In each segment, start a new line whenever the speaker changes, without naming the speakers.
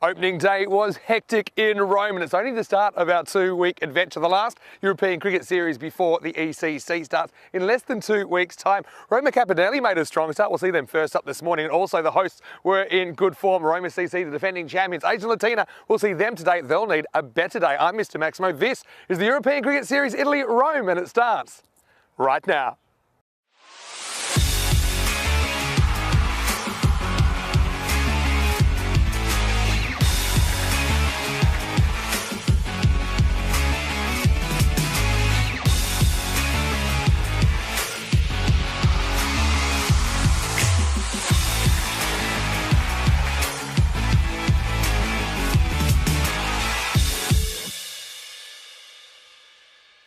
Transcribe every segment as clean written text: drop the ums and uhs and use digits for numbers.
Opening day was hectic in Rome, and it's only the start of our 2-week adventure. The last European Cricket Series before the ECC starts in less than 2 weeks' time. Roma Cappelletti made a strong start. We'll see them first up this morning. And also the hosts were in good form. Roma CC, the defending champions. Asian Latina, we'll see them today. They'll need a better day. I'm Mr. Maximo. This is the European Cricket Series Italy, Rome, and it starts right now.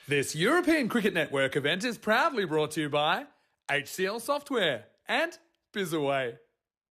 This European Cricket Network event is proudly brought to you by HCL Software and Bizaway.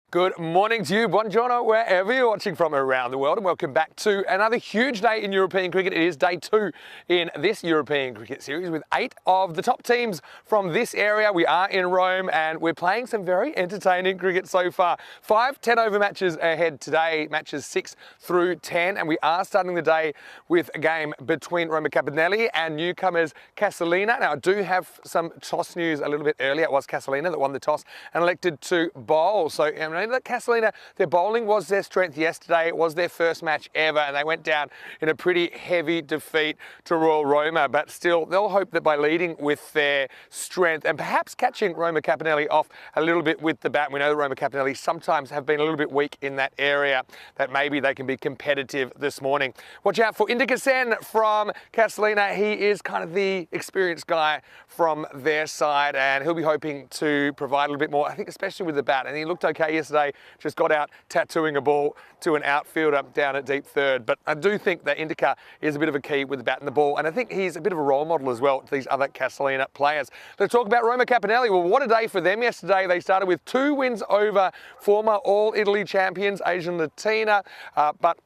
Good morning to you, buongiorno, wherever you're watching from around the world, and welcome back to another huge day in European cricket. It is day 2 in this European Cricket Series with 8 of the top teams from this area. We are in Rome and we're playing some very entertaining cricket so far. 5 10-over matches ahead today, matches 6 through 10, and we are starting the day with a game between Roma Cappelletti and newcomers Castellina. Now, I do have some toss news a little bit earlier. It was Castellina that won the toss and elected to bowl. So, that Castellina, their bowling was their strength yesterday. It was their first match ever, and they went down in a pretty heavy defeat to Royal Roma. But still, they'll hope that by leading with their strength and perhaps catching Roma Cappelletti off a little bit with the bat, we know that Roma Cappelletti sometimes have been a little bit weak in that area, that maybe they can be competitive this morning. Watch out for ECN from Castellina. He is kind of the experienced guy from their side, and he'll be hoping to provide a little bit more, I think, especially with the bat. And he looked okay yesterday, just got out tattooing a ball to an outfielder down at deep third. But I do think that Indica is a bit of a key with the bat and the ball, and I think he's a bit of a role model as well to these other Castellina players. Let's talk about Roma Cappelletti. Well, what a day for them yesterday. They started with 2 wins over former All-Italy champions, Asian Latina, but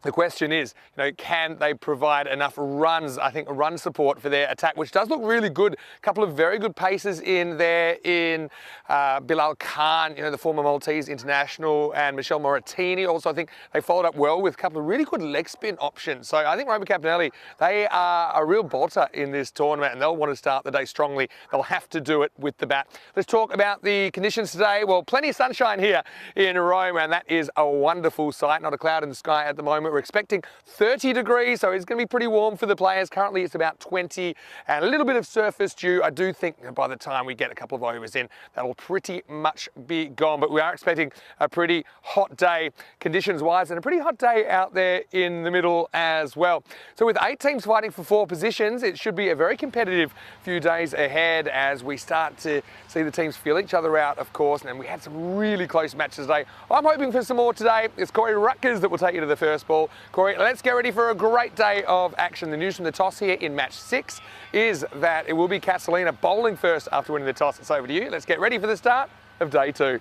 the question is, can they provide enough runs, I think, run support for their attack, which does look really good. A couple of very good paces in there in Bilal Khan, the former Maltese international, and Michel Moratini. Also, I think they followed up well with a couple of really good leg spin options. So I think Roma Cappelletti, they are a real bolter in this tournament, and they'll want to start the day strongly. They'll have to do it with the bat. Let's talk about the conditions today. Well, plenty of sunshine here in Rome, and that is a wonderful sight. Not a cloud in the sky at the moment. We're expecting 30 degrees, so it's going to be pretty warm for the players. Currently, it's about 20 and a little bit of surface dew. I do think that by the time we get a couple of overs in, that'll pretty much be gone. But we are expecting a pretty hot day conditions-wise, and a pretty hot day out there in the middle as well. So with 8 teams fighting for 4 positions, it should be a very competitive few days ahead as we start to see the teams feel each other out, of course. And we had some really close matches today. I'm hoping for some more today. It's Corey Rutgers that will take you to the first ball. Corey, let's get ready for a great day of action. The news from the toss here in match 6 is that it will be Castellina bowling first after winning the toss. It's over to you. Let's get ready for the start of day 2.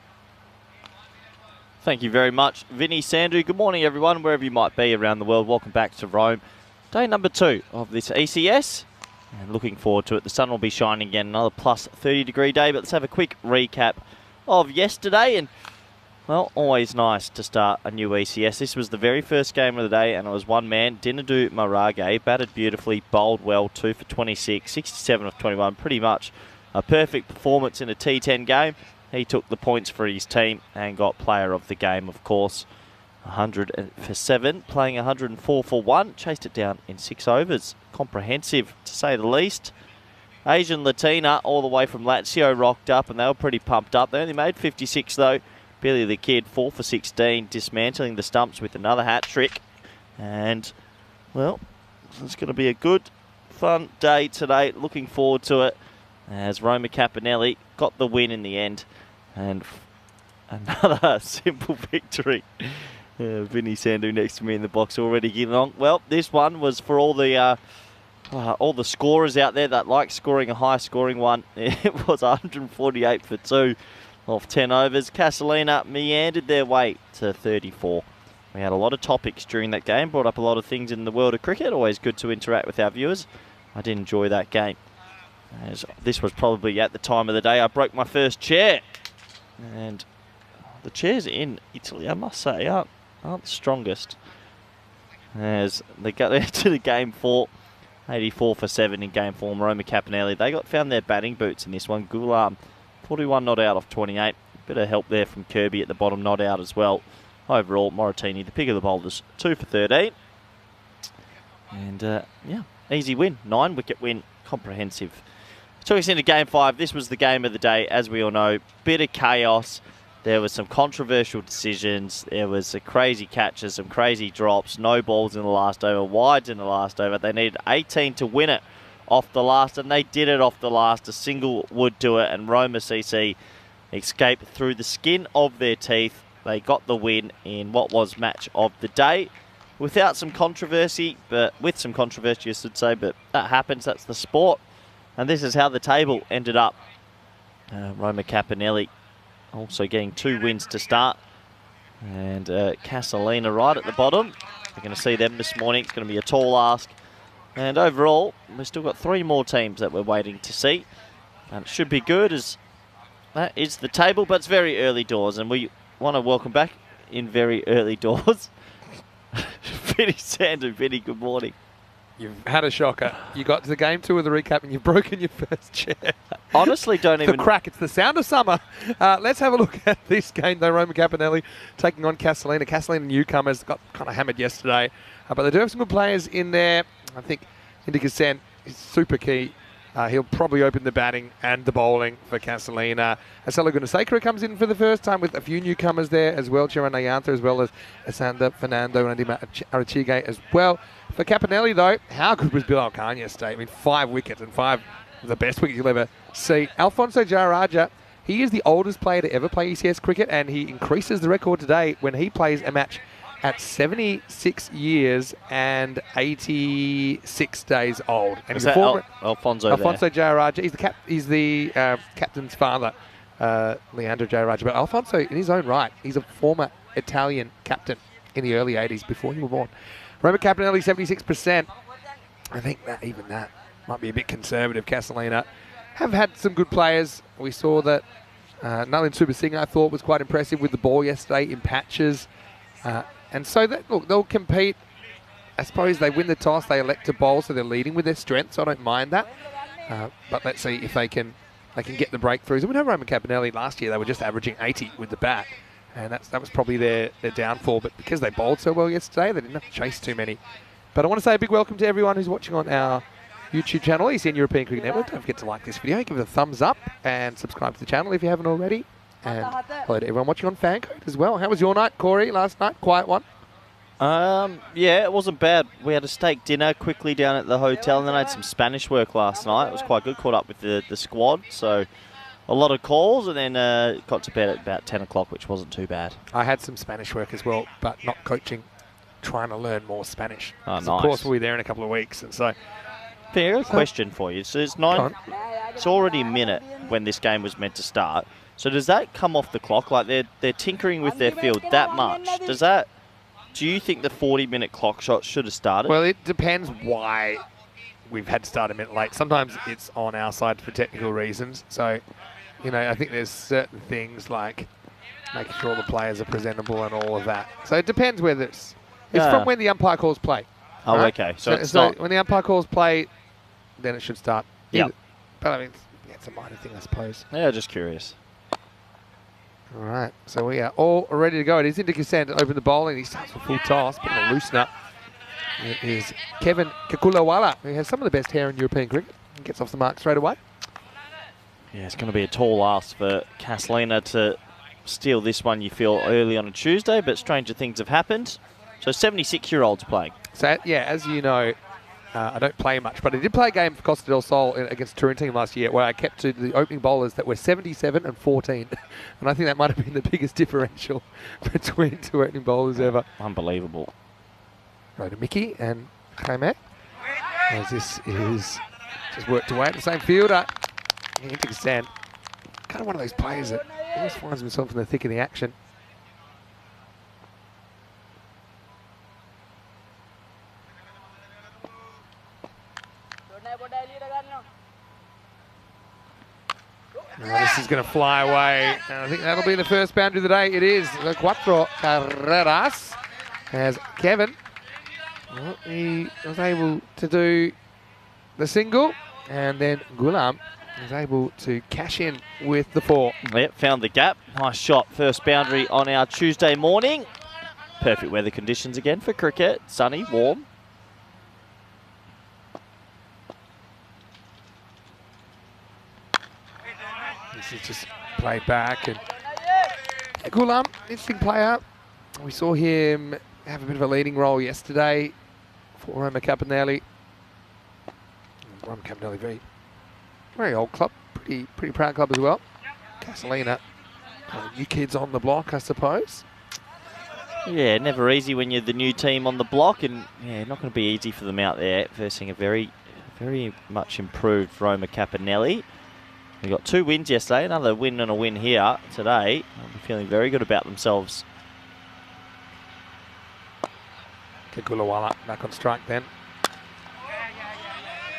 Thank you very much, Vinny Sandu. Good morning, everyone, wherever you might be around the world. Welcome back to Rome. Day number 2 of this ECS. And looking forward to it. The sun will be shining again. Another plus 30-degree day. But let's have a quick recap of yesterday. And well, always nice to start a new ECS. This was the very first game of the day, and it was one man, Dinadu Marage, batted beautifully, bowled well, 2 for 26, 67 of 21, pretty much a perfect performance in a T10 game. He took the points for his team and got player of the game, of course. 100 for 7, playing 104 for 1, chased it down in 6 overs. Comprehensive, to say the least. Asian Latina, all the way from Lazio, rocked up, and they were pretty pumped up. They only made 56, though. Billy the Kid, 4 for 16, dismantling the stumps with another hat-trick. And, well, it's going to be a good, fun day today. Looking forward to it as Roma Cappelletti got the win in the end. And another simple victory. Vinny Sandu next to me in the box already getting on. Well, this one was for all the scorers out there that like scoring a high-scoring one. It was 148 for 2. Off 10 overs, Castellina meandered their way to 34. We had a lot of topics during that game, brought up a lot of things in the world of cricket. Always good to interact with our viewers. I did enjoy that game. As this was probably at the time of the day I broke my first chair. And the chairs in Italy, I must say, aren't aren't the strongest. As they got into the game 4, 84 for 7 in game 4. Roma Capinelli, they found their batting boots in this one. Gulam, 41 not out off 28. Bit of help there from Kirby at the bottom, not out as well. Overall, Moratini, the pick of the bowlers, 2 for 13. And yeah, easy win, 9-wicket win, comprehensive. Took us into game 5. This was the game of the day, as we all know. Bit of chaos. There was some controversial decisions. There was a crazy catches, some crazy drops, no balls in the last over, wides in the last over. They needed 18 to win it off the last, and they did it off the last. A single would do it, and Roma CC escaped through the skin of their teeth. They got the win in what was match of the day. Without some controversy, but with some controversy, I should say, but that happens, that's the sport. And this is how the table ended up. Roma Capinelli also getting 2 wins to start. And Casalina right at the bottom. We're going to see them this morning. It's going to be a tall ask. And overall, we've still got 3 more teams that we're waiting to see. And it should be good, as that is the table, but it's very early doors. And we want to welcome back in very early doors Vinny Sandu. Vinny, good morning.
You've had a shocker. You got to the game 2 of the recap and you've broken your first chair.
Honestly, don't even...
The crack. It's the sound of summer. Let's have a look at this game, though. Roma Capinelli taking on Casalina. Casalina newcomers got kind of hammered yesterday. But they do have some good players in there. I think Indica Sen is super key. He'll probably open the batting and the bowling for Casalina. Asela Gunasekara comes in for the first time with a few newcomers there as well. Chiran Nayantha as well as Asanda Fernando and Andy Arachige as well. For Capinelli, though, how good was Bill Alcan yesterday? I mean, 5 wickets and 5 of the best wickets you'll ever see. Alfonso Jaraja, he is the oldest player to ever play ECS cricket, and he increases the record today when he plays a match at 76 years and 86 days old. And
is that Alfonso
Jaraja? He's the captain's father, Leandro Jaraja. But Alfonso, in his own right, he's a former Italian captain in the early 80s before you were born. Roma Capinelli, 76%. I think that even that might be a bit conservative. Casalina have had some good players. We saw that Nalin Subasinghe, I thought, was quite impressive with the ball yesterday in patches. And so that, look, they'll compete. I suppose they win the toss, they elect to bowl, so they're leading with their strengths. I don't mind that. But let's see if they can get the breakthroughs. And we know Roma Capinelli last year, they were just averaging 80 with the bat. And that was probably their downfall. But because they bowled so well yesterday, they didn't have to chase too many. But I want to say a big welcome to everyone who's watching on our YouTube channel, ECN European Cricket Network. Don't forget to like this video, give it a thumbs up, and subscribe to the channel if you haven't already. And hello to everyone watching on Fancode as well. How was your night, Corey, last night? Quiet one?
Yeah, it wasn't bad. We had a steak dinner quickly down at the hotel, and then I had some Spanish work last night. It was quite good. Caught up with the squad, so a lot of calls, and then got to bed at about 10 o'clock, which wasn't too bad.
I had some Spanish work as well, but not coaching, trying to learn more Spanish.
Oh, nice.
Of course, we'll be there in a couple of weeks, and so...
Fair question for you. So it's already a minute when this game was meant to start. So does that come off the clock? Like they're tinkering with their field that much. Do you think the 40-minute clock shot should have started?
Well, it depends why we've had to start a minute late. Sometimes it's on our side for technical reasons. So, you know, I think there's certain things like making sure the players are presentable and all of that. So it depends whether it's from when the umpire calls play.
Oh,
right?
okay. So it's
so
not...
when the umpire calls play, then it should start.
Yeah.
But I mean, it's a minor thing, I suppose.
Yeah, just curious.
All right, so we are all ready to go. It is Indica Sen to open the bowling. He starts with full toss, but a loosener. It is Kevin Kakulawala, who has some of the best hair in European cricket. He gets off the mark straight away.
Yeah, it's going to be a tall ask for Casalina to steal this one, you feel, early on a Tuesday, but stranger things have happened. So 76-year-olds playing. So,
yeah, as you know, I don't play much, but I did play a game for Costa del Sol against Turin team last year where I kept to the opening bowlers that were 77 and 14. And I think that might have been the biggest differential between 2 opening bowlers ever.
Unbelievable.
Right to Mickey and Jaime. As this is just worked away at the same fielder. Indica Sen, kind of one of those players that always finds himself in the thick of the action. Now this is going to fly away, and I think that'll be the first boundary of the day. It is the cuatro carreras
As Kevin, well, he was able to do the single, and then Gulam was able to cash in with the 4.
Yep, found the gap. Nice shot. First boundary on our Tuesday morning. Perfect weather conditions again for cricket. Sunny, warm.
This is just played back. And Gulam, interesting player. We saw him have a bit of a leading role yesterday for Roma Capanelli. Roma Capanelli, very old club, pretty proud club as well. Casalina, new kids on the block, I suppose.
Yeah, never easy when you're the new team on the block, and yeah, not going to be easy for them out there facing a very much improved Roma Capanelli. We got 2 wins yesterday, another win and a win here today. They'll be feeling very good about themselves.
Kagulawala back on strike then.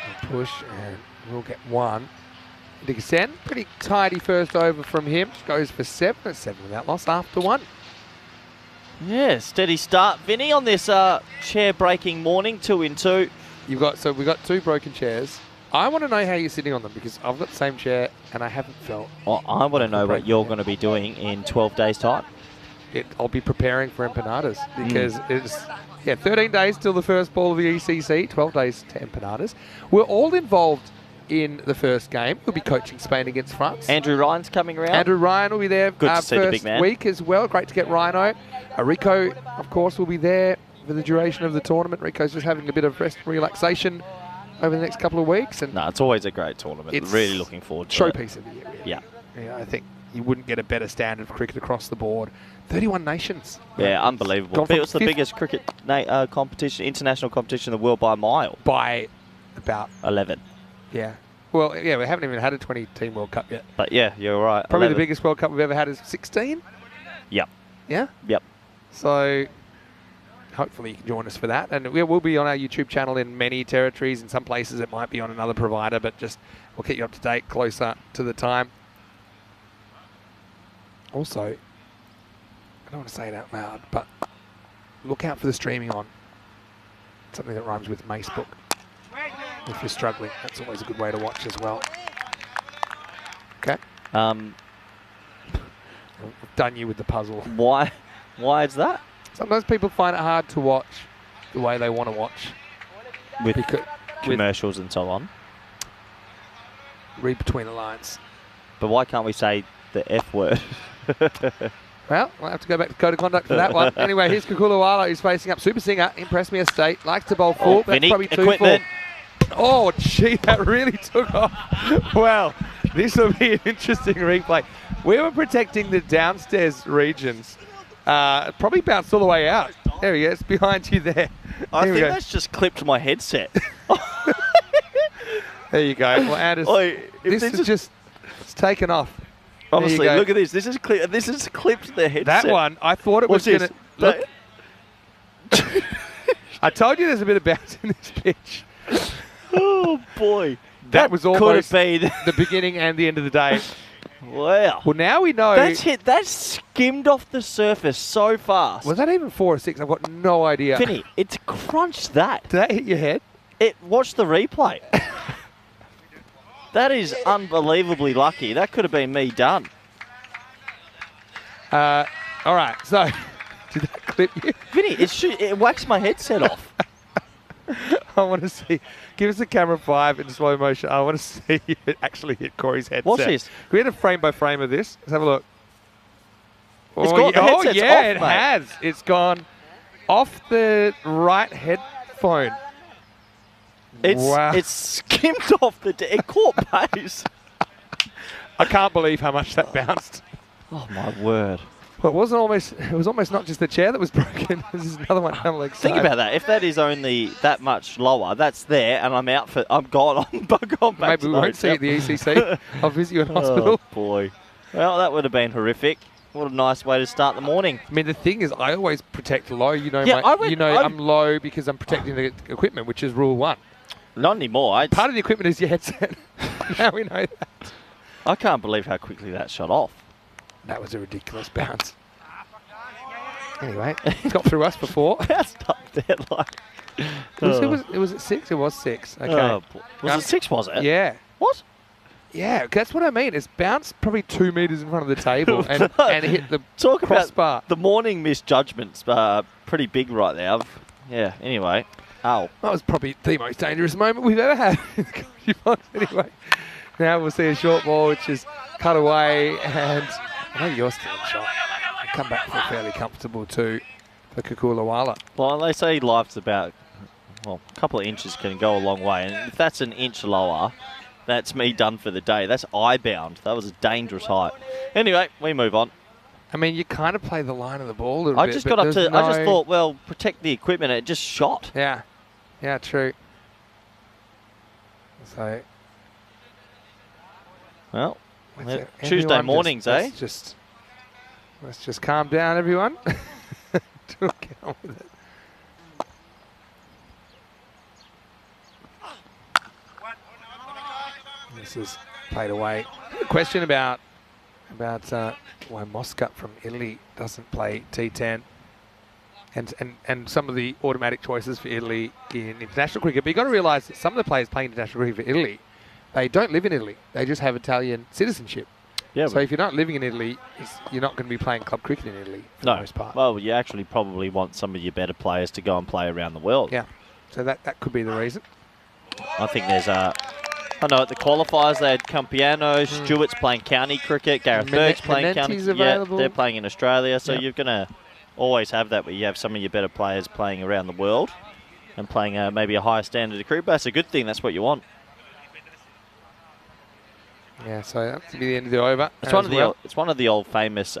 And push, and we'll get 1. ECN, pretty tidy first over from him. Goes for 7. That's 7 without loss after 1.
Yeah, steady start, Vinny, on this chair-breaking morning, 2 in 2.
We've got 2 broken chairs. I want to know how you're sitting on them because I've got the same chair and I haven't felt.
Well, I want to know what you're going to be doing in 12 days' time.
I'll be preparing for empanadas because it's 13 days till the first ball of the ECC, 12 days to empanadas. We're all involved in the first game. We'll be coaching Spain against France.
Andrew Ryan's coming around.
Andrew Ryan will be there
Good to see the big man.
week as well. Great to get Rhino. Rico, of course, will be there for the duration of the tournament. Rico's just having a bit of rest and relaxation over the next couple of weeks. And
no, it's always a great tournament.
It's
really looking forward to it.
showpiece of the year. Really.
Yeah.
I think you wouldn't get a better standard of cricket across the board. 31 nations.
Yeah, unbelievable. It was the biggest cricket competition, international competition in the world by a mile.
By about
11.
Yeah. Well, yeah, we haven't even had a 20-team World Cup yet.
But yeah, you're right.
Probably
11.
the biggest World Cup we've ever had is 16.
Yep.
Yeah?
Yep.
So hopefully you can join us for that. And we'll be on our YouTube channel in many territories. In some places it might be on another provider, but just we'll keep you up to date closer to the time. Also, I don't want to say it out loud, but look out for the streaming on something that rhymes with Macebook. If you're struggling, that's always a good way to watch as well. Okay.
Um,
I've done you with the puzzle.
why is that?
Sometimes people find it hard to watch the way they want to watch.
With
Because,
commercials and so on.
read between the lines.
But why can't we say the F word?
Well, I'll have to go back to code of conduct for that one. Anyway, here's Kagulawala, who's facing up Super Singer. Impressed me a state. Likes to bowl full. That's
Vinny,
probably 2
equipment.
Oh, gee, that really took off. Well, this will be an interesting replay. We were protecting the downstairs regions. Probably bounced all the way out. There he is, behind you there.
I
Here we
think
go.
that's just clipped my headset.
There you go. Well, Anders, this is just it's taken off. There you
Honestly,
go.
look at this. This is clipped the headset.
That one, I thought it was
What's
going
this?
to... Look, I told you there's a bit of bounce in this pitch.
Oh, boy.
That was
could
almost
have been.
the beginning and the end of the day.
Wow.
Well, now we know...
That skimmed off the surface so fast.
Was that even 4 or 6? I've got no idea.
Finny, it's crunched that.
Did that hit your head?
Watch the replay. That is unbelievably lucky. That could have been me done.
All right, so... Did that clip you?
Vinny, it waxed my headset off.
I want to see. Give us the camera 5 in slow motion. I want to see it actually hit Corey's headset.
Watch this.
Can we had a frame by frame of this? Let's have a look.
It's got the headset's
yeah,
off,
it
mate.
has. It's gone off the right headphone. Wow.
It's skimmed off it caught pace.
I can't believe how much that bounced.
Oh my word.
Well, it was almost not just the chair that was broken. This is another one down the leg
Think
side.
about that. If that is only that much lower, that's there, and I'm gone. I'm back.
Maybe we won't see you at the ECC. I'll visit you in hospital.
Oh boy. Well, that would have been horrific. What a nice way to start the morning.
I mean, the thing is, I always protect low.
Yeah,
I'm low because I'm protecting the equipment, which is rule 1.
Not anymore.
Part of the equipment is your headset. Now we know that.
I can't believe how quickly that shot off.
That was a ridiculous bounce. Anyway, it's got through us before.
Bounced up there like...
It was at 6? It was 6. Okay.
Was it 6, was it?
Yeah.
What?
Yeah, that's what I mean. It's bounced probably 2 metres in front of the table and hit the
Talk
crossbar.
About the morning misjudgments pretty big right now. Yeah, anyway. Ow.
That was probably the most dangerous moment we've ever had in the country box. Anyway, now we'll see a short ball which is cut away, and I know you're still in shot. Come back for fairly comfortable too for Kukulawala.
Well, they say life's about, well, a couple of inches can go a long way, and if that's an inch lower, that's me done for the day. That's eye-bound. That was a dangerous height. Anyway, we move on.
I mean, you kind of play the line of the ball a little bit.
I just thought, well, protect the equipment. It just shot.
Yeah. Yeah, true. So.
Well, Tuesday mornings, eh?
Let's just calm down, everyone. Get on with it. This is played away. A question about why Mosca from Italy doesn't play T10 and some of the automatic choices for Italy in international cricket. But you've got to realise that some of the players playing international cricket for Italy, they don't live in Italy. They just have Italian citizenship. Yeah, so if you're not living in Italy, you're not going to be playing club cricket in Italy for the most part.
Well, you actually probably want some of your better players to go and play around the world.
Yeah, so that could be the reason.
I think there's I know at the qualifiers they had Campiano, Stewart's playing county cricket, Gareth Burke's playing county cricket. Yeah, they're playing in Australia, so you're going to always have that where you have some of your better players playing around the world and playing maybe a higher standard of cricket. But that's a good thing, that's what you want.
Yeah, so that's to be the end of the over.
It's one of the old famous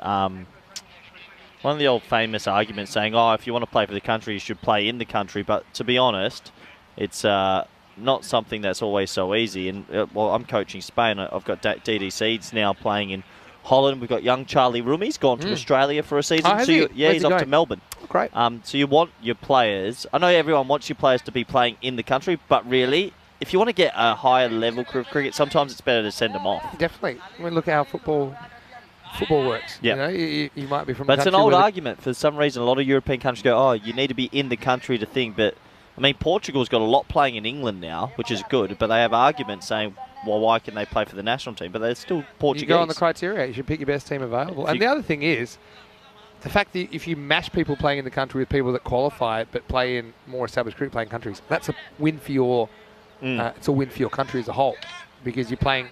arguments saying, oh, if you want to play for the country, you should play in the country. But to be honest, it's not something that's always so easy. And well, I'm coaching Spain. I've got DD Seeds now playing in Holland. We've got young Charlie Rumi's gone to Australia for a season.
Oh,
he's off to Melbourne.
Oh, great.
So you want your players. I know everyone wants your players to be playing in the country, but really, if you want to get a higher level of cricket, sometimes it's better to send them off.
Definitely. I mean, look at how football works.
Yeah.
You know, you might be from.
But it's an old argument. For some reason, a lot of European countries go, "Oh, you need to be in the country to think." But I mean, Portugal's got a lot playing in England now, which is good. But they have arguments saying, "Well, why can they play for the national team?" But they're still Portuguese.
You go on the criteria. You should pick your best team available. And the other thing is, the fact that if you mash people playing in the country with people that qualify but play in more established cricket playing countries, that's a win for your. It's a win for your country as a whole, because you're playing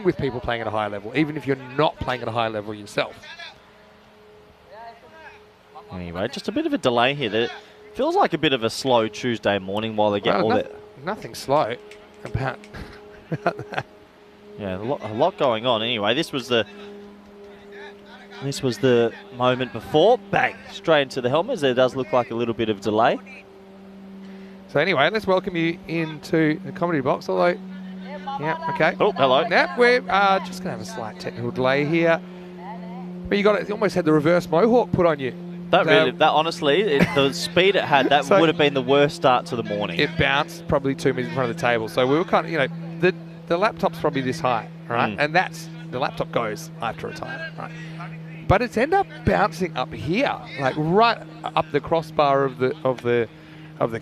with people playing at a higher level, even if you're not playing at a higher level yourself.
Anyway, just a bit of a delay here. That feels like a bit of a slow Tuesday morning while they get all that.
Nothing slow about that.
Yeah, a lot going on. Anyway, this was the moment before. Bang! Straight into the helmets. There does look like a little bit of delay.
So anyway, let's welcome you into the comedy box. Although, yeah, okay.
Oh, hello.
Yeah, we're just going to have a slight technical delay here. But you almost had the reverse mohawk put on you.
Honestly, the speed it had, that would have been the worst start to the morning.
It bounced probably 2 meters in front of the table. So we were kind of, the laptop's probably this high, right? And the laptop goes after a time, right? But it's ended up bouncing up here, like right up the crossbar of the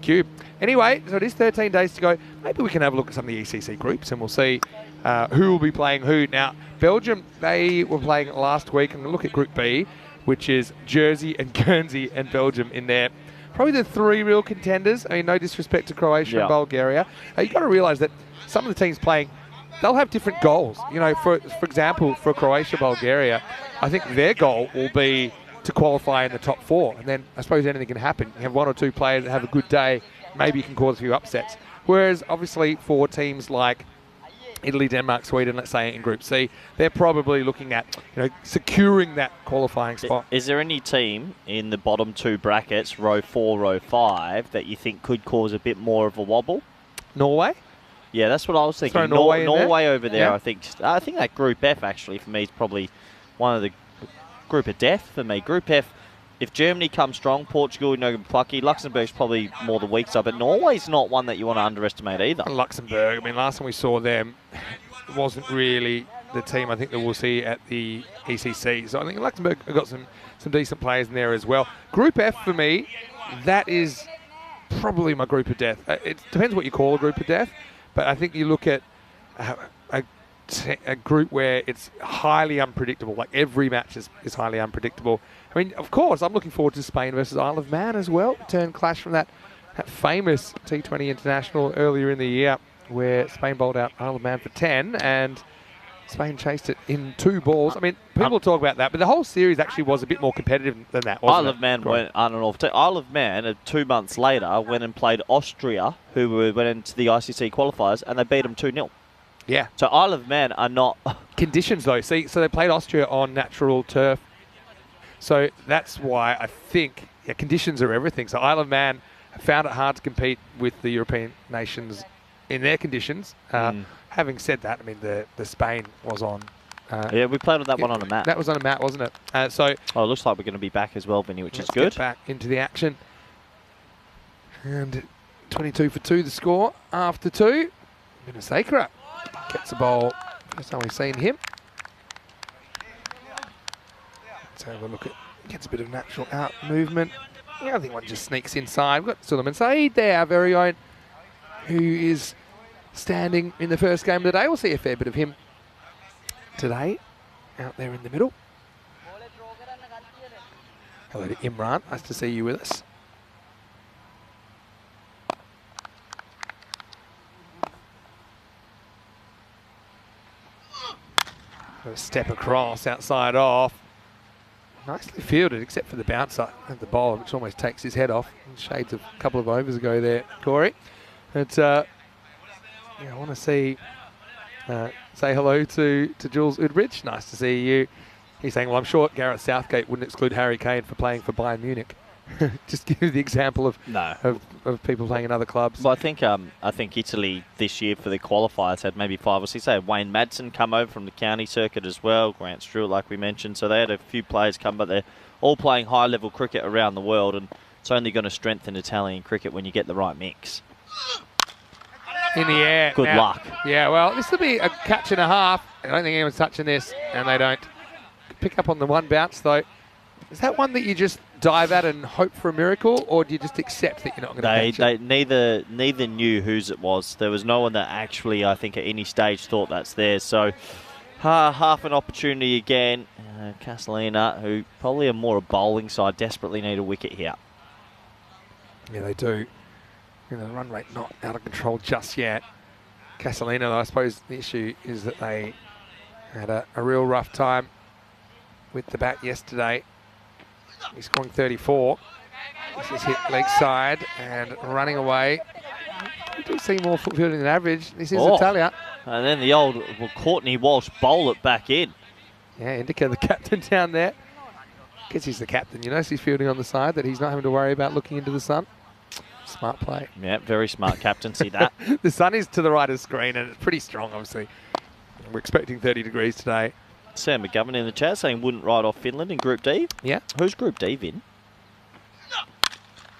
cube. Anyway, so it is 13 days to go. Maybe we can have a look at some of the ECC groups and we'll see who will be playing who. Now, Belgium, they were playing last week. I'm going to look at Group B, which is Jersey and Guernsey and Belgium in there. Probably the three real contenders. I mean, no disrespect to Croatia and Bulgaria. You've got to realise that some of the teams playing, they'll have different goals. You know, for example, for Croatia, Bulgaria, I think their goal will be to qualify in the top four. And then I suppose anything can happen. You have one or two players that have a good day, maybe you can cause a few upsets. Whereas obviously for teams like Italy, Denmark, Sweden, let's say in Group C, they're probably looking at securing that qualifying spot.
Is there any team in the bottom two brackets, row 4, row 5, that you think could cause a bit more of a wobble?
Norway?
Yeah, that's what I was thinking.
Norway
over there, yeah. I think that Group F actually for me is probably one of the group of death for me. Group F, if Germany comes strong, Portugal, plucky. Luxembourg's probably more the weak side, but Norway's not one that you want to underestimate either.
Luxembourg, I mean, last time we saw them, it wasn't really the team I think that we'll see at the ECC. So I think Luxembourg have got some decent players in there as well. Group F for me, that is probably my group of death. It depends what you call a group of death, but I think you look at a group where it's highly unpredictable. Like every match is highly unpredictable. I mean, of course, I'm looking forward to Spain versus Isle of Man as well. Return clash from that famous T20 international earlier in the year where Spain bowled out Isle of Man for 10 and Spain chased it in 2 balls. I mean, people talk about that, but the whole series actually was a bit more competitive than that, wasn't it?
Isle of Man went on and off. Isle of Man, 2 months later, went and played Austria, who went into the ICC qualifiers, and they beat them 2-0.
Yeah.
So Isle of Man are not...
Conditions, though. See, so they played Austria on natural turf. So that's why I think conditions are everything. So Isle of Man found it hard to compete with the European nations in their conditions. Having said that, I mean, the Spain was on...
yeah, we played on that one on a mat.
That was on a mat, wasn't it? So
it looks like we're going to be back as well, Vinny, which is good.
Get back into the action. And 22 for 2 the score after 2. Minasakra gets the ball. First time we've seen him. Let's have a look at... Gets a bit of natural out movement. The other one just sneaks inside. We've got Suleiman Saeed there, our very own, who is standing in the first game of the day. We'll see a fair bit of him today, out there in the middle. Hello to Imran, nice to see you with us. Got a step across, outside off. Nicely fielded, except for the bouncer at the bowler, which almost takes his head off. Shades of a couple of overs ago there, Corey. But yeah, I want to say hello to Jules Udbridge. Nice to see you. He's saying, well, I'm sure Gareth Southgate wouldn't exclude Harry Kane for playing for Bayern Munich. Just give you the example of people playing in other clubs.
Well, I think Italy this year for the qualifiers had maybe 5 or 6. They had Wayne Madsen come over from the county circuit as well, Grant Stewart, like we mentioned. So they had a few players come, but they're all playing high-level cricket around the world, and it's only going to strengthen Italian cricket when you get the right mix.
In the air.
Good luck.
Yeah, well, this will be a catch and a half. I don't think anyone's touching this, and they don't. Pick up on the one bounce, though. Is that one that you just dive at and hope for a miracle, or do you just accept that you're not going to catch it?
Neither knew whose it was. There was no one that actually, I think, at any stage thought that's theirs. So half an opportunity again. Castellina, who probably are more a bowling side, desperately need a wicket here.
Yeah, they do. The run rate not out of control just yet. Castellina, though, I suppose the issue is that they had a real rough time with the bat yesterday. He's scoring 34. This is hit leg side and running away. We do see more foot fielding than average. This is Italia.
And then the old Courtney Walsh bowl it back in.
Yeah, Indica, the captain down there. Guess he's the captain, you know, so he's fielding on the side that he's not having to worry about looking into the sun. Smart play.
Yeah, very smart captain. See that?
The sun is to the right of the screen and it's pretty strong, obviously. We're expecting 30 degrees today.
Sam McGovern in the chat saying wouldn't write off Finland in Group D.
Yeah.
Who's Group D, Vin?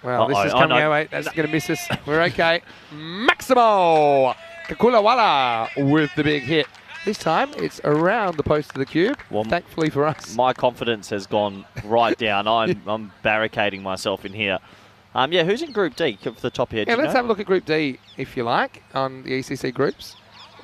Well, this is coming our way. That's going to miss us. We're okay. Maximo Kakulawala with the big hit. This time, it's around the post of the cube, well, thankfully for us.
My confidence has gone right down. I'm barricading myself in here. Yeah, who's in Group D for the top here?
Yeah, let's have a look at Group D, if you like, on the ECC groups.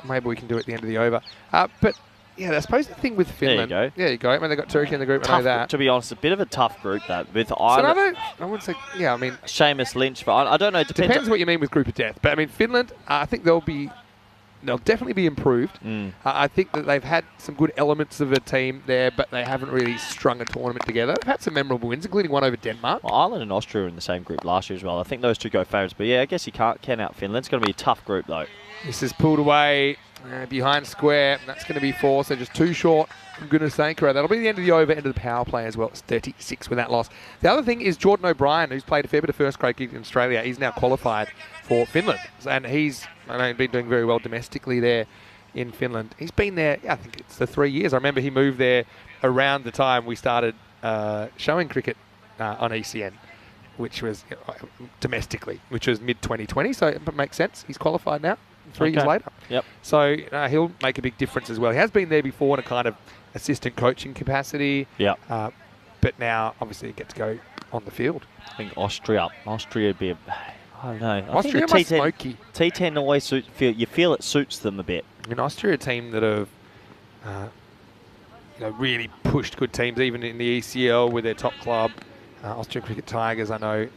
Maybe we can do it at the end of the over. But yeah, I suppose the thing with Finland.
There you go.
There you go. I mean, they've got Turkey in the group. I know that.
To be honest, a bit of a tough group that with Ireland.
I wouldn't say. Yeah, I mean,
Seamus Lynch. I don't know.
Depends what you mean with group of death. But I mean, Finland. I think they'll definitely be improved. I think that they've had some good elements of a team there, but they haven't really strung a tournament together. They've had some memorable wins, including one over Denmark.
Well, Ireland and Austria were in the same group last year as well. I think those two go favourites. But yeah, I guess you can't out Finland. It's going to be a tough group though.
This is pulled away behind square. That's going to be 4, so just 2 short from Gunasekara. That'll be the end of the over, end of the power play as well. It's 36 with that loss. The other thing is Jordan O'Brien, who's played a fair bit of first grade cricket in Australia. He's now qualified for Finland, and he's been doing very well domestically there in Finland. He's been there, I think it's the 3 years. I remember he moved there around the time we started showing cricket on ECN, which was domestically, which was mid-2020, so it makes sense. He's qualified now. 3 years later.
Yep.
So he'll make a big difference as well. He has been there before in a kind of assistant coaching capacity.
Yeah.
But now, obviously, he gets to go on the field.
I think Austria would be I don't know.
Austria might smoky.
T10 always you feel it suits them a bit.
I mean, Austria, a team that have really pushed good teams, even in the ECL with their top club. Austrian Cricket Tigers, I know,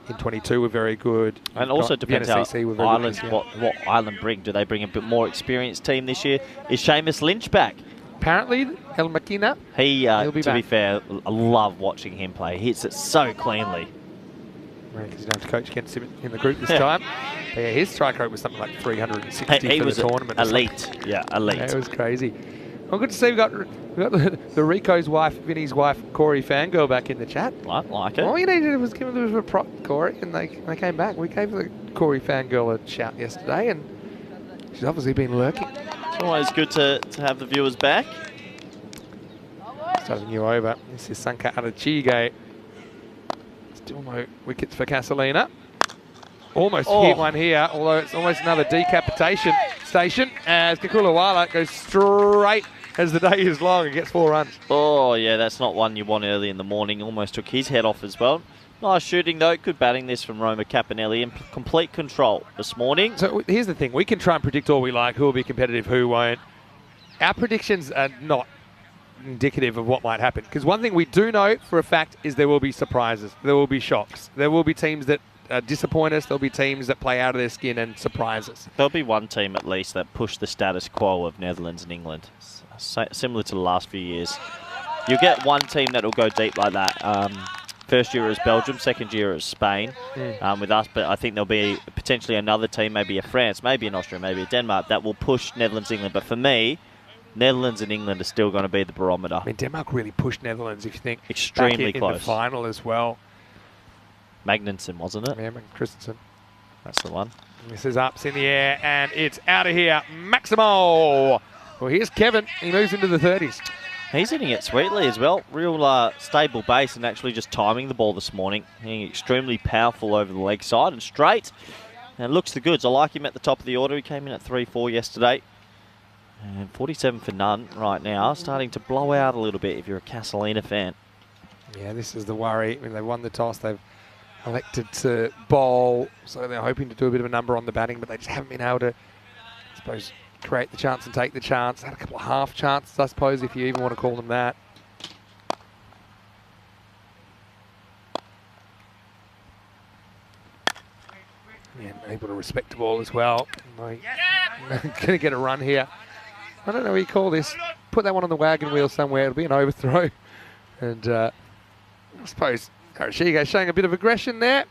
in 22 were very good.
And also depends how Ireland, what Ireland bring. Do they bring a bit more experienced team this year? Is Seamus Lynch back?
Apparently, El Makina.
He'll be back. Be fair, I love watching him play. He hits it so cleanly.
Because you don't have to coach against him in the group this time. But yeah, his strike rate was something like 360 for the tournament.
Elite. Yeah, elite.
Yeah, it was crazy. Well, good to see we got the Rico's wife, Vinny's wife, Corey Fangirl back in the chat.
Like it.
All you needed was give them a prop, Corey, and they came back. We gave the Corey Fangirl a shout yesterday, and she's obviously been lurking.
It's always good to have the viewers back.
Starting you over. This is Sanka Adachige. Still no wickets for Casalina. Almost hit one here, although it's almost another decapitation station as Kakulawala goes straight as the day is long and gets 4 runs.
Oh, yeah, that's not one you want early in the morning. Almost took his head off as well. Nice shooting, though. Good batting this from Roma Capinelli in complete control this morning.
So here's the thing. We can try and predict all we like, who will be competitive, who won't. Our predictions are not indicative of what might happen. Because one thing we do know for a fact is there will be surprises. There will be shocks. There will be teams that disappoint us. There'll be teams that play out of their skin and surprise us.
There'll be one team at least that pushed the status quo of Netherlands and England. Similar to the last few years. You'll get one team that will go deep like that. First year is Belgium, second year is Spain with us, but I think there'll be potentially another team, maybe a France, maybe an Austria, maybe a Denmark, that will push Netherlands, England. But for me, Netherlands and England are still going to be the barometer.
I mean, Denmark really pushed Netherlands, if you think.
Extremely close.
In the final as well.
Magnussen, wasn't it?
Yeah, Christensen.
That's the one.
This is ups in the air, and it's out of here. Maximo. Well, here's Kevin. He moves into the 30s.
He's hitting it sweetly as well. Real stable base and actually just timing the ball this morning. Hitting extremely powerful over the leg side and straight. And looks the goods. I like him at the top of the order. He came in at 3-4 yesterday. And 47 for none right now. Starting to blow out a little bit if you're a Casalina fan.
Yeah, this is the worry. I mean, they won the toss. They've elected to bowl, so they're hoping to do a bit of a number on the batting, but they just haven't been able to, I suppose, create the chance and take the chance. Had a couple of half chances, I suppose, if you even want to call them that. Yeah, able to respect the ball as well. Going to get a run here. I don't know what you call this. Put that one on the wagon wheel somewhere. It'll be an overthrow. And I suppose Arashiga showing a bit of aggression there.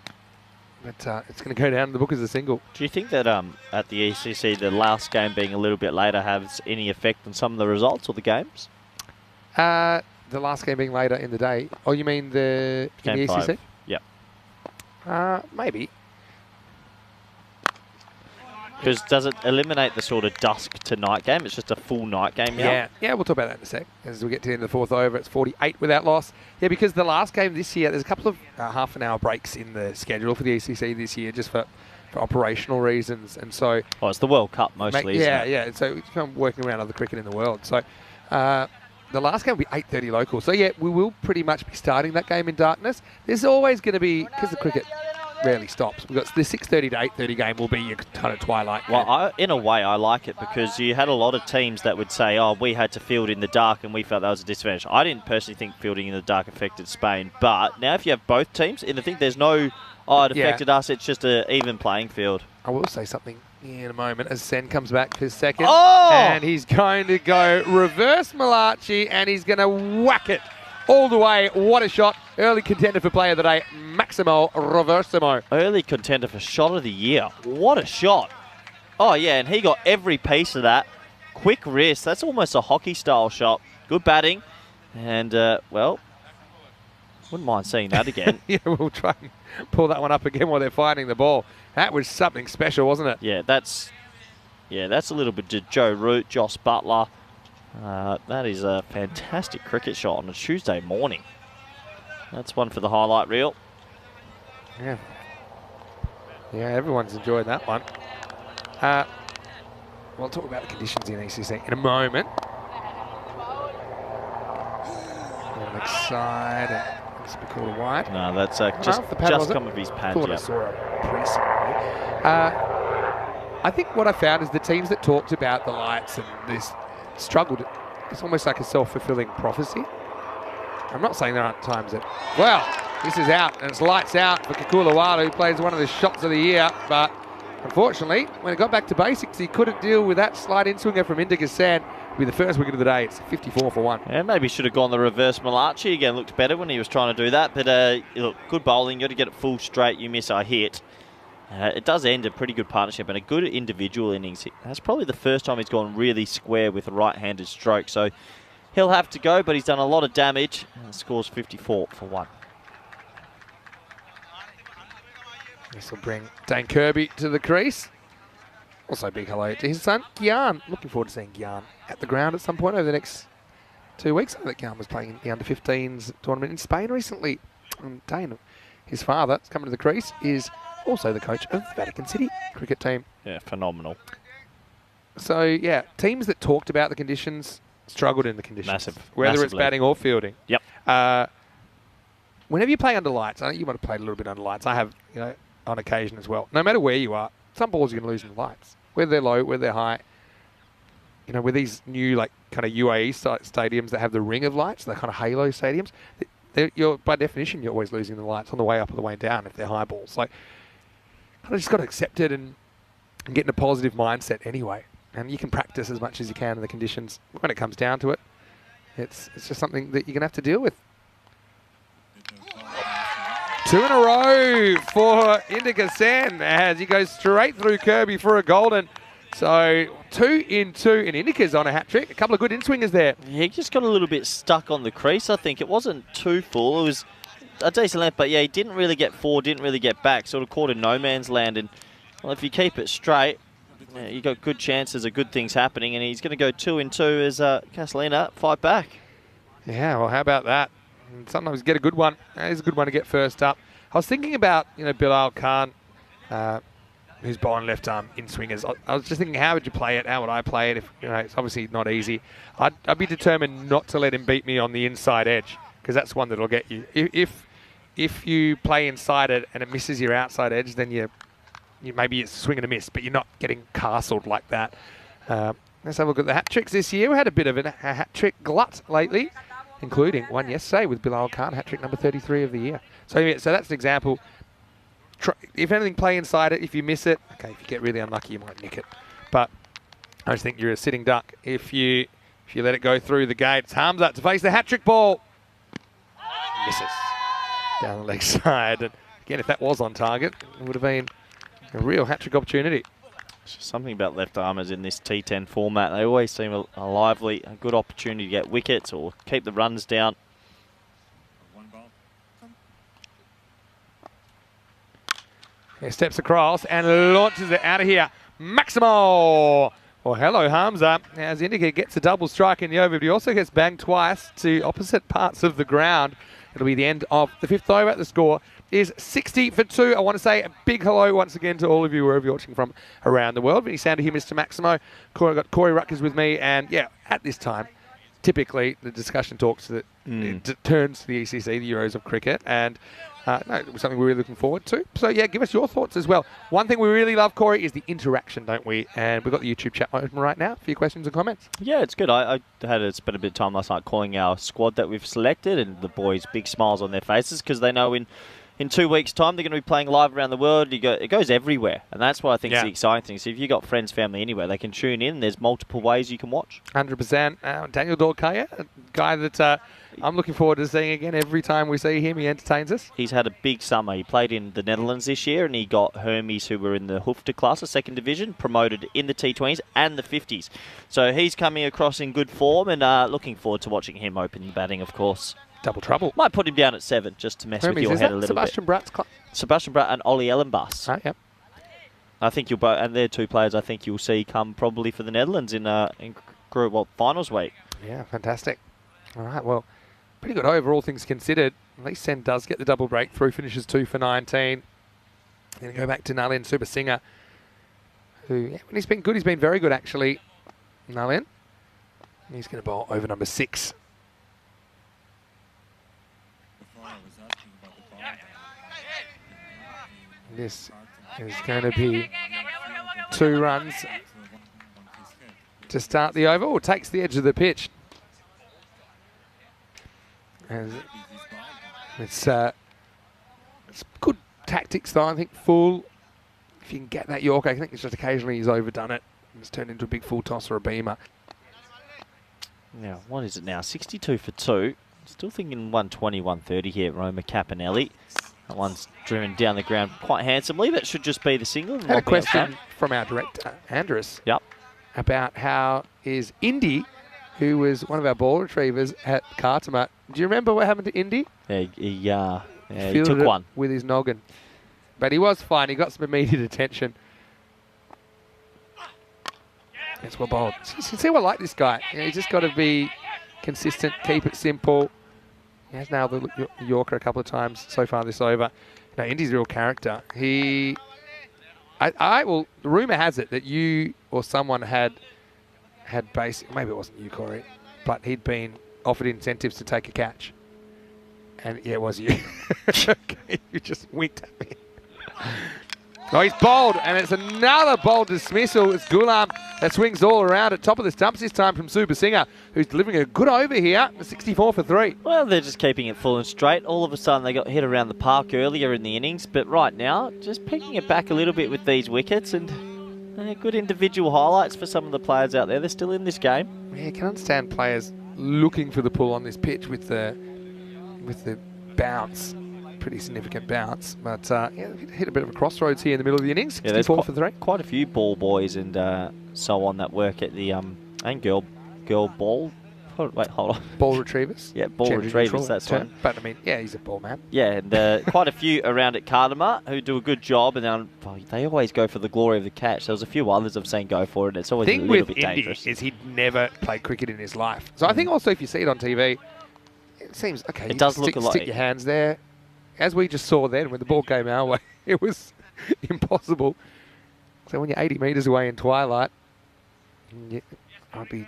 But it's going to go down in the book as a single.
Do you think that at the ECC, the last game being a little bit later has any effect on some of the results or the games?
The last game being later in the day. Oh, you mean the ECC?
Yep.
Maybe.
Because does it eliminate the sort of dusk to night game? It's just a full night game now?
Yeah, we'll talk about that in a sec. As we get to the end of the 4th over, it's 48 without loss. Yeah, because the last game this year, there's a couple of half-an-hour breaks in the schedule for the ECC this year, just for operational reasons. And so...
Oh, it's the World Cup mostly, isn't it?
Yeah. So it's kind of working around other cricket in the world. So the last game will be 8:30 local. So, yeah, we will pretty much be starting that game in darkness. There's always going to be, because the cricket rarely stops. We've got the 6:30 to 8:30 game will be your kind of twilight game.
Well, in a way, I like it because you had a lot of teams that would say, oh, we had to field in the dark and we felt that was a disadvantage. I didn't personally think fielding in the dark affected Spain, but now if you have both teams, and I think there's no, oh, it affected us, it's just an even playing field.
I will say something in a moment as Sen comes back for his second.
Oh!
And he's going to go reverse Malachi and he's going to whack it all the way. What a shot. Early contender for player of the day, Maximo Reversimo.
Early contender for shot of the year. What a shot. Oh, yeah, and he got every piece of that. Quick wrist. That's almost a hockey-style shot. Good batting. And, well, wouldn't mind seeing that again.
Yeah, we'll try and pull that one up again while they're fighting the ball. That was something special, wasn't it?
Yeah, that's a little bit to Joe Root, Joss Butler. That is a fantastic cricket shot on a Tuesday morning. That's one for the highlight reel.
Yeah. Yeah, everyone's enjoyed that one. We'll talk about the conditions in ECC in a moment. Leg side, it's be called a wide.
No, that's just come of his pad.
Thought I saw a press. I think what I found is the teams that talked about the lights and this struggled. It's almost like a self-fulfilling prophecy. I'm not saying there aren't times that, well, this is out and it's lights out for Kakulawalu, who plays one of the shots of the year, but unfortunately, when it got back to basics, he couldn't deal with that slight in-swinger from Indica Sand. Be the first wicket of the day. It's 54 for 1.
Yeah, maybe should have gone the reverse Malachi again. Looked better when he was trying to do that. But look, good bowling. You got to get it full straight. You miss, I hit. It does end a pretty good partnership and a good individual innings. That's probably the first time he's gone really square with a right-handed stroke. So he'll have to go, but he's done a lot of damage. And scores 54 for 1.
This will bring Dane Kirby to the crease. Also, big hello to his son, Gyan. Looking forward to seeing Gyan at the ground at some point over the next 2 weeks. I think Gyan was playing in the under-15s tournament in Spain recently. And Dane, his father, is coming to the crease, is also the coach of the Vatican City cricket team.
Yeah, phenomenal.
So, yeah, teams that talked about the conditions struggled in the conditions. Whether it's batting or fielding.
Yep.
Whenever you play under lights, I think you might have played a little bit under lights. I have, on occasion as well. No matter where you are, some balls you're going to lose in the lights. Whether they're low, whether they're high. With these new, kind of UAE stadiums that have the ring of lights, the kind of halo stadiums, by definition, you're always losing the lights on the way up or the way down if they're high balls. Like, I just got to accept it and get in a positive mindset anyway. And you can practice as much as you can in the conditions. When it comes down to it, it's just something that you're going to have to deal with. 2 in a row for Indica Sen as he goes straight through Kirby for a golden. So 2 in 2, and Indica's on a hat-trick. A couple of good in-swingers there.
Yeah, he just got a little bit stuck on the crease, I think. It wasn't too full. It was a decent length, but yeah, he didn't really get forward, didn't really get back. Sort of caught in no man's land. And well, if you keep it straight, you got good chances of good things happening. And he's going to go 2 in 2 as Castellina fight back.
Yeah, well, how about that? And sometimes you get a good one. It's a good one to get first up. I was thinking about, Bilal Khan, who's bowling left arm in swingers. I was just thinking, how would you play it? How would I play it? If it's obviously not easy. I'd be determined not to let him beat me on the inside edge, because that's one that'll get you. If you play inside it and it misses your outside edge, then you maybe it's a swing and a miss, but you're not getting castled like that. Let's have a look at the hat tricks this year. We had a bit of a hat trick glut lately, including one yesterday with Bilal Khan, hat trick number 33 of the year. So that's an example. If anything, play inside it. If you miss it, okay, if you get really unlucky, you might nick it. But I just think you're a sitting duck if you let it go through the gates. Hamza to face the hat-trick ball. Misses down the leg side. And again, if that was on target, it would have been a real hat-trick opportunity.
Something about left armers in this T10 format. They always seem a lively, a good opportunity to get wickets or keep the runs down.
He steps across and launches it out of here. Maximo! Well, hello, Hamza. As Indica gets a double strike in the over, but he also gets banged twice to opposite parts of the ground. It'll be the end of the 5th over. The score is 60 for 2. I want to say a big hello once again to all of you wherever you're watching from around the world. Vinny Sander here, Mr. Maximo. I've got Corey Ruckers with me, and yeah, at this time, typically the discussion talks that it turns to the ECC, the Euros of cricket, and it was something we're really looking forward to. So yeah, give us your thoughts as well. One thing we really love, Corey, is the interaction, don't we? And we've got the YouTube chat open right now for your questions and comments.
Yeah, it's good. I had to spend a bit of time last night calling our squad that we've selected, and the boys, big smiles on their faces because they know in 2 weeks' time they're going to be playing live around the world. It goes everywhere, and that's what I think is the exciting thing. So if you've got friends, family anywhere, they can tune in. There's multiple ways you can watch.
100%. Daniel Dorkaya, a guy that I'm looking forward to seeing again. Every time we see him, he entertains us.
He's had a big summer. He played in the Netherlands this year, and he got Hermes, who were in the Hoofde class, a 2nd division, promoted in the T20s and the 50s. So he's coming across in good form, and looking forward to watching him open batting, of course.
Double trouble.
Might put him down at 7 just to mess
Hermes,
with your head a little
Sebastian
bit.
Bratt's club?
Sebastian Bratt and Ollie Ellenbus.
Oh, yep.
I think you'll both, and they're 2 players I think you'll see come probably for the Netherlands in group finals week.
Yeah, fantastic. All right, well, pretty good over, all things considered. At least Sen does get the double breakthrough, finishes 2 for 19. Then go back to Nalin Supersinger, who, when he's been good, he's been very good actually. Nalin. He's going to bowl over number 6. This is going to be 2 runs to start the over. Takes the edge of the pitch. And it's good tactics though. I think full. If you can get that Yorker, I think it's just occasionally he's overdone it. It's turned into a big full toss or a beamer.
Now, what is it now? 62 for 2. Still thinking 120, 130 here at Roma Capinelli. That one's driven down the ground quite handsomely. That should just be the single.
I had a question from our director, Andrus, about how is Indy, who was one of our ball retrievers at Kartama. Do you remember what happened to Indy?
Yeah, he took one
with his noggin. But he was fine. He got some immediate attention. It's well bowled. See, I like this guy. You know, he's just got to be consistent, keep it simple. He has nailed the Yorker a couple of times so far this over. No, Indy's a real character. Well, the rumour has it that you or someone had maybe it wasn't you, Corey, but he'd been offered incentives to take a catch. And yeah, it was you. Okay, you just winked at me. Oh, he's bowled, and it's another bold dismissal. It's Gulam that swings all around at top of the stumps this time from Super Singer, who's delivering a good over here, 64 for 3.
Well, they're just keeping it full and straight. All of a sudden, they got hit around the park earlier in the innings, but right now, just picking it back a little bit with these wickets, and good individual highlights for some of the players out there. They're still in this game.
Yeah, you can understand players looking for the pull on this pitch with the bounce. Pretty significant bounce, but yeah, hit a bit of a crossroads here in the middle of the innings. 64 for 3.
Quite a few ball boys and so on that work at the and girl ball. Wait, hold on.
Ball retrievers.
Yeah, ball retrievers. That's one.
But I mean, yeah, he's a ball man.
Yeah, and quite a few around at Kartama who do a good job, and they always go for the glory of the catch. There was a few others I've seen go for it. It's always a little bit dangerous.
The thing with Indy is he'd never played cricket in his life. So I think also if you see it on TV, it seems okay.
It does look a lot.
Stick your hands there. As we just saw then, when the ball came our way, it was impossible. So when you're 80 metres away in twilight, I'll be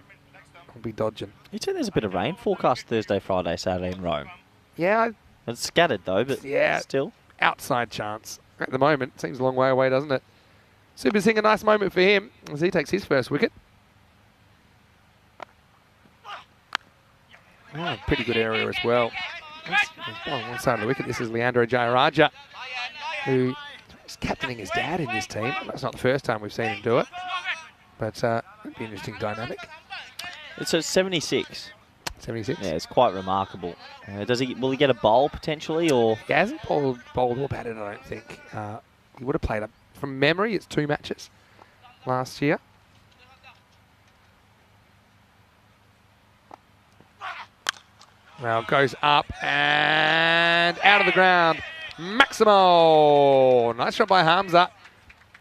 dodging.
You think there's a bit of rain forecast Thursday, Friday, Saturday in Rome?
Yeah.
It's scattered though, but
yeah,
still.
Outside chance. At the moment, seems a long way away, doesn't it? Super Singh, a nice moment for him as he takes his first wicket. Oh, pretty good area as well. On one side of the wicket, this is Leandro Jayaraja, who is captaining his dad in this team. That's not the first time we've seen him do it, but it'd be an interesting dynamic.
It's a 76.
76?
Yeah, it's quite remarkable. Will he get a bowl potentially, or?
He hasn't bowled or batted, I don't think. He would have played up. From memory, it's 2 matches last year. Well, goes up and out of the ground. Maximo. Nice shot by Hamza.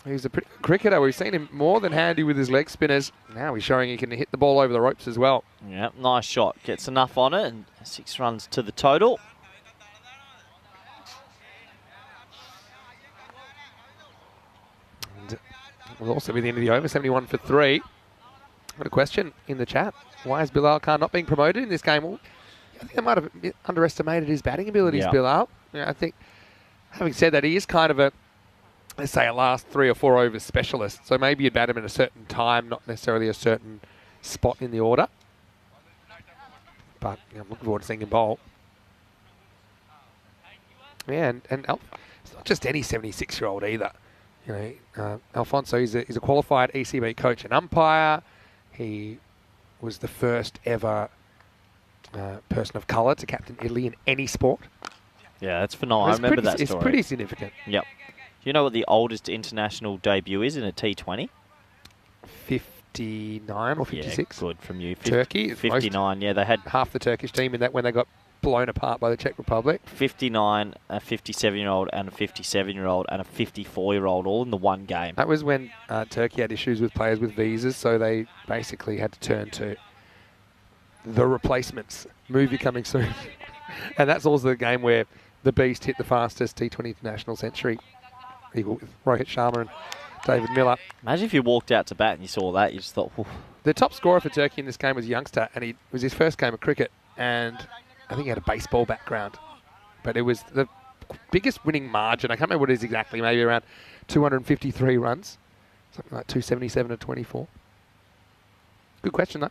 He's a pretty good cricketer. We've seen him more than handy with his leg spinners. Now he's showing he can hit the ball over the ropes as well.
Yeah, nice shot. Gets enough on it, and 6 runs to the total.
And will also be the end of the over, 71 for 3. Got a question in the chat. Why is Bilal Khan not being promoted in this game? Well, I think they might have underestimated his batting abilities, Bilal. Yeah, I think, having said that, he is kind of a, let's say, a last 3 or 4 overs specialist. So maybe you'd bat him at a certain time, not necessarily a certain spot in the order. But I'm looking forward to seeing him bowl. Yeah, and it's not just any 76-year-old either. You know, Alfonso, he's a qualified ECB coach and umpire. He was the first ever person of colour to captain Italy in any sport.
Yeah, that's phenomenal. I remember that story.
It's pretty significant.
Yep. Do you know what the oldest international debut is in a T20?
59 or 56.
Yeah, good from you.
Turkey.
59, yeah. They had
half the Turkish team in that when they got blown apart by the Czech Republic.
59, a 57-year-old and a 57-year-old and a 54-year-old all in the one game.
That was when Turkey had issues with players with visas, so they basically had to turn to The Replacements, movie coming soon. And that's also the game where the Beast hit the fastest T20 international century, equal with Rohit Sharma and David Miller.
Imagine if you walked out to bat and you saw that, you just thought, whew.
The top scorer for Turkey in this game was a youngster, and it was his first game of cricket, and I think he had a baseball background. But it was the biggest winning margin. I can't remember what it is exactly, maybe around 253 runs. Something like 277 to 24. Good question, though.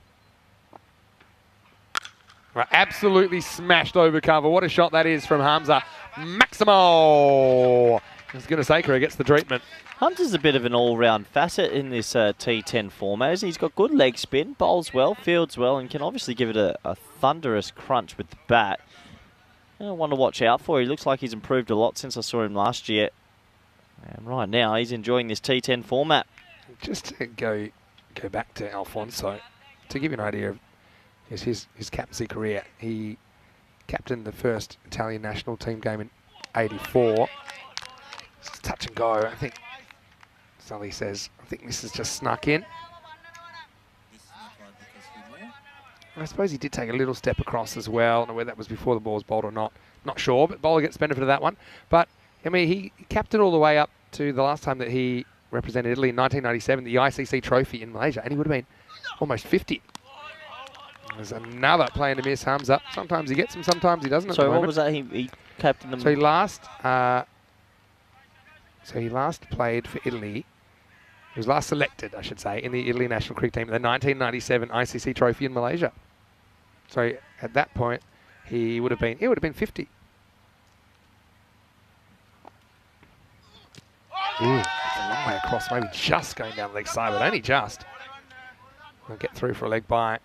Right, absolutely smashed over cover. What a shot that is from Hamza. Maximo! I was going to say, Korea gets the treatment.
Hunter's a bit of an all-round facet in this T10 format. He's got good leg spin, bowls well, fields well, and can obviously give it a thunderous crunch with the bat. One to watch out for. He looks like he's improved a lot since I saw him last year. And right now, he's enjoying this T10 format.
Just to go back to Alfonso, to give you an idea of his captaincy career, he captained the first Italian national team game in '84. It's touch and go. I think Sully says, I think this has just snuck in. I suppose he did take a little step across as well. I don't know whether that was before the ball was bowled or not. Not sure, but bowler gets benefit of that one. But, I mean, he captained all the way up to the last time that he represented Italy in 1997, the ICC trophy in Malaysia, and he would have been almost 50. There's another player to miss, Hamza. Sometimes he gets him, sometimes he doesn't.
So what was that? He captained them.
So he last played for Italy. He was last selected, I should say, in the Italy national cricket team at the 1997 ICC trophy in Malaysia. So at that point, he would have been 50. Ooh, it's a long way across, maybe just going down the leg side, but only just. We'll get through for a leg bye.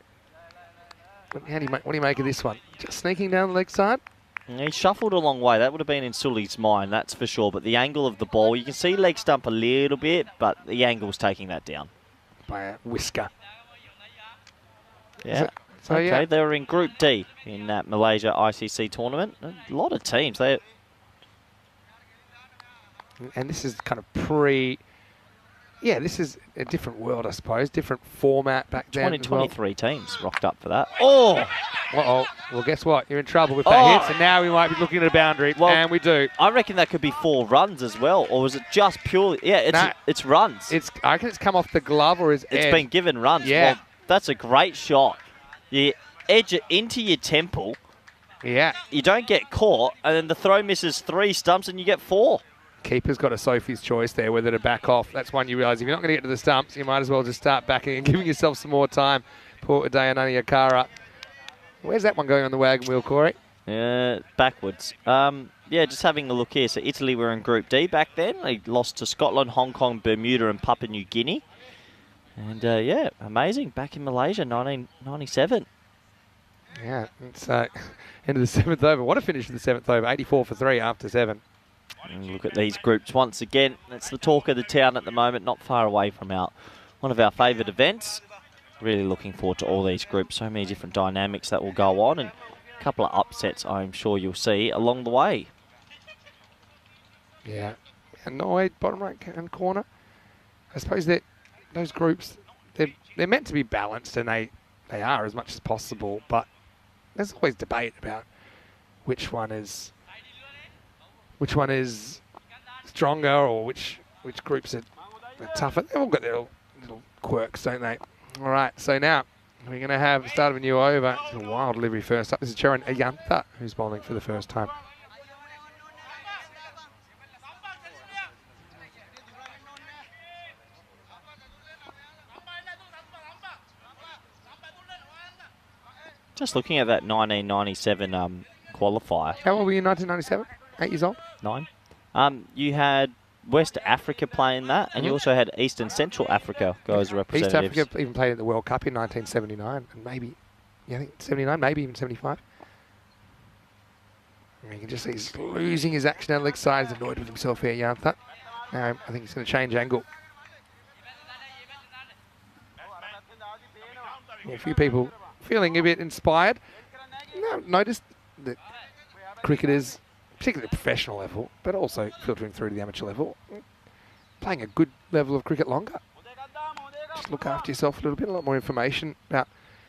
What do you make of this one? Just sneaking down the leg side?
He shuffled a long way. That would have been in Sully's mind, that's for sure. But the angle of the ball, you can see leg stump a little bit, but the angle's taking that down.
By a whisker.
Yeah.
So,
okay,
yeah.
they were in Group D in that Malaysia ICC tournament. A lot of teams.
And this is kind of this is a different world, I suppose. Different format back then.
23 teams rocked up for that.
Oh! Uh-oh. Well, guess what? You're in trouble if that hits, and now we might be looking at a boundary, and we do.
I reckon that could be 4 runs as well, or was it just purely... Yeah, it's runs.
I reckon it's come off the glove or his edge.
It's been given runs.
Yeah.
Well, that's a great shot. You edge it into your temple.
Yeah.
You don't get caught, and then the throw misses 3 stumps, and you get 4.
Keeper's got a Sophie's choice there, whether to back off. That's one you realise. If you're not going to get to the stumps, you might as well just start backing and giving yourself some more time. Poor Dayanani Akara. Where's that one going on the wagon wheel, Corey?
Backwards. Just having a look here. So Italy were in Group D back then. They lost to Scotland, Hong Kong, Bermuda and Papua New Guinea. And amazing. Back in Malaysia, 1997.
Yeah, it's end of the 7th over. What a finish of the 7th over. 84 for 3 after 7.
And look at these groups once again. It's the talk of the town at the moment, not far away from one of our favourite events. Really looking forward to all these groups. So many different dynamics that will go on, and a couple of upsets I'm sure you'll see along the way.
Yeah. And Norway, bottom right hand corner. I suppose that those groups, they're meant to be balanced, and they are as much as possible, but there's always debate about which one is stronger, or which groups are tougher. They've all got their little quirks, don't they? All right, so now we're going to have the start of a new over. It's a wild delivery first up. This is Charan Ayantha, who's bowling for the first time.
Just looking at that 1997 qualifier.
How old were you in 1997? 8 years old?
9. You had West Africa playing that, and you also had East and Central Africa go as representatives.
East Africa even played at the World Cup in 1979, and maybe, I think 79, maybe even 75. And you can just see he's losing his action out leg side. He's annoyed with himself here, Yantha. I think he's going to change angle. A few people feeling a bit inspired. Now, noticed that cricketers, particularly at the professional level, but also filtering through to the amateur level, playing a good level of cricket longer. Just look after yourself a little bit, a lot more information about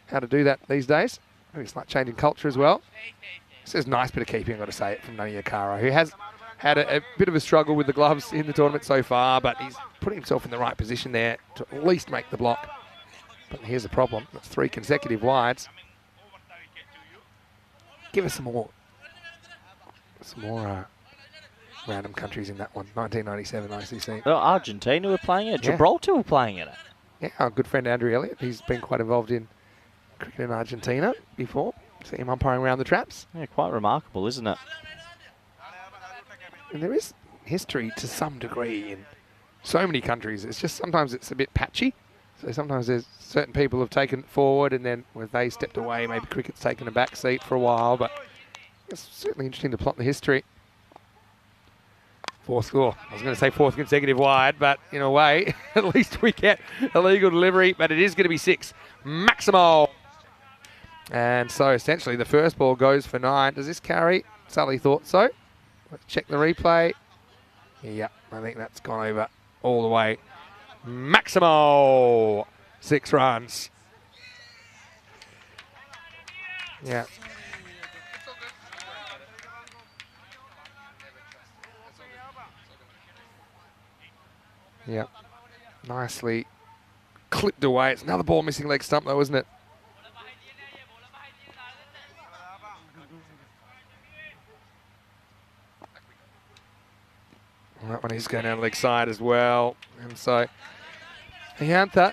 how to do that these days. Maybe it's like changing culture as well. This is a nice bit of keeping, I've got to say it, from Nani Akara, who has had a bit of a struggle with the gloves in the tournament so far, but he's putting himself in the right position there to at least make the block. But here's the problem. That's 3 consecutive wides. Give us some more random countries in that one. 1997 ICC.
Well, Argentina were playing it.
Yeah.
Gibraltar were playing it.
Yeah, our good friend Andrew Elliott, he's been quite involved in cricket in Argentina before. See him umpiring around the traps.
Yeah, quite remarkable, isn't it?
And there is history to some degree in so many countries. It's just sometimes it's a bit patchy. So sometimes there's certain people have taken it forward, and then when they stepped away, maybe cricket's taken a back seat for a while. But it's certainly interesting to plot the history. 4th score. I was going to say 4th consecutive wide, but in a way, at least we get a legal delivery. But it is going to be 6. Maximo. And so essentially the first ball goes for 9. Does this carry? Sully thought so. Let's check the replay. Yeah, I think that's gone over all the way. Maximo, 6 runs. Yeah. Yeah. Nicely clipped away. It's another ball missing leg stump though, isn't it? That one is going down the leg side as well. And so, Ayantha,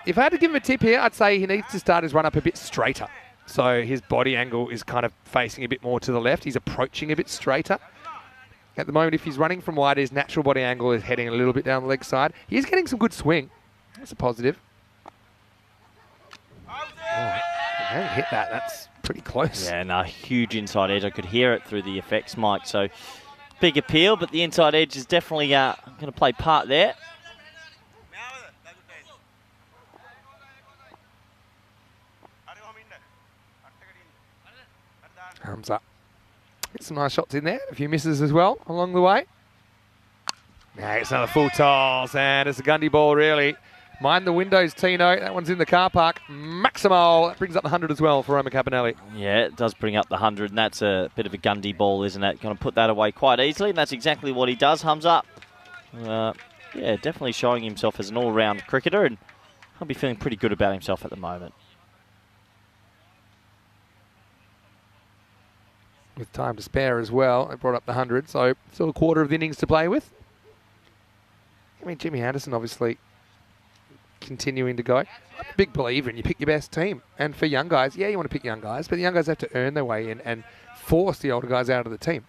if I had to give him a tip here, I'd say he needs to start his run up a bit straighter. So his body angle is kind of facing a bit more to the left. He's approaching a bit straighter. At the moment, if he's running from wide, his natural body angle is heading a little bit down the leg side. He's getting some good swing. That's a positive. Oh, he hasn't hit that. That's pretty close.
Yeah, no, huge inside edge. I could hear it through the effects mic. So big appeal, but the inside edge is definitely going to play part there.
Arms up. Get some nice shots in there. A few misses as well along the way. Now it's another full toss, and it's a Gundy ball, really. Mind the windows, Tino. That one's in the car park. Maximo. That brings up the 100 as well for Roma Capinelli.
Yeah, it does bring up the 100, and that's a bit of a Gundy ball, isn't it? Going to put that away quite easily, and that's exactly what he does. Hums up. Yeah, definitely showing himself as an all-round cricketer, and I'll be feeling pretty good about himself at the moment.
With time to spare as well. It brought up the 100, so still a quarter of the innings to play with. I mean, Jimmy Anderson obviously continuing to go. I'm a big believer in you pick your best team. And for young guys, yeah, you want to pick young guys, but the young guys have to earn their way in and force the older guys out of the team.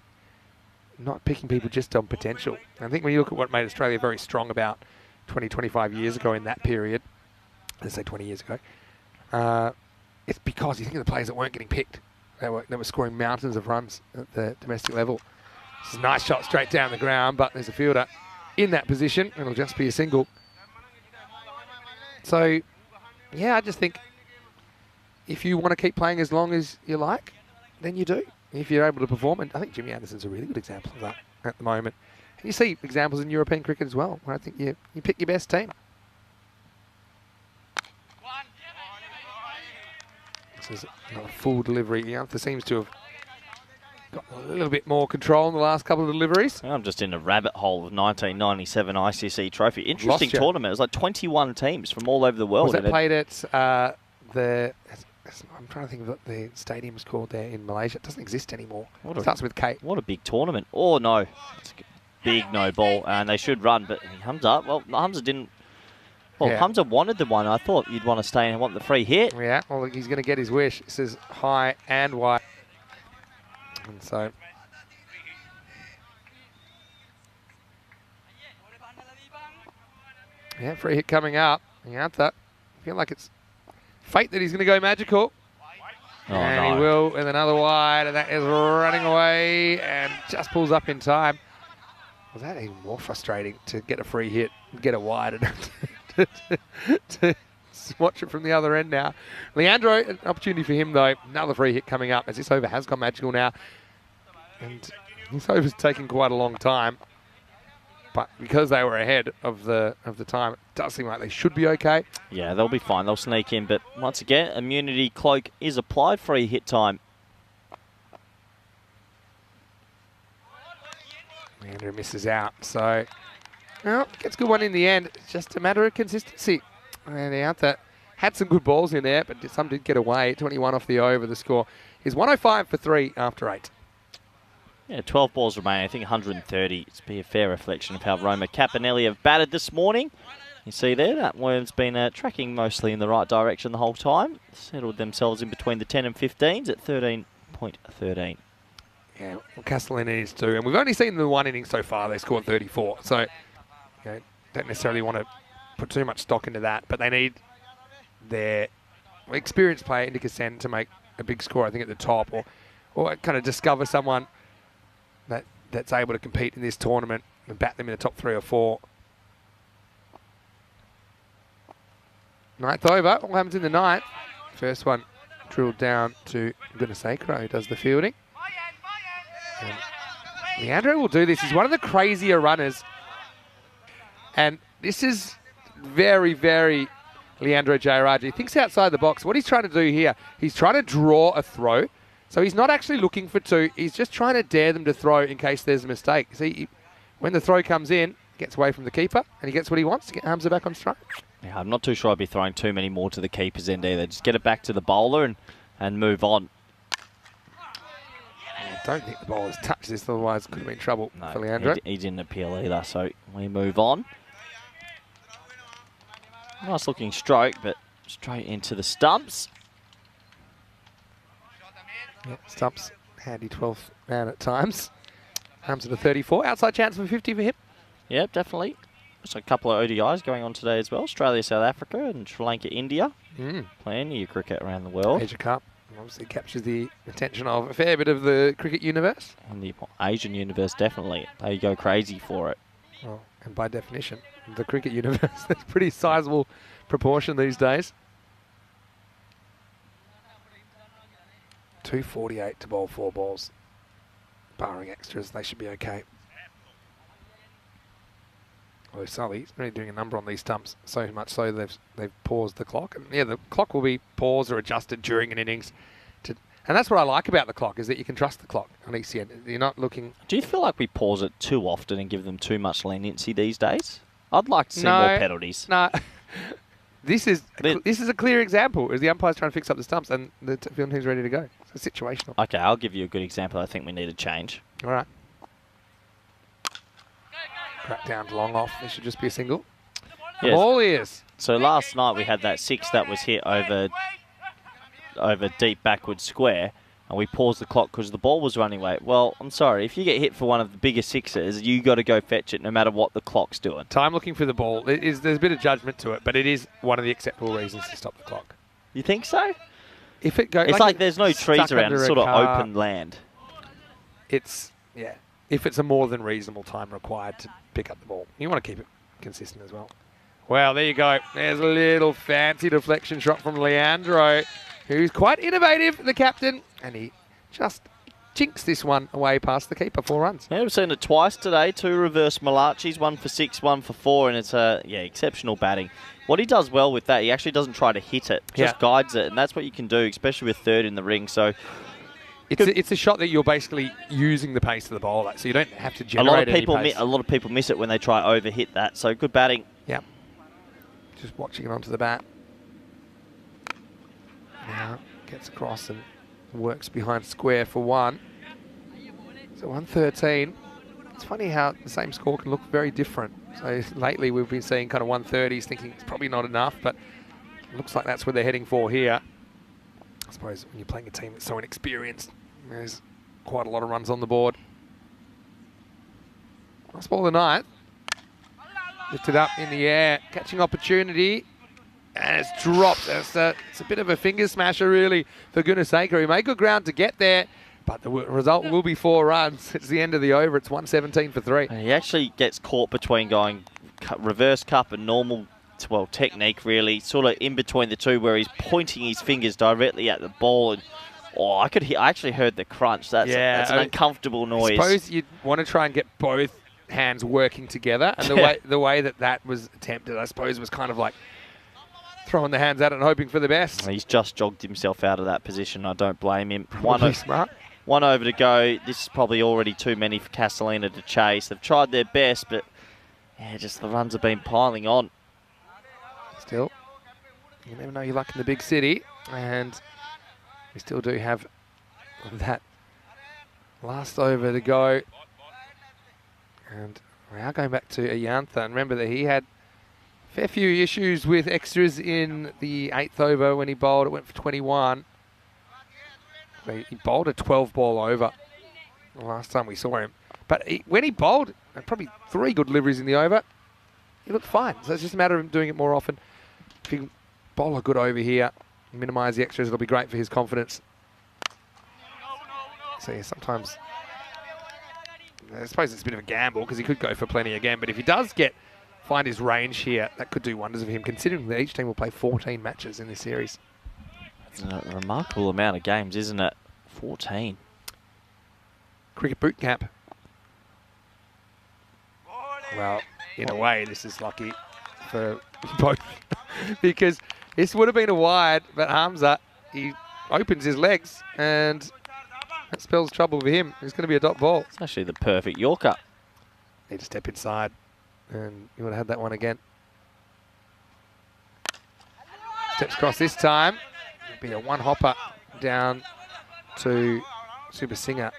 Not picking people just on potential. I think when you look at what made Australia very strong about 20, 25 years ago in that period, let's say 20 years ago, it's because you think of the players that weren't getting picked. They were scoring mountains of runs at the domestic level. This is a nice shot straight down the ground, but there's a fielder in that position. It'll just be a single. So, yeah, I just think if you want to keep playing as long as you like, then you do. If you're able to perform, and I think Jimmy Anderson's a really good example of that at the moment. And you see examples in European cricket as well, where I think you pick your best team. This is another full delivery. Ayantha seems to have got a little bit more control in the last couple of deliveries.
I'm just in the rabbit hole of 1997 ICC Trophy. Interesting tournament. It was like 21 teams from all over the world.
Was that played at I'm trying to think of what the stadium's called there in Malaysia. It doesn't exist anymore. It starts with K.
What a big tournament. Oh, no. It's a big no ball. And they should run, but Hamza up. Well, Hamza didn't. Well, yeah. Hamza wanted the one. I thought you'd want to stay and want the free hit.
Yeah, well, he's going to get his wish. This is high and wide. And so... yeah, free hit coming up. Ayantha, I feel like it's fate that he's going to go magical.
Oh,
and he will with another wide, and that is running away and just pulls up in time. Was that even more frustrating to get a free hit, get it wide, and to watch it from the other end now. Leandro, an opportunity for him though. Another free hit coming up as this over has gone magical now. And this over's taking quite a long time. But because they were ahead of the time, it does seem like they should be okay.
Yeah, they'll be fine. They'll sneak in. But once again, immunity cloak is applied. Free hit time.
Andrew misses out. So, well, gets a good one in the end. It's just a matter of consistency. And Leanta had some good balls in there, but some did get away. 21 off the over. The score is 105 for 3 after 8.
Yeah, 12 balls remaining. I think 130. It's be a fair reflection of how Roma Caponelli have batted this morning. You see there, that worm's been tracking mostly in the right direction the whole time. Settled themselves in between the 10 and 15s at 13.13.
Yeah, well, Castellini is too. And we've only seen the one inning so far. They scored 34. So, don't necessarily want to put too much stock into that. But they need their experienced player, Indica Sen, to make a big score, I think, at the top. Or kind of discover someone that's able to compete in this tournament and bat them in the top 3 or 4. Ninth over. What happens in the ninth? First one drilled down to Gunasakra, who does the fielding. And Leandro will do this. He's one of the crazier runners. And this is very, very Leandro Jayaraj. He thinks outside the box. What he's trying to do here, he's trying to draw a throw. So he's not actually looking for 2. He's just trying to dare them to throw in case there's a mistake. See, when the throw comes in, gets away from the keeper, and he gets what he wants to get Hamza back on strike.
Yeah, I'm not too sure I'd be throwing too many more to the keeper's end either. Just get it back to the bowler and move on.
I don't think the bowler's touched this, otherwise it could have been trouble for Leandro.
He didn't appeal either, so we move on. Nice looking stroke, but straight into the stumps.
Yeah, stumps handy 12th man at times. Hamza to 34. Outside chance for 50 for him.
Yep, definitely. There's a couple of ODIs going on today as well. Australia, South Africa, and Sri Lanka, India. Playing your cricket around the world.
Asia Cup obviously captures the attention of a fair bit of the cricket universe.
And the Asian universe, definitely. They go crazy for it.
Well, and by definition, the cricket universe, that's a pretty sizable proportion these days. 248 to bowl 4 balls. Barring extras, they should be okay. Although Sully's really doing a number on these stumps, so much so they've paused the clock. And yeah, the clock will be paused or adjusted during an innings. And that's what I like about the clock, is that you can trust the clock on ECN. You're not looking...
Do you feel like we pause it too often and give them too much leniency these days? I'd like to see more penalties.
No. This is a clear example, as the umpire's trying to fix up the stumps and the field team's ready to go. It's situational.
Okay, I'll give you a good example. I think we need a change.
All right. Crack down to long off. This should just be a single.
Yes.
All ears.
So last night we had that 6 that was hit over deep backward square, and we paused the clock because the ball was running late. Well, I'm sorry. If you get hit for one of the bigger 6s, you got to go fetch it no matter what the clock's doing.
Time looking for the ball. There's a bit of judgment to it, but it is one of the acceptable reasons to stop the clock.
You think so?
If it goes,
it's like there's no trees around. It's sort of open land.
It's, yeah. If it's a more than reasonable time required to pick up the ball. You want to keep it consistent as well. Well, there you go. There's a little fancy deflection shot from Leandro, who's quite innovative, the captain, and he just chinks this one away past the keeper. 4 runs.
Yeah, we've seen it twice today. 2 reverse Malachis, 1 for 6, 1 for 4, and it's exceptional batting. What he does well with that, he actually doesn't try to hit it, just guides it, and that's what you can do, especially with 3rd in the ring. So
it's a shot that you're basically using the pace of the bowler, so you don't have to generate any pace.
A lot of people miss it when they try overhit that. So good batting.
Yeah. Just watching it onto the bat. Now gets across and works behind square for 1. So 113. It's funny how the same score can look very different. So lately we've been seeing kind of 130s, thinking it's probably not enough, but it looks like that's where they're heading for here. I suppose when you're playing a team that's so inexperienced, there's quite a lot of runs on the board. Nice ball of the ninth. Lifted up in the air, catching opportunity, and it's dropped. It's a bit of a finger smasher, really, for Gunasakra. He made good ground to get there, but the result will be 4 runs. It's the end of the over. It's 117 for 3.
And he actually gets caught between going reverse cup and normal, well, technique, really, sort of in between the two, where he's pointing his fingers directly at the ball. And I actually heard the crunch. That's an uncomfortable noise.
I suppose you'd want to try and get both hands working together, and the way that was attempted, I suppose, was kind of like throwing the hands at it and hoping for the best.
He's just jogged himself out of that position. I don't blame him.
Probably smart.
1 over to go. This is probably already too many for Castellina to chase. They've tried their best, but yeah, just the runs have been piling on.
Still, you never know your luck in the big city, and we still do have that last over to go. And we are going back to Ayantha, and remember that he had a fair few issues with extras in the 8th over when he bowled. It went for 21. He bowled a 12 ball over the last time we saw him. But when he bowled, probably 3 good deliveries in the over, he looked fine. So it's just a matter of him doing it more often. If he can bowl a good over here, minimise the extras, it'll be great for his confidence. So yeah, sometimes, I suppose it's a bit of a gamble because he could go for plenty again. But if he does find his range here, that could do wonders of him, considering that each team will play 14 matches in this series.
It's a remarkable amount of games, isn't it? 14.
Cricket boot camp. Well, in a way, this is lucky for both because this would have been a wide, but Hamza, he opens his legs and that spells trouble for him. It's going to be a dot ball.
It's actually the perfect Yorker.
Need to step inside and you would have had that one again. Steps across this time. It'll be a one hopper down to Super Singer.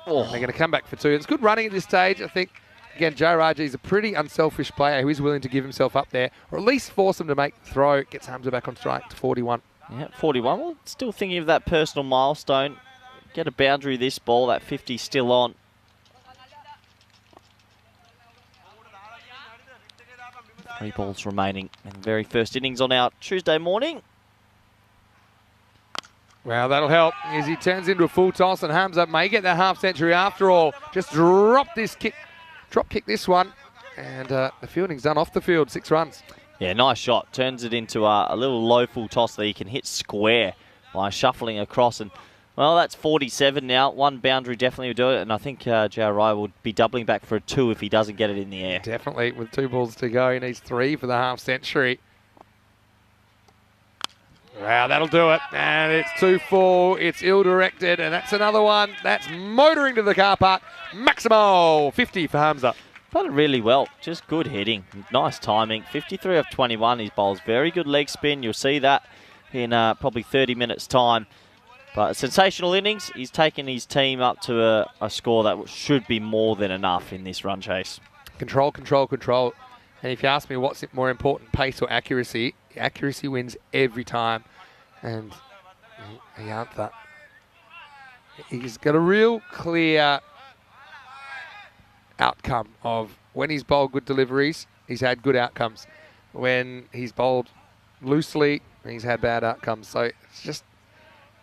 Oh.
And they're going to come back for 2. It's good running at this stage, I think. Again, Joe Raja is a pretty unselfish player who is willing to give himself up there, or at least force him to make the throw. Gets Hamza back on strike to 41.
Yeah, 41. Well, still thinking of that personal milestone. Get a boundary this ball. That 50 still on. Three balls remaining in the very first innings on our Tuesday morning.
Well, that'll help as he turns into a full toss, and Hamza may get that half century after all. Just drop kick this one, and the fielding's done off the field, 6 runs.
Yeah, nice shot. Turns it into a little low full toss that he can hit square by shuffling across. And, well, that's 47 now. 1 boundary definitely would do it, and I think Jaurai will be doubling back for a 2 if he doesn't get it in the air.
Definitely, with 2 balls to go. He needs 3 for the half century. Wow, that'll do it. And it's 2-4. It's ill-directed, and that's another one. That's motoring to the car park. Maximo, 50 for Hamza.
Played it really well. Just good hitting. Nice timing. 53 off 21. His bowls very good leg spin. You'll see that in probably 30 minutes' time. But a sensational innings. He's taken his team up to a score that should be more than enough in this run chase.
Control, control, control. And if you ask me what's more important, pace or accuracy, accuracy wins every time. And Ayantha, he's got a real clear outcome of when he's bowled good deliveries, he's had good outcomes. When he's bowled loosely, he's had bad outcomes. So it's just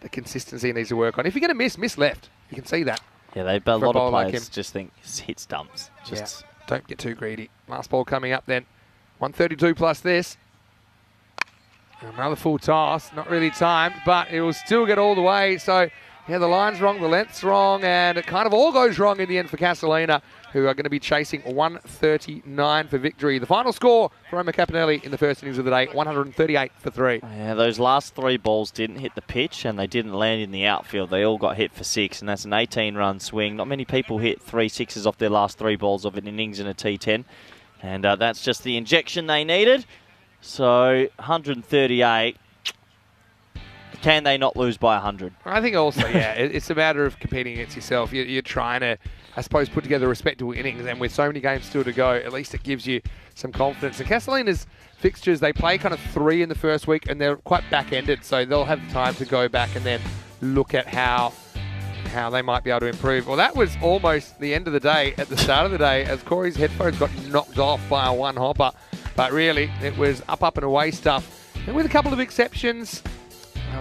the consistency he needs to work on. If you're going to miss left. You can see that.
Yeah, a lot of players
like
just think hit stumps. Just
don't get too greedy. Last ball coming up then. 132 plus this. Another full toss. Not really timed, but it will still get all the way. So, yeah, the line's wrong, the length's wrong, and it kind of all goes wrong in the end for Castellina, who are going to be chasing 139 for victory. The final score for Omar Caponelli in the first innings of the day, 138 for 3.
Yeah, those last 3 balls didn't hit the pitch and they didn't land in the outfield. They all got hit for 6, and that's an 18-run swing. Not many people hit 3 sixes off their last 3 balls of an innings in a T10, and that's just the injection they needed. So, 138. Can they not lose by 100?
I think also, yeah, it's a matter of competing against yourself. You're trying to, I suppose, put together respectable innings, and with so many games still to go, at least it gives you some confidence. And Castellina's fixtures, they play kind of 3 in the first week, and they're quite back-ended, so they'll have time to go back and then look at how they might be able to improve. Well, that was almost the end of the day at the start of the day, as Corey's headphones got knocked off by a 1-hopper. But really, it was up and away stuff. And with a couple of exceptions,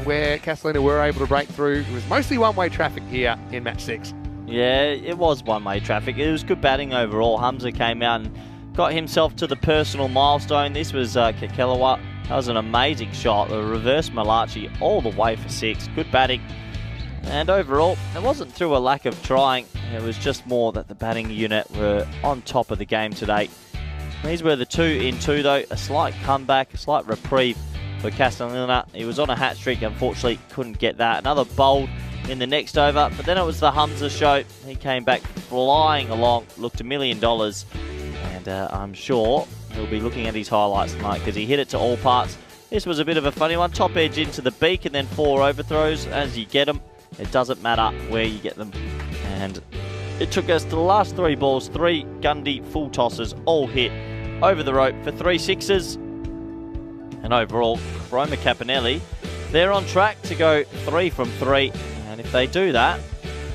where Castellina were able to break through. It was mostly one-way traffic here in match 6.
Yeah, it was one-way traffic. It was good batting overall. Hamza came out and got himself to the personal milestone. This was Kekelawa. That was an amazing shot. The reverse Malachi all the way for 6. Good batting. And overall, it wasn't through a lack of trying. It was just more that the batting unit were on top of the game today. These were the 2 in 2 though. A slight comeback, a slight reprieve for Castellina. He was on a hat streak, unfortunately couldn't get that. Another bold in the next over, but then it was the Humza show. He came back flying along, looked $1 million, and I'm sure he'll be looking at his highlights tonight because he hit it to all parts. This was a bit of a funny one. Top edge into the beak and then 4 overthrows as you get them. It doesn't matter where you get them. And it took us to the last 3 balls, 3 Gundy full tosses, all hit over the rope for 3 sixes. And overall, Roma Capinelli, they're on track to go 3 from 3. And if they do that,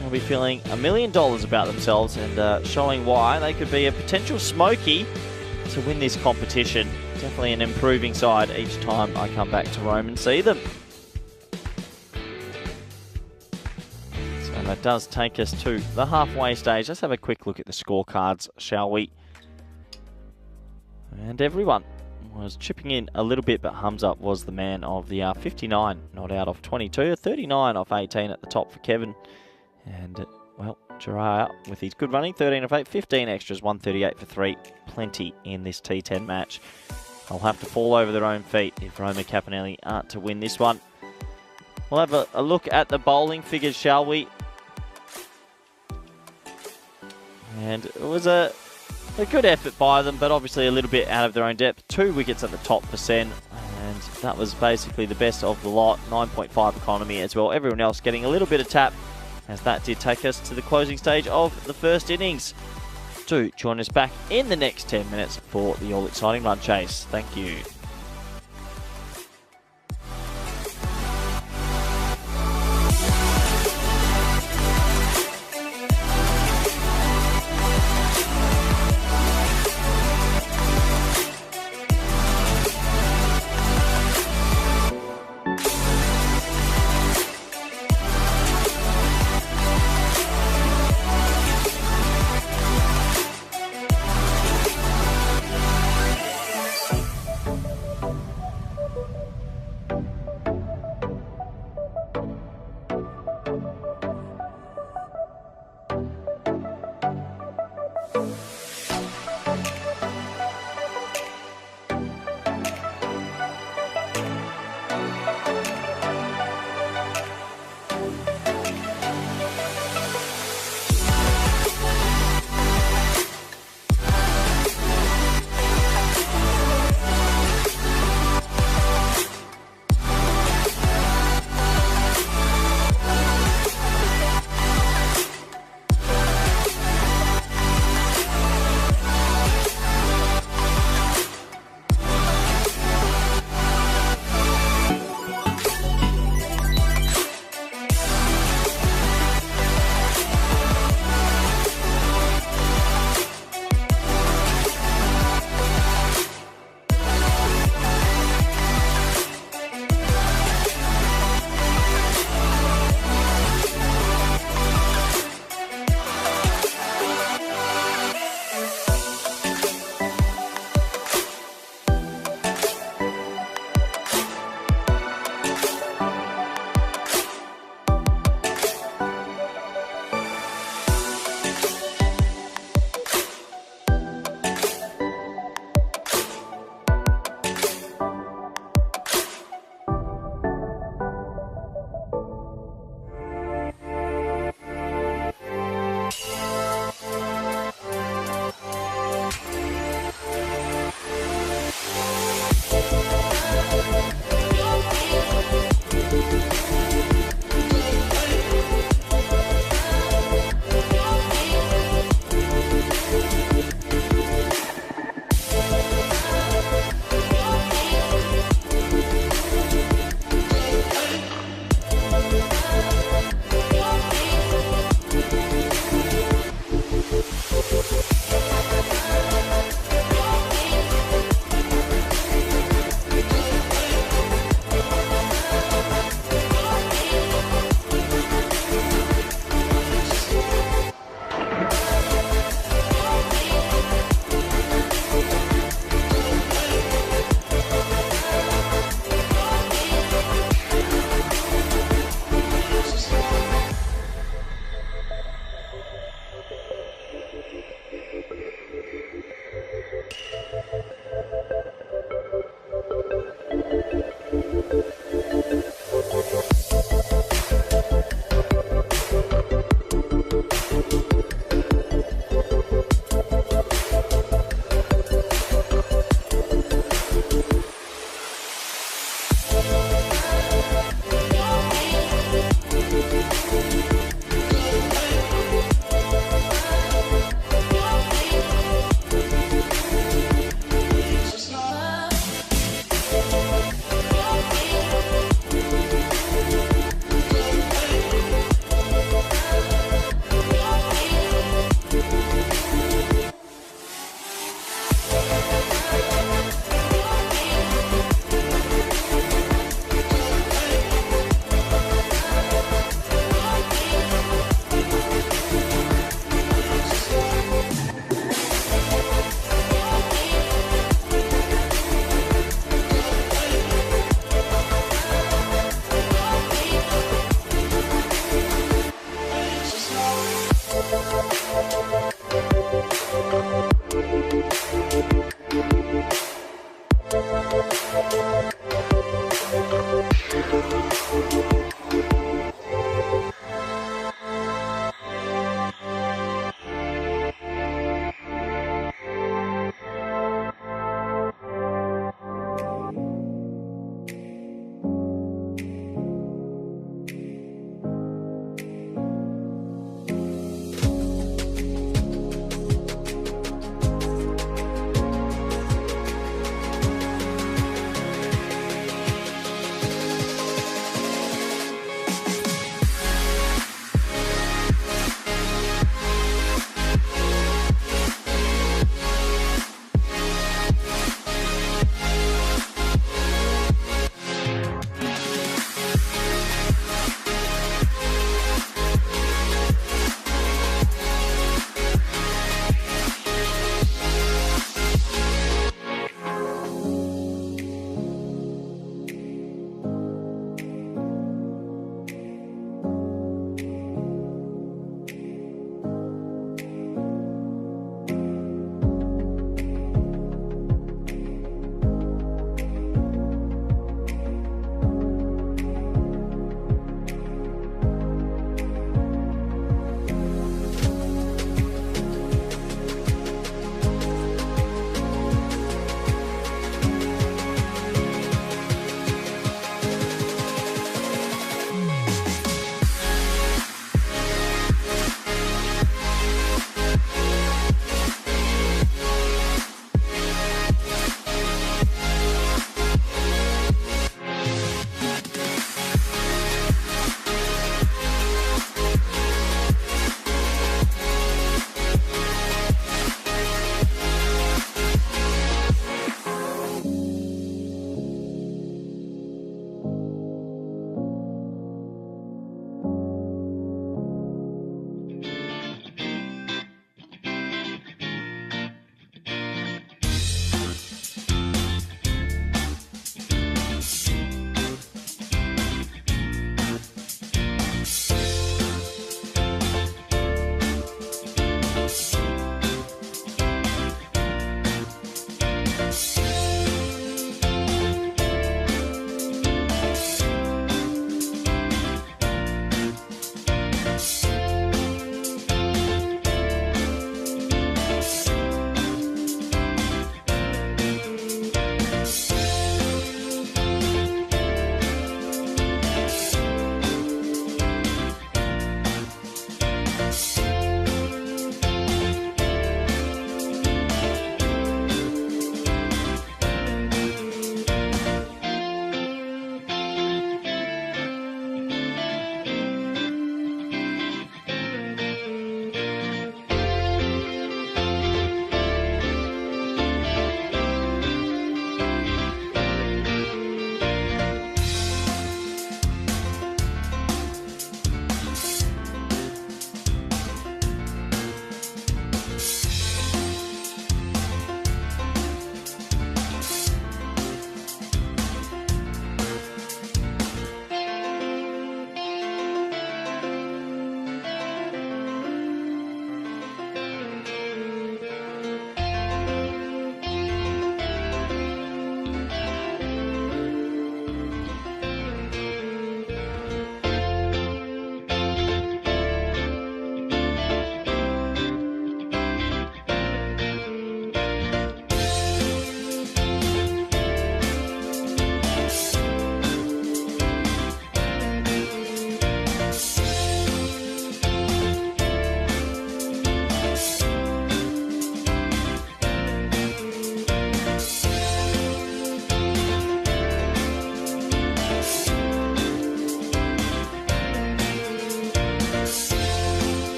they'll be feeling $1 million about themselves and showing why they could be a potential smoky to win this competition. Definitely an improving side each time I come back to Rome and see them. So that does take us to the halfway stage. Let's have a quick look at the scorecards, shall we? And everyone was chipping in a little bit, but Humza was the man of the 59, not out of 22, 39 off 18 at the top for Kevin. And, well, Jiraiya with his good running, 13 of 8, 15 extras, 138 for 3. Plenty in this T10 match. They'll have to fall over their own feet if Roma Capinelli aren't to win this one. We'll have a look at the bowling figures, shall we? And it was a good effort by them, but obviously a little bit out of their own depth. 2 wickets at the top percent, and that was basically the best of the lot. 9.5 economy as well. Everyone else getting a little bit of tap, as that did take us to the closing stage of the first innings. Do join us back in the next 10 minutes for the all-exciting run chase. Thank you.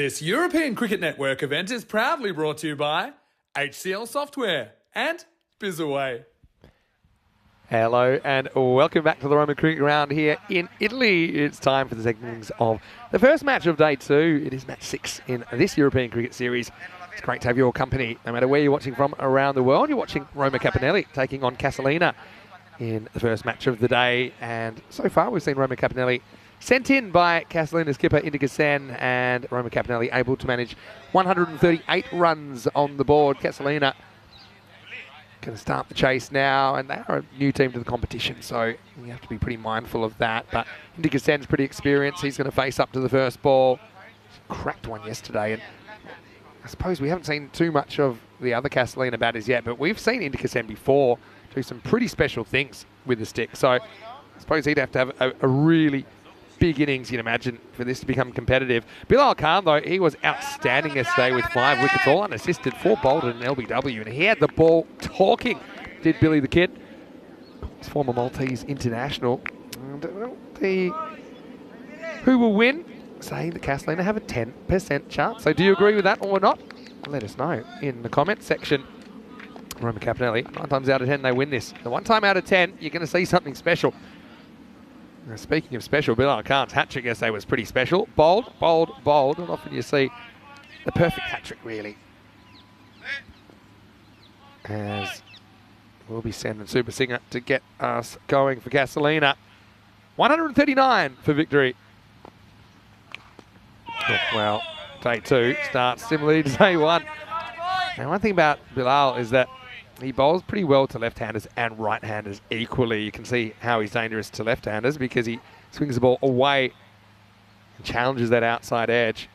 This European Cricket Network event is proudly brought to you by HCL Software and Bizaway.
Hello and welcome back to the Roman Cricket Ground here in Italy. It's time for the segments of the first match of day 2. It is match 6 in this European Cricket Series. It's great to have your company, no matter where you're watching from around the world. You're watching Roma Capinelli taking on Casalina in the first match of the day. And so far we've seen Roma Capinelli sent in by Casalina skipper Indica Sen, and Roma Capinelli able to manage 138 runs on the board. Casalina going to start the chase now, and they are a new team to the competition, so you have to be pretty mindful of that. But Indica Sen's pretty experienced. He's going to face up to the first ball. Cracked one yesterday, and I suppose we haven't seen too much of the other Casalina batters yet, but we've seen Indica Sen before do some pretty special things with the stick. So I suppose he'd have to have a really big innings, you'd imagine, for this to become competitive. Bilal Khan, though, he was outstanding yesterday with 5 wickets, all unassisted, 4 bowled and an LBW, and he had the ball talking, did Billy the Kid, his former Maltese international. And, well, who will win? Saying that Casalina have a 10% chance. So do you agree with that or not? Let us know in the comments section. Roma Capinelli, 9 times out of 10 they win this. The 1 time out of 10, you're going to see something special. Now, speaking of special, Bilal Khan's hat-trick yesterday was pretty special. Bowled, bowled, bowled, and often you see the perfect hat-trick, really. As we'll be sending Super Singer to get us going for Casalina. 139 for victory. Oh, well, day 2 starts similarly to day 1. Now, one thing about Bilal is that he bowls pretty well to left-handers and right-handers equally. You can see how he's dangerous to left-handers because he swings the ball away and challenges that outside edge.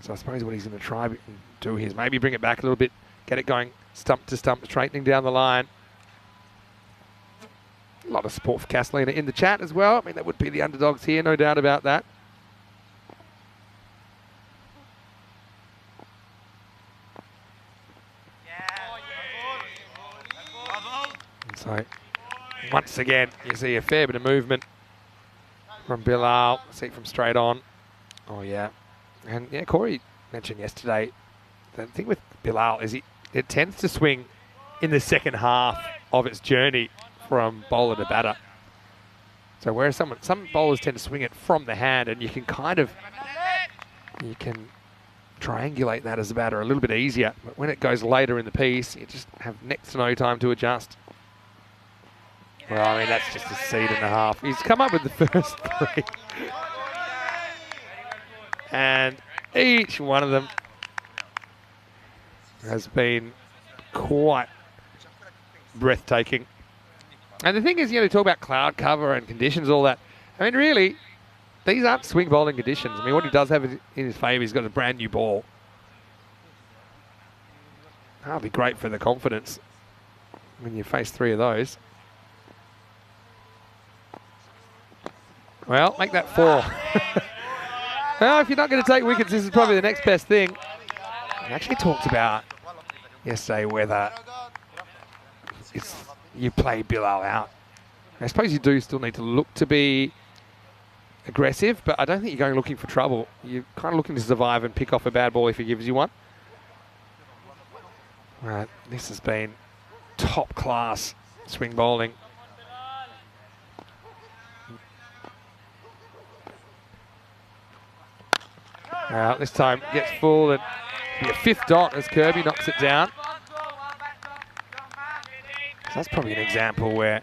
So I suppose what he's going to try and do here is maybe bring it back a little bit, get it going stump to stump, straightening down the line. A lot of support for Casalina in the chat as well. I mean, that would be the underdogs here, no doubt about that. So, once again, you see a fair bit of movement from Bilal. See it from straight on. Oh, yeah. And, yeah, Corey mentioned yesterday, the thing with Bilal is it tends to swing in the second half of its journey from bowler to batter. So, whereas some bowlers tend to swing it from the hand, and you can triangulate that as a batter a little bit easier. But when it goes later in the piece, you just have next to no time to adjust. Well, I mean, that's just a seed and a half. He's come up with the first 3. And each one of them has been quite breathtaking. And the thing is, you talk about cloud cover and conditions, all that. I mean, really, these aren't swing bowling conditions. I mean, what he does have in his favour, he's got a brand new ball. That'll be great for the confidence when you face 3 of those. Well, make that 4. Well, if you're not going to take wickets, this is probably the next best thing. We actually talked about yesterday whether you play Bilal out. I suppose you do still need to look to be aggressive, but I don't think you're going looking for trouble. You're kind of looking to survive and pick off a bad ball if he gives you one. Right, this has been top class swing bowling. This time gets full and be a 5th dot as Kirby knocks it down. So that's probably an example where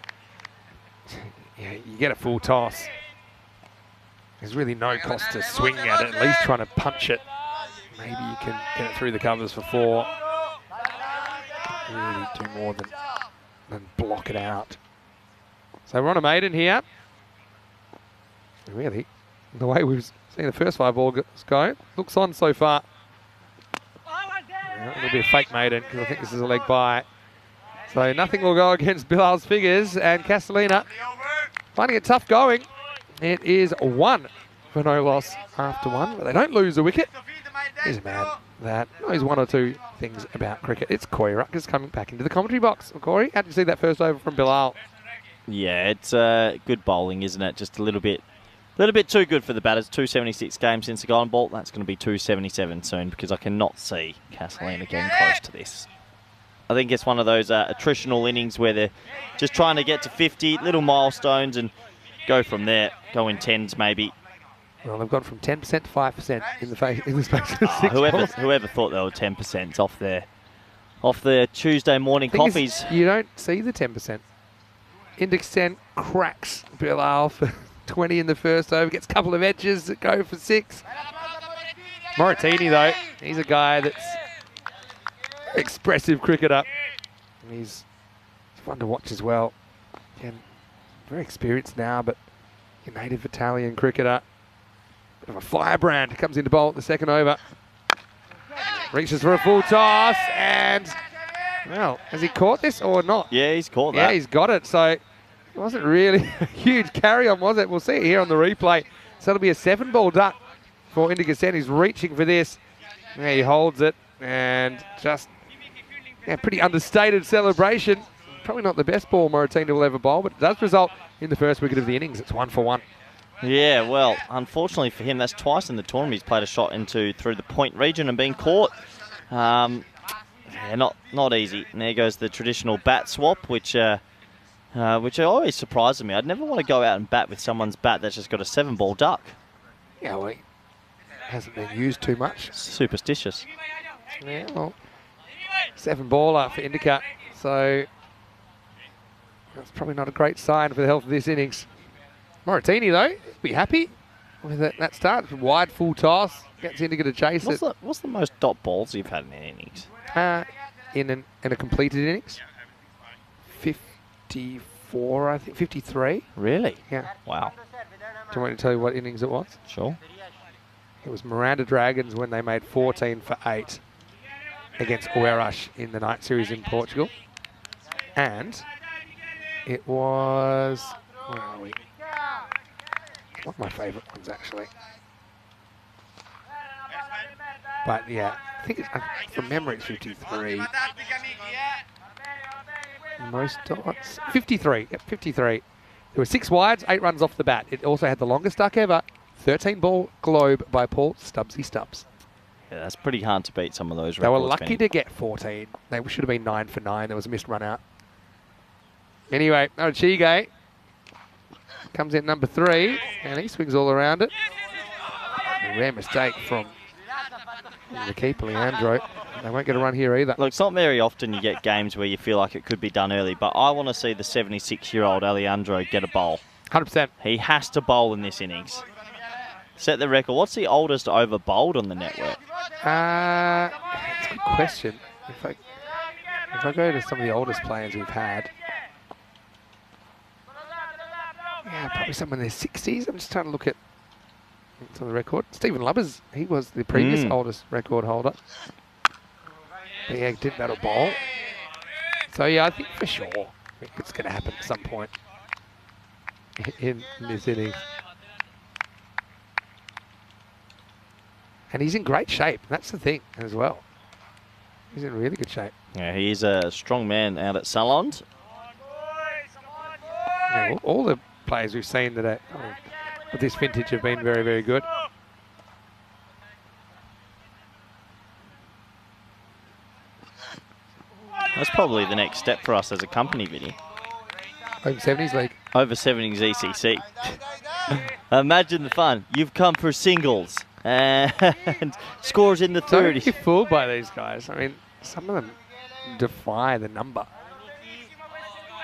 you get a full toss. There's really no cost to swinging at it, at least trying to punch it. Maybe you can get it through the covers for 4. Really do more than block it out. So we're on a maiden here. Really, the way we've seen the first 5 balls go, looks on so far. Yeah, it'll be a fake maiden because I think this is a leg bye. So nothing will go against Bilal's figures, and Casalina finding it tough going. It is 1 for no loss after 1, but they don't lose a wicket. Here's a man that knows 1 or 2 things about cricket. It's Corey Ruckers coming back into the commentary box. Well, Corey, how did you see that first over from Bilal?
Yeah, it's good bowling, isn't it? Just a little bit little bit too good for the batters. 276 games since the golden ball. That's going to be 277 soon because I cannot see Castellina getting close to this. I think it's one of those attritional innings where they're just trying to get to 50, little milestones, and go from there. Go in tens maybe.
Well, they've gone from 10% to 5% in the space of 6 balls.
Whoever thought they were 10% off their Tuesday morning
Thing
coffees.
Is, you don't see the 10%. Index 10 cracks Bilal for 20 in the first over, gets a couple of edges that go for 6. Moratini, though, he's a guy that's expressive cricketer. And he's fun to watch as well. Again, very experienced now, but your native Italian cricketer. Bit of a firebrand. Comes into bowl at the second over. Reaches for a full toss, and, well, has he caught this or not?
Yeah, he's caught that.
Yeah, he's got it. So it wasn't really a huge carry-on, was it? We'll see it here on the replay. So it'll be a 7-ball duck for Indica Sen. He's reaching for this. Yeah, he holds it, and just pretty understated celebration. Probably not the best ball Moratini will ever bowl, but it does result in the first wicket of the innings. It's 1 for 1.
Yeah, well, unfortunately for him, that's twice in the tournament he's played a shot through the point region and been caught. Yeah, not easy. And there goes the traditional bat swap, which always surprises me. I'd never want to go out and bat with someone's bat that's just got a 7-ball duck.
Yeah, well, it hasn't been used too much.
Superstitious.
Yeah, well, 7-baller for Indica, so that's probably not a great sign for the health of this innings. Moratini, though, be happy with that start. Wide full toss, gets Indica to chase it.
What's the most dot balls you've had in an innings?
In a completed innings? 54, I think. 53.
Really?
Yeah.
Wow.
Do you want me to tell you what innings it was?
Sure.
It was Miranda Dragons when they made 14 for 8 against Oeiras in the night series in Portugal. And it was... Where are we? One of my favourite ones, actually. But yeah, I think from memory it's 53. Most dots. 53. Yep, 53. There were 6 wides, 8 runs off the bat. It also had the longest duck ever. 13-ball globe by Paul Stubbsy Stubbs.
Yeah, that's pretty hard to beat some of those records.
They were lucky to get 14. They should have been 9 for 9. There was a missed run out. Anyway, Arachige comes in number 3, and he swings all around it. A rare mistake from the keeper, Leandro. They won't get a run here either.
Look, it's not very often you get games where you feel like it could be done early, but I want to see the 76-year-old Leandro get a bowl.
100%.
He has to bowl in this innings. Set the record. What's the oldest over bowled on the network?
It's a good question. If I go to some of the oldest players we've had, yeah, probably someone in their 60s. I'm just trying to look at what's on the record. Stephen Lubbers, he was the previous oldest record holder. But yeah, did battle bowl. So yeah, I think for sure it's going to happen at some point in this innings. And he's in great shape. That's the thing as well. He's in really good shape.
Yeah, he's a strong man out at Salond.
Yeah, all the players we've seen that are of this vintage have been very, very good.
That's probably the next step for us as a company, Vinny.
Over 70s league.
Over 70s ECC. Imagine the fun. You've come for singles and scores in the 30s.
Don't get fooled by these guys. I mean, some of them defy the number.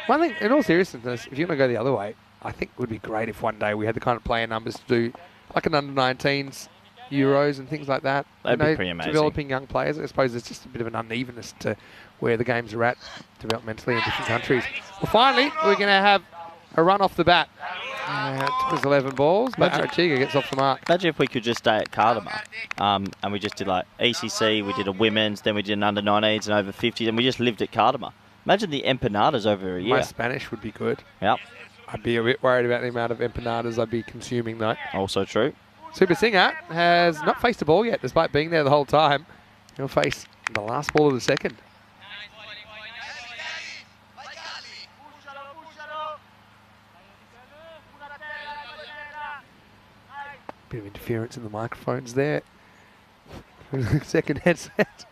One thing, in all seriousness, if you're going to go the other way, I think it would be great if one day we had the kind of player numbers to do like an under-19s Euros and things like that.
That'd be pretty amazing.
Developing young players. I suppose there's just a bit of an unevenness to where the games are at developmentally in different countries. Well, finally, we're going to have a run off the bat. It took us 11 balls, but Arachige gets off the mark.
Imagine if we could just stay at Cardamar and we just did like ECC, we did a women's, then we did an under-19s and over 50s, and we just lived at Cardamar. Imagine the empanadas over a year.
My Spanish would be good.
Yep.
I'd be a bit worried about the amount of empanadas I'd be consuming, though.
Also true.
Super Singer has not faced a ball yet, despite being there the whole time. He'll face the last ball of the second. Bit of interference in the microphones there. Second headset.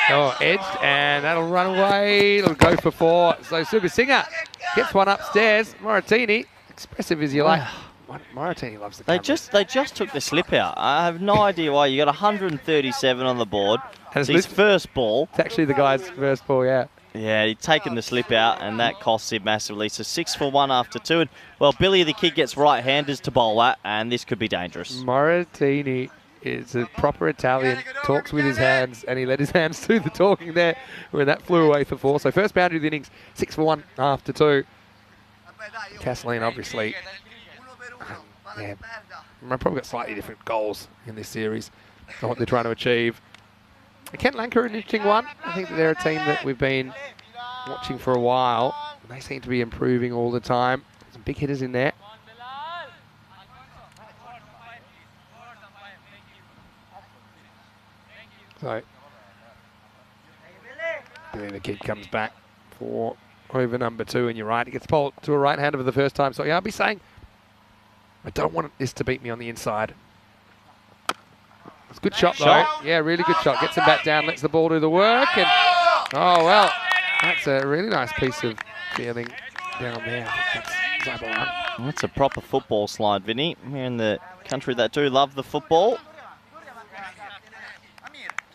Oh, edged, and that'll run away. It'll go for 4. So Super Singer gets one upstairs. Moratini, expressive as you like. Moratini loves the cameras.
They just took the slip out. I have no idea why. You got 137 on the board. It's his first ball.
It's actually the guy's first ball, yeah.
Yeah, he'd taken the slip out, and that costs him massively. So 6 for 1 after 2. And, well, Billy the Kid gets right-handers to bowl at, and this could be dangerous.
Moratini is a proper Italian, talks with his hands, and he let his hands do the talking there when that flew away for 4. So first boundary of the innings, 6 for 1 after 2. Castelline, obviously, yeah, they've probably got slightly different goals in this series than what they're trying to achieve. Kent Lanka, an interesting one. I think that they're a team that we've been watching for a while. They seem to be improving all the time. Some big hitters in there. So, Billy the Kid comes back for over number 2, and you're right, he gets pulled to a right-hander for the first time. So, yeah, I'll be saying, I don't want this to beat me on the inside. It's a good shot, though. Yeah, really good shot. Gets him back down, lets the ball do the work, and oh, well, that's a really nice piece of fielding down there.
That's a proper football slide, Vinny. We're in the country that do love the football.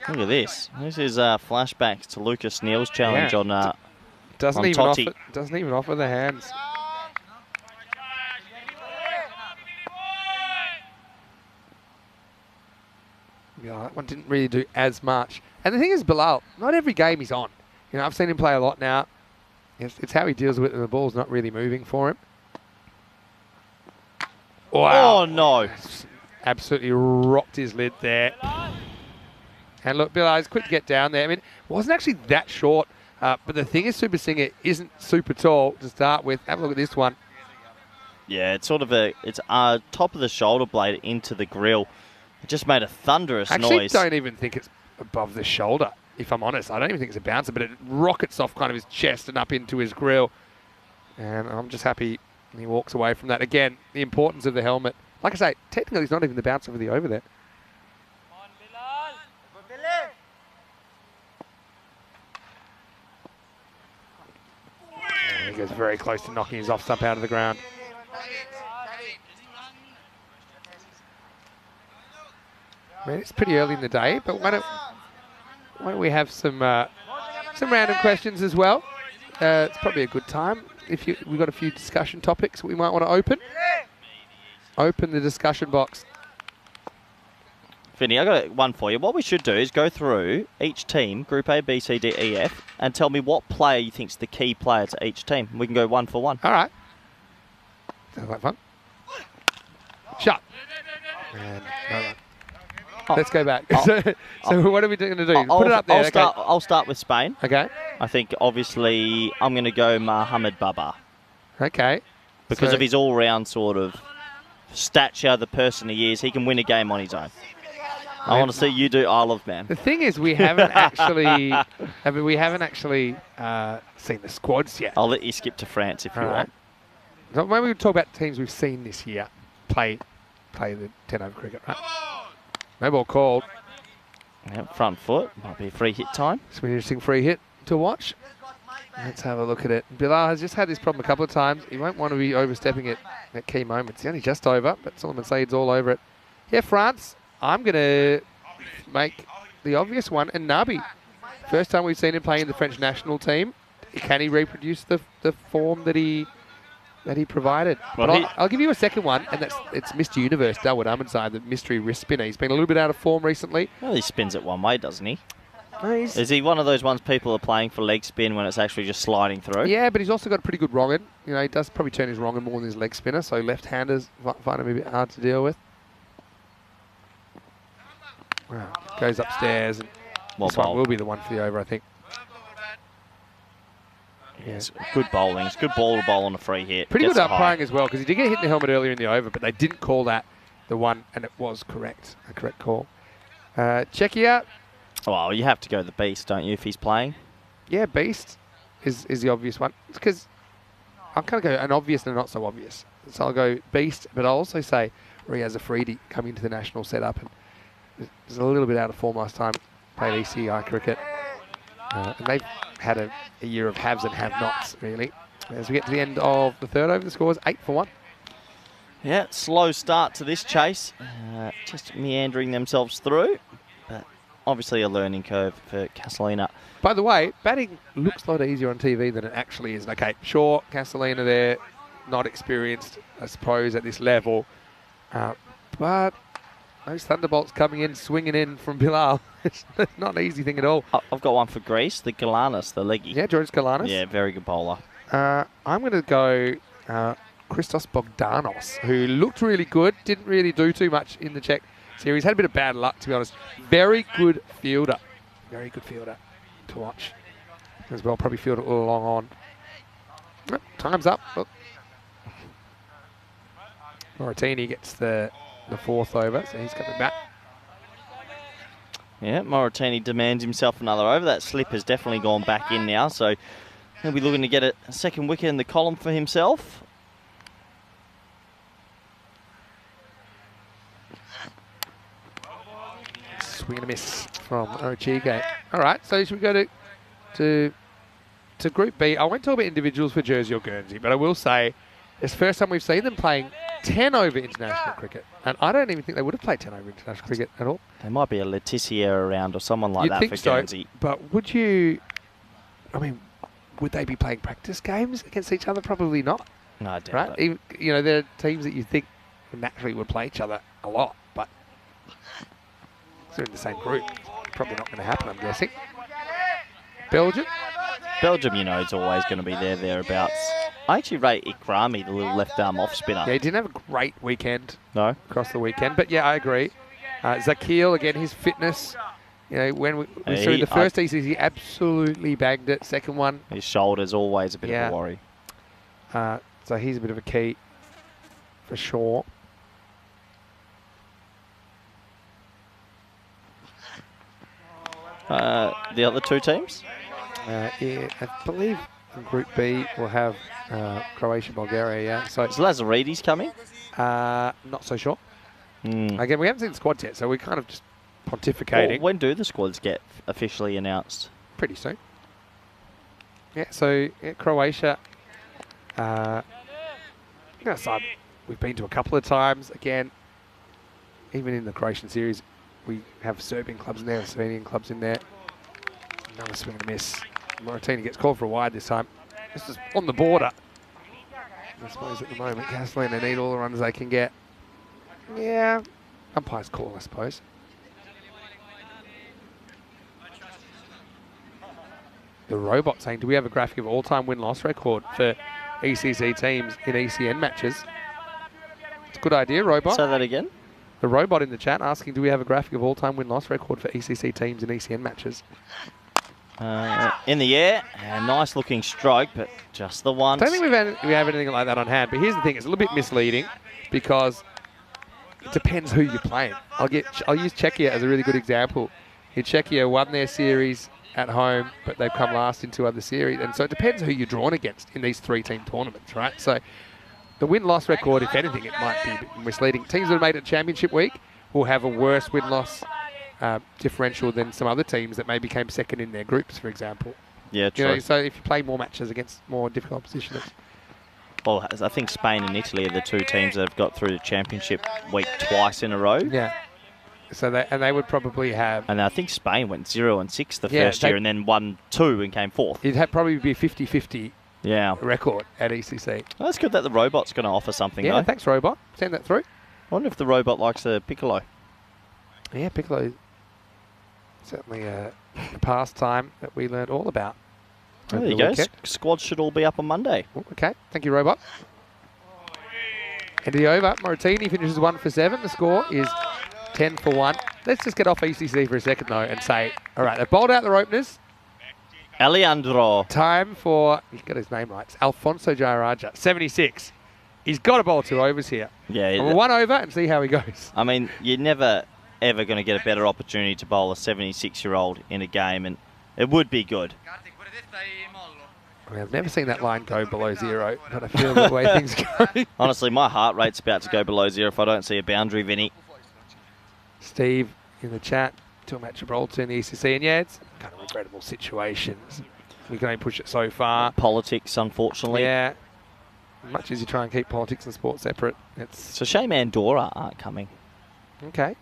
Look at this. This is flashbacks to Lucas Neal's challenge on Totti.
Doesn't even offer the hands. Yeah, that one didn't really do as much. And the thing is, Bilal, not every game he's on. You know, I've seen him play a lot now. It's how he deals with it, and the ball's not really moving for him. Wow.
Oh, no.
Absolutely rocked his lid there. And look, Bilal is quick to get down there. I mean, it wasn't actually that short. But the thing is, Super Singer isn't super tall to start with. Have a look at this one.
Yeah, it's sort of it's top of the shoulder blade into the grill. It just made a thunderous noise.
I actually don't even think it's above the shoulder, if I'm honest. I don't even think it's a bouncer, but it rockets off kind of his chest and up into his grill. And I'm just happy he walks away from that. Again, the importance of the helmet. Like I say, technically it's not even the bouncer for the over there. And he goes very close to knocking his off stump out of the ground. I mean, it's pretty early in the day, but why don't we have some random questions as well? It's probably a good time. We've got a few discussion topics we might want to open. Open the discussion box.
Vinny, I got one for you. What we should do is go through each team, Group A, B, C, D, E, F, and tell me what player you think's the key player to each team. We can go 1 for 1.
All right. Sounds like fun. Shut. And no run. Let's go back. So what are we going to do? Put it up there.
I'll start with Spain.
Okay.
I think, obviously, I'm going to go Mohamed Baba.
Okay.
Because of his all-round sort of stature, the person he is. He can win a game on his own. I want to see you do Isle of Man.
The thing is, we haven't actually seen the squads yet.
I'll let you skip to France if you want.
So maybe we talk about teams we've seen this year play the 10 over cricket, right? No ball called.
Yep, front foot. Might be a free hit time.
It's an interesting free hit to watch. Let's have a look at it. Bilal has just had this problem a couple of times. He won't want to be overstepping it at key moments. He's only just over, but Solomon Said's all over it. Yeah, France. I'm going to make the obvious one, and Nabi. First time we've seen him playing in the French national team. Can he reproduce the form that he provided? Well, but I'll give you a second one, and it's Mr. Universe, Dawood Ahmedside, the mystery wrist spinner. He's been a little bit out of form recently.
Well, he spins it one way, doesn't he?
No,
is he one of those ones people are playing for leg spin when it's actually just sliding through?
Yeah, but he's also got a pretty good wrong-in. You know, he does probably turn his wrong-in more than his leg spinner, so left-handers find him a bit hard to deal with. Wow. Goes upstairs, and this one will be the one for the over, I think.
Yes, good bowling. It's good ball to bowl on a free hit.
Pretty good umpiring as well, because he did get hit in the helmet earlier in the over, but they didn't call that the one, and it was correct. A correct call. Czechia.
Well, you have to go the Beast, don't you, if he's playing?
Yeah, Beast is the obvious one. It's because I'll kind of go an obvious and a not so obvious. So I'll go Beast, but I'll also say Riaz Afridi coming into the national setup and was a little bit out of form last time, played ECI cricket. And they've had a year of haves and have-nots, really. As we get to the end of the third over, the score is 8 for 1.
Yeah, slow start to this chase. Just meandering themselves through. But obviously a learning curve for Castellina.
By the way, batting looks a lot easier on TV than it actually is. Okay, sure, Castellina there, not experienced, I suppose, at this level. But those thunderbolts coming in, swinging in from Bilal, it's not an easy thing at all.
I've got one for Greece, the Galanis, the leggy.
Yeah, George Galanis.
Yeah, very good bowler.
I'm going to go Christos Bogdanos, who looked really good, didn't really do too much in the Czech series. Had a bit of bad luck, to be honest. Very good fielder. Very good fielder to watch. As well, probably fielded a little long on. Oh, time's up. Oh. Moratini gets the fourth over, so he's coming back.
Yeah, Moratini demands himself another over. That slip has definitely gone back in now, so he'll be looking to get a second wicket in the column for himself.
Swing and a miss from Ochige. All right, so should we go to Group B? I won't talk about individuals for Jersey or Guernsey, but I will say it's the first time we've seen them playing 10 over international cricket. And I don't even think they would have played 10 over international cricket at all.
There might be a Laetitia around or someone like that for Guernsey.
So, but would you, I mean, would they be playing practice games against each other? Probably not.
No, I doubt
right?
it.
Even, you know, there are teams that you think naturally would play each other a lot, but they're in the same group. Probably not going to happen, I'm guessing. Belgium?
Belgium, you know, is always going to be there, thereabouts. I actually rate Ikrami, the little left-arm off-spinner.
Yeah, he didn't have a great weekend.
No.
Across the weekend. But, yeah, I agree. Zakil, again, his fitness. You know, when we saw in the first ECC, he absolutely bagged it. Second one.
His shoulder's always a bit of a worry.
So he's a bit of a key for sure.
The other two teams?
Yeah, I believe in Group B we'll have Croatia, Bulgaria, yeah. So
is Lazaridis coming?
Not so sure. Again, we haven't seen the squads yet, so we're kind of just pontificating.
Well, when do the squads get officially announced?
Pretty soon. Yeah, so Croatia, side we've been to a couple of times. Again, even in the Croatian series, we have Serbian clubs in there, Slovenian clubs in there. Another swing and a miss. Moratini gets called for a wide this time. This is on the border. I suppose at the moment, Castellina need all the runs they can get. Yeah, umpire's call, I suppose. The robot saying, do we have a graphic of all-time win-loss record for ECC teams in ECN matches? It's a good idea, robot.
Say that again.
The robot in the chat asking, do we have a graphic of all-time win-loss record for ECC teams in ECN matches?
In the air, a nice-looking stroke, but just the once.
I don't think we have anything like that on hand, but here's the thing, it's a little bit misleading because it depends who you're playing. I'll use Czechia as a really good example. Czechia won their series at home, but they've come last in 2 other series, and so it depends who you're drawn against in these 3-team tournaments, right? So the win-loss record, if anything, it might be a bit misleading. Teams that have made it Championship week will have a worse win-loss differential than some other teams that maybe came second in their groups, for example.
Yeah, true.
You know, so if you play more matches against more difficult opposition,
well, I think Spain and Italy are the 2 teams that have got through the Championship week twice in a row.
Yeah. So they would probably have...
And I think Spain went 0-6 the first year and then won 2 and came 4th.
It'd probably be a 50-50 record at ECC.
Well, that's good that the robot's going to offer something,
Yeah,
though.
thanks, robot. Send that through.
I wonder if the robot likes a piccolo.
Yeah, piccolo. Certainly a pastime that we learned all about.
Oh, there you go. Squads should all be up on Monday.
Oh, okay, thank you, robot. End of the over. Moratini finishes 1 for 7. The score is 10 for 1. Let's just get off ECC for a second, though, and say, all right, they've bowled out their openers.
Alejandro.
Time for, he's got his name right, it's Alfonso Jayaraja, 76. He's got to bowl 2 overs here.
Yeah.
1 over and see how he goes.
I mean, you're never, ever going to get a better opportunity to bowl a 76-year-old in a game, and it would be good.
I mean, I've never seen that line go below 0, but I feel the way things are going.
Honestly, my heart rate's about to go below 0 if I don't see a boundary, Vinny.
Steve in the chat, talking about Gibraltar in the ECC, and yeah, it's kind of regrettable situations. We can only push it so far.
Politics, unfortunately.
Yeah. As much as you try and keep politics and sport separate,
It's a shame Andorra aren't coming.
Okay.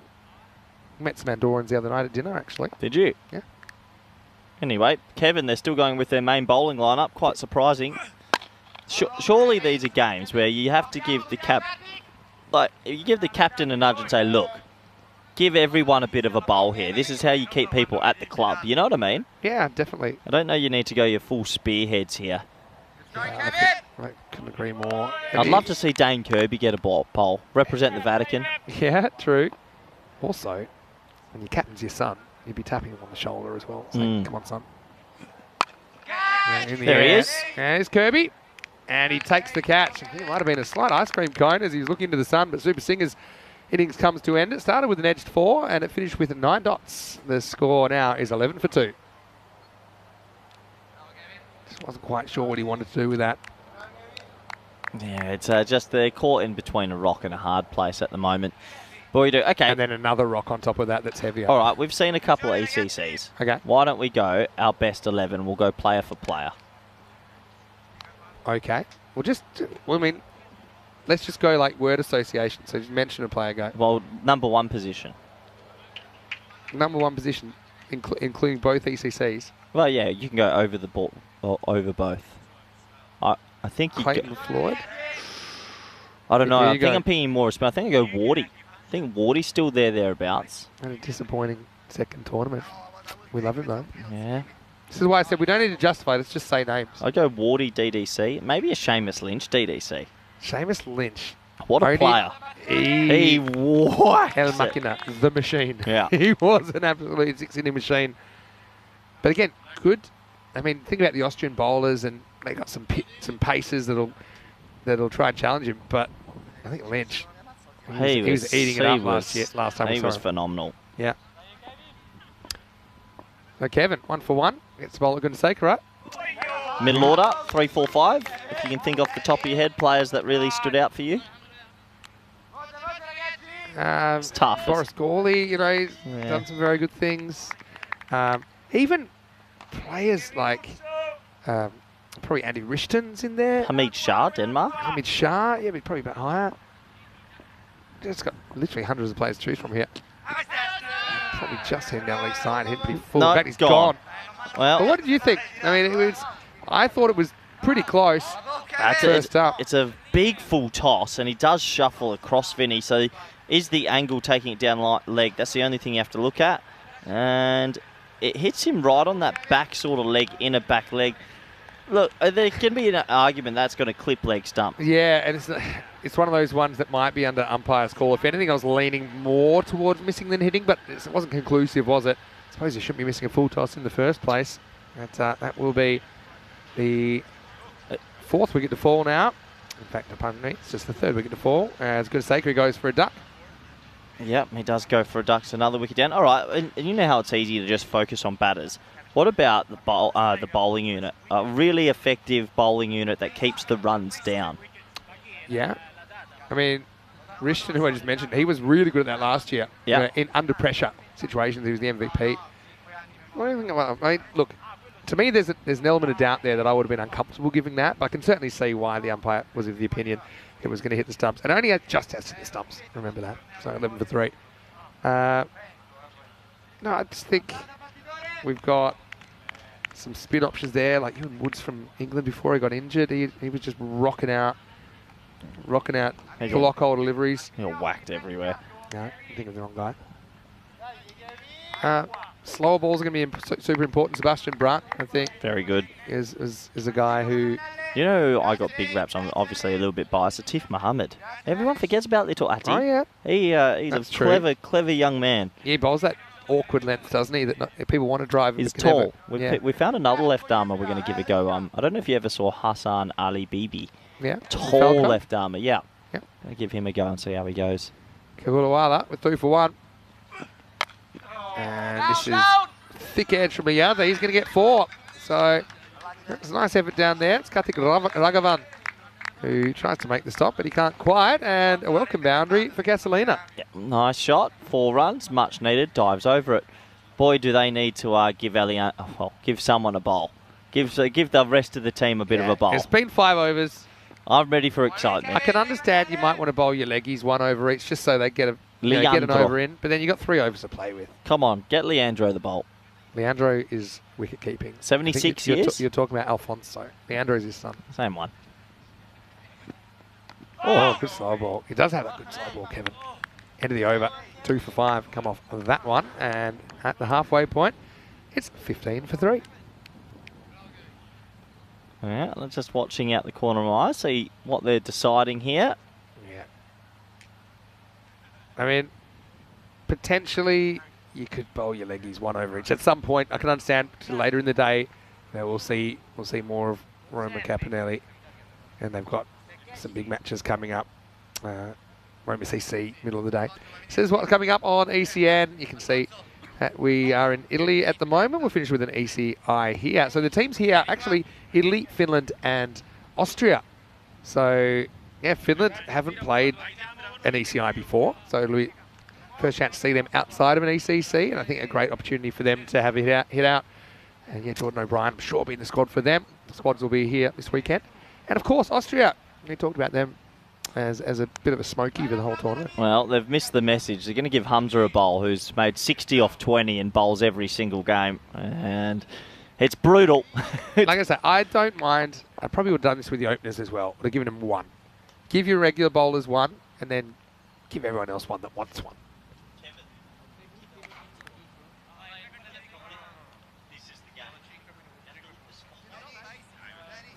Met some Andorrans the other night at dinner, actually.
Did you?
Yeah.
Anyway, Kevin, they're still going with their main bowling lineup. Quite surprising. Surely these are games where you have to give the you give the captain a nudge and say, look, give everyone a bit of a bowl here. This is how you keep people at the club. You know what I mean?
Yeah, definitely.
I don't know you need to go your full spearheads here.
I couldn't agree more.
I'd love to see Dane Kirby get a bowl. Represent the Vatican.
Yeah, true. Also, when your captain's your son, you'd be tapping him on the shoulder as well. Saying, come on, son. Yeah,
There he is.
There's Kirby. And he takes the catch. He might have been a slight ice cream cone as he was looking into the sun, but Super Singer's innings comes to end. It started with an edged 4 and it finished with 9 dots. The score now is 11 for 2. Just wasn't quite sure what he wanted to do with that.
Yeah, it's just they're caught in between a rock and a hard place at the moment. But we do. Okay.
And then another rock on top of that that's heavier.
All right, we've seen a couple of ECCs.
Okay.
Why don't we go our best 11? We'll go player for player.
Okay. Let's just go like word association. So just mention a player, go.
Well, number 1 position.
Number 1 position, including both ECCs.
Well, yeah, you can go over the ball or over both. I think you
Clayton Floyd.
I don't know.
Where
I
you
think
go?
I'm pinging Morris, but I think I go Wardy. I think Wardy's still thereabouts.
And a disappointing second tournament. We love him though.
Yeah.
This is why I said we don't need to justify. Let's just say names.
I go Wardy DDC. Maybe a Seamus Lynch DDC.
Seamus Lynch.
What a player. He whacked
El
it.
Machina, the machine.
Yeah.
He was an absolute 6-inning machine. But again, good. I mean, think about the Austrian bowlers, and they got some paces that'll try and challenge him. But I think Lynch, he was eating it up last time.
He was phenomenal.
Yeah. So Kevin, 1 for 1. Gets the ball at Gunaseka, right?
Middle order, 3, 4, 5. If you can think off the top of your head, players that really stood out for you. It's tough.
Boris Gawley, he's done some very good things. Even players like probably Andy Richton's in there.
Hamid Shah, Denmark.
Hamid Shah, yeah, but probably a bit higher. Just got literally hundreds of players to choose from here. Probably just him down the leg side, hit pretty full.
No,
In fact, he's gone.
Well,
But what did you think? I mean, I thought it was pretty close. First up.
It's a big full toss, and he does shuffle across Vinny. So is the angle taking it down leg? That's the only thing you have to look at. And it hits him right on that back sort of leg, inner back leg. Look, there can be an argument that's going to clip leg stump.
Yeah, and it's one of those ones that might be under umpire's call. If anything, I was leaning more towards missing than hitting, but it wasn't conclusive, was it? I suppose you shouldn't be missing a full toss in the first place. That will be the 4th wicket to fall now. In fact, pardon me, it's just the 3rd wicket to fall. As Gunaseka goes for a duck.
Yep, he does go for a duck. So another wicket down. All right, and you know how it's easy to just focus on batters. What about the bowling unit? A really effective bowling unit that keeps the runs down.
Yeah. I mean, Richton, who I just mentioned, he was really good at that last year.
Yeah.
In under pressure situations, he was the MVP. What do you think about? I mean, look, to me, there's an element of doubt there that I would have been uncomfortable giving that, but I can certainly see why the umpire was of the opinion it was going to hit the stumps. And only just has to hit the stumps. Remember that. So 11 for 3. No, I just think we've got some spin options there, like Ewan Woods from England before he got injured. He was just rocking out block hole deliveries.
He got whacked everywhere.
No, I think of the wrong guy. Slower balls are going to be super important. Sebastian Brunt, I think,
Very good.
is a guy who...
You know, I got big raps. I'm obviously a little bit biased. Atif Muhammad. Everyone forgets about little Ati.
Oh, yeah.
He's
That's
a
true.
clever young man.
Yeah, he bowls that awkward length, doesn't he? That people want to drive.
He's
but can
tall.
never.
We found another left armer we're going to give a go. I don't know if you ever saw Hassan Ali Bibi.
Yeah.
Tall
Falco.
left armer. Yeah.
Yeah.
Going to give him a go and see how he goes.
Kagulawala with 3 for 1. And this is thick edge from the other. He's going to get 4. So That's a nice effort down there. It's Karthik Raghavan who tries to make the stop, but he can't quite. And a welcome boundary for Gasolina.
Yeah, nice shot. 4 runs, much needed. Dives over it. Boy, do they need to give someone a bowl. Give the rest of the team a bit of a bowl.
It's been 5 overs.
I'm ready for excitement.
I can understand you might want to bowl your leggies 1 over each just so they get an over in. But then you got 3 overs to play with.
Come on, get Leandro the bowl.
Leandro is wicket keeping.
76 years?
You're talking about Alfonso. Leandro's his son.
Same one.
Oh, good slow ball. He does have a good slow ball, Kevin. End of the over. 2 for 5. Come off that one. And at the halfway point, it's 15 for 3.
Yeah, I'm just watching out the corner of my eye, see what they're deciding here.
Yeah. I mean, potentially you could bowl your leggies 1 over each. At some point, I can understand later in the day that we'll see more of Roma Capinelli. And they've got some big matches coming up. Roma CC, middle of the day. Says what's coming up on ECN. You can see that we are in Italy at the moment. We'll finish with an ECI here. So the teams here are actually Italy, Finland and Austria. So, yeah, Finland haven't played an ECI before. So it'll be first chance to see them outside of an ECC. And I think a great opportunity for them to have a hit out. And yeah, Jordan O'Brien, I'm sure, will be in the squad for them. The squads will be here this weekend. And of course, Austria. We talked about them as a bit of a smoky for the whole tournament.
Well, they've missed the message. They're going to give Hamza a bowl, who's made 60 off 20 and bowls every single game. And it's brutal.
Like I said, I don't mind. I probably would have done this with the openers as well. Would have given them 1. Give your regular bowlers 1, and then give everyone else 1 that wants 1.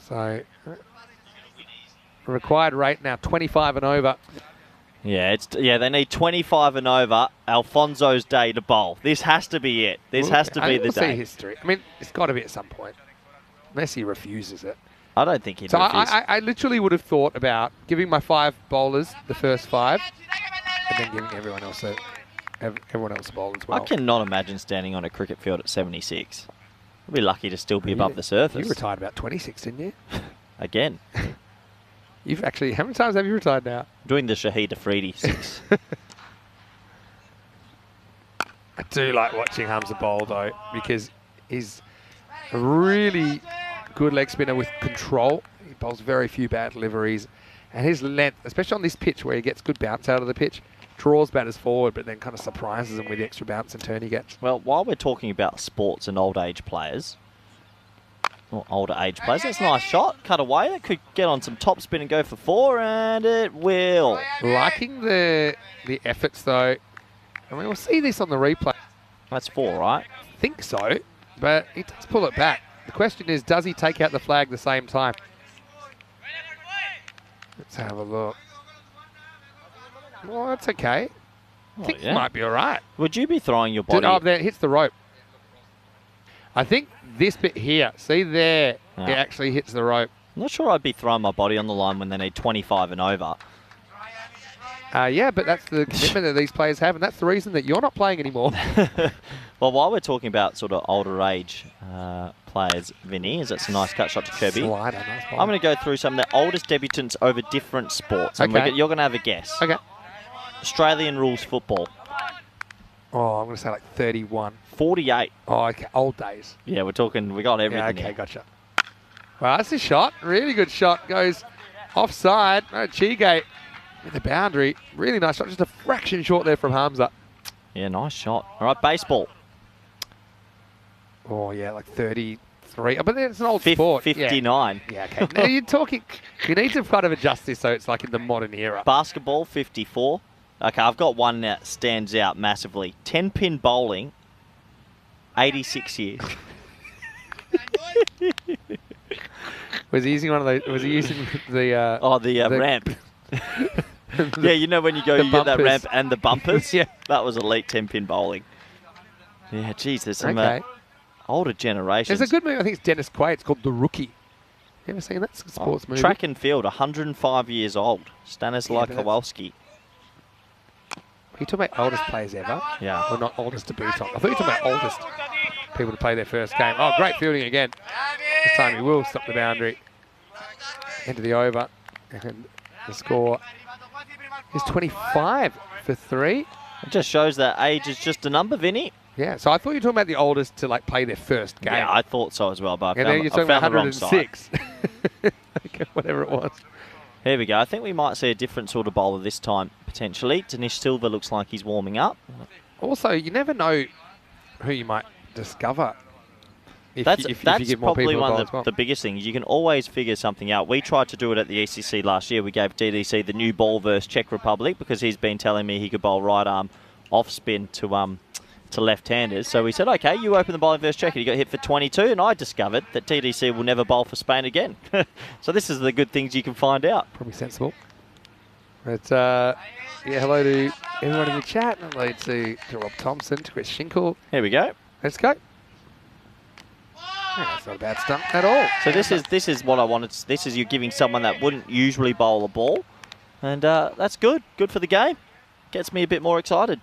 So, required rate now 25 and over.
Yeah, they need 25 and over. Alfonso's day to bowl. This has to be it. This has to be the day.
See history. I mean, it's got to be at some point, unless he refuses it.
I don't think he'd
so
refuse.
I literally would have thought about giving my 5 bowlers the first 5, and then giving everyone else a bowl as well.
I cannot imagine standing on a cricket field at 76. I'd be lucky to still be above the surface.
You retired about 26, didn't you?
Again.
You've actually, how many times have you retired now?
Doing the Shahid Afridi 6.
I do like watching Hamza bowl though, because he's a really good leg spinner with control. He bowls very few bad deliveries. And his length, especially on this pitch where he gets good bounce out of the pitch, draws batters forward, but then kind of surprises them with the extra bounce and turn he gets.
Well, while we're talking about sports and older age players, that's a nice shot. Cut away. It could get on some top spin and go for 4, and it will.
Liking the efforts though. I mean, we'll see this on the replay.
That's 4, right?
I think so, but he does pull it back. The question is, does he take out the flag the same time? Let's have a look. Well, that's okay. I think he might be all right.
Would you be throwing your body?
Oh, there, it hits the rope. I think this bit here, see there, it actually hits the rope.
I'm not sure I'd be throwing my body on the line when they need 25 and over.
Yeah, but that's the commitment that these players have, and that's the reason that you're not playing anymore.
Well, while we're talking about sort of older age players, Vinny, is that's a nice cut shot to Kirby.
Slider, nice ball.
I'm going to go through some of the oldest debutants over different sports. And you're going to have a guess.
Okay.
Australian rules football.
Oh, I'm going to say like 31.
48.
Oh, okay. Old days.
Yeah, we got everything.
Yeah, okay,
here.
gotcha. Well, that's a shot. Really good shot. Goes offside. No, Chigate with the boundary. Really nice shot. Just a fraction short there from Hamza.
Yeah, nice shot. All right, baseball.
Oh, yeah, like 33. Oh, but it's an old sport.
59.
Yeah, okay. Now you're talking, you need to kind of adjust this so it's like in the modern era.
Basketball, 54. Okay, I've got one that stands out massively. 10-pin bowling, 86 years.
Was he using one of those? Was he using the...
the ramp. Yeah, you know when you go, you get that ramp and the bumpers?
Yeah.
That was elite 10-pin bowling. Yeah, geez, there's some older generations.
There's a good movie, I think it's Dennis Quaid. It's called The Rookie. You ever seen that? It's a sports movie.
Track and field, 105 years old. Stanislaw Kowalski.
Are you talking about oldest players ever?
Yeah.
Or not oldest debutants? I thought you were talking about oldest people to play their first game. Oh, great fielding again. This time he will stop the boundary. Into the over. And the score is 25 for 3.
It just shows that age is just a number, Vinny.
Yeah, so I thought you were talking about the oldest to like play their first game.
Yeah, I thought so as well, but
and then you're talking about
the wrong side.
106. Okay, whatever it was.
Here we go. I think we might see a different sort of bowler this time, potentially. Dinesh Silva looks like he's warming up.
Also, you never know who you might discover if
That's
you give more
probably
people a
one
bowl
of
as well.
the biggest things. You can always figure something out. We tried to do it at the ECC last year. We gave DDC the new ball versus Czech Republic because he's been telling me he could bowl right arm off spin to left-handers. So we said, okay, you open the bowling versus Czech, and he got hit for 22, and I discovered that TDC will never bowl for Spain again. So this is the good things you can find out.
Probably sensible. But, yeah, hello to everyone in the chat. Hello to Rob Thompson, to Chris Schinkel.
Here we go.
Let's go. Yeah, that's not a bad stunt at all.
So this is what I wanted. This is you giving someone that wouldn't usually bowl a ball, and that's good. Good for the game. Gets me a bit more excited.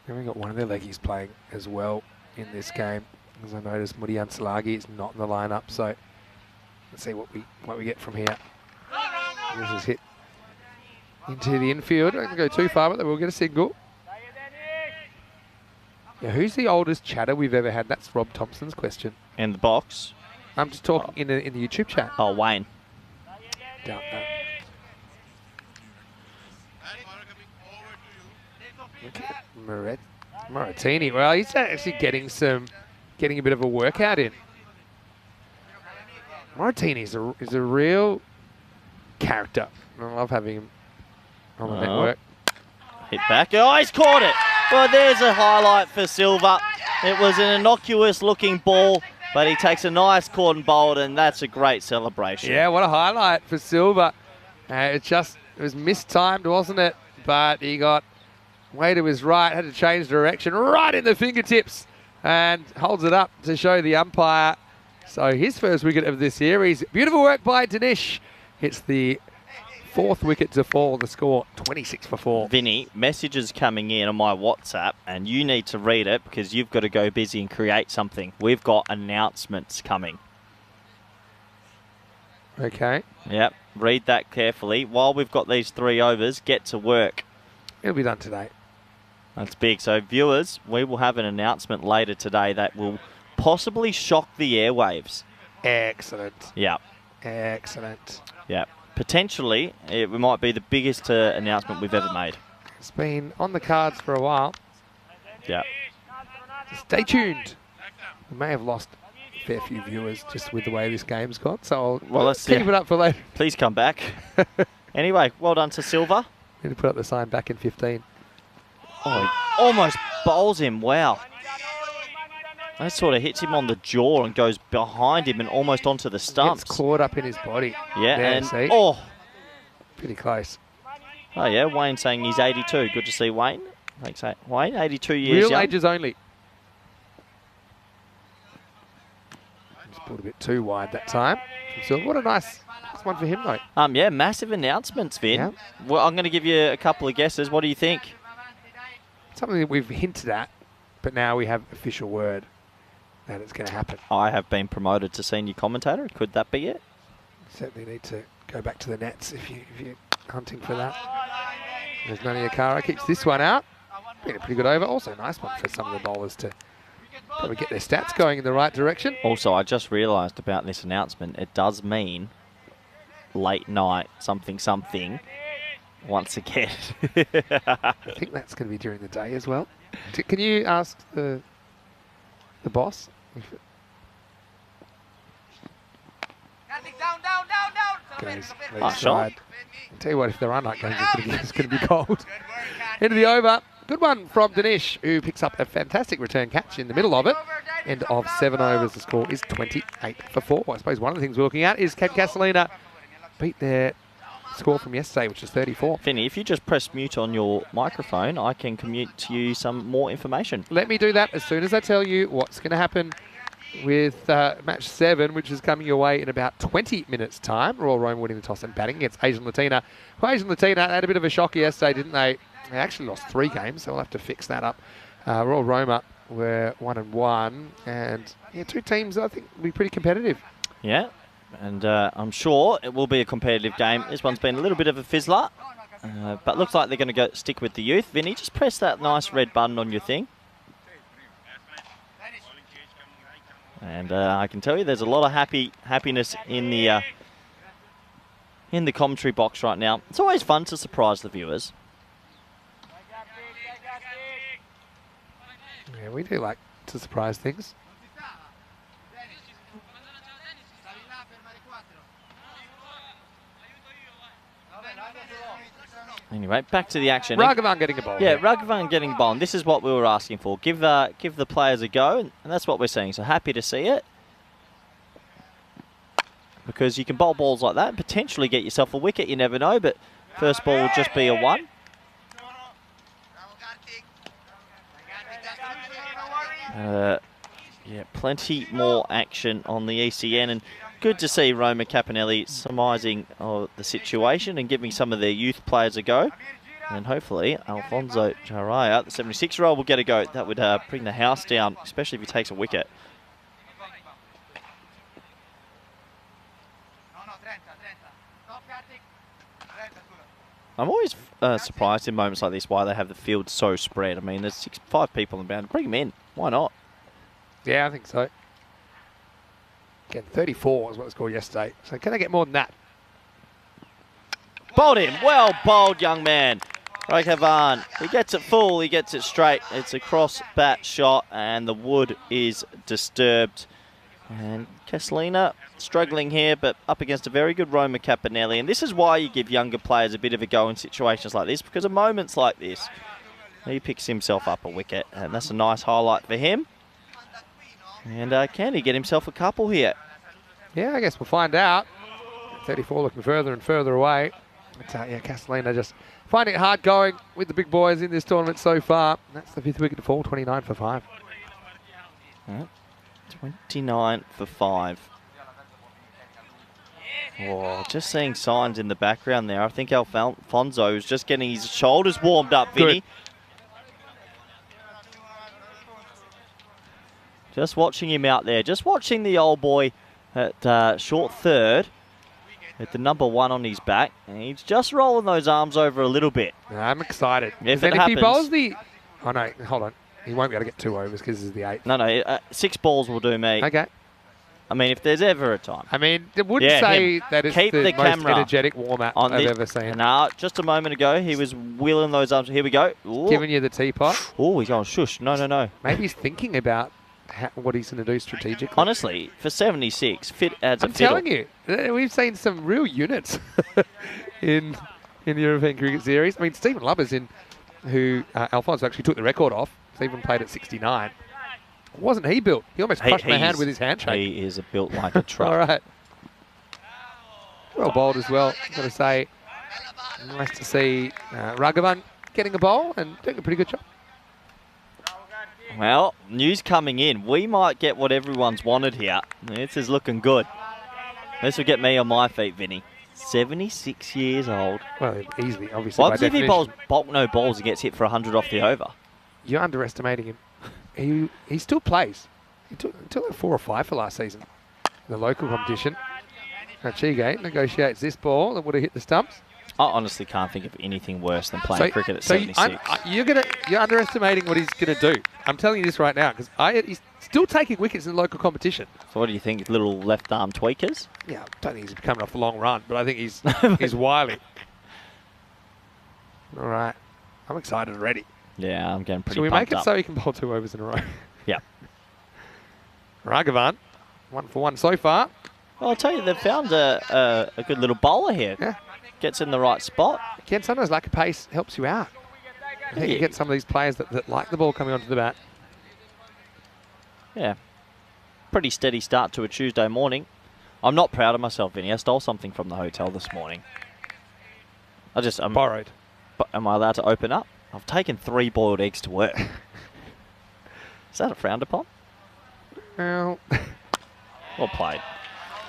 And we've got one of their leggies playing as well in this game. As I noticed, Mudi Ansalagi is not in the lineup, so let's see what we get from here. This is hit into the infield. I don't go too far, but they will get a single. Yeah, who's the oldest chatter we've ever had? That's Rob Thompson's question.
In the box.
I'm just talking in the YouTube chat.
Oh, Wayne.
Doubt that. Okay. Maratini. Well, he's actually getting a bit of a workout in. Maratini is a real character. I love having him on the network.
Hit back. Oh, he's caught it. Well, there's a highlight for Silva. It was an innocuous looking ball, but he takes a nice caught and bowled, and that's a great celebration.
Yeah, what a highlight for Silva. It was mistimed, wasn't it? But he got way to his right, had to change direction right in the fingertips, and holds it up to show the umpire. So his first wicket of this series. Beautiful work by Dinesh. Hits the 4th wicket to fall. The score 26 for 4.
Vinny, messages coming in on my WhatsApp, and you need to read it because you've got to go busy and create something. We've got announcements coming.
Okay.
Yep. Read that carefully. While we've got these 3 overs, get to work.
It'll be done today.
That's big. So viewers, we will have an announcement later today that will possibly shock the airwaves.
Excellent.
Yeah.
Excellent.
Yeah. Potentially, it might be the biggest announcement we've ever made.
It's been on the cards for a while.
Yeah.
Stay tuned. We may have lost a fair few viewers just with the way this game's gone, so let's keep it up for later.
Please come back. Anyway, well done to Silva.
Need to put up the sign back in 15.
Oh, he almost bowls him. Wow. That sort of hits him on the jaw and goes behind him and almost onto the stumps.
Gets caught up in his body.
Yeah,
there,
and
see?
oh.
Pretty close.
Oh, yeah, Wayne saying he's 82. Good to see Wayne. Thanks, Wayne, 82 years
Real
young.
ages only. Just pulled a bit too wide that time. So what a nice one for him, though.
Yeah, massive announcements, Vin.
Yeah.
Well, I'm going to give you a couple of guesses. What do you think?
Something that we've hinted at, but now we have official word that it's going to happen.
I have been promoted to senior commentator. Could that be it?
Certainly need to go back to the nets if you're hunting for that. There's Naniakara, keeps this one out. Been a pretty good over. Also a nice one for some of the bowlers to probably get their stats going in the right direction.
Also, I just realised about this announcement. It does mean late night something once again.
I think that's going to be during the day as well. Can you ask the boss? Goes
shot.
Tell you what, if there are night games, it's going to be cold. Into the over. Good one from Dinesh, who picks up a fantastic return catch in the middle of it. End of 7 overs. The score is 28 for 4. I suppose one of the things we're looking at is can Castellina beat their score from yesterday, which is 34.
Finny, if you just press mute on your microphone, I can commute to you some more information.
Let me do that as soon as I tell you what's going to happen with match 7, which is coming your way in about 20 minutes' time. Royal Rome winning the toss and batting against Asian Latina. Well, Asian Latina had a bit of a shocker yesterday, didn't they? They actually lost 3 games, so we'll have to fix that up. Royal Roma were 1-1, and yeah, two teams I think will be pretty competitive.
Yeah, and I'm sure it will be a competitive game. This one's been a little bit of a fizzler, but looks like they're going to stick with the youth. Vinny, just press that nice red button on your thing. And I can tell you there's a lot of happiness in the commentary box right now. It's always fun to surprise the viewers.
Yeah, we do like to surprise things.
Anyway, back to the action.
Raghavan getting a ball.
Yeah, Raghavan getting a ball. And this is what we were asking for. Give the players a go, and that's what we're seeing. So happy to see it. Because you can bowl balls like that and potentially get yourself a wicket. You never know, but first ball will just be a 1. Yeah, plenty more action on the ECN, and good to see Roma Capinelli surmising the situation and giving some of their youth players a go. And hopefully Alfonso Jaraya, the 76-year-old, will get a go. That would bring the house down, especially if he takes a wicket. I'm always surprised in moments like this why they have the field so spread. I mean, there's 5 people in bound. Bring them in. Why not?
Yeah, I think so. Again, 34 is what was scored yesterday. So can they get more than that?
Bowled him. Well bowled, young man. Raghavan. He gets it full. He gets it straight. It's a cross bat shot, and the wood is disturbed. And Castellina struggling here, but up against a very good Roma Capinelli. And this is why you give younger players a bit of a go in situations like this, because of moments like this, he picks himself up a wicket, and that's a nice highlight for him. And can he get himself a couple here?
Yeah, I guess we'll find out. 34 looking further and further away. But yeah, Castellina just finding it hard going with the big boys in this tournament so far. That's the 5th wicket to fall, 29 for 5.
29 for 5. Oh, just seeing signs in the background there. I think Alfonso is just getting his shoulders warmed up, Vinny. Just watching him out there. Just watching the old boy at short third with the number 1 on his back. And he's just rolling those arms over a little bit.
I'm excited.
If
he bowls the... Oh, no, hold on. He won't be able to get 2 overs because this is the 8th.
No, 6 balls will do me.
Okay.
I mean, if there's ever a time.
I mean, it wouldn't say that it's
Keep
the most
camera
energetic warm-up I've ever seen.
No, just a moment ago, he was wheeling those arms. Here we go. Ooh.
Giving you the teapot.
Oh, he's going shush. No.
Maybe he's thinking about what he's going to do strategically.
Honestly, for 76, fit adds a fiddle.
I'm telling you, we've seen some real units in the European Cricket Series. I mean, Stephen Lubbers, who Alfonso actually took the record off. Stephen played at 69. Wasn't he built? He almost crushed my hand with his handshake.
He is built like a truck.
All right. Well bowled as well, I've got to say. Nice to see Raghavan getting a bowl and doing a pretty good job.
Well, news coming in. We might get what everyone's wanted here. This is looking good. This will get me on my feet, Vinny. 76 years old.
Well, easly, obviously.
What if he bowls no balls and gets hit for 100 off the over? You're
underestimating him. He still plays. He took like 4 or 5 for last season in the local competition. Chige negotiates this ball that would have hit the stumps.
I honestly can't think of anything worse than playing cricket at 76.
You're underestimating what he's going to do. I'm telling you this right now because he's still taking wickets in the local competition.
So what do you think? Little left arm tweakers?
Yeah, I don't think he's coming off a long run, but I think he's wily. All right, I'm excited already.
Yeah, I'm getting pretty
Should we
pumped
make it
up.
so he can bowl 2 overs in a row?
Yeah.
Raghavan, 1 for 1 so far.
Well, I'll tell you, they've found a good little bowler here.
Yeah.
Gets in the right spot.
Again, sometimes lack of pace helps you out. I think you get some of these players that like the ball coming onto the bat.
Yeah. Pretty steady start to a Tuesday morning. I'm not proud of myself, Vinny. I stole something from the hotel this morning. I'm
borrowed.
But am I allowed to open up? I've taken 3 boiled eggs to work. Is that a frowned upon?
Well,
well played.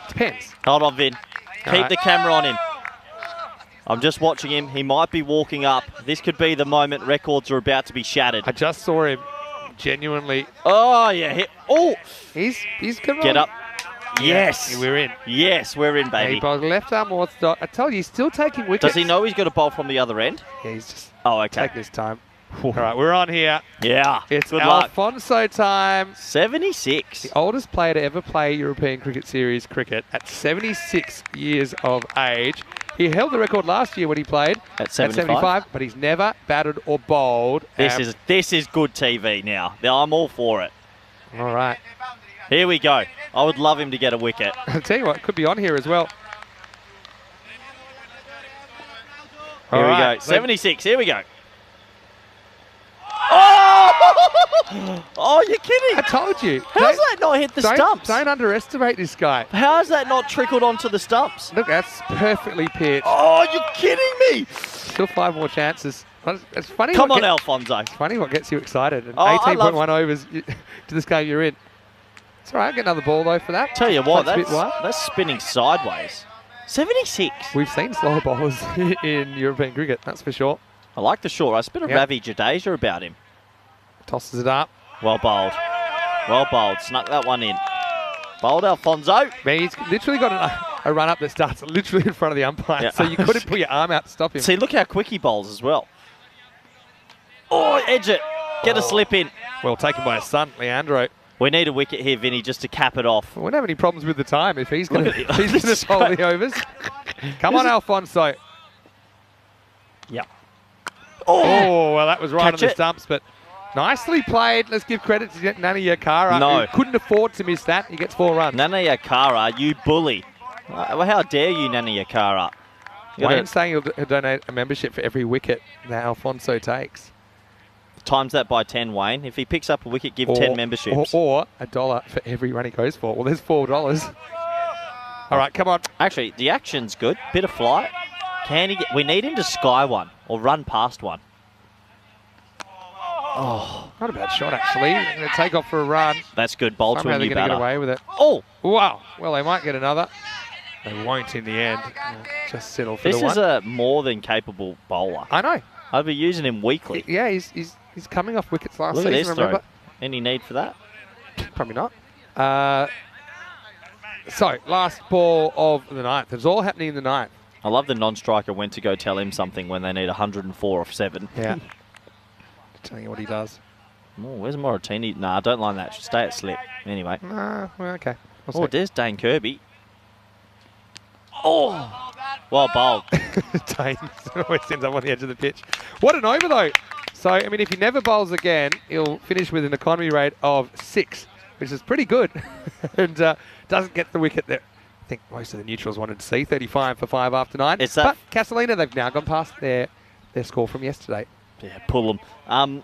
Depends.
Hold on, Vin. Keep the camera on him. I'm just watching him. He might be walking up. This could be the moment records are about to be shattered.
I just saw him genuinely.
Oh, yeah. Oh!
He's good.
Get up.
Yeah,
Yes.
we're in.
Yes, we're in, baby.
He bowled left arm orthodox. I tell you, he's still taking wickets.
Does he know he's got a bowl from the other end?
Yeah, he's just
okay.
taking his time. All right, we're on here.
Yeah.
It's
good luck.
Alfonso time.
76.
The oldest player to ever play European Cricket Series cricket at 76 years of age. He held the record last year when he played
At 75,
but he's never batted or bowled.
This is good TV now. I'm all for it.
All right.
Here we go. I would love him to get a wicket.
I'll tell you what, it could be on here as well.
Here we go. 76. Here we go. Oh! Oh, you're kidding.
I told you.
How's that not hit the stumps?
Don't underestimate this guy.
How has that not trickled onto the stumps?
Look, that's perfectly pitched.
Oh, you're kidding me.
Still 5 more chances. It's funny.
Come on, Alfonso.
It's funny what gets you excited. And
Oh,
18.1 overs to this game you're in. It's all right. Get another ball, though, for that.
Tell you what,
That's a bit wide.
that's spinning sideways. 76.
We've seen slower bowlers in European cricket, that's for sure.
I like the short. I spit a Ravi Jadeja about him.
Tosses it up.
Well bowled. Well bowled. Snuck that one in. Bowled Alfonso.
Man, he's literally got a run up that starts literally in front of the umpire,
Yeah.
so you couldn't put your arm out to stop him.
See, look how quick he bowls as well. Oh, edge it. Get a slip in.
Well taken by his son, Leandro.
We need a wicket here, Vinny, just to cap it off.
We won't have any problems with the time if he's going
Look
to
at it.
bowl the overs. Come on, Alfonso.
Yeah.
Oh, well, that was right
Catch
on the
it.
stumps, but nicely played. Let's give credit to Nani Yakara.
No.
Who couldn't afford to miss that. He gets 4 runs.
Nana Yakara, you bully. Well, how dare you, Nana Yakara?
Wayne's saying he'll donate a membership for every wicket that Alfonso takes.
Times that by 10, Wayne. If he picks up a wicket, give 10 memberships.
Or $1 for every run he goes for. Well, there's $4. All right, come on.
Actually, the action's good. Bit of flight. Can he get? We need him to sky one or run past one. Oh,
Not a bad shot, actually. They're going to take off for a run.
that's good. Bowl to
Somehow
a
they're
new
going to get
batter.
away with it.
Oh,
Wow. Well, they might get another. They won't in the end. Just settle for
this
the
is
one.
a more than capable bowler.
I know.
I'd be using him weekly.
Yeah, he's coming off wickets last
Look at
season,
this
remember?
throw. Any need for that?
Probably not. So, last ball of the ninth. It's all happening in the ninth.
I love the non-striker went to go tell him something when they need 104 off 7.
Yeah. Telling you what he does.
Oh, where's Moratini? Nah, don't line that. Should stay at slip. Anyway.
Well, okay.
Oh, there's Dane Kirby. Oh, well bowled.
Dane always ends up on the edge of the pitch. What an over, though. So, I mean, if he never bowls again, he'll finish with an economy rate of 6, which is pretty good. And doesn't get the wicket there. I think most of the neutrals wanted to see 35 for 5 after 9.
It's that
But Castellina, they've now gone past their score from yesterday.
Yeah, pull them.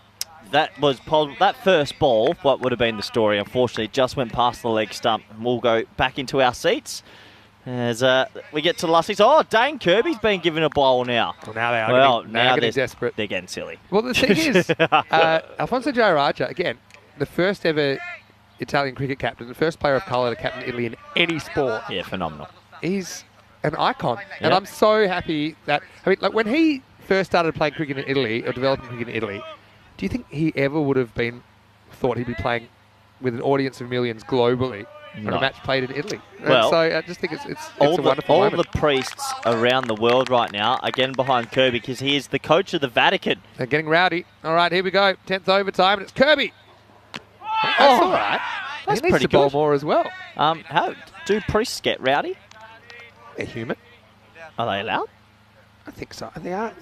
That first ball, what would have been the story, unfortunately, just went past the leg stump. And we'll go back into our seats as we get to the last 6. Oh, Dane Kirby's been given a bowl now.
Well, now they are
now
getting desperate.
They're getting silly.
Well, the thing is, Alfonso Jayaraja, again, the first ever Italian cricket captain, the first player of colour to captain Italy in any sport.
Yeah, phenomenal.
He's an icon.
Yeah.
And I'm so happy that, I mean, like when he first started playing cricket in Italy, or developing cricket in Italy, do you think he ever would have thought he'd be playing with an audience of millions globally on
No.
a match played in Italy?
Well,
and so I just think it's
all
a wonderful
all
moment.
the priests around the world right now are getting behind Kirby because he is the coach of the Vatican.
They're getting rowdy. All right, here we go. 10th overtime, and it's Kirby. That's all right.
That's
he needs
pretty
to bowl
good.
more as well.
How do priests get rowdy?
They're human.
Are they allowed?
I think so. They are.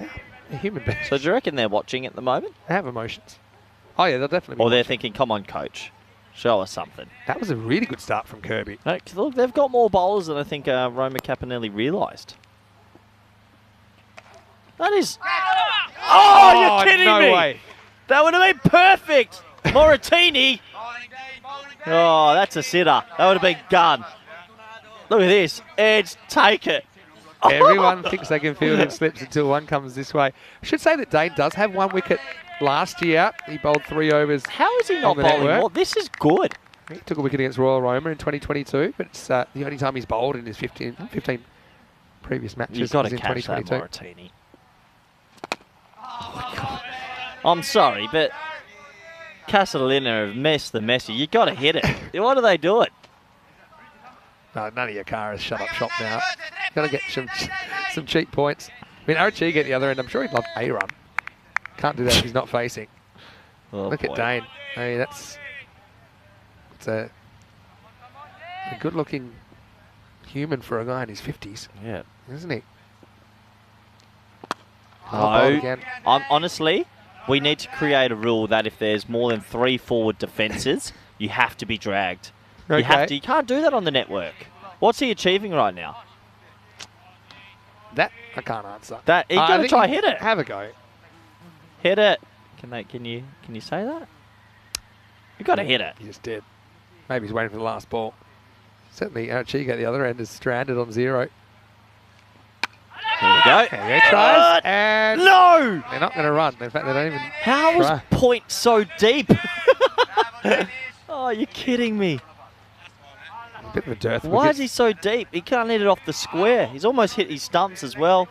They're human beings.
So do you reckon they're watching at the moment?
They have emotions. Oh, yeah, they'll definitely be
Or they're
watching.
thinking, come on, coach, show us something.
That was a really good start from Kirby.
No, 'cause look, they've got more bowlers than I think Roma Caponelli realised. That is... Oh, you're kidding
no
me!
way.
That would have been perfect! Moratini! Oh, that's a sitter. That would have been gun. Look at this. Edge, take it.
Everyone thinks they can field in slips until one comes this way. I should say that Dane does have 1 wicket last year. He bowled 3 overs.
How is he not
on the
bowling
network.
more? This is good.
He took a wicket against Royal Roma in 2022, but it's the only time he's bowled in his 15 previous matches.
You've got
was
to
in
catch that,
2022.
Moratini. Oh, my God. I'm sorry, but Castellina have messed the messy. You got to hit it. Why do they do it?
No, none of your car is shut up shop now. Got to get some cheap points. I mean, Archie at the other end, I'm sure he'd love a run. Can't do that if he's not facing.
Oh,
Look at Dane. I mean, it's a good-looking human for a guy in his 50s.
Yeah.
Isn't he?
No. Honestly, we need to create a rule that if there's more than 3 forward defences, you have to be dragged.
Okay.
You have to. You can't do that on the network. What's he achieving right now?
That I can't answer.
That you got to try hit it.
Have a go.
Hit it. Can you say that? You got to hit it.
He just did. Maybe he's waiting for the last ball. Certainly, Archie at the other end is stranded on 0.
There we go.
There he tries, and
no!
They're not going to run. In fact, they don't even.
How was point so deep? Oh, you're kidding me.
A bit of a dearth.
Why is he so deep? He can't hit it off the square. He's almost hit his stumps as well.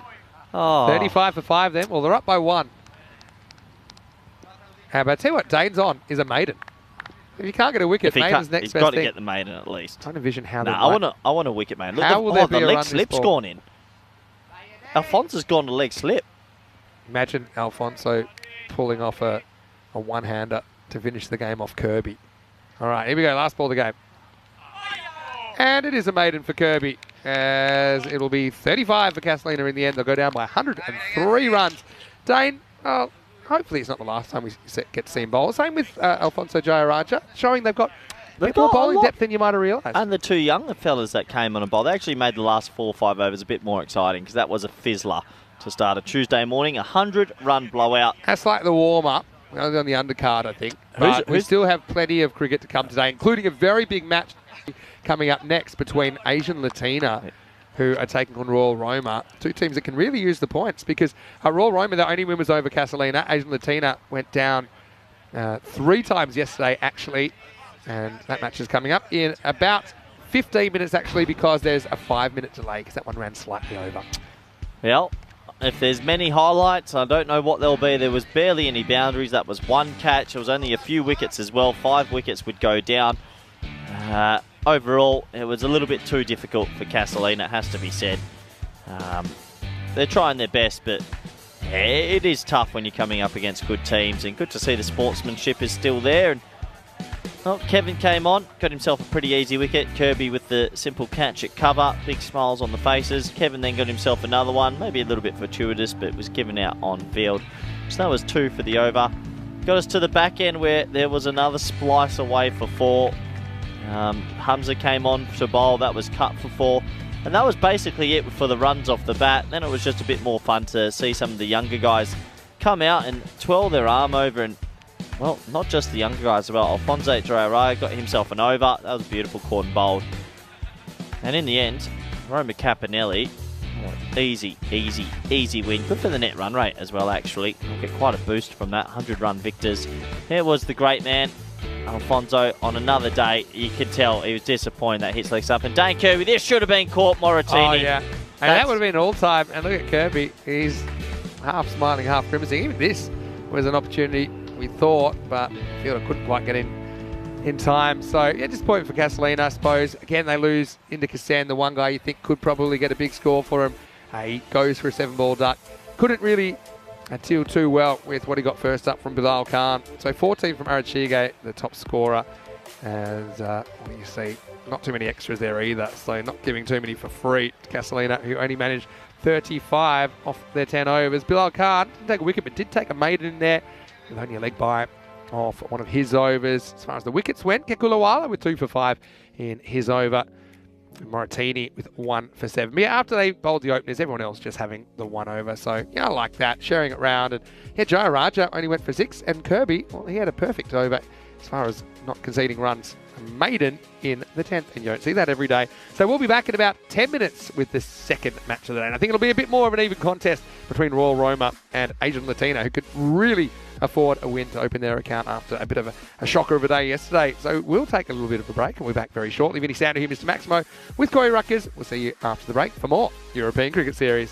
Oh.
35 for 5 then. Well, they're up by 1. But I tell you what, Dane's on is a maiden. If you can't get a wicket, maiden's next best thing.
He's got to get the maiden at least.
Trying to envision how
I want a wicket maiden. Look,
how will there be
the
a
leg
run
slip's gone in. Alfonso's gone to leg slip.
Imagine Alfonso pulling off a one-hander to finish the game off Kirby. All right, here we go. Last ball of the game. And it is a maiden for Kirby, as it'll be 35 for Castellina in the end. They'll go down by 103 runs. Dane, hopefully it's not the last time we get to see him bowl. Same with Alfonso Jayaraja, showing they've got a bit more bowling depth than you might have realised.
And the 2 younger fellas that came on a bowl, they actually made the last 4 or 5 overs a bit more exciting, because that was a fizzler to start a Tuesday morning, 100-run blowout.
That's like the warm-up. On the undercard, I think. But we still have plenty of cricket to come today, including a very big match coming up next between Asian Latina, who are taking on Royal Roma. 2 teams that can really use the points, because Royal Roma, their only win was over Castellina. Asian Latina went down 3 times yesterday, actually. And that match is coming up in about 15 minutes, actually, because there's a 5-minute delay, because that one ran slightly over.
Well, if there's many highlights, I don't know what they'll be. There was barely any boundaries. That was 1 catch. There was only a few wickets as well. 5 wickets would go down. Overall, it was a little bit too difficult for Castellina, it has to be said. They're trying their best, but it is tough when you're coming up against good teams. And good to see the sportsmanship is still there. And well, Kevin came on, got himself a pretty easy wicket. Kirby with the simple catch at cover, big smiles on the faces. Kevin then got himself another one, maybe a little bit fortuitous, but it was given out on field. So that was 2 for the over. Got us to the back end where there was another splice away for 4. Hamza came on to bowl, that was cut for 4. And that was basically it for the runs off the bat. Then it was just a bit more fun to see some of the younger guys come out and twirl their arm over, and well, not just the younger guys as well. Alfonso Jayaraja got himself an over. That was beautiful, caught and bowled. And in the end, Roma Capinelli, easy win. Good for the net run rate as well, actually. We'll get quite a boost from that. 100-run victors. There was the great man, Alfonso, on another day. You could tell he was disappointed that hits legs up. And Dane Kirby, this should have been caught, Moratini. Oh,
yeah. And that would have been all time. And look at Kirby. He's half smiling, half grimacing. Even this was an opportunity, we thought, but Fielder couldn't quite get in time. So, yeah, disappointment for Castellina, I suppose. Again, they lose into Kassan, the one guy you think could probably get a big score for him. He goes for a 7-ball duck. Couldn't really deal too well with what he got first up from Bilal Khan. So 14 from Arachige, the top scorer. And what do you see? Not too many extras there either. So not giving too many for free. Castellina, who only managed 35 off their 10 overs. Bilal Khan didn't take a wicket, but did take a maiden in there with only a leg bye off one of his overs. As far as the wickets went, Kekulawala with 2 for 5 in his over. Moratini with 1 for 7. But yeah, after they bowled the openers, everyone else just having the 1 over. So, yeah, I like that, sharing it round. And yeah, Jayaraja only went for 6. And Kirby, well, he had a perfect over as far as not conceding runs. A maiden in the 10th. And you don't see that every day. So we'll be back in about 10 minutes with the second match of the day. And I think it'll be a bit more of an even contest between Royal Roma and Asian Latina, who could really afford a win to open their account after a bit of a shocker of a day yesterday. So we'll take a little bit of a break and we're back very shortly. Vinny Sander here, Mr. Maximo, with Corey Ruckers. We'll see you after the break for more European Cricket Series.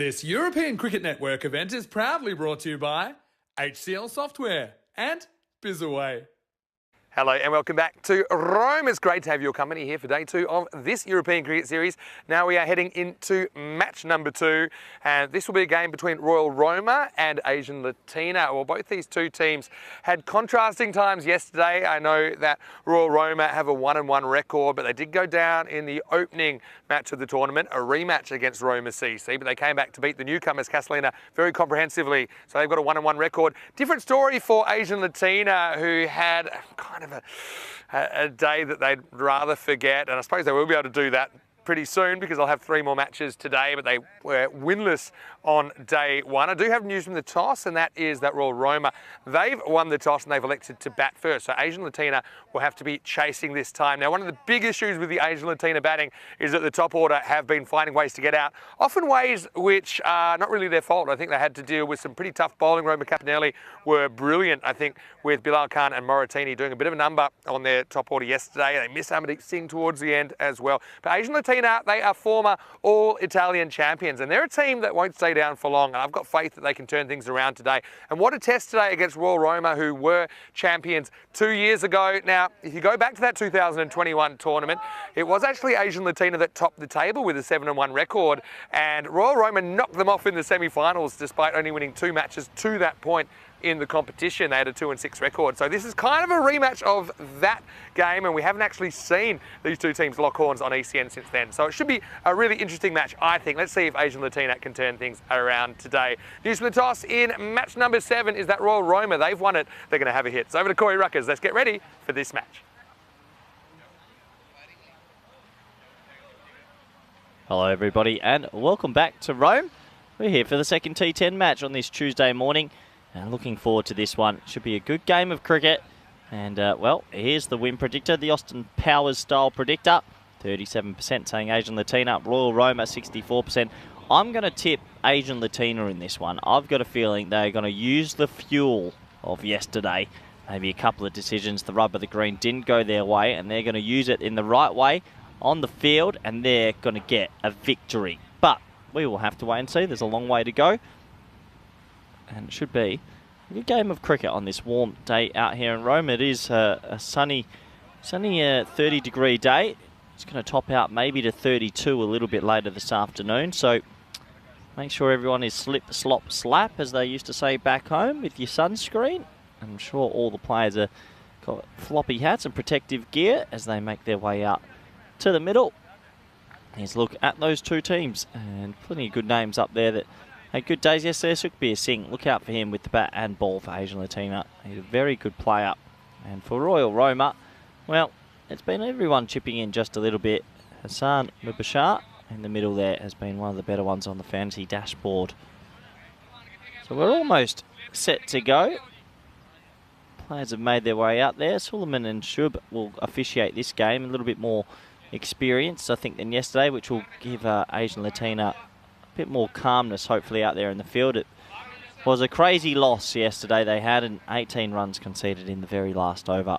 This European Cricket Network event is proudly brought to you by HCL Software and Bizaway.
Hello and welcome back to Rome. It's great to have your company here for day 2 of this European Cricket Series. Now we are heading into match number 2, and this will be a game between Royal Roma and Asian Latina. Well, both these two teams had contrasting times yesterday. I know that Royal Roma have a 1-1 record, but they did go down in the opening match of the tournament, a rematch against Roma CC, but they came back to beat the newcomers Castellina very comprehensively. So they've got a 1-1 record. Different story for Asian Latina, who had kind of a day that they'd rather forget, and I suppose they will be able to do that pretty soon because I'll have 3 more matches today, but they were winless on day 1. I do have news from the toss, and that is that Royal Roma, they've won the toss and they've elected to bat first. So Asian Latina will have to be chasing this time. Now, one of the big issues with the Asian Latina batting is that the top order have been finding ways to get out, often ways which are not really their fault. I think they had to deal with some pretty tough bowling. Roma Capinelli were brilliant, I think, with Bilal Khan and Moratini doing a bit of a number on their top order yesterday. They missed Amandeep Singh towards the end as well. But Asian Latina, they are former all-Italian champions, and they're a team that won't stay down for long, and I've got faith that they can turn things around today. And what a test today against Royal Roma, who were champions 2 years ago. Now, if you go back to that 2021 tournament, it was actually Asian Latina that topped the table with a 7-1 record, and Royal Roma knocked them off in the semi-finals despite only winning 2 matches to that point in the competition. They had a 2-6 record. So this is kind of a rematch of that game, and we haven't actually seen these two teams lock horns on ECN since then. So it should be a really interesting match, I think. Let's see if Asian Latina can turn things around today. News from the toss in match number 7 is that Royal Roma, they've won it. They're going to have a hit. So over to Corey Ruckers. Let's get ready for this match.
Hello everybody and welcome back to Rome. We're here for the second T10 match on this Tuesday morning. And looking forward to this one. Should be a good game of cricket. And, well, here's the win predictor, the Austin Powers style predictor. 37% saying Asian Latina, Royal Roma 64%. I'm going to tip Asian Latina in this one. I've got a feeling they're going to use the fuel of yesterday. Maybe a couple of decisions, the rub of the green didn't go their way, and they're going to use it in the right way on the field, and they're going to get a victory. But we will have to wait and see. There's a long way to go. And it should be a good game of cricket on this warm day out here in Rome. It is a sunny 30-degree day. It's going to top out maybe to 32 a little bit later this afternoon. So make sure everyone is slip, slop, slap, as they used to say back home, with your sunscreen. I'm sure all the players have got floppy hats and protective gear as they make their way out to the middle. Here's a look at those two teams, and plenty of good names up there that had good days yesterday. Sukhbir Singh, look out for him with the bat and ball for Asian Latina. He's a very good player. And for Royal Roma, well, it's been everyone chipping in just a little bit. Hassan Mubashar in the middle there has been one of the better ones on the fantasy dashboard. So we're almost set to go. Players have made their way out there. Suleiman and Shub will officiate this game. A little bit more experience, I think, than yesterday, which will give Asian Latina bit more calmness hopefully out there in the field. It was a crazy loss yesterday they had, and 18 runs conceded in the very last over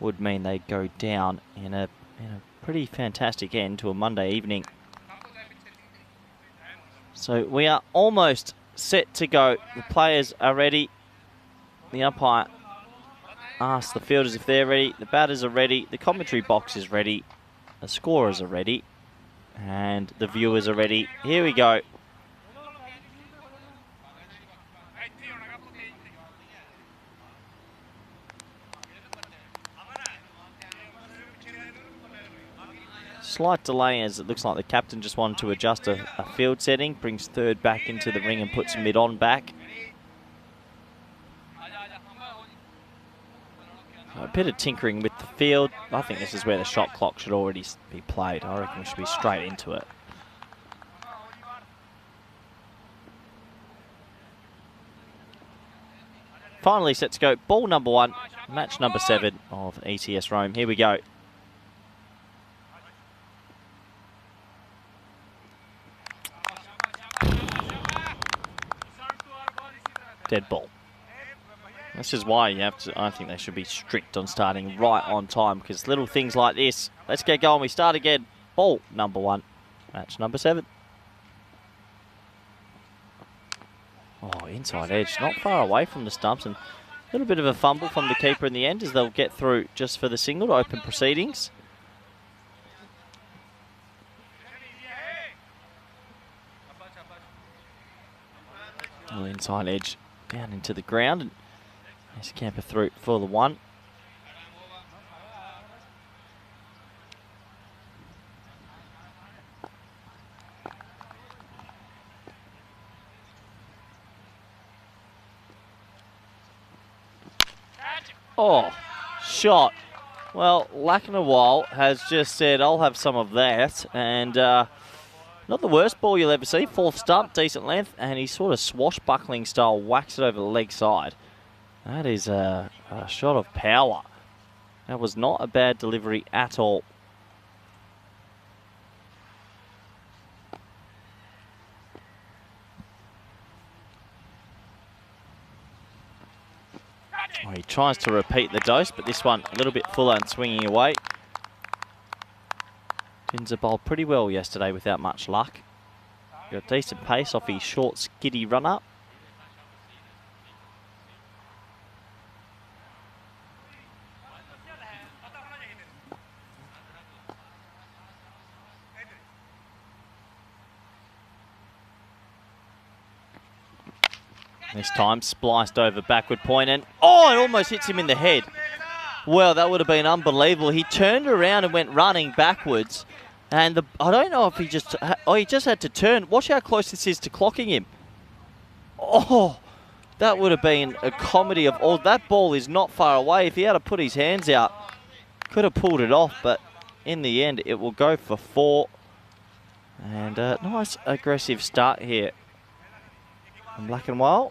would mean they go down in a pretty fantastic end to a Monday evening. So we are almost set to go. The players are ready. The umpire asks the fielders if they're ready. The batters are ready. The commentary box is ready. The scorers are ready. And the viewers are ready. Here we go. Slight delay as it looks like the captain just wanted to adjust a field setting. Brings third back into the ring and puts mid on back. A bit of tinkering with the field. I think this is where the shot clock should already be played. I reckon we should be straight into it. Finally set to go. Ball number 1, match number 7 of ECS Rome. Here we go. Dead ball. This is why you have to, I think they should be strict on starting right on time, because little things like this. Let's get going. We start again. Ball number 1, match number 7. inside edge, not far away from the stumps, and a little bit of a fumble from the keeper in the end as they'll get through just for the single to open proceedings. Little inside edge down into the ground, and there's Camper through for the one. Oh, shot. Well, Lakanawal has just said, I'll have some of that. And not the worst ball you'll ever see. Fourth stump, decent length. And he sort of swashbuckling style whacks it over the leg side. That is a shot of power. That was not a bad delivery at all. Oh, he tries to repeat the dose, but this one a little bit fuller and swinging away. Dinser bowled pretty well yesterday without much luck. Got decent pace off his short, skiddy run-up. This time spliced over backward point, and oh, it almost hits him in the head. Well, that would have been unbelievable. He turned around and went running backwards, and I don't know if he just had to turn. Watch how close this is to clocking him. Oh, that would have been a comedy of all. That ball is not far away. If he had to put his hands out, could have pulled it off, but in the end, it will go for 4. And a nice aggressive start here from Lakanawal.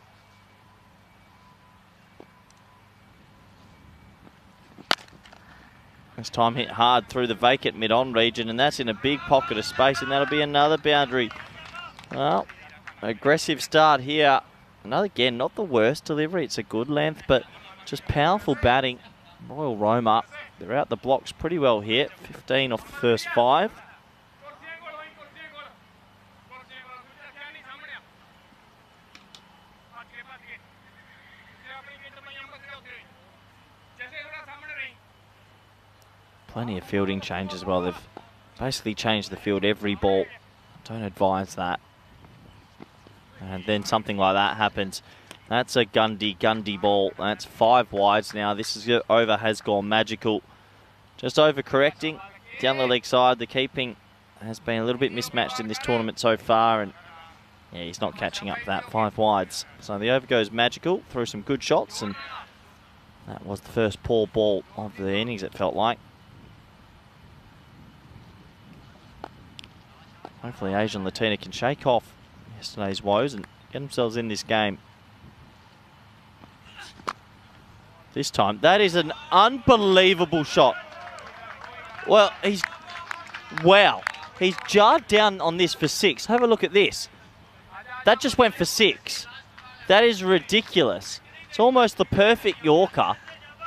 This time hit hard through the vacant mid-on region, and that's in a big pocket of space, and that'll be another boundary. Well, aggressive start here. Another, again, not the worst delivery. It's a good length, but just powerful batting. Royal Roma, they're out the blocks pretty well here. 15 off the first 5. Plenty of fielding change as well. They've basically changed the field every ball. Don't advise that. And then something like that happens. That's a Gundy ball. That's 5 wides now. This is over has gone magical. Just overcorrecting down the leg side. The keeping has been a little bit mismatched in this tournament so far, and yeah, he's not catching up to that. 5 wides. So the over goes magical through some good shots, and that was the first poor ball of the innings, it felt like. Hopefully Asian Latina can shake off yesterday's woes and get themselves in this game. This time, that is an unbelievable shot. Well, he's jarred down on this for 6. Have a look at this. That just went for 6. That is ridiculous. It's almost the perfect Yorker,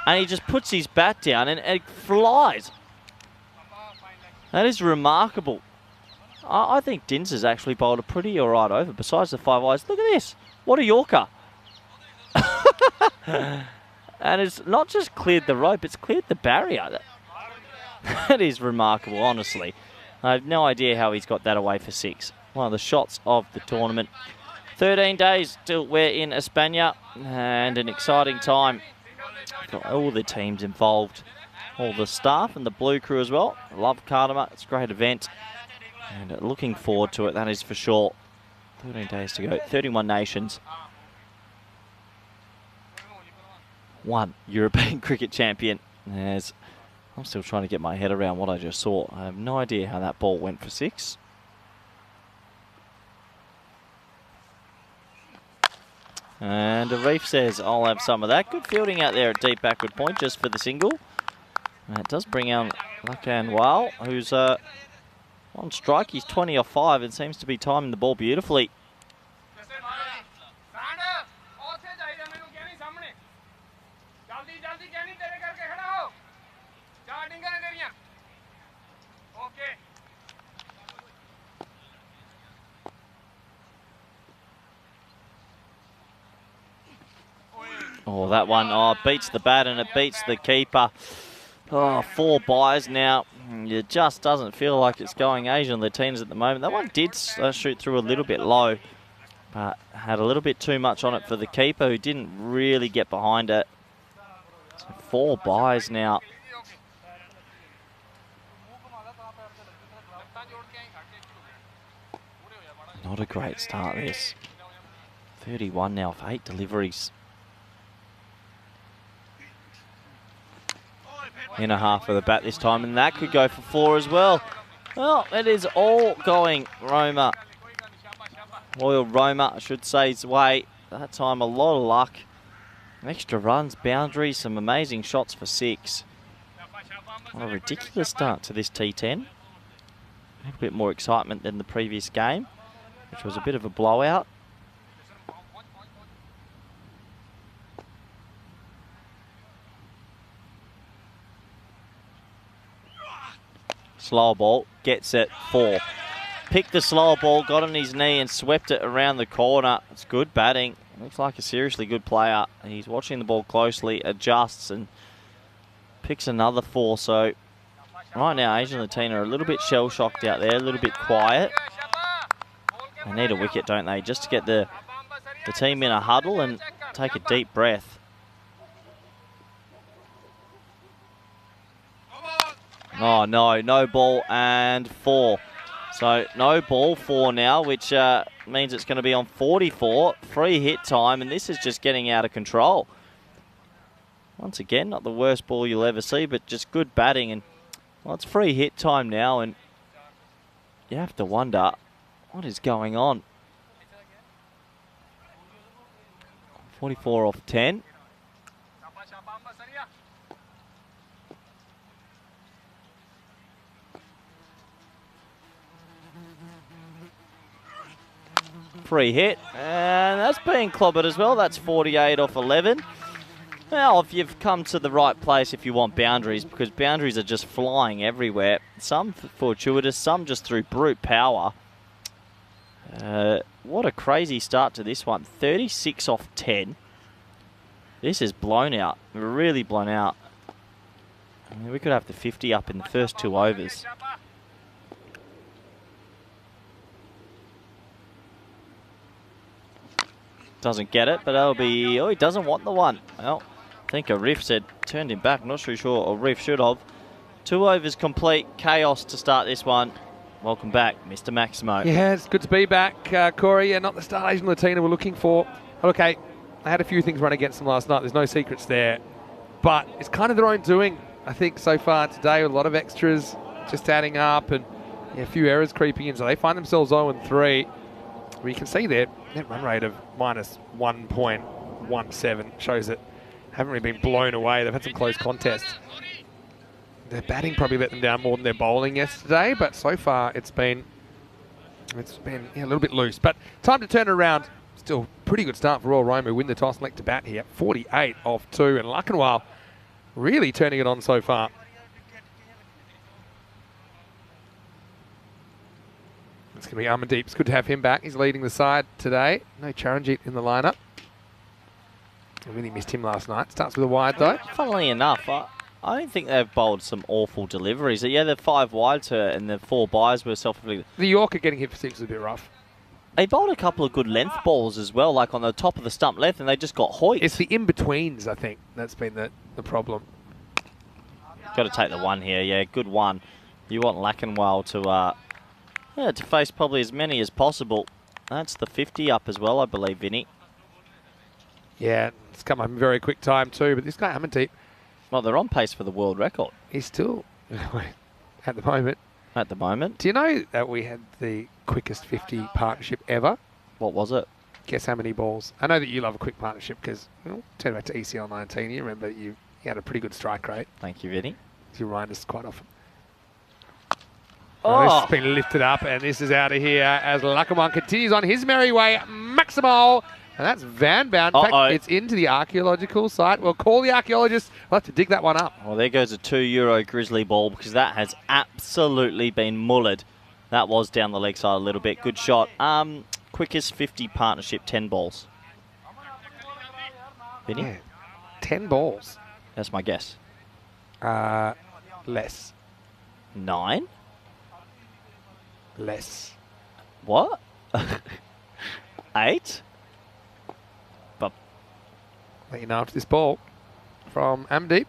and he just puts his bat down and it flies. That is remarkable. I think Dinser's actually bowled a pretty alright over, besides the 5 wides. Look at this. What a Yorker. And it's not just cleared the rope, it's cleared the barrier. That is remarkable, honestly. I have no idea how he's got that away for 6. One of the shots of the tournament. 13 days till we're in España, and an exciting time for all the teams involved. All the staff and the blue crew as well. I love Cardama. It's a great event. And looking forward to it, that is for sure. 13 days to go. 31 nations. 1 European cricket champion. As I'm still trying to get my head around what I just saw. I have no idea how that ball went for 6. And Arif says, I'll have some of that. Good fielding out there at deep backward point just for the single. And it does bring out Lakanawal, who's on strike. He's 20 off 5 and seems to be timing the ball beautifully. Oh, that one, beats the bat and it beats the keeper. Oh, 4 byes now. It just doesn't feel like it's going Asian Latinas at the moment. That one did shoot through a little bit low, but had a little bit too much on it for the keeper, who didn't really get behind it. So 4 byes now. Not a great start, this. 31 now for 8 deliveries. In a half of the bat this time, and that could go for 4 as well. Well, it is all going Roma. Royal Roma, I should say, his way. That time, a lot of luck. Extra runs, boundaries, some amazing shots for 6. What a ridiculous start to this T10. A bit more excitement than the previous game, which was a bit of a blowout. Slower ball, gets it, 4. Picked the slower ball, got on his knee and swept it around the corner. It's good batting. Looks like a seriously good player. He's watching the ball closely, adjusts and picks another 4. So right now, Asian Latina are a little bit shell-shocked out there, a little bit quiet. They need a wicket, don't they, just to get the team in a huddle and take a deep breath. Oh, no ball and 4. So no ball, 4 now, which means it's going to be on 44. Free hit time, and this is just getting out of control. Once again, not the worst ball you'll ever see, but just good batting. And well, it's free hit time now, and you have to wonder what is going on. 44 off 10. Free hit, and that's being clobbered as well. That's 48 off 11. Now, if you've come to the right place if you want boundaries, because boundaries are just flying everywhere. Some fortuitous, some just through brute power. What a crazy start to this one. 36 off 10. This is blown out, really blown out. I mean, we could have the 50 up in the first 2 overs. Doesn't get it, but that'll be... Oh, he doesn't want the one. Well, I think Arif said turned him back. Not too sure Arif should have. 2 overs complete. Chaos to start this one. Welcome back, Mr. Maximo.
Yeah, it's good to be back, Corey. Yeah, not the start Asian Latina we're looking for. Okay, I had a few things run against them last night. There's no secrets there. But it's kind of their own doing, I think, so far today. A lot of extras just adding up and a few errors creeping in. So they find themselves 0-3. Well, you can see their net run rate of minus 1.17 shows that haven't really been blown away. They've had some close contests. Their batting probably let them down more than their bowling yesterday, but so far it's been a little bit loose. But time to turn it around. Still pretty good start for Royal Roma, win the toss and elect to bat here. 48 off 2, and Luckenwell really turning it on so far. It's going to be Amandeep. It's good to have him back. He's leading the side today. No Charanjit in the lineup. I really missed him last night. Starts with a wide though.
Funnily enough, I don't think they've bowled some awful deliveries. Yeah, the 5 wides and the 4 byes were self-inflicted.
The Yorker getting hit for 6 was a bit rough.
They bowled a couple of good length balls as well, like on the top of the stump length, and they just got hoiked.
It's the in-betweens, I think, that's been the problem.
Got to take the 1 here. Yeah, good 1. You want Luckenwell to face probably as many as possible. That's the 50 up as well, I believe, Vinny.
Yeah, it's come up in very quick time too, but this guy, Amandeep...
Well, they're on pace for the world record.
He's still, at the moment.
At the moment.
Do you know that we had the quickest 50 partnership ever?
What was it?
Guess how many balls? I know that you love a quick partnership because, turn back to ECN 19, you remember you had a pretty good strike rate.
Thank you, Vinny.
You remind us quite often.
Oh.
This has been lifted up, and this is out of here as Luckenwell continues on his merry way. Maximo, and that's Van Bound. In fact, it's into the archaeological site. We'll call the archaeologists. We'll have to dig that one up.
Well, there goes a €2 grizzly ball because that has absolutely been mullered. That was down the leg side a little bit. Good shot. Quickest 50 partnership, 10 balls. Vinny?
Yeah. 10 balls.
That's my guess.
Less.
9?
Less.
What? 8? But
Let you know after this ball from Amdeep.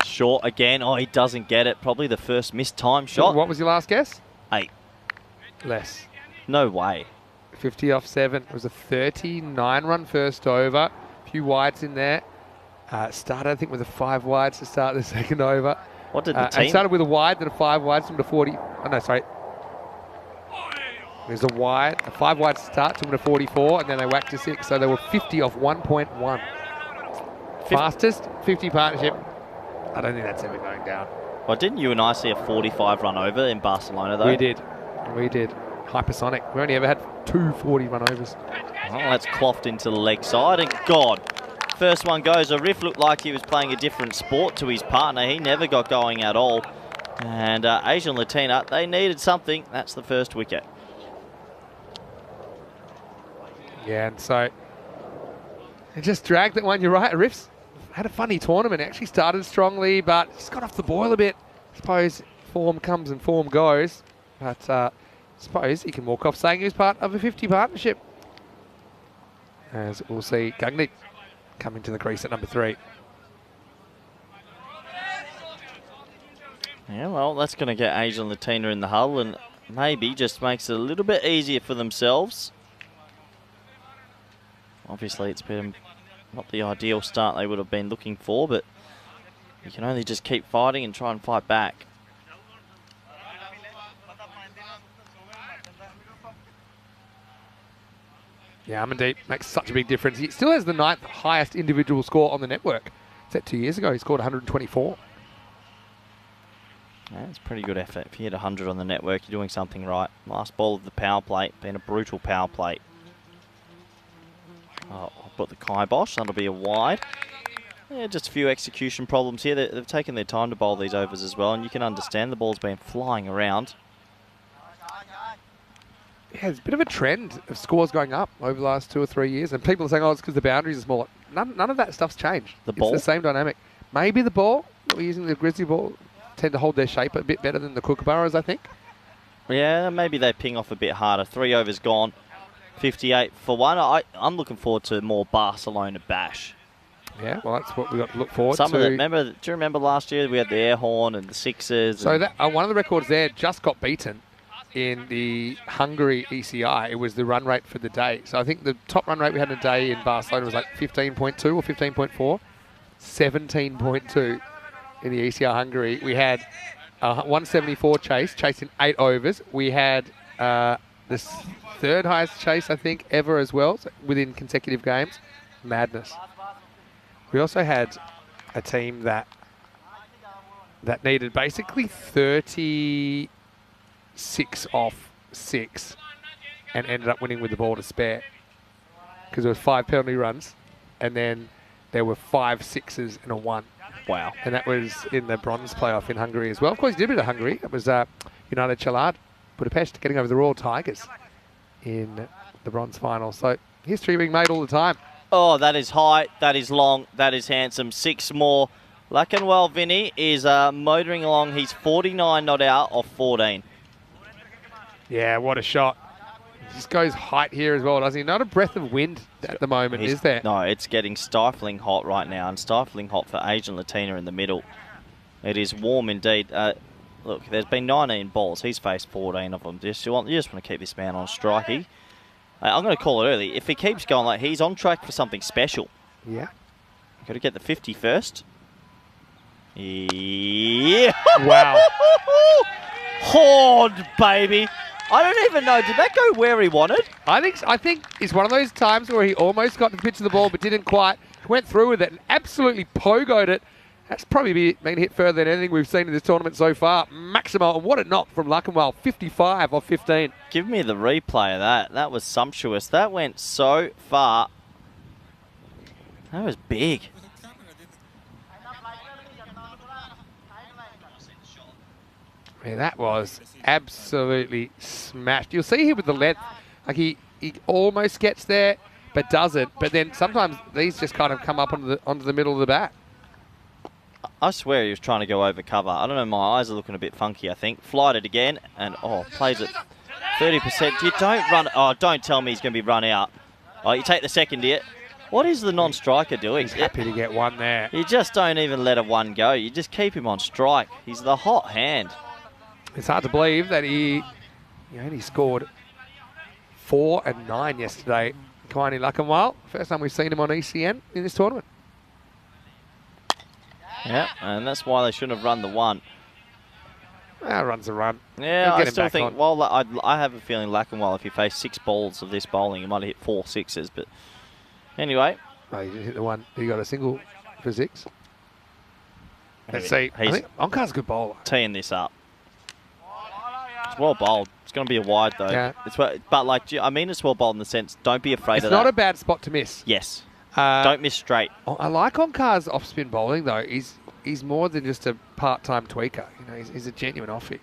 short again. Oh, he doesn't get it. Probably the first missed time shot.
What was your last guess?
8.
Less.
No way.
50 off 7. It was a 39-run first over. A few wides in there. Started, I think, with a 5 wides to start the second over.
What did the
It
team...
started with a wide, then a 5 wides, to 40. Oh, no, sorry. There's a wide, a 5 wide start, to 44, and then they whacked to 6. So they were 50 off 1.1. Fastest 50 partnership. I don't think that's ever going down.
Well, didn't you and I see a 45 run over in Barcelona, though?
We did. We did. Hypersonic. We only ever had 2 40 run overs.
Well, that's clothed into the leg side, and God, first one goes. Arif looked like he was playing a different sport to his partner. He never got going at all. And Asian Latina, they needed something. That's the first wicket.
Yeah, and so it just dragged that one. You're right. Arif's had a funny tournament. Actually started strongly, but just got off the boil a bit. I suppose form comes and form goes. But I suppose he can walk off saying he was part of a 50 partnership. As we'll see Gagnick coming to the crease at number 3.
Yeah, well, that's going to get Asian Latina in the hull and maybe just makes it a little bit easier for themselves. Obviously, it's been not the ideal start they would have been looking for, but you can only just keep fighting and try and fight back.
Yeah, Amandeep makes such a big difference. He still has the 9th highest individual score on the network. Is that 2 years ago? He scored 124.
Yeah, it's a pretty good effort. If you hit 100 on the network, you're doing something right. Last ball of the power plate, been a brutal power plate. Oh, I'll put the kibosh, that'll be a wide. Yeah, just a few execution problems here. They've taken their time to bowl these overs as well, and you can understand the ball's been flying around.
Yeah, there's a bit of a trend of scores going up over the last 2 or 3 years, and people are saying, oh, it's because the boundaries are smaller. None of that stuff's changed.
The ball?
It's the same dynamic. Maybe the ball, that we're using the Grizzly ball, tend to hold their shape a bit better than the Kookaburras, I think.
Yeah, maybe they ping off a bit harder. 3 overs gone, 58 for 1. I'm looking forward to more Barcelona bash.
Yeah, well, that's what we got to look forward
Some
to.
of it, do you remember last year we had the air horn and the sixes?
So that one of the records there just got beaten in the Hungary ECI. It was the run rate for the day. So I think the top run rate we had in a day in Barcelona was like 15.2 or 15.4. 17.2 in the ECI Hungary. We had 174 chase in 8 overs. We had this 3rd highest chase, I think, ever as well, so within consecutive games. Madness. We also had a team that needed basically 36 off 6 and ended up winning with the ball to spare because there was 5 penalty runs and then there were 5 6s and a 1.
Wow.
And that was in the bronze playoff in Hungary as well. Of course, he did a bit of Hungary. It was United Chalad Budapest getting over the Royal Tigers in the bronze final. So history being made all the time.
Oh, that is high, that is long, that is handsome. 6 more. Lacanwell Vinny is motoring along. He's 49 not out of 14.
Yeah, what a shot. He just goes height here as well, doesn't he? Not a breath of wind at the moment, is there?
No, it's getting stifling hot right now, and stifling hot for Asian Latina in the middle. It is warm indeed. Look, there's been 19 balls. He's faced 14 of them. You just want to keep this man on strikey. I'm going to call it early. If he keeps going like he's on track for something special.
Yeah.
Got to get the 50 first. Yeah.
Wow.
Horned, baby. I don't even know. Did that go where he wanted?
I think it's one of those times where he almost got to the pitch of the ball but didn't quite. Went through with it and absolutely pogoed it. That's probably been hit further than anything we've seen in this tournament so far. Maximal, and what a knock from Luckenwell. 55 off 15.
Give me the replay of that. That was sumptuous. That went so far. That was big.
Yeah, that was absolutely smashed. You'll see here with the length, like he almost gets there, but doesn't. But then sometimes these just kind of come up onto the middle of the bat.
I swear he was trying to go over cover. I don't know, my eyes are looking a bit funky, I think. Flight it again, and plays it 30%. You don't run. Oh, don't tell me he's going to be run out. Oh, you take the second here. What is the non-striker doing?
He's happy to get one there.
You just don't even let a one go. You just keep him on strike. He's the hot hand.
It's hard to believe that he only scored 4 and 9 yesterday. Kaini Lakamwal. First time we've seen him on ECN in this tournament.
Yeah, and that's why they shouldn't have run the one.
Run's a run.
Yeah, I still think, well, I have a feeling Lakamwal, if he faced 6 balls of this bowling, he might have hit 4 sixes. But anyway.
Oh, he hit the one. He got a single for 6. Let's see. I think Onkar's a good bowler.
Teeing this up. It's well bowled. It's going to be a wide, though. Yeah. But, like, I mean it's well bowled in the sense, don't be afraid of that.
It's not a bad spot to miss.
Yes. Don't miss straight.
I like Onkar's off-spin bowling, though. He's more than just a part-time tweaker. He's a genuine offie.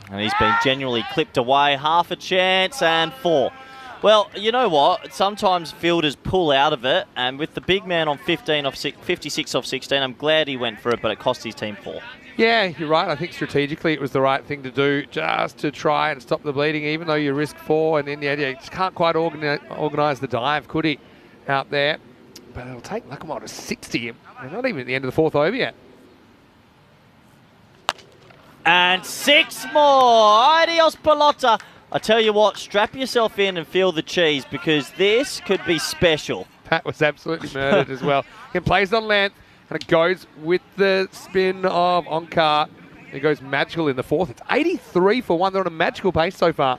And he's been genuinely clipped away. Half a chance and 4. Well, you know what? Sometimes fielders pull out of it, and with the big man on 56 off 16, I'm glad he went for it, but it cost his team 4.
Yeah, you're right. I think strategically it was the right thing to do, just to try and stop the bleeding, even though you risk 4, and then you just can't quite organise the dive, could he, out there? But it'll take Lakamwal to 60. We're not even at the end of the 4th over yet.
And 6 more. Adios, Pelota. I tell you what, strap yourself in and feel the cheese, because this could be special.
That was absolutely murdered as well. He plays on length, and it goes with the spin of Onkar. It goes magical in the 4th. It's 83 for 1. They're on a magical pace so far.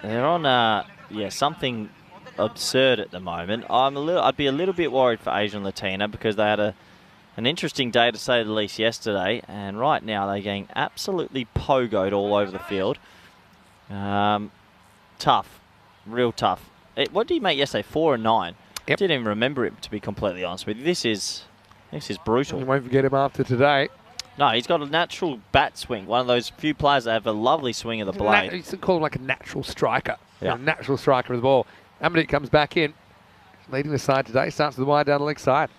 They're on, something absurd at the moment. I'd be a little bit worried for Asian Latina, because they had an interesting day, to say the least, yesterday, and right now they're getting absolutely pogoed all over the field. Tough, real tough. What did he make yesterday? 4 and 9.
Yep.
Didn't even remember it, to be completely honest with you. This is brutal.
You won't forget him after today.
No, he's got a natural bat swing. One of those few players that have a lovely swing of the blade.
You call him like a natural striker.
Yeah.
A natural striker of the ball. Amadit comes back in, leading the side today. Starts with the wide down the leg side.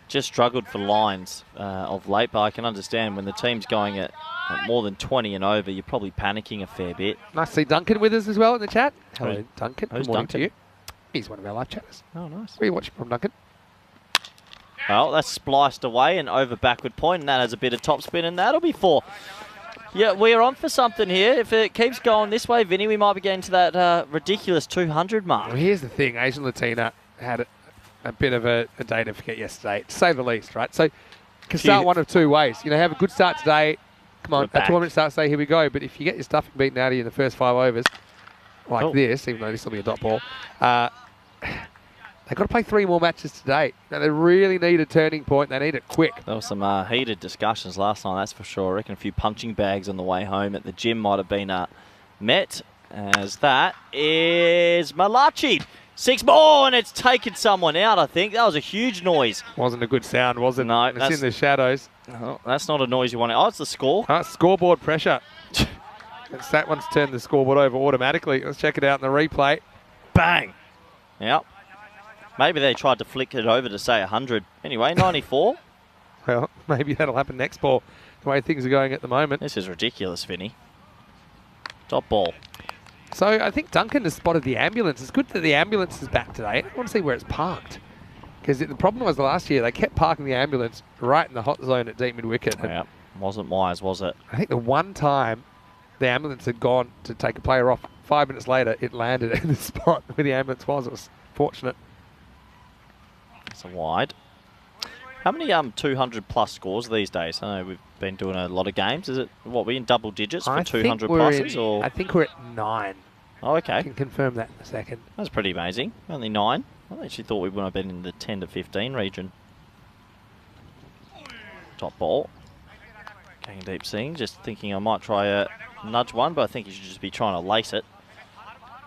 Just struggled for lines of late, but I can understand when the team's going at more than 20 and over, you're probably panicking a fair bit.
Nice to see Duncan with us as well in the chat. Hello, Duncan.
Who's
Good morning
Duncan?
to you. He's one of our live chatters.
Oh, nice.
Where are you watching from, Duncan?
Well, that's spliced away and over backward point, and that has a bit of topspin, and that'll be 4. Yeah, we're on for something here. If it keeps going this way, Vinny, we might be getting to that ridiculous 200 mark.
Well, here's the thing. Asian Latina had a bit of a day to forget yesterday, to say the least, right? So you can start one of 2 ways. Have a good start today. Come on, a tournament start, say, here we go. But if you get your stuffing beaten out of you in the first 5 overs, like this, even though this will be a dot ball, they've got to play 3 more matches today. Now, they really need a turning point. They need it quick.
There were some heated discussions last night, that's for sure. I reckon a few punching bags on the way home at the gym might have been met, as that is Malachi. 6 more, and it's taken someone out, I think. That was a huge noise.
Wasn't a good sound, was it?
No.
It's in the shadows.
Oh, that's not a noise you want. Oh, it's the score.
Scoreboard pressure. That one's turned the scoreboard over automatically. Let's check it out in the replay.
Bang. Yep. Maybe they tried to flick it over to say 100. Anyway, 94.
Well, maybe that'll happen next ball, the way things are going at the moment.
This is ridiculous, Vinny. Top ball.
So I think Duncan has spotted the ambulance. It's good that the ambulance is back today. I want to see where it's parked. Because the problem was last year, they kept parking the ambulance right in the hot zone at deep mid-wicket.
Yeah, wasn't wise, was it?
I think the one time the ambulance had gone to take a player off, 5 minutes later, it landed in the spot where the ambulance was. It was fortunate.
It's a wide. How many 200-plus scores these days? I know we've been doing a lot of games. Is it, what, we in double digits for 200 pluses? Or?
I think we're at 9.
Oh, okay.
I can confirm that in a second.
That's pretty amazing. Only 9. I actually thought we would have been in the 10 to 15 region. Top ball. Going deep seam. Just thinking I might try a nudge one, but I think you should just be trying to lace it.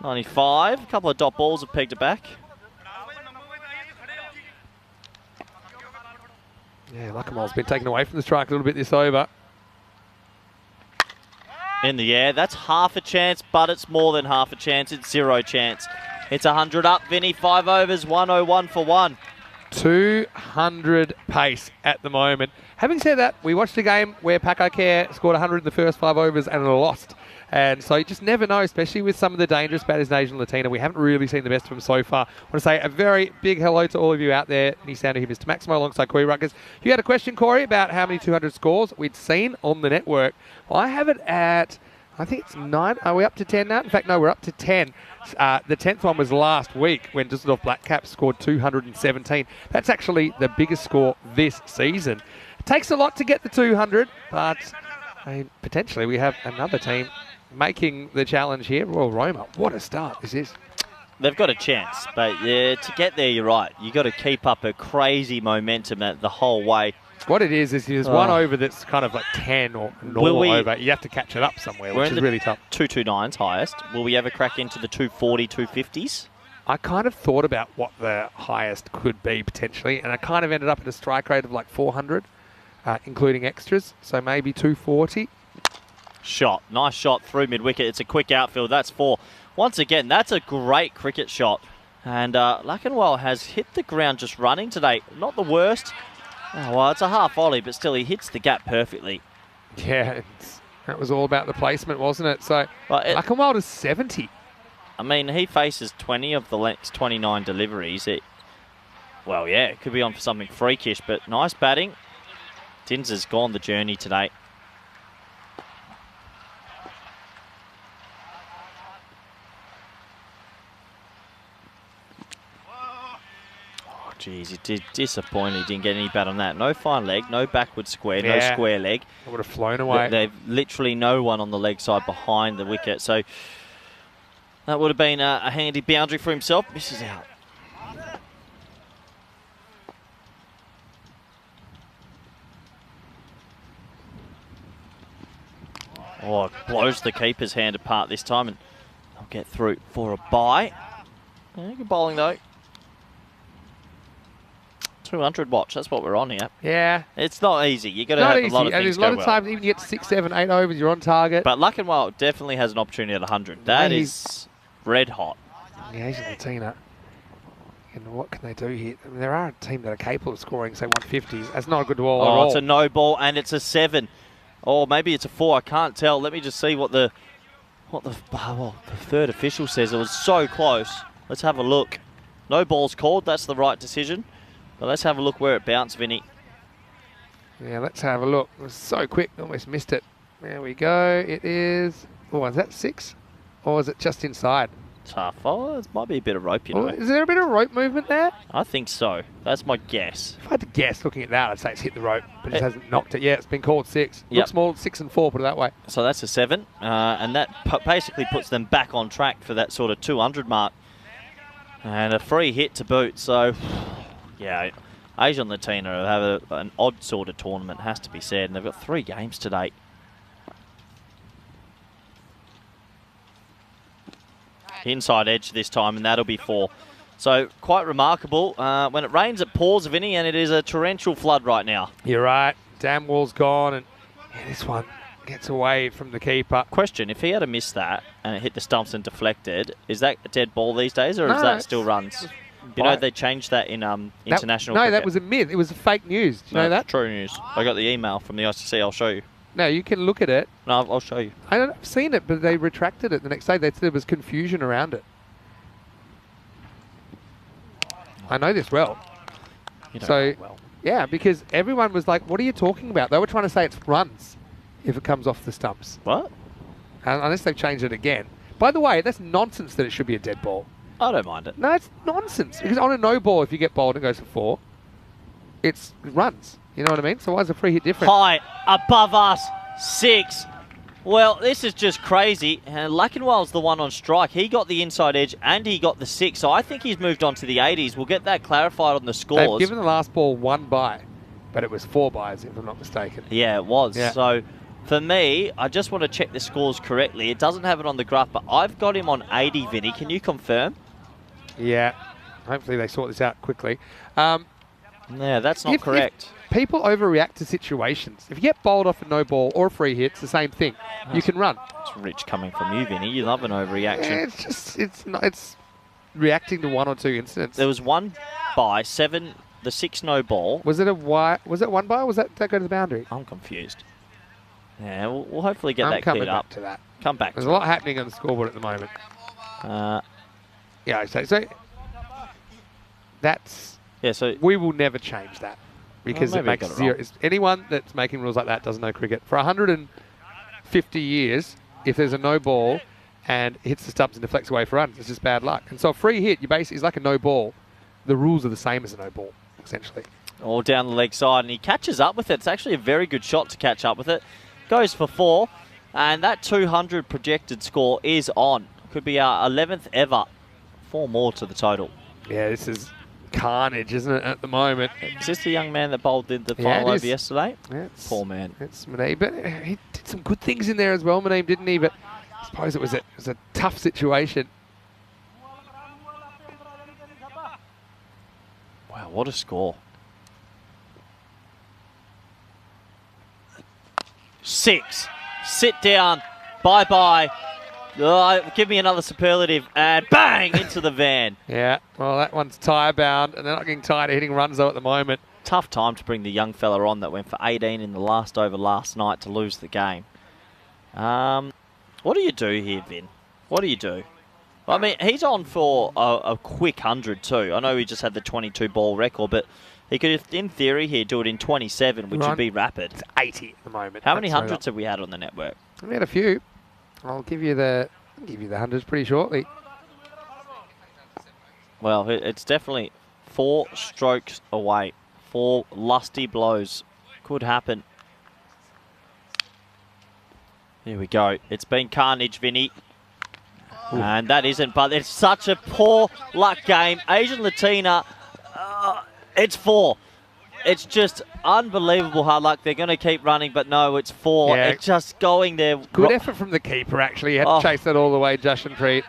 95. A couple of dot balls have pegged it back.
Yeah, Lakamwal's been taken away from the strike a little bit this over.
In the air. That's half a chance, but it's more than half a chance. It's 0 chance. It's 100 up, Vinny. 5 overs, 101 for 1.
200 pace at the moment. Having said that, we watched a game where Paco Care scored 100 in the first 5 overs and lost. And so you just never know, especially with some of the dangerous batters in Asian Latina. We haven't really seen the best of them so far. I want to say a very big hello to all of you out there. Me sounding here, Mr. Maximo, alongside Corey Ruckers. You had a question, Corey, about how many 200 scores we'd seen on the network. Well, I have it at, I think it's 9. Are we up to 10 now? In fact, no, we're up to 10. The 10th one was last week when Düsseldorf Black Caps scored 217. That's actually the biggest score this season. It takes a lot to get the 200, but I mean, potentially we have another team making the challenge here. Well, Roma, what a start this is.
They've got a chance, but yeah, to get there, you're right. You've got to keep up a crazy momentum the whole way.
What it is there's one over that's kind of like 10 or normal over. You have to catch it up somewhere, which is really tough.
229's highest. Will we ever crack into the 240, 250s?
I kind of thought about what the highest could be potentially, and I kind of ended up at a strike rate of like 400, including extras, so maybe 240.
Shot. Nice shot through mid-wicket. It's a quick outfield. That's 4. Once again, that's a great cricket shot. And Lackenwell has hit the ground just running today. Not the worst. Oh, well, it's a half volley, but still he hits the gap perfectly.
Yeah, that was all about the placement, wasn't it? So Lackenwell is 70.
I mean, he faces 20 of the next 29 deliveries. Well, yeah, it could be on for something freakish, but nice batting. Tins has gone the journey today. Jeez, it did disappoint. He didn't get any bat on that. No fine leg, no backward square, no square leg.
It would have flown away.
They've literally no one on the leg side behind the wicket. So that would have been a handy boundary for himself. Misses out. Oh, it blows the keeper's hand apart this time, and they'll get through for a bye. Yeah, good bowling though. 200 watch, that's what we're on here.
Yeah.
It's not easy. You've got to have a lot of things
go well. There's a lot of times, even you get 6, 7, 8 overs, you're on target.
But Lackenwell definitely has an opportunity at 100. That is red hot.
The Asian Latina. And what can they do here? I mean, there are a team that are capable of scoring, say, 150s. That's not a good ball at all.
It's a no ball, and it's a 7. Or maybe it's a 4. I can't tell. Let me just see what the third official says. It was so close. Let's have a look. No ball's called. That's the right decision. But let's have a look where it bounced, Vinny.
Yeah, let's have a look. It was so quick, almost missed it. There we go. It is... Oh, is that 6? Or is it just inside?
Tough. Oh, it might be a bit of rope, you know.
Is there a bit of rope movement there?
I think so. That's my guess.
If I had to guess, looking at that, I'd say it's hit the rope, but it hasn't knocked it. Yeah, it's been called 6.
Yep.
Looks more 6 and 4, put it that way.
So that's a 7. And that basically puts them back on track for that sort of 200 mark. And a free hit to boot, so... Yeah, Asian Latina have an odd sort of tournament, has to be said, and they've got 3 games today. Inside edge this time, and that'll be 4. So quite remarkable. When it rains, it pours, Vinny, and it is a torrential flood right now.
You're right. Dam wall's gone, and this one gets away from the keeper.
Question, if he had missed that and it hit the stumps and deflected, is that a dead ball these days, or is that still runs? You know, they changed that in international cricket.
That was a myth. It was fake news. Do you know that?
True news. I got the email from the ICC. I'll show you.
No, you can look at it.
No, I'll show you.
I've seen it, but they retracted it the next day. They said there was confusion around it. I know this well.
You don't know well.
Yeah, because everyone was like, what are you talking about? They were trying to say it's runs if it comes off the stumps.
What?
Unless they've changed it again. By the way, that's nonsense that it should be a dead ball.
I don't mind it.
No, it's nonsense. Because on a no ball, if you get bowled and goes for 4, it runs. You know what I mean? So why is a free hit different?
High, above us, 6. Well, this is just crazy. And Lackenwell's the one on strike. He got the inside edge and he got the 6. So I think he's moved on to the 80s. We'll get that clarified on the scores.
They've given the last ball 1 bye, but it was 4 byes, if I'm not mistaken.
Yeah, it was.
Yeah.
So for me, I just want to check the scores correctly. It doesn't have it on the graph, but I've got him on 80, Vinny. Can you confirm?
Yeah. Hopefully they sort this out quickly.
Yeah, that's not correct.
If people overreact to situations. If you get bowled off a no ball or a free hit, it's the same thing. You can run.
It's rich coming from you, Vinny. You love an overreaction.
Yeah, it's reacting to 1 or 2 incidents.
There was 1 by 7, the 6 no ball.
Was it was it 1 by, or was that go to the boundary?
I'm confused. Yeah, we'll hopefully get that cleared up.
To that.
Come back.
There's a lot happening on the scoreboard at the moment. Yeah, so that's...
Yeah, so...
We will never change that because it makes zero... Anyone that's making rules like that doesn't know cricket. For 150 years, if there's a no ball and it hits the stumps and deflects away for runs, it's just bad luck. And so a free hit, you basically is like a no ball. The rules are the same as a no ball, essentially.
All down the leg side, and he catches up with it. It's actually a very good shot to catch up with it. Goes for 4, and that 200 projected score is on. Could be our 11th ever. 4 more to the total.
Yeah, this is carnage, isn't it, at the moment?
Is this the young man that bowled in the final over yesterday?
Yeah,
poor man.
It's Muneeb, but he did some good things in there as well, Muneeb, didn't he? But I suppose it was a tough situation.
Wow, what a score. 6. Sit down. Bye-bye. Give me another superlative. And bang! Into the van.
Yeah, well, that one's tyre bound, and they're not getting tired of hitting runs, though, at the moment.
Tough time to bring the young fella on that went for 18 in the last over last night to lose the game. What do you do here, Vin? What do you do? I mean, he's on for a quick 100 too. I know he just had the 22 ball record, but he could, in theory, here do it in 27, which would be rapid.
It's 80 at the moment.
How many hundreds have we had on the network?
We had a few. I'll give you the hundreds pretty shortly.
Well, it's definitely 4 strokes away. 4 lusty blows. Could happen. Here we go. It's been carnage, Vinny. Ooh. And that isn't, but it's such a poor luck game. Asian Latina, it's 4. It's just unbelievable hard luck. They're going to keep running, but no, it's 4.
Yeah.
It's just going there.
Good effort from the keeper, actually. He had to chase that all the way, Jashanpreet.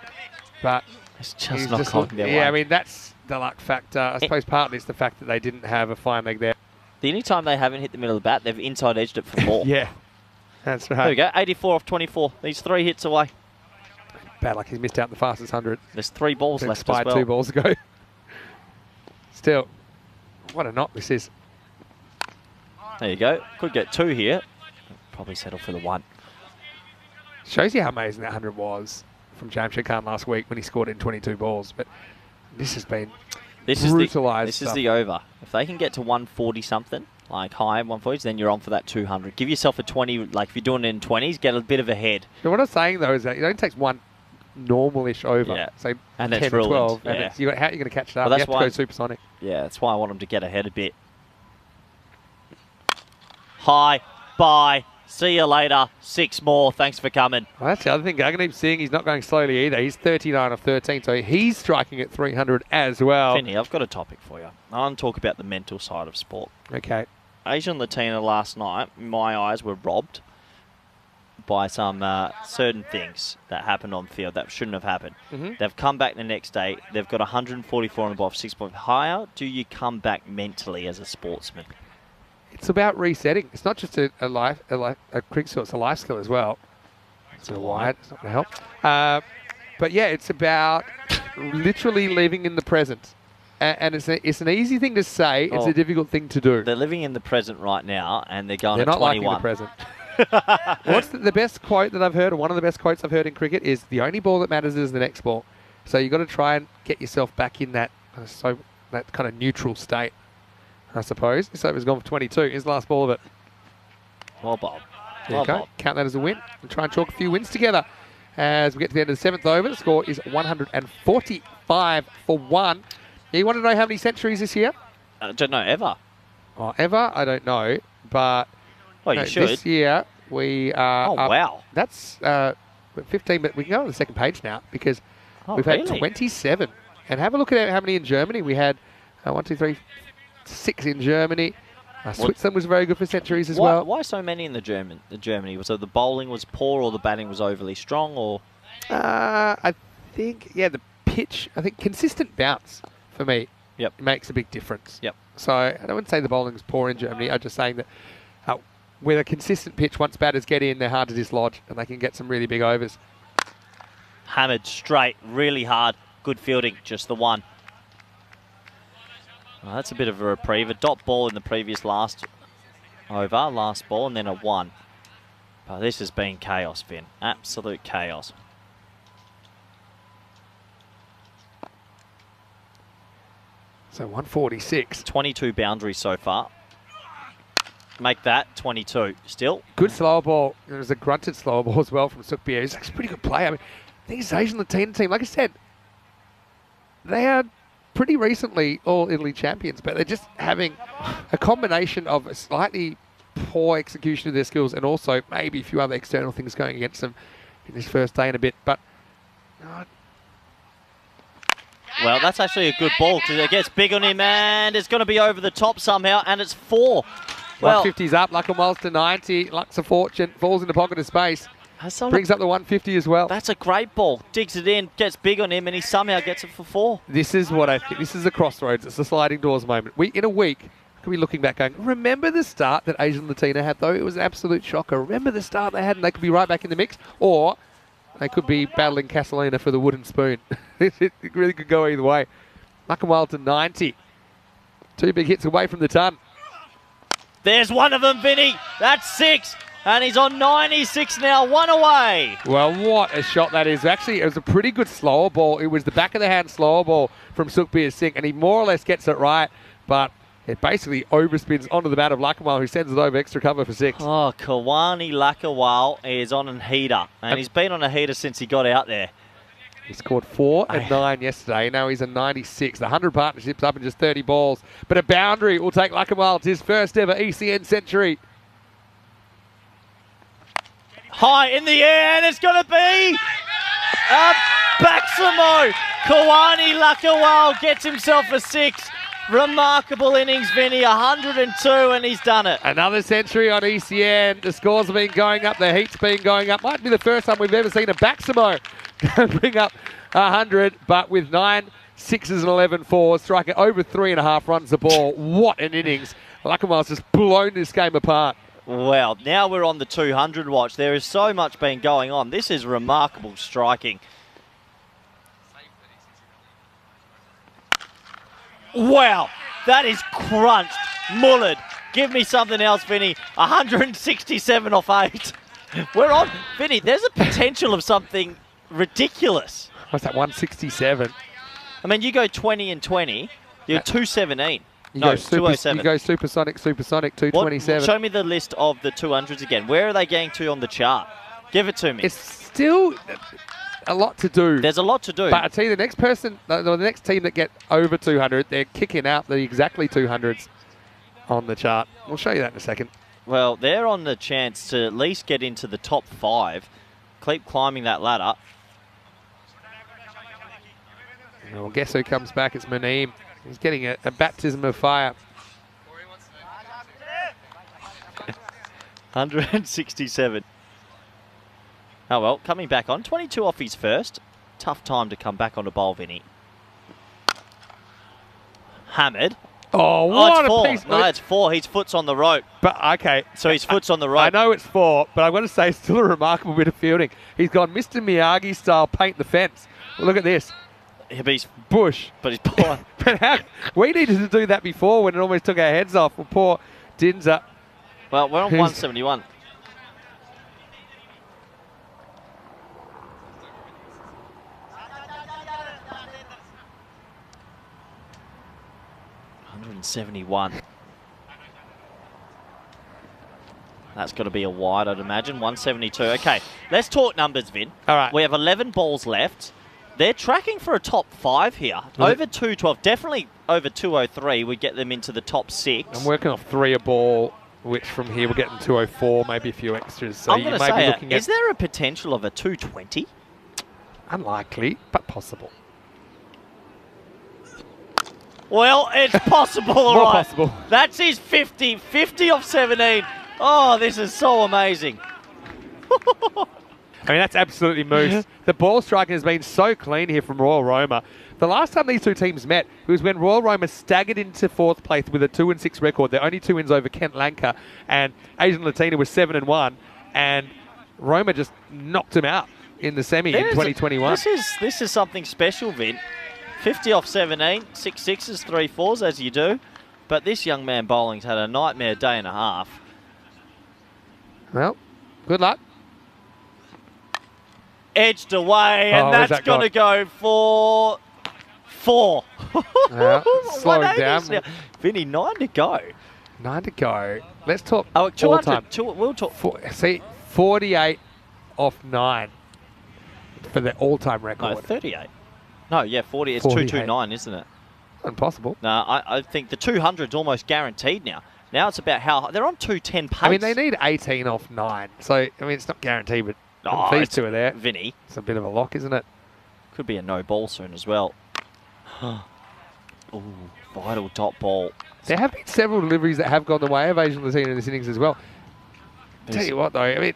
But
it's just not going their way.
Yeah, I mean, that's the luck factor. I suppose partly it's the fact that they didn't have a fine leg there.
The only time they haven't hit the middle of the bat, they've inside edged it for 4.
Yeah, that's right.
There we go, 84 off 24. These 3 hits away.
Bad luck, he's missed out the fastest 100.
There's 3 balls left as well.
2 balls ago. Still, what a knock this is.
There you go. Could get 2 here. Probably settle for the 1.
Shows you how amazing that 100 was from Jamshid Khan last week when he scored in 22 balls. But this has been brutalised.
This is the over. If they can get to 140 something, like high 140s, then you're on for that 200. Give yourself a 20, like if you're doing it in 20s, get a bit of a head.
So what I'm saying though is that it only takes 1 normal-ish over.
Yeah.
So
and
10 or 12.
Yeah.
And how are you going to catch it up?
Well,
you have to go supersonic.
Yeah, that's why I want them to get ahead a bit. High, bye, see you later, 6 more, thanks for coming.
Well, that's the other thing. Gaghandeep Singh, he's not going slowly either. He's 39 of 13, so he's striking at 300 as well.
Finny, I've got a topic for you. I want to talk about the mental side of sport.
Okay.
Asian Latina last night, my eyes were robbed by some certain things that happened on field that shouldn't have happened. They've come back the next day. They've got 144 and above, 6 points. Higher do you come back mentally as a sportsman?
It's about resetting. It's not just a cricket skill, it's a life skill as well. It's a wide, it's not going to help. But yeah, it's about literally living in the present. And it's an easy thing to say, it's a difficult thing to do.
They're living in the present right now, and they're going
at 21. They're not liking the present. What's the best quote that I've heard, or one of the best quotes I've heard in cricket is, the only ball that matters is the next ball. So you've got to try and get yourself back in that kind of neutral state, I suppose. This over's gone for 22. Here's the last ball of it.
Well, Bob.
There you go. Count that as a win. And try and chalk a few wins together. As we get to the end of the 7th over, the score is 145 for 1. You want to know how many centuries this year?
I don't know, ever.
Oh, ever? I don't know. But
you should.
This year, we are
wow.
That's 15, but we can go on the second page now because we've had 27. And have a look at how many in Germany. We had 1, 2, 3, 6 in Germany. Switzerland was very good for centuries as well.
Why so many in the Germany? Was it the bowling was poor or the batting was overly strong? Or
I think, the pitch. I think consistent bounce for me makes a big difference.
Yep.
So I wouldn't say the bowling's poor in Germany. I'm just saying that with a consistent pitch, once batters get in, they're hard to dislodge and they can get some really big overs.
Hammered straight, really hard. Good fielding, just the one. Oh, that's a bit of a reprieve. A dot ball in the previous last ball, and then a 1. But this has been chaos, Vin. Absolute chaos.
So 146.
22 boundaries so far. Make that 22 still.
Good slower ball. There was a grunted slower ball as well from Sukbir. He's actually a pretty good player. I mean, I think it's Asian Latina team. Like I said, they are pretty recently all Italy champions, but they're just having a combination of a slightly poor execution of their skills and also maybe a few other external things going against them in this first day and a bit. But
well, that's actually a good ball because it gets big on him and it's going to be over the top somehow, and it's 4. Well,
150's up. Lachlan to 90. Luck's a fortune. Falls in the pocket of space. Brings up the 150 as well.
That's a great ball. Digs it in, gets big on him, and he somehow gets it for 4.
This is what I think. This is the crossroads. It's the sliding doors moment. In a week, could be looking back going, remember the start that Asian Latina had, though? It was an absolute shocker. Remember the start they had, and they could be right back in the mix. Or they could be battling Casalina for the wooden spoon. It really could go either way. Lachlan to 90. 2 big hits away from the ton.
There's one of them, Vinny. That's 6. And he's on 96 now, 1 away.
Well, what a shot that is. Actually, it was a pretty good slower ball. It was the back of the hand slower ball from Sukbir Singh, and he more or less gets it right, but it basically overspins onto the bat of Lakawal, who sends it over extra cover for 6.
Oh, Kawani Lakawal is on a heater, and he's been on a heater since he got out there.
He scored 4 and 9 yesterday. Now he's a 96. The 100 partnerships up in just 30 balls. But a boundary will take Lakawal to his first ever ECN century.
High in the air, and it's going to be a Baximo. Kawani Lakawal gets himself a 6. Remarkable innings, Vinny. 102, and he's done it.
Another century on ECN. The scores have been going up. The heat's been going up. Might be the first time we've ever seen a Baximo bring up 100, but with 9 6s and 11 4s, striking over 3.5 runs a ball. What an innings. Lakawal's just blown this game apart.
Well, now we're on the 200 watch. There is so much been going on. This is remarkable striking. Wow, that is crunched. Mullered. Give me something else, Vinny. 167 off 8. We're on. Vinny, there's a potential of something ridiculous.
What's that, 167?
I mean, you go 20 and 20, you're 217.
You
No,
go
207.
You go supersonic, 227.
Show me the list of the 200s again. Where are they going to on the chart? Give it to me.
It's still a lot to do.
There's a lot to do.
But I tell you, the next person, the next team that get over 200, they're kicking out the exactly 200s on the chart. We'll show you that in a second.
Well, they're on the chance to at least get into the top 5. Keep climbing that ladder.
Well, guess who comes back? It's Muneem. He's getting a baptism of fire.
167. Oh, well, coming back on. 22 off his first. Tough time to come back on a bowl, Vinny. Hammered.
Oh, what
it's 4.
a piece.
No, it's 4. His foot's on the rope.
But, okay.
So his foot's on the rope.
I know it's 4, but I've got to say it's still a remarkable bit of fielding. He's gone Mr. Miyagi style, paint the fence. Well, look at this.
He's
Bush.
But he's poor.
But we needed to do that before when it almost took our heads off. Well, poor Dinza.
Well, we're on 171. That's got to be a wide, I'd imagine. 172. Okay, let's talk numbers, Vin.
All right.
We have 11 balls left. They're tracking for a top 5 here. Over 212, definitely over 203 would get them into the top 6.
I'm working off 3 a ball, which from here we're getting 204, maybe a few extras. So
I'm going to say, is there a potential of a 220?
Unlikely, but possible.
Well, it's possible, all
More
right.
possible.
That's his 50. 50 off 17. Oh, this is so amazing.
I mean, that's absolutely moose. The ball striking has been so clean here from Royal Roma. The last time these two teams met, it was when Royal Roma staggered into 4th place with a 2-6 record. Their only 2 wins over Kent Lanka, and Asian Latina was 7-1, and Roma just knocked him out in the semi in 2021.
This is something special, Vin. 50 off 17, 6 sixes, 3 fours, as you do. But this young man bowling's had a nightmare day and a half.
Well, good luck.
Edged away, and that's going to go for 4.
Slowing down.
Vinny, 9 to go.
9 to go. Let's talk
all time.
We'll talk. 48 off 9 for the all-time record.
No, 38. No, yeah, 40. It's 229, isn't it?
Impossible.
No, I think the 200's almost guaranteed now. Now it's about how they're on 210 pace.
I mean, they need 18 off 9. So, I mean, it's not guaranteed, but these two are there.
Vinny.
It's a bit of a lock, isn't it?
Could be a no ball soon as well. Ooh, vital dot ball.
There have been several deliveries that have gone the way of Asian Latina in this innings as well. Tell you what, though, I mean,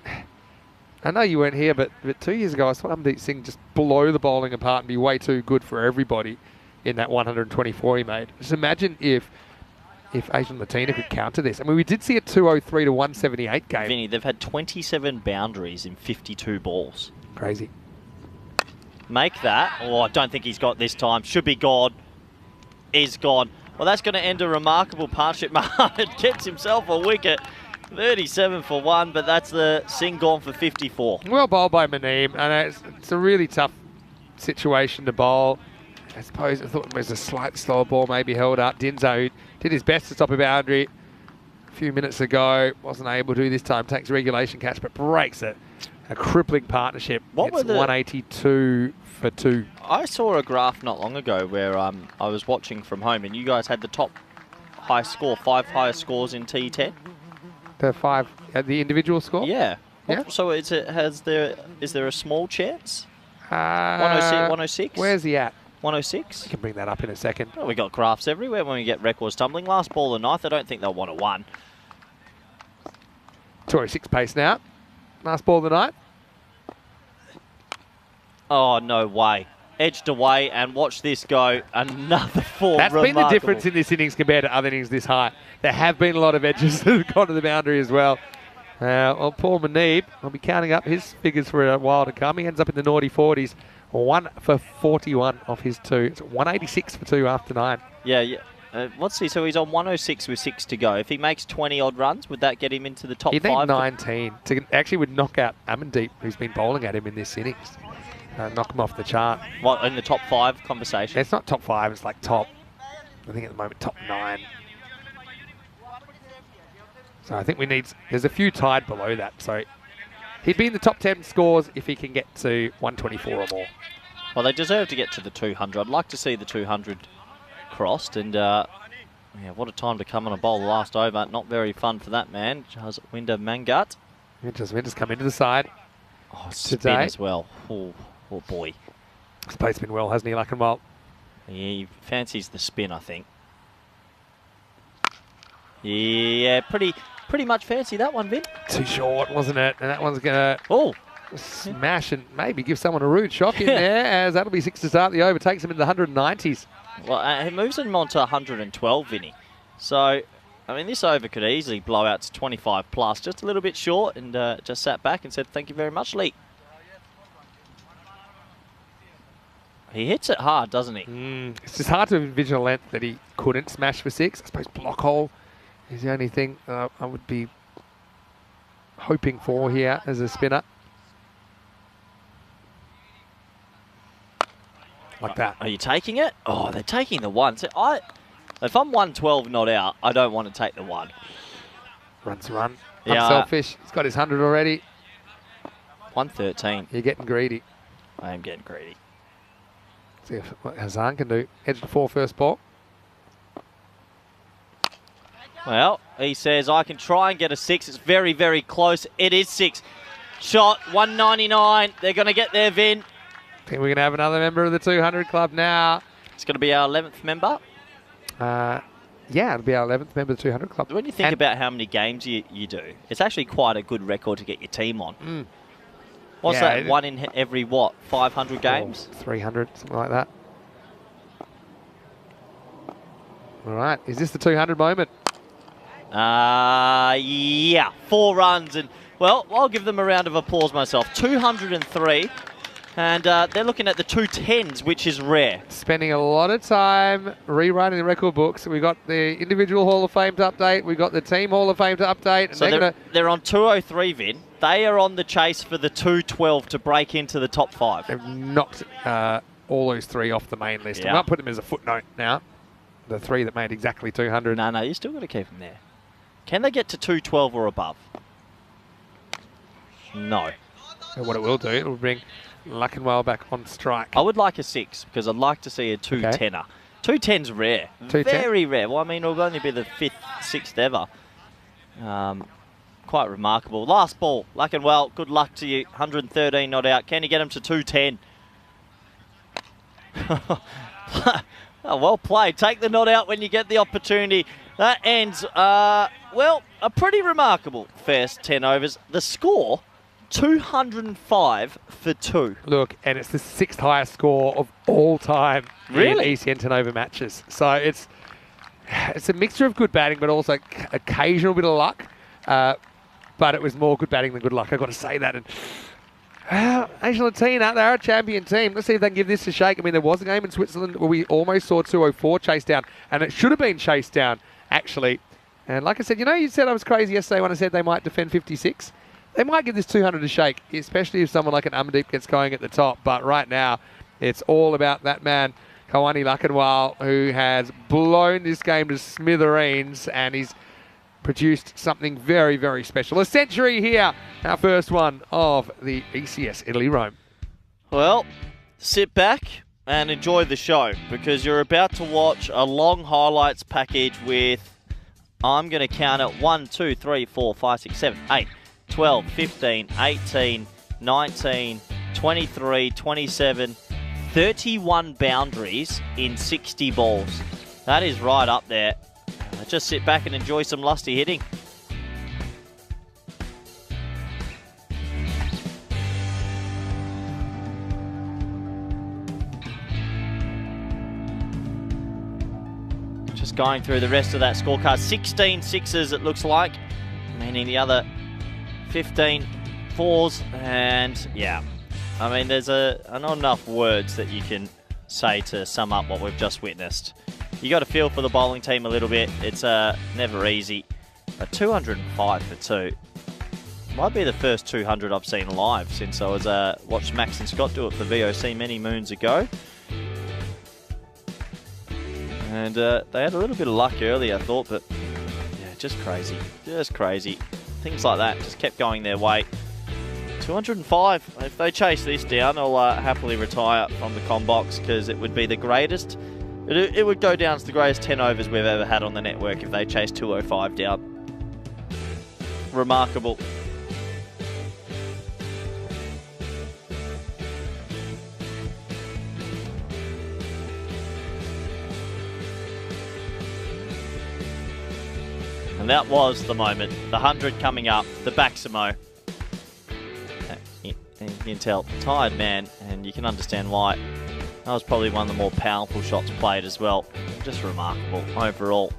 I know you weren't here, but 2 years ago, I saw Amdeep Singh just blow the bowling apart and be way too good for everybody in that 124 he made. Just imagine if Asian Latina could counter this. I mean, we did see a 203 to 178 game.
Vinny, they've had 27 boundaries in 52 balls.
Crazy.
Make that. Oh, I don't think he's got this time. Should be gone. Is gone. Well, that's going to end a remarkable partnership. Mohammed gets himself a wicket. 37 for 1, but that's the Singh gone for 54.
Well bowled by Maneem. And it's a really tough situation to bowl. I suppose I thought it was a slight slower ball, maybe held up. Dinzo did his best to stop a boundary a few minutes ago. Wasn't able to this time. Takes a regulation catch, but breaks it. A crippling partnership. It's 182 for 2.
I saw a graph not long ago where I was watching from home, and you guys had the top high score, 5 highest scores in T10.
The 5, the individual score?
Yeah.
Yeah.
So is there a small chance? 106?
Where's he at?
106?
We can bring that up in a second.
Well, we got graphs everywhere when we get records tumbling. Last ball of the 9th, I don't think they'll want to 1.
206 pace now. Last ball of the night.
Oh, no way. Edged away, and watch this go. Another 4.
That's been the difference in this innings compared to other innings this high. There have been a lot of edges that have gone to the boundary as well. Well, Paul Maneeb will be counting up his figures for a while to come. He ends up in the naughty 40s. 1 for 41 off his 2. It's 186 for 2 after 9.
Yeah. What's he? So he's on 106 with 6 to go. If he makes 20 odd runs, would that get him into the top 5?
He'd need 19 to actually would knock out Amandeep, who's been bowling at him in this innings. Knock him off the chart.
What, in the top 5 conversation?
It's not top 5. It's like top. I think at the moment top 9. So I think we need. There's a few tied below that. So he'd be in the top 10 scores if he can get to 124 or more.
Well, they deserve to get to the 200. I'd like to see the 200 crossed. And, yeah, what a time to come on a bowl the last over. Not very fun for that man. Jaswinder Mangat.
Jaswinder's come into the side.
Oh, spin as well. Oh, boy.
He's played spin well, hasn't he, Luckenwald?
Yeah, he fancies the spin, I think. Yeah, pretty much fancy that one, Vin.
Too short, wasn't it? And that one's going to smash and maybe give someone a rude shock in there, as that'll be 6 to start the over. Takes him into the 190s.
Well, he moves him on to 112, Vinny. So, I mean, this over could easily blow out to 25 plus. Just a little bit short, and just sat back and said, thank you very much, Lee. He hits it hard, doesn't he?
It's just hard to envision a length that he couldn't smash for 6. I suppose block hole is the only thing I would be hoping for here as a spinner. Like that.
Are you taking it? Oh, they're taking the 1. So if I'm 112 not out, I don't want to take the 1.
Runs run.
Yeah.
Unselfish. He's got his 100 already.
113.
You're getting greedy.
I am getting greedy.
See what Hazan can do. Edge to 4 first ball.
Well, he says, I can try and get a 6. It's very, very close. It is 6. Shot, 199. They're going to get there, Vin.
I think we're going to have another member of the 200 club now.
It's going to be our 11th member.
Yeah, it'll be our 11th member of the 200 club.
When you think about how many games you do, it's actually quite a good record to get your team on. What's that? 1 in every, 500 games?
300, something like that. All right, is this the 200 moment?
Yeah, 4 runs. And, well, I'll give them a round of applause myself. 203. And they're looking at the 210s, which is rare.
Spending a lot of time rewriting the record books. We got the individual Hall of Fame to update. We got the team Hall of Fame to update. And
so they're on 203, Vin. They are on the chase for the 212 to break into the top 5.
They've knocked all those 3 off the main list.
Yeah.
I might put them as a footnote now. The 3 that made exactly 200.
No, you still got to keep them there. Can they get to 212 or above? No.
So what it will do, it will bring Luckenwell back on strike.
I would like a 6 because I'd like to see a 210er. Okay. 210's rare.
210?
Very rare. Well, I mean, it'll only be the 5th, 6th ever. Quite remarkable. Last ball. Luckenwell, good luck to you. 113 not out. Can you get him to 210? Oh, well played. Take the not out when you get the opportunity. That ends, well, a pretty remarkable first 10 overs. The score, 205 for 2.
Look, and it's the 6th highest score of all time
really?
in ECN 10 over matches. So it's a mixture of good batting, but also occasional bit of luck. But it was more good batting than good luck, I've got to say that. And Argentina, they're a champion team. Let's see if they can give this a shake. I mean, there was a game in Switzerland where we almost saw 204 chased down, and it should have been chased down, actually. And like I said, you said I was crazy yesterday when I said they might defend 56. They might give this 200 a shake, especially if someone like an Amandeep gets going at the top. But right now, it's all about that man, Kawani Luckenwell, who has blown this game to smithereens, and he's produced something very, very special. A century here, our first one of the ECS Italy Rome.
Well, sit back and enjoy the show because you're about to watch a long highlights package with, I'm going to count it, 1, 2, 3, 4, 5, 6, 7, 8, 12, 15, 18, 19, 23, 27, 31 boundaries in 60 balls. That is right up there. Just sit back and enjoy some lusty hitting. Just going through the rest of that scorecard. 16 sixes it looks like, meaning the other 15 fours. And yeah, I mean, there's not enough words that you can say to sum up what we've just witnessed. You got to feel for the bowling team a little bit. It's never easy. But 205 for 2. Might be the first 200 I've seen live since I was watched Max and Scott do it for VOC many moons ago. And they had a little bit of luck earlier, I thought, but yeah, just crazy. Just crazy. Things like that just kept going their way. 205. If they chase this down, I'll happily retire from the comm box because it would be the greatest. It would go down as the greatest 10 overs we've ever had on the network if they chased 205 down. Remarkable. And that was the moment. The 100 coming up, the Baximo. You can tell, tired man, and you can understand why. That was probably one of the more powerful shots played as well. Just remarkable overall.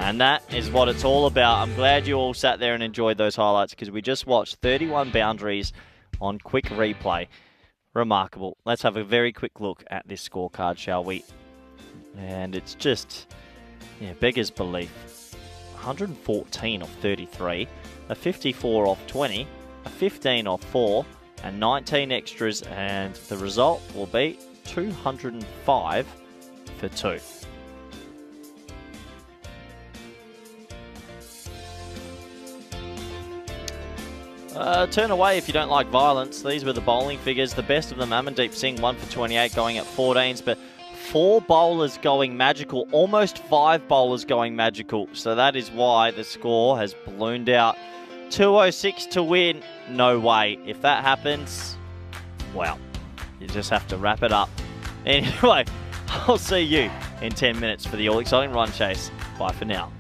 And that is what it's all about. I'm glad you all sat there and enjoyed those highlights because we just watched 31 boundaries on quick replay. Remarkable. Let's have a very quick look at this scorecard, shall we? And it's just, yeah, beggars belief. 114 off 33, a 54 off 20, a 15 off 4, and 19 extras, and the result will be 205 for 2. Turn away if you don't like violence. These were the bowling figures. The best of them, Amandeep Singh, 1 for 28, going at 14s, but 4 bowlers going magical, almost 5 bowlers going magical. So that is why the score has ballooned out. 206 to win. No way. If that happens, well, you just have to wrap it up Anyway, I'll see you in 10 minutes for the all-exciting run chase. Bye for now.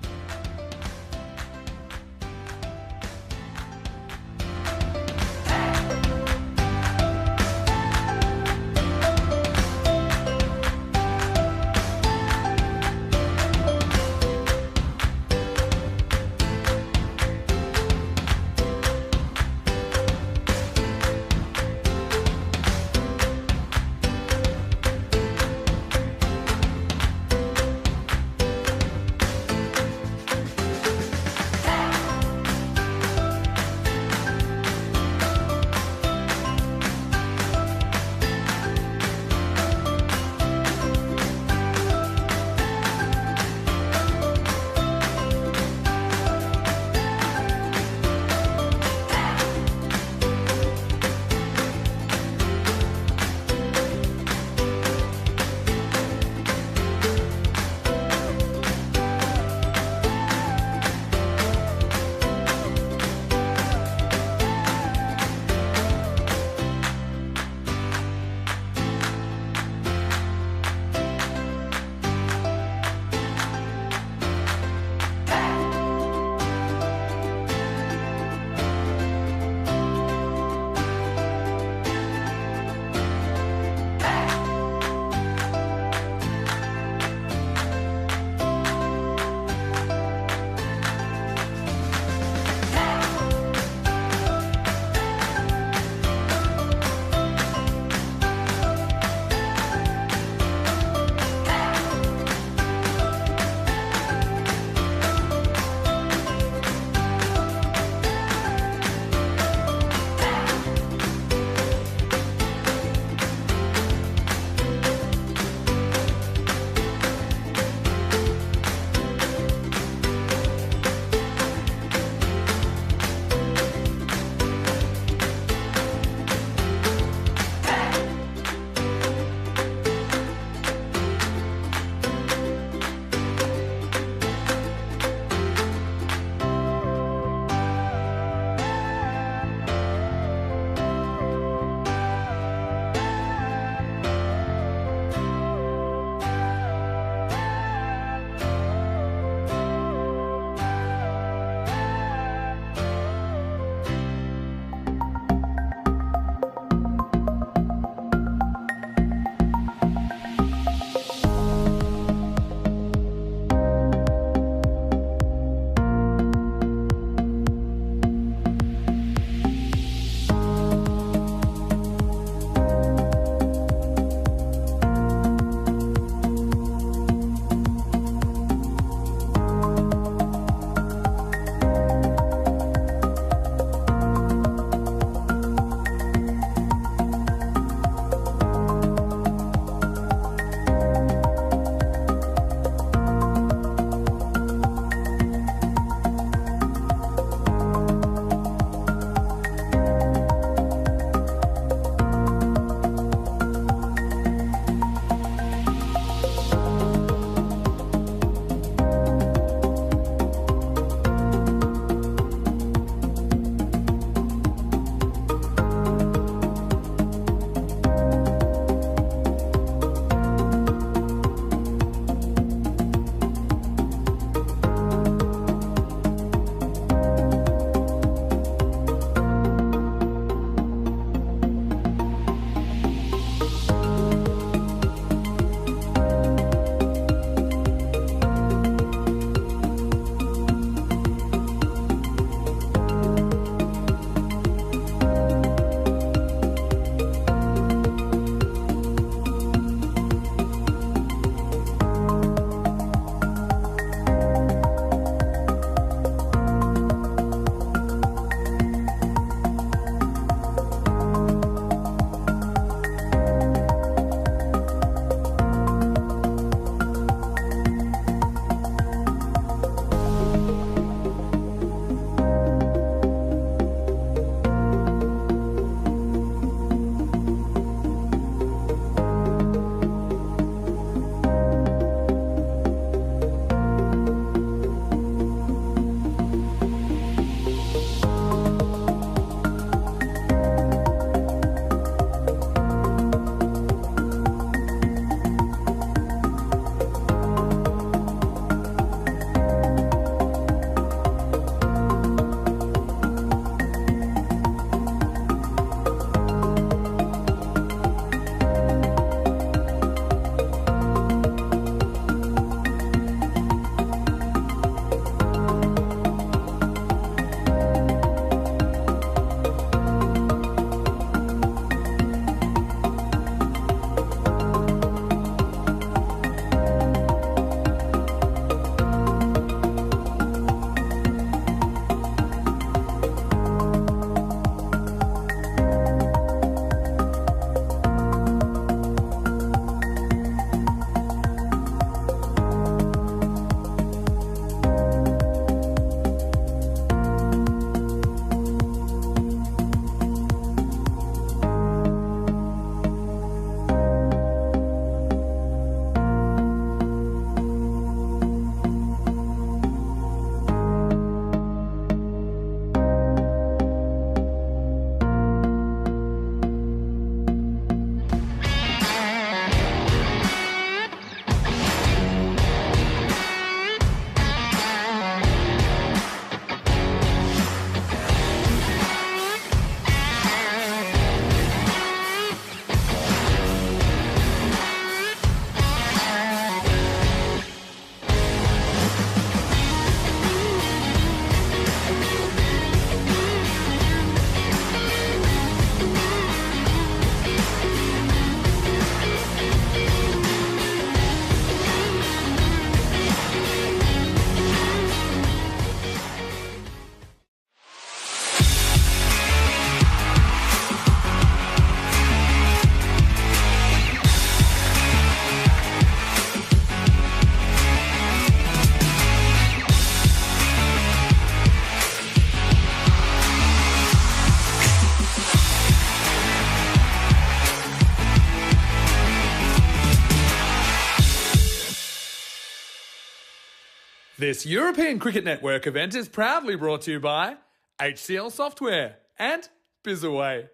This European Cricket Network event is proudly brought to you by HCL Software and Bizaway.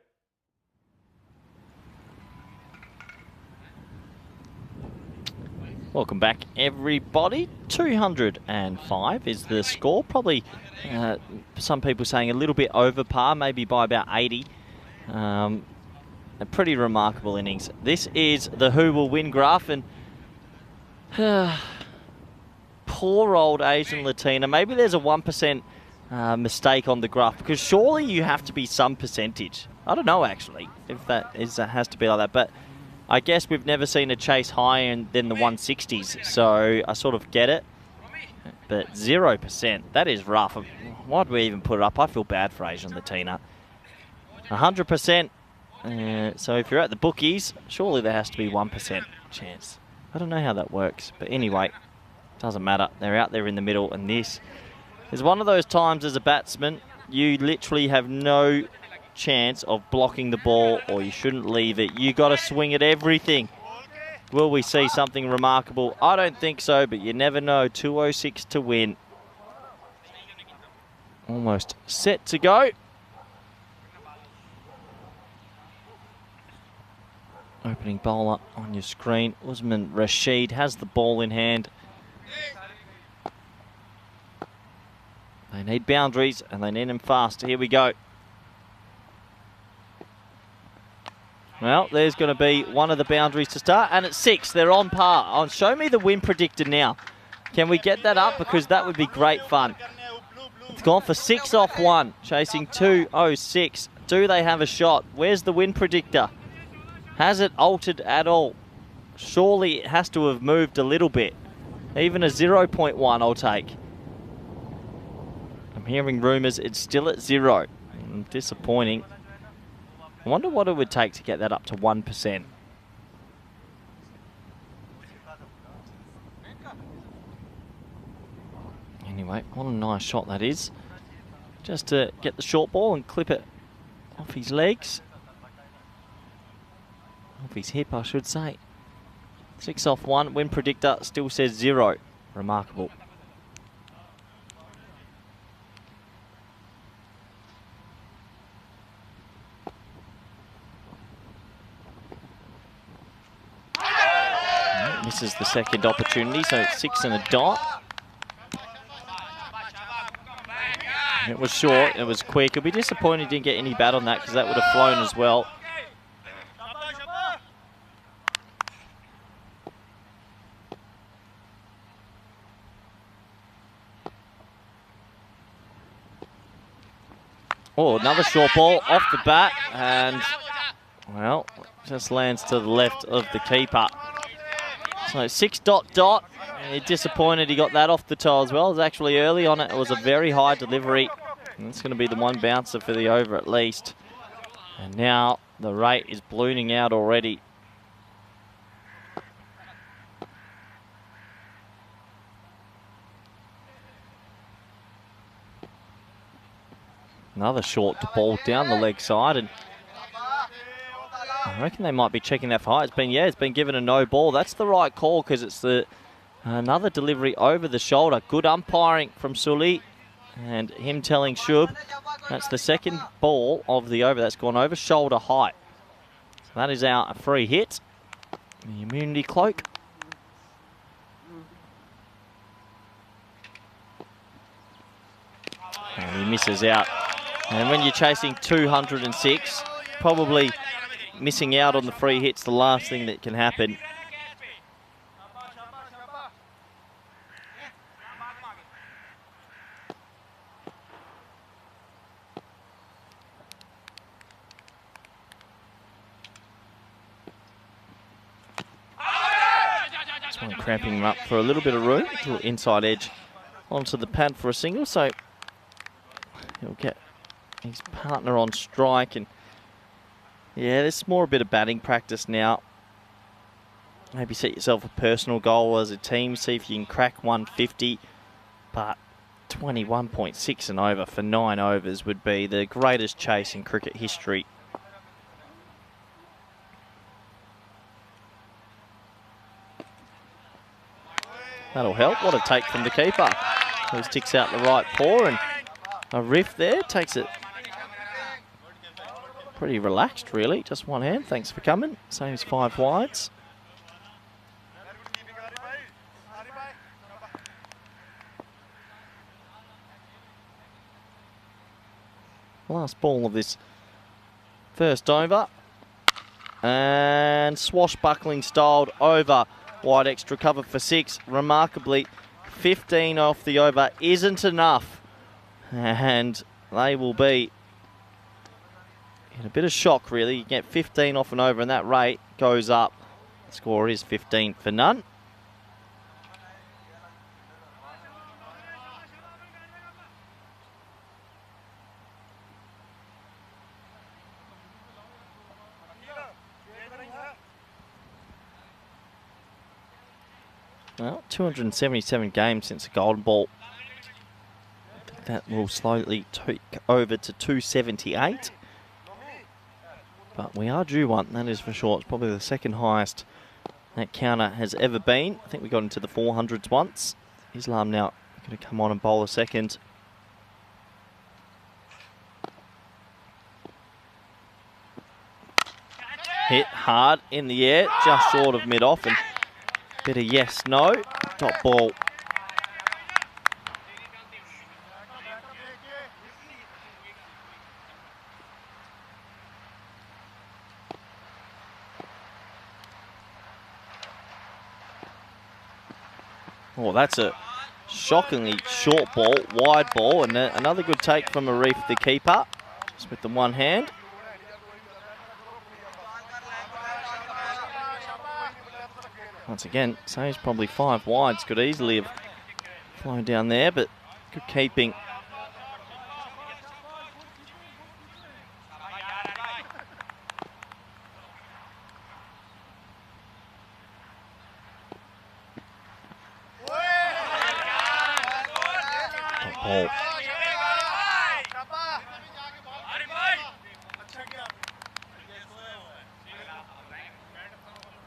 Welcome back, everybody. 205 is the score. Probably some people saying a little bit over par, maybe by about 80. A pretty remarkable innings. This is the who will win graph, and poor old Asian Latina. Maybe there's a 1% mistake on the graph, because surely you have to be some percentage. I don't know, actually, if that has to be like that, but I guess we've never seen a chase higher than the 160s, so I sort of get it. But 0%, that is rough. Why'd we even put it up? I feel bad for Asian Latina. 100%. So if you're at the bookies, surely there has to be 1% chance. I don't know how that works, but anyway, doesn't matter. They're out there in the middle, and this is one of those times as a batsman, you literally have no chance of blocking the ball, or you shouldn't leave it. You got to swing at everything. Will we see something remarkable? I don't think so, but you never know. 206 to win. Almost set to go. Opening bowler on your screen. Usman Rashid has the ball in hand. They need boundaries, and they need them fast. Here we go. Well, there's going to be one of the boundaries to start, and it's 6. They're on par. Oh, show me the win predictor now. Can we get that up? Because that would be great fun. It's gone for 6 off 1, chasing 206. Do they have a shot? Where's the win predictor? Has it altered at all? Surely it has to have moved a little bit. Even a 0.1 I'll take. I'm hearing rumours it's still at 0. Disappointing. I wonder what it would take to get that up to 1%. Anyway, what a nice shot that is. Just to get the short ball and clip it off his legs. Off his hip, I should say. 6 off 1. Win predictor still says 0. Remarkable. Misses the second opportunity, so it's 6 and a dot. It was short, it was quick. It'll be disappointed he didn't get any bat on that, because that would have flown as well. Oh, another short ball off the bat, and, well, just lands to the left of the keeper. So 6 dot dot. Disappointed he got that off the toe as well. It was actually early on it. It was a very high delivery. And it's going to be the one bouncer for the over at least. And now the rate is ballooning out already. Another short ball down the leg side, and I reckon they might be checking that for height. It's been given a no ball. That's the right call, because it's another delivery over the shoulder. Good umpiring from Sully, and him telling Shub that's the second ball of the over that's gone over shoulder height. So that is our free hit. The immunity cloak. And he misses out. And when you're chasing 206, probably missing out on the free hit's the last thing that can happen. This one cramping him up for a little bit of room, a little inside edge onto the pad for a single, so he'll get his partner on strike. And yeah, this is more a bit of batting practice now. Maybe set yourself a personal goal as a team, see if you can crack 150. But 21.6 and over for 9 overs would be the greatest chase in cricket history. That'll help. What a take from the keeper. He sticks out the right paw, and a riff there. Takes it pretty relaxed, really. Just one hand. Thanks for coming. Same as 5 wides. Last ball of this first over. And swashbuckling styled over. Wide extra cover for 6. Remarkably, 15 off the over isn't enough. And they will be in a bit of shock, really. You get 15 off and over, and that rate goes up. The score is 15 for none. Well, 277 games since the Golden Ball. I think that will slowly take over to 278. But we are due one, that is for sure. It's probably the second highest that counter has ever been. I think we got into the 400s once. Islam now going to come on and bowl a second. Hit hard in the air, just short of mid-off, and bit of yes, no, top ball. Oh, that's a shockingly short ball, wide ball, and another good take from Arif, the keeper, just with the one hand. Once again, Saves probably 5 wides, could easily have flown down there, but good keeping. Ball.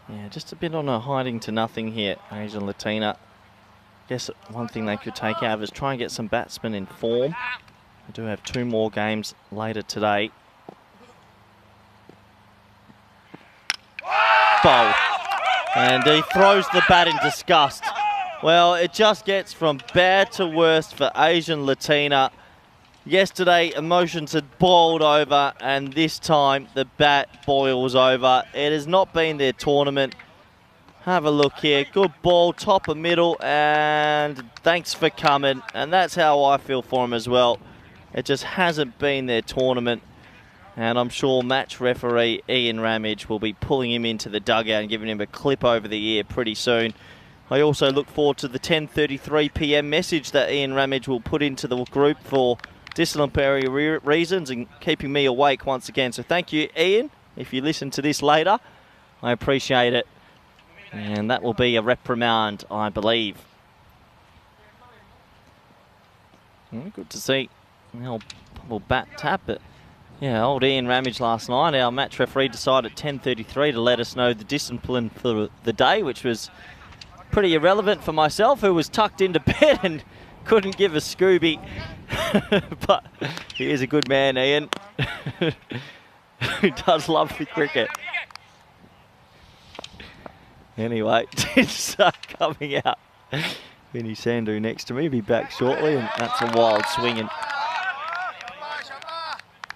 Yeah, just a bit on a hiding to nothing here, Asian Latina. Guess one thing they could take out is try and get some batsmen in form. We do have 2 more games later today. Bowl. And he throws the bat in disgust. Well, it just gets from bad to worst for Asian Latina. Yesterday, emotions had boiled over, and this time the bat boils over. It has not been their tournament. Have a look here. Good ball, top of middle, and thanks for coming. And that's how I feel for him as well. It just hasn't been their tournament. And I'm sure match referee Ian Ramage will be pulling him into the dugout and giving him a clip over the ear pretty soon. I also look forward to the 10:33 p.m. message that Ian Ramage will put into the group for disciplinary reasons and keeping me awake once again. So thank you, Ian. If you listen to this later, I appreciate it. And that will be a reprimand, I believe. Good to see the old bat tap it. Yeah, old Ian Ramage last night, our match referee decided at 10:33 to let us know the discipline for the day, which was pretty irrelevant for myself, who was tucked into bed and couldn't give a Scooby. But he is a good man, Ian, who does love the cricket. Anyway, it's coming out. Vinny Sandhu next to me, be back shortly, and that's a wild swing. And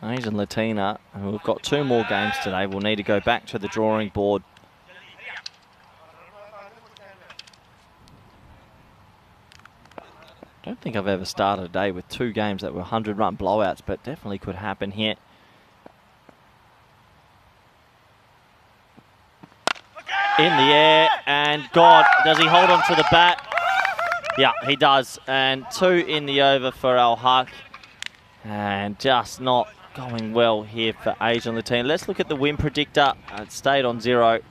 Asian Latina, and we've got 2 more games today. We'll need to go back to the drawing board. I don't think I've ever started a day with 2 games that were 100-run blowouts, but definitely could happen here. In the air, and God, does he hold on to the bat? Yeah, he does. And 2 in the over for Al Haq. And just not going well here for Asian Latina. Let's look at the win predictor. It stayed on 0.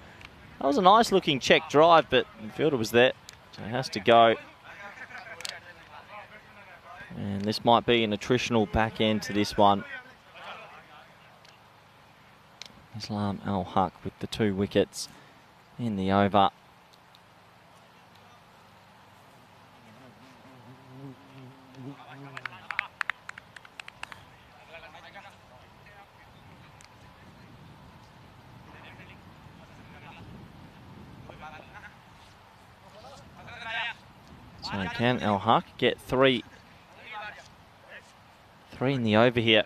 That was a nice looking check drive, but the fielder was there, so he has to go. And this might be an attritional back end to this one. Islam Al Haq with the 2 wickets in the over. So can Al Haq get three in the over here?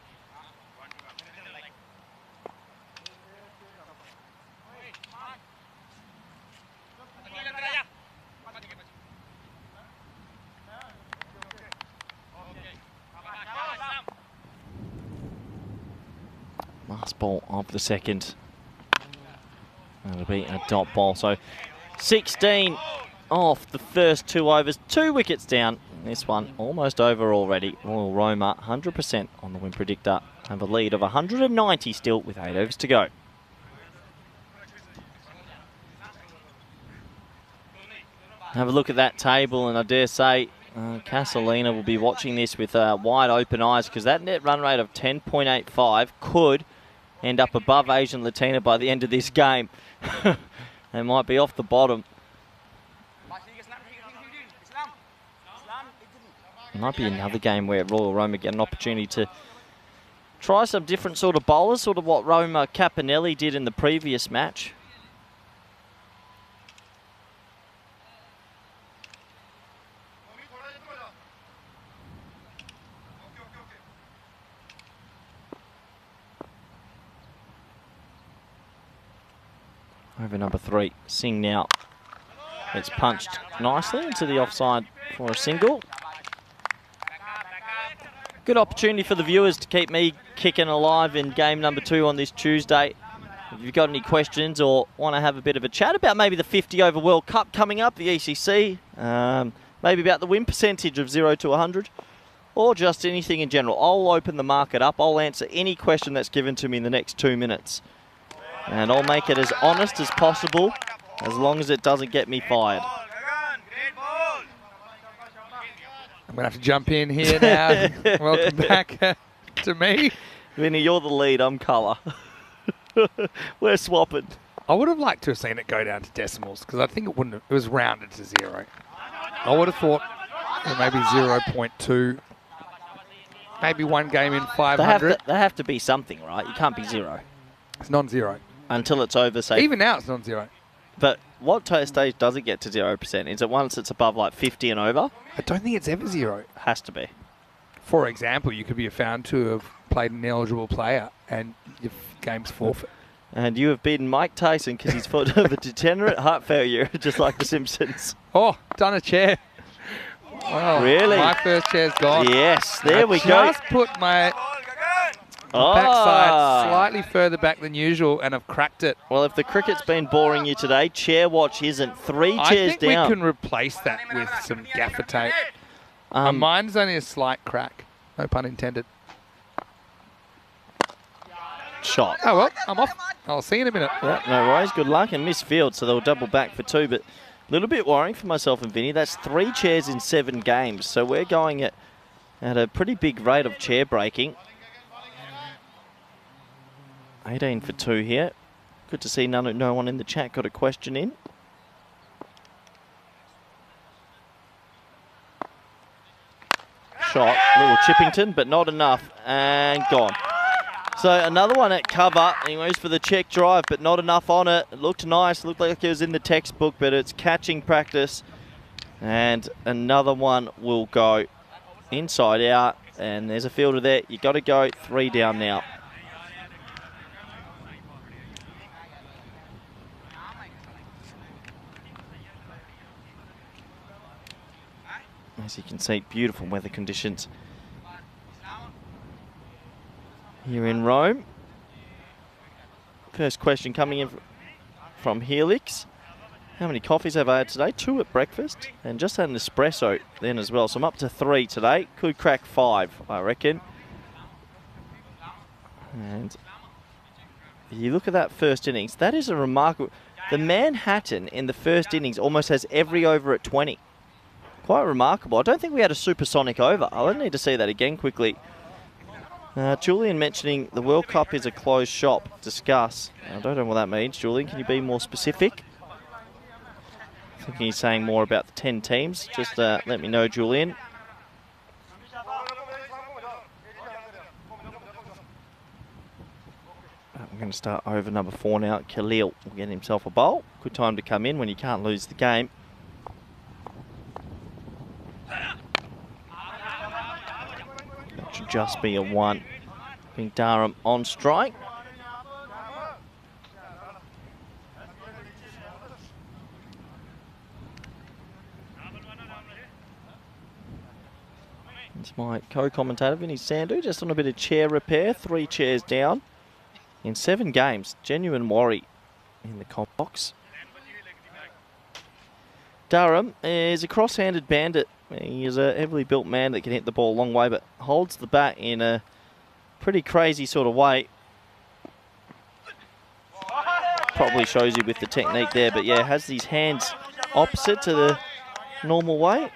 Last ball of the second. That'll be a dot ball. So 16 off the first 2 overs. 2 wickets down. This one almost over already. Royal Roma 100% on the win predictor. Have a lead of 190 still with 8 overs to go. Have a look at that table, and I dare say Casalina will be watching this with wide open eyes, because that net run rate of 10.85 could end up above Asian Latina by the end of this game. They might be off the bottom. It might be another game where Royal Roma get an opportunity to try some different sort of bowlers, sort of what Roma Capinelli did in the previous match. Over number 3, Singh now. It's punched nicely into the offside for a single. Good opportunity for the viewers to keep me kicking alive in game number 2 on this Tuesday. If you've got any questions or want to have a bit of a chat about maybe the 50 over World Cup coming up, the ECC, maybe about the win percentage of 0 to 100, or just anything in general, I'll open the market up. I'll answer any question that's given to me in the next 2 minutes. And I'll make it as honest as possible, as long as it doesn't get me fired.
I'm going to have to jump in here now. Welcome back to me.
Vinny, you're the lead, I'm colour. We're swapping.
I would have liked to have seen it go down to decimals, because I think it wouldn't have, it was rounded to 0. I would have thought maybe 0.2. Maybe one game in 500.
They have to be something, right? You can't be 0.
It's non-zero.
Until it's over, say.
Even now it's non-zero.
But what stage does it get to 0%? Is it once it's above like 50 and over?
I don't think it's ever 0.
Has to be.
For example, you could be found to have played an ineligible player and your game's forfeit.
And you have beaten Mike Tyson because he's fought over degenerate heart failure, just like The Simpsons.
Oh, done a chair. Well,
really?
My first chair's gone.
Yes, there we go.
I just put my backside slightly further back than usual, and I've cracked it.
Well, if the cricket's been boring you today, chair watch isn't. 3 chairs down.
I think we can replace that with some gaffer tape. Mine's only a slight crack. No pun intended.
Shot.
Oh, well, I'm off. I'll see you in a minute.
Yeah, no worries. Good luck. And missed field, so they'll double back for 2. But a little bit worrying for myself and Vinny. That's 3 chairs in 7 games. So we're going at a pretty big rate of chair breaking. 18 for 2 here. Good to see no one in the chat got a question in. Shot, little Chippington, but not enough, and gone. So another one at cover. He goes for the check drive, but not enough on it. It looked nice, looked like it was in the textbook, but it's catching practice. And another one will go inside out, and there's a fielder there. You got to go 3 down now. As you can see, beautiful weather conditions here in Rome. First question coming in from Helix. How many coffees have I had today? 2 at breakfast, and just had an espresso then as well. So I'm up to 3 today. Could crack 5, I reckon. And you look at that first innings. That is a remarkable... The Manhattan in the first innings almost has every over at 20. Quite remarkable. I don't think we had a supersonic over. I'll need to see that again quickly. Julian mentioning the World Cup is a closed shop. Discuss. I don't know what that means. Julian, can you be more specific? I think he's saying more about the 10 teams. Just let me know, Julian. We're going to start over number 4 now. Khalil will get himself a bowl. Good time to come in when you can't lose the game. just be a 1. I think Durham on strike. It's my co-commentator, Vinny Sandu, just on a bit of chair repair. 3 chairs down in 7 games. Genuine worry in the comp box. Durham is a cross-handed bandit. He is a heavily built man that can hit the ball a long way, but holds the bat in a pretty crazy sort of way. Probably shows you with the technique there, but yeah, has these hands opposite to the normal way.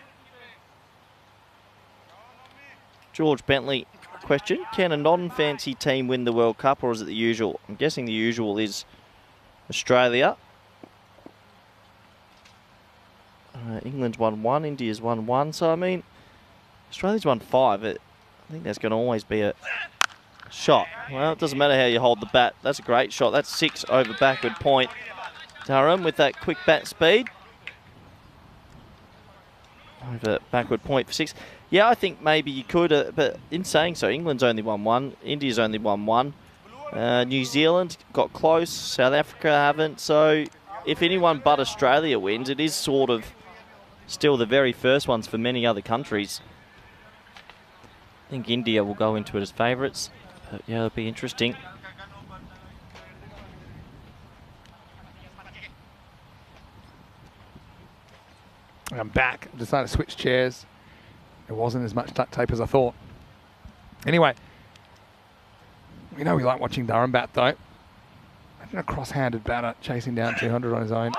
George Bentley question, can a non-fancy team win the World Cup, or is it the usual? I'm guessing the usual is Australia. England's won 1, India's won 1, so I mean, Australia's won 5. I think that's going to always be a shot. Well, it doesn't matter how you hold the bat. That's a great shot. That's 6 over backward point. Durham with that quick bat speed. Over backward point for 6. Yeah, I think maybe you could, but in saying so, England's only won 1, India's only won 1. New Zealand got close, South Africa haven't, so if anyone but Australia wins, it is sort of still the very first ones for many other countries. I think India will go into it as favourites, but yeah, it'll be interesting.
I'm back. I decided to switch chairs. It wasn't as much duct tape as I thought. Anyway, we know we like watching Durham bat though. Imagine a cross-handed batter chasing down 200 on his own.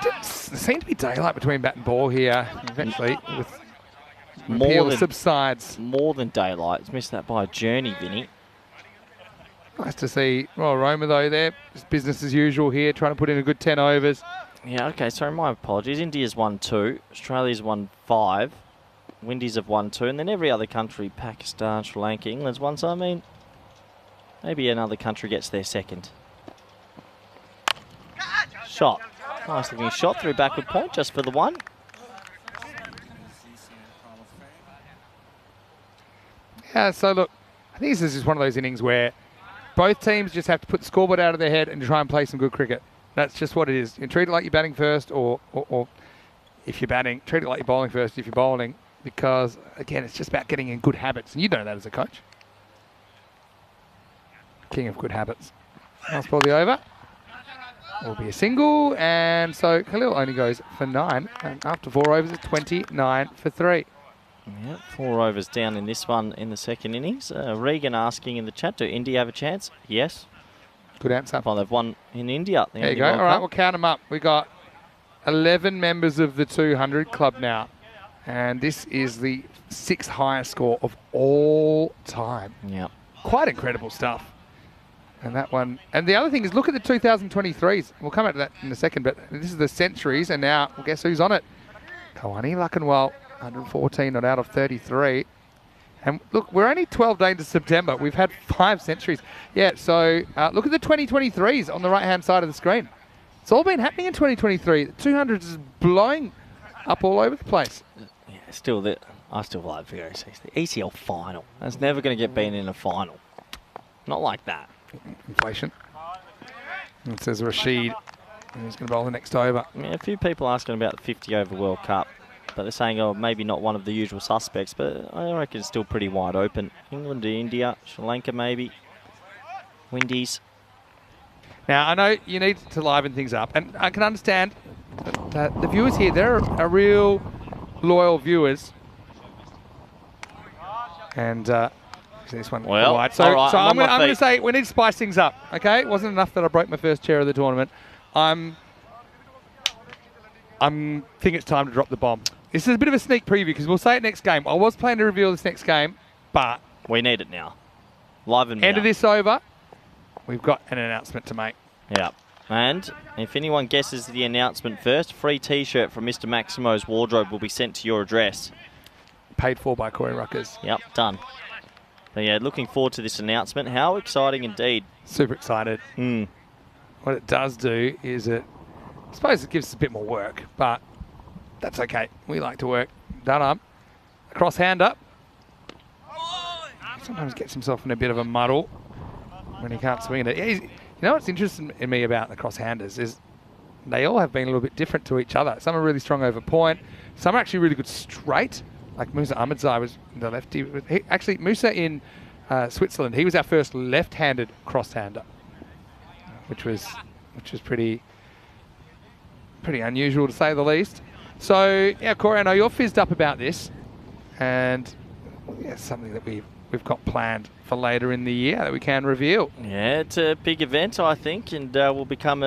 There seemed to be daylight between bat and ball here eventually with repeal subsides.
More than daylight. It's missed that by a journey, Vinny.
Nice to see Royal Roma though there. Just business as usual here, trying to put in a good 10 overs.
Yeah, okay, sorry, my apologies. India's won 2, Australia's won 5, Windies have won 2, and then every other country, Pakistan, Sri Lanka, England's won, so I mean, maybe another country gets their second. Shot. Nice looking shot through backward point just for the 1.
Yeah, so look, I think this is just one of those innings where both teams just have to put the scoreboard out of their head and try and play some good cricket. That's just what it is. You treat it like you're batting first, or if you're batting, treat it like you're bowling first if you're bowling, because, again, it's just about getting in good habits, and you know that as a coach. King of good habits. Last ball the over. Will be a single, and so Khalil only goes for 9, and after 4 overs, it's 29 for 3.
Yeah, 4 overs down in this one in the second innings. Regan asking in the chat, do India have a chance? Yes.
Good answer.
Well, they've won in India.
There you go. All right, we'll count them up. We got 11 members of the 200 club now. And this is the 6th highest score of all time.
Yeah.
Quite incredible stuff. And that one. And the other thing is, look at the 2023s. We'll come back to that in a second, but this is the centuries. And now, well, guess who's on it? Kawani Luckenwell, 114 not out of 33. And look, we're only 12 days into September. We've had 5 centuries. Yeah, so look at the 2023s on the right-hand side of the screen. It's all been happening in 2023. The 200s is blowing up all over the place.
Yeah, still, I still like the ECL final. That's never going to get beaten in a final. Not like that.
Inflation. And it says Rashid. And he's going to bowl the next over.
Yeah, a few people asking about the 50-over World Cup. But they're saying, oh, maybe not one of the usual suspects, but I reckon it's still pretty wide open. England to India, Sri Lanka maybe, Windies.
Now, I know you need to liven things up, and I can understand that the viewers here, they're real loyal viewers. And this one
well,
wide. So,
right,
so I'm going to say we need to spice things up, okay? It wasn't enough that I broke my first chair of the tournament. I think it's time to drop the bomb. This is a bit of a sneak preview because we'll say it next game. I was planning to reveal this next game, but
we need it now. Live and
end of this over, we've got an announcement to make.
Yeah. And if anyone guesses the announcement first, free T-shirt from Mr. Maximo's wardrobe will be sent to your address.
Paid for by Corey Ruckers.
Yep, done. But yeah, looking forward to this announcement. How exciting indeed.
Super excited. What it does do is I suppose it gives us a bit more work, but that's okay. We like to work. Done up. Cross hand up. sometimes gets himself in a bit of a muddle when he can't swing it. Yeah, you know what's interesting in me about the cross-handers is they all have been a little bit different to each other. Some are really strong over point. Some are actually really good straight. Like Musa Ahmedzai was the lefty. Actually, Musa in Switzerland, he was our first left-handed cross-hander, which was pretty unusual to say the least. So yeah, Corey, I know you're fizzed up about this, and yeah, something that we've got planned for later in the year that we can reveal.
Yeah, it's a big event, I think, and will become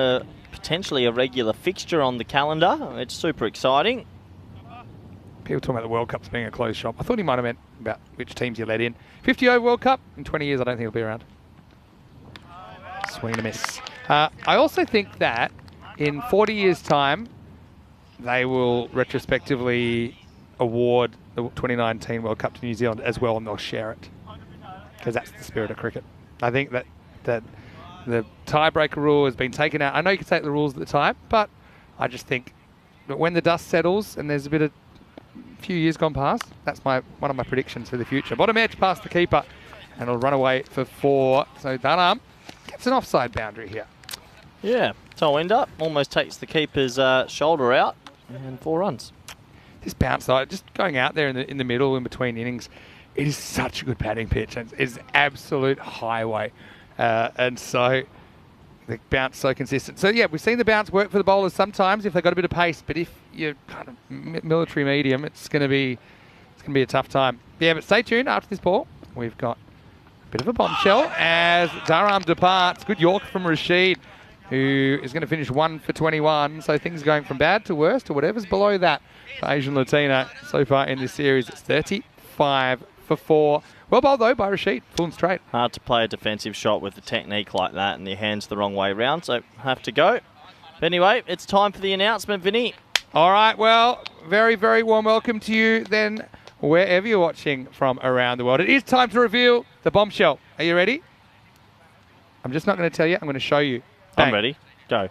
potentially a regular fixture on the calendar. It's super exciting.
People talking about the World Cup's being a closed shop. I thought he might have meant about which teams you let in. 50 over World Cup in 20 years, I don't think it'll be around. Swing and a miss. I also think that in 40 years' time, they will retrospectively award the 2019 World Cup to New Zealand as well, and they'll share it, because that's the spirit of cricket. I think that the tiebreaker rule has been taken out. I know you can take the rules at the time, but I just think that when the dust settles and there's a few years gone past, that's one of my predictions for the future. Bottom edge past the keeper, and it'll run away for 4. So Dunham gets an offside boundary here.
Yeah, toe end up, almost takes the keeper's shoulder out, and 4 runs.
This bounce, though, just going out there in the middle, in between innings, it is such a good batting pitch. And it's absolute highway. And so the bounce so consistent. So, yeah, we've seen the bounce work for the bowlers sometimes if they've got a bit of pace. But if you're kind of military medium, it's going to be a tough time. Yeah, but stay tuned after this ball. We've got a bit of a bombshell as Dharam departs. Good York from Rashid, who is going to finish 1 for 21. So things going from bad to worse to whatever's below that for Asian Latina so far in this series. It's 35 for 4. Well bowled, though, by Rashid. Full and straight.
Hard to play a defensive shot with a technique like that and your hands the wrong way round, so have to go. But anyway, it's time for the announcement, Vinny.
All right, well, very, very warm welcome to you then, wherever you're watching from around the world. It is time to reveal the bombshell. Are you ready? I'm just not going to tell you. I'm going to show you. Bang.
I'm ready. Go.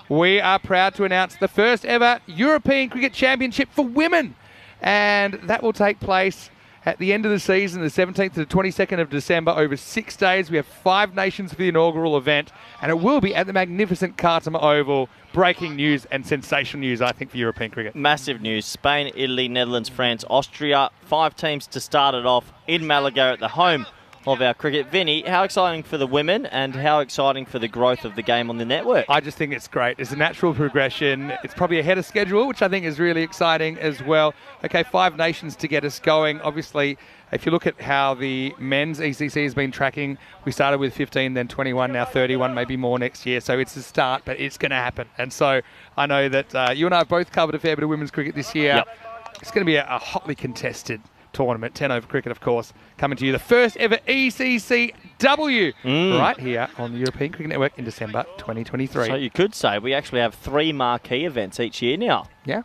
We are proud to announce the first ever European Cricket Championship for women. And that will take place at the end of the season, the 17th to the 22nd of December, over 6 days. We have 5 nations for the inaugural event, and it will be at the magnificent Khartoum Oval. Breaking news and sensational news, I think, for European cricket.
Massive news. Spain, Italy, Netherlands, France, Austria. 5 teams to start it off in Malaga at the home of our cricket. Vinny, how exciting for the women and how exciting for the growth of the game on the network?
I just think it's great. It's a natural progression. It's probably ahead of schedule, which I think is really exciting as well. Okay, 5 nations to get us going. Obviously, if you look at how the men's ECC has been tracking, we started with 15, then 21, now 31, maybe more next year. So it's a start, but it's going to happen. And so I know that you and I have both covered a fair bit of women's cricket this year.
Yep.
It's going to be a hotly contested tournament, 10 over cricket, of course, coming to you. The first ever ECCW right here on the European Cricket Network in December 2023.
So you could say we actually have 3 marquee events each year now.
Yeah.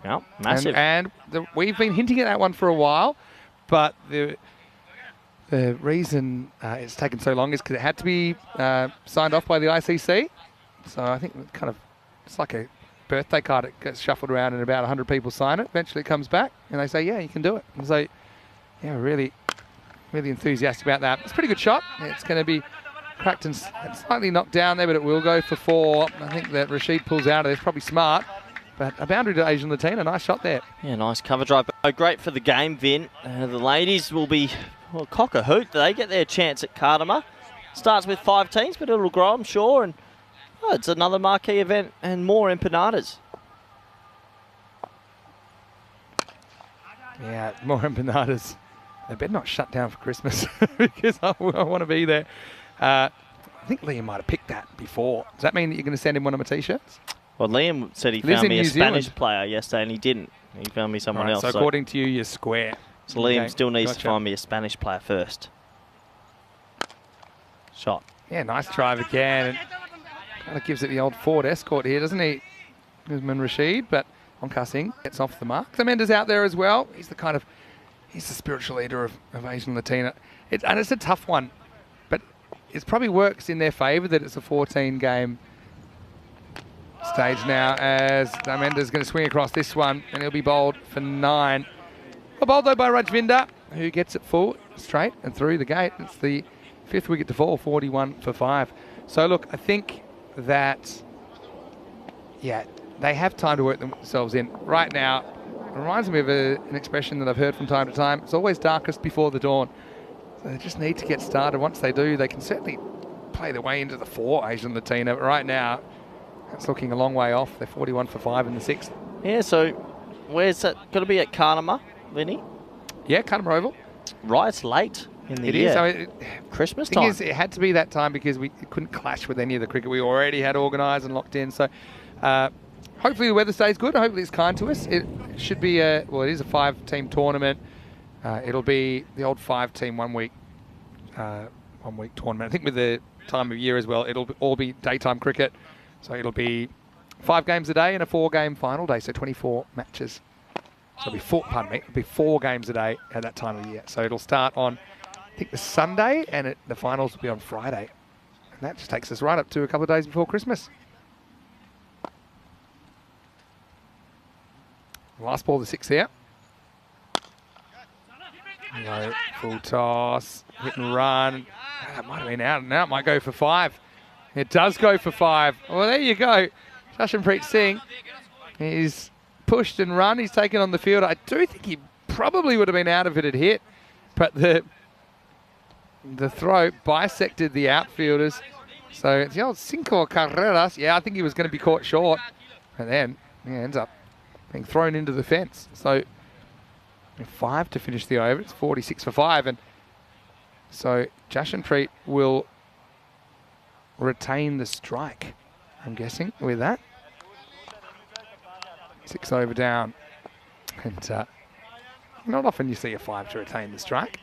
Yeah, massive.
We've been hinting at that one for a while, but the reason it's taken so long is because it had to be signed off by the ICC. So I think it's like a birthday card. It gets shuffled around and about 100 people sign it. Eventually it comes back and they say, yeah, you can do it. And so, yeah, really, really enthusiastic about that. It's a pretty good shot. It's going to be cracked and slightly knocked down there, but it will go for 4. I think that Rashid pulls out of there. It's probably smart. But a boundary to Asian Latina. Nice shot there.
Yeah, nice cover drive. Great for the game, Vin. The ladies will be cock a hoot. They get their chance at Khartoum. Starts with 5 teams, but it'll grow, I'm sure. And it's another marquee event and more empanadas.
Yeah, more empanadas. They better not shut down for Christmas because I want to be there. I think Liam might have picked that before. Does that mean that you're going to send him one of my T-shirts?
Well, Liam said he found me a Spanish player yesterday and he didn't. He found me someone else.
So according to you, you're square.
So Liam still needs to find me a Spanish player first. Shot.
Yeah, nice drive again. And kind of gives it the old Ford Escort here, doesn't he? Guzman Rashid, but Onkar Singh gets off the mark. Zamenda's out there as well. He's the spiritual leader of Asian Latina. And it's a tough one, but it probably works in their favour that it's a 14-game stage now, as Zamenda's going to swing across this one, and he'll be bowled for 9. Well bowled, though, by Rajvinder. who gets it full, straight and through the gate. It's the 5th wicket to fall, 41 for 5. So look, I think that, yeah, they have time to work themselves in. Right now, it reminds me of an expression that I've heard from time to time. It's always darkest before the dawn. So they just need to get started. Once they do, they can certainly play their way into the 4, Asian Latina. But right now, it's looking a long way off. They're 41 for 5 in the 6th.
Yeah, so where's that? Got to be at Carnama, Vinny?
Yeah, Carnama Oval.
Right, it's late in the year.
It is. So
Christmas
thing
time.
is, it had to be that time because it couldn't clash with any of the cricket we already had organised and locked in. So hopefully the weather stays good. Hopefully it's kind to us. It should be it is a 5-team tournament. It'll be the old 5-team 1 week tournament. I think with the time of year as well, it'll all be daytime cricket. So it'll be 5 games a day and a 4-game final day. So 24 matches. So it'll be 4 games a day at that time of year. So it'll start on, I think, the Sunday, and the finals will be on Friday. And that just takes us right up to a couple of days before Christmas. Last ball, the 6th here. Full toss, hit and run. That might have been out. Now it might go for 5. It does go for 5. Well, there you go. Jashanpreet Singh is pushed and run. He's taken on the field. I do think he probably would have been out if it had hit, but the throw bisected the outfielders. So it's the old cinco carreras. Yeah, I think he was going to be caught short, and then he ends up being thrown into the fence. So 5 to finish the over. It's 46 for 5, and so Jashanpreet will retain the strike, I'm guessing, with that. 6 over down, and not often you see a 5 to retain the strike.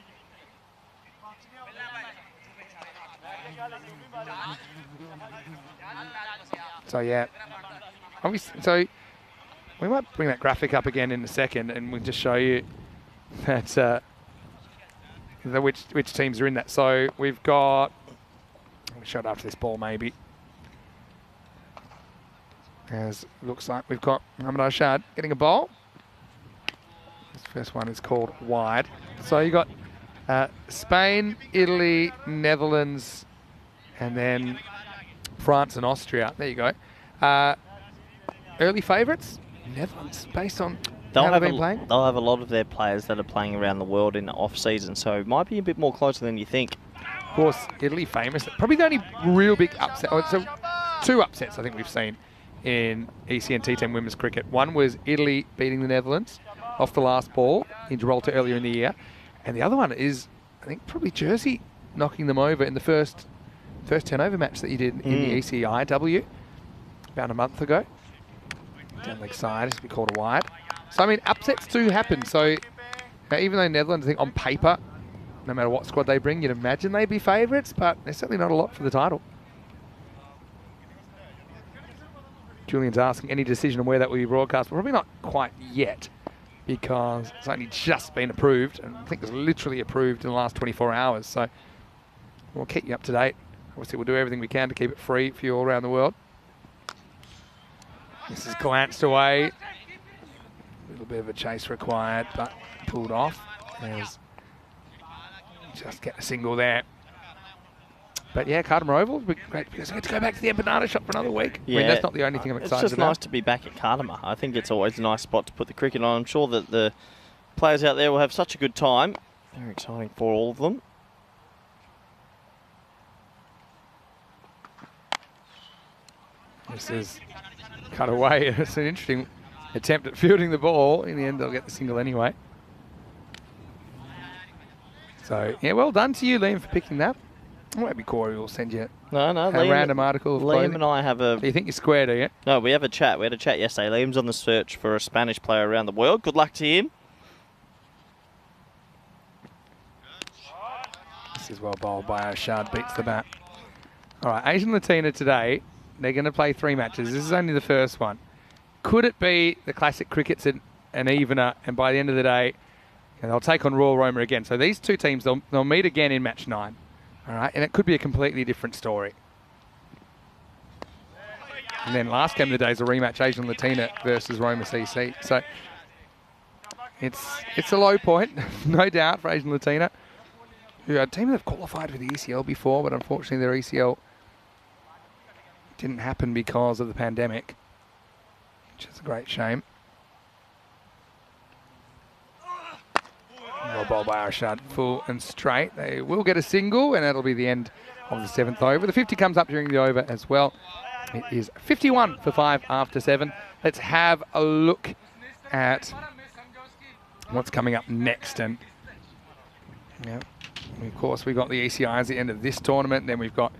So yeah, so we might bring that graphic up again in a second, and we'll just show you that which teams are in that. So we've got, I'll show it after this ball maybe. As it looks like we've got Mohammad Arshad getting a bowl. This first one is called wide. So you got Spain, Italy, Netherlands, and then France and Austria. There you go. Early favourites, Netherlands, based on how they've been playing.
They'll have a lot of their players that are playing around the world in the off-season, so it might be a bit more closer than you think.
Of course, Italy famous. Probably the only real big upset. So 2 upsets I think we've seen in ECN T10 women's cricket. One was Italy beating the Netherlands off the last ball in Gibraltar earlier in the year, and the other one is, I think, probably Jersey knocking them over in the first 10-over match that you did in the ECIW about a month ago. Down leg side, it's be called a wide. So I mean, upsets do happen. So even though Netherlands, I think on paper, no matter what squad they bring, you'd imagine they'd be favourites, but they're certainly not a lot for the title. Julian's asking any decision on where that will be broadcast. Probably not quite yet, because it's only just been approved, and I think it was literally approved in the last 24 hours. So we'll keep you up to date. Obviously, we'll do everything we can to keep it free for you all around the world. This is glanced away. A little bit of a chase required, but pulled off. There's just get a single there. But yeah, Carnama Oval would be great because we get to go back to the empanada shop for another week.
Yeah,
I mean, that's not the only thing I'm excited about.
It's just nice to be back at Carnama. I think it's always a nice spot to put the cricket on. I'm sure that the players out there will have such a good time. Very exciting for all of them.
This is cut away. It's an interesting attempt at fielding the ball. In the end, they'll get the single anyway. So, yeah, well done to you, Liam, for picking that. Maybe Corey will send you a random article of
Liam and I have a...
Do you think you're square, do you?
No, we have a chat. We had a chat yesterday. Liam's on the search for a Spanish player around the world. Good luck to him. This
is well bowled by Arshad. Beats the bat. All right, Asian Latina today. They're going to play 3 matches. This is only the first one. Could it be the classic cricket's an evener, and by the end of the day, they'll take on Royal Roma again. So these 2 teams, they'll meet again in match 9. All right, and it could be a completely different story. And then last game of the day is a rematch, Asian Latina versus Roma CC. So It's a low point, no doubt, for Asian Latina, who are a team that have qualified for the ECL before, but unfortunately their ECL didn't happen because of the pandemic, which is a great shame. Well bowled by Arshad, full and straight. They will get a single, and that'll be the end of the 7th over. The 50 comes up during the over as well. It is 51 for 5 after 7. Let's have a look at what's coming up next. And yeah, of course, we've got the ECI at the end of this tournament. Then we've got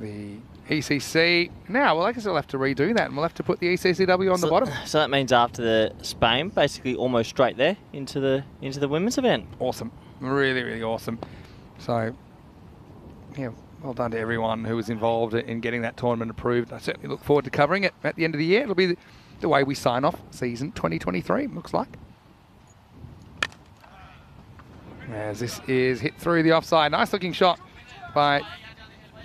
the ECC. Now, well, I guess we'll have to redo that, and we'll have to put the ECCW on the bottom.
So that means after the Spain, basically almost straight there into the women's event.
Awesome. Really, really awesome. So, yeah, well done to everyone who was involved in getting that tournament approved. I certainly look forward to covering it at the end of the year. It'll be the way we sign off season 2023, looks like. As this is hit through the offside. Nice looking shot by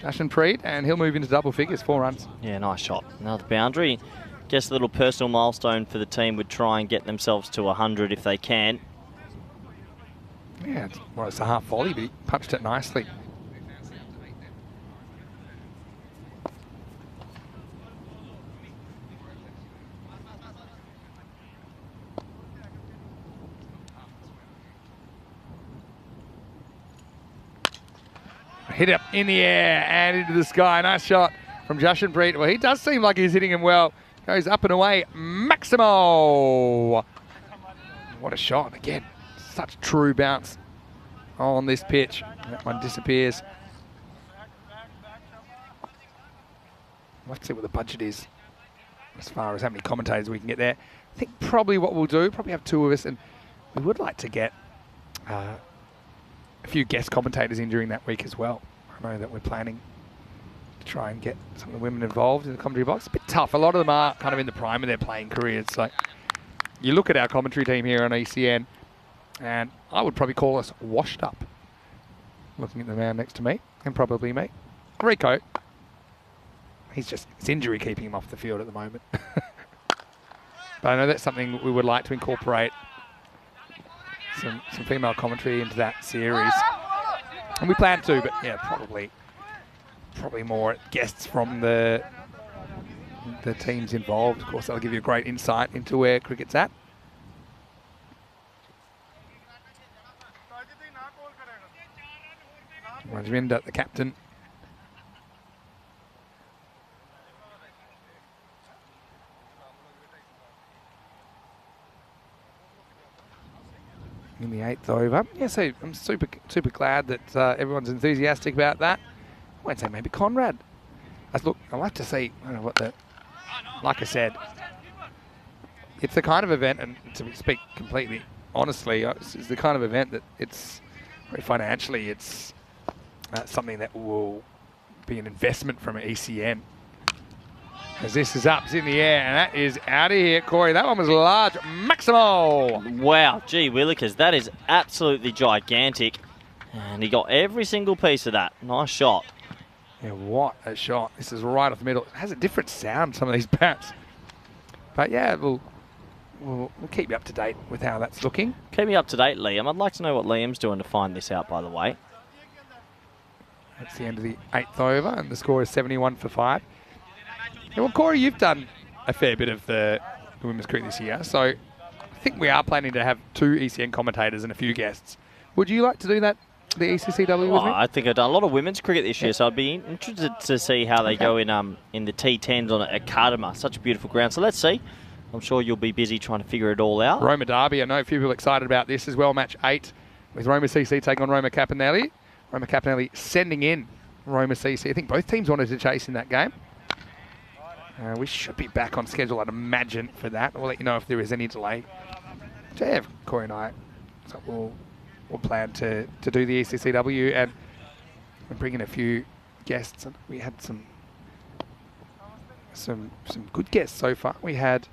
Jashanpreet, and he'll move into double figures, 4 runs.
Yeah, nice shot. Another boundary. Guess a little personal milestone for the team would try and get themselves to 100 if they can.
Yeah, it's a half volley, but he punched it nicely. Hit up in the air and into the sky. Nice shot from Jashanpreet. Well, he does seem like he's hitting him well. Goes up and away. Maximo! What a shot. Again, such true bounce on this pitch. That one disappears. Let's see what the budget is as far as how many commentators we can get there. I think probably what we'll do, probably have 2 of us, and we would like to get a few guest commentators in during that week as well. I know that we're planning to try and get some of the women involved in the commentary box. A bit tough. A lot of them are kind of in the prime of their playing careers. So you look at our commentary team here on ECN, and I would probably call us washed up. Looking at the man next to me, and probably me. Rico. It's injury keeping him off the field at the moment. But I know that's something we would like to incorporate. Some female commentary into that series, and we plan to, but yeah, probably more guests from the teams involved. Of course, that'll give you a great insight into where cricket's at. Rajvinder, the captain. In the 8th over. Yeah, so I'm super glad that everyone's enthusiastic about that. I won't say maybe Conrad. Look, I like to see, I don't know like I said, it's the kind of event, and to speak completely honestly, it's the kind of event that it's financially, it's something that will be an investment from an ECN. As this is up, it's in the air, and that is out of here, Corey. That one was large. Maximo!
Wow, gee willikers, that is absolutely gigantic. And he got every single piece of that. Nice shot.
Yeah, what a shot. This is right off the middle. It has a different sound, some of these bats. But yeah, we'll keep you up to date with how that's looking.
Keep me up to date, Liam. I'd like to know what Liam's doing to find this out, by the way.
That's the end of the 8th over, and the score is 71 for 5. Yeah, well, Corey, you've done a fair bit of the women's cricket this year, so I think we are planning to have 2 ECN commentators and a few guests. Would you like to do that, the ECCW with me?
I think I've done a lot of women's cricket this year, so I'd be interested to see how they go in the T10s on at Kadima. Such a beautiful ground, so let's see. I'm sure you'll be busy trying to figure it all out.
Roma Derby, I know a few people excited about this as well. Match 8 with Roma CC taking on Roma Capanelli. Roma Capanelli sending in Roma CC. I think both teams wanted to chase in that game. We should be back on schedule, I'd imagine, for that. We'll let you know if there is any delay. So yeah, Corey and I, so we'll plan to do the ECCW and bring in a few guests. And we had some good guests so far. We had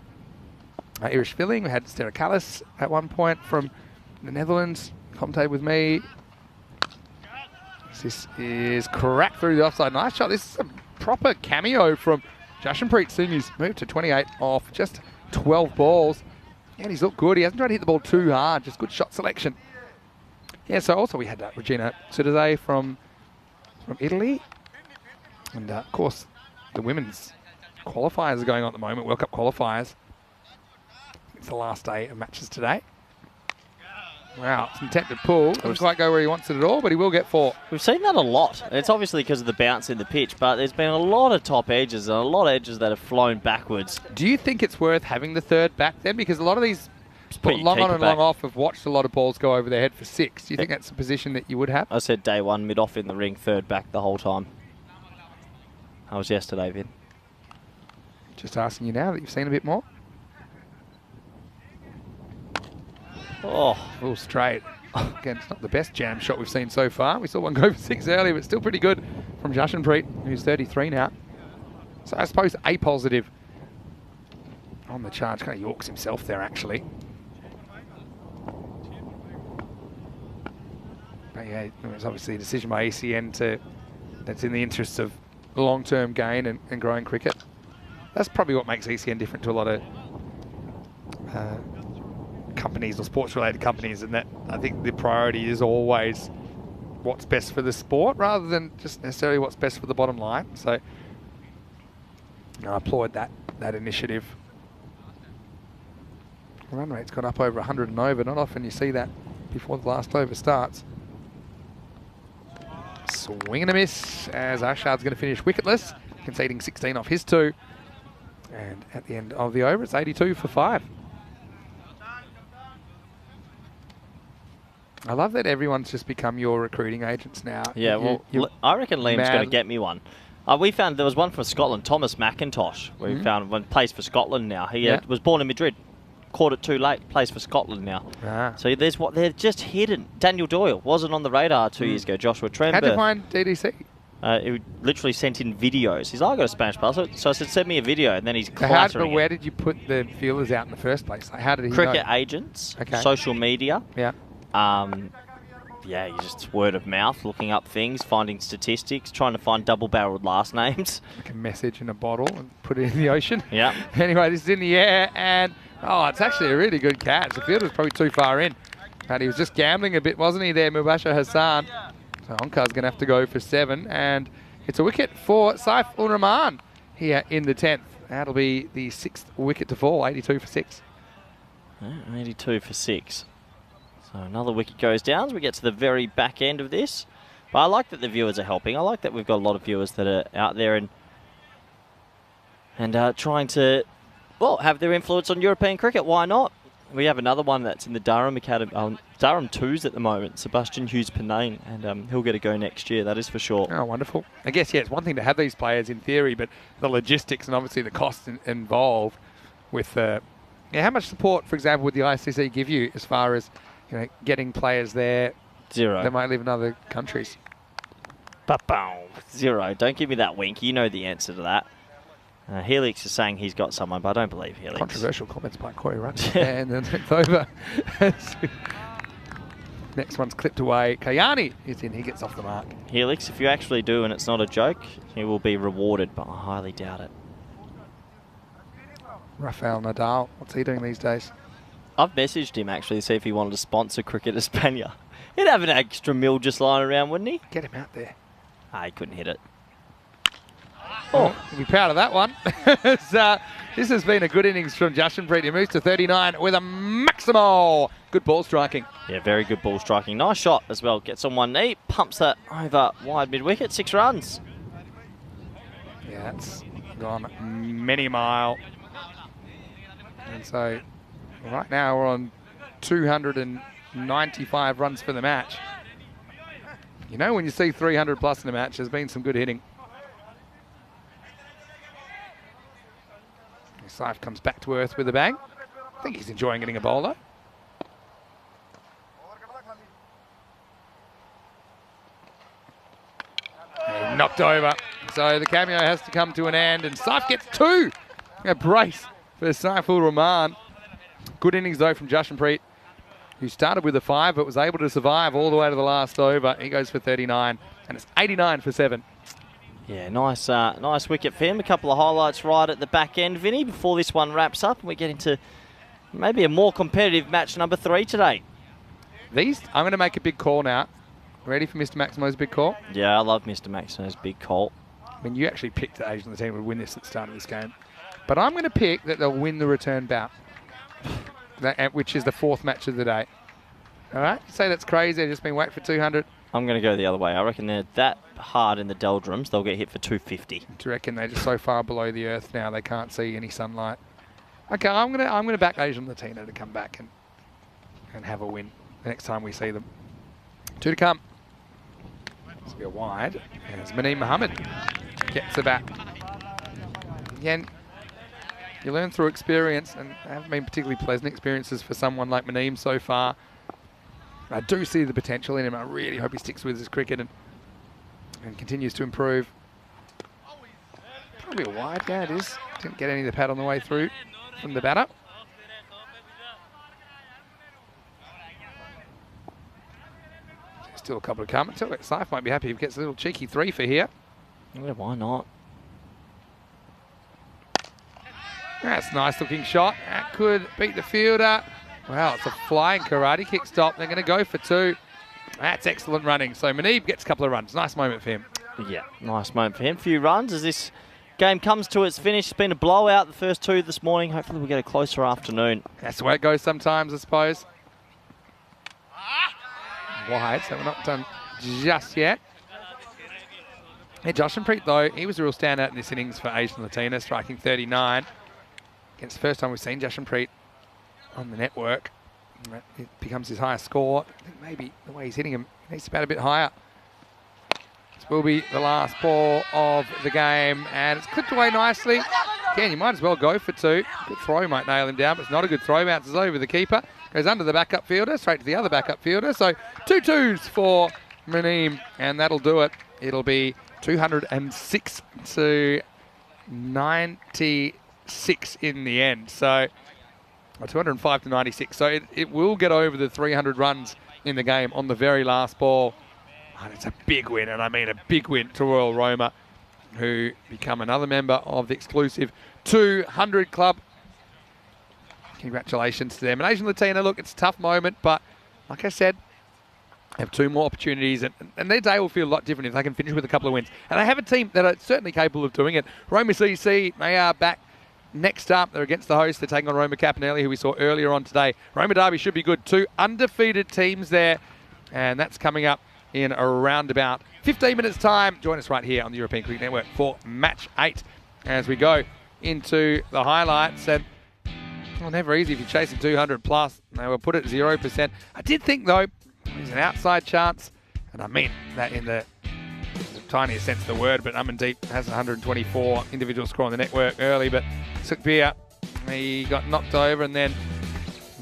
Irish Filling, we had Stera Callis at one point from the Netherlands, commentated with me. This is cracked through the offside. Nice shot. This is a proper cameo from Jashanpreet Singh. He's moved to 28 off just 12 balls. And he's looked good. He hasn't tried to hit the ball too hard, just good shot selection. Yeah, so also we had Regina Sudeze from Italy. And of course, the women's qualifiers are going on at the moment, World Cup qualifiers. It's the last day of matches today. Wow, some attempted pull. Doesn't quite go where he wants it at all, but he will get 4.
We've seen that a lot. It's obviously because of the bounce in the pitch, but there's been a lot of top edges and a lot of edges that have flown backwards.
Do you think it's worth having the third back then? Because a lot of these long on and long off have watched a lot of balls go over their head for 6. Do you think that's a position that you would have?
I said day 1, mid-off in the ring, third back the whole time. How was yesterday, Vin?
Just asking you now that you've seen a bit more.
Oh,
Full straight. Again, it's not the best jam shot we've seen so far. We saw one go for 6 earlier, but still pretty good from Jashanpreet, who's 33 now. So I suppose a positive on the charge. Kind of Yorks himself there, actually. But yeah, it was obviously a decision by ECN that's in the interests of long-term gain and growing cricket. That's probably what makes ECN different to a lot of companies or sports-related companies, and that I think the priority is always what's best for the sport rather than just necessarily what's best for the bottom line. So I applaud that initiative. Run rate's gone up over 100 and over. Not often you see that before the last over starts. Swing and a miss as Ashard's going to finish wicketless, conceding 16 off his 2. And at the end of the over, it's 82 for 5. I love that everyone's just become your recruiting agents now.
yeah, well, I reckon Liam's going to get me one. We found there was one from Scotland, Thomas McIntosh. We found one, plays for Scotland now. He was born in Madrid, caught it too late, plays for Scotland now. So there's what they're just hidden. Daniel Doyle wasn't on the radar 2 years ago. Joshua Trember.
How'd you find DDC?
He literally sent in videos. He's like, I got a Spanish passport. So I said, send me a video, and then he's cluttering
where did you put the feelers out in the first place? Like, how did he
Cricket
know?
agents,
Okay.
social media.
Yeah.
Yeah, you just word of mouth, looking up things, finding statistics, trying to find double-barreled last names.
Like a message in a bottle and put it in the ocean.
Yeah.
Anyway, this is in the air, and it's actually a really good catch. The fielder was probably too far in, and he was just gambling a bit, wasn't he? There, Mubashir Hassan. So Onkar's going to have to go for 7, and it's a wicket for Saif-ur-Rahman here in the 10th. That'll be the 6th wicket to fall, 82 for 6.
82 for 6. So another wicket goes down as we get to the very back end of this. But I like that the viewers are helping. I like that we've got a lot of viewers that are out there and trying to, well, have their influence on European cricket. Why not? We have another one that's in the Durham Academy, Durham 2s at the moment, Sebastian Hughes-Panane, and he'll get a go next year, that is for sure.
Oh, wonderful. I guess, yeah, it's one thing to have these players in theory, but the logistics and obviously the costs involved with, how much support, for example, would the ICC give you as far as, getting players there?
0.
They might live in other countries.
Ba-bow. 0. Don't give me that wink. You know the answer to that. Helix is saying he's got someone, but I don't believe Helix.
Controversial comments by Corey Rutt. And then it's over. Next one's clipped away. Kayani is in. He gets off the mark.
Helix, if you actually do and it's not a joke, he will be rewarded, but I highly doubt it.
Rafael Nadal. What's he doing these days?
I've messaged him actually to see if he wanted to sponsor Cricket España. He'd have an extra mil just lying around, wouldn't he?
Get him out there.
He couldn't hit it.
Oh, he'll be proud of that one. This has been a good innings from Jashanpreet. He moves to 39 with a maximal. Good ball striking.
Yeah, very good ball striking. Nice shot as well. Gets on one knee, pumps that over wide mid-wicket. 6 runs.
Yeah, that's gone many mile. And so right now we're on 295 runs for the match. When you see 300 plus in a match, there's been some good hitting. Saif comes back to earth with a bang. I think he's enjoying getting a bowler. And knocked over. So the cameo has to come to an end, and Saif gets 2. A brace for Saif-ur-Rahman. Good innings though from Jashanpreet, who started with a 5 but was able to survive all the way to the last over. He goes for 39, and it's 89 for 7.
Yeah, nice wicket for him. A couple of highlights right at the back end, Vinny, before this one wraps up and we get into Maybe a more competitive match number 3 today.
I'm going to make a big call now. Ready for Mr. Maximo's big call?
Yeah, I love Mr. Maximo's big call.
I mean, you actually picked that Asian team would win this at the start of this game. But I'm going to pick that they'll win the return bout, which is the 4th match of the day. All right? Say that's crazy. They've just been whacked for 200.
I'm going to go the other way. I reckon they're that hard in the doldrums, they'll get hit for 250.
Do you reckon they're just so far below the earth now they can't see any sunlight? Okay, I'm gonna back Asian Latina to come back and have a win the next time we see them. 2 to come. This will be a wide. As Maneem Mohammed gets the bat. Again, you learn through experience, and they haven't been particularly pleasant experiences for someone like Maneem so far. I do see the potential in him. I really hope he sticks with his cricket and continues to improve. Probably a wide, yeah, it is. Didn't get any of the pad on the way through from the batter. Still a couple of come. Saif might be happy if he gets a little cheeky 3 for here.
Yeah, why not?
That's a nice looking shot. That could beat the fielder. Wow, it's a flying karate kick stop. They're going to go for 2. That's excellent running. So Maneeb gets a couple of runs. Nice moment for him.
Yeah, nice moment for him. Few runs as this game comes to its finish. It's been a blowout the first 2 this morning. Hopefully we'll get a closer afternoon.
That's the way it goes sometimes, I suppose. Wide, so we're not done just yet. Yeah, Jashanpreet, though, he was a real standout in this innings for Asian Latina, striking 39. Against the first time we've seen Jashanpreet on the network. It becomes his highest score. I think maybe the way he's hitting him, he needs to bat a bit higher. This will be the last ball of the game, and it's clipped away nicely. Again, you might as well go for 2. Good throw might nail him down, but it's not a good throw. Bounces over the keeper. Goes under the backup fielder, straight to the other backup fielder. So 2 2s for Maneem, and that'll do it. It'll be 206 to 96 in the end. So 205 to 96. So it will get over the 300 runs in the game on the very last ball. And it's a big win, and I mean a big win to Royal Roma, who become another member of the exclusive 200 club. Congratulations to them. And Asian Latina, look, it's a tough moment, but like I said, have 2 more opportunities, and their day will feel a lot different if they can finish with a couple of wins. And they have a team that are certainly capable of doing it. Roma CC, they are back next up. They're against the host. They're taking on Roma Capanelli, who we saw earlier on today. Roma Derby should be good. 2 undefeated teams there, and that's coming up in around about 15 minutes' time. Join us right here on the European Cricket Network for Match 8 as we go into the highlights. And well, never easy if you're chasing 200 plus. They were put at 0%. I did think, though, there's an outside chance, and I mean that in the tiniest sense of the word, but Amandeep has 124 individual score on the network early, but Sukhbir, he got knocked over, and then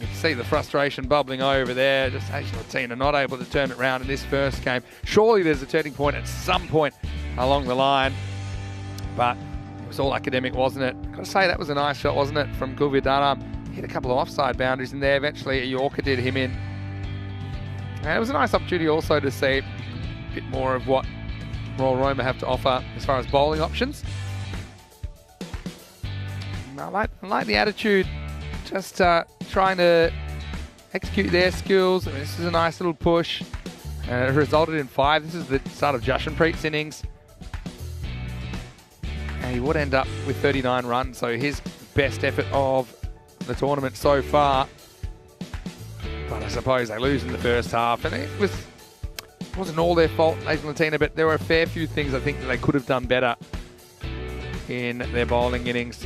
you can see the frustration bubbling over there. Just Asian Latina not able to turn it around in this first game. Surely there's a turning point at some point along the line, but it was all academic, wasn't it? I've got to say, that was a nice shot, wasn't it, from Gulvir Dharam. Hit a couple of offside boundaries in there. Eventually a Yorker did him in. And it was a nice opportunity also to see a bit more of what Royal Roma have to offer as far as bowling options. I like the attitude, just trying to execute their skills. I mean, this is a nice little push, and it resulted in 5. This is the start of Jashanpreet's innings. And he would end up with 39 runs, so his best effort of the tournament so far. But I suppose they lose in the first half, and it wasn't all their fault, Asian Latina, but there were a fair few things I think that they could have done better in their bowling innings.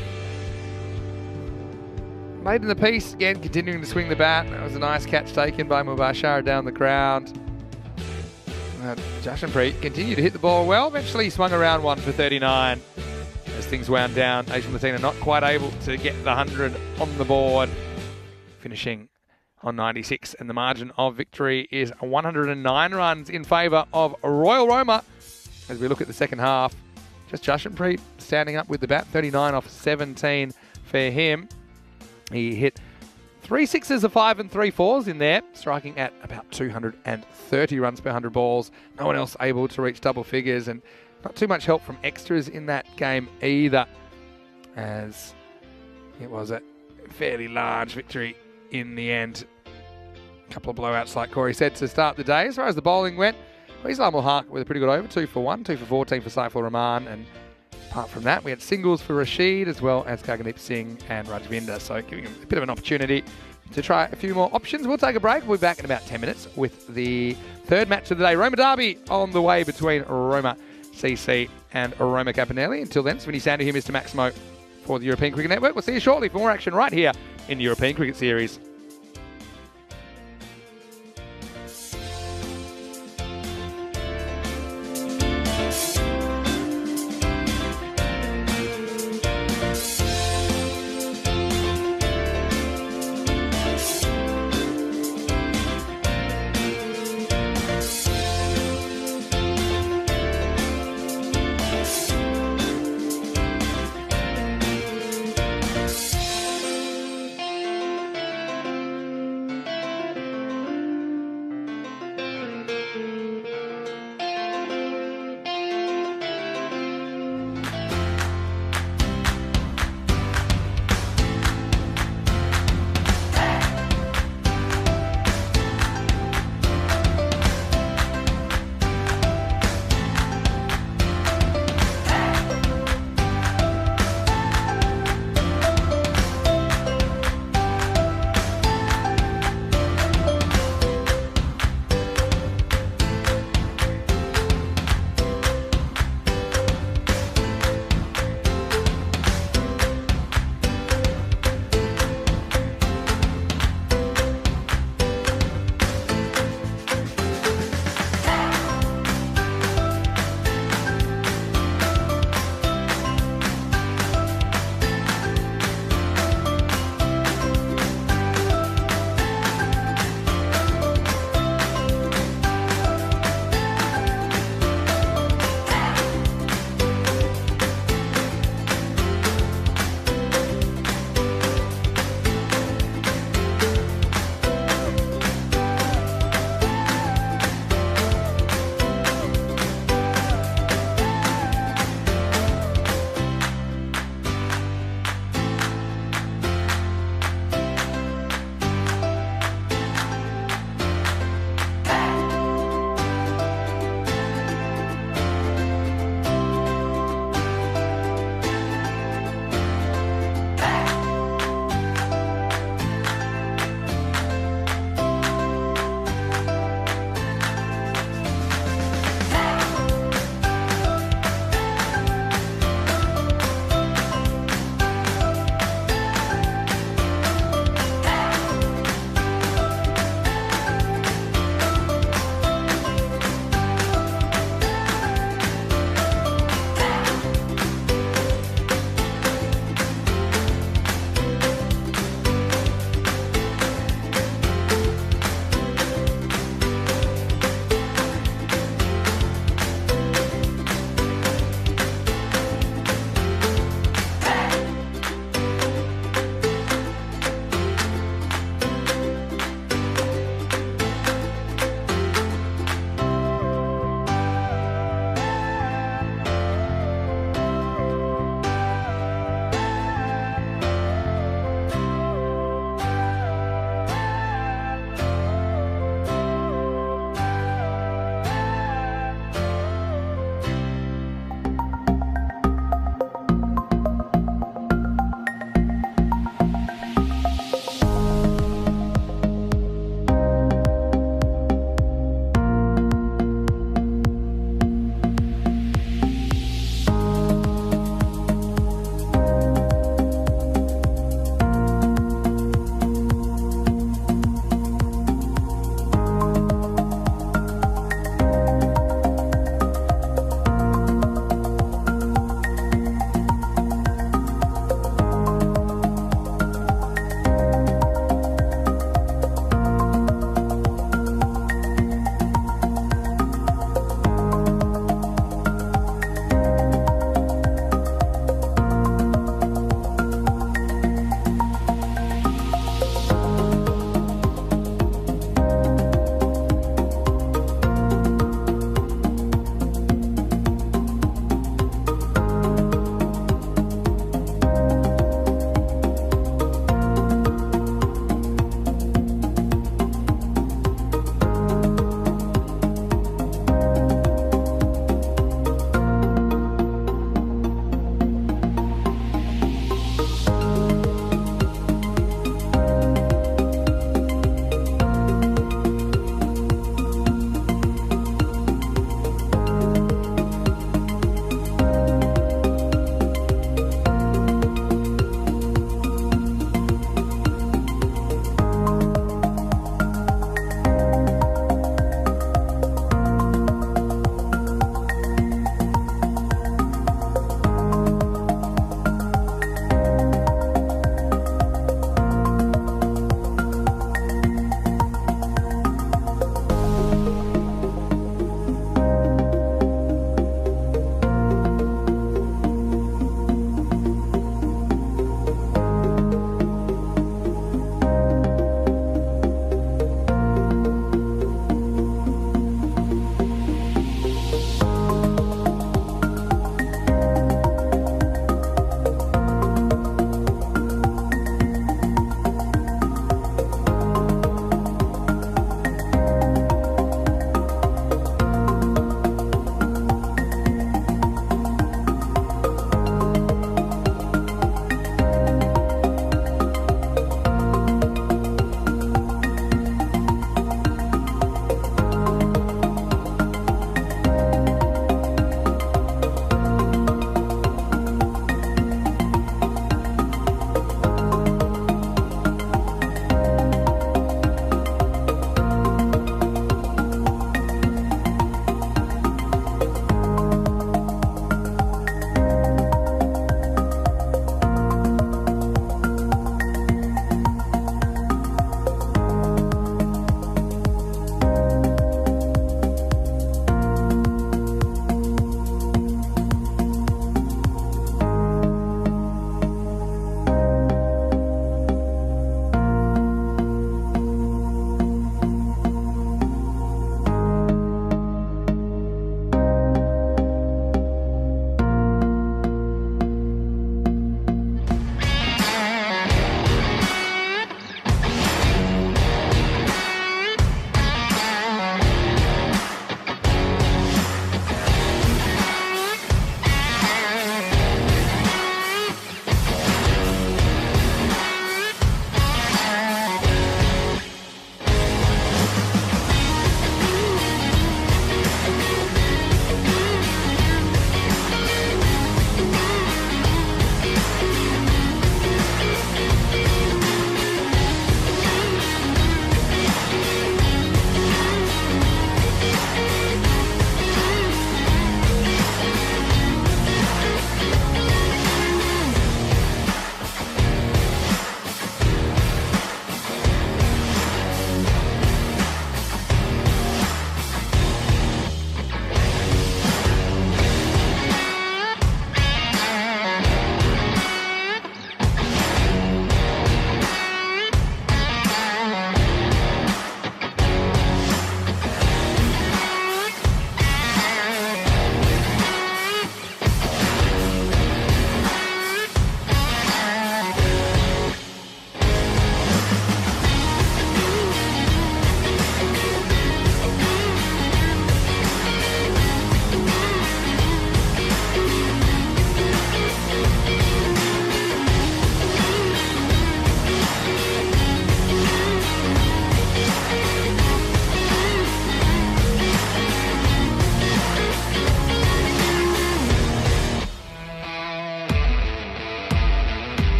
Late in the piece, again, continuing to swing the bat. That was a nice catch taken by Mubashara down the ground. Jashanpreet continued to hit the ball well. Eventually he swung around 1 for 39 as things wound down. Asian Latina not quite able to get the 100 on the board, finishing on 96, and the margin of victory is 109 runs in favour of Royal Roma. As we look at the second half, just Jashanpreet standing up with the bat, 39 off 17 for him. He hit 3 sixes, a 5 and 3 fours in there, striking at about 230 runs per 100 balls. No one else able to reach double figures, and not too much help from extras in that game either, as it was a fairly large victory in the end. A couple of blowouts, like Corey said, to start the day. As far as the bowling went, Islam Haq with a pretty good over, 2 for 1, 2 for 14 for Saiful Rahman, and apart from that, we had singles for Rashid as well as Gagandeep Singh and Rajvinder, so giving him a bit of an opportunity to try a few more options. We'll take a break. We'll be back in about 10 minutes with the third match of the day. Roma Derby on the way between Roma CC and Roma Capinelli. Until then, Vinny Sandu here, Mr. Maximo, for the European Cricket Network. We'll see you shortly for more action right here in the European Cricket Series.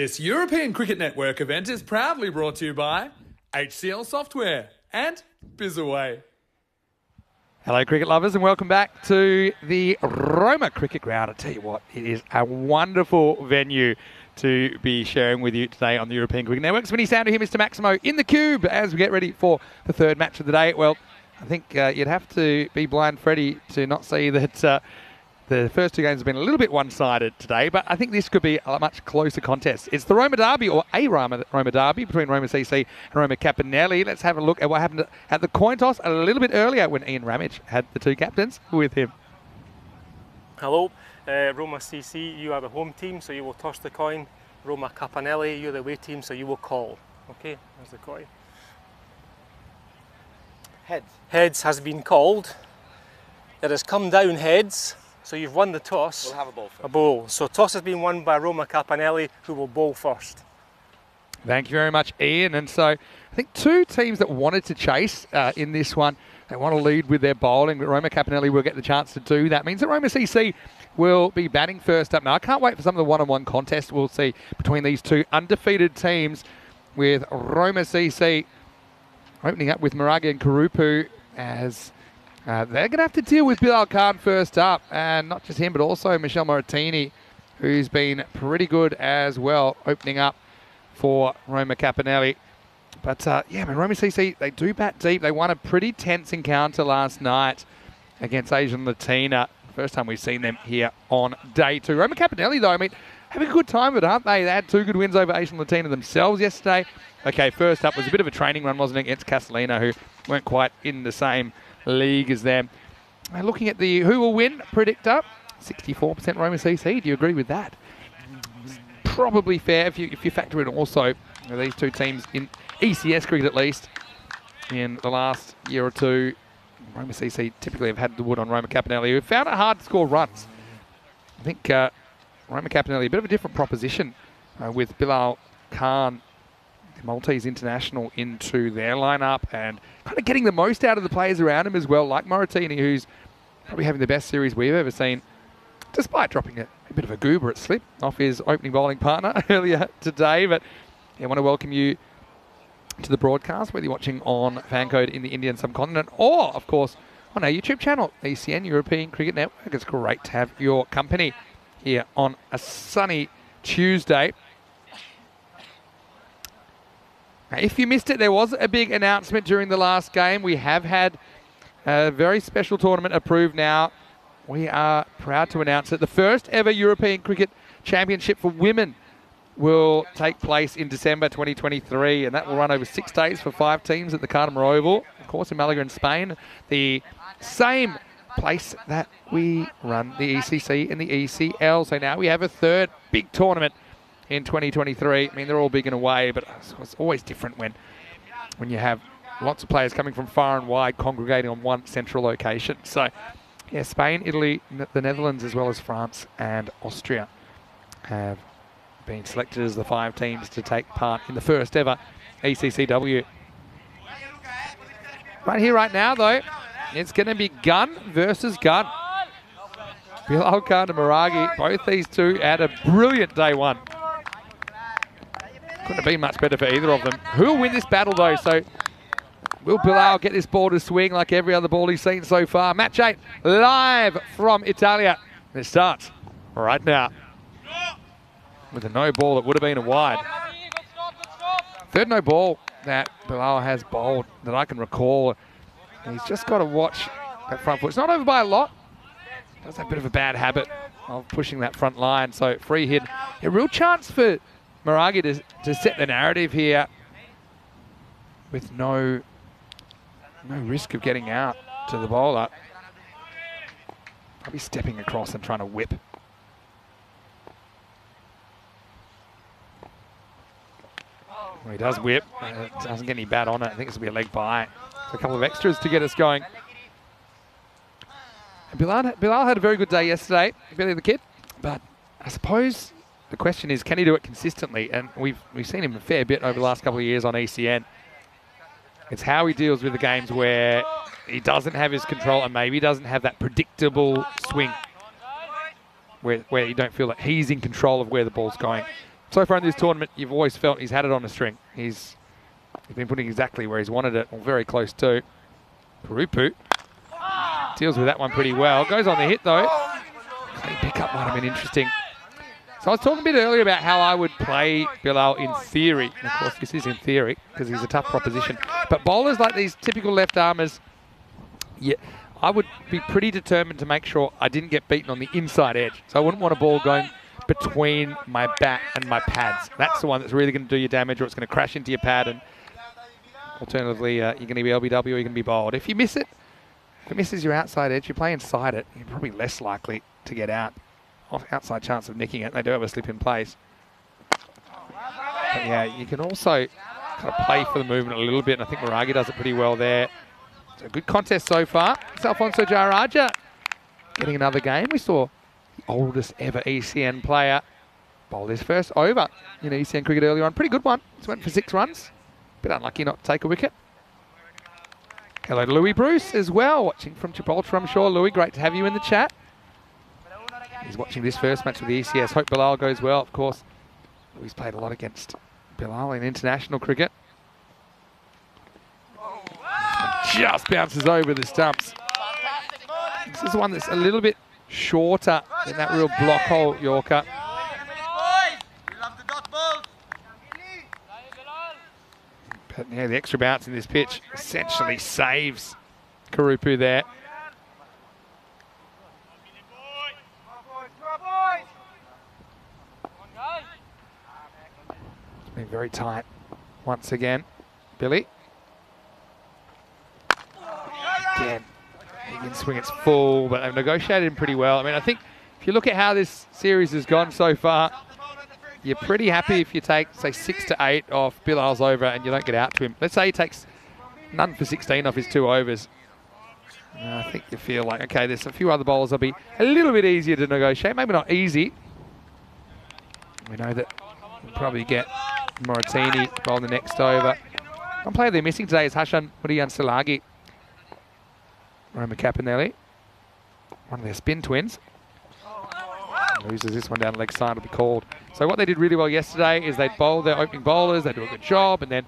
This European Cricket Network event is proudly brought to you by HCL Software and Bizaway.
Hello, cricket lovers, and welcome back to the Roma Cricket Ground. I tell you what, it is a wonderful venue to be sharing with you today on the European Cricket Network. Vinny Sandhu here, Mr. Maximo in the cube as we get ready for the third match of the day. Well, I think you'd have to be blind Freddy to not see that the first two games have been a little bit one-sided today, but I think this could be a much closer contest. It's the Roma Derby, or a Roma Derby, between Roma CC and Roma Capinelli. Let's have a look at what happened at the coin toss a little bit earlier when Ian Ramage had the two captains with him.
Hello, Roma CC, you are the home team, so you will toss the coin. Roma Capinelli, you're the away team, so you will call. Okay, there's the coin.
Heads.
Heads has been called. It has come down heads. So you've won the toss.
We'll have a bowl first.
A bowl. So toss has been won by Roma Capinelli, who will bowl first.
Thank you very much, Ian. And so I think two teams that wanted to chase in this one, they want to lead with their bowling, but Roma Capinelli will get the chance to do that. Means that Roma CC will be batting first up. Now, I can't wait for some of the one-on-one contests we'll see between these two undefeated teams, with Roma CC opening up with Maragi and Karupu as they're going to have to deal with Bilal Khan first up, and not just him, but also Michel Moratini, who's been pretty good as well, opening up for Roma Capinelli. But yeah, man, Roma CC, they do bat deep. They won a pretty tense encounter last night against Asian Latina. First time we've seen them here on day two. Roma Capinelli, though, I mean, having a good time with it, aren't they? They had two good wins over Asian Latina themselves yesterday. Okay, first up was a bit of a training run, wasn't it, against Castellina, who weren't quite in the same league as them. Looking at the who will win predictor, 64% Roma CC. Do you agree with that? Probably fair if you factor in also these two teams in ECS cricket, at least in the last year or two. Roma CC typically have had the wood on Roma Capinelli, who found it hard to score runs. I think Roma Capinelli, a bit of a different proposition with Bilal Khan, Maltese international, into their lineup, and kind of getting the most out of the players around him as well, like Moratini, who's probably having the best series we've ever seen, despite dropping a bit of a goober at slip off his opening bowling partner earlier today. But I want to welcome you to the broadcast, whether you're watching on Fancode in the Indian subcontinent or, of course, on our YouTube channel, ECN European Cricket Network. It's great to have your company here on a sunny Tuesday. Now, if you missed it, there was a big announcement during the last game. We have had a very special tournament approved now. We are proud to announce that the first ever European Cricket Championship for women will take place in December 2023, and that will run over 6 days for 5 teams at the Cartamar Oval, of course, in Malaga in Spain, the same place that we run the ECC and the ECL. So now we have a third big tournament in 2023. I mean, they're all big in a way, but it's always different when you have lots of players coming from far and wide congregating on one central location. So, yeah, Spain, Italy, the Netherlands, as well as France and Austria have been selected as the 5 teams to take part in the first ever ECCW. Right here, right now, though, it's going to be gun versus gun. Bilal Khan and Maragi, both these two had a brilliant day one. Couldn't have been much better for either of them. Who will win this battle, though? So will Bilal get this ball to swing like every other ball he's seen so far? Match 8 live from Italia. And it starts right now with a no ball that would have been a wide. Third no ball that Bilal has bowled that I can recall. And he's just got to watch that front foot. It's not over by a lot. Does have a bit of a bad habit of pushing that front line. So free hit. A real chance for Maragi to set the narrative here with no risk of getting out to the bowler. Probably stepping across and trying to whip. Well, he does whip. Doesn't get any bat on it. I think this will be a leg by. So a couple of extras to get us going. And Bilal had a very good day yesterday, Billy the Kid. But I suppose the question is, can he do it consistently? And we've seen him a fair bit over the last couple of years on ECN. It's how he deals with the games where he doesn't have his control and maybe doesn't have that predictable swing where you don't feel that he's in control of where the ball's going. So far in this tournament, you've always felt he's had it on a string. He's been putting exactly where he's wanted it, or very close to. Kurupu deals with that one pretty well. Goes on the hit though. Clean pickup might have been interesting. So I was talking a bit earlier about how I would play Bilal in theory. And of course, this is in theory because he's a tough proposition. But bowlers like these typical left armers, yeah, I would be pretty determined to make sure I didn't get beaten on the inside edge. So I wouldn't want a ball going between my bat and my pads. That's the one that's really going to do you damage, or it's going to crash into your pad, and alternatively you're going to be LBW or you're going to be bowled. If you miss it, if it misses your outside edge, you play inside it, you're probably less likely to get out. Outside chance of nicking it. They do have a slip in place. But yeah, you can also kind of play for the movement a little bit, and I think Maragi does it pretty well there. So a good contest so far. It's Alfonso Jaraja getting another game. We saw the oldest ever ECN player bowl his first over in ECN cricket earlier on. Pretty good one. Just went for 6 runs. Bit unlucky not to take a wicket. Hello to Louis Bruce as well, watching from Gibraltar, I'm sure. Louis, great to have you in the chat. He's watching this first match with the ECS. Hope Bilal goes well, of course. Louis played a lot against Bilal in international cricket. Just bounces over the stumps. This is one that's a little bit shorter than that real block hole Yorker. But yeah, the extra bounce in this pitch essentially saves Kurupu there. It's been very tight once again. Billy. Again, he can swing its full, but they've negotiated him pretty well. I mean, I think if you look at how this series has gone so far, you're pretty happy if you take, say, 6 to 8 off Bilal's over and you don't get out to him. Let's say he takes none for 16 off his 2 overs. I think you feel like, okay, there's a few other bowlers that'll be a little bit easier to negotiate. Maybe not easy. We know that we'll probably get Moratini roll the next over. One player they're missing today is Hashan Muriyan-Salagi. Roma Capinelli, one of their spin twins. Loses this one down leg side, will be called. So what they did really well yesterday is they bowl their opening bowlers, they do a good job, and then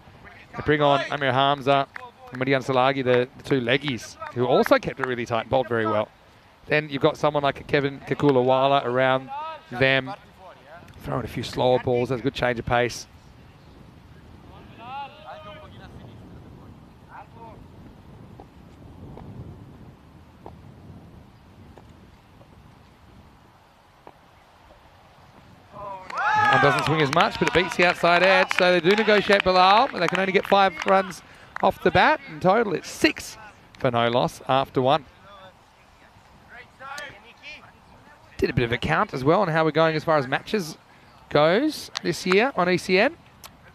they bring on Amir Hamza and Muriyan-Salagi, the 2 leggies, who also kept it really tight and bowled very well. Then you've got someone like a Kevin Kakulawala around them, throwing a few slower balls, has a good change of pace. One doesn't swing as much, but it beats the outside edge, so they do negotiate Bilal, but they can only get 5 runs off the bat. In total, it's 6 for no loss after 1. Did a bit of a count as well on how we're going as far as matches goes this year on ECN.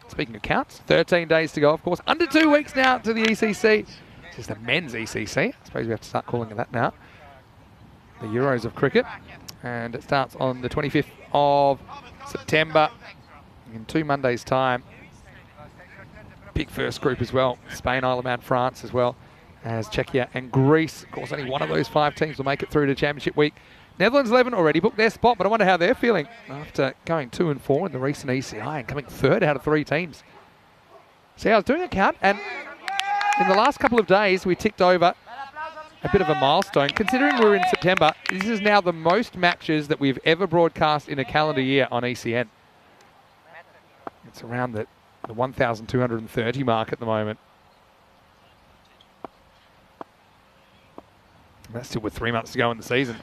Speaking of counts, 13 days to go, of course. Under 2 weeks now to the ECC. This is the men's ECC. I suppose we have to start calling it that now. The Euros of cricket. And it starts on the 25th of September in 2 Mondays' time. Big first group as well. Spain, Isle of Man, France as well as Czechia and Greece. Of course, only one of those 5 teams will make it through to Championship Week. Netherlands 11 already booked their spot, but I wonder how they're feeling after going 2 and 4 in the recent ECI and coming 3rd out of 3 teams. See, I was doing a count, and in the last couple of days, we ticked over a bit of a milestone. Considering we're in September, this is now the most matches that we've ever broadcast in a calendar year on ECN. It's around the 1,230 mark at the moment. And that's still with 3 months to go in the season.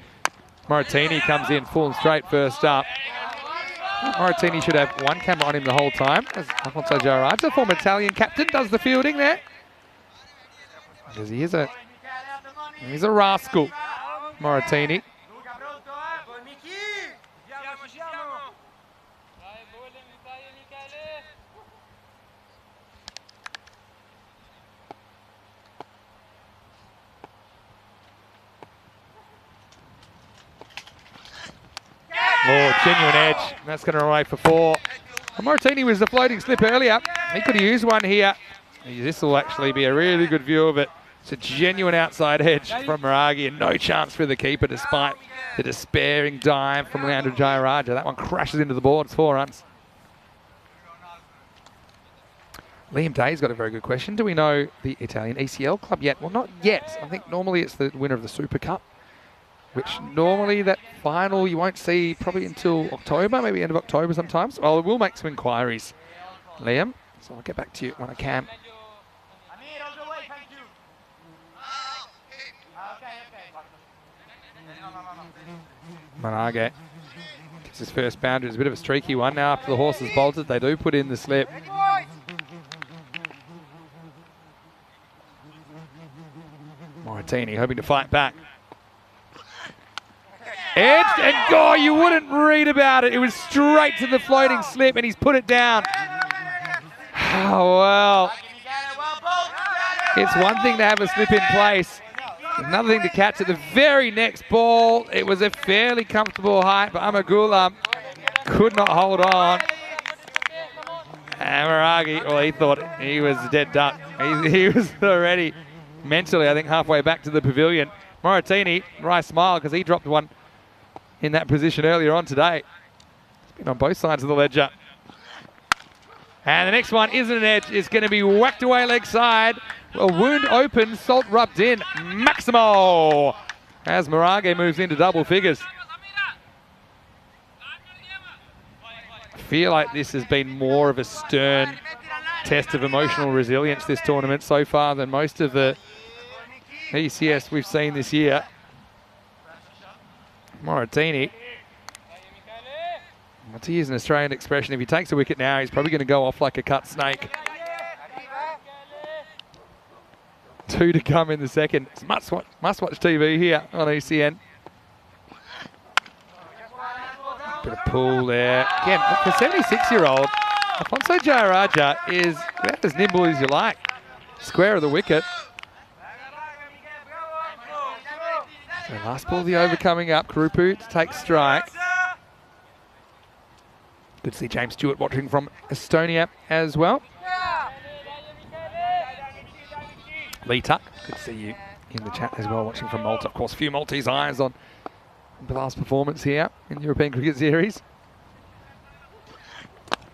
Moratini comes in full and straight first up. Moratini should have 1 camera on him the whole time. As Alfonso Jaraja, the former Italian captain, does the fielding there. Because he's a rascal, Moratini. Oh, genuine edge. That's going to arrive for 4. Well, Moratini was the floating slip earlier. He could have used one here. This will actually be a really good view of it. It's a genuine outside edge from Maragi and no chance for the keeper despite the despairing dive from Leandro Jayaraja. That one crashes into the boards, 4 runs. Liam Day's got a very good question. Do we know the Italian ECL club yet? Well, not yet. I think normally it's the winner of the Super Cup, which normally that final you won't see probably until October, maybe end of October sometimes. Well, we'll make some inquiries, Liam. So I'll get back to you when I can. Marage gets his first boundary. It's a bit of a streaky one. Now after the horse has bolted, they do put in the slip. Moratini hoping to fight back. Edged and go! You wouldn't read about it. It was straight to the floating slip and he's put it down. Oh, well. It's one thing to have a slip in place. Another thing to catch at the very next ball. It was a fairly comfortable height, but Amagula could not hold on. And Maragi, well, he thought he was a dead duck. He was already mentally, I think, halfway back to the pavilion. Moratini, right smile, because he dropped one in that position earlier on today. He's been on both sides of the ledger. And the next one isn't an edge. It's going to be whacked away leg side. A wound open, salt rubbed in. Maximo! As Marage moves into double figures. I feel like this has been more of a stern test of emotional resilience this tournament so far than most of the ECS we've seen this year. Moratini. Well, to use an Australian expression, if he takes a wicket now, he's probably going to go off like a cut snake. 2 to come in the second. It's must-watch TV here on ECN. Bit of pull there. Again, for a 76-year-old, Alfonso Jayaraja is about as nimble as you like. Square of the wicket. So last ball of the over coming up. Kurupu to take strike. Good to see James Stewart watching from Estonia as well. Lee Tuck, good to see you in the chat as well, watching from Malta. Of course, a few Maltese eyes on Bilal's performance here in the European Cricket Series.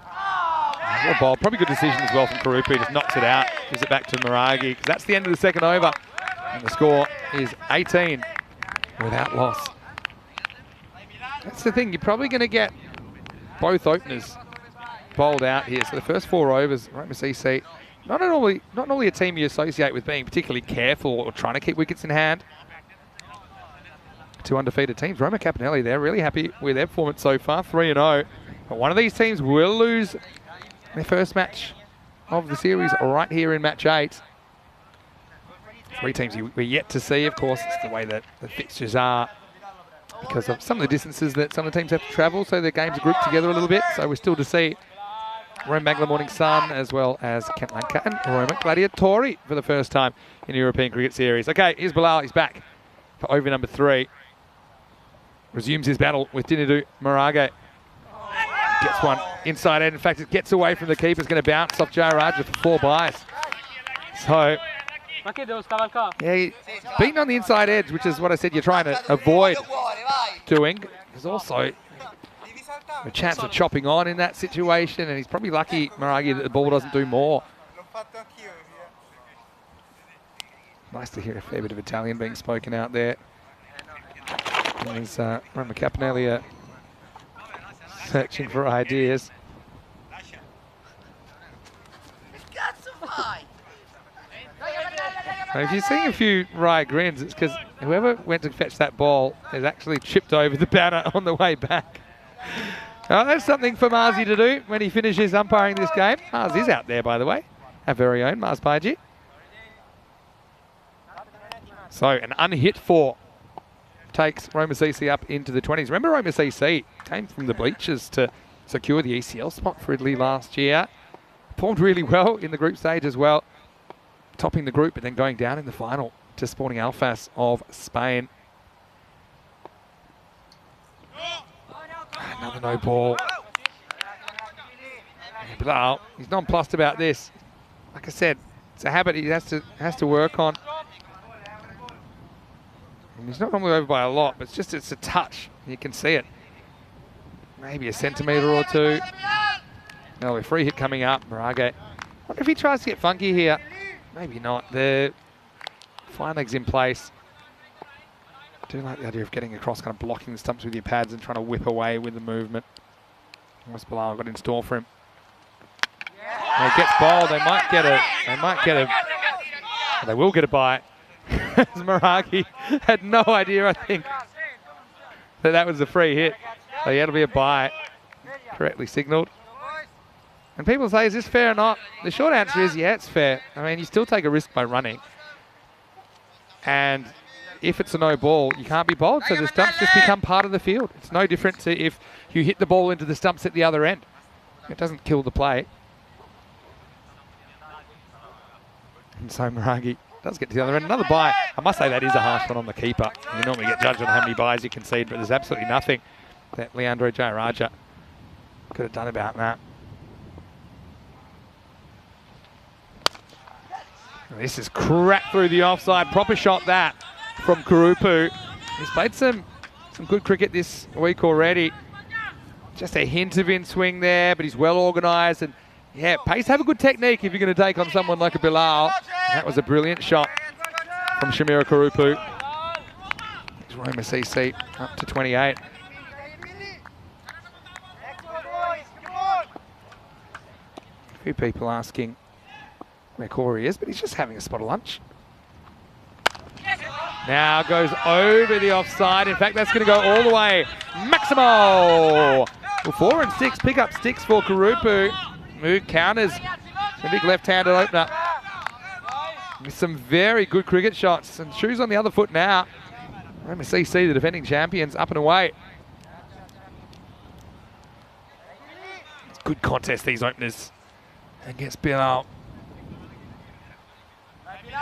Well, ball, probably good decision as well from Kurupu. Just knocks it out, gives it back to Maragi, because that's the end of the second over. And the score is 18 without loss. That's the thing, you're probably going to get both openers bowled out here. So the first 4 overs, Roma CC, not normally a team you associate with being particularly careful or trying to keep wickets in hand. 2 undefeated teams. Roma Capanelli, they're really happy with their performance so far, 3-0. But one of these teams will lose their first match of the series right here in match 8. 3 teams we're yet to see, of course. It's the way that the fixtures are because of some of the distances that some of the teams have to travel, so their games are grouped together a little bit. So we're still to see Roma Bangla Morning Sun as well as Kent Lanka and Roma Gladiatori for the first time in the European Cricket Series. Okay, here's Bilal. He's back for over number 3. Resumes his battle with Dinadu Marage. Gets one inside end. In fact, it gets away from the keeper. It's going to bounce off Jayaraja for 4 byes. So, yeah, he's beaten on the inside edge, which is what I said you're trying to avoid doing. There's also a chance of chopping on in that situation, and he's probably lucky, Maragi, that the ball doesn't do more. Nice to hear a fair bit of Italian being spoken out there. There's Roma Capanelli searching for ideas. Now, if you're seeing a few wry grins, it's because whoever went to fetch that ball has actually chipped over the banner on the way back. That's something for Marzi to do when he finishes umpiring this game. Mars is out there, by the way. Our very own Mars Paji. So an unhit 4 takes Roma CC up into the 20s. Remember, Roma CC came from the bleachers to secure the ECL spot for Italy last year. Performed really well in the group stage as well. Topping the group, but then going down in the final to Sporting Alfas of Spain. Another no ball. Bilal, he's nonplussed about this. Like I said, it's a habit he has to work on. And he's not normally over by a lot, but it's a touch. You can see it. Maybe a centimetre or 2. No, a free hit coming up. Marage Wonder if he tries to get funky here. Maybe not. The fine leg's in place. I do like the idea of getting across, kind of blocking the stumps with your pads and trying to whip away with the movement. What's Bilal got in store for him? When he gets bowled, they might get a, they will get a bite. Maragi had no idea, I think, that was a free hit. So yeah, it'll be a bite. Correctly signalled. And people say, is this fair or not? The short answer is, yeah, it's fair. I mean, you still take a risk by running. And if it's a no ball, you can't be bowled, so the stumps just become part of the field. It's no different to if you hit the ball into the stumps at the other end. It doesn't kill the play. And so Maragi does get to the other end. Another bye. I must say that is a harsh one on the keeper. You normally get judged on how many byes you concede, but there's absolutely nothing that Leandro Jayaraja could have done about that. This is cracked through the offside. Proper shot that from Kurupu. He's played some good cricket this week already. Just a hint of in-swing there, but he's well organised. And yeah, pace, have a good technique if you're going to take on someone like a Bilal. And that was a brilliant shot from Shamira Kurupu. It's Roma CC up to 28. A few people asking where Corey is, but he's just having a spot of lunch. Now goes over the offside. In fact, that's going to go all the way. Maximo! Well, 4 and 6 pick up sticks for Kurupu. Who counters a big left-handed opener with some very good cricket shots. And shoes on the other foot now. Roma CC, the defending champions, up and away. It's good contest, these openers against Bilal.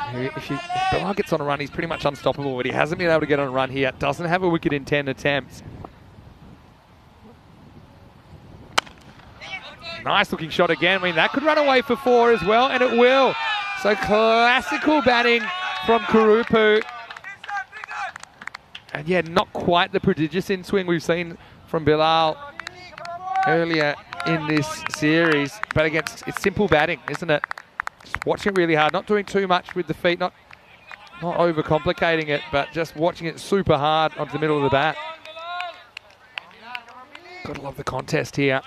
If Bilal gets on a run, he's pretty much unstoppable, but he hasn't been able to get on a run here. Doesn't have a wicket in 10 attempts. Nice looking shot again. I mean, that could run away for 4 as well, and it will. So classical batting from Kurupu. And yeah, not quite the prodigious in-swing we've seen from Bilal earlier in this series. But against, it's simple batting, isn't it? Just watching it really hard, not doing too much with the feet, not overcomplicating it, but just watching it super hard onto the middle of the bat. Gotta love the contest here.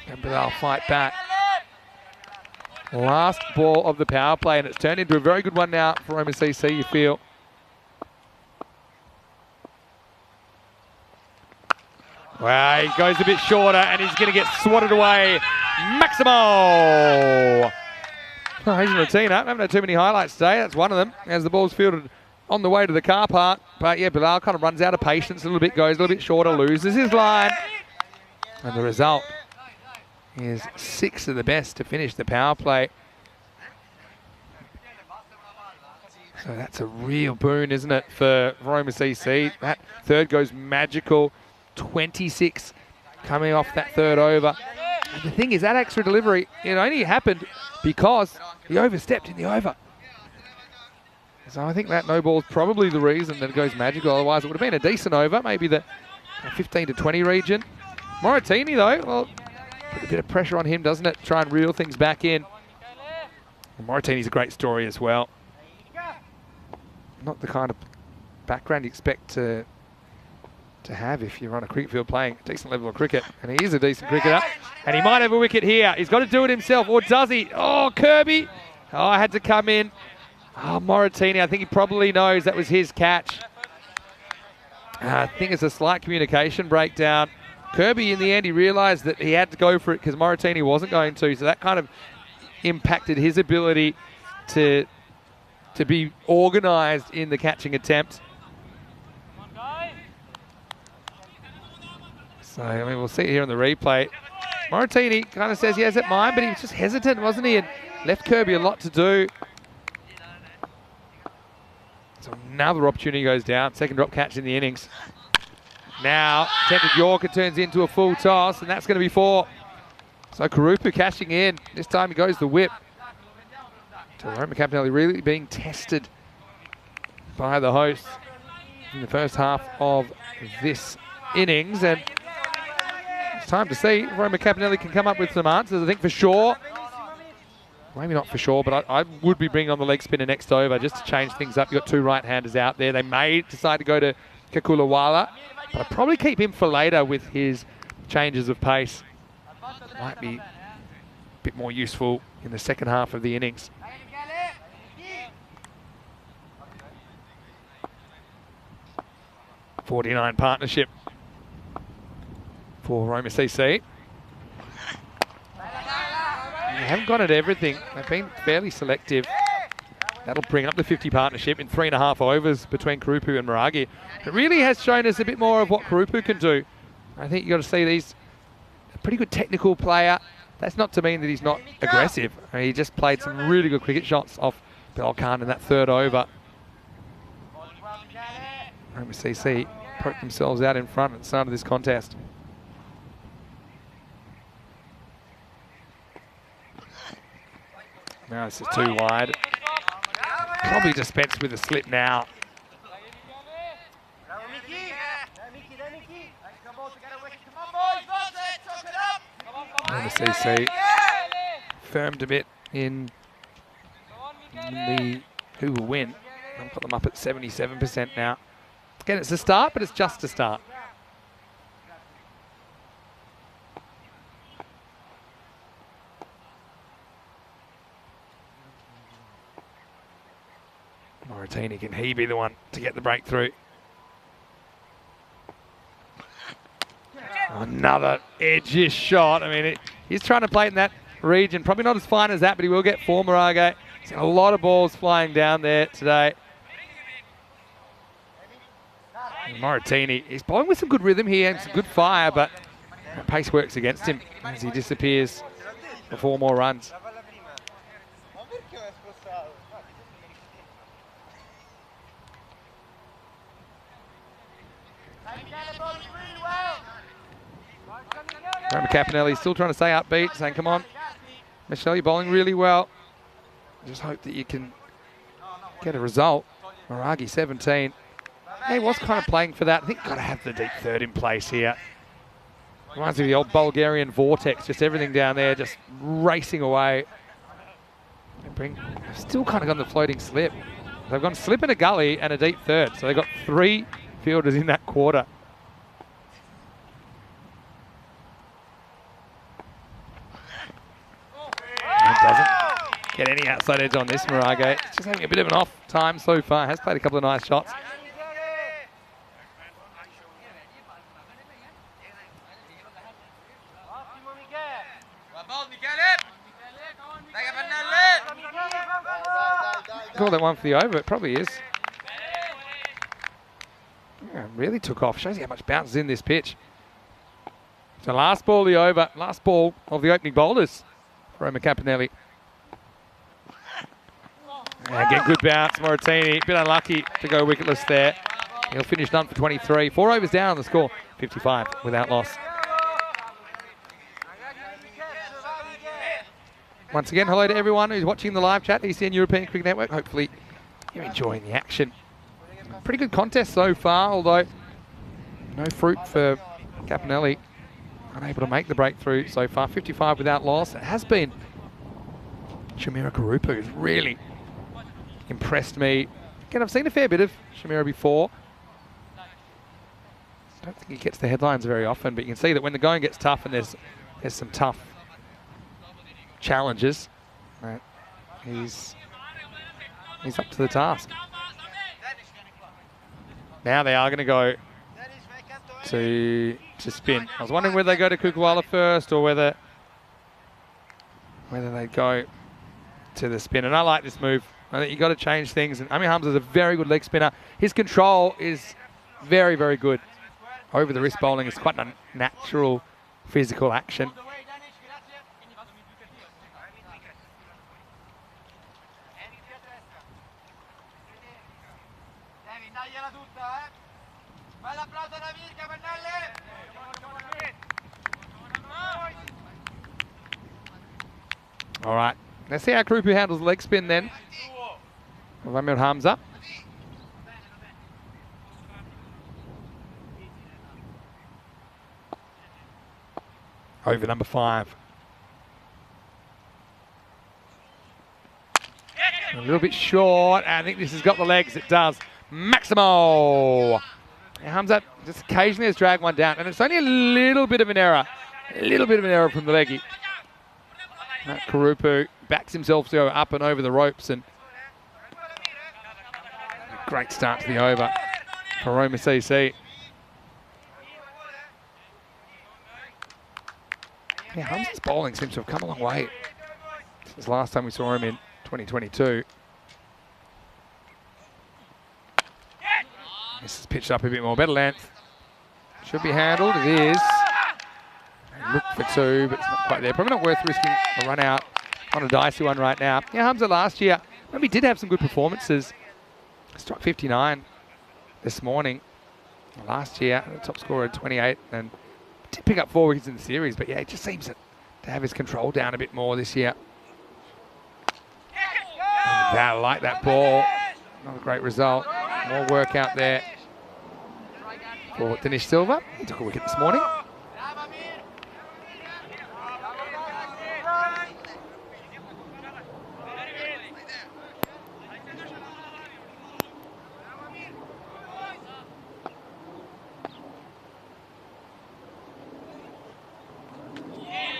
And Bilal fight back. Last ball of the power play, and it's turned into a very good one now for Roma CC, you feel. Well, he goes a bit shorter, and he's going to get swatted away. Maximo! Oh, he's in Latina. Haven't had too many highlights today. That's one of them, as the ball's fielded on the way to the car park. But yeah, Bilal kind of runs out of patience a little bit, goes a little bit shorter, loses his line. And the result is 6 of the best to finish the power play. So that's a real boon, isn't it, for Roma CC? That third goes magical. 26 coming off that third over. And the thing is, that extra delivery, it only happened because he overstepped in the over. So I think that no ball's probably the reason that it goes magical. Otherwise, it would have been a decent over, maybe the 15 to 20 region. Moratini, though, well, put a bit of pressure on him, doesn't it? Try and reel things back in. And Moratini's a great story as well. Not the kind of background you expect to have if you're on a cricket field playing a decent level of cricket. And he is a decent cricketer. And he might have a wicket here. He's got to do it himself, or does he? Oh, Kirby. Oh, I had to come in. Oh, Moratini, I think he probably knows that was his catch. I think it's a slight communication breakdown. Kirby, in the end, he realised that he had to go for it because Moratini wasn't going to. So that kind of impacted his ability to be organised in the catching attempt. So, I mean, we'll see it here on the replay. Moratini kind of says he has it mine, but he was just hesitant, wasn't he? And left Kirby a lot to do. So another opportunity goes down. Second drop catch in the innings. Now, attempted Yorker turns into a full toss, and that's going to be 4. So Kurupu cashing in. This time he goes the whip. Roma Campanelli really being tested by the hosts in the first half of this innings. And it's time to see if Roma Campanelli can come up with some answers. I think for sure Maybe not for sure, but I would be bringing on the leg spinner next over just to change things up. You've got two right-handers out there. They may decide to go to Kakulawala, but I'd probably keep him for later with his changes of pace. Might be a bit more useful in the second half of the innings. .49 partnership for Roma CC. They haven't got at everything. They've been fairly selective. That'll bring up the 50 partnership in 3.5 overs between Kurupu and Maragi. It really has shown us a bit more of what Kurupu can do. I think you've got to see these. A pretty good technical player. That's not to mean that he's not aggressive. I mean, he just played some really good cricket shots off Belkan in that third over. Roma CC poked themselves out in front at the start of this contest. Now this is too wide. Probably dispense with a slip now. Roma CC firmed a bit in the who will win. I've got them up at 77% now. Again, it's a start, but it's just a start. Moratini, can he be the one to get the breakthrough? Another edgy shot. I mean, he's trying to play in that region. Probably not as fine as that, but he will get 4 Marage. He's got a lot of balls flying down there today. And Moratini, he's bowling with some good rhythm here and some good fire, but pace works against him as he disappears for 4 more runs. Roma Capinelli still trying to stay upbeat, saying, come on, Michelle, you're bowling really well. Just hope that you can get a result. Maragi 17. He was kind of playing for that. I think you've got to have the deep third in place here. Reminds me of the old Bulgarian vortex, just everything down there, just racing away. They've still kind of got the floating slip. They've gone slip in a gully and a deep third, so they've got 3 fielders in that quarter. Doesn't get any outside edge on this Marage. It's just having a bit of an off time so far. Has played a couple of nice shots. Call that one for the over. It probably is. Yeah, really took off. Shows you how much bounces in this pitch. So last ball of the over. Last ball of the opening bowlers. Roma Capinelli. Again, good bounce, Moratini. A bit unlucky to go wicketless there. He'll finish done for 23. 4 overs down on the score. 55 without loss. Once again, hello to everyone who's watching the live chat, ECN European Cricket Network. Hopefully you're enjoying the action. Pretty good contest so far, although no fruit for Capinelli. Unable to make the breakthrough so far. 55 without loss. It has been Shamira Kurupu who's really impressed me. Again, I've seen a fair bit of Shamira before. I don't think he gets the headlines very often, but you can see that when the going gets tough and there's some tough challenges, right, he's up to the task. Now they are going to go to spin. I was wondering whether they go to Kukuwala first or whether they go to the spin. And I like this move. I think you've got to change things. And Ami Hamza is a very good leg spinner. His control is very, very good. Over the wrist bowling is quite a natural physical action. All right, let's see how Kurupu handles the leg spin then. Amir Hamza. Over number 5. A little bit short. I think this has got the legs. It does. Maximo. Hamza just occasionally has dragged one down, and it's only a little bit of an error. A little bit of an error from the leggy. Karupu backs himself to go up and over the ropes, and a great start to the over for Roma CC. Yeah, Hamza's bowling seems to have come a long way since last time we saw him in 2022. This is pitched up a bit more. Better length. Should be handled. It is. Look for two, but it's not quite there. Probably not worth risking a run out on a dicey one right now. Yeah, Hamza last year maybe did have some good performances. Struck 59 this morning. Last year, the top scorer at 28, and did pick up 4 wickets in the series. But yeah, it just seems to have his control down a bit more this year. I like that ball. Not a great result. More work out there for Dinesh Silva. He took a wicket this morning.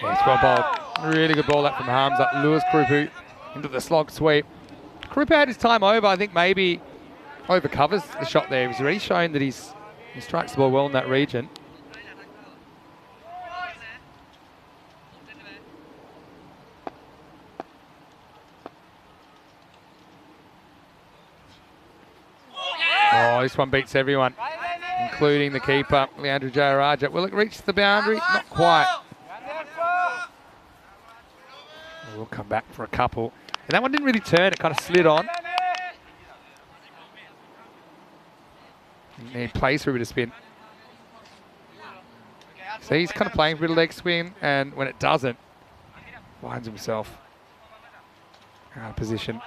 Yeah, it's well bowled. Really good ball that from Hamza. Lures Karupu into the slog sweep. Karupu had his time over. I think maybe overcovers the shot there. He's already shown that he strikes the ball well in that region. Oh, this one beats everyone, including the keeper, Leandro Jayaraja. Will it reach the boundary? Not quite. We'll come back for a couple. And that one didn't really turn, it kind of slid on. And he plays for a bit of spin. So he's kind of playing for a bit of leg spin, and when it doesn't, finds himself out of position.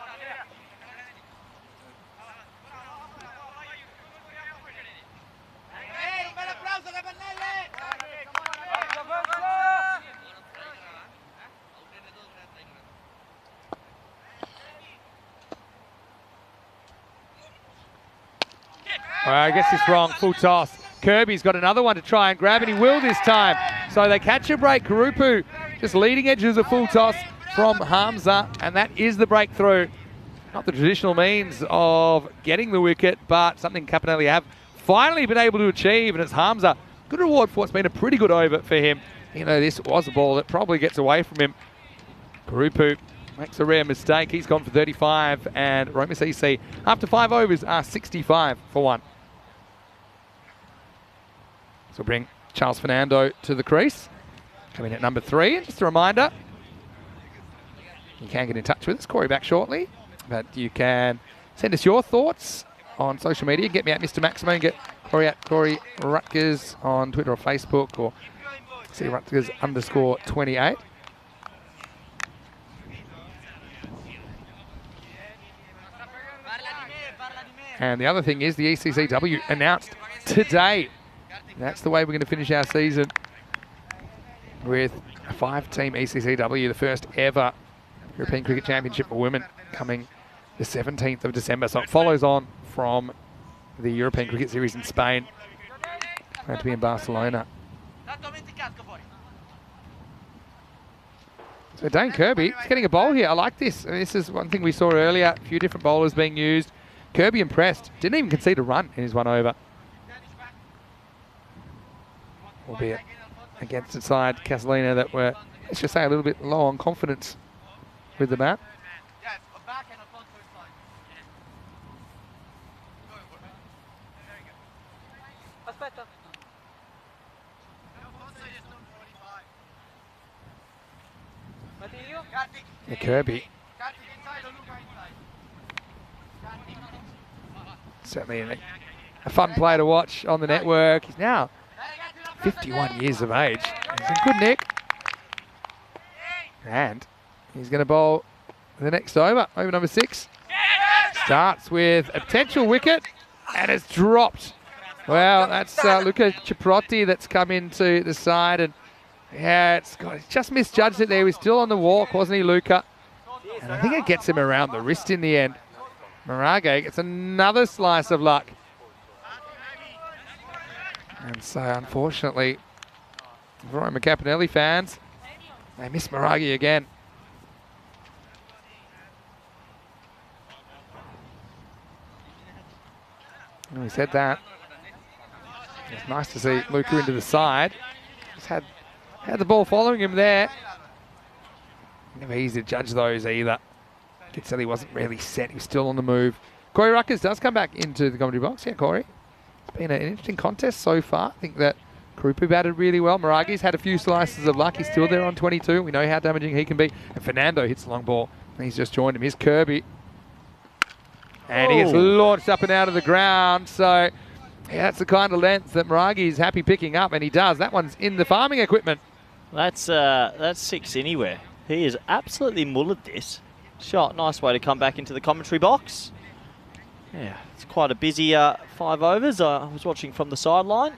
Well, I guess it's wrong. Full toss. Kirby's got another one to try and grab, and he will this time. So they catch a break. Karupu just leading edges of full toss from Hamza, and that is the breakthrough. Not the traditional means of getting the wicket, but something Capanelli have finally been able to achieve, and it's Hamza. Good reward for what's been a pretty good over for him. You know, this was a ball that probably gets away from him. Karupu makes a rare mistake. He's gone for 35, and Roma CC, after 5 overs, are 65 for 1. So we'll bring Charles Fernando to the crease, coming at number 3. And just a reminder, you can get in touch with us. Corey back shortly, but you can send us your thoughts on social media. Get me at Mr. Maximo, and get Corey at Corey Rutgers on Twitter or Facebook, or see Rutgers _28. And the other thing is the ECCW announced today. That's the way we're going to finish our season, with a 5-team ECCW, the first ever European Cricket Championship for women, coming the 17th of December. So it follows on from the European Cricket Series in Spain. Going to be in Barcelona. So Dane Kirby is getting a bowl here. I like this. This is one thing we saw earlier. A few different bowlers being used. Kirby impressed. Didn't even concede a run in his 1 over. Albeit against a side, Casalina, that were, let's just say, a little bit low on confidence with the bat. Yeah, Kirby. Certainly a fun player to watch on the network. He's now 51 years of age. He's in good nick. And he's going to bowl the next over number 6. Starts with a potential wicket, and it's dropped. Well, that's Luca Ciprotti that's come into the side, and yeah, it's just misjudged it there. He was still on the walk, wasn't he, Luca? And I think it gets him around the wrist in the end. Marage gets another slice of luck. And so, unfortunately, Roma Capanelli fans, they miss Marage again. And we said that. It's nice to see Luca into the side. He's had the ball following him there. Never easy to judge those either. Kitselli wasn't really set. He was still on the move. Corey Ruckers does come back into the commentary box. Yeah, Corey. It's been an interesting contest so far. I think that Krupu batted really well. Maragi's had a few slices of luck. He's still there on 22. We know how damaging he can be. And Fernando hits the long ball. And he's just joined him. Here's Kirby. And he gets launched up and out of the ground. So, yeah, that's the kind of length that Maragi's happy picking up. And he does. That one's in the farming equipment.
That's 6 anywhere. He has absolutely mullered this. Shot, nice way to come back into the commentary box. Yeah, it's quite a busy 5 overs. I was watching from the sideline.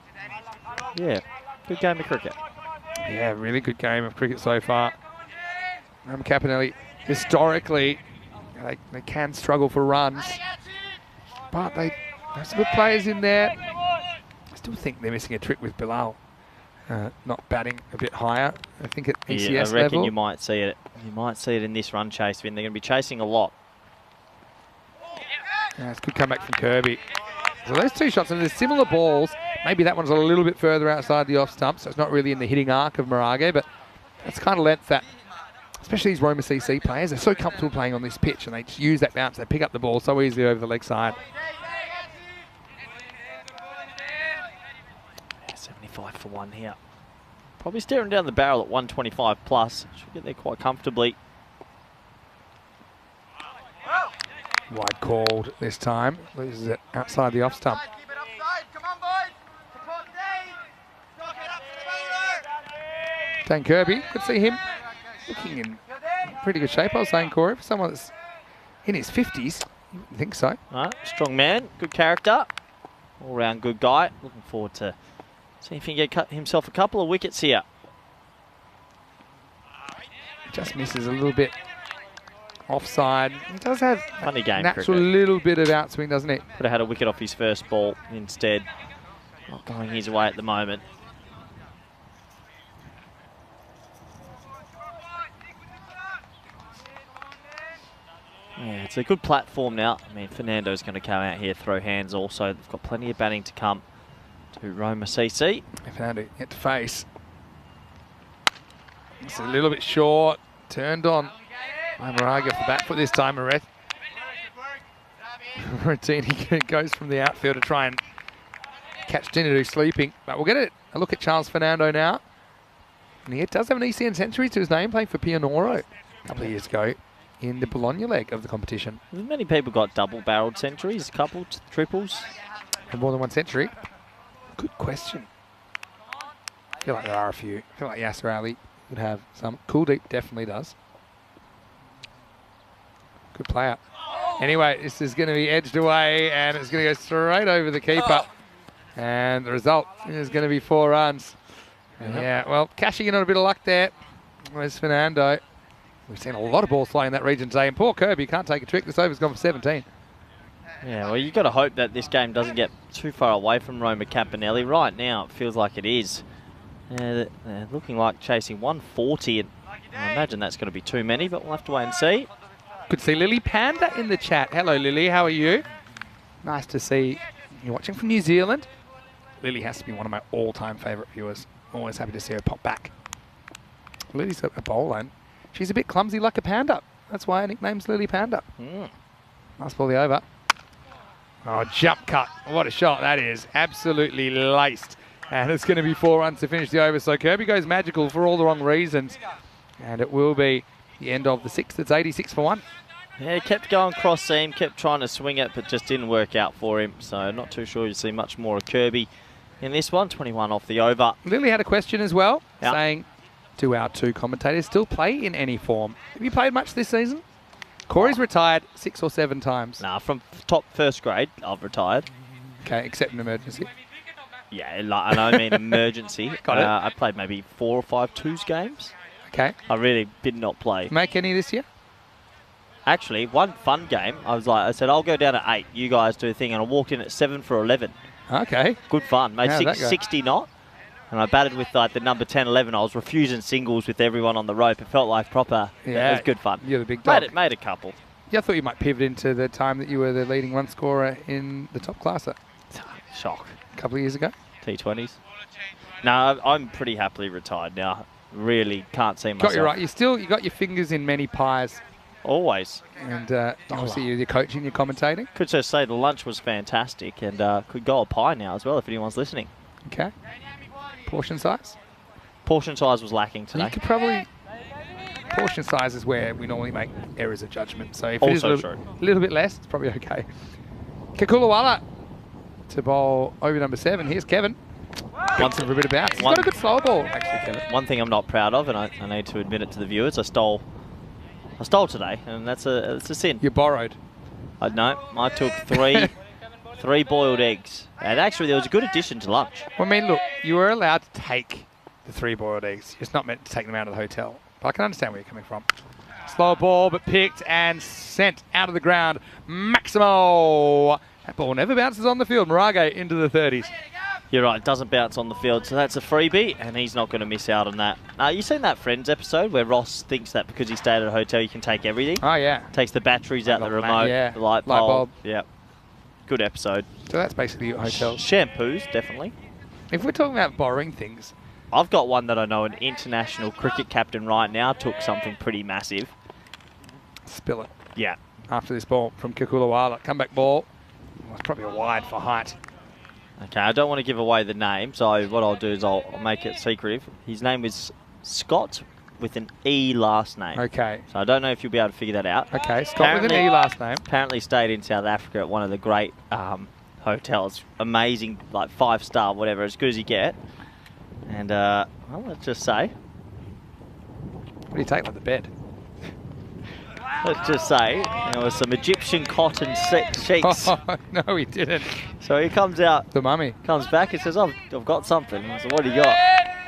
Yeah, good game of cricket.
Yeah, really good game of cricket so far. Capanelli, historically, they can struggle for runs, but they have some good players in there. I still think they're missing a trick with Bilal. Not batting a bit higher, I think at ECS level.
I reckon you might see it. You might see it in this run chase, Vin. They're going to be chasing a lot.
Yeah, it's a good comeback from Kirby. So those 2 shots, and there's similar balls. Maybe that one's a little bit further outside the off stump, so it's not really in the hitting arc of Marage, but that's kind of length that, especially these Roma CC players, they're so comfortable playing on this pitch, and they just use that bounce. They pick up the ball so easily over the leg side.
75 for 1 here. Probably staring down the barrel at 125 plus. Should get there quite comfortably.
Wide called this time. Loses it outside the off stump. Dan Kirby, could see him looking in pretty good shape, I was saying, Corey, for someone that's in his 50s. You wouldn't think so.
No, strong man, good character, all-round good guy. Looking forward to seeing if he can get himself a couple of wickets here.
Just misses a little bit offside. He does have
funny game
natural
cricket.
Little bit of outswing, doesn't he?
Could have had a wicket off his first ball instead. Not going his way at the moment. Yeah, it's a good platform now. I mean, Fernando's going to come out here, throw hands also. They've got plenty of batting to come to Roma CC.
Fernando hit to face. It's a little bit short. Turned on. Marage off the back foot this time. Martini goes from the outfield to try and catch Dinadu sleeping. But we'll get a look at Charles Fernando now. And he does have an ECN century to his name, playing for Pianoro a couple of years ago in the Bologna leg of the competition.
Many people got double-barreled centuries, a couple, triples.
And more than one century? Good question. I feel like there are a few. I feel like Yasser Ali would have some. Kuldeep definitely does. Good player. Anyway, this is going to be edged away, and it's going to go straight over the keeper. And the result is going to be 4 runs. Yeah, well, cashing in on a bit of luck there. Where's Fernando? We've seen a lot of balls flying in that region today, and poor Kirby can't take a trick. This over's gone for 17.
Yeah, well, you've got to hope that this game doesn't get too far away from Roma Capanelli. Right now, it feels like it is. They're looking like chasing 140, and I imagine that's going to be too many, but we'll have to wait and see.
Good to see Lily Panda in the chat. Hello, Lily. How are you? Nice to see you're watching from New Zealand. Lily has to be one of my all-time favourite viewers. Always happy to see her pop back. Lily's a bowler, and she's a bit clumsy like a panda. That's why her nickname's Lily Panda. Nice ball the over. Oh, jump cut. What a shot that is. Absolutely laced. And it's going to be 4 runs to finish the over. So Kirby goes magical for all the wrong reasons. And it will be the end of the 6th. It's 86 for 1.
Yeah, he kept going cross seam, kept trying to swing it, but just didn't work out for him. So not too sure you'll see much more of Kirby in this one. 21 off the over.
Lily had a question as well, saying, do our 2 commentators still play in any form? Have you played much this season? Corey's retired 6 or 7 times.
Nah, from top first grade, I've retired.
Okay, except an emergency.
Yeah, like, I mean emergency.
Got it.
I played maybe 4 or 5 twos games.
Okay.
I really did not play.
Make any this year?
Actually, one fun game, I said, I'll go down at 8. You guys do a thing. And I walked in at 7 for 11.
Okay.
Good fun. Made
How'd that go?
60 knot. And I batted with like the number 10, 11. I was refusing singles with everyone on the rope. It felt like proper.
Yeah.
It was good fun.
You're the big dog.
Made a couple.
Yeah, I thought you might pivot into the time that you were the leading run scorer in the top classer
Shock.
a couple of years ago.
T20s. No, I'm pretty happily retired now. Really can't see myself.
Got you right. You got your fingers in many pies.
Always.
And obviously you're coaching, you're commentating.
Could just say the lunch was fantastic and could go a pie now as well if anyone's listening.
Okay. Portion size?
Portion size was lacking today.
You could probably... Portion size is where we normally make errors of judgment. So if
Also
it is a little bit less, it's probably okay. Kakulawala to bowl over number 7. Here's Kevin. Wants him for a bit of bounce. He's got a good slow ball, actually, Kevin.
One thing I'm not proud of, and I need to admit it to the viewers, I stole today, and that's a sin.
You borrowed.
I took three boiled eggs, and actually there was a good addition to lunch.
Well, I mean, look, you were allowed to take the 3 boiled eggs. You're just not meant to take them out of the hotel. But I can understand where you're coming from. Slow ball, but picked and sent out of the ground. Maximo. That ball never bounces on the field. Mirage into the 30s.
You're right, it doesn't bounce on the field, so that's a freebie, and he's not going to miss out on that. You seen that Friends episode where Ross thinks that because he stayed at a hotel, you can take everything?
Oh, yeah.
Takes the batteries out the remote,
yeah.
the light bulb. Yeah. Good episode.
So that's basically your hotels.
Shampoos, definitely.
If we're talking about borrowing things.
I've got one that I know an international cricket captain right now took something pretty massive.
Spill it.
Yeah.
After this ball from Kakulawala. Comeback ball. Well, it's probably a wide for height.
Okay, I don't want to give away the name, so what I'll do is I'll make it secretive. His name is Scott with an E last name.
Okay.
So I don't know if you'll be able to figure that out.
Okay, Scott with an E last name.
Apparently stayed in South Africa at one of the great hotels. Amazing, like 5-star, whatever, as good as you get. And, well, let's just say.
What do you take, like the bed?
Let's just say there was some Egyptian cotton sheets.
Oh, no, he didn't.
So he comes out.
The mummy.
Comes back and says, I've got something. I said, what do you got?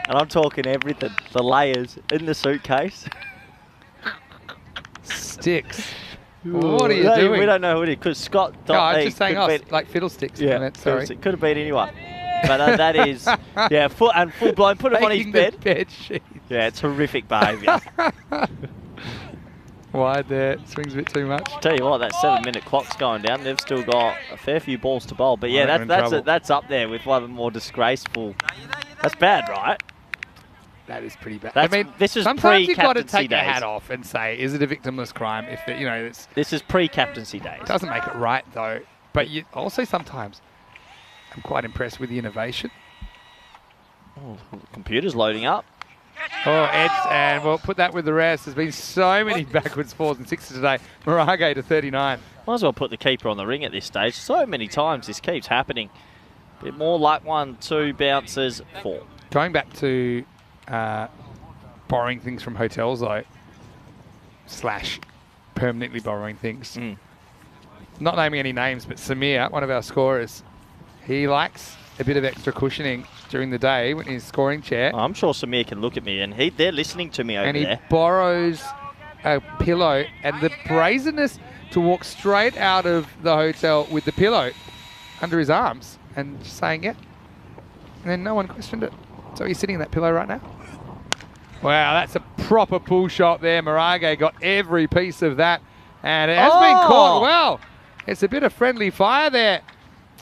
And I'm talking everything. The layers in the suitcase.
Sticks. What are you doing?
We don't know who it is because Scott.
No, I'm just saying, like fiddlesticks.
Yeah,
sorry.
It could have been anyone. But that is, yeah, full blown. Put him on his bed.
Bed sheet.
Yeah, it's horrific behaviour.
Wide there, swings a bit too much.
Tell you what, that 7-minute clock's going down. They've still got a fair few balls to bowl. But yeah, that's up there with one of the more disgraceful. That's bad, right?
That is pretty bad.
That's,
I mean,
this is
sometimes you've got to
pre-captaincy
take your
days.
hat off and say, is it a victimless crime? If it, it's
This is pre-captaincy days.
doesn't make it right though. But you also sometimes, I'm quite impressed with the innovation.
Oh, computer's loading up.
Oh, Edge, and we'll put that with the rest. There's been so many backwards 4s and 6s today. Mirage to 39.
Might as well put the keeper on the ring at this stage. So many times this keeps happening. Bit more like 1, 2 bounces, 4.
Going back to borrowing things from hotels though, / permanently borrowing things. Not naming any names, but Samir, one of our scorers, he likes a bit of extra cushioning during the day when he's scoring chair.
I'm sure Samir can look at me and they're listening to me over there.
And he borrows a pillow, and the brazenness to walk straight out of the hotel with the pillow under his arms and just saying, yeah. And then no one questioned it. So he's sitting in that pillow right now. Wow, that's a proper pull shot there. Mirage got every piece of that. And it has been caught. Wow, it's a bit of friendly fire there.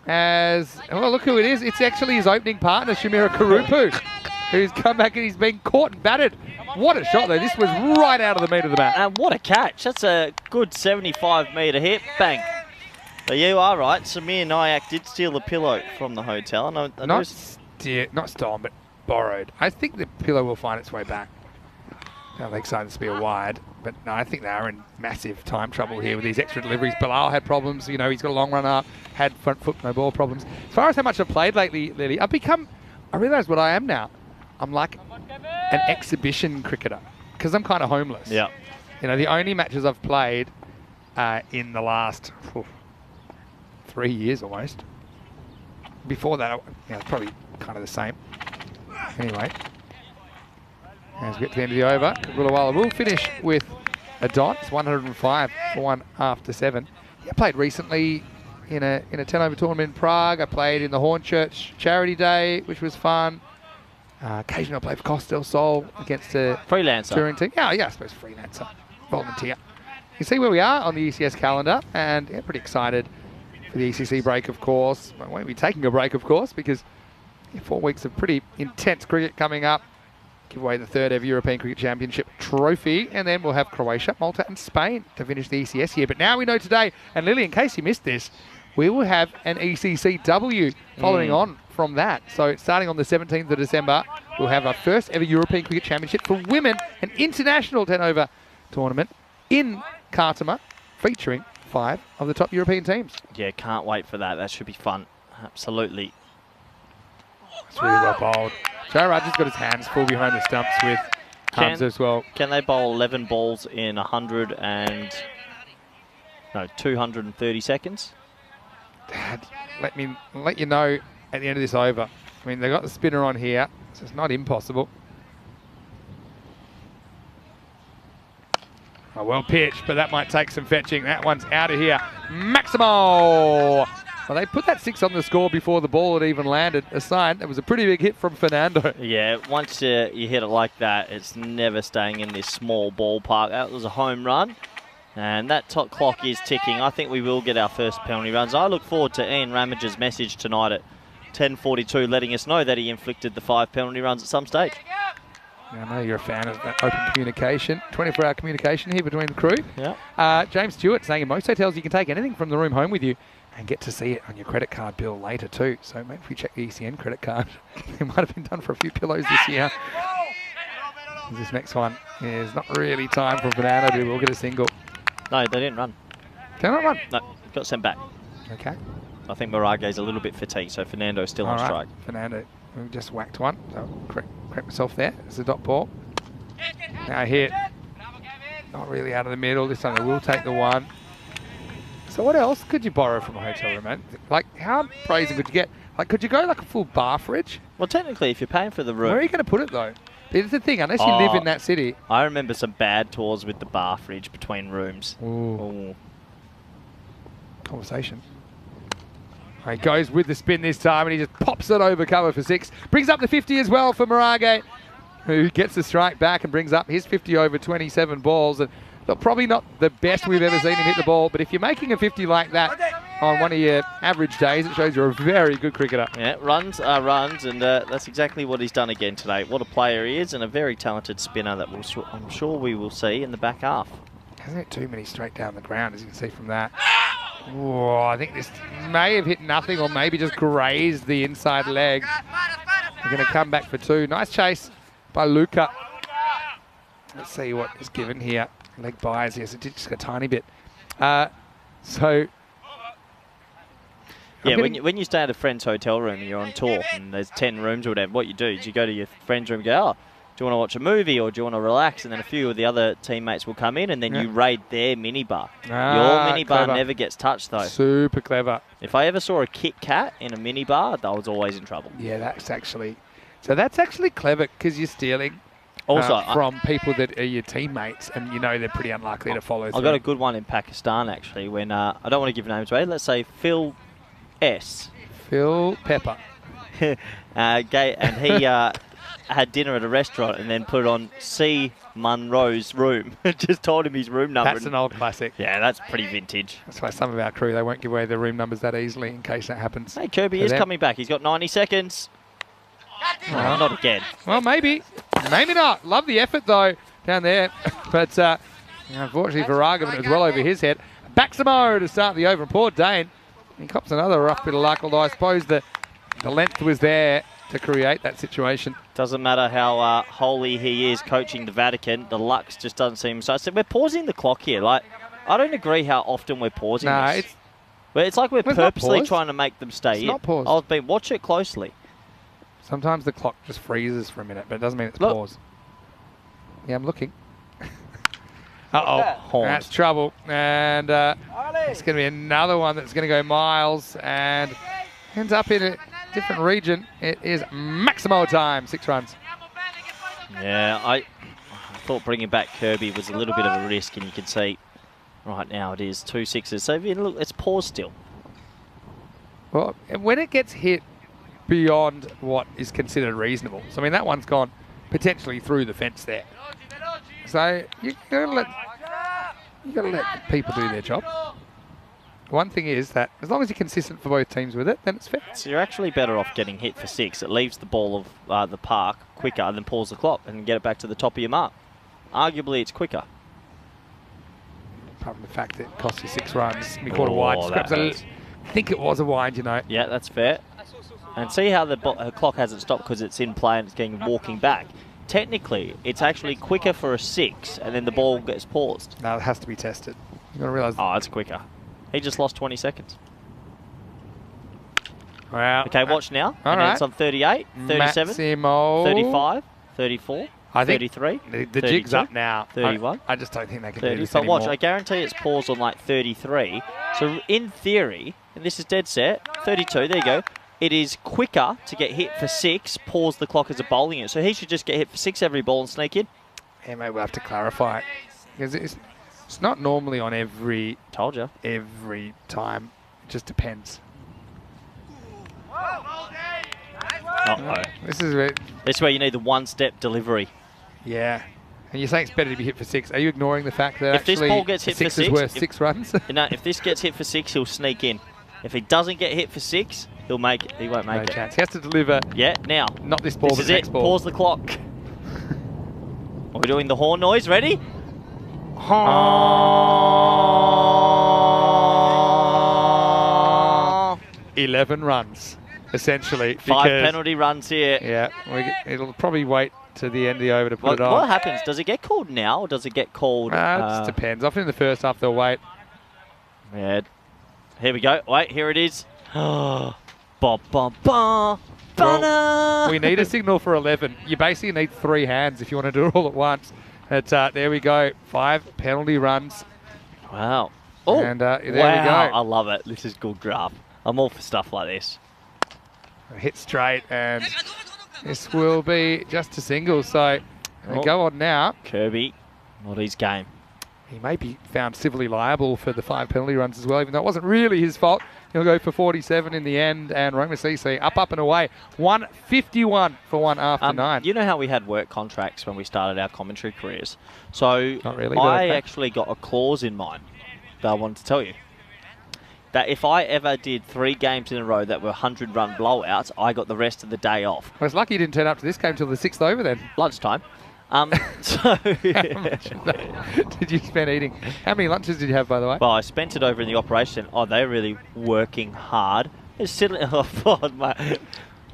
Well, look who it is. It's actually his opening partner, Shamira Karupu, who's come back and he's been caught and battered. What a shot, though. This was right out of the meat of the mat.
And what a catch. That's a good 75-metre hit. Bang. But you are right. Samir Nayak did steal the pillow from the hotel.
Not stolen, but borrowed. I think the pillow will find its way back. Now they excited to be a wide, but no, I think they are in massive time trouble here with these extra deliveries. Bilal had problems, he's got a long run up, had front foot, no ball problems. As far as how much I've played lately, Lily, I realise what I am now. I'm like an exhibition cricketer, because I'm kind of homeless.
Yeah.
The only matches I've played in the last 3 years almost. Before that, it's probably kind of the same. Anyway. As we get to the end of the over, Kakulawala will finish with a dot. It's 105 for 1 after 7. I played recently in a 10 over tournament in Prague. I played in the Hornchurch Charity Day, which was fun. Occasionally I played for Costa del Sol against a
Freelancer.
touring team. Yeah, I suppose freelancer, volunteer. You see where we are on the ECS calendar, and yeah, pretty excited for the ECC break, of course. I won't be taking a break, of course, because 4 weeks of pretty intense cricket coming up. Give away the 3rd ever European Cricket Championship trophy, and then we'll have Croatia, Malta and Spain to finish the ECS here. But now we know today, and Lily, in case you missed this, we will have an ECCW following on from that. So starting on the 17th of December, we'll have our first ever European Cricket Championship for women, an international 10 over tournament in Khartoum, featuring 5 of the top European teams.
Yeah, can't wait for that. That should be fun. Absolutely.
It's really well bowled. Joe Rudge's got his hands full behind the stumps with Hamza as well.
Can they bowl 11 balls in 230 seconds?
Dad, let you know at the end of this over. I mean, they got the spinner on here, so it's not impossible. Oh, well pitched, but that might take some fetching. That one's out of here. Maximo! Well, they put that 6 on the score before the ball had even landed. A sign. That was a pretty big hit from Fernando.
Yeah, once you hit it like that, it's never staying in this small ballpark. That was a home run. And that top clock is ticking. I think we will get our first penalty runs. I look forward to Ian Ramage's message tonight at 10:42, letting us know that he inflicted the 5 penalty runs at some stage.
I know you're a fan of that open communication, 24-hour communication here between the crew.
Yeah.
James Stewart saying in most hotels you can take anything from the room home with you and get to see it on your credit card bill later too. So maybe if we check the ECN credit card, it might have been done for a few pillows this year. This next one is not really time for Fernando to we'll get a single.
No, they didn't run.
Can I run?
No, got sent back.
Okay.
I think Marage's a little bit fatigued, so Fernando's still on strike.
Fernando, we just whacked one. So correct myself there. It's a dot ball. Now hit. Not really out of the middle. This time they will take the 1. So what else could you borrow from a hotel room, man? Like, how brazen could you get? Like, could you go like a full bar fridge?
Well, technically, if you're paying for the room...
Where are you going to put it, though? It's the thing, unless you live in that city.
I remember some bad tours with the bar fridge between rooms.
Ooh. Conversation. He goes with the spin this time, and he just pops it over cover for 6. Brings up the 50 as well for Marage, who gets the strike back and brings up his 50 over 27 balls. And look, probably not the best we've ever seen him hit the ball, but if you're making a 50 like that on one of your average days, it shows you're a very good cricketer.
Yeah, runs are runs, and that's exactly what he's done again today. What a player he is, and a very talented spinner that I'm sure we will see in the back half.
Hasn't hit too many straight down the ground, as you can see from that. Oh, I think this may have hit nothing, or maybe just grazed the inside leg. They're going to come back for 2. Nice chase by Luca. Let's see what is given here. Leg bias, yes, it did just a tiny bit. Yeah,
when you stay at a friend's hotel room and you're on tour and there's 10 rooms or whatever, what you do is you go to your friend's room and go, oh, do you want to watch a movie or do you want to relax? And then a few of the other teammates will come in and then you raid their minibar. Your minibar never gets touched, though.
Super clever.
If I ever saw a Kit Kat in a minibar, I was always in trouble.
Yeah, that's actually clever because you're stealing
also
from people that are your teammates, and you know they're pretty unlikely to follow through.
I got a good one in Pakistan, actually, when I don't want to give names away. Let's say Phil S.
Phil Pepper.
And he had dinner at a restaurant and then put on C. Munro's room. Just told him his room number.
That's an old classic.
Yeah, that's pretty vintage.
That's why some of our crew, they won't give away their room numbers that easily in case that happens.
Hey, Kirby is coming back. He's got 90 seconds. Oh, not again.
Well, maybe. Maybe not. Love the effort, though, down there. But unfortunately for Raghavan, it was well over his head. Baximo to start the over. And poor Dane. He cops another rough bit of luck, although I suppose the length was there to create that situation.
Doesn't matter how holy he is coaching the Vatican, the luck just doesn't seem so. I said we're pausing the clock here. Like, I don't agree how often we're pausing this. It's like we're purposely trying to make them stay in.
Not paused.
Watch it closely.
Sometimes the clock just freezes for a minute, but it doesn't mean it's paused. Yeah, I'm looking. Uh-oh, that's trouble. And it's going to be another one that's going to go miles and ends up in a different region. It is Maximo time, 6 runs.
Yeah, I thought bringing back Kirby was a little bit of a risk, and you can see right now it is 2 sixes. So look, it's paused still.
Well, when it gets hit beyond what is considered reasonable, so I mean that one's gone potentially through the fence there. So you gotta let people do their job. One thing is that as long as you're consistent for both teams with it, then it's fair.
So you're actually better off getting hit for 6. It leaves the ball of the park quicker than pause the clock and get it back to the top of your mark. Arguably, it's quicker.
Apart from the fact that it costs you 6 runs, we caught a wide. I think it was a wide, you know.
Yeah, that's fair. And see how the clock hasn't stopped because it's in play and it's getting walking back. Technically, it's actually quicker for a 6 and then the ball gets paused.
No, it has to be tested. You've got to realise.
Oh, it's quicker. He just lost 20 seconds.
Wow.
Okay, watch now.
All
and
right.
it's on 38, 37,
Maximo.
35, 34,
I think
33,
the jig's up now.
31.
I just don't think they can
30.
do this
So
anymore.
watch, I guarantee it's paused on like 33. So in theory, and this is dead set, 32, there you go. It is quicker to get hit for 6, pause the clock as a bowling it. So he should just get hit for 6 every ball and sneak in.
Yeah, maybe we'll have to clarify it. Because it's not normally on every
Told you.
time. It just depends.
Uh-oh.
This is where,
This is where you need the one-step delivery.
yeah. And you're saying it's better to be hit for 6. Are you ignoring the fact that
If this
actually
ball gets hit for
6 is
6,
worth 6 runs?
You know, if this gets hit for 6, he'll sneak in. If he doesn't get hit for 6, he'll make it. He won't make
No
it.
chance. He has to deliver.
Yeah, now.
Not this ball,
This
but
is
the
it.
next ball.
Pause the clock. Are we doing the horn noise? Ready?
11 runs, essentially.
5
because-
penalty runs here.
Yeah, it'll probably wait to the end of the over to put it on.
What happens? Does it get called now or does it get called...
It just depends. Often in the first half they'll wait.
Yeah. Here we go. Wait, here it is. Ba, ba, ba.
Well, we need a signal for 11. You basically need 3 hands if you want to do it all at once. But, there we go. 5 penalty runs.
Wow. Oh,
And there we go.
I love it. This is good graph. I'm all for stuff like this.
Hit straight, and this will be just a single. So we go on now.
Kirby, not his game.
He may be found civilly liable for the 5 penalty runs as well, even though it wasn't really his fault. He'll go for 47 in the end, and Roma CC up and away. 151 for 1 after 9.
You know how we had work contracts when we started our commentary careers? So
Not really, but
I
okay.
actually got a clause in mine that I wanted to tell you. That if I ever did 3 games in a row that were 100-run blowouts, I got the rest of the day off.
I was lucky you didn't turn up to this game till the 6th over then.
Lunchtime.
How much did you spend eating? How many lunches did you have, by the way?
Well, I spent it over in the operation. Oh, they're really working hard. It's sitting, oh, God, mate.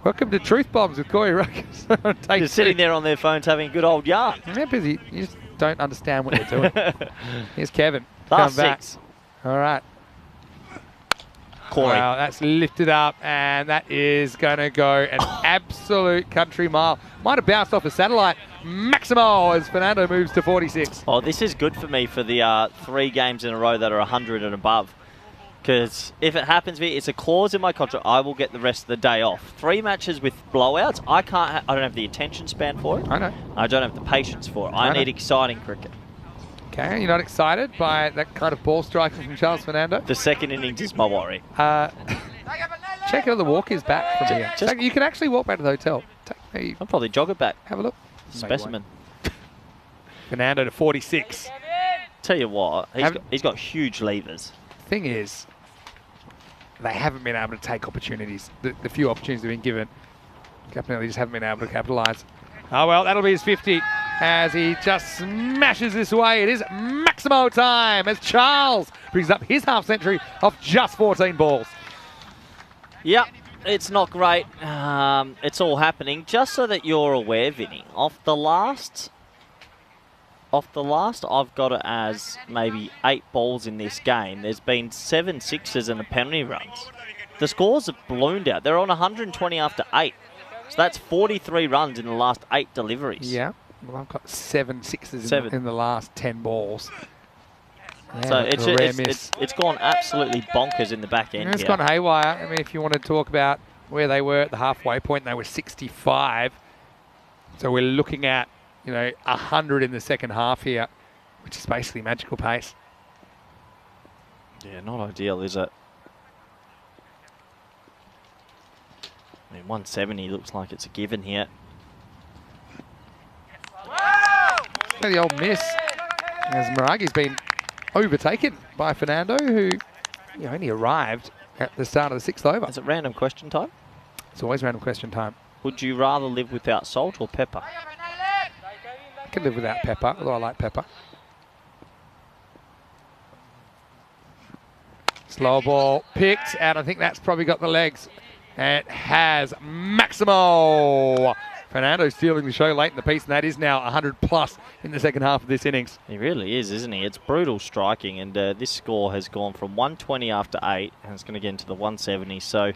Welcome to Truth Bombs with Corey Ruckus.
They're sitting there on their phones having a good old yarn.
They're busy. You just don't understand what they're doing. Here's Kevin.
Last
Come back.
6.
All right.
Corey.
Wow, that's lifted up, and that is going to go an absolute country mile. Might have bounced off a satellite. Maximo as Fernando moves to 46.
Oh, this is good for me for the 3 games in a row that are 100 and above. Because if it happens, it's a clause in my contract. I will get the rest of the day off. 3 matches with blowouts. I don't have the attention span for it.
I know.
I don't have the patience for it. I need exciting cricket.
Okay, you're not excited by that kind of ball striking from Charles Fernando?
The second innings is my worry.
Check how the walk is back from here. You can actually walk back to the hotel.
I'll probably jog it back.
Have a look.
Specimen.
Fernando to 46.
Tell you what, he's got huge levers.
Thing is, they haven't been able to take opportunities. The few opportunities they've been given, Capinelli just haven't been able to capitalise. Oh well, that'll be his 50 as he just smashes this away. It is Maximo time as Charles brings up his half century of just 14 balls.
Yep, it's not great. It's all happening. Just so that you're aware, Vinny, off the last, I've got it as maybe 8 balls in this game. There's been 7 sixes and a penalty runs. The scores have ballooned out. They're on 120 after 8. So that's 43 runs in the last 8 deliveries.
Yeah, well, I've got 7 sixes in the last 10 balls.
So it's gone absolutely bonkers in the back end.
It's gone haywire. I mean, if you want to talk about where they were at the halfway point, they were 65. So we're looking at 100 in the second half here, which is basically magical pace.
Yeah, not ideal, is it? I mean, 170 looks like it's a given here.
The old miss, as Miragi's been overtaken by Fernando, who only arrived at the start of the sixth over.
Is it random question time?
It's always random question time.
Would you rather live without salt or pepper?
I can live without pepper, although I like pepper. Slow ball picked, and I think that's probably got the legs. It has Maximo. Fernando stealing the show late in the piece, and that is now 100 plus in the second half of this innings.
He really is, isn't he? It's brutal striking, and this score has gone from 120 after 8, and it's going to get into the 170. So,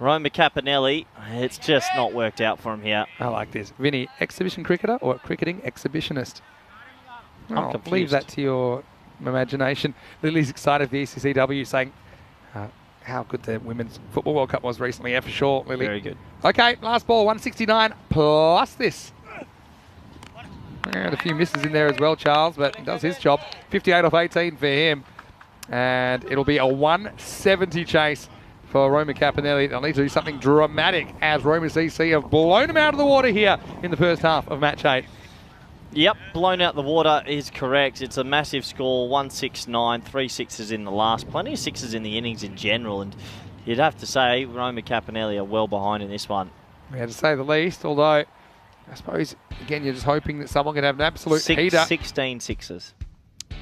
Roma Capanelli, it's just not worked out for him here.
I like this. Vinny, exhibition cricketer or cricketing exhibitionist?
I'm
I'll leave that to your imagination. Lily's excited for the ECCW, saying how good the Women's Football World Cup was recently. Yeah, for sure, Lily.
Very good.
Okay, last ball, 169 plus this. And a few misses in there as well, Charles, but he does his job. 58 off 18 for him. And it'll be a 170 chase for Roma Capanelli. They'll need to do something dramatic as Roma CC have blown him out of the water here in the first half of match 8.
Yep, blown out the water is correct. It's a massive score, 169, 3 sixes in the last. Plenty of sixes in the innings in general, and you'd have to say Roma Capanelli are well behind in this one.
Yeah, to say the least, although I suppose, again, you're just hoping that someone can have an absolute heater.
16 sixes.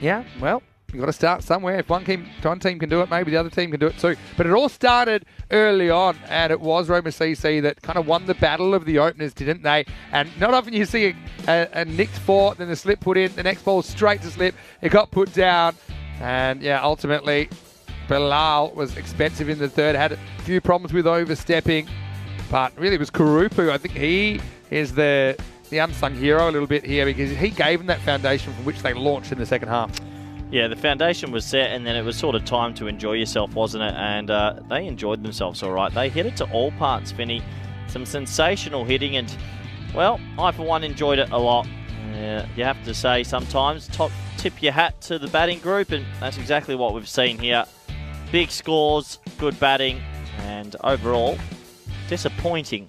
Yeah, well, you've got to start somewhere. If one team can do it, maybe the other team can do it too. But it all started early on, and it was Roma CC that kind of won the battle of the openers, didn't they? And not often you see a nicked four, then the slip put in, the next ball straight to slip. It got put down, and yeah, ultimately, Bilal was expensive in the third, had a few problems with overstepping, but really it was Kurupu. I think he is the unsung hero a little bit here because he gave them that foundation from which they launched in the second half.
Yeah, the foundation was set, and then it was sort of time to enjoy yourself, wasn't it? And they enjoyed themselves all right. They hit it to all parts, Vinny. Some sensational hitting, and, well, I, for one, enjoyed it a lot. You have to say sometimes, tip your hat to the batting group, and that's exactly what we've seen here. Big scores, good batting, and overall, disappointing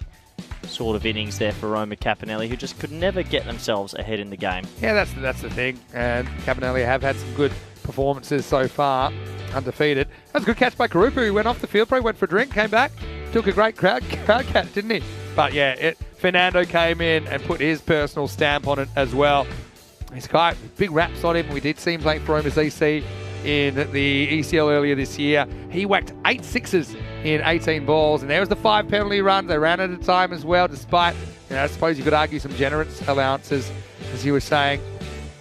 sort of innings there for Roma Capanelli, who just could never get themselves ahead in the game.
Yeah, that's the thing. And Capanelli have had some good performances so far, undefeated. That was a good catch by Kurupu, who went off the field, probably went for a drink, came back, took a great crowd catch, didn't he? But yeah, Fernando came in and put his personal stamp on it as well. He's got big raps on him. We did see him playing for Roma CC in the ECL earlier this year. He whacked 8 sixes in 18 balls, and there was the 5 penalty runs. They ran at a time as well, despite, I suppose you could argue some generous allowances, as you were saying,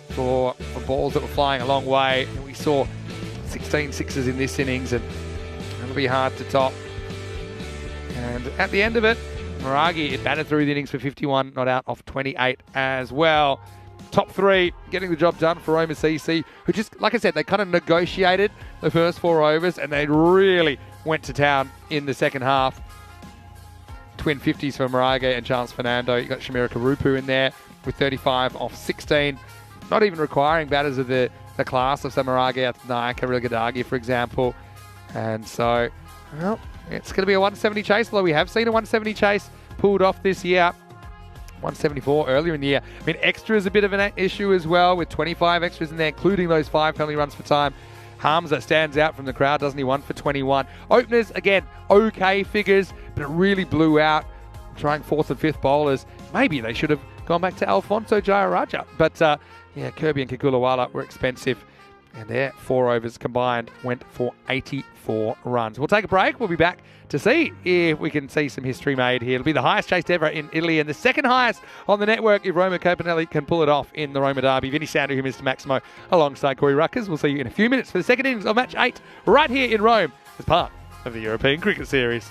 for balls that were flying a long way. And we saw 16 sixes in this innings, and it'll be hard to top. And at the end of it, Miragi batted through the innings for 51, not out, off 28 as well. Top 3, getting the job done for Roma CC, who just, like I said, they kind of negotiated the first 4 overs, and they really went to town in the second half. Twin 50s for Mirage and Charles Fernando. You got Shamira Kurupu in there with 35 off 16. Not even requiring batters of the class of Samarage, Naika, Rigadagi, for example. And so, well, it's going to be a 170 chase, although we have seen a 170 chase pulled off this year. 174 earlier in the year. I mean, extra is a bit of an issue as well, with 25 extras in there, including those 5 penalty runs for time. Hamza stands out from the crowd, doesn't he? 1 for 21. Openers, again, okay figures, but it really blew out. Trying 4th and 5th bowlers. Maybe they should have gone back to Alfonso Jayaraja. But, yeah, Kirby and Kagulawala were expensive. And their 4 overs combined went for 84 runs. We'll take a break. We'll be back to see if we can see some history made here. It'll be the highest chased ever in Italy and the second highest on the network if Roma Capanelli can pull it off in the Roma Derby. Vinny Sandhu, Mr. Maximo, alongside Corey Ruckers. We'll see you in a few minutes for the second innings of match 8 right here in Rome as part of the European Cricket Series.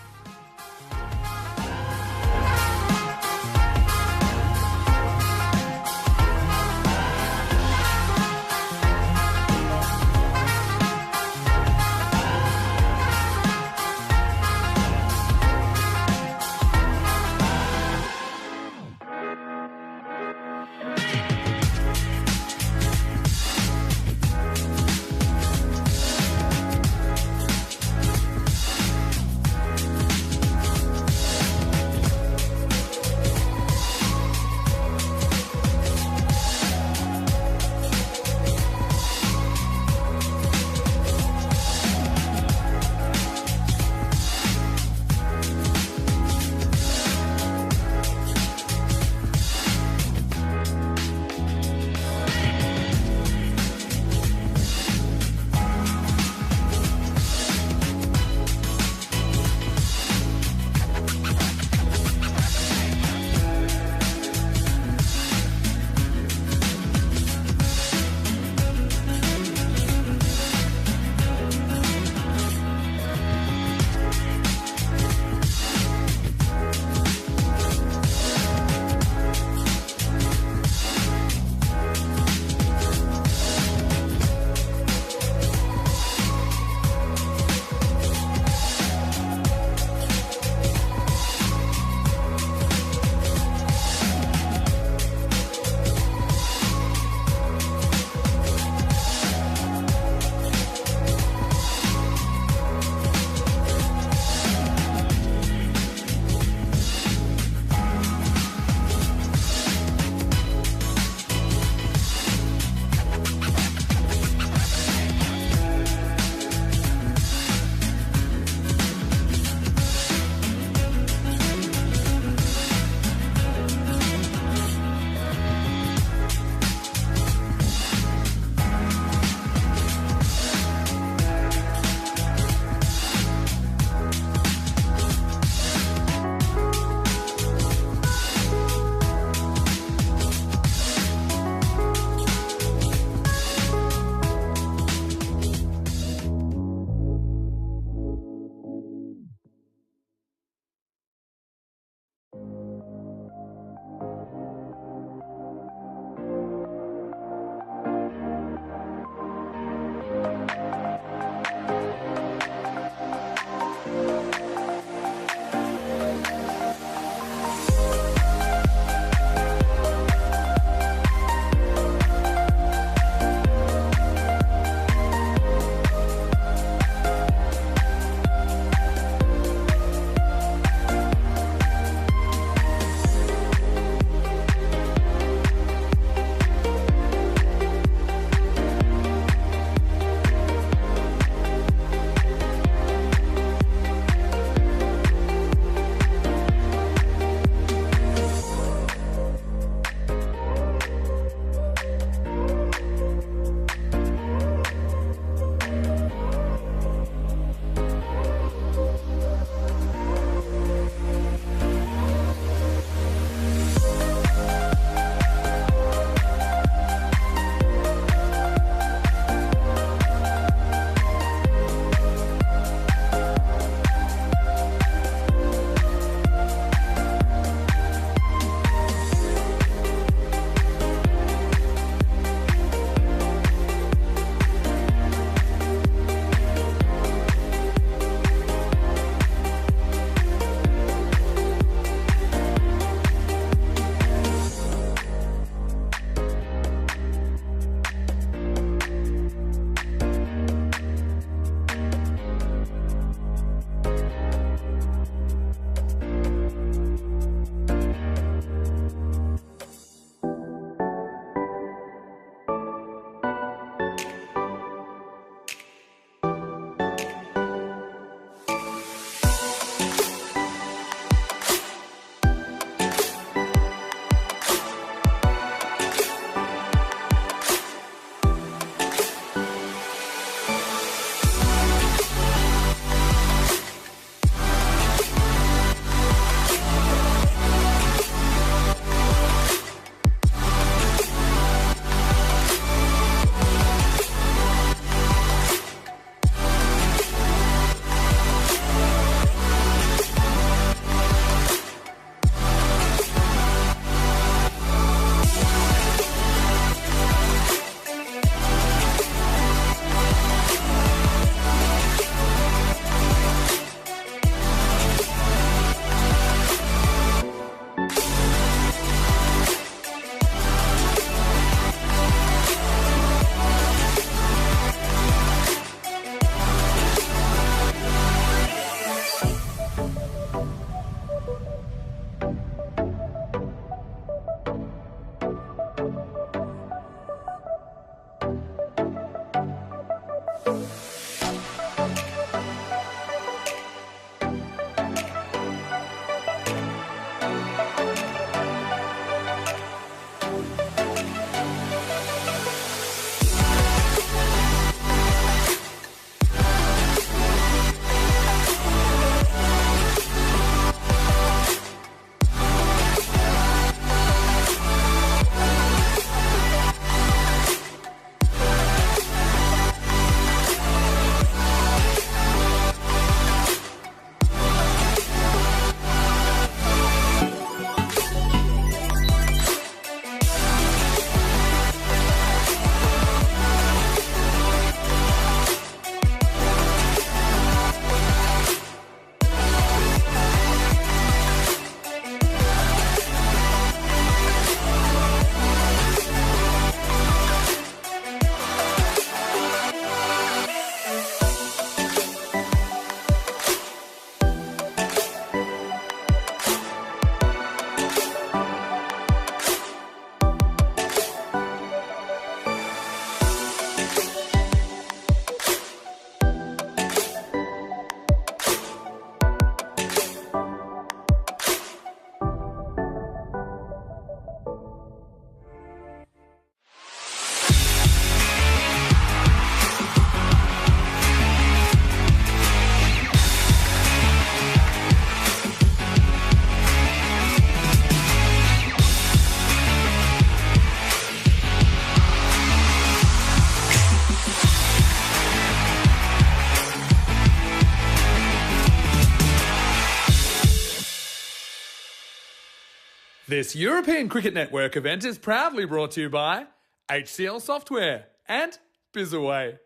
This European Cricket Network event is proudly brought to you by HCL Software and Bizaway.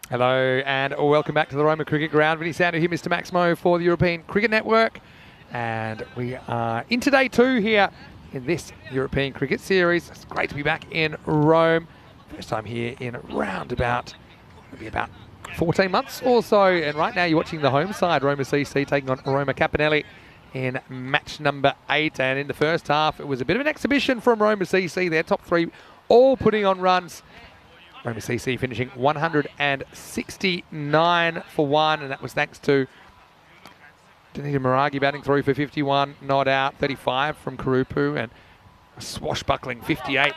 Hello and welcome back to the Roma Cricket Ground. Vinny Sandhu here, Mr. Maximo for the European Cricket Network. And we are into day 2 here in this European Cricket Series. It's great to be back in Rome. First time here in around about 14 months or so. And right now you're watching the home side, Roma CC taking on Roma Capanelli in match number 8. And in the first half, it was a bit of an exhibition from Roma CC. Their top 3 all putting on runs. Roma CC finishing 169 for 1, and that was thanks to Danita Maragi batting through for 51, not out, 35 from Karupu, and a swashbuckling 58,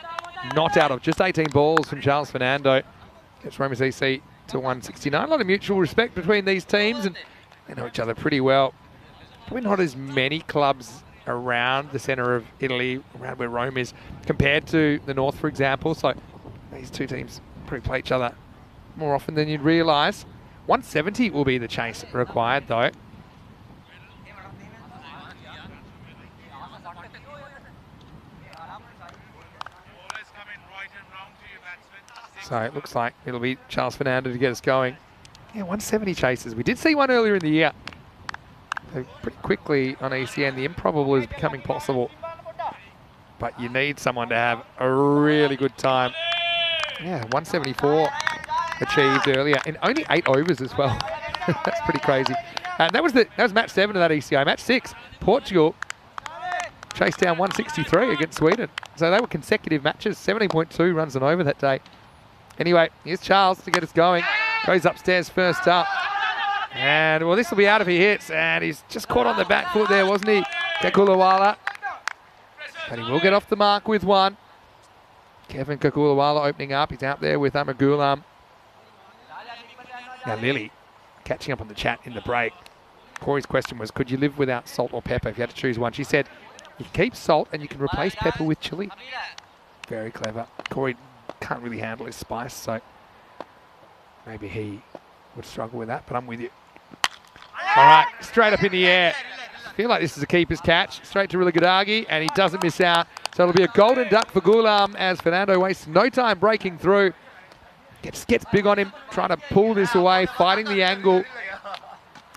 not out of just 18 balls from Charles Fernando. Gets Roma CC to 169. A lot of mutual respect between these teams, and they know each other pretty well. Probably not as many clubs around the centre of Italy, around where Rome is, compared to the north, for example. So these two teams probably play each other more often than you'd realise. 170 will be the chase required, though. So it looks like it'll be Charles Fernando to get us going. Yeah, 170 chases. We did see one earlier in the year. So pretty quickly on ECN, the improbable is becoming possible. But you need someone to have a really good time. Yeah, 174 achieved earlier in only 8 overs as well. That's pretty crazy. And that was match 7 of that ECI. Match 6, Portugal chased down 163 against Sweden. So they were consecutive matches, 17.2 runs an over that day. Anyway, here's Charles to get us going. Goes upstairs first up. And, well, this will be out if he hits. And he's just caught on the back foot there, wasn't he? Kakulawala. But he will get off the mark with 1. Kevin Kakulawala opening up. He's out there with Amagulam. Now Lily catching up on the chat in the break. Corey's question was, could you live without salt or pepper if you had to choose one? She said, you can keep salt and you can replace pepper with chili. Very clever. Corey can't really handle his spice, so maybe he would struggle with that, but I'm with you. All right, straight up in the air. I feel like this is a keeper's catch. Straight to Riligudagi, and he doesn't miss out. So it'll be a golden duck for Gulam as Fernando wastes no time breaking through. Gets big on him, trying to pull this away, fighting the angle.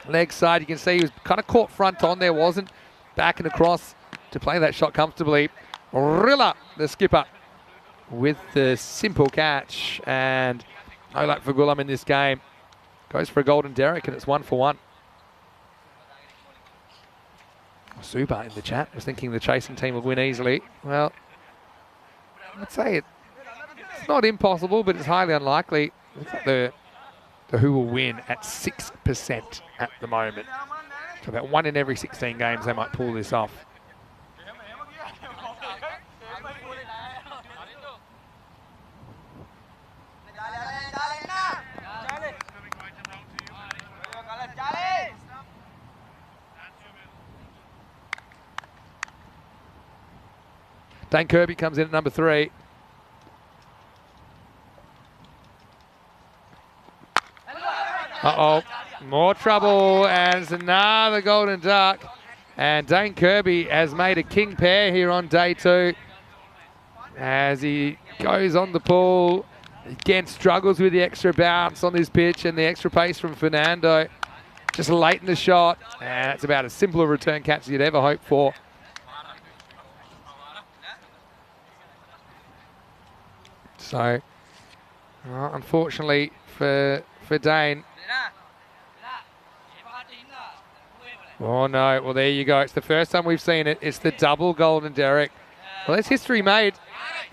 Leg side, you can see he was kind of caught front on there, wasn't backing across to play that shot comfortably. Rilla, the skipper, with the simple catch, and no luck for Gulam in this game. Goes for a golden derrick, and it's 1 for 1. Super in the chat was thinking the chasing team will win easily. Well, I'd say it's not impossible, but it's highly unlikely. Looks like the who will win at 6% at the moment. So about 1 in every 16 games they might pull this off. Dane Kirby comes in at number 3. Uh-oh, more trouble, and it's another golden duck. And Dane Kirby has made a king pair here on day 2. As he goes on the pull, again struggles with the extra bounce on this pitch and the extra pace from Fernando. Just late in the shot, and that's about as simple a return catch as you'd ever hope for. So, unfortunately for Dane. Oh no, well there you go. It's the first time we've seen it. It's the double golden derrick. Well, there's history made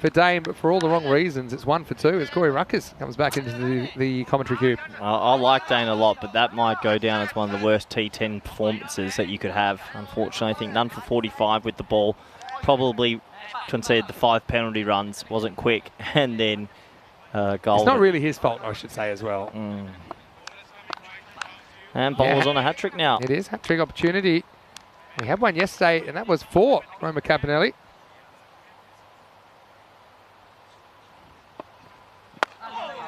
for Dane, but for all the wrong reasons. It's 1 for 2 as Corey Ruckus comes back into the commentary cube.
I like Dane a lot, but that might go down as one of the worst T10 performances that you could have. Unfortunately, I think none for 45 with the ball. Probably conceded the 5 penalty runs, wasn't quick, and then goal.
It's not really his fault, I should say, as well.
And Bowler's on a hat-trick now.
It is hat-trick opportunity. We had one yesterday, and that was for Roma Capanelli.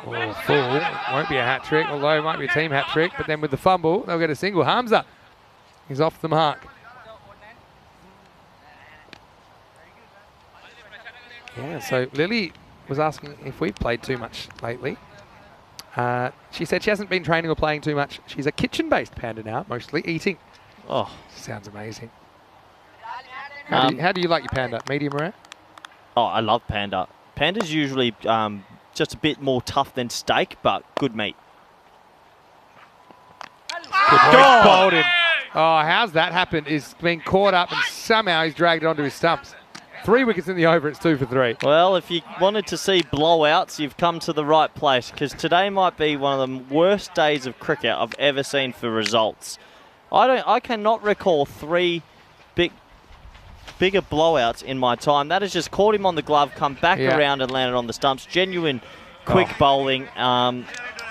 Oh, full. Won't be a hat-trick, although it might be a team hat-trick, but then with the fumble, they'll get a single. Hamza is off the mark. Yeah, so Lily was asking if we've played too much lately. She said she hasn't been training or playing too much. She's a kitchen-based panda now, mostly eating.
Oh,
Sounds amazing. How do you like your panda? Medium rare?
oh, I love panda. Panda's usually just a bit more tough than steak, but good meat.
Good bowled him. Oh, how's that happened? He's been caught up and somehow he's dragged it onto his stumps. 3 wickets in the over, it's 2 for 3.
Well, if you wanted to see blowouts, you've come to the right place, because today might be one of the worst days of cricket I've ever seen for results. I cannot recall 3 bigger blowouts in my time. That has just caught him on the glove, come back around and landed on the stumps. Genuine quick bowling.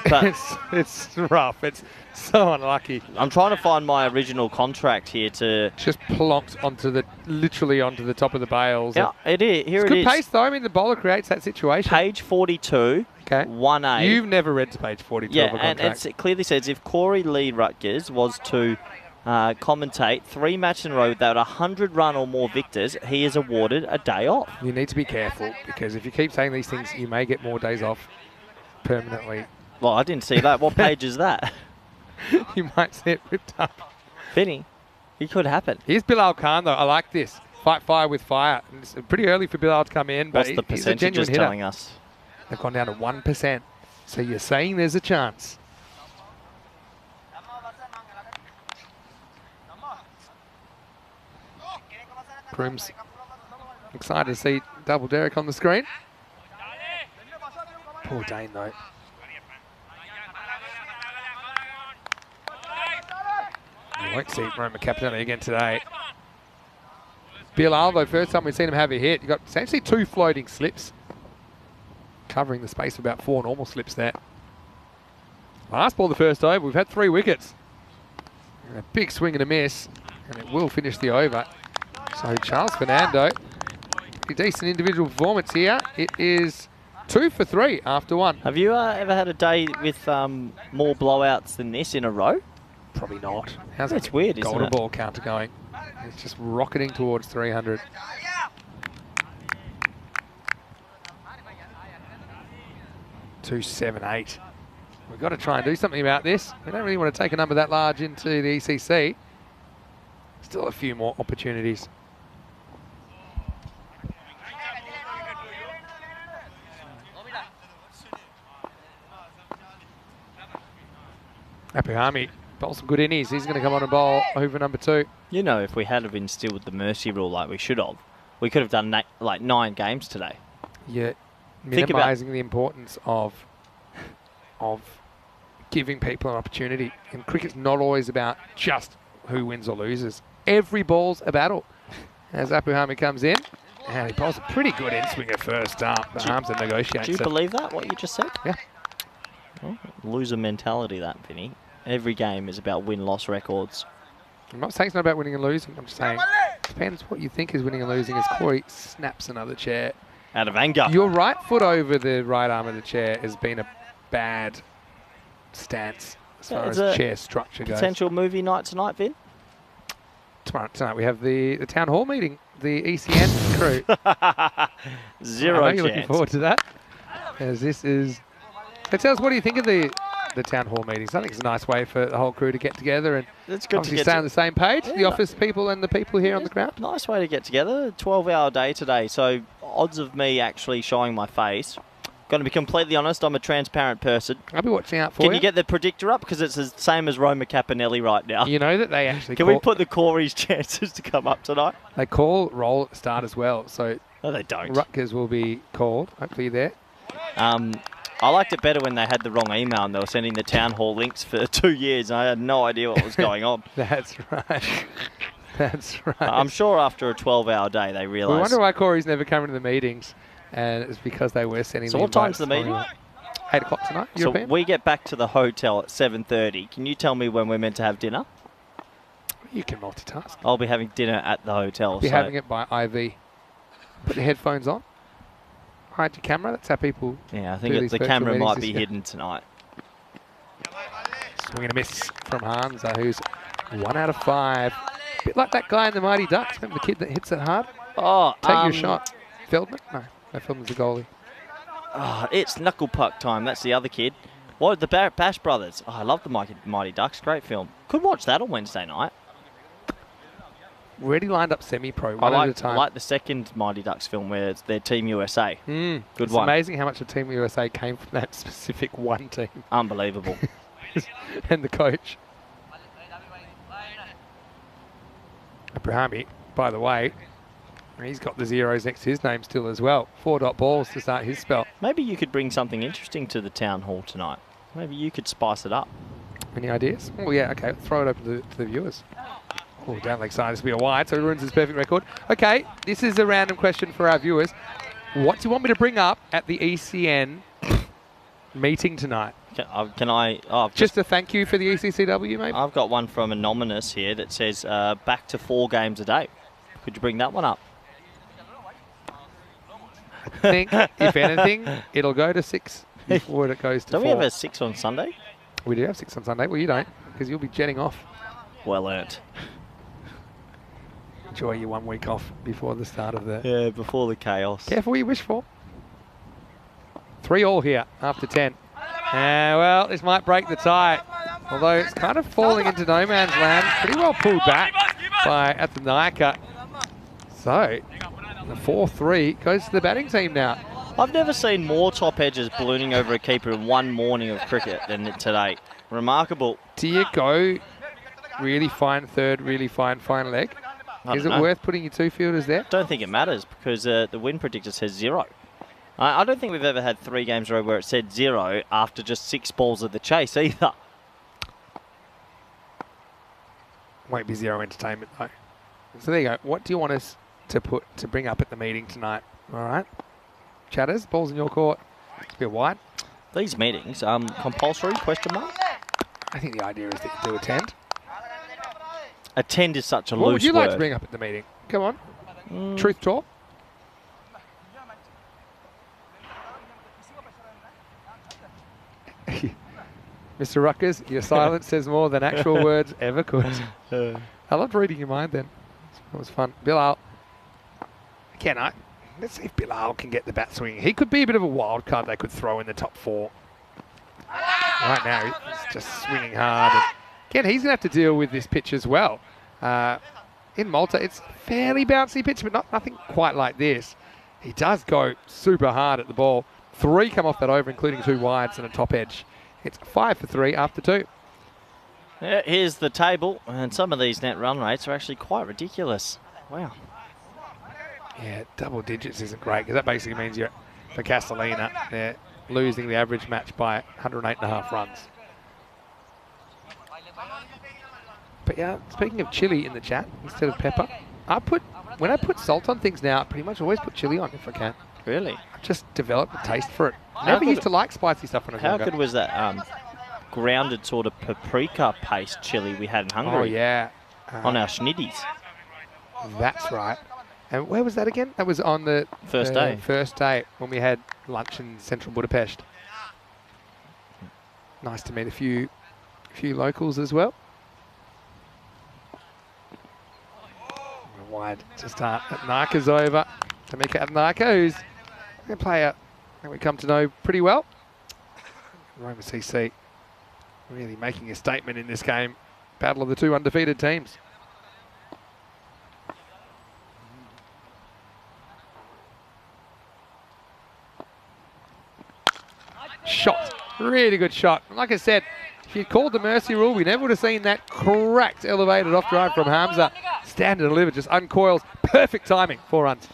But
it's rough. It's so unlucky.
I'm trying to find my original contract here to...
Just plonked literally onto the top of the bails.
Yeah, it is. Here
it's
it
good
is.
pace though. I mean, the bowler creates that situation.
Page 42,
okay.
1A.
You've never read to page 42 of a contract.
And it clearly says if Corey Lee Rutgers was to commentate 3 matches in a row without 100 run or more victors, he is awarded a day off.
You need to be careful, because if you keep saying these things, you may get more days off permanently.
Well, I didn't see that. What page is that?
You might see it ripped up.
Vinny, it could happen.
Here's Bilal Khan, though. I like this. Fight fire with fire. And it's pretty early for Bilal to come in, but
What's the
he's a genuine
percentages
hitter.
telling us?
They've gone down to 1%. So you're saying there's a chance. Groom's excited to see double Derek on the screen. Poor Dane, though. You won't see Roma Capitani again today. Bilal, though, first time we've seen him have a hit. You've got essentially 2 floating slips, covering the space of about 4 normal slips there. Last ball the first over, we've had 3 wickets. And a big swing and a miss, and it will finish the over. So Charles Fernando, pretty decent individual performance here. It is 2 for 3 after 1.
Have you ever had a day with more blowouts than this in a row?
Probably not. How's
That's weird, isn't
golden
it?
ball counter going? It's just rocketing towards 300. Two, 7, 8. We've got to try and do something about this. We don't really want to take a number that large into the ECC. Still a few more opportunities. Apihami bowls some good innings. He's going to come on and bowl over number 2.
You know, if we had have instilled the mercy rule like we should have, we could have done like 9 games today.
Yeah, minimising the importance of giving people an opportunity. And cricket's not always about just who wins or loses. Every ball's a battle. As Apuhami comes in, and he bowls a pretty good in-swinger first up. The arms and negotiates.
Do you believe that, what you just said?
Yeah.
Well, loser mentality, that, Vinny. Every game is about win-loss records.
I'm not saying it's not about winning and losing. I'm just saying it depends what you think is winning and losing. As Corey snaps another chair.
Out of anger.
Your right foot over the right arm of the chair has been a bad stance as far as chair structure goes.
Potential movie night tonight, Vin?
Tonight we have the town hall meeting, the ECN crew.
Zero
I know
chance.
you're looking forward to that. As this is... So tell us, what do you think of the town hall meetings? I think it's a nice way for the whole crew to get together and
It's good
obviously
to
stay on the same page,
Yeah.
the office people and the people here on the ground.
Nice way to get together. 12-hour day today, so odds of me actually showing my face. Going to be completely honest, I'm a transparent person.
I'll be watching out for
Can you get the predictor up? Because it's the same as Roma Capinelli right now.
You know that they actually
Can we put the Corey's chances to come up tonight?
They call roll at the start as well, so
No, they don't.
Rutgers will be called. Hopefully you're there.
I liked it better when they had the wrong email and they were sending the town hall links for 2 years and I had no idea what was going on.
That's right. That's right.
I'm sure after a 12-hour day they
We
realised.
wonder why Corey's never coming to the meetings, and it's because they were sending.
So
the
what time's
invites.
the meeting?
8 o'clock tonight.
So
European.
we get back to the hotel at 7:30. Can you tell me when we're meant to have dinner?
You can multitask.
I'll be having dinner at the hotel.
Be
so
having it by IV. Put your headphones on. Hide your camera. That's how people.
yeah, I
do
think
these
the
virtual
camera
meetings
might
this
be
year.
hidden tonight.
Swing and a miss from Hansa, who's 1 out of 5. Bit like that guy in the Mighty Ducks. Remember the kid that hits it hard?
Oh,
Take your shot. Feldman? No. That film's the goalie.
Oh, it's Knuckle Puck time. That's the other kid. What, the Bash Brothers? Oh, I love the Mighty Ducks. Great film. Could watch that on Wednesday night.
Already lined up semi-pro, one at a time.
I like the second Mighty Ducks film where it's their Team USA. Good
it's
one.
Amazing how much of Team USA came from that specific one team.
Unbelievable.
And the coach. Abrahami, by the way, he's got the zeros next to his name still as well. 4 dot balls to start his spell.
Maybe you could bring something interesting to the town hall tonight. Maybe you could spice it up.
Any ideas? Oh, yeah, okay. Throw it open to the viewers. Oh, down leg side. This will be a wide, so he ruins his perfect record. Okay, this is a random question for our viewers. What do you want me to bring up at the ECN meeting tonight?
Can I... Oh,
just a thank you for the ECCW, maybe?
I've got one from Anonymous here that says back to 4 games a day. Could you bring that one up?
I think, if anything, it'll go to 6 before it goes to 4.
Don't we have a 6 on Sunday?
We do have 6 on Sunday. Well, you don't, because you'll be jetting off.
Well earned.
Enjoy your 1 week off before the start of the...
Yeah, before the chaos.
Careful what you wish for. 3 all here after 10. Well, this might break the tie. Although it's kind of falling into no man's land. Pretty well pulled back by Athanaika. So, the 4-3 goes to the batting team now.
I've never seen more top edges ballooning over a keeper in one morning of cricket than today. Remarkable.
Do you go really fine third, really fine leg? Is it worth putting your 2 fielders there?
Don't think it matters because the win predictor says 0. I don't think we've ever had 3 games in a row where it said 0 after just 6 balls of the chase either.
Won't be 0 entertainment though. So there you go. What do you want us to bring up at the meeting tonight? All right, chatters, balls in your court. It's a bit wide.
These meetings, compulsory? Question mark.
I think the idea is that you do attend.
Attend is such a loose word.
What would you like to bring up at the meeting? Come on, truth talk. Mr. Ruckers, your silence says more than actual words ever could. I loved reading your mind then. That was fun. Bilal. Let's see if Bilal can get the bat swinging. He could be a bit of a wild card they could throw in the top 4. Right now, he's just swinging hard. And again, he's going to have to deal with this pitch as well. In Malta, it's a fairly bouncy pitch, but nothing quite like this. He does go super hard at the ball. 3 come off that over, including 2 wides and a top edge. It's 5 for 3 after 2.
Yeah, here's the table, and some of these net run rates are actually quite ridiculous. Wow.
Yeah, double digits isn't great, because that basically means you're, for Castellina, they're losing the average match by 108.5 runs. But yeah, speaking of chili in the chat instead of pepper, when I put salt on things now, I pretty much always put chili on if I can.
Really?
I've just developed a taste for it. Never used to like spicy stuff when I was younger.
How good was that grounded sort of paprika paste chili we had in Hungary?
Oh, yeah.
On our schnitties.
That's right. And where was that again? That was on the
first day.
First day when we had lunch in central Budapest. Nice to meet a few locals as well. Wide to start. Athanaika's over. Tamika Athanaika, who's a player that we come to know pretty well. Roma CC really making a statement in this game. Battle of the 2 undefeated teams. Shot. Really good shot. Like I said, if you'd called the mercy rule, we never would have seen that cracked elevated off drive from Hamza. Stand and deliver, just uncoils. Perfect timing. 4 runs.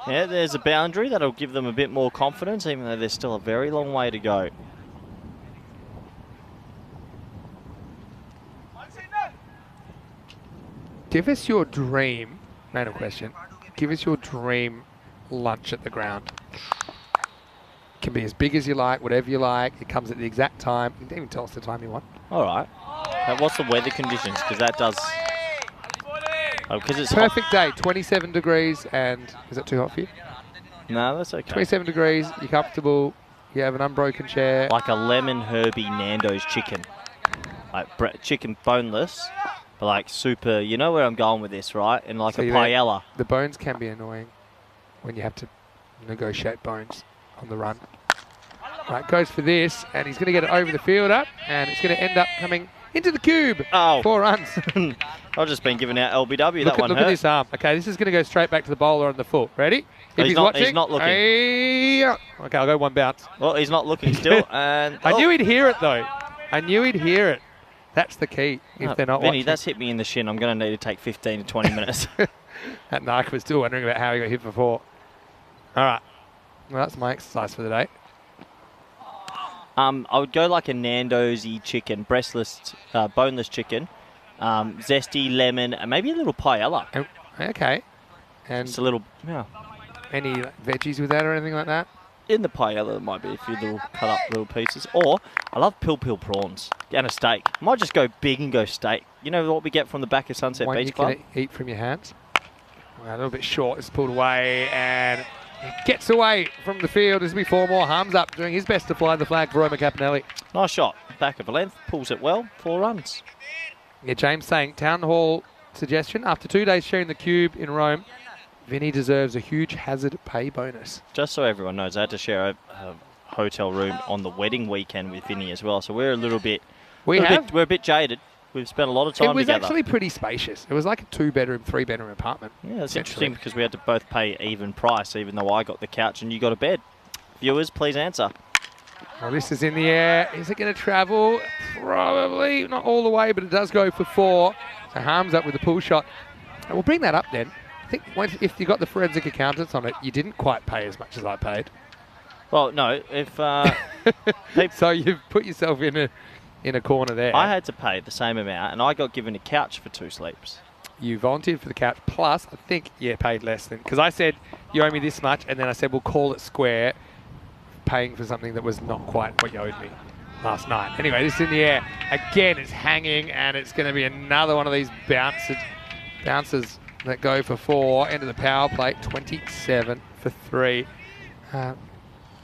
Yeah, there's a boundary that'll give them a bit more confidence, even though there's still a very long way to go.
Give us your dream, random question, give us your dream lunch at the ground. Can be as big as you like, whatever you like. It comes at the exact time. You can even tell us the time you want.
All right. What's the weather conditions? Because that does... because it's
perfect day, 27 degrees, and is that too hot for you?
No, that's okay.
27 degrees, you're comfortable, you have an unbroken chair.
Like a lemon herby Nando's chicken. Like chicken boneless, but like super, you know where I'm going with this, right? And like so a paella.
The bones can be annoying when you have to negotiate Bones on the run. Right, goes for this, and he's going to get it over the fielder, and it's going to end up coming into the cube.
Oh.
4 runs.
I've just been giving out LBW.
Look
That
at this arm. Okay, this is going to go straight back to the bowler on the full. Ready? If he's watching.
He's not looking.
Okay, I'll go 1 bounce.
Well, he's not looking still. And
I knew he'd hear it, though. I knew he'd hear it. That's the key, if they're not
Vinny,
watching.
that's hit me in the shin. I'm going to need to take 15 to 20 minutes.
That Narc was still wondering about how he got hit for 4. All right. Well, that's my exercise for the day.
I would go like a Nando's-y chicken, breastless, boneless chicken, zesty, lemon, and maybe a little paella.
Oh, okay. And
Just a little, yeah.
any veggies with that or anything like that?
In the paella, there might be a few little cut up little pieces. Or, I love pill prawns and a steak. I might just go big and go steak. You know what we get from the back of Sunset
One
Beach
you
Club?
can eat from your hands. Well, a little bit short. It's pulled away and it gets away from the field as we 4 more. Harms up, doing his best to fly the flag for Roma Capanelli.
Nice shot. Back of a length, pulls it well, 4 runs.
Yeah, James saying Town Hall suggestion. After 2 days sharing the cube in Rome, Vinny deserves a huge hazard pay bonus.
Just so everyone knows, I had to share a hotel room on the wedding weekend with Vinny as well, so we're a little bit, we're a bit jaded. We've spent a lot of time together.
It was actually pretty spacious. It was like a 2-bedroom, 3-bedroom apartment.
Yeah, it's interesting because we had to both pay even price, even though I got the couch and you got a bed. Viewers, please answer.
Well, this is in the air. Is it going to travel? Probably. Not all the way, but it does go for 4. So Harms up with the pull shot. And we'll bring that up then. I think if you got the forensic accountants on it, you didn't quite pay as much as I paid.
Well, no. If
So you've put yourself in a corner there.
I had to pay the same amount, and I got given a couch for 2 sleeps.
You volunteered for the couch, plus I think you paid less than, because I said you owe me this much, and then I said we'll call it square, paying for something that was not quite what you owed me last night. Anyway, this is in the air again. It's hanging, and it's going to be another one of these bounces that go for 4 into the power plate. 27 for 3. I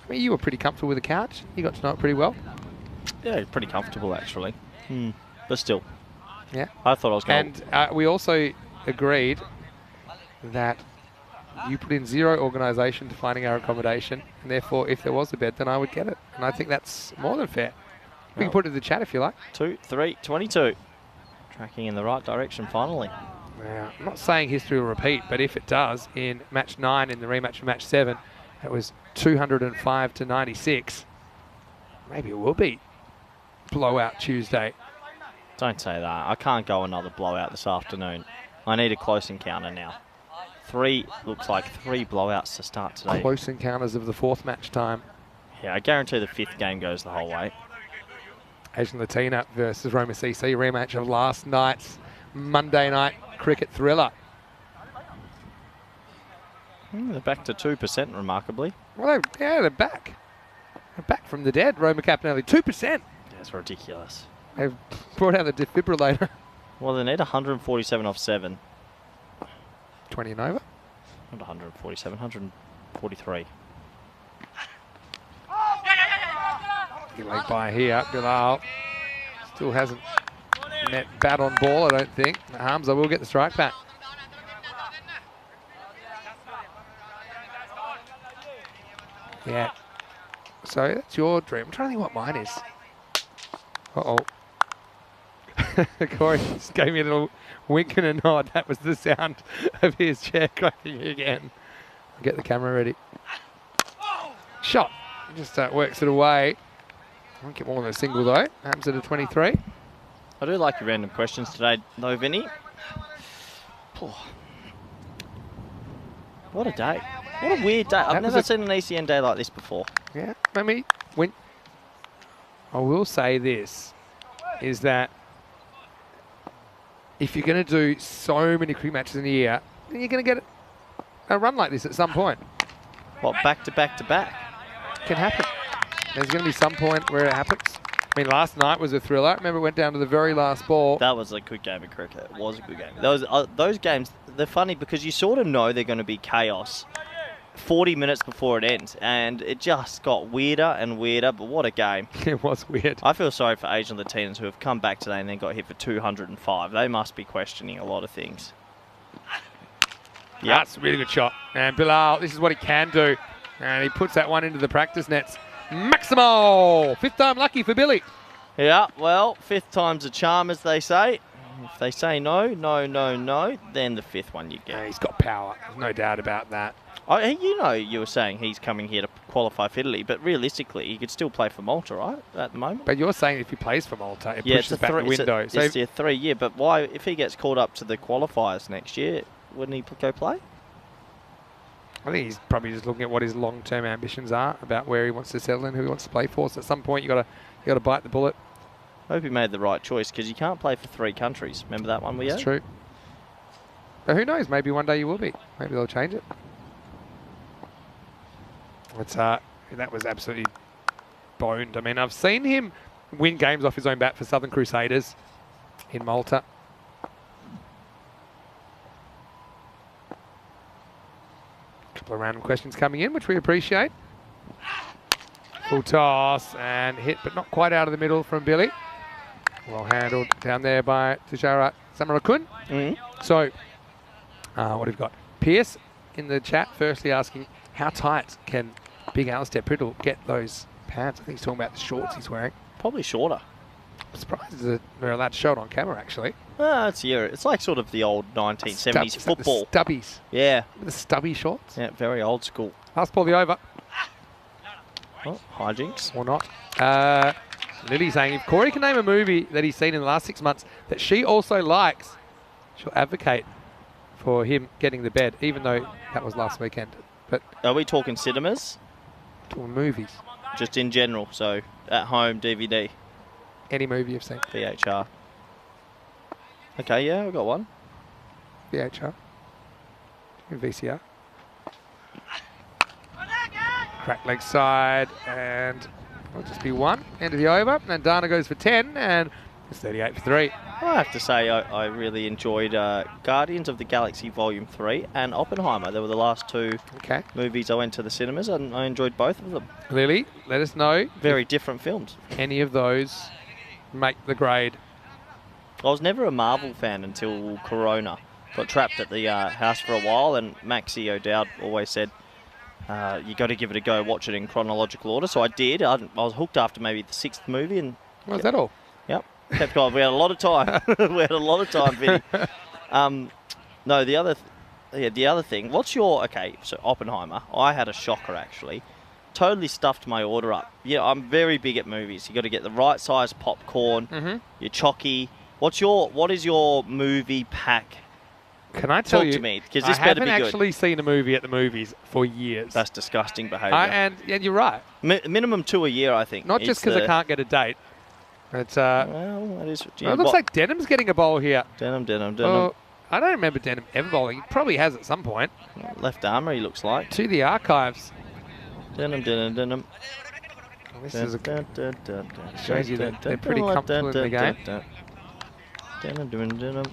mean, you were pretty comfortable with the couch. You got to know it pretty well.
Yeah, pretty comfortable actually. But still.
Yeah.
I thought I was going.
And we also agreed that you put in 0 organisation to finding our accommodation, and therefore, if there was a bed, then I would get it. And I think that's more than fair. We can put it in the chat if you like.
2, 3, 22. Tracking in the right direction finally.
Now, I'm not saying history will repeat, but if it does, in match 9 in the rematch of match 7, it was 205 to 96. Maybe it will be blowout Tuesday.
Don't say that. I can't go another blowout this afternoon. I need a close encounter now. 3, looks like 3 blowouts to start today.
Close encounters of the 4th match time.
Yeah, I guarantee the 5th game goes the whole way.
Asian Latina versus Roma CC, rematch of last night's Monday night cricket thriller.
They're back to 2%, remarkably.
Well, they're back. They're back from the dead, Roma Capanelli. 2%.
That's ridiculous.
They've brought out the defibrillator.
Well, they need 147 off 7.
20 and over.
Not 147, 143.
Good leg by here. Bilal still hasn't met bat on ball, I don't think. Hamza will get the strike back. Yeah. So that's your dream. I'm trying to think what mine is. Uh-oh. Corey just gave me a little wink and a nod. That was the sound of his chair cracking again. I'll get the camera ready. Shot. Just works it away. I won't get more than a single though. Hamza to 23.
I do like your random questions today, though, Vinny. What a day. What a weird day. I've never seen an ECN day like this before.
Yeah, I will say this, is that if you're going to do so many cricket matches in a year, then you're going to get a run like this at some point.
What, back to back to back?
It can happen. There's going to be some point where it happens. I mean, last night was a thriller. I remember it went down to the very last ball.
That was a good game of cricket. It was a good game. Those games, they're funny because you sort of know they're going to be chaos 40 minutes before it ends, and it just got weirder and weirder, but what a game.
It was weird.
I feel sorry for Asian Latinos who have come back today and then got hit for 205. They must be questioning a lot of things.
Yeah, that's a really good shot. And Bilal, this is what he can do. And he puts that one into the practice nets. Maximo! 5th time lucky for Billy.
Yeah, well, 5th time's a charm, as they say. If they say no, no, no, no, then the 5th one you
Yeah,
get.
he's got power. There's no doubt about that.
You know, you were saying he's coming here to qualify for Italy, but realistically, he could still play for Malta, right, at the moment?
But you're saying if he plays for Malta, it
Yeah,
pushes back the window.
It's a 3-year, but why, if he gets called up to the qualifiers next year, wouldn't he go play?
I think he's probably just looking at what his long-term ambitions are, about where he wants to settle and who he wants to play for. So at some point, you got to bite the bullet.
I hope he made the right choice, because you can't play for 3 countries. Remember that one we had?
That's true. But who knows? Maybe one day you will be. Maybe they'll change it. It's, that was absolutely boned. I mean, I've seen him win games off his own bat for Southern Crusaders in Malta. A couple of random questions coming in, which we appreciate. Full toss and hit, but not quite out of the middle from Billy. Well handled down there by Tujara Samarakun. So, what have we got? Pierce in the chat, firstly asking, how tight can Big Alistair Priddle get those pants? I think he's talking about the shorts he's wearing.
Probably shorter.
I'm surprised that they're allowed to show it on camera, actually.
It's like sort of the old 1970s football.
The stubbies.
Yeah.
The stubby shorts.
Yeah, very old school.
Last ball, the over.
Oh, hijinks.
Or not. Lily saying, if Corey can name a movie that he's seen in the last 6 months that she also likes, she'll advocate for him getting the bed, even though that was last weekend. But
are we talking cinemas?
Talking movies.
Just in general, so at home, DVD.
Any movie you've seen.
VHR. Okay, yeah, I've got one.
VHR. VCR. Crack leg side, and it'll just be 1. End of the over, and Dana goes for 10, and it's 38 for 3.
I have to say I really enjoyed Guardians of the Galaxy Volume 3 and Oppenheimer. They were the last 2 movies I went to the cinemas, and I enjoyed both of them.
Lily, let us know.
Very different films.
Any of those make the grade?
I was never a Marvel fan until Corona. Got trapped at the house for a while, and Maxie O'Dowd always said, you got to give it a go, watch it in chronological order. So I did. I was hooked after maybe the 6th movie. And
was that all?
Yep. Kept going. We had a lot of time. We had a lot of time, Vinny. No, the other thing. What's your... Okay, so Oppenheimer. I had a shocker, actually. Totally stuffed my order up. Yeah, I'm very big at movies. You got to get the right size popcorn. You're chocky. What is your movie pack?
Can I tell you?
Talk to me, because this
I
better be
haven't
good.
actually seen a movie at the movies for years.
That's disgusting behaviour.
And you're right.
Minimum 2 a year, I think.
Not just because I can't get a date. It's,
well, that is...
it looks like Denham's getting a bowl here.
Denham.
Oh, I don't remember Denham ever bowling. He probably has at some point.
Left armour, he looks like.
To the archives.
Denham.
This is shows you that they're pretty comfortable in the game.
Denham.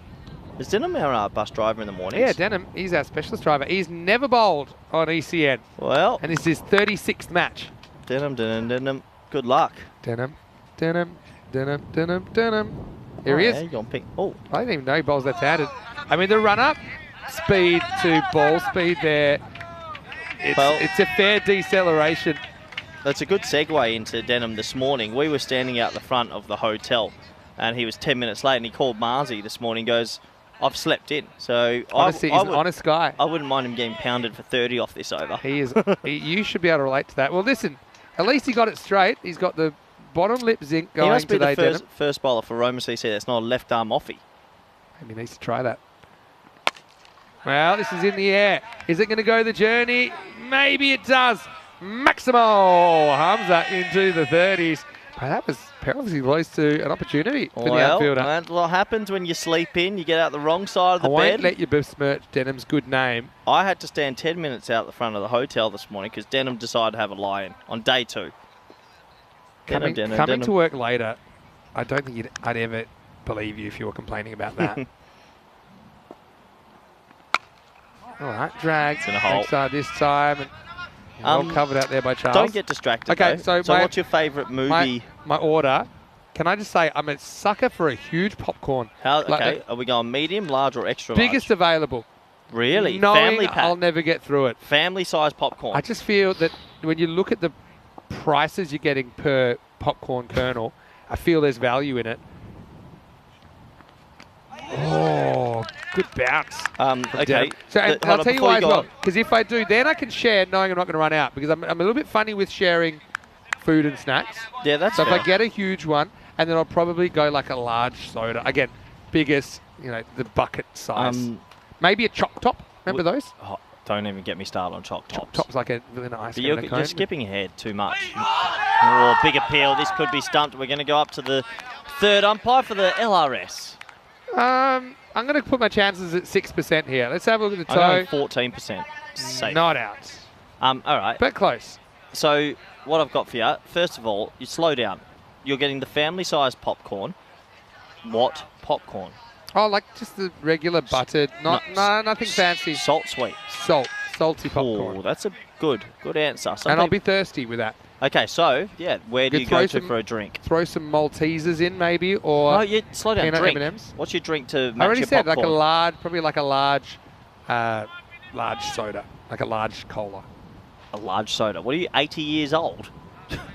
Is Denham our bus driver in the mornings?
Yeah, Denham. He's our specialist driver. He's never bowled on ECN.
Well.
And this is his 36th match.
Denham. Good luck.
Denham. Here he is.
Yeah, you're on pink. Oh.
I didn't even know he bowls left-handed. I mean, the run-up, speed to ball speed there. It's a fair deceleration.
That's a good segue into Denham this morning. We were standing out the front of the hotel, and he was 10 minutes late, and he called Marzi this morning, goes, I've slept in. So
honestly, he's an honest guy.
I wouldn't mind him getting pounded for 30 off this over.
He is. You should be able to relate to that. Well, listen, at least he got it straight. He's got the bottom lip zinc going today,
He must be the first bowler for Roma CC that's not a left arm offie.
Maybe he needs to try that. Well, this is in the air. Is it going to go the journey? Maybe it does. Maximo Hamza into the 30s. But that was perilously close to an opportunity for the outfielder.
That's what happens when you sleep in. You get out the wrong side of the bed.
I won't let you besmirch Denham's good name.
I had to stand 10 minutes out the front of the hotel this morning because Denham decided to have a lie-in on day 2.
Coming to work later, I don't think I'd ever believe you if you were complaining about that. All right, dragged
in a hole.
Side this time. And well covered out there by Charles.
Don't get distracted.
Okay,
though. So what's your favourite movie?
My order. Can I just say I'm a sucker for a huge popcorn.
Okay, are we going medium, large, or extra large?
Biggest available.
Really?
knowing
Family pack?
I'll never get through it.
Family-sized popcorn.
I just feel that when you look at the prices you're getting per popcorn kernel, I feel there's value in it. Oh, good bounce.
Okay.
So and
Hold
I'll
on,
tell you
before
why as
go
well.
on.
Because if I do, then I can share knowing I'm not going to run out. Because I'm a little bit funny with sharing food and snacks.
Yeah, that's
So if
fair.
I get a huge one, and then I'll probably go like a large soda. Again, biggest, the bucket size. Maybe a choc top. Remember those?
Oh, don't even get me started on choc tops.
Choc top's like a vanilla ice
But
cream.
you're skipping ahead too much. Oh, big appeal. This could be stumped. We're going to go up to the third umpire for the LRS.
I'm going to put my chances at 6% here. Let's have a look at the
I'm
toe.
going 14%. Safe.
Not out.
All right.
But close.
So what I've got for you, first of all, you slow down. You're getting the family-sized popcorn. What popcorn?
Oh, like just the regular buttered, nothing fancy.
Salt sweet.
Salty popcorn.
Oh, that's a good answer.
And I'll be thirsty with that.
Okay, so, yeah, where do you go to for a drink?
Throw some Maltesers in maybe, or
Oh, yeah, slow down,
peanut
drink.
M&Ms.
What's your drink to match
I already
your
said
popcorn?
like a large soda, like a large cola.
A large soda. What are you, 80 years old?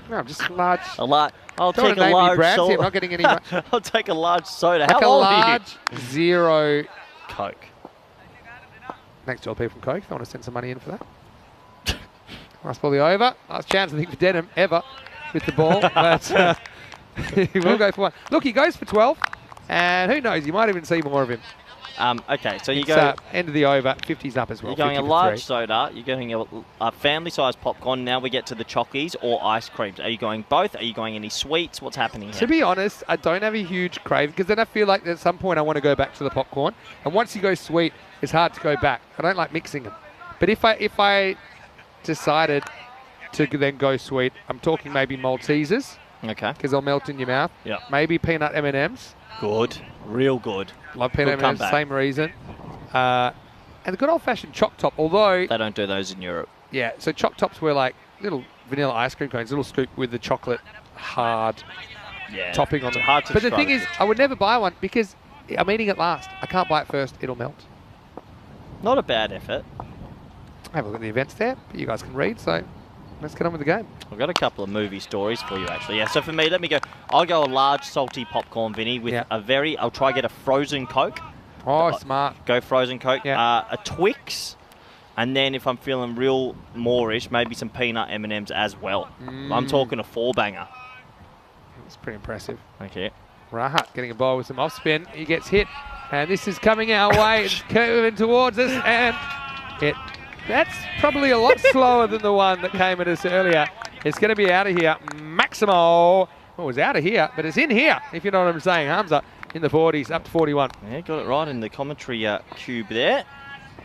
No, I'm just large.
I'll
Don't
take a
name me
large
brands here,
soda.
I'm not getting any.
I'll take a large soda.
Like
How
a
old are you?
large zero
Coke.
Next door people from Coke, if they want to send some money in for that. Last ball the over. Last chance, I think, for Denham ever with the ball. But he will go for one. Look, he goes for 12. And who knows, you might even see more of him.
Okay, so you
It's,
go...
end of the over, 50's up as well.
You're going a
50 for
large
3.
soda, you're going a family-sized popcorn. Now we get to the chockies or ice creams. Are you going both? Are you going any sweets? What's happening here?
To be honest, I don't have a huge crave because then I feel like at some point I want to go back to the popcorn. And once you go sweet, it's hard to go back. I don't like mixing them. But if I decided to then go sweet, I'm talking maybe Maltesers.
Okay.
Because they'll melt in your mouth.
Yeah.
Maybe peanut M&Ms.
Good. Real good.
Love peanut
Good
M&Ms,
comeback.
same reason. And the good old-fashioned choc top, although...
They don't do those in Europe.
Yeah, so choc tops were like little vanilla ice cream cones, little scoop with the chocolate hard topping on them.
Hard to
But the thing
describe.
is, I would never buy one because I'm eating it last. I can't buy it first, it'll melt.
Not a bad effort.
Have a look at the events there, but you guys can read, so let's get on with the game.
I've got a couple of movie stories for you, actually. Yeah, so for me, let me go. I'll go a large salty popcorn, Vinny, with I'll try get a frozen Coke.
Oh, smart.
Go frozen Coke.
Yeah.
A Twix. And then if I'm feeling real moreish, maybe some peanut M&Ms as well. I'm talking a 4-banger.
It's pretty impressive.
Okay.
Rahat getting a ball with some off spin. He gets hit, and this is coming our way. It's curving towards us, and that's probably a lot slower than the one that came at us earlier. It's going to be out of here. Maximo. Well, it was out of here, but it's in here, if you know what I'm saying. Hamza in the 40s, up to 41.
Yeah, got it right in the commentary cube there.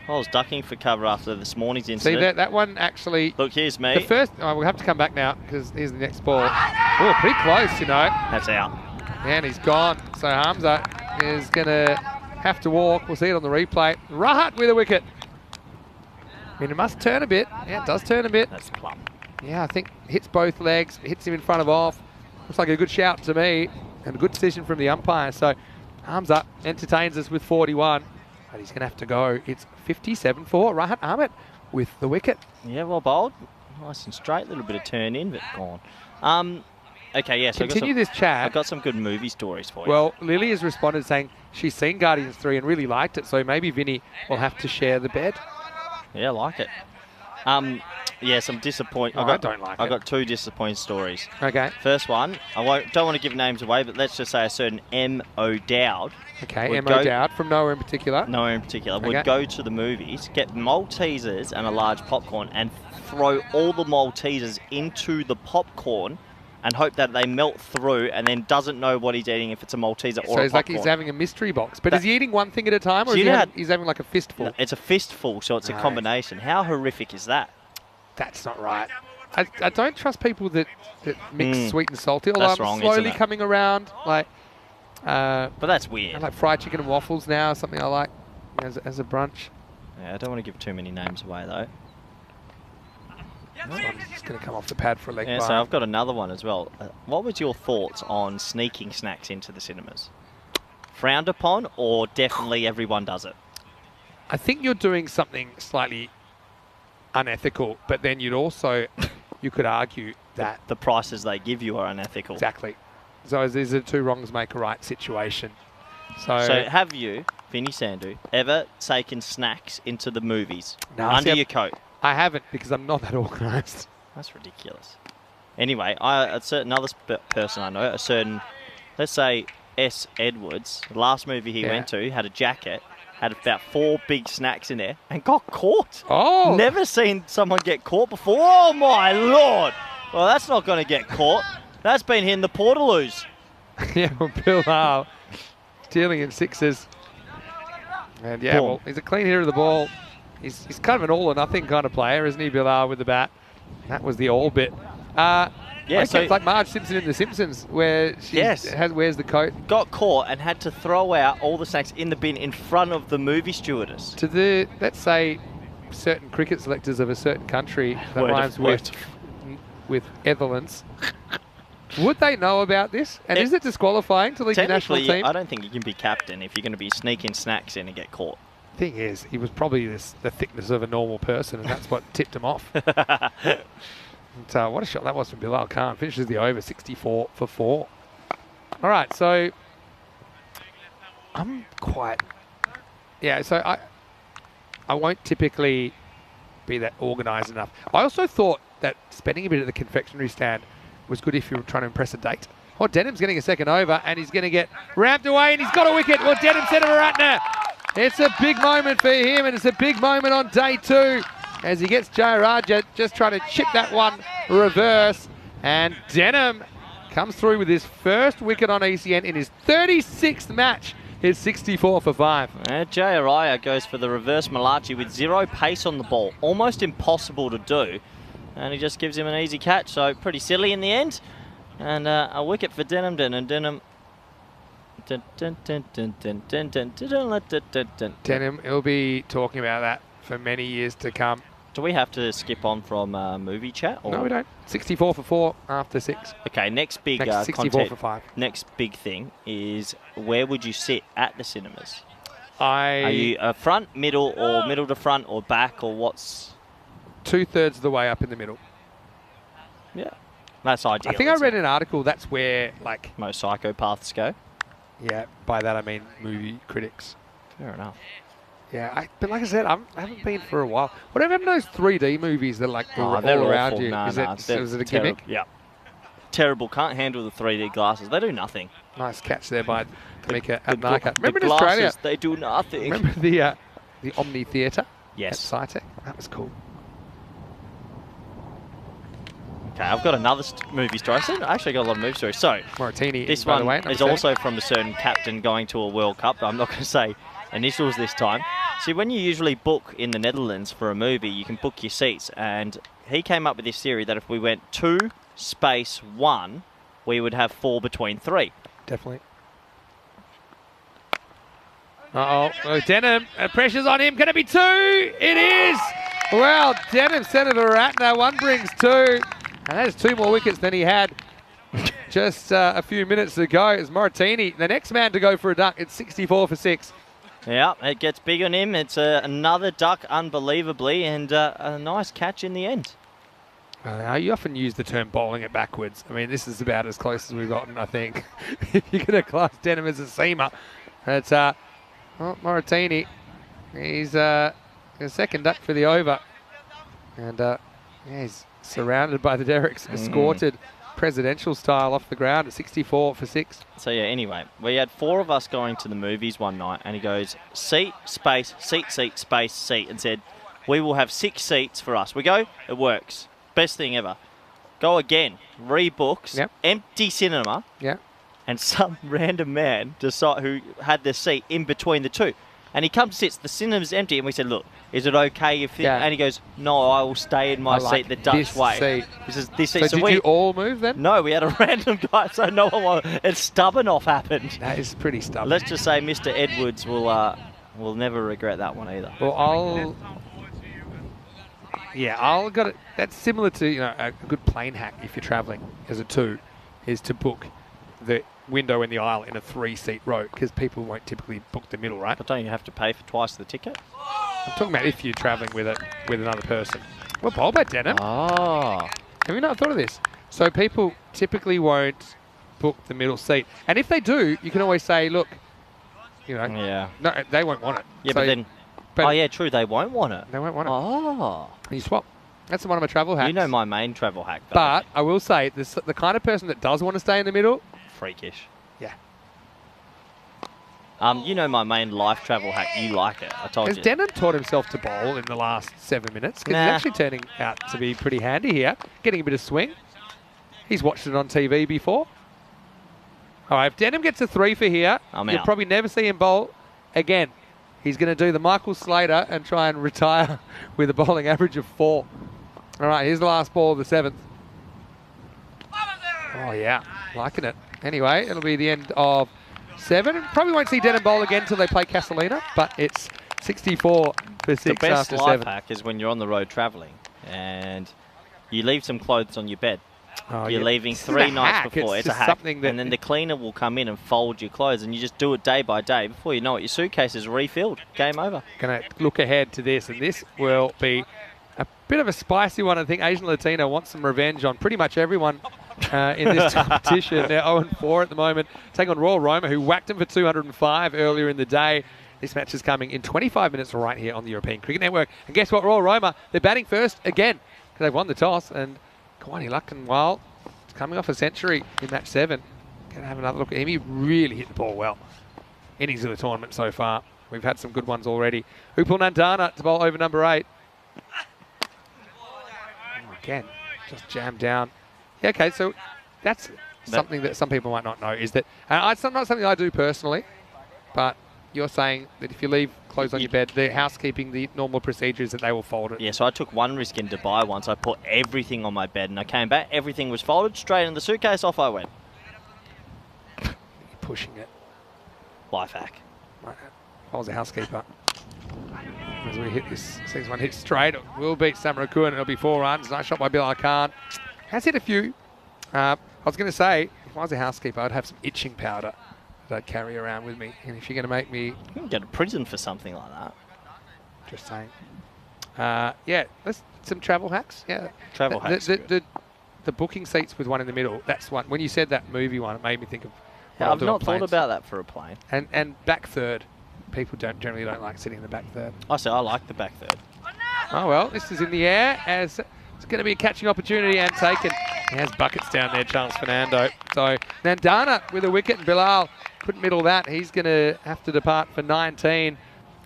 I was ducking for cover after this morning's incident.
See, that one actually...
Look, here's me.
The first... Oh, we'll have to come back now, because here's the next ball. Oh, pretty close, you know.
That's out.
And he's gone. So Hamza is going to have to walk. We'll see it on the replay. Rahat with a wicket. I mean, it must turn a bit. Yeah, it does turn a bit.
That's plumb.
Yeah, I think hits both legs, hits him in front of off. Looks like a good shout to me, and a good decision from the umpire. So Hamza entertains us with 41, but he's going to have to go. It's 57 for Rahat Ahmed with the wicket.
Yeah, well bowled. Nice and straight. Little bit of turn in, but gone. Okay, yeah. So
Continue this chat.
I've got some good movie stories for you.
Well, Lily has responded saying she's seen Guardians 3 and really liked it, so maybe Vinny will have to share the bed.
Yeah, I like it. Yeah, some disappointing.
I don't like it.
I've got 2 disappointing stories.
Okay.
First one, don't want to give names away, but let's just say a certain M. O'Dowd.
Okay, M. O'Dowd from nowhere in particular.
Nowhere in particular.
Okay.
Would go to the movies, get Maltesers and a large popcorn, and throw all the Maltesers into the popcorn and hope that they melt through, and then doesn't know what he's eating, if it's a Malteser or a popcorn.
So it's like he's having a mystery box. But is he eating one thing at a time, or he's having like a fistful?
No, it's a fistful, so it's a combination. How horrific is that?
That's not right. I don't trust people that mix sweet and salty, although
That's
I'm
wrong,
slowly
isn't it?
coming around. Like,
but that's weird.
I like fried chicken and waffles now, something I like as a brunch.
Yeah, I don't want to give too many names away, though.
This one's just going to come off the pad for a leg
Yeah,
bar.
so I've got another one as well. What was your thoughts on sneaking snacks into the cinemas? Frowned upon, or definitely everyone does it?
I think you're doing something slightly unethical, but then you could argue that
The prices they give you are unethical.
exactly. So is a two wrongs make a right situation. So
have you, Vinny Sandu, ever taken snacks into the movies
No,
under your coat?
I haven't, because I'm not that organised.
That's ridiculous. Anyway, a certain other person I know, a certain, let's say, S. Edwards, the last movie he went to, had a jacket, had about 4 big snacks in there, and got caught.
Oh!
Never seen someone get caught before. Oh, my Lord! Well, that's not going to get caught. That's been hitting the Portaloos.
Yeah, well, Bill stealing in sixes. And yeah,
Boom.
well, he's a clean hitter of the ball. He's kind of an all or nothing kind of player, isn't he, Bill with the bat? That was the all bit.
Yeah, so
it's like Marge Simpson in The Simpsons, where she wears the coat.
got caught and had to throw out all the snacks in the bin in front of the movie stewardess.
To the, let's say, certain cricket selectors of a certain country that rhymes with Ethelance. Would they know about this? And is it disqualifying to lead the national team?
I don't think you can be captain if you're going to be sneaking snacks in and get caught.
Thing is, he was probably the thickness of a normal person, and that's what tipped him off. And, what a shot that was from Bilal Khan. Finishes the over 64 for 4. All right, so I'm quite... Yeah, so I won't typically be that organised enough. I also thought that spending a bit at the confectionery stand was good if you were trying to impress a date. Oh, Denham's getting a second over, and he's going to get ramped away, and he's got a wicket. Well, Denham said of Ratner. It's a big moment for him, and it's a big moment on day 2 as he gets Jayaraja just trying to chip that one reverse. And Denham comes through with his first wicket on ECN in his 36th match. It's 64 for 5.
Jayaraja goes for the reverse Malachi with 0 pace on the ball. Almost impossible to do. And he just gives him an easy catch, so pretty silly in the end. And a wicket for Denham. Denham,
he'll be talking about that for many years to come.
Do we have to skip on from movie chat? Or?
No, we don't. 64 for 4 after 6.
Okay, next big
64
content,
for 5.
Next big thing is where would you sit at the cinemas?
Are
you front, middle, or middle to front, or back, or what's...
2/3 of the way up in the middle.
Yeah, that's ideal.
I think I read an article that's where, like...
most psychopaths go.
Yeah, by that I mean movie critics.
Fair enough.
Yeah, but like I said, I haven't been for a while. Whatever happened to those 3D movies that are like all around you?
Nah,
is it a gimmick?
Yeah. Terrible. Can't handle the 3D glasses. They do nothing.
Nice catch there by Tamika
The
Adnaka. Remember in
glasses,
Australia?
they do nothing.
Remember the Omni Theatre?
Yes.
At SciTech? That was cool.
Okay, I've got another movie story. I actually got a lot of movie stories. So,
Moratini,
this
by
one
the way,
is also from a certain captain going to a World Cup. But I'm not going to say initials this time. See, when you usually book in the Netherlands for a movie, you can book your seats. And he came up with this theory that if we went 2 space 1, we would have 4 between 3.
Definitely. Uh-oh. Denham, pressure's on him. Can it be 2? It is! Well, Denham, Senator Ratner, 1 brings 2. And that is 2 more wickets than he had just a few minutes ago. It's Moratini, the next man to go for a duck. It's 64 for 6.
Yeah, it gets big on him. It's another duck, unbelievably, and a nice catch in the end.
You often use the term bowling it backwards. I mean, this is about as close as we've gotten, I think. If you're going to class Denham as a seamer. It's Moratini. He's a second duck for the over. And he's surrounded by the Derricks, escorted presidential style off the ground at 64 for 6.
So yeah, anyway, we had 4 of us going to the movies one night, and he goes, seat, space, seat, space, seat, and said, we will have 6 seats for us. We go, it works. Best thing ever. Go again, rebooks, empty cinema, and some random man who had the seat in between the 2. And he comes, sits, the cinema's empty, and we said, look, is it okay if... And he goes, no, I will stay in my seat the Dutch way. This seat.
So did you all move then?
No, we had a random guy, so no one... And stubborn-off happened.
That is pretty stubborn.
Let's just say Mr. Edwards will never regret that one either.
Well, I'll got it. That's similar to, a good plane hack if you're travelling as a 2, is to book the window in the aisle in a 3-seat row, because people won't typically book the middle, right?
But don't you have to pay for twice the ticket?
I'm talking about if you're travelling with another person. Well, bowl by Denim.
Oh.
Have you not thought of this? So people typically won't book the middle seat. And if they do, you can always say, look, you know,
Yeah.
no, they won't want it.
Yeah,
So,
but then...
but
oh, yeah, true. They won't want it.
they won't want it.
Oh.
And you swap. That's one of my travel hacks.
You know my main travel hack, though.
But I will say, the kind of person that does want to stay in the middle,
Freakish.
yeah.
You know my main life travel hack. You like it. I told
Has
you.
Denon taught himself to bowl in the last 7 minutes? Because
Nah.
he's actually turning out to be pretty handy here. Getting a bit of swing. He's watched it on TV before. All right, if Denham gets a 3 for here,
I'm
you'll
out.
probably never see him bowl again. He's going to do the Michael Slater and try and retire with a bowling average of 4. All right, here's the last ball of the 7th. Oh, yeah, liking it. Anyway, it'll be the end of 7. Probably won't see Denham bowl again until they play Castellina, but it's 64 for 6
The best
after
life
7.
hack is when you're on the road travelling and you leave some clothes on your bed.
Oh,
You're
yeah.
leaving
This isn't
3
a
nights
hack,
before. It's a
just
hack.
something that
And then the cleaner will come in and fold your clothes, and you just do it day by day. Before you know it, your suitcase is refilled. Game over.
Going to look ahead to this, and this will be a bit of a spicy one. I think Asian Latino wants some revenge on pretty much everyone in this competition. They're 0-4 at the moment. Take on Royal Roma, who whacked them for 205 earlier in the day. This match is coming in 25 minutes right here on the European Cricket Network. And guess what, Royal Roma, they're batting first again because they've won the toss. And Kawani Lakhanwal is coming off a century in match 7. Going to have another look at him. He really hit the ball well. Innings of the tournament so far. We've had some good ones already. Upal Nandana to bowl over number 8. Again, just jammed down. Yeah, okay, so that's something that some people might not know is that, and it's not something I do personally, but you're saying that if you leave clothes on your bed, the housekeeping, the normal procedure is that they will fold it.
Yeah, so I took one risk in Dubai once. I put everything on my bed, and I came back. Everything was folded straight in the suitcase. Off I went.
You're pushing it.
Life hack.
Right. If I was a housekeeper, as we hit this 6-1 hit straight, it will beat Samarakun, and it'll be 4 runs. Nice shot by Bilal Khan. Has hit a few. I was going to say, if I was a housekeeper, I'd have some itching powder that I'd carry around with me. And if you're going to make me...
You can go to prison for something like that.
Just saying. Yeah, let's some travel hacks. Yeah,
Travel hacks.
The booking seats with one in the middle. That's one. When you said that movie one, it made me think of. what
Yeah,
I'll
I've
do on
not thought
planes.
about that for a plane.
And back third. People generally don't like sitting in the back third.
I say I like the back third.
Oh well, this is in the air as it's going to be a catching opportunity and taken. He has buckets down there, Charles Fernando. So Nandana with a wicket and Bilal couldn't middle that. He's going to have to depart for 19.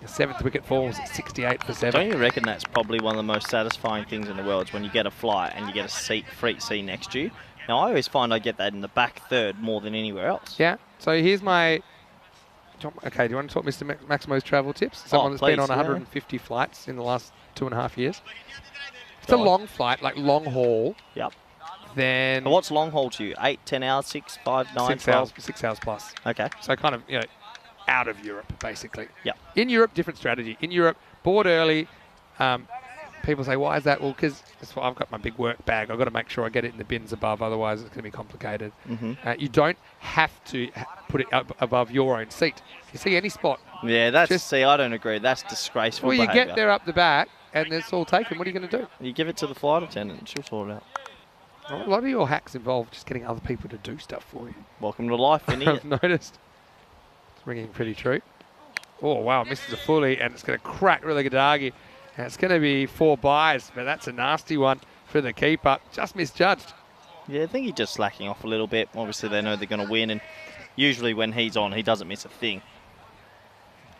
The 7th wicket falls at 68 for 7.
Don't you reckon that's probably one of the most satisfying things in the world is when you get a flight and you get a free seat next to you? Now, I always find I get that in the back third more than anywhere else.
Yeah. So here's my... Okay, do you want to talk Mr. Maximo's travel tips? Someone that's been on 150 flights in the last 2.5 years. If it's a long flight, like long haul,
Yep.
then...
And what's long haul to you? 8, 10 hours, 6, 5, 9, 12?
6 hours plus.
Okay.
So kind of, you know, out of Europe, basically.
Yep.
In Europe, different strategy. In Europe, board early. People say, why is that? Well, because I've got my big work bag. I've got to make sure I get it in the bins above, otherwise it's going to be complicated. You don't have to put it up above your own seat. You see any spot.
Yeah, see, I don't agree. That's disgraceful
Well, you
behaviour.
get there up the back and it's all taken. What are you going to do?
You give it to the flight attendant and she'll sort it out.
Well, a lot of your hacks involve just getting other people to do stuff for you.
Welcome to life, Vinny.
I've noticed. It's ringing pretty true. Oh, wow, misses a fully, and it's going to crack Rilagadagi. And it's going to be 4 byes, but that's a nasty one for the keeper. Just misjudged.
Yeah, I think he's just slacking off a little bit. Obviously, they know they're going to win, and usually when he's on, he doesn't miss a thing.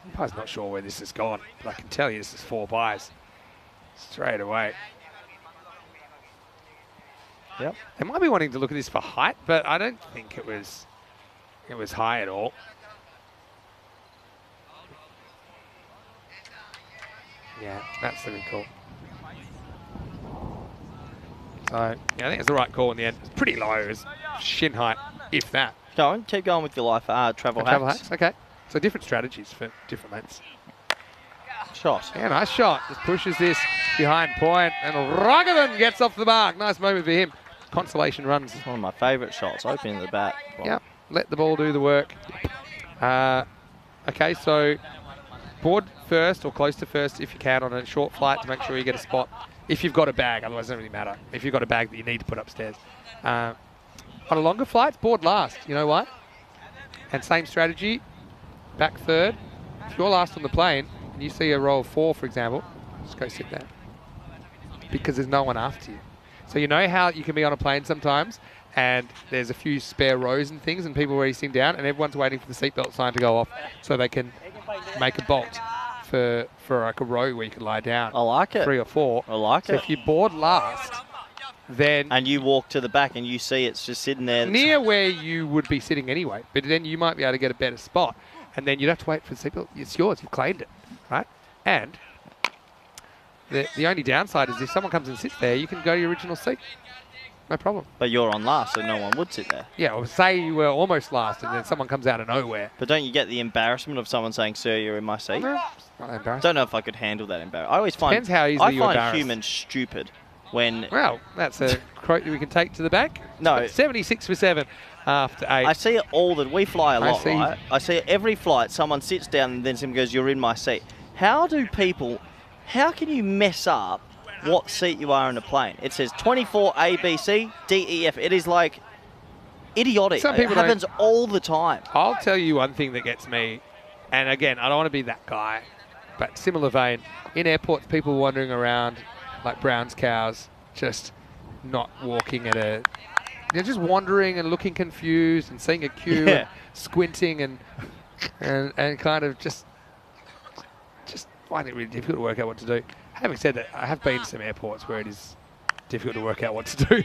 Umpire's not sure where this has gone, but I can tell you this is 4 byes. Straight away.
Yep.
They might be wanting to look at this for height, but I don't think it was high at all. Yeah, that's looking cool. So, yeah, I think it's the right call in the end. It's pretty low. It's shin height, if that.
Go on, keep going with your life. Travel hacks.
Okay. So different strategies for different lengths.
Shot.
Yeah, nice shot. Just pushes this behind point, and Raghavan gets off the mark. Nice moment for him. Consolation runs.
It's one of my favourite shots, opening the bat.
Yeah, let the ball do the work. Okay, so board first or close to first if you can on a short flight to make sure you get a spot. If you've got a bag, otherwise it doesn't really matter. If you've got a bag that you need to put upstairs. On a longer flight, board last. You know why? And same strategy, back third. If you're last on the plane and you see a row of 4, for example, just go sit there. Because there's no one after you. So you know how you can be on a plane sometimes and there's a few spare rows and things and people already sitting down and everyone's waiting for the seatbelt sign to go off so they can make a bolt for like a row where you can lie down.
I like it.
3 or 4.
I like it.
So if you board last, then...
And you walk to the back and you see it's just sitting there.
Near where you would be sitting anyway, but then you might be able to get a better spot. And then you'd have to wait for the seatbelt. It's yours. You've claimed it, right? And the only downside is if someone comes and sits there, you can go to your original seat. No problem.
But you're on last, so no one would sit there.
Yeah, or say you were almost last and then someone comes out of nowhere.
But don't you get the embarrassment of someone saying, "Sir, you're in my seat"?
No, it's not embarrassing.
Don't know if I could handle that embarrassment. I always find
Depends how easily you're embarrassed.
humans stupid when...
Well, that's a quote that we can take to the bank.
No.
76 for 7 after 8.
I see it all that we fly a lot,
see.
right? I see it every flight. Someone sits down and then someone goes, "You're in my seat." How can you mess up what seat you are in a plane? It says 24 A, B, C, D, E, F. It is like idiotic.
Some
It
people
happens all the time.
I'll tell you one thing that gets me, and again, I don't want to be that guy, but similar vein, in airports, people wandering around like Brown's cows, just not walking at a... They're just wandering and looking confused and seeing a queue and squinting and kind of just finding it really difficult to work out what to do. Having said that, I have been to some airports where it is difficult to work out what to do.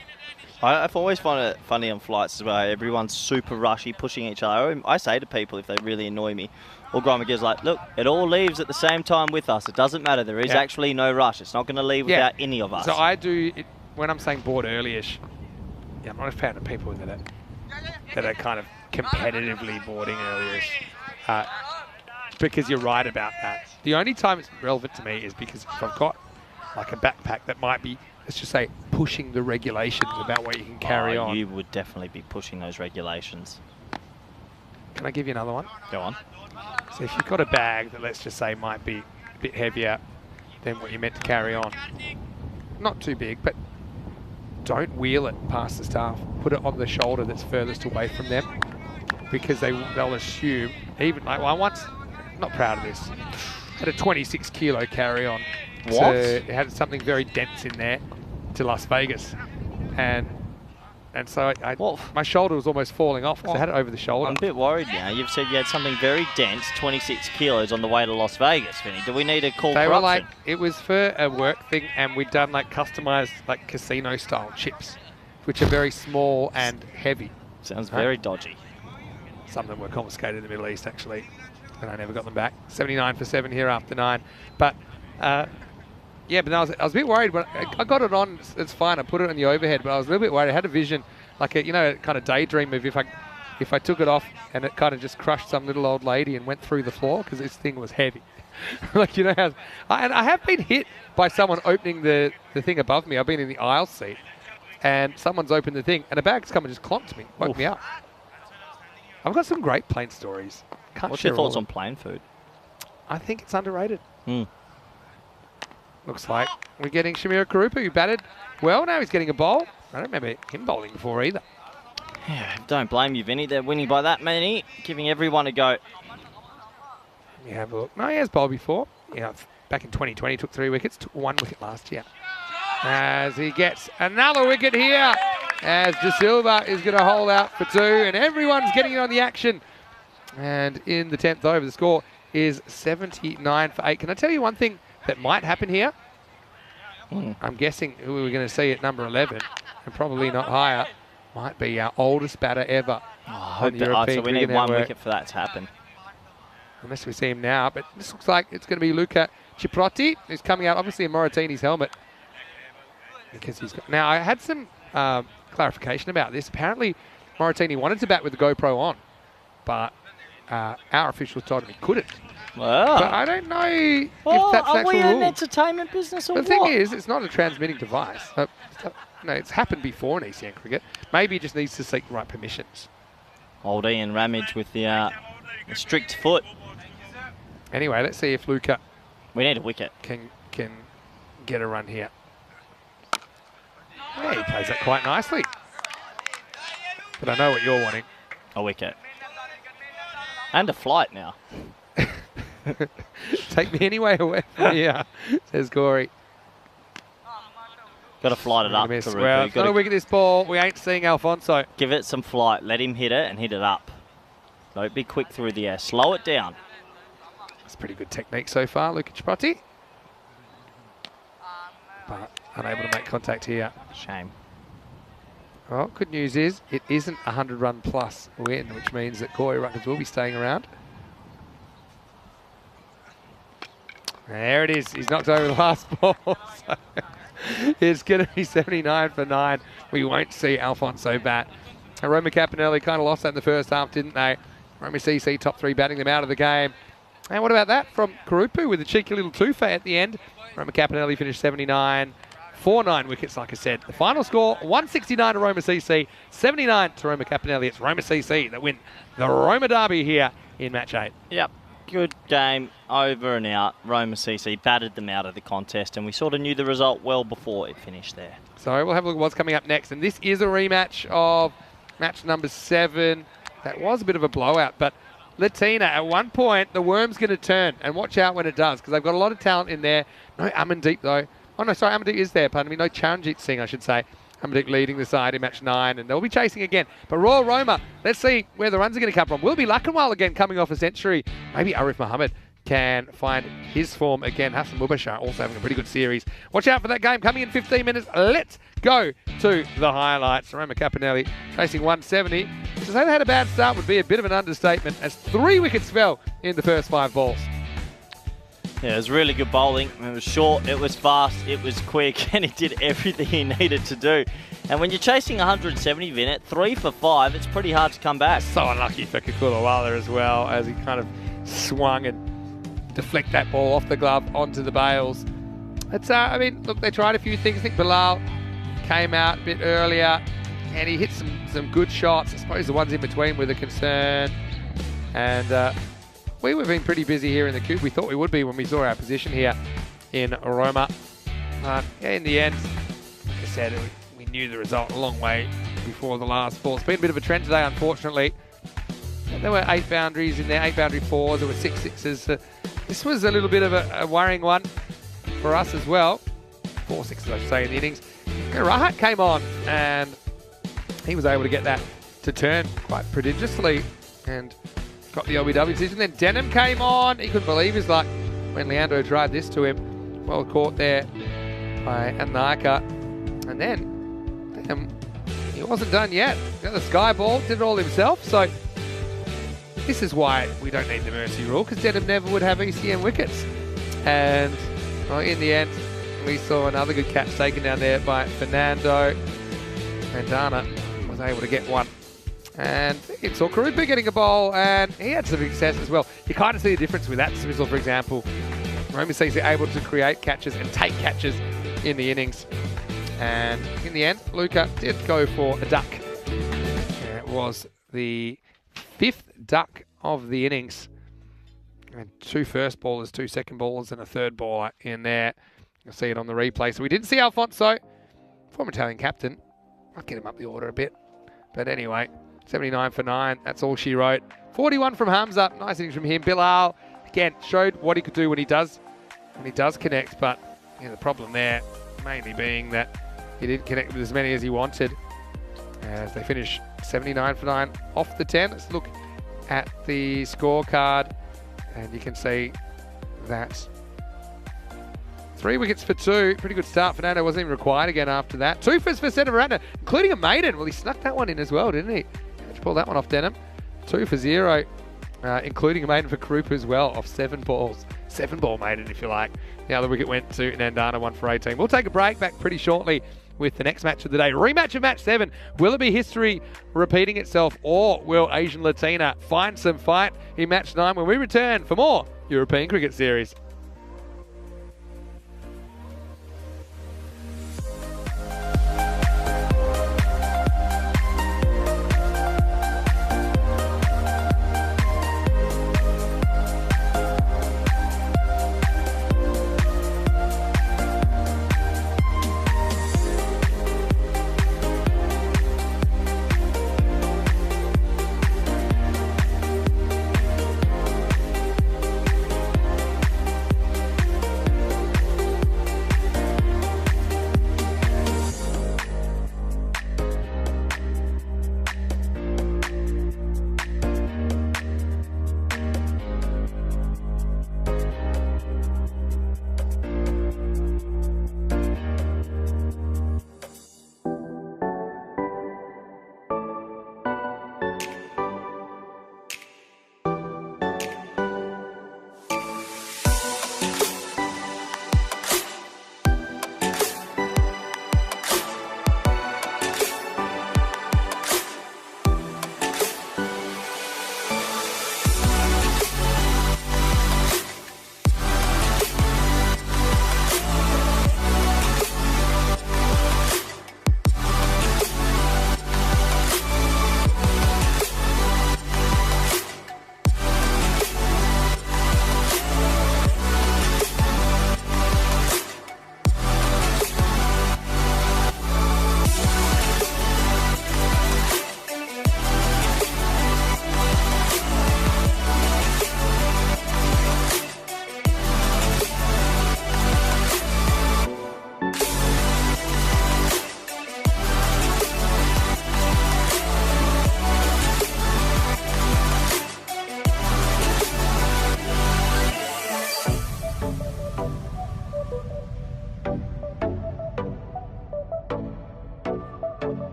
I've always found it funny on flights as well. Everyone's super rushy, pushing each other. I say to people if they really annoy me, or Grandma gives like, "Look, it all leaves at the same time with us. It doesn't matter. There is actually no rush. It's not going to leave without any of us."
So I do it when I'm saying board early-ish. Yeah, I'm not a fan of people that are kind of competitively boarding early-ish. Because you're right about that. The only time it's relevant to me is because if I've got like a backpack that might be, let's just say, pushing the regulations about what you can carry on.
You would definitely be pushing those regulations.
Can I give you another one?
Go on.
So if you've got a bag that, let's just say, might be a bit heavier than what you're meant to carry on, not too big, but don't wheel it past the staff. Put it on the shoulder that's furthest away from them, because they'll assume, even like, well, I once, not proud of this, had a 26 kilo carry on.
What?
It had something very dense in there to Las Vegas, and so my shoulder was almost falling off because I had it over the shoulder.
I'm a bit worried now. You've said you had something very dense, 26 kilos on the way to Las Vegas, Vinny. Do we need to call corruption?
They were like, it was for a work thing, and we'd done like customized like casino style chips, which are very small and heavy.
Sounds very dodgy.
Some of them were confiscated in the Middle East, actually, and I never got them back. 79 for 7 here after 9. But yeah, but I was a bit worried. But I got it on. It's fine. I put it on the overhead, but I was a little bit worried. I had a vision, like a kind of daydream of if I took it off and it kind of just crushed some little old lady and went through the floor because this thing was heavy. Like, you know how I have been hit by someone opening the thing above me. I've been in the aisle seat, and someone's opened the thing, and a bag's come and just clonked me, woke me up. I've got some great plane stories.
What's your thoughts on plane food?
I think it's underrated. Looks like we're getting Shamira Karupa, who batted well. Now he's getting a bowl. I don't remember him bowling before either.
Yeah, don't blame you, Vinny. They're winning by that many, giving everyone a go.
Let me have a look. No, he has bowled before. Yeah, back in 2020, took 3 wickets, took 1 wicket last year. As he gets another wicket here, as De Silva is going to hold out for 2, and everyone's getting on the action. And in the 10th over, the score is 79 for 8. Can I tell you one thing that might happen here? I'm guessing who we're going to see at number 11, and probably not higher, might be our oldest batter ever.
So we need 1 wicket for that to happen.
Unless we see him now, but this looks like it's going to be Luca Ciprotti, who's coming out, obviously in Moratini's helmet. Because he's got... Now, I had some clarification about this. Apparently, Moratini wanted to bat with the GoPro on, but our officials told him he couldn't.
Well,
but I don't know if that's the actual rule.
Are we an entertainment business or what?
The thing is, it's not a transmitting device. No, it's happened before in ECN cricket. Maybe it just needs to seek the right permissions.
Old Ian Ramage with the strict foot.
Anyway, let's see if Luca
We need a wicket.
can get a run here. Yeah, he plays that quite nicely. But I know what you're wanting.
A wicket. And a flight now.
Take me anyway away from here, says Corey.
Got to flight it up.
Well, it's not a wicket this ball. We ain't seeing Alfonso.
Give it some flight. Let him hit it and hit it up. Don't be quick through the air. Slow it down.
That's pretty good technique so far, Luka Chiprati. But unable to make contact here.
Shame.
Well, good news is it isn't a 100-run plus win, which means that Corey Ruckers will be staying around. There it is. He's knocked over the last ball. So it's going to be 79 for 9. We won't see Alfonso bat. Roma Capinelli kind of lost that in the first half, didn't they? Roma CC top 3 batting them out of the game. And what about that from Karupu with a cheeky little twofer at the end? Roma Capinelli finished 79 for 9 wickets, like I said. The final score, 169 to Roma CC, 79 to Roma Capinelli. It's Roma CC that win the Roma Derby here in match 8.
Yep. Good game, over and out. Roma CC battered them out of the contest, and we sort of knew the result well before it finished there.
So we'll have a look at what's coming up next. And this is a rematch of match number 7. That was a bit of a blowout, but Latina, at one point, the worm's going to turn, and watch out when it does, because they've got a lot of talent in there. No Amandeep, though. Oh, no, sorry, Amandeep is there, pardon me. No Charanjit Singh, I should say. Amandeep leading the side in match 9, and they'll be chasing again. But Royal Roma, let's see where the runs are going to come from. Will be Lakanwal again coming off a century. Maybe Arif Muhammad can find his form again. Hassan Mubashar also having a pretty good series. Watch out for that game coming in 15 minutes. Let's go to the highlights. Roma Capinelli chasing 170. To say they had a bad start would be a bit of an understatement, as 3 wickets fell in the first 5 balls.
Yeah, it was really good bowling. It was short, it was fast, it was quick, and he did everything he needed to do. And when you're chasing 170, Vinnet, 3 for 5, it's pretty hard to come back.
So unlucky for Kakulawala as well, as he kind of swung and deflect that ball off the glove onto the bails. It's, I mean, look, they tried a few things. I think Bilal came out a bit earlier, and he hit some good shots. I suppose the ones in between were the concern. And we were being pretty busy here in the coop. We thought we would be when we saw our position here in Roma. Yeah, in the end, like I said, we knew the result a long way before the last ball. It's been a bit of a trend today, unfortunately. There were 8 boundaries in there, 8 boundary 4s. There were 6 sixes. This was a little bit of a worrying one for us as well. 4 sixes, I should say, in the innings. Rahat came on, and he was able to get that to turn quite prodigiously and got the LBW decision. Then Denham came on. He couldn't believe his luck when Leandro tried this to him. Well caught there by Anaka. And then Denham, he wasn't done yet. Got the sky ball, did it all himself. So this is why we don't need the mercy rule, because Denham never would have ECN wickets. And well, in the end, we saw another good catch taken down there by Fernando. And Dana was able to get one. And it saw Karupu getting a bowl, and he had some success as well. You kind of see the difference with that dismissal, for example. Roma CC able to create catches and take catches in the innings. And in the end, Luka did go for a duck. And it was the 5th duck of the innings. And 2 first ballers, 2 second ballers, and a third baller in there. You'll see it on the replay. So we didn't see Alfonso, former Italian captain. I'll get him up the order a bit. But anyway, 79 for 9. That's all she wrote. 41 from Hamza. Nice innings from him. Bilal, again, showed what he could do when he does connect. But the problem there mainly being that he didn't connect with as many as he wanted. As they finish 79 for 9 off the 10. Let's look at the scorecard. And you can see that 3 wickets for 2. Pretty good start. Fernando wasn't even required again after that. 2 for Seta Miranda, including a maiden. Well, he snuck that one in as well, didn't he? How'd you pull that one off, Denham? 2 for 0, including a maiden for Karupu as well, off 7 balls. 7-ball maiden, if you like. The other wicket went to Nandana, 1 for 18. We'll take a break, back pretty shortly with the next match of the day. Rematch of match 7. Will it be history repeating itself, or will Asian Latina find some fight in match 9 when we return for more European Cricket Series?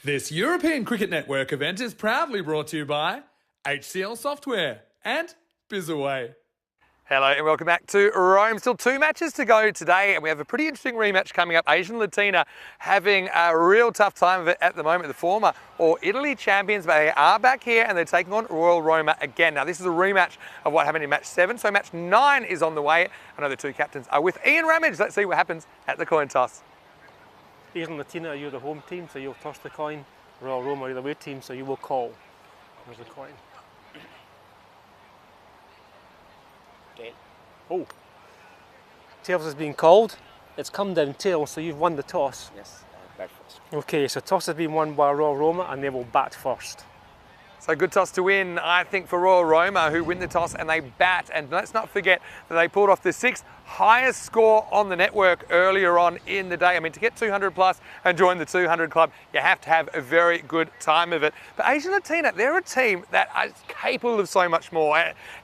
This European Cricket Network event is proudly brought to you by HCL Software and Bizaway.
Hello and welcome back to Rome. Still 2 matches to go today, and we have a pretty interesting rematch coming up. Asian Latina having a real tough time of it at the moment. The former All Italy champions, but they are back here and they're taking on Royal Roma again. Now this is a rematch of what happened in match 7, so match 9 is on the way. I know the 2 captains are with Ian Ramage. Let's see what happens at the coin toss.
Asian Latina, you're the home team, so you'll toss the coin. Royal Roma, you're the away team, so you will call. There's the coin. Oh, tails has been called. It's come down tails, so you've won the toss.
Yes, bat first.
Okay, so toss has been won by Royal Roma and they will bat first.
So good toss to win, I think, for Royal Roma, who win the toss and they bat. And let's not forget that they pulled off the 6th highest score on the network earlier on in the day. I mean, to get 200 plus and join the 200 club, you have to have a very good time of it. But Asian Latina, they're a team that is capable of so much more.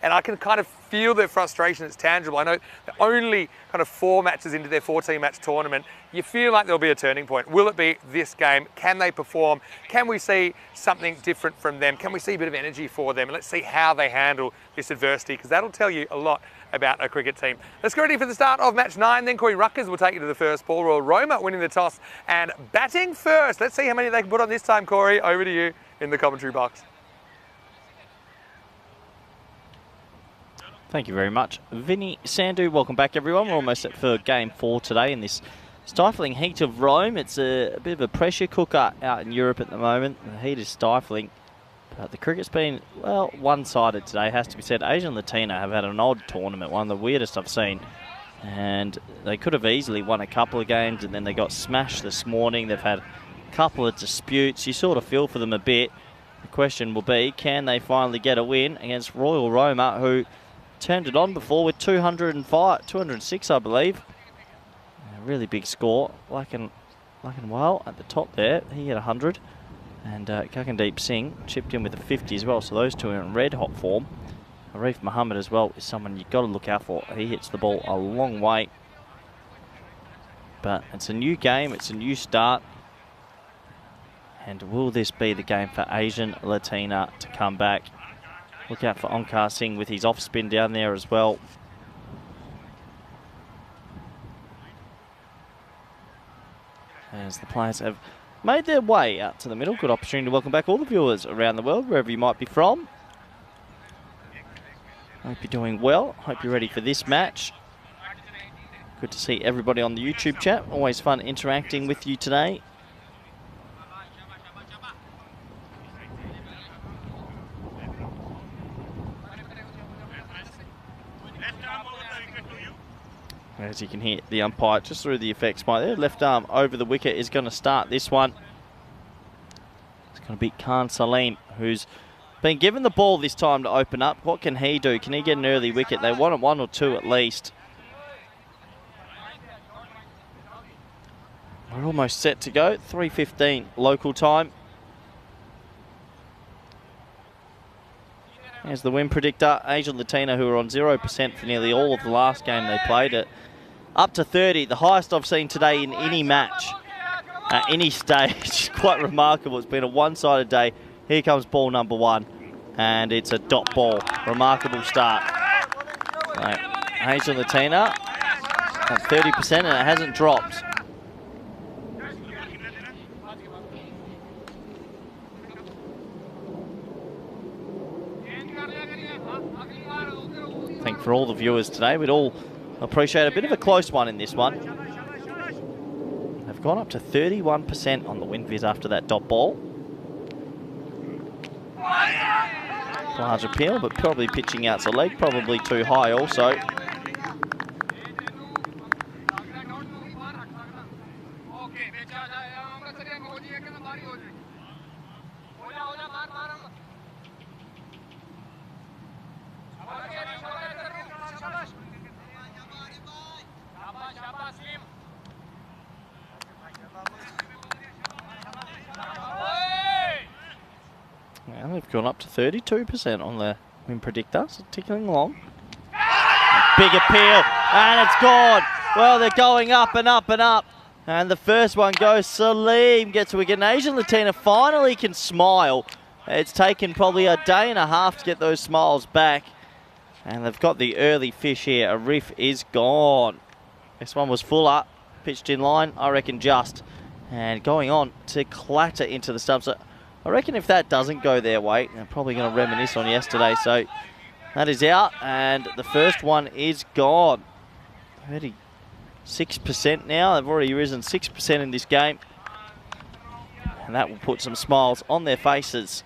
And I can kind of feel their frustration. It's tangible. I know they're only kind of 4 matches into their 14-match tournament. You feel like there'll be a turning point. Will it be this game? Can they perform? Can we see something different from them? Can we see a bit of energy for them? And let's see how they handle this adversity, because that'll tell you a lot
about a cricket team. Let's get ready for the start of match 9 then. Corey Ruckers will take you to the first ball. Royal Roma winning the toss and batting first. Let's see how many they can put on this time, Corey. Over to you in the commentary box.
Thank you very much, Vinny Sandhu. Welcome back, everyone. We're almost set for game 4 today in this stifling heat of Rome. It's a bit of a pressure cooker out in Europe at the moment. The heat is stifling, but the cricket's been, well, one-sided today, has to be said. Asia and Latina have had an odd tournament, one of the weirdest I've seen, and they could have easily won a couple of games, and then they got smashed this morning. They've had a couple of disputes. You sort of feel for them a bit. The question will be, can they finally get a win against Royal Roma, who turned it on before with 206, I believe. A really big score. Black and Well at the top there. He had 100. And Gagandeep Singh chipped in with a 50 as well. So those two are in red hot form. Arif Muhammad as well is someone you've got to look out for. He hits the ball a long way. But it's a new game. It's a new start. And will this be the game for Asian Latina to come back? Look out for Onkar Singh with his off spin down there as well. As the players have made their way out to the middle. Good opportunity to welcome back all the viewers around the world, wherever you might be from. Hope you're doing well. Hope you're ready for this match. Good to see everybody on the YouTube chat. Always fun interacting with you today. As you can hear the umpire just through the effects by there. Left arm over the wicket is going to start this one. It's going to be Khan Salim, who's been given the ball this time to open up. What can he do? Can he get an early wicket? They want 1 or 2 at least. We're almost set to go. 3:15 local time. There's the win predictor. Asian Latina, who are on 0% for nearly all of the last game they played it. Up to 30, the highest I've seen today in any match, at any stage. Quite remarkable. It's been a one-sided day. Here comes ball number 1, and it's a dot ball. Remarkable start. Right. Asian Latina at 30%, and it hasn't dropped. I think for all the viewers today, we'd all appreciate a bit of a close one in this one. They've gone up to 31% on the win viz after that dot ball. Large appeal, but probably pitching out's a leg, probably too high also. Now they've gone up to 32% on the win predictor, so ticking along. Big appeal, and it's gone. Well, they're going up and up and up. And the first one goes, Salim gets a wicket. And Asian Latina finally can smile. It's taken probably a day and a half to get those smiles back. And they've got the early fish here. Arif is gone. This one was full up, pitched in line, I reckon just. And going on to clatter into the stumps. So I reckon if that doesn't go their way, they're probably going to reminisce on yesterday. So that is out, and the first one is gone. 36% now. They've already risen 6% in this game. And that will put some smiles on their faces.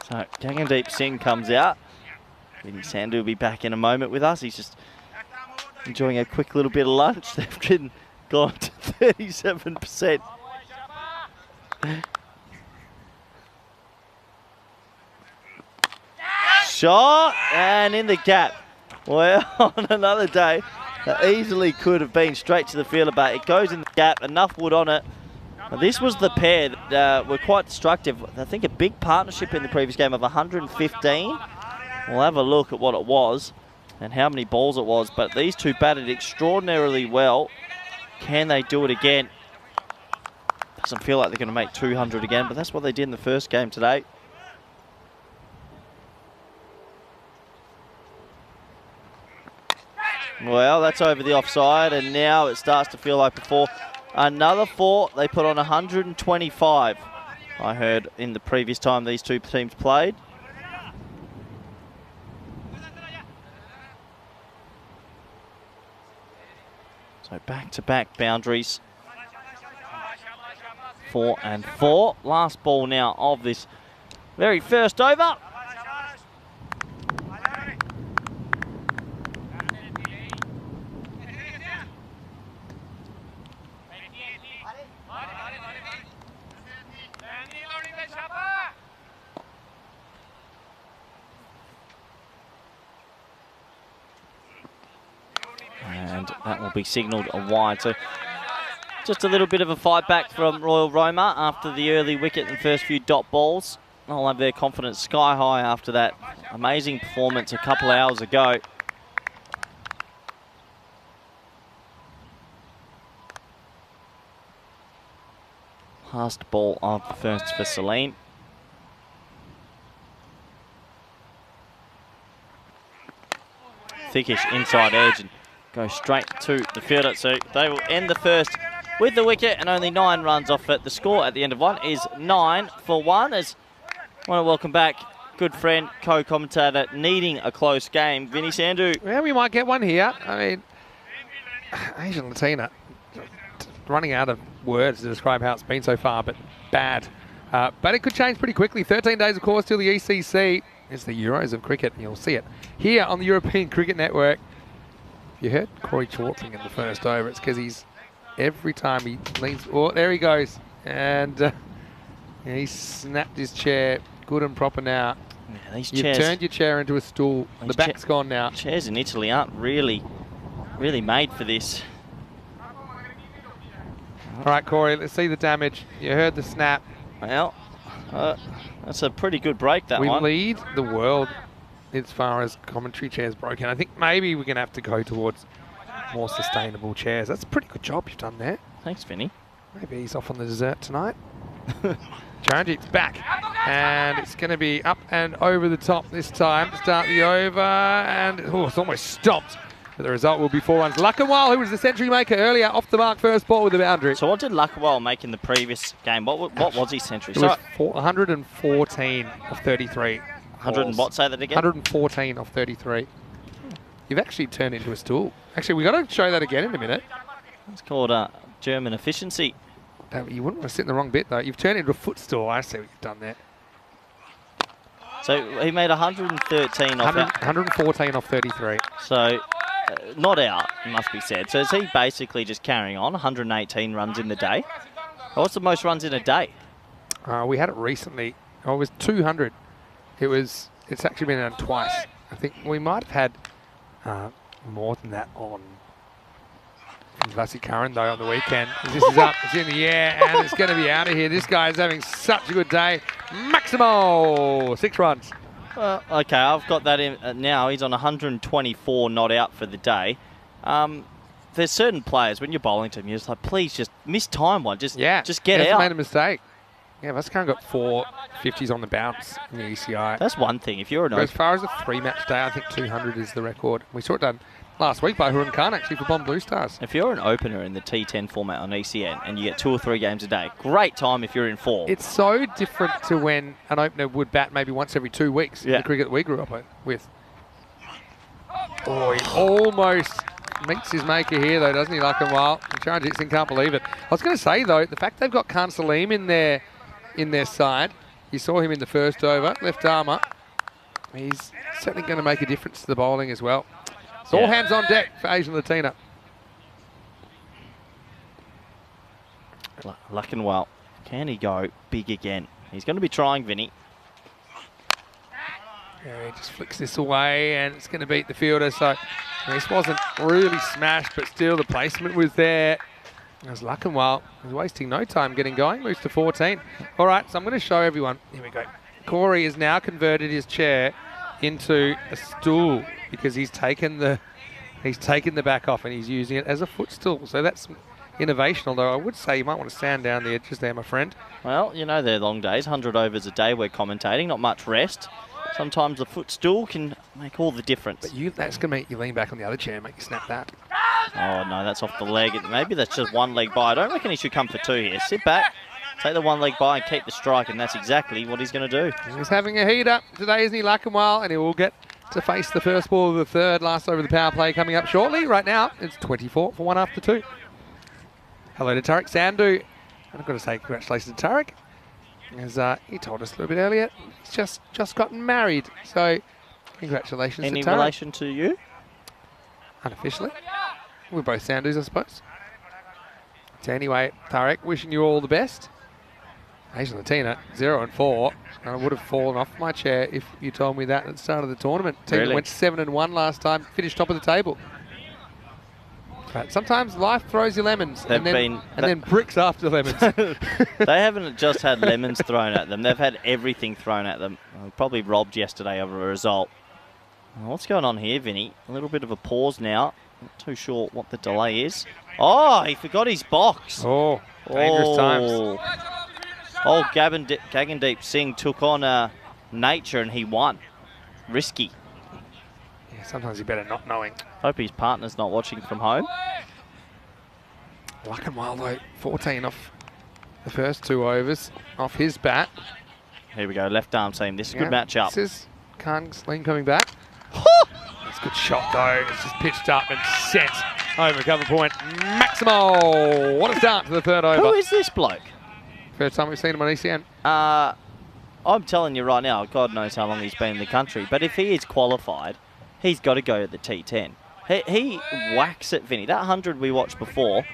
So Gagandeep Singh comes out. Vinny Sandhu will be back in a moment with us. He's just enjoying a quick little bit of lunch. They've gone to 37%. Shot, and in the gap. Well, on another day, that easily could have been straight to the fielder, but it goes in the gap, enough wood on it. Well, this was the pair that were quite destructive. I think a big partnership in the previous game of 115. We'll have a look at what it was and how many balls it was, but these two batted extraordinarily well. Can they do it again? Doesn't feel like they're going to make 200 again, but that's what they did in the first game today. Well, that's over the offside, and now it starts to feel like before. Another 4, they put on 125, I heard, in the previous time these two teams played. So back-to-back boundaries. 4 and 4. Last ball now of this very first over. And that will be signalled a wide. So just a little bit of a fight back from Royal Roma after the early wicket and first few dot balls. I'll have their confidence sky high after that amazing performance a couple of hours ago. Last ball of the first for Salim. Thickish inside edge and go straight to the fielder. So they will end the first with the wicket and only 9 runs off it. The score at the end of one is 9 for 1. As I want to welcome back good friend, co-commentator, needing a close game, Vinny Sandhu.
Yeah, we might get one here. I mean, Asian Latina, running out of words to describe how it's been so far, but bad. But it could change pretty quickly. 13 days, of course, till the ECC. It's the Euros of cricket, and you'll see it here on the European Cricket Network. You heard Corey chortling in the first over. It's because he's, every time he leans, oh, there he goes. And yeah, he snapped his chair good and proper now.
Yeah, these
You've
chairs,
turned your chair into a stool. The back's gone now.
Chairs in Italy aren't really made for this.
All right, Corey, let's see the damage. You heard the snap.
Well, that's a pretty good break, that
we
one.
We lead the world as far as commentary chairs broken. I think maybe we're going to have to go towards more sustainable chairs. That's a pretty good job you've done there.
Thanks, Vinny.
Maybe he's off on the dessert tonight. Charanjit's back, and it's going to be up and over the top this time. Start the over, and oh, it's almost stopped. But the result will be 4 runs. Lakanwal, who was the century maker earlier, off the mark, first ball with the boundary.
So what did Lakanwal make in the previous game? What was his century?
It was 114 of 33.
100 and what? Say that again.
114 off 33. You've actually turned into a stool. Actually, we've got to show that again in a minute.
It's called German efficiency.
You wouldn't want to sit in the wrong bit, though. You've turned into a footstool. I see what you've done there.
So he made 113 off
114 off 33.
So not out, must be said. So is he basically just carrying on 118 runs in the day? What's the most runs in a day?
We had it recently. Oh, it was 200. It's actually been done twice. I think we might have had more than that on Vasikaran, though, on the weekend. This is up, it's in the air, and it's going to be out of here. This guy is having such a good day. Maximo, 6 runs.
Okay, I've got that in now. He's on 124 not out for the day. There's certain players, when you're bowling to them, you're just like, please just miss time one. Just get out.
Made a mistake. Yeah, Vasikaran got 4 50s on the bounce in the ECI.
That's one thing. If you're
as far as a 3-match day, I think 200 is the record. We saw it done last week by Hurun Khan, actually, for Bomb Blue Stars.
If you're an opener in the T10 format on ECN and you get 2 or 3 games a day, great time if you're in form.
It's so different to when an opener would bat maybe once every 2 weeks in the cricket that we grew up with. Oh, he almost meets his maker here, though, doesn't he, Lakanwal? Charanjit Singh can't believe it. I was going to say, though, the fact they've got Khan Salim in their side, you saw him in the first over, left armour. He's certainly going to make a difference to the bowling as well. It's all hands on deck for Asian Latina.
Lakanwal, can he go big again? He's going to be trying, Vinny.
Yeah, he just flicks this away, and it's going to beat the fielder. So this wasn't really smashed, but still the placement was there. As Luckenwald is wasting no time getting going, moves to 14. All right, so I'm going to show everyone. Here we go. Corey has now converted his chair into a stool because he's taken the back off and he's using it as a footstool. So that's innovation, although I would say you might want to stand down the edges there, my friend.
Well, you know they're long days, 100 overs a day we're commentating, not much rest. Sometimes the footstool can make all the difference.
But that's going to make you lean back on the other chair and make you snap that.
Oh, no, that's off the leg. Maybe that's just one leg by. I don't reckon he should come for two here. Sit back, take the one leg by and keep the strike, and that's exactly what he's going to do.
He's having a heat up today, isn't he, Luckenwald? And he will get to face the first ball of the third, last over the power play coming up shortly. Right now, it's 24 for 1 after 2. Hello to Tarek Sandhu. I've got to say congratulations to Tarek. As he told us a little bit earlier, he's just gotten married. So, congratulations to Tarek.
Any relation to you?
Unofficially. We're both Sandhus, I suppose. So anyway, Tarek, wishing you all the best. Asian Latina, 0 and 4. I would have fallen off my chair if you told me that at the start of the tournament. Team that went 7 and 1 last time, finished top of the table. But sometimes life throws you lemons and then bricks after lemons.
They haven't just had lemons thrown at them. They've had everything thrown at them. Probably robbed yesterday of a result. What's going on here, Vinny? A little bit of a pause now. Not too sure what the delay is. Oh, he forgot his box.
Oh, dangerous times.
Oh, Gagandeep Singh took on nature and he won. Risky.
Yeah, sometimes you better not knowing.
Hope his partner's not watching from home.
Luckenwald, though, 14 off the first 2 overs off his bat.
Here we go, left arm seam. This is a good matchup.
This is Khan Sling coming back. That's a good shot, though. It's just pitched up and set over cover point. Maximo! What a start to the third over.
Who is this bloke?
First time we've seen him on ECN.
I'm telling you right now, God knows how long he's been in the country, but if he is qualified, he's got to go to the T10. He whacks it, Vinny. That 100 we watched before,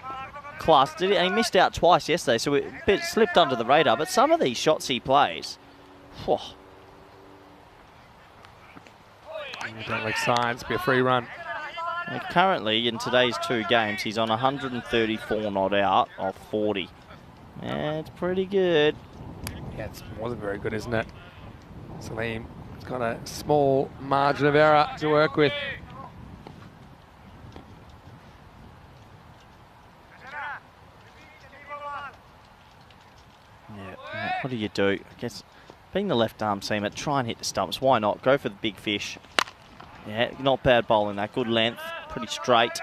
class did it, and he missed out twice yesterday, so it slipped under the radar. But some of these shots he plays, whew.
Don't make signs, be a free run.
And currently, in today's 2 games, he's on 134 not out of 40. Yeah, it's pretty good.
Yeah, it's more than very good, isn't it? Salim has got a small margin of error to work with.
Yeah, what do you do? I guess being the left arm seamer, try and hit the stumps. Why not? Go for the big fish. Yeah, not bad bowling that. Good length, pretty straight.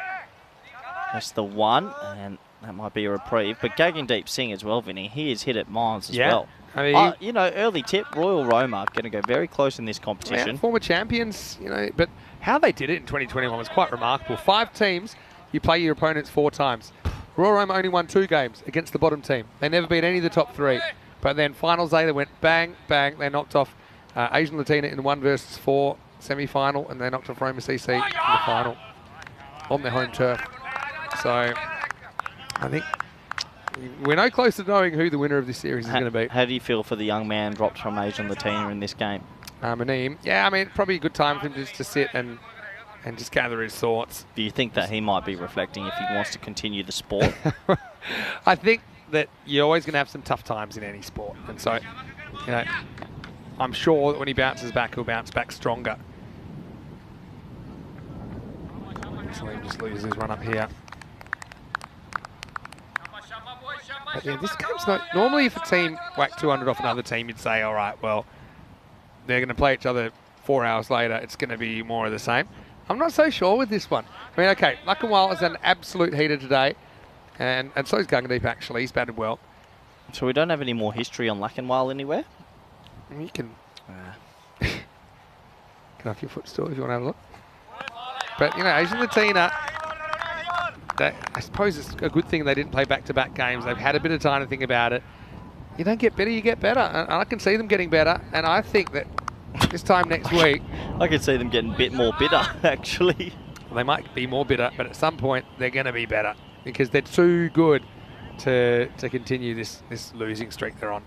That's the one, and that might be a reprieve. But Gagandeep Singh as well, Vinny. He has hit it miles as well.
I mean,
you know, early tip, Royal Roma going to go very close in this competition.
Yeah, former champions, you know, but how they did it in 2021 was quite remarkable. 5 teams, you play your opponents 4 times. Royal Roma only won 2 games against the bottom team. They never beat any of the top 3. But then finals day, they went bang, bang. They knocked off Asian Latina in the 1 versus 4 semi-final, and they knocked off Roma CC in the final on their home turf. So I think we're no closer to knowing who the winner of this series is going to be.
How do you feel for the young man dropped from Asian Latina in this game?
Maneem. Yeah, I mean, probably a good time for him just to sit and just gather his thoughts.
Do you think that he might be reflecting if he wants to continue the sport?
I think that you're always going to have some tough times in any sport. And so, you know, I'm sure that when he bounces back, he'll bounce back stronger. So he just loses his run up here. But yeah, this game's not... Normally if a team whacked 200 off another team, you'd say, all right, well, they're going to play each other 4 hours later. It's going to be more of the same. I'm not so sure with this one. I mean, okay, Luckenwald is an absolute heater today. And so is Gagandeep, actually. He's batted well.
So we don't have any more history on Luckenwald anywhere?
You can... get off your footstool if you want to have a look. But, you know, Asian Latina, I suppose it's a good thing they didn't play back-to-back games. They've had a bit of time to think about it. You don't get better, you get better. And I can see them getting better. And I think that this time next week...
I can see them getting a bit more bitter, actually.
They might be more bitter, but at some point they're going to be better because they're too good to continue this losing streak they're on.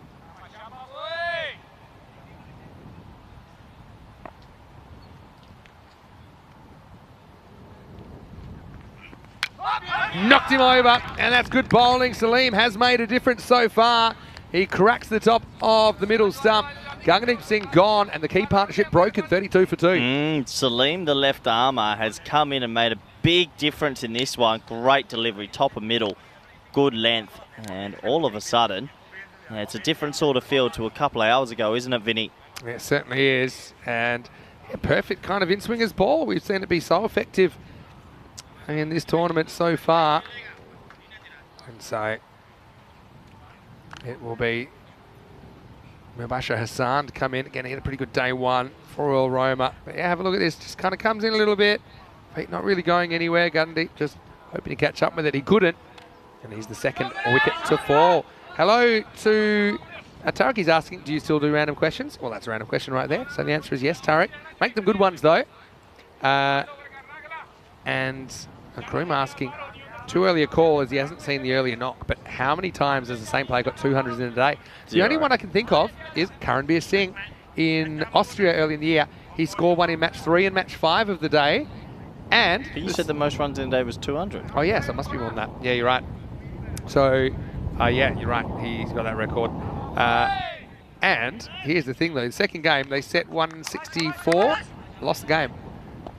Knocked him over, and that's good bowling. Salim has made a difference so far. He cracks the top of the middle stump. Gagandeep Singh gone, and the key partnership broken, 32 for 2.
Salim, the left armour, has come in and made a big difference in this one. Great delivery, top and middle, good length, and all of a sudden, it's a different sort of field to a couple of hours ago, isn't it, Vinny?
Yeah, it certainly is, and perfect kind of in-swingers ball. We've seen it be so effective in this tournament so far, and so it will be Mubashir Hassan to come in. Again, he had a pretty good day one for Royal Roma. But yeah, have a look at this. Just kind of comes in a little bit. Feet not really going anywhere. Gagandeep just hoping to catch up with it. He couldn't. And he's the second wicket to fall. Hello to Tarek. He's asking, do you still do random questions? Well, that's a random question right there. So the answer is yes, Tarek. Make them good ones, though. And Karim asking, too early a call as he hasn't seen the earlier knock, but how many times has the same player got 200s in a day? The only one I can think of is Karanbir Singh in Austria early in the year. He scored one in match 3 and match 5 of the day. And
but you said the most runs in a day was 200.
Oh, yes, it must be more than that. Yeah, you're right. So, yeah, you're right. He's got that record. And here's the thing, though. The second game, they set 164, lost the game.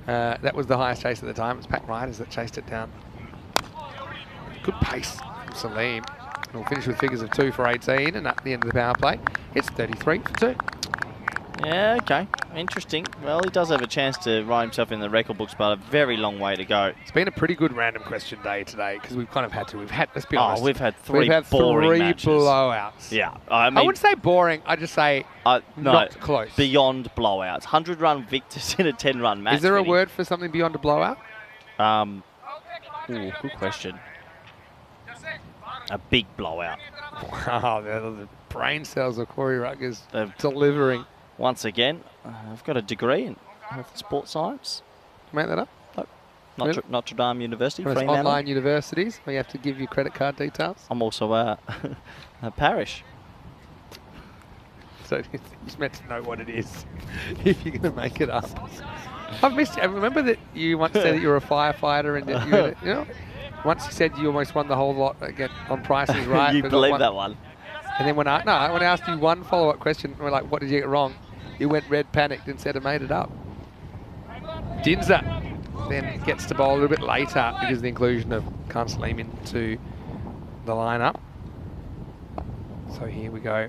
That was the highest chase at the time. It was Pat Riders that chased it down. Good pace from Salim. And we'll finish with figures of 2 for 18, and at the end of the power play, it's 33 for 2.
Yeah, okay. Interesting. Well, he does have a chance to write himself in the record books, but a very long way to go.
It's been a pretty good random question day today, because we've kind of had to. We've had, let's be honest.
We've had three matches.
Blowouts.
Yeah.
I wouldn't say boring. I'd just say not close.
Beyond blowouts. 100-run victors in a 10-run match.
Is there a word for something beyond a blowout?
Good question. A big blowout.
Wow, the brain cells of Corey Ruggers delivering.
Once again, I've got a degree in health and sports science.
Make that up?
Nope. Notre Dame University.
Online universities where you have to give your credit card details.
I'm also a parish.
So you're meant to know what it is if you're going to make it up. I've missed it. I remember that you once said that you were a firefighter and that you know, once you said you almost won the whole lot again on Price is Right.
You believe that one.
And then when I asked you one follow-up question, we're like, what did you get wrong? You went red panicked and said I made it up. Dinza then gets to bowl a little bit later because of the inclusion of Khan Salim into the lineup. So here we go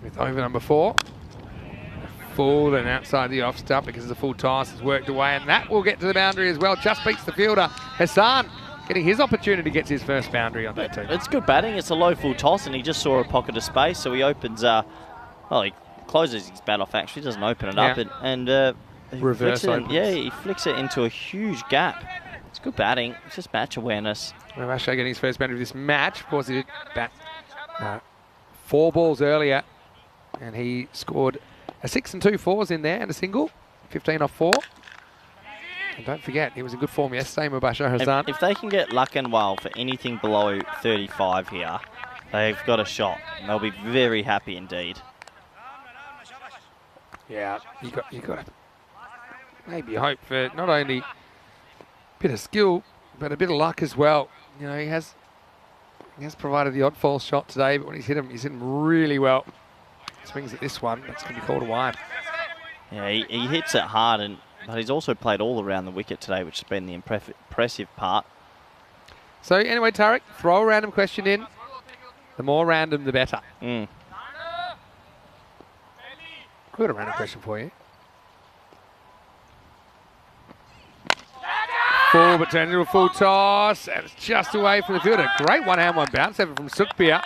with over number 4. Full and outside the off stump because the full toss has worked away, and that will get to the boundary as well. Just beats the fielder. Hassan getting his opportunity, gets his first boundary on that too.
It's good batting. It's a low full toss, and he just saw a pocket of space, so he opens. He closes his bat off. Actually, doesn't open it up, and
reverse opens.
He flicks it into a huge gap. It's good batting. It's just match awareness.
Mubashir getting his first boundary of this match. Of course, he did bat 4 balls earlier, and he scored a 6 and 2 fours in there and a single, 15 off 4. And don't forget, he was in good form yesterday, Mubashir Hassan.
If they can get Luckenwell for anything below 35 here, they've got a shot. And they'll be very happy indeed.
Yeah, you got maybe hope for not only a bit of skill, but a bit of luck as well. You know, he has provided the odd false shot today, but when he's hit him really well. Swings at this one, that's going to be called a wide.
Yeah, he hits it hard, but he's also played all around the wicket today, which has been the impressive part.
So anyway, Tarek, throw a random question in. The more random, the better. I've got a random question for you. Full, but turns into a full toss, and it's just away from the fielder. Great one-hand, one bounce effort from Sukhbir.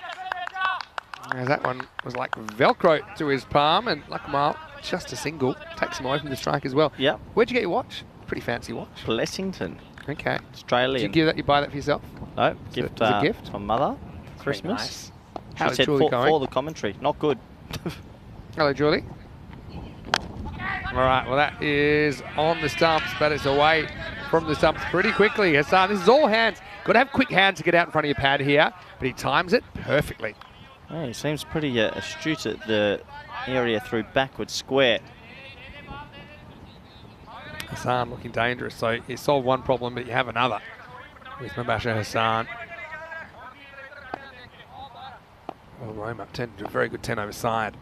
As that one was like Velcro to his palm, and Luckenwell just a single. Takes him away from the strike as well.
Yep.
Where'd you get your watch? Pretty fancy watch.
Blessington.
Okay.
Australian.
Did you buy that for yourself?
No, gift.
A gift
from Mother. Christmas.
Nice.
She said for the commentary. Not good.
Hello, Julie. All right, well, that is on the stumps, but it's away from the stumps pretty quickly. Hassan, this is all hands. Got to have quick hands to get out in front of your pad here, but he times it perfectly.
Yeah, he seems pretty astute at the area through backward square.
Hassan looking dangerous, so you solve one problem, but you have another. with Mubasher Hassan. Well, Roma turned to a very good 10 over side.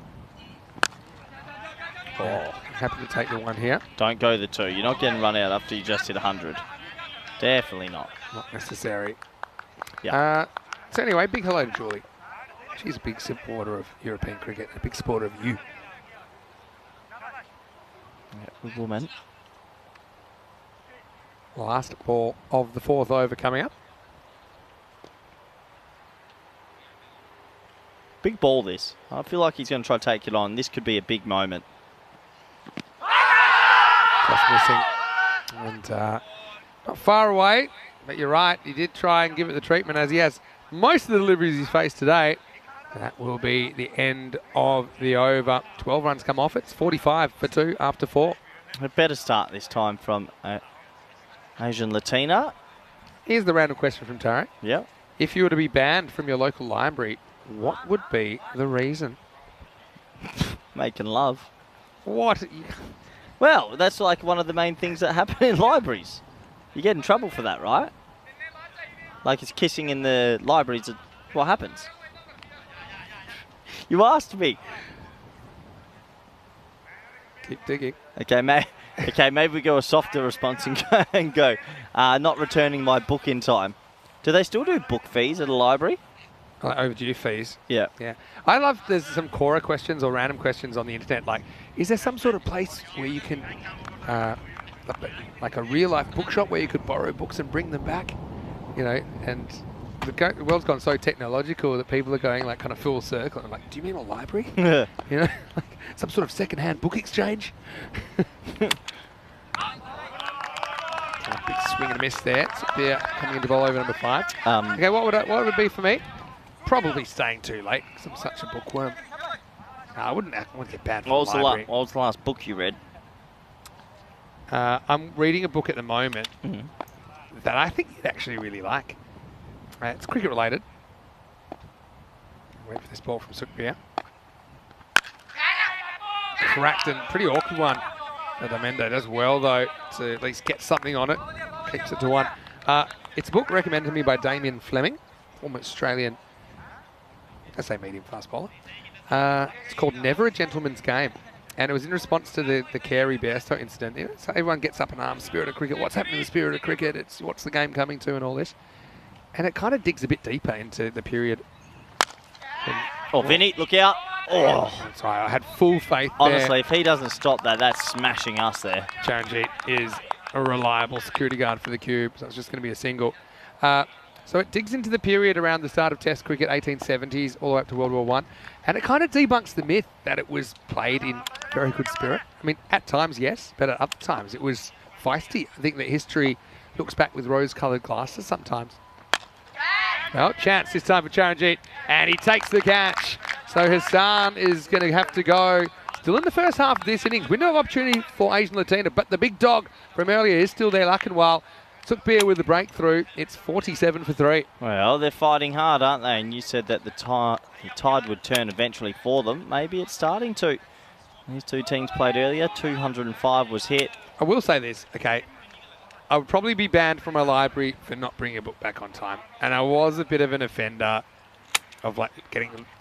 Oh.
Happy to take the one here.
Don't go the 2. You're not getting run out after you just hit 100. Definitely not.
Not necessary.
Yeah.
So anyway, big hello to Julie. She's a big supporter of European cricket, a big supporter of you.
Yeah, good woman.
Last ball of the 4th over coming up.
Big ball this. I feel like he's going to try to take it on. This could be a big moment.
Just missing. And not far away, but you're right. He did try and give it the treatment as he has most of the deliveries he's faced today. That will be the end of the over. 12 runs come off. It's 45 for 2 after 4.
A better start this time from Asian Latina.
Here's the random question from Tarek.
Yeah.
If you were to be banned from your local library, what would be the reason?
Making love.
What?
Well, that's like one of the main things that happen in libraries. You get in trouble for that, right? Like it's kissing in the libraries. What happens? You asked me.
Keep digging.
Okay, maybe we go a softer response and go, not returning my book in time. Do they still do book fees at a library?
Like overdue fees.
Yeah.
Yeah. I love there's some Quora questions or random questions on the internet. Like, is there some sort of place where you can, like a real life bookshop where you could borrow books and bring them back? You know, and the world's gone so technological that people are going like kind of full circle. I'm like, do you mean a library? You know, like some sort of second-hand book exchange? Big swing and a miss there. Sophia coming into ball over number 5. Okay, what would it be for me? Probably staying too late because I'm such a bookworm. No, I wouldn't get banned from the library.
What was the last book you read?
I'm reading a book at the moment that I think you'd actually really like. It's cricket related. Wait for this ball from Sukbir. Cracked and pretty awkward one. Adamendo does well though to at least get something on it. Keeps it to 1. It's a book recommended to me by Damien Fleming, former Australian, I say medium fast bowler. It's called Never a Gentleman's Game. And it was in response to the Carey Bairstow incident. You know, so everyone gets up in arms, spirit of cricket. What's happening in the spirit of cricket? It's what's the game coming to and all this. And it kind of digs a bit deeper into the period.
Vinny, look out. Oh.
That's right, I had full faith
Honestly,
there.
if he doesn't stop that, that's smashing us there.
Charanjit is a reliable security guard for the cube, so it's just going to be a single. So it digs into the period around the start of Test cricket, 1870s, all the way up to World War I. And it kind of debunks the myth that it was played in very good spirit. I mean, at times, yes, but at other times it was feisty. I think that history looks back with rose-coloured glasses sometimes. Well, chance this time for Charanjit, and he takes the catch. So Hassan is going to have to go. Still in the first half of this innings. Window of opportunity for Asian Latina, but the big dog from earlier is still there, Luckenwal. Sukbir with the breakthrough. It's 47 for 3.
Well, they're fighting hard, aren't they? And you said that the tide would turn eventually for them. Maybe it's starting to. These two teams played earlier. 205 was hit.
I will say this, okay. I would probably be banned from my library for not bringing a book back on time. And I was a bit of an offender of like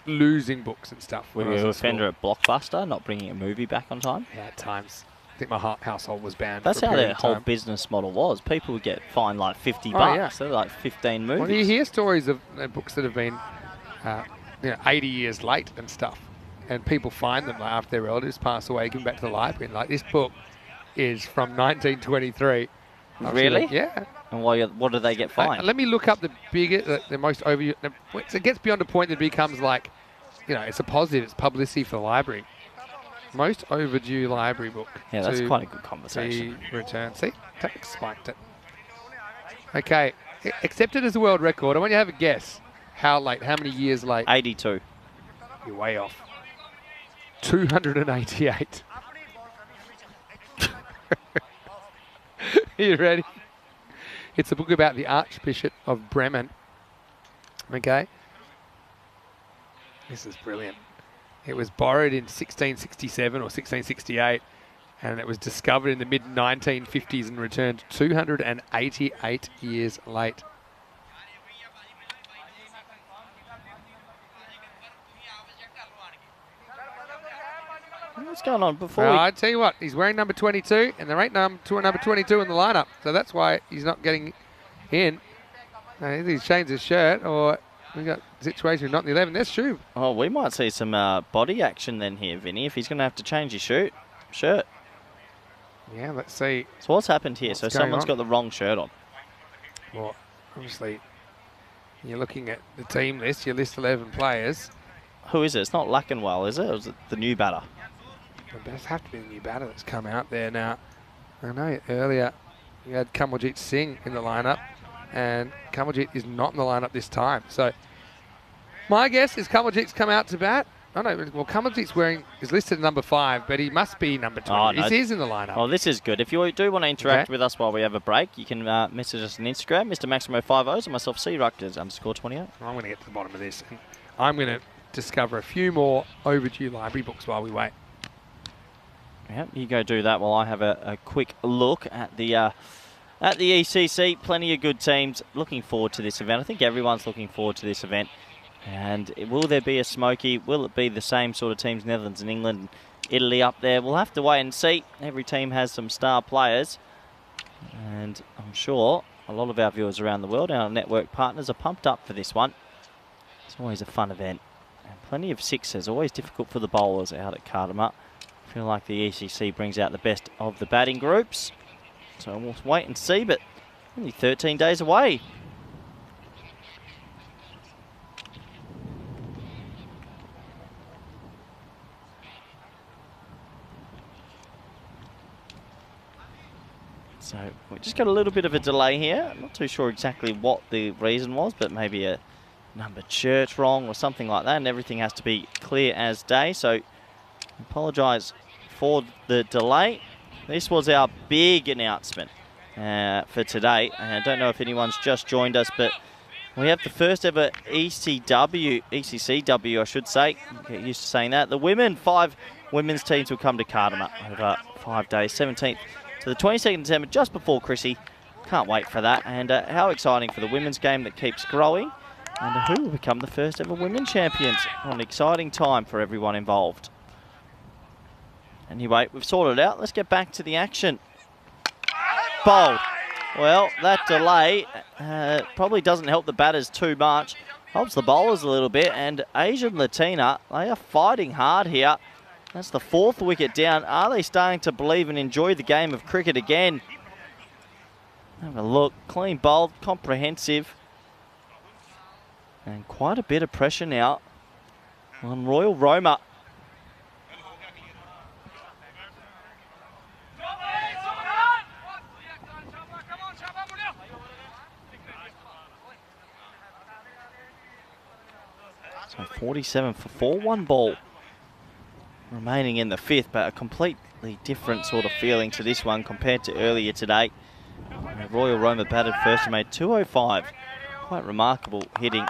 losing books and stuff.
Were you an offender at Blockbuster, not bringing a movie back on time?
Yeah, at times. I think my household was banned.
That's
for a
how
period
their
of
whole
time.
business model was. People would get fined like 50
Oh,
bucks.
yeah.
So like 15 movies.
Well, you hear stories of books that have been 80 years late and stuff. And people find them like, after their relatives pass away, give them back to the library. And like, this book is from 1923.
Really?
Yeah.
And what do they get fined?
Let me look up the most overdue. It gets beyond a point that becomes like, you know, it's a positive. It's publicity for the library. Most overdue library book.
Yeah, that's quite a good conversation.
Return. See, Tech spiked it. Okay, accepted as a world record. I want you to have a guess. How late? How many years late?
82.
You're way off. 288. Are you ready? It's a book about the Archbishop of Bremen. Okay. This is brilliant. It was borrowed in 1667 or 1668, and it was discovered in the mid-1950s and returned 288 years late.
What's going on before?
Well, I tell you what, he's wearing number 22, and there ain't number 22 in the lineup, so that's why he's not getting in. Either he's changed his shirt, or we got a situation with not in the 11. There's Shub.
Oh, we might see some body action then here, Vinny, if he's going to have to change his shirt.
Yeah, let's see.
So what's happened here? So someone's
on?
got the wrong shirt on.
Well, obviously, you're looking at the team list. You list 11 players.
Who is it? It's not Lackenwell, is it? Or is it the new batter?
It does have to be the new batter that's come out there now. I know earlier you had Kamaljeet Singh in the lineup, and Kamaljeet is not in the lineup this time. So my guess is Kamaljeet's come out to bat. Oh no, well Kamaljeet's is listed number 5, but he must be number 20.
Oh, no.
He is in the lineup.
Oh, this is good. If you do want to interact with us while we have a break, you can message us on Instagram, Mr. Maximo50s, and myself, CRuckers_28.
I'm going to get to the bottom of this, and I'm going to discover a few more overdue library books while we wait.
Yep, you go do that while I have a quick look at the ECC. Plenty of good teams. Looking forward to this event. I think everyone's looking forward to this event. And will there be a smoky? Will it be the same sort of teams, Netherlands and England, Italy up there? We'll have to wait and see. Every team has some star players. And I'm sure a lot of our viewers around the world, our network partners, are pumped up for this one. It's always a fun event. And plenty of sixes. Always difficult for the bowlers out at Cardamar. I feel like the ECC brings out the best of the batting groups. So we'll wait and see, but only 13 days away. So we just got a little bit of a delay here. I'm not too sure exactly what the reason was, but maybe a numbered shirt wrong or something like that, and everything has to be clear as day. So apologise for the delay. This was our big announcement for today. And I don't know if anyone's just joined us, but we have the first ever ECCW, I should say. Get used to saying that. The 5 women's teams will come to Cardamar over 5 days, 17th to the 22nd of December, just before Chrissy. Can't wait for that. And how exciting for the women's game that keeps growing. And who will become the first ever women champions. What an exciting time for everyone involved. Anyway, we've sorted it out. Let's get back to the action. Bowled. Well, that delay probably doesn't help the batters too much. Helps the bowlers a little bit. And Asian Latina, they are fighting hard here. That's the 4th wicket down. Are they starting to believe and enjoy the game of cricket again? Have a look. Clean bowled, comprehensive. And quite a bit of pressure now on Royal Roma. So 47 for 4, 1 ball remaining in the 5th, but a completely different sort of feeling to this one compared to earlier today. Royal Roma batted first and made 205. Quite remarkable hitting.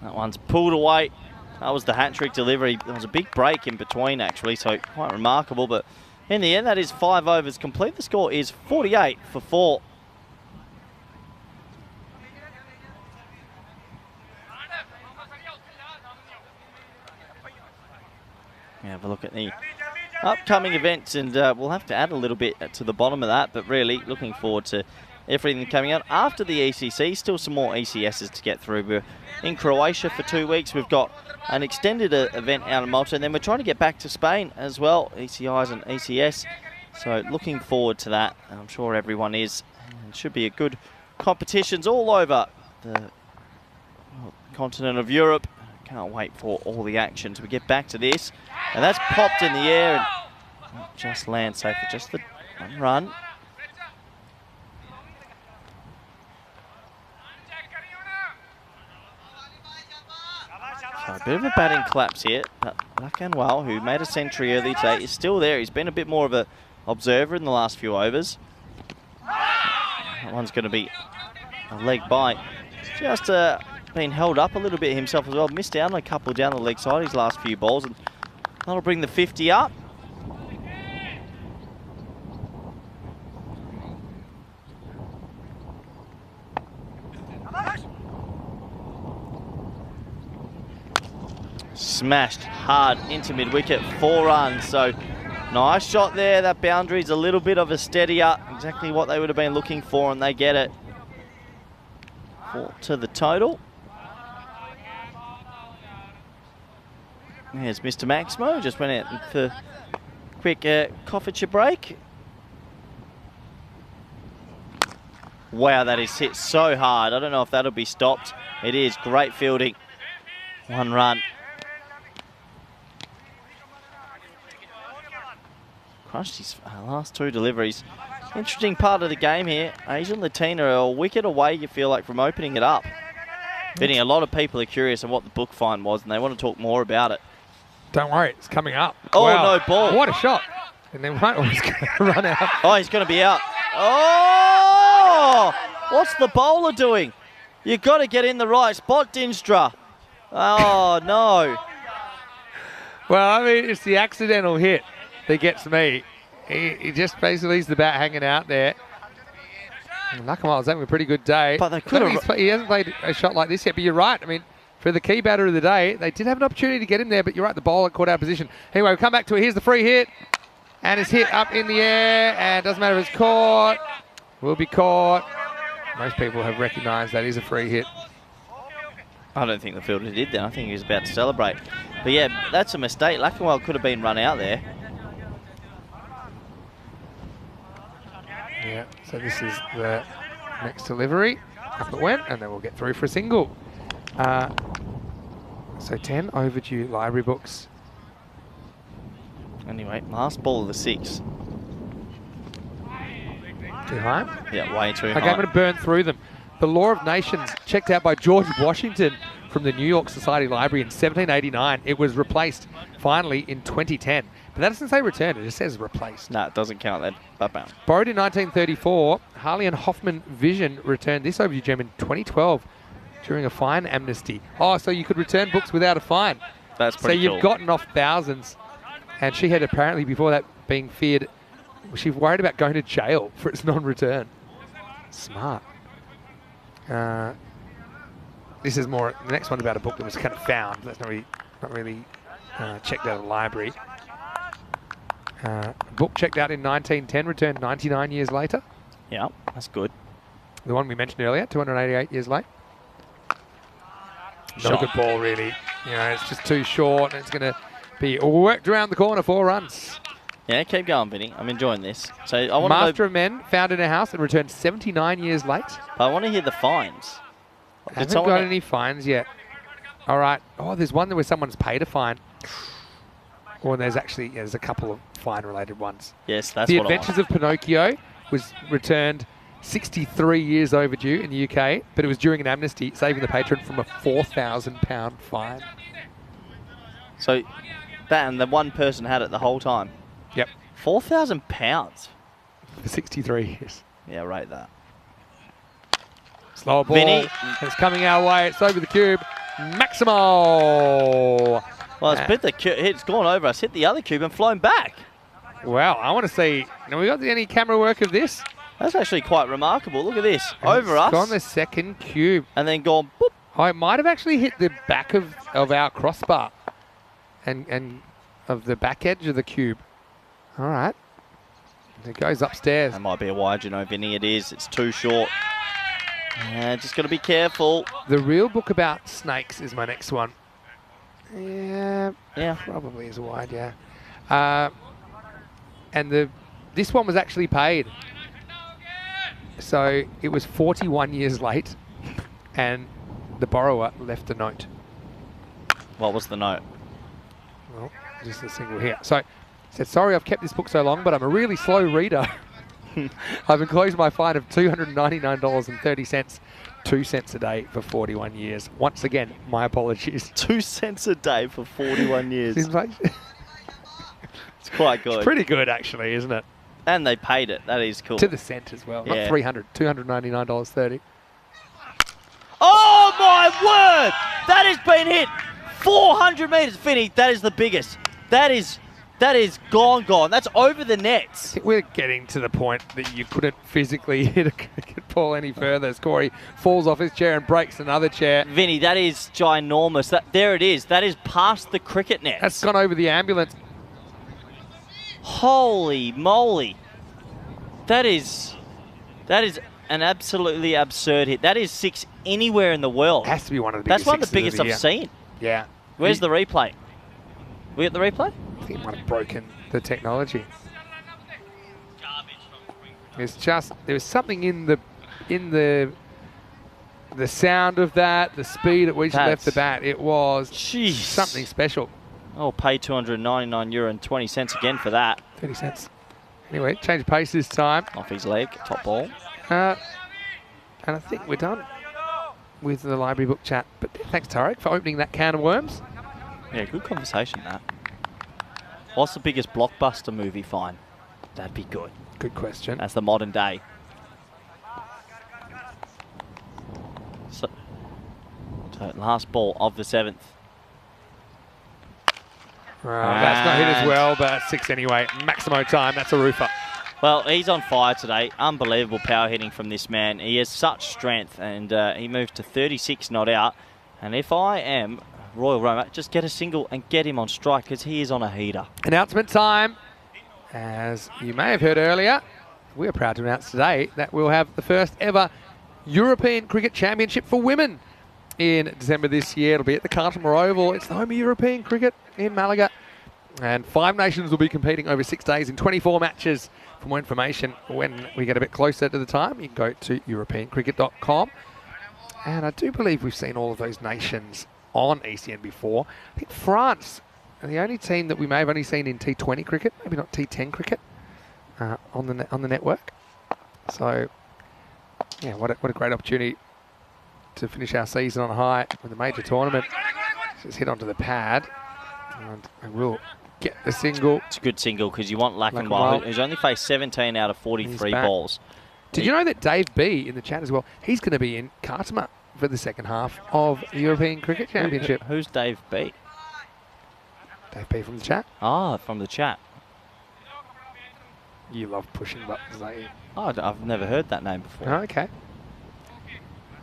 That one's pulled away. That was the hat-trick delivery. There was a big break in between, actually, so quite remarkable. But in the end, that is 5 overs complete. The score is 48 for 4. Have a look at the upcoming events, and we'll have to add a little bit to the bottom of that. But really, looking forward to everything coming out after the ECC. Still some more ECSs to get through. We're in Croatia for 2 weeks. We've got an extended event out in Malta, and then we're trying to get back to Spain as well, ECIs and ECS. So looking forward to that. I'm sure everyone is. It should be a good competitions all over the continent of Europe. Can't wait for all the action. So we get back to this, and that's popped in the air and just land safe for just the 1 run. So a bit of a batting collapse here, but Lacanwal, who made a century early today, is still there. He's been a bit more of an observer in the last few overs. That one's going to be a leg bite. Just been held up a little bit himself as well. Missed out on a couple down the leg side his last few balls, and that'll bring the 50 up. Smashed hard into mid-wicket, 4 runs. So nice shot there. That boundary's a little bit of a steadier. Exactly what they would have been looking for, and they get it. 4 to the total. There's Mr. Maximo. Just went out for a quick coffee break. Wow, that is hit so hard. I don't know if that'll be stopped. It is. Great fielding. 1 run. Crushed his last 2 deliveries. Interesting part of the game here. Asian Latina are a wicket away, you feel like, from opening it up. Vinny, a lot of people are curious on what the book find was, and they want to talk more about it.
Don't worry, it's coming up.
Oh,
wow.
no ball.
What a shot. And then he's going to run out.
Oh, he's going to be out. Oh! What's the bowler doing? You've got to get in the right spot, Dinstra. Oh, no.
Well, I mean, it's the accidental hit that gets me. He just basically leaves the bat hanging out there. Nakamal's having a pretty good day.
But they could have...
He hasn't played a shot like this yet, but you're right. I mean, for the key batter of the day, they did have an opportunity to get him there, but you're right, the bowler caught out of position. Anyway, we'll come back to it. Here's the free hit. And it's hit up in the air, and doesn't matter if it's caught. Will be caught. Most people have recognised that is a free hit.
I don't think the fielder did then. I think he was about to celebrate. But yeah, that's a mistake. Lackenwell could have been run out there.
Yeah, so this is the next delivery. Up it went, and then we'll get through for a single. So 10 overdue library books.
Anyway, last ball of the 6.
Too high?
Yeah, way too high.
Okay, I'm going to burn through them. The Law of Nations, checked out by George Washington from the New York Society Library in 1789. It was replaced, finally, in 2010. But that doesn't say returned, it just says replaced.
No, it doesn't count then. Bam.
Borrowed in 1934, Harley and Hoffman Vision returned this overdue gem in 2012 during a fine amnesty. Oh, so you could return books without a fine.
That's pretty
cool.
So
you've gotten off thousands. And she had apparently, before that, being feared, she worried about going to jail for its non-return. Smart. This is more, the next one about a book that was kind of found. That's not really checked out of the library. Book checked out in 1910, returned 99 years later.
Yeah, that's good.
The one we mentioned earlier, 288 years late. Not a good ball, really. You know, it's just too short, and it's going to be worked around the corner, 4 runs.
Yeah, keep going, Vinny. I'm enjoying this. So I want
Master of Men, found in a house and returned 79 years late.
I want to hear the fines.
I haven't got any fines yet. All right. Oh, there's one where someone's paid a fine. Or there's actually, there's a couple of fine-related ones.
Yes, that's
The
what I
Adventures of Pinocchio was returned 63 years overdue in the UK, but it was during an amnesty, saving the patron from a £4,000 fine.
So that and the one person had it the whole time.
Yep.
£4,000
for 63 years.
Yeah, rate that.
Slower ball.
Vinny.
It's coming our way. It's over the cube. Maximo.
Well, it's bit the cube. It's gone over us, hit the other cube and flown back.
Wow, I want to see. Now, we got any camera work of this?
That's actually quite remarkable. Look at this. Over us.
It's gone the second cube.
And then gone boop.
Oh, it might have actually hit the back of our crossbar and of the back edge of the cube. All right. It goes upstairs.
That might be a wide, you know, Vinny. It is. It's too short. Just got to be careful.
The Real Book About Snakes is my next one. Yeah, probably is wide, yeah. And this one was actually paid. So it was 41 years late, and the borrower left a note.
What was the note?
Well, just a single here. So it said, sorry I've kept this book so long, but I'm a really slow reader. I've enclosed my fine of $299.30, 2 cents a day for 41 years. Once again, my apologies.
2 cents a day for 41 years.
Seems like
it's quite good.
It's pretty good, actually, isn't it?
And they paid it. That is cool.
To the cent as well.
Yeah.
Not $300, $299.30.
Oh, my word! That has been hit. 400 metres, Finny. That is the biggest. That is gone. That's over the
I
nets.
think we're getting to the point that you couldn't physically hit a cricket ball any further. As Corey falls off his chair and breaks another chair.
Vinny, that is ginormous. There it is. That is past the cricket net.
That's gone over the ambulance.
Holy moly. That is an absolutely absurd hit. That is 6 anywhere in the world.
Has to be one of the
That's
biggest
one of the
sixes
biggest I've seen.
Yeah.
Where's the replay? We got the replay?
I think it might have broken the technology. It's just, there was something in the sound of that, the speed at which it left the bat. It was something special.
I'll pay €299.20 again for that.
30 cents. Anyway, change of pace this time.
Off his leg, top ball.
And I think we're done with the library book chat. But thanks, Tarek, for opening that can of worms.
Yeah, good conversation, that. What's the biggest blockbuster movie fine? That'd be good.
Good question.
That's the modern day. So last ball of the 7th.
That's not hit as well, but that's 6 anyway. Maximo time, that's a roofer.
Well, he's on fire today. Unbelievable power hitting from this man. He has such strength, and he moved to 36 not out. And if I am Royal Roma, just get a single and get him on strike, because he is on a heater.
Announcement time. As you may have heard earlier, we are proud to announce today that we'll have the first ever European Cricket Championship for women in December this year. It'll be at the Carlton Oval. It's the home of European cricket in Malaga. And 5 nations will be competing over 6 days in 24 matches. For more information, when we get a bit closer to the time, you can go to europeancricket.com. And I do believe we've seen all of those nations on ECN before. I think France are the only team that we may have only seen in T20 cricket, maybe not T10 cricket, on the network. So, yeah, what a great opportunity to finish our season on a high with a major tournament. Just hit onto the pad, and I will get the single.
It's a good single, because you want Lackenwell, who's only faced 17 out of 43 balls.
Did you know that Dave B in the chat as well, he's going to be in Khartoum for the second half of the European Cricket Championship.
Who's Dave B?
Dave B from the chat.
Ah, from the chat.
You love pushing buttons, don't you?
Oh, I've never heard that name before.
Oh, okay.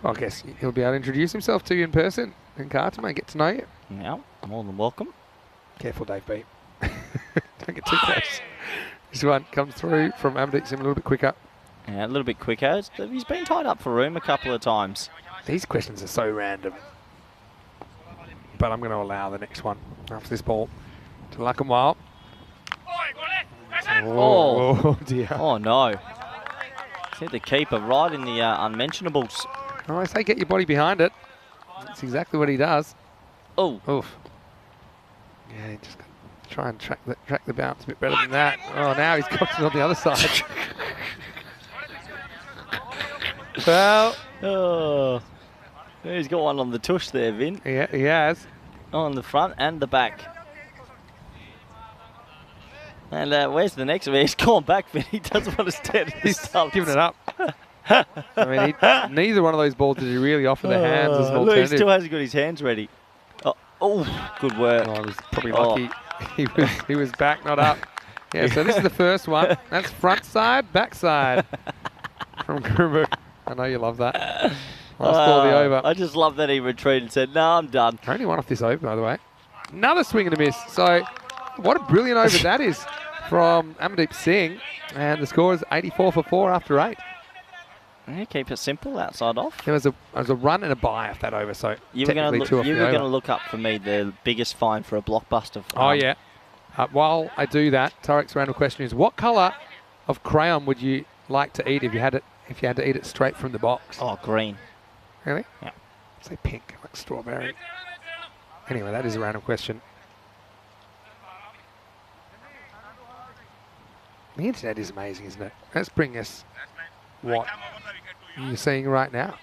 Well, I guess he'll be able to introduce himself to you in person in Khartoum and get to know you.
Yeah, more than welcome.
Careful, Dave B. Don't get too close. This one comes through from Amandeep Sim a little bit quicker.
Yeah, a little bit quicker. He's been tied up for room a couple of times.
These questions are so random. But I'm going to allow the next one after this ball to Lackenwell. Oh dear.
Oh no. Hit the keeper right in the unmentionables.
Oh, I say get your body behind it. That's exactly what he does.
Oh.
Oof. Yeah, he just got to try and track the bounce a bit better than that. Oh, now he's got it on the other side. Well.
Oh. He's got one on the tush there, Vin.
Yeah, he has.
On the front and the back. And where's the next one? He's gone back, Vin. He doesn't want to stand at the stumps.
Giving it up. I mean, neither one of those balls did he really offer the hands as an
Look,
alternative.
he still hasn't got his hands ready. Oh, good work.
Oh, he was probably lucky. He was back, not up. Yeah, so this is the first one. That's front side, back side from Guru. I know you love that. Last ball of the over.
I just love that he retreated and said, no, I'm done.
Only one off this over, by the way. Another swing and a miss. So, what a brilliant over that is from Amandeep Singh. And the score is 84 for 4 after 8.
Yeah, keep it simple, outside off.
There was a run and a bye off that over, so
You were going
technically
to look up for me the biggest fine for a blockbuster.
Oh, yeah. While I do that, Tarek's random question is, what colour of crayon would you like to eat if you had to eat it straight from the box?
Oh, green.
Really?
Yeah.
Say pink, like strawberry. Anyway, that is a random question. The internet is amazing, isn't it? Let's bring us what you're seeing right now.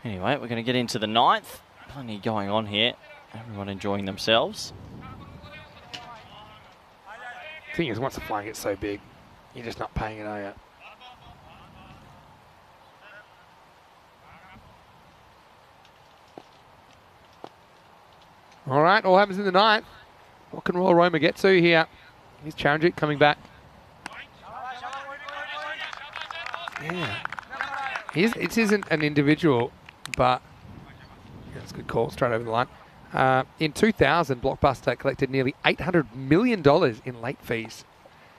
Anyway, we're going to get into the 9th. Plenty going on here. Everyone enjoying themselves.
thing is, once the flying gets so big, you're just not paying it, are you? All right, all happens in the ninth. What can Royal Roma get to here? Here's Charanjit coming back. Yeah. It isn't an individual, but that's a good call, straight over the line. In 2000, Blockbuster collected nearly $800 million in late fees,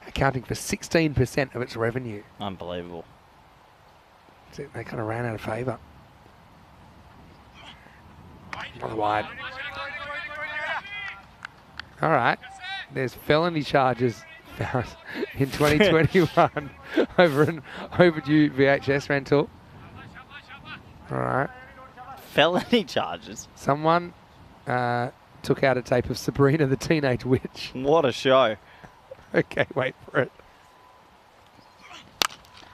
accounting for 16% of its revenue.
Unbelievable.
So they kind of ran out of favour. Another wide. All right. There's felony charges found in 2021 over an overdue VHS rental. All right.
Felony charges?
Someone took out a tape of Sabrina the Teenage Witch.
What a show.
Okay, wait for it.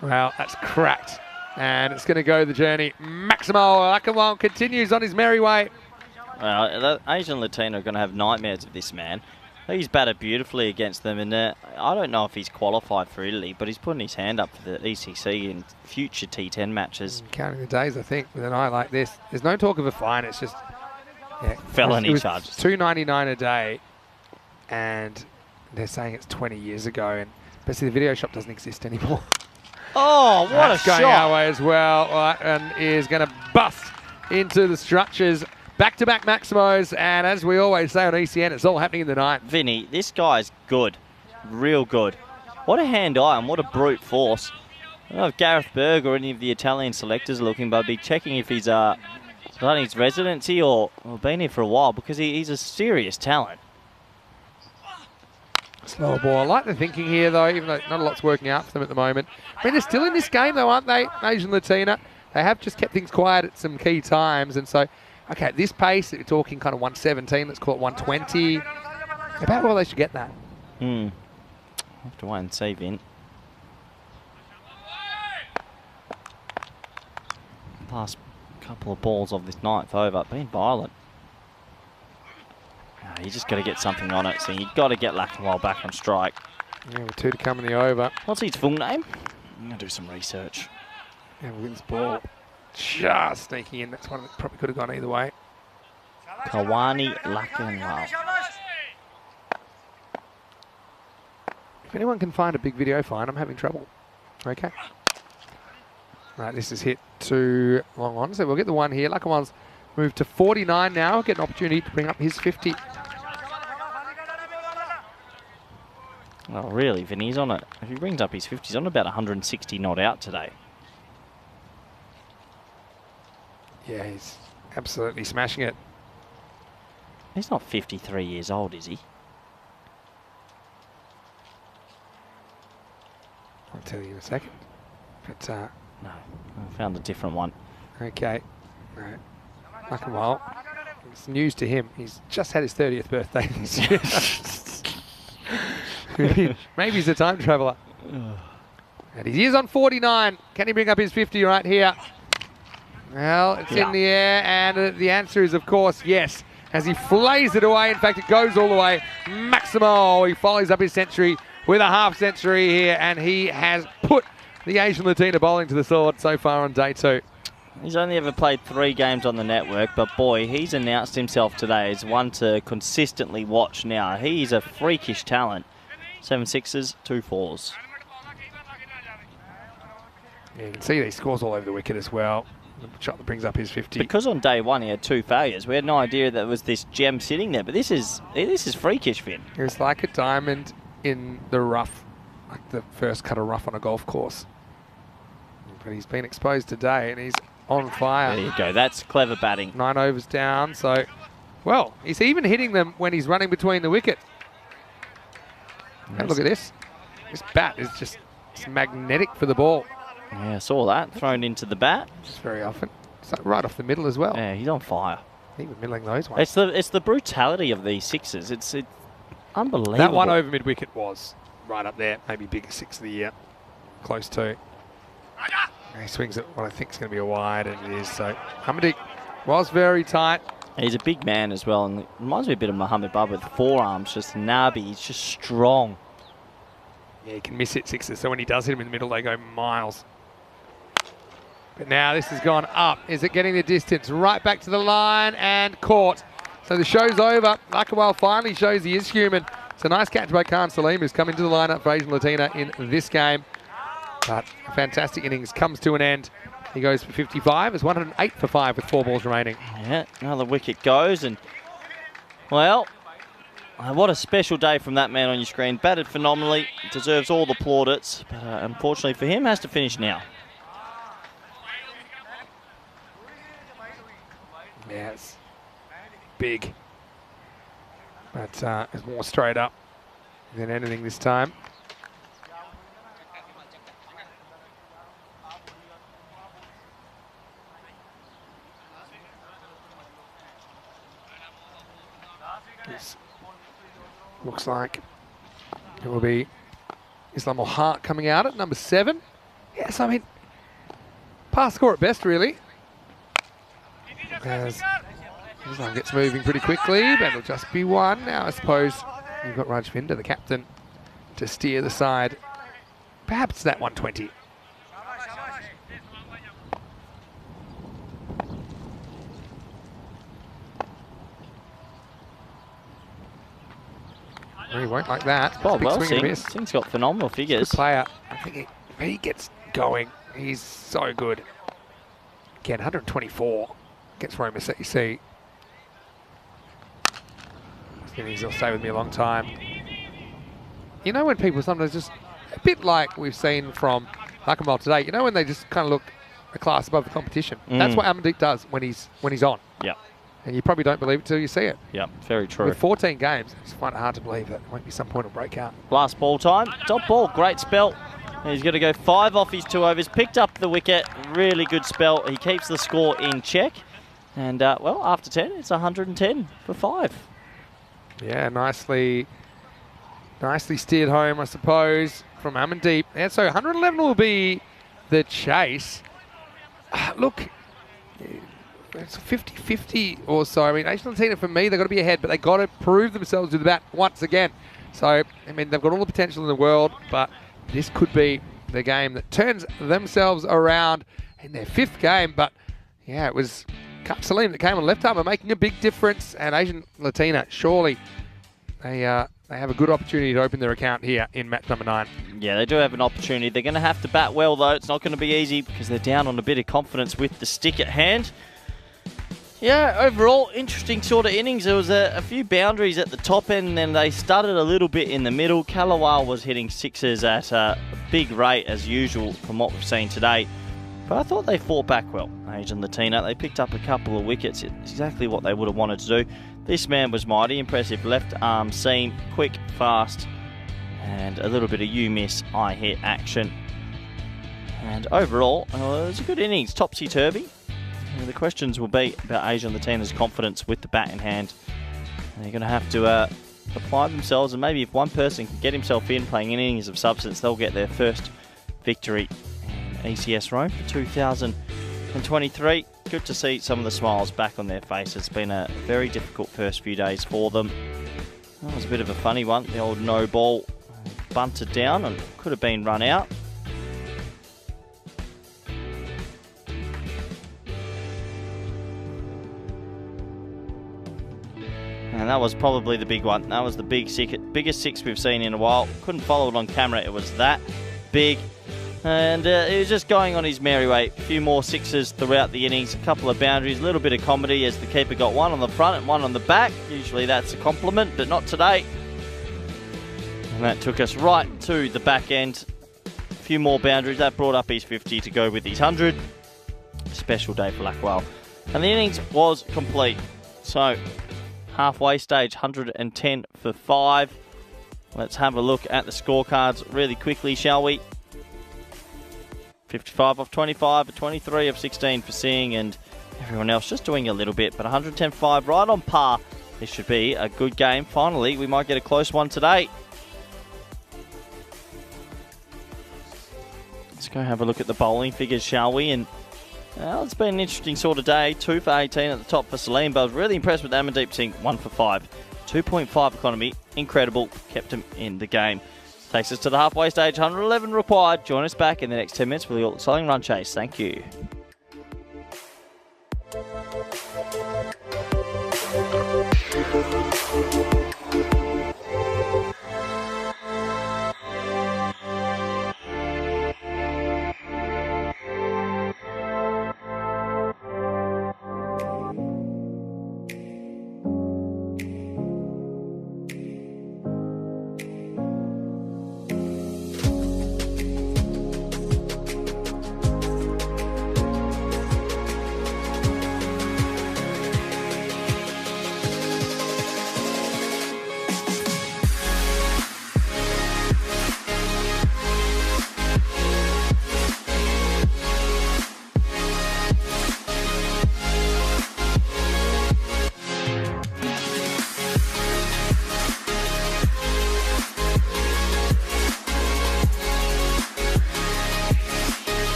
Well, that's cracked. And it's going to go the journey. Maximo Lackawan continues on his merry way.
Well, the Asian Latino are going to have nightmares of this man. He's batted beautifully against them, and I don't know if he's qualified for Italy, but he's putting his hand up for the ECC in future T10 matches.
Counting the days, I think, with an eye like this. There's no talk of a fine. It's just
felony charges.
$2.99 a day, and they're saying it's 20 years ago. And but see, the video shop doesn't exist anymore.
Oh, what
That's
a
going
shot!
our way as well, and is going to bust into the structures. Back-to-back Maximos, and as we always say on ECN, it's all happening in the ninth.
Vinny, this guy's good. Real good. What a hand-eye and what a brute force. I don't know if Gareth Berg or any of the Italian selectors are looking, but I'd be checking if he's done his residency or been here for a while, because he's a serious talent.
Slower ball. I like the thinking here, though, even though not a lot's working out for them at the moment. I mean, they're still in this game, though, aren't they? Asian Latina. They have just kept things quiet at some key times, and so... Okay, at this pace, we're talking kind of 117, let's call it 120. About well they should get that.
Have to wait and see, Vin. Last couple of balls of this ninth over, being violent. You just got to get something on it, so you've got to get Lackenwell back on strike.
Yeah, with 2 to come in the over.
What's his full name? I'm going to do some research.
Yeah, wins ball. Just sneaking in. That's one that probably could have gone either way.
Kawani Lackenwell.
If anyone can find a big video fine, I'm having trouble. Okay. Right, this is hit too long on, so we'll get the one here. Lackenwell's moved to 49 now. Get an opportunity to bring up his 50.
Oh, really, Vinny? He's on it. If he brings up his 50, he's on about 160 not out today.
Yeah, he's absolutely smashing it.
He's not 53 years old, is he?
I'll tell you in a second. But,
no, I found a different one.
Okay. All right. Lackenwell. It's news to him. He's just had his 30th birthday this year. Maybe he's a time traveller. And he is on 49. Can he bring up his 50 right here? Well, it's in the air, and the answer is, of course, yes. As he flays it away, in fact, it goes all the way. Maximo, he follows up his century with a half century here, and he has put the Asian Latina bowling to the sword so far on day 2.
He's only ever played 3 games on the network, but boy, he's announced himself today as one to consistently watch now. He's a freakish talent. 7 sixes, 2 fours.
Yeah, you can see these scores all over the wicket as well. The shot that brings up his 50.
Because on day 1 he had 2 failures, we had no idea that there was this gem sitting there. But this is freakish, Finn.
It's like a diamond in the rough, like the first cut of rough on a golf course. But he's been exposed today, and he's on fire.
There you go. That's clever batting.
9 overs down. So, well, he's even hitting them when he's running between the wicket. And look at this. This bat is just magnetic for the ball.
Yeah, I saw that. Thrown into the bat.
Just very often. So right off the middle as well.
Yeah, he's on fire.
Even middling those ones.
It's the brutality of these sixes. It's unbelievable.
That one over mid-wicket was right up there. Maybe biggest 6 of the year. Close to. He swings at what I think is going to be a wide, and it is. So Hamdik was very tight.
He's a big man as well, and it reminds me a bit of Mohamed Baba with forearms, just nabby. He's just strong.
Yeah, he can miss hit sixes, so when he does hit them in the middle, they go miles. But now this has gone up. Is it getting the distance? Right back to the line and caught. So the show's over. Lakawal finally shows he is human. It's a nice catch by Khan Salim, who's come into the lineup for Asian Latina in this game. But a fantastic innings comes to an end. He goes for 55. It's 108 for 5 with 4 balls remaining.
Yeah, another wicket goes, and well, what a special day from that man on your screen. Batted phenomenally, deserves all the plaudits, but unfortunately for him, has to finish now.
Yeah, it's big, but it's more straight up than anything this time. This looks like it will be Islam Hart coming out at number 7. Yes, I mean, pass score at best, really. As Islam gets moving pretty quickly, but it'll just be one. Now, I suppose you've got Rajvinder, the captain, to steer the side. Perhaps that 120. He won't like that.
Oh, well,
Singh's
got phenomenal figures.
Good player. I think when he gets going, he's so good. Again, 124 against Roma CC. He'll stay with me a long time. You know when people sometimes just, a bit like we've seen from Nakamal today, you know when they just kind of look a class above the competition? That's what Amandeep does when he's on.
Yeah.
And you probably don't believe it till you see it.
Yeah, very true.
With 14 games, it's quite hard to believe that there won't be some point of breakout.
Last ball time. Top ball, great spell. He's going to go 5 off his 2 overs. Picked up the wicket. Really good spell. He keeps the score in check. And, well, after 10, it's 110 for 5.
Yeah, nicely steered home, I suppose, from Amandeep. And so 111 will be the chase. Look, it's 50-50 or so. I mean, Asian Latina, for me, they've got to be ahead, but they've got to prove themselves with the bat once again. So, I mean, they've got all the potential in the world, but this could be the game that turns themselves around in their 5th game. But, yeah, it was Cup Salim that came on left arm making a big difference. And Asian Latina, surely, they have a good opportunity to open their account here in match number 9.
Yeah, they do have an opportunity. They're going to have to bat well, though. It's not going to be easy because they're down on a bit of confidence with the stick at hand. Yeah, overall, interesting sort of innings. There was a few boundaries at the top end, and then they started a little bit in the middle. Kalawal was hitting sixes at a big rate, as usual, from what we've seen today. But I thought they fought back well, Asian Latina. They picked up a couple of wickets. It's exactly what they would have wanted to do. This man was mighty impressive. Left arm seam, quick, fast, and a little bit of you-miss, I-hit action. And overall, it was a good innings, topsy-turvy. The questions will be about Asian Latina's confidence with the bat in hand. They're going to have to apply themselves, and maybe if one person can get himself in playing innings of substance, they'll get their first victory in ECS Rome for 2023. Good to see some of the smiles back on their faces. It's been a very difficult first few days for them. That was a bit of a funny one. The old no ball bunted down and could have been run out. And that was probably the big one. That was the biggest 6 we've seen in a while. Couldn't follow it on camera. It was that big. And he was just going on his merry way. A few more 6s throughout the innings. A couple of boundaries. A little bit of comedy as the keeper got one on the front and one on the back. Usually that's a compliment, but not today. And that took us right to the back end. A few more boundaries. That brought up his 50 to go with his 100. Special day for Lackwell. And the innings was complete. So, halfway stage, 110 for 5. Let's have a look at the scorecards really quickly, shall we? 55 off 25, a 23 of 16 for Singh, and everyone else just doing a little bit, but 110-5 right on par. This should be a good game. Finally, we might get a close one today. Let's go have a look at the bowling figures, shall we? And well, it's been an interesting sort of day. 2 for 18 at the top for Salim, but I was really impressed with Amandeep Singh. 1 for 5. 2.5 economy. Incredible. Kept him in the game. Takes us to the halfway stage, 111 required. Join us back in the next 10 minutes for the exciting run chase. Thank you.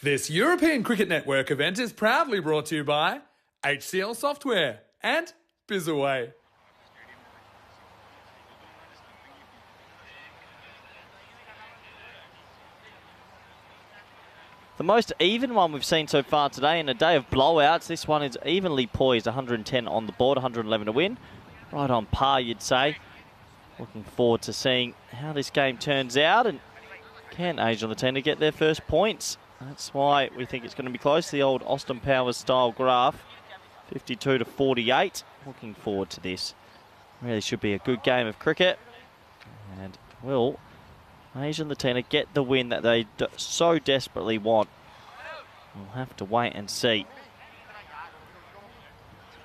This European Cricket Network event is proudly brought to you by HCL Software and Bizaway.
The most even one we've seen so far today in a day of blowouts. This one is evenly poised, 110 on the board, 111 to win. Right on par, you'd say. Looking forward to seeing how this game turns out, and can Asian Latina get their first points? That's why we think it's going to be close. The old Austin Powers style graph, 52 to 48. Looking forward to this. Really should be a good game of cricket. And will Asian Latina get the win that they so desperately want? We'll have to wait and see.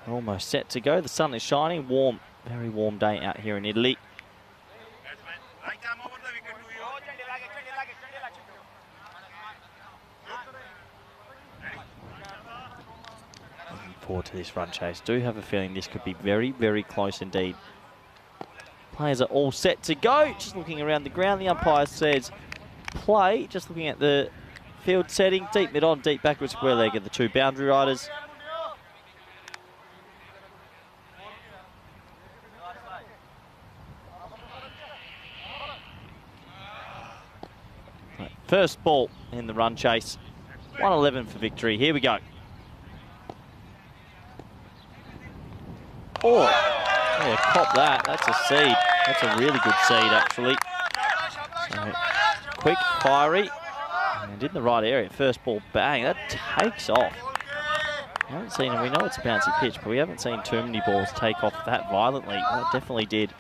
We're almost set to go. The sun is shining. Warm, very warm day out here in Italy. Looking forward to this run chase. Do have a feeling this could be very, very close indeed. Players are all set to go. Just looking around the ground, the umpire says play. Just looking at the field setting. Deep mid on, deep backward square leg of the two boundary riders. Right, first ball in the run chase. 111 for victory. Here we go. Oh, yeah, cop that. That's a seed. That's a really good seed, actually. So, quick, fiery, and in the right area. First ball, bang. That takes off. We haven't seen, we know it's a bouncy pitch, but we haven't seen too many balls take off that violently. That definitely did.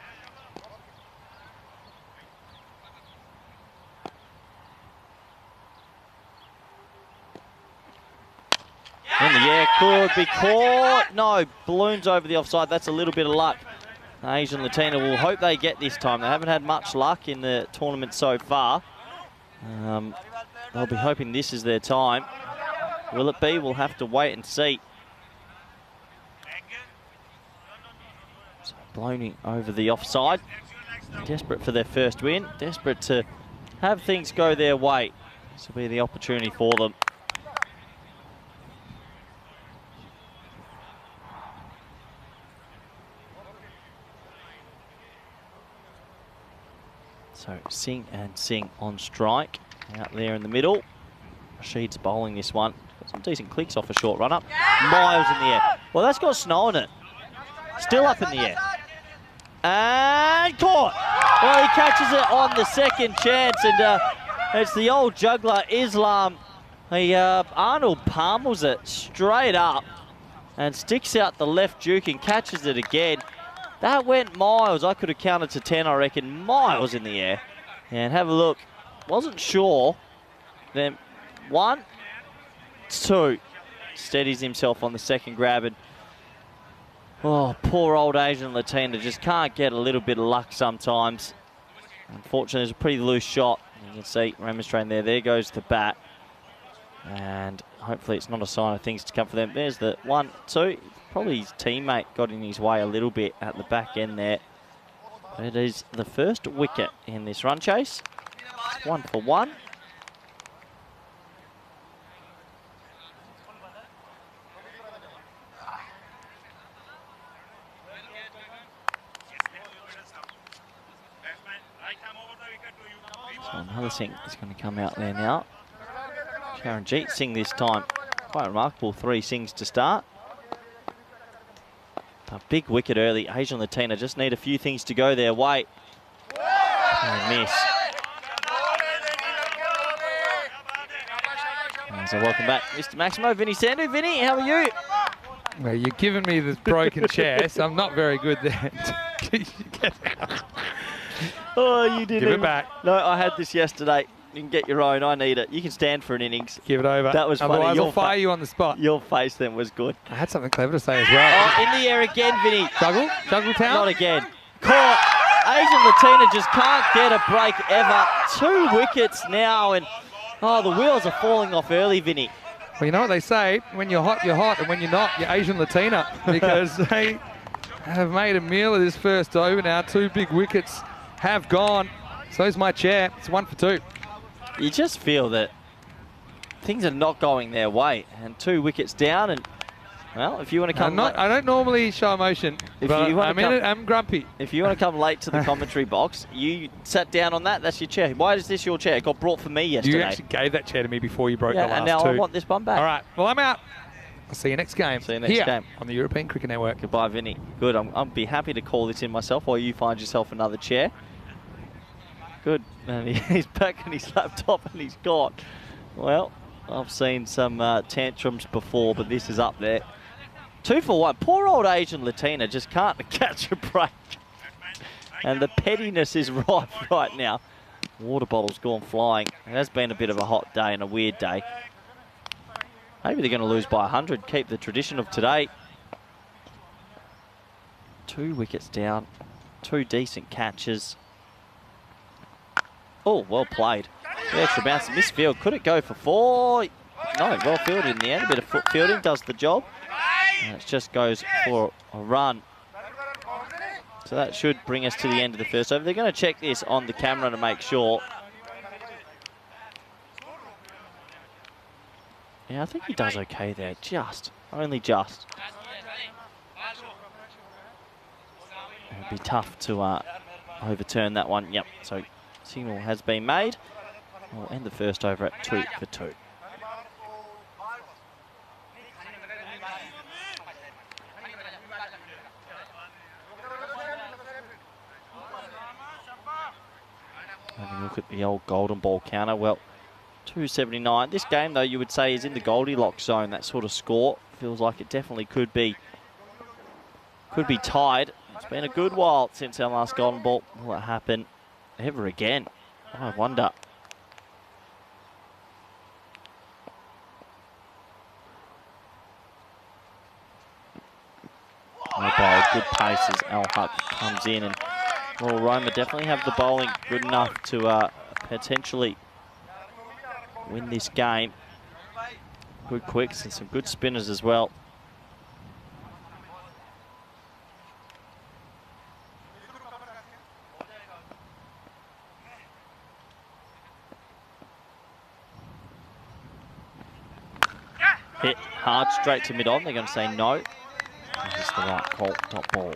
In the air, could be caught. No, balloons over the offside. That's a little bit of luck. Asian Latina will hope they get this time. They haven't had much luck in the tournament so far. They'll be hoping this is their time. Will it be? We'll have to wait and see. So blown over the offside. Desperate for their first win. Desperate to have things go their way. This will be the opportunity for them. So Singh and Singh on strike out there in the middle. Rashid's bowling this one. Got some decent clicks off a short run up. Miles in the air. Well, that's got snow in it. Still up in the air. And caught. Well, he catches it on the second chance, and it's the old juggler Islam. Arnold palms it straight up and sticks out the left juke and catches it again. That went miles. I could have counted to 10, I reckon. Miles in the air. And have a look. Wasn't sure. Then 1, 2. Steadies himself on the second grab. And oh, poor old Asian Latina just can't get a little bit of luck sometimes. Unfortunately, it's a pretty loose shot. You can see remonstrating there. There goes the bat. And hopefully it's not a sign of things to come for them. There's the 1, 2. Probably his teammate got in his way a little bit at the back end there. But it is the first wicket in this run chase. It's 1 for 1. So another Singh is going to come out there now. Charanjit Singh this time. Quite remarkable, 3 Singhs to start. A big wicket early. Asian Latina just need a few things to go their way. And miss. So welcome back, Mr. Maximo. Vinny Sandu. Vinny, how are you?
Well, you're giving me this broken chair, so I'm not very good there.
Oh, you didn't.
Give it back.
No, I had this yesterday. You can get your own. I need it. You can stand for an innings.
Give it over.
That was funny.
Otherwise, I'll fire you on the spot.
Your face then was good.
I had something clever to say as well.
Oh, in the air again, Vinny.
Juggle? Juggle town?
Not again. Caught. Asian Latina just can't get a break ever. 2 wickets now, and oh, the wheels are falling off early, Vinny.
Well, you know what they say, when you're hot, and when you're not, you're Asian Latina, because they have made a meal of this first over now. 2 big wickets have gone. So's my chair. It's 1 for 2.
You just feel that things are not going their way. And 2 wickets down. And, well, if you want to come...
I don't normally show emotion, but I'm grumpy.
If you want to come late to the commentary box, you sat down on that, that's your chair. Why is this your chair? It got brought for me yesterday.
You actually gave that chair to me before you broke the last 2.
And now I want this one back.
All right, well, I'm out. I'll see you next game.
See you next game.
On the European Cricket Network.
Goodbye, Vinny. Good, I'll be happy to call this in myself while you find yourself another chair. Good, and he's back on his laptop and he's gone. Well, I've seen some tantrums before, but this is up there. 2 for 1. Poor old Asian Latina just can't catch a break. And the pettiness is rife right now. Water bottle's gone flying. It has been a bit of a hot day and a weird day. Maybe they're going to lose by 100, keep the tradition of today. 2 wickets down, 2 decent catches. Oh, well played. The extra bounce, misfield. Could it go for 4? No, well fielded in the end. A bit of foot fielding does the job. And it just goes for a run. So that should bring us to the end of the first over. They're going to check this on the camera to make sure. Yeah, I think he does okay there. Only just. It'd be tough to overturn that one. Yep, so signal has been made. We'll end the first over at 2 for 2. Having a look at the old golden ball counter. Well, 279. This game, though, you would say is in the Goldilocks zone. That sort of score feels like it definitely could be tied. It's been a good while since our last golden ball. Will it happen ever again? I wonder. Well bowled, good paces. Al Huck comes in, and well, Roma definitely have the bowling good enough to potentially win this game. Good quicks and some good spinners as well. Hit hard straight to mid-on. They're going to say no. This is the right call, top ball.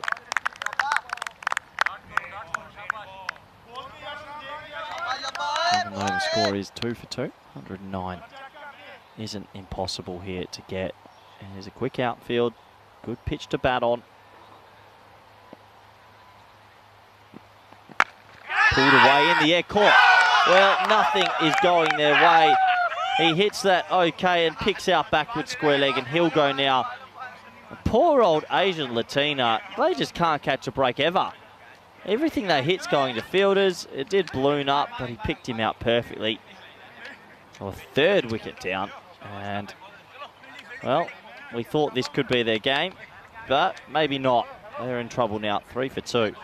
Even though the score is 2 for 2, 109 isn't impossible here to get. And there's a quick outfield, good pitch to bat on. Pulled away in the air, caught. Well, nothing is going their way. He hits that okay and picks out backward square leg, and he'll go now. Poor old Asian Latina, they just can't catch a break ever. Everything they hit's going to fielders. It did balloon up, but he picked him out perfectly. So a 3rd wicket down. And, well, we thought this could be their game, but maybe not. They're in trouble now, 3 for 2.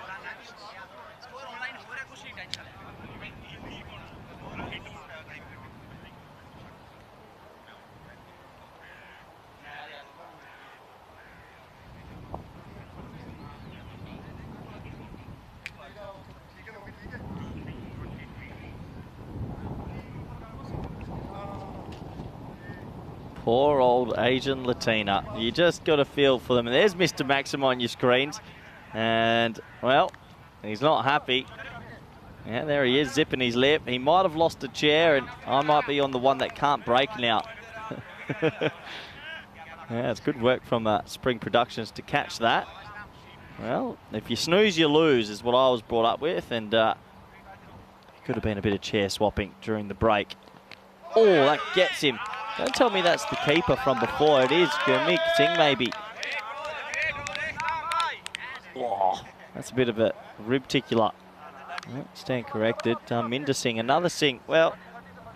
Poor old Asian Latina. You just got to feel for them. And there's Mr. Maxim on your screens. And, well, he's not happy. Yeah, there he is, zipping his lip. He might have lost a chair, and I might be on the one that can't break now. Yeah, it's good work from Spring Productions to catch that. Well, if you snooze, you lose, is what I was brought up with. And could have been a bit of chair swapping during the break. Oh, that gets him. Don't tell me that's the keeper from before. It is Gurmeet Singh, maybe. Oh, that's a bit of a ribticular. Oh, stand corrected. Minder Singh, another Singh. Well,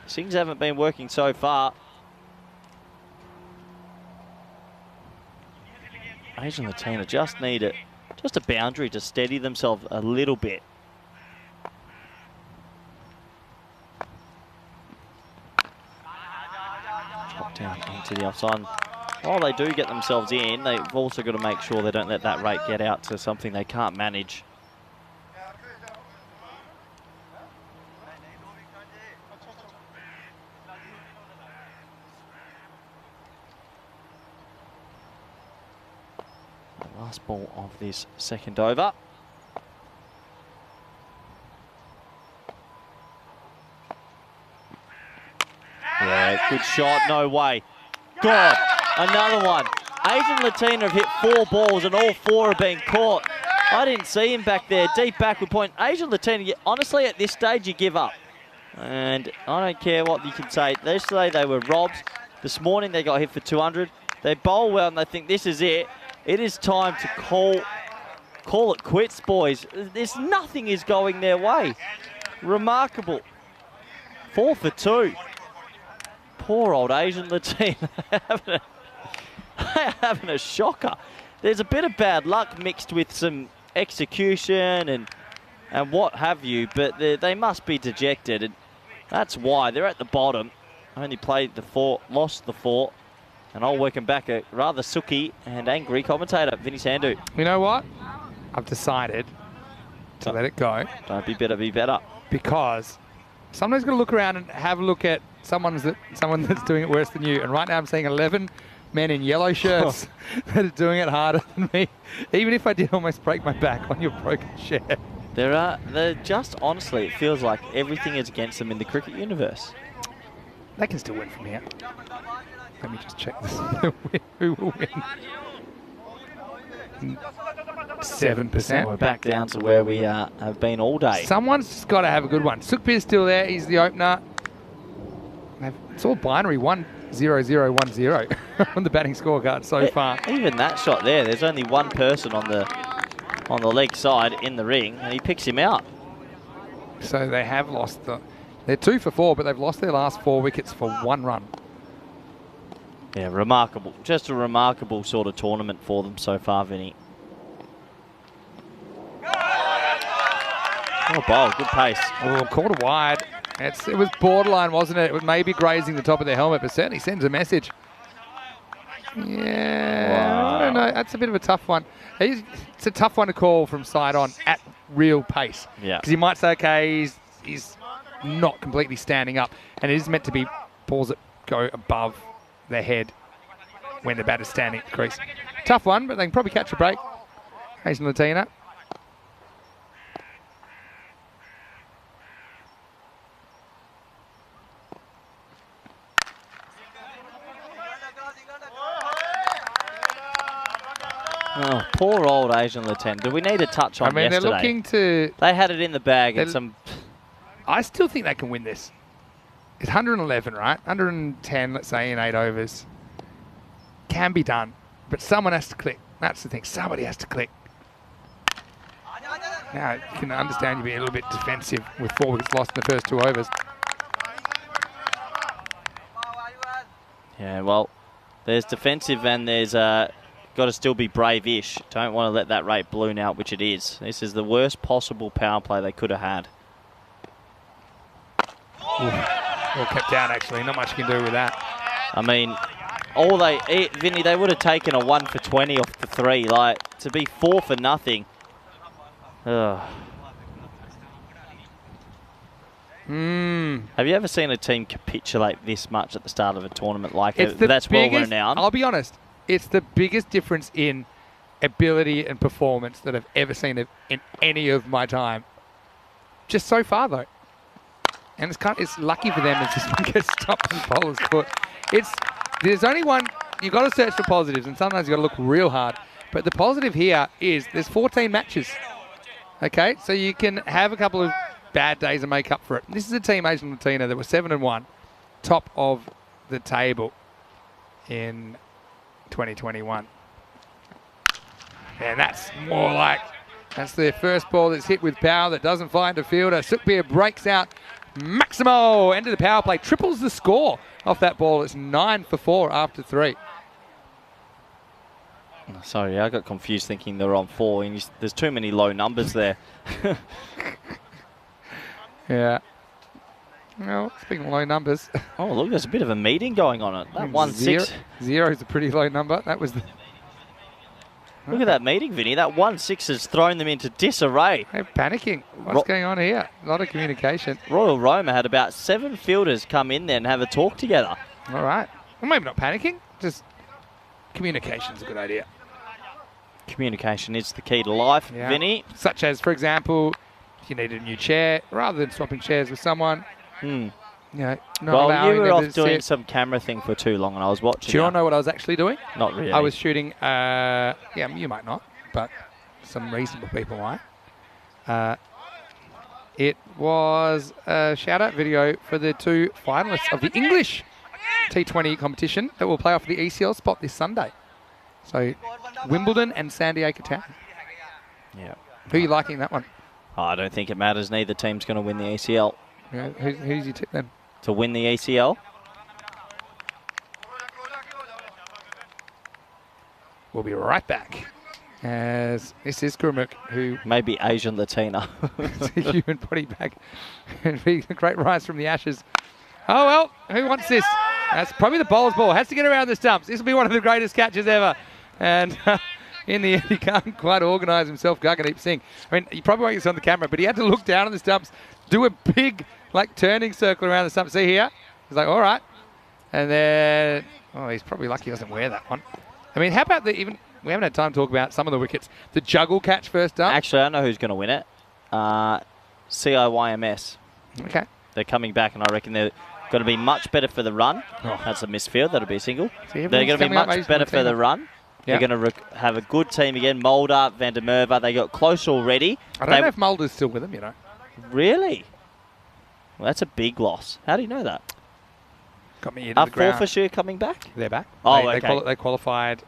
Singhs haven't been working so far. Asian Latina just need it. Just a boundary to steady themselves a little bit. Down into the offside. While they do get themselves in, they've also got to make sure they don't let that rate get out to something they can't manage. Last ball of this second over. Yeah, good shot, no way. God, another one. Asian Latina have hit 4 balls and all 4 are being caught. I didn't see him back there, deep backward point. Asian Latina, honestly, at this stage, you give up. And I don't care what you can say. Yesterday, they were robbed. This morning, they got hit for 200. They bowl well and they think this is it. It is time to call it quits, boys. There's nothing is going their way. Remarkable. 4 for 2. Poor old Asian Latina having a shocker. There's a bit of bad luck mixed with some execution and what have you, but they must be dejected, and that's why they're at the bottom. Only played the 4, lost the 4, and I'll welcome back a rather sooky and angry commentator, Vinny Sandu.
You know what? I've decided to let it go.
Don't be better, be better.
Because somebody's got to look around and have a look at someone that's doing it worse than you. And right now I'm seeing 11 men in yellow shirts that are doing it harder than me. Even if I did almost break my back on your broken chair.
They're just, honestly, it feels like everything is against them in the cricket universe.
They can still win from here. Let me just check this. Who will win? 7%.
We're back down to where we have been all day.
Someone's just got to have a good one. Sukhbir's still there. He's the opener. It's all binary. 1-0-0-1-0 on the batting scorecard so far.
Even that shot there, there's only one person on the leg side in the ring, and he picks him out.
So they have lost they're 2 for 4, but they've lost their last 4 wickets for 1 run.
Yeah, remarkable. Just a remarkable sort of tournament for them so far, Vinny. Oh, bowl, good pace.
Oh, caught it wide. It was borderline, wasn't it? It was maybe grazing the top of their helmet, but certainly sends a message. Yeah, wow. I don't know. That's a bit of a tough one. It's a tough one to call from side on at real pace.
Yeah.
Because you might say, okay, he's not completely standing up, and it is meant to be balls that go above their head when the batter's standing at the crease. Tough one, but they can probably catch a break. Asian Latina.
Oh, poor old Asian Latina. Do we need a touch on yesterday?
They're looking to...
They had it in the bag and some...
I still think they can win this. It's 111, right? 110, let's say, in 8 overs. Can be done, but someone has to click. That's the thing. Somebody has to click. Now, you can understand you being a little bit defensive with 4 wickets lost in the first 2 overs.
Yeah, well, there's defensive and there's... got to still be brave-ish. Don't want to let that rate balloon out, which it is. This is the worst possible power play they could have had.
Well kept down, actually. Not much you can do with that.
I mean, Vinny, they would have taken a 1 for 20 off the 3. Like, to be 4 for nothing. Ugh. Have you ever seen a team capitulate this much at the start of a tournament like it? That's well renowned.
I'll be honest. It's the biggest difference in ability and performance that I've ever seen in any of my time. Just so far, though. And it's lucky for them as this one gets stopped and bowlers caught. There's only one. You've got to search for positives, and sometimes you've got to look real hard. But the positive here is there's 14 matches. Okay? So you can have a couple of bad days and make up for it. This is a team, Asian Latina, that was 7-1, top of the table in 2021. And that's more like, that's their first ball that's hit with power that doesn't find a fielder. Sukhbir breaks out. Maximo, end of the power play, triples the score off that ball. It's 9 for 4 after 3.
Sorry, I got confused thinking they were on 4. And there's too many low numbers there.
Yeah. Well, speaking of low numbers.
Oh, look, there's a bit of a meeting going on. That 1-6.
0 is a pretty low number. That was the...
Look at that meeting, Vinny. That 1-6 has thrown them into disarray.
They're panicking. What's going on here? A lot of communication.
Royal Roma had about 7 fielders come in there and have a talk together.
All right. Well, maybe not panicking. Just communication's a good idea.
Communication is the key to life,
Yeah.
Vinny.
Such as, for example, if you needed a new chair, rather than swapping chairs with someone, you know, not
Well,
allowing
you were
them
off
to
doing
sit.
some camera thing for too long, and I was watching.
Do you all
you.
know what I was actually doing?
Not really.
I was shooting, yeah, you might not, but some reasonable people might. It was a shout-out video for the 2 finalists of the English T20 competition that will play off the ECL spot this Sunday. So, Wimbledon and San Diego Town.
Yeah.
Who are you liking that one?
Oh, I don't think it matters. Neither team's going to win the ACL.
Yeah, who's your tip then?
To win the ACL?
We'll be right back. As this is Kurmuk, who
Maybe Asian Latina.
is a human body bag and be a great rise from the ashes. Oh, well, who wants this? That's probably the bowler's ball. Has to get around the stumps. This will be one of the greatest catches ever. And in the end, he can't quite organise himself. Gaggandeep Singh. I mean, you probably won't get this on the camera, but he had to look down on the stumps, do a big, like, turning circle around the stumps. See here? He's like, all right. And then, oh, he's probably lucky he doesn't wear that one. I mean, how about we haven't had time to talk about some of the wickets. The juggle catch first up.
Actually, I know who's going to win it. CIYMS.
Okay.
They're coming back, and I reckon they're going to be much better for the run.
Oh.
That's a misfield. That'll be a single.
See,
They're going to be
coming up,
much
Asian
better for
Latina.
the run.
Yeah.
They're going to have a good team again. Mulder, Van der Merwe. They got close already.
I don't know if Mulder's still with them, you know.
Really? Well, that's a big loss. How do you know that?
Got me into
Are
the ground.
Forfarshire coming back?
They're back.
Oh,
they,
okay.
they qualified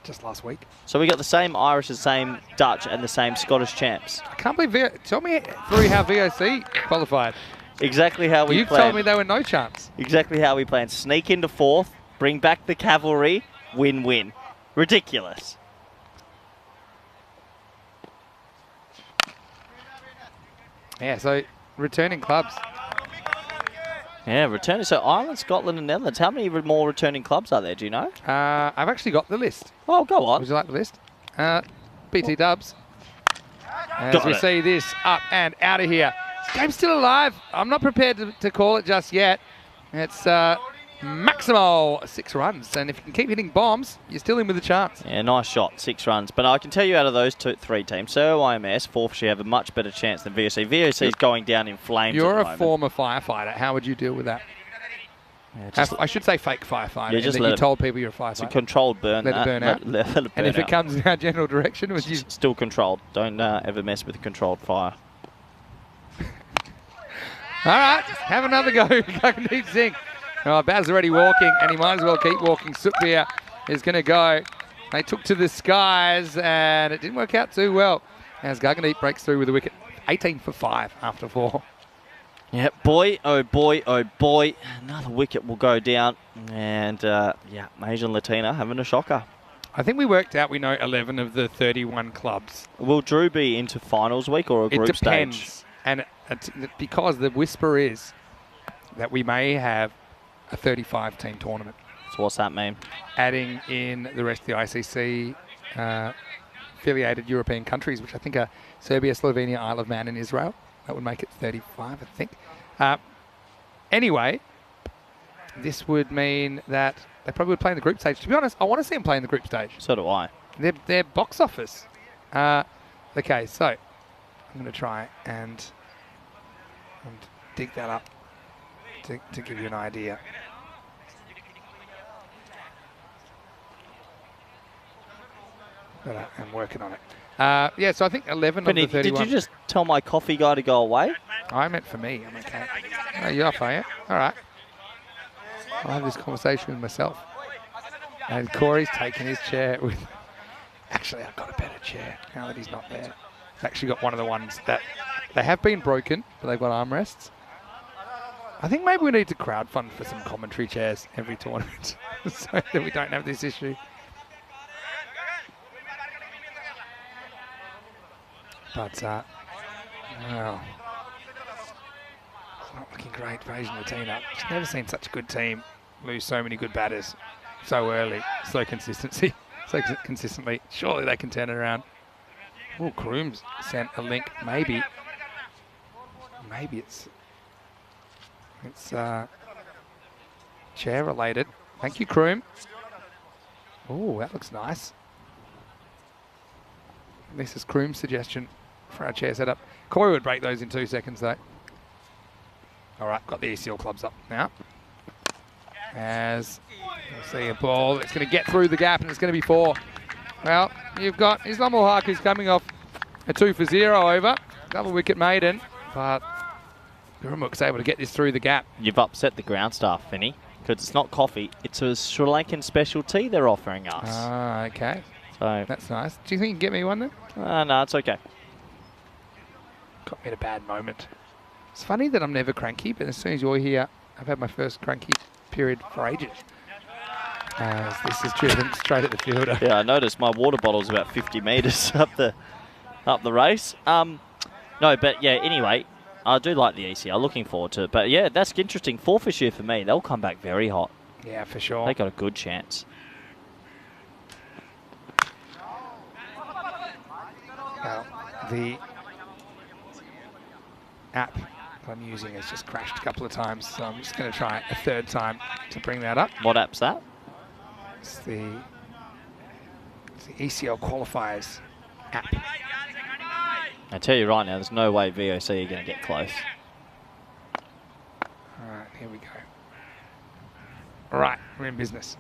just last week.
So we got the same Irish, the same Dutch, and the same Scottish champs.
I can't believe tell me through how VOC qualified.
Exactly how we
You
planned.
told me they were no chance.
Exactly how we planned. Sneak into 4th, bring back the cavalry, win-win. Ridiculous.
Yeah, so returning clubs.
Yeah, returning. So Ireland, Scotland, and Netherlands. How many more returning clubs are there? Do you know?
I've actually got the list.
Oh, go on.
Would you like the list? BT Dubs. As
Got
we
it.
see this up and out of here. This game's still alive. I'm not prepared to call it just yet. It's maximal 6 runs. And if you can keep hitting bombs, you're still in with a chance.
Yeah, nice shot. 6 runs. But I can tell you out of those 3 teams, so IMS, Forfarshire have a much better chance than VOC. VOC is going down in flames
You're
at the
a
moment.
former firefighter. How would you deal with that?
Yeah, just,
I should say fake firefighter.
Yeah,
in
just
that
let
you
it-
told people you're a
it's a
firefighter.
controlled burn.
Let it burn out.
Let it burn
And if it
out.
comes in our general direction, would you?
Still controlled. Don't ever mess with a controlled fire.
All right, have another go. Gaggandeep Singh. Oh, Baz already walking, and he might as well keep walking. Sukhbir is going to go. They took to the skies, and it didn't work out too well. As Gaggandeep breaks through with a wicket. 18 for 5 after 4.
Yeah, boy, oh boy, oh boy. Another wicket will go down. And, yeah, Asian Latina having a shocker.
I think we worked out we know 11 of the 31 clubs.
Will Drew be into finals week or a
It
group
depends.
stage?
And because the whisper is that we may have a 35-team tournament,
So what's that mean?
adding in the rest of the ICC affiliated European countries, which I think are Serbia, Slovenia, Isle of Man, and Israel. That would make it 35, I think. Anyway, this would mean that they probably would play in the group stage. To be honest, I want to see them play in the group stage.
So do I.
They're box office. Okay, so I'm going to try and dig that up to give you an idea. But I'm working on it. Yeah, so I think 11
Vinny,
of the 31.
did you just tell my coffee guy to go away?
I meant for me. I'm okay. Oh, you're off, are you? All right. I'll have this conversation with myself. And Corey's taken his chair with... Actually, I've got a better chair now that he's not there. I've actually got one of the ones that... They have been broken, but they've got armrests. I think maybe we need to crowdfund for some commentary chairs every tournament so that we don't have this issue. But, well, it's not looking great for Asian Latina. Just never seen such a good team lose so many good batters so early, so consistently. Surely they can turn it around. Oh, Crooms sent a link. Maybe it's chair related. Thank you, Croom. Oh, that looks nice. This is Kroom's suggestion for our chair setup. Corey would break those in 2 seconds, though. All right, got the ECL clubs up now. As you'll see a ball, it's going to get through the gap, and it's going to be 4. Well, you've got Islam Ul-Haq, who's coming off a 2 for 0 over. Double wicket maiden, but Gurumuk's able to get this through the gap.
You've upset the ground staff, Vinny, because it's not coffee. It's a Sri Lankan special tea they're offering us.
Ah, okay.
So
That's nice. Do you think you can get me one then?
no, it's okay.
Got me at a bad moment. It's funny that I'm never cranky, but as soon as you're here, I've had my first cranky period for ages. As this is driven straight at the fielder.
Yeah, I noticed my water bottle's about 50 metres up the race. No, but yeah, anyway, I do like the ECL. Looking forward to it. But yeah, that's interesting. 4 for sure for me. They'll come back very hot.
Yeah, for sure.
They got a good chance.
Now, the app I'm using has just crashed a couple of times, so I'm just going to try a 3rd time to bring that up.
What app's that?
It's the ECL qualifiers app.
I tell you right now, there's no way VOC are going to get close.
All right, here we go. All right, we're in business.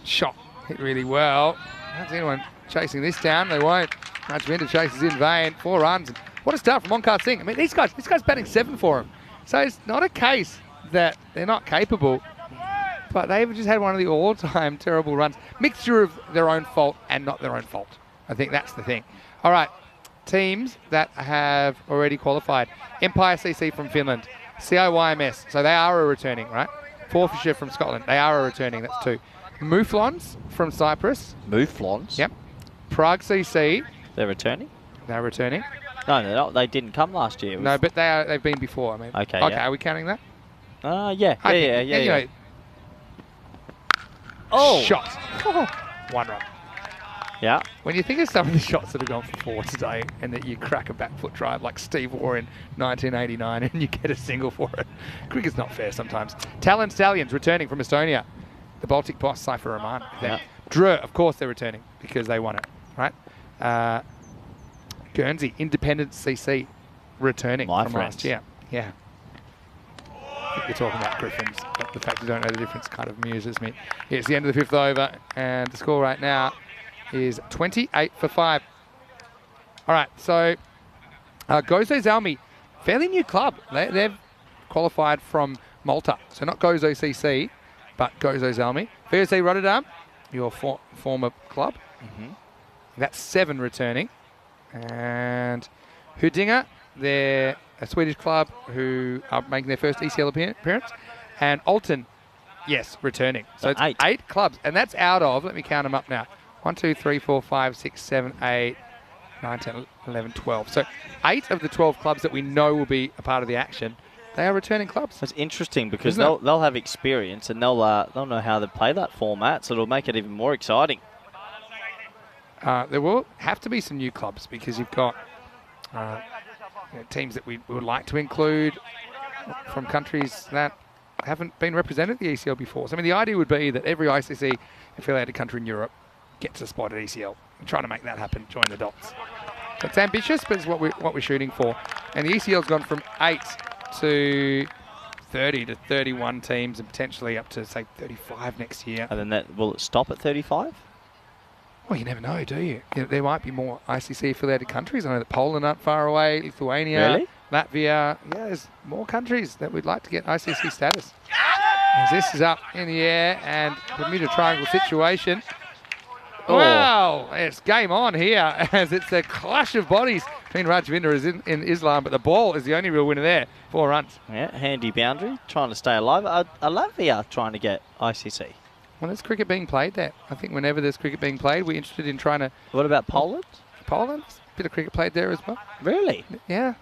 Shot hit really well. How's anyone chasing this down? They won't. Rajwinder chases in vain. 4 runs. What a start from Onkar Singh. I mean, this guy's batting 7 for him. So it's not a case that they're not capable, but they've just had one of the all-time terrible runs. Mixture of their own fault and not their own fault. I think that's the thing. All right, teams that have already qualified. Empire CC from Finland. CIYMS, so they are a returning, right? Forfeiture from Scotland, they are a returning, that's 2. Mouflons from Cyprus.
Mouflons?
Yep. Prague CC.
They're returning?
They're returning.
No, they're not. They didn't come last year.
No, but they've been before. I mean.
Okay,
yeah. Are we counting that?
Yeah.
Anyway.
Oh!
Shot. 1 run.
Yeah.
When you think of some of the shots that have gone for 4 today and that you crack a back foot drive like Steve Waugh in 1989 and you get a single for it, cricket's not fair sometimes. Talon Stallions returning from Estonia. The Baltic boss, Cypher Rahman.
Yeah.
Dre, of course they're returning because they won it, right? Guernsey, Independent CC, returning from last year. Yeah. I think you're talking about Griffins, but the fact you don't know the difference kind of amuses me. It's the end of the 5th over, and the score right now is 28 for 5. All right, so Gozo Zalmi, fairly new club. They've qualified from Malta, so not Gozo CC, but Gozo Zalmi. VOC Rotterdam, your former club. That's 7 returning. And Huddinge, they're a Swedish club who are making their first ECL appearance. And Alton, yes, returning. So it's 8 clubs. And that's out of, let me count them up now. 1, 2, 3, 4, 5, 6, 7, 8, 9, 10, 11, 12. So 8 of the 12 clubs that we know will be a part of the action, they are returning clubs.
That's interesting because they'll have experience and they'll know how to play that format, so it'll make it even more exciting.
There will have to be some new clubs because you've got teams that we would like to include from countries that haven't been represented at the ECL before. So, I mean, the idea would be that every ICC affiliated country in Europe gets a spot at ECL. We're trying to make that happen. Join the dots. So it's ambitious, but it's what we're shooting for. And the ECL's gone from 8 to 30 to 31 teams and potentially up to, say, 35 next year.
And then will it stop at 35?
Well, you never know, do you? There might be more ICC-affiliated countries. I know that Poland aren't far away, Lithuania,
really?
Latvia. Yeah, there's more countries that we'd like to get ICC status. As this is up in the air and Bermuda Triangle situation. Oh. Wow, it's game on here as it's a clash of bodies between Rajwinder and Islam, but the ball is the only real winner there. 4 runs.
Yeah, handy boundary, trying to stay alive. Latvia trying to get ICC.
Well, there's cricket being played there. I think whenever there's cricket being played, we're interested in trying to...
What about Poland?
Poland? A bit of cricket played there as well.
Really?
Yeah.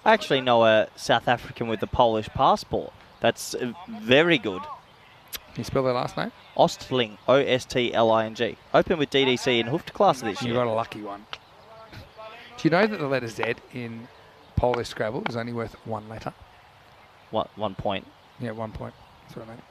I actually know a South African with a Polish passport. That's very good.
Can you spell their last name?
Ostling, O-S-T-L-I-N-G. Open with DDC in Hoofdklasse this year.
You got a lucky one. Do you know that the letter Z in Polish Scrabble is only worth 1 letter?
What, 1 point?
Yeah, 1 point. That's what I meant.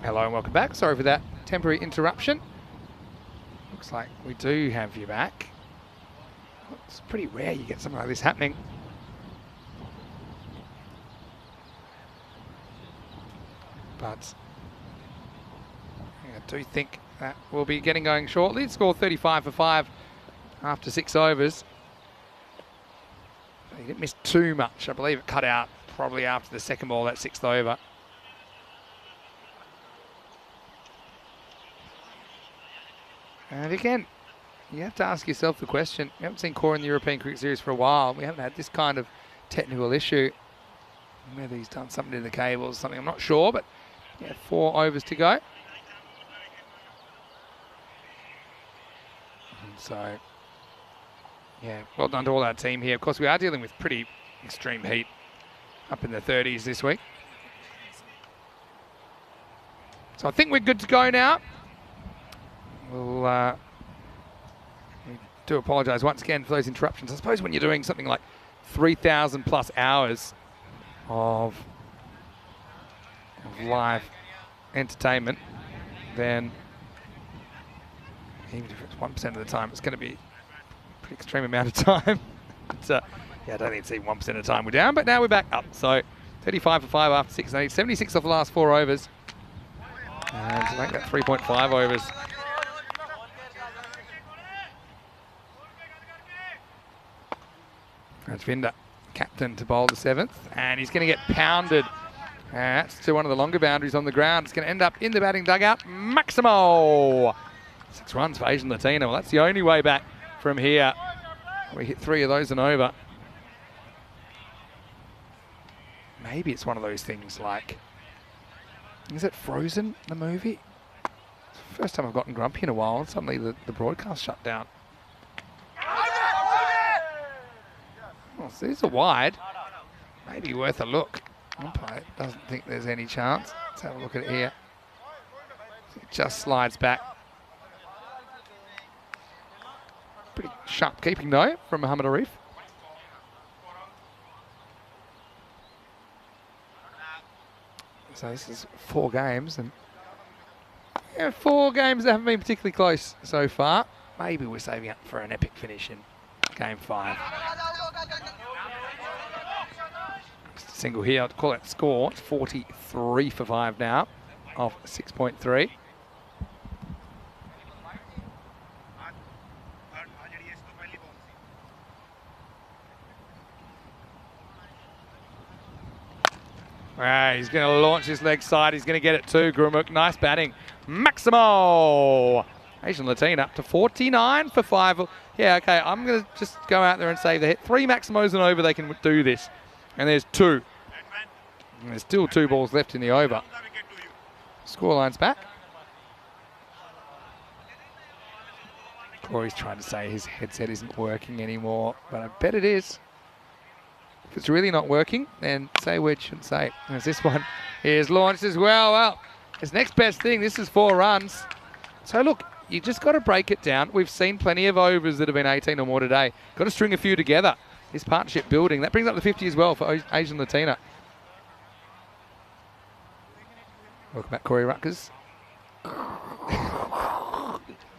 Hello and welcome back. Sorry for that temporary interruption. Looks like we do have you back. It's pretty rare you get something like this happening. But I do think that we'll be getting going shortly. It scored 35 for 5 after 6 overs. He didn't miss too much. I believe it cut out probably after the second ball, that 6th over. And again, you have to ask yourself the question. We haven't seen Core in the European Cricket Series for a while. We haven't had this kind of technical issue. Whether he's done something to the cables, something, I'm not sure, but yeah, 4 overs to go. And so, yeah, well done to all our team here. Of course, we are dealing with pretty extreme heat up in the 30s this week. So I think we're good to go now. We'll we do apologise once again for those interruptions. I suppose when you're doing something like 3,000 plus hours of live entertainment, then even if it's 1% of the time, it's going to be a pretty extreme amount of time. But, yeah, I don't think it's even 1% of the time we're down, but now we're back up. So 35 for 5 after 6 and 8, 76 off the last 4 overs. And to make that 3.5 overs. That's Vinder, captain, to bowl the 7th, and he's going to get pounded. That's to one of the longer boundaries on the ground. It's going to end up in the batting dugout. Maximo! 6 runs for Asian Latina. Well, that's the only way back from here. We hit 3 of those and over. Maybe it's one of those things like, is it Frozen, the movie? It's the first time I've gotten grumpy in a while, and suddenly the broadcast shut down. Oh, so these are wide. Maybe worth a look. Umpire doesn't think there's any chance. Let's have a look at it here. It just slides back. Pretty sharp keeping though from Muhammad Arif. So this is 4 games, and yeah, 4 games that haven't been particularly close so far. Maybe we're saving up for an epic finish in game 5. Just a single here, I'd call that score. It's 43 for 5 now of 6.3. He's going to launch his leg side. He's going to get it too, Gurmukh. Nice batting. Maximo! Asian Latina up to 49 for 5. Yeah, okay, I'm going to just go out there and say they hit 3 Maximos and over, they can do this. And there's 2. And there's still 2 balls left in the over. Scoreline's back. Corey's trying to say his headset isn't working anymore, but I bet it is. If it's really not working, then say a word shouldn't say. As this one is launched as well. Well, it's next best thing. This is 4 runs. So look, you just got to break it down. We've seen plenty of overs that have been 18 or more today. Got to string a few together. This partnership building. That brings up the 50 as well for Asian Latina. Welcome back, Corey Ruckers.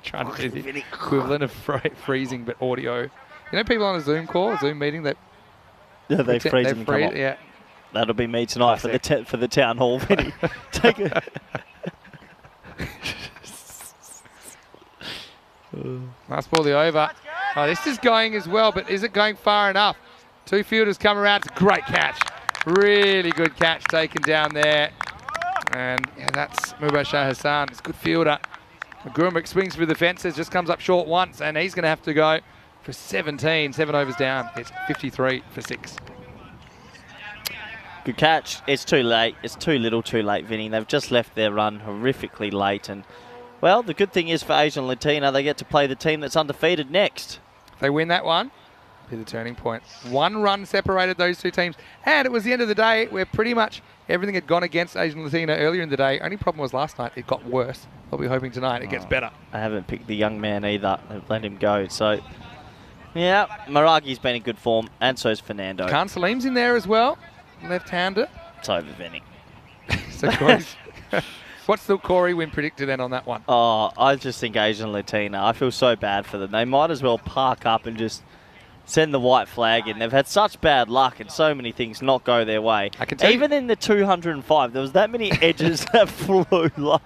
Trying to do the equivalent of freezing, but audio. You know, people on a Zoom call, a Zoom meeting, that
they freeze and come up.
Yeah.
That'll be me tonight for the town hall. Vinny. Take it.
Last ball, the over. Oh, this is going as well, but is it going far enough? 2 fielders come around. It's a great catch. Really good catch taken down there. And yeah, that's Mubashir Hassan. It's a good fielder. Gurmukh swings through the fences, just comes up short once, and he's going to have to go for 17. 7 overs down. It's 53 for 6.
Good catch. It's too late. It's too little too late, Vinny. They've just left their run horrifically late. And, well, the good thing is for Asian Latina, they get to play the team that's undefeated next.
If they win that one, be the turning point. 1 run separated those two teams. And it was the end of the day where pretty much everything had gone against Asian Latina earlier in the day. Only problem was last night, it got worse. I'll be hoping tonight it gets better.
I haven't picked the young man either. They've let him go. So, yeah, Maragi's been in good form, and so's Fernando.
Khan Salim's in there as well. Left-hander.
It's over, Vinny.
So Corey's what's the Corey win predictor then on that one?
Oh, I just think Asian Latina. I feel so bad for them. They might as well park up and just send the white flag in. They've had such bad luck and so many things not go their way.
I can tell
Even in the 205, there was that many edges that flew like...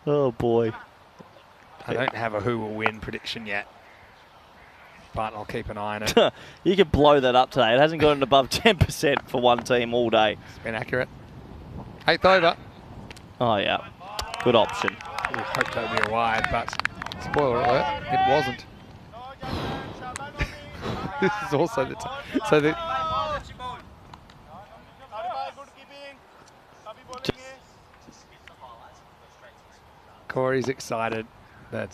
Oh, boy.
I don't have a who will win prediction yet, but I'll keep an eye on it.
You could blow that up today. It hasn't gotten above 10% for one team all day.
It's been accurate. 8th over.
Oh, yeah. Good option.
We hoped that would be a wide, but spoiler alert, it wasn't. This is also the time. So the Corey's excited that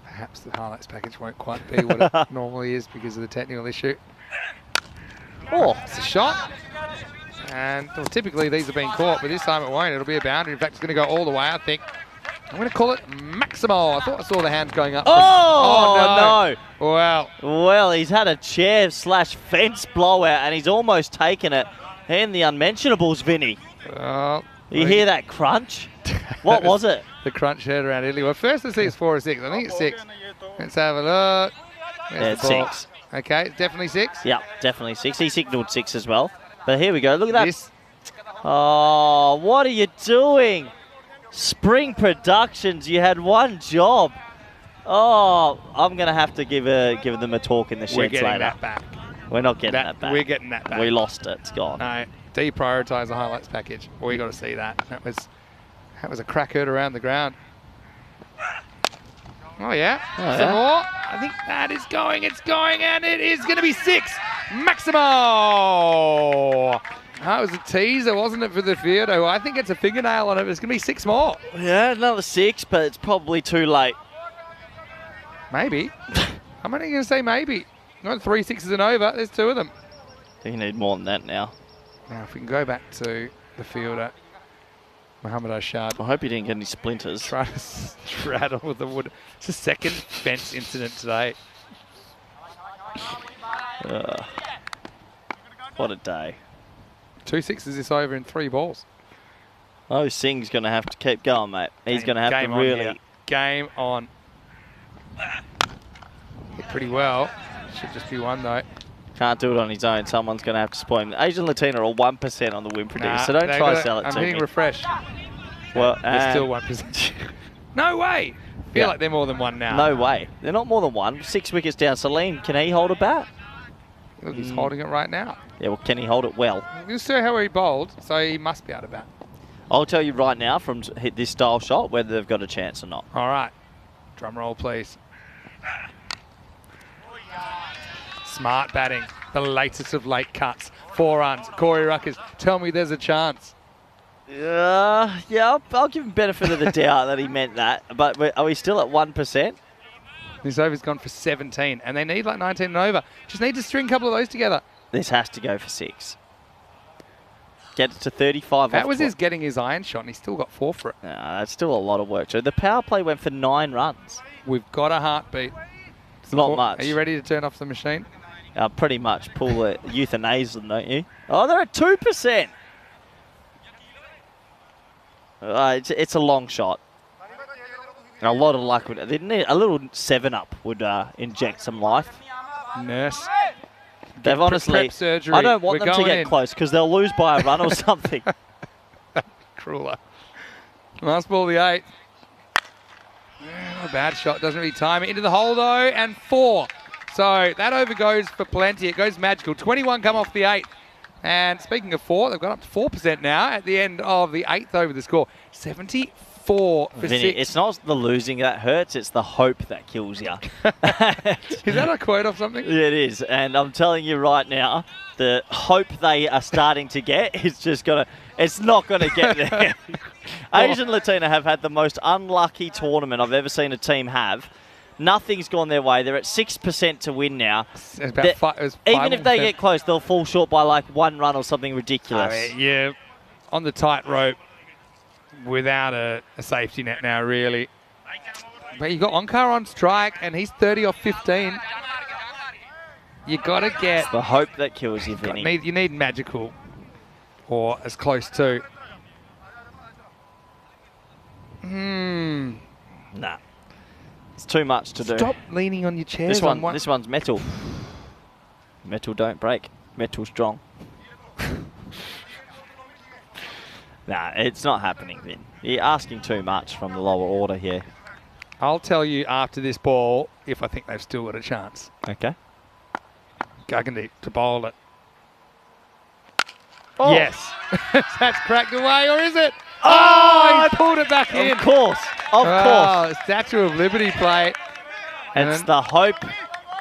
perhaps the highlights package won't quite be what it normally is because of the technical issue.
Oh,
It's a shot. And well, typically these have been caught, but this time it won't. It'll be a boundary. In fact, it's going to go all the way, I think. I'm going to call it Maximo. I thought I saw the hands going up.
oh no.
Wow.
Well, he's had a chair/fence blowout, and he's almost taken it. And the unmentionables, Vinny.
Well,
You hear that crunch? What was it?
The crunch heard around Italy. Well, first let's see it's 4 or 6. I think it's 6. Let's have a look.
Yeah, it's
the ball.
6.
Okay, it's definitely 6.
Yeah, definitely 6. He signalled 6 as well. But here we go. Look at that.
This.
Oh, what are you doing? Spring Productions, you had one job. Oh, I'm going to have to give them a talk in the sheds
We're getting
later.
that back.
We're not getting that back.
We're getting that back.
We lost it. It's gone.
No, deprioritise the highlights package. We got to see that. That was a crack hurt around the ground. Oh yeah, some more. I think that is going. It's going, and it is going to be 6. Maximo. That was a teaser, wasn't it, for the Fiordo? I think it's a fingernail on it. It's going to be 6 more.
Yeah, another 6, but it's probably too late.
Maybe. I'm only going to say maybe. Not 3 6s and over. There's 2 of them.
You need more than that now.
Now, if we can go back to the fielder, Mohamed Ashad.
I hope you didn't get any splinters.
Try to straddle with the wood. It's the second fence incident today.
What a day.
2 6s this over in 3 balls.
Oh, Singh's going to have to keep going, mate. He's going to have to really...
Game on. Hit pretty well. Should just be 1 though.
Can't do it on his own. Someone's going to have to spoil him. Asian Latina are 1% on the win predictor, so don't try to sell it to me.
I'm hitting refresh.
Well,
they're still 1%. No way. I feel like they're more than 1 now.
No way. They're not more than 1. 6 wickets down. Salim, can he hold a bat?
Look, he's holding it right now.
Yeah, well, can he hold it well?
You'll see how he bowled, so he must be able to bat.
I'll tell you right now from hit this style shot whether they've got a chance or not.
All right. Drum roll, please. Smart batting. The latest of late cuts. 4 runs. Corey Ruckers, tell me there's a chance.
Yeah, I'll give him benefit of the doubt that he meant that. But are we still at 1%?
This over's gone for 17, and they need like 19 and over. Just need to string a couple of those together.
This has to go for 6. Get it to 35.
That was his getting his iron shot, and he still got 4 for it.
That's still a lot of work. So the power play went for 9 runs.
We've got a heartbeat.
It's not much.
Are you ready to turn off the machine?
Pretty much. Pull the euthanasia, don't you? Oh, they're at 2%. It's a long shot. And a lot of luck would. A little 7-up would inject some life.
Nurse.
They've honestly.
Surgery.
I don't want them to get close because they'll lose by a run or something.
Crueler. Last ball, the 8th. Not a bad shot. Doesn't really time it. Into the hole though, and 4. So that over goes for plenty. It goes magical. 21 come off the 8th. And speaking of 4, they've got up to 4% now at the end of the 8th over the score. 74 4 for
Vinny,
6.
it's not the losing that hurts, it's the hope that kills you.
Is that a quote of something?
Yeah, it is. And I'm telling you right now, the hope they are starting to get is just going to, it's not going to get there. Asian Latina have had the most unlucky tournament I've ever seen a team have. Nothing's gone their way. They're at 6% to win now. Even if they get close, they'll fall short by like 1 run or something ridiculous.
I mean, yeah, on the tightrope without a safety net now, really. But you got Onkar on strike, and he's 30 off 15. You got to get...
It's the hope that kills you, Vinny.
You need magical or as close to.
Nah. It's too much to do.
Stop leaning on your chairs.
This one's metal. Metal don't break. Metal strong. Nah, it's not happening, Vin. You're asking too much from the lower order here.
I'll tell you after this ball if I think they've still got a chance.
Okay.
Gagandeep to bowl it.
Oh.
Yes. That's cracked away, or is it?
Oh,
he pulled it back in.
Of course. Of course.
Statue of Liberty play.
It's the hope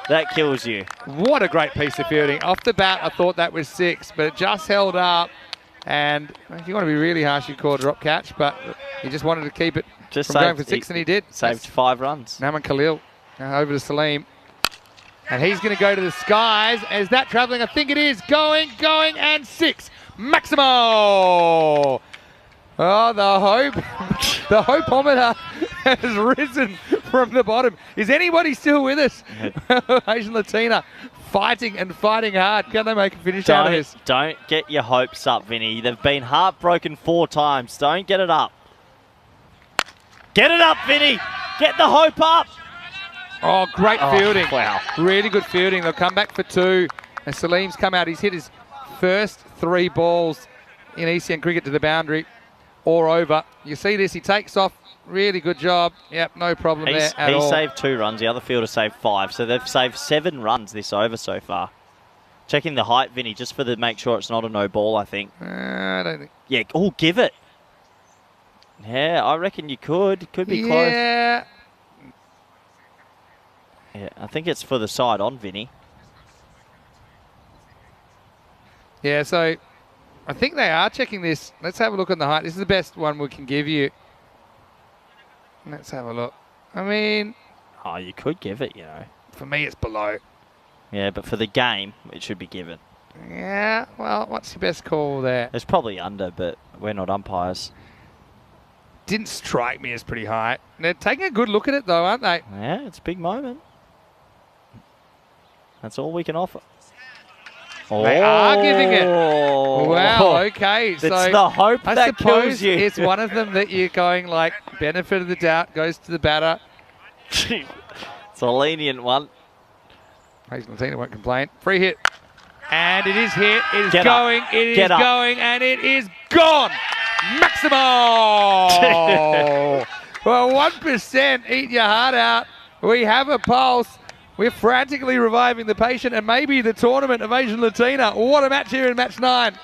that kills you.
What a great piece of fielding. Off the bat, I thought that was 6, but it just held up. And if you want to be really harsh, you call it a drop catch, but he just wanted to keep it from going for 6, and he did.
Saved 5 runs.
Naman Khalil. Now over to Salim. And he's going to go to the skies. Is that travelling? I think it is. Going, and 6. Maximo! Oh, the hope. The hopeometer has risen from the bottom. Is anybody still with us? Asian Latina fighting hard. Can they make a finish out of this?
Don't get your hopes up, Vinny. They've been heartbroken 4 times. Don't get it up. Get it up, Vinny. Get the hope up.
Oh, great fielding.
Wow.
Really good fielding. They'll come back for 2. And Salim's come out. He's hit his first 3 balls in ECN cricket to the boundary or over. You see this, he takes off. Really good job. Yep, no problem there at all.
He saved 2 runs. The other fielder saved 5. So they've saved 7 runs this over so far. Checking the height, Vinny, just for the make sure it's not a no ball, I think.
I don't think.
Yeah, give it. Yeah, I reckon you could. Could be close.
Yeah.
Yeah, I think it's for the side on, Vinny.
Yeah, so I think they are checking this. Let's have a look on the height. This is the best one we can give you. Let's have a look. I mean...
Oh, you could give it, you know.
For me, it's below.
Yeah, but for the game, it should be given.
Yeah, well, what's your best call there?
It's probably under, but we're not umpires.
Didn't strike me as pretty high. They're taking a good look at it, though, aren't they?
Yeah, it's a big moment. That's all we can offer.
They are giving it. Wow, okay.
It's the hope that kills you.
It's one of them that you're going like, benefit of the doubt, goes to the batter.
It's a lenient one.
Asian Latina won't complain. Free hit. And it is hit. It is
Get
going.
up.
It is
Get up.
going. And it is gone. Maximo! Well, 1%. Eat your heart out. We have a pulse. We're frantically reviving the patient and maybe the tournament of Asian Latina. What a match here in match 9.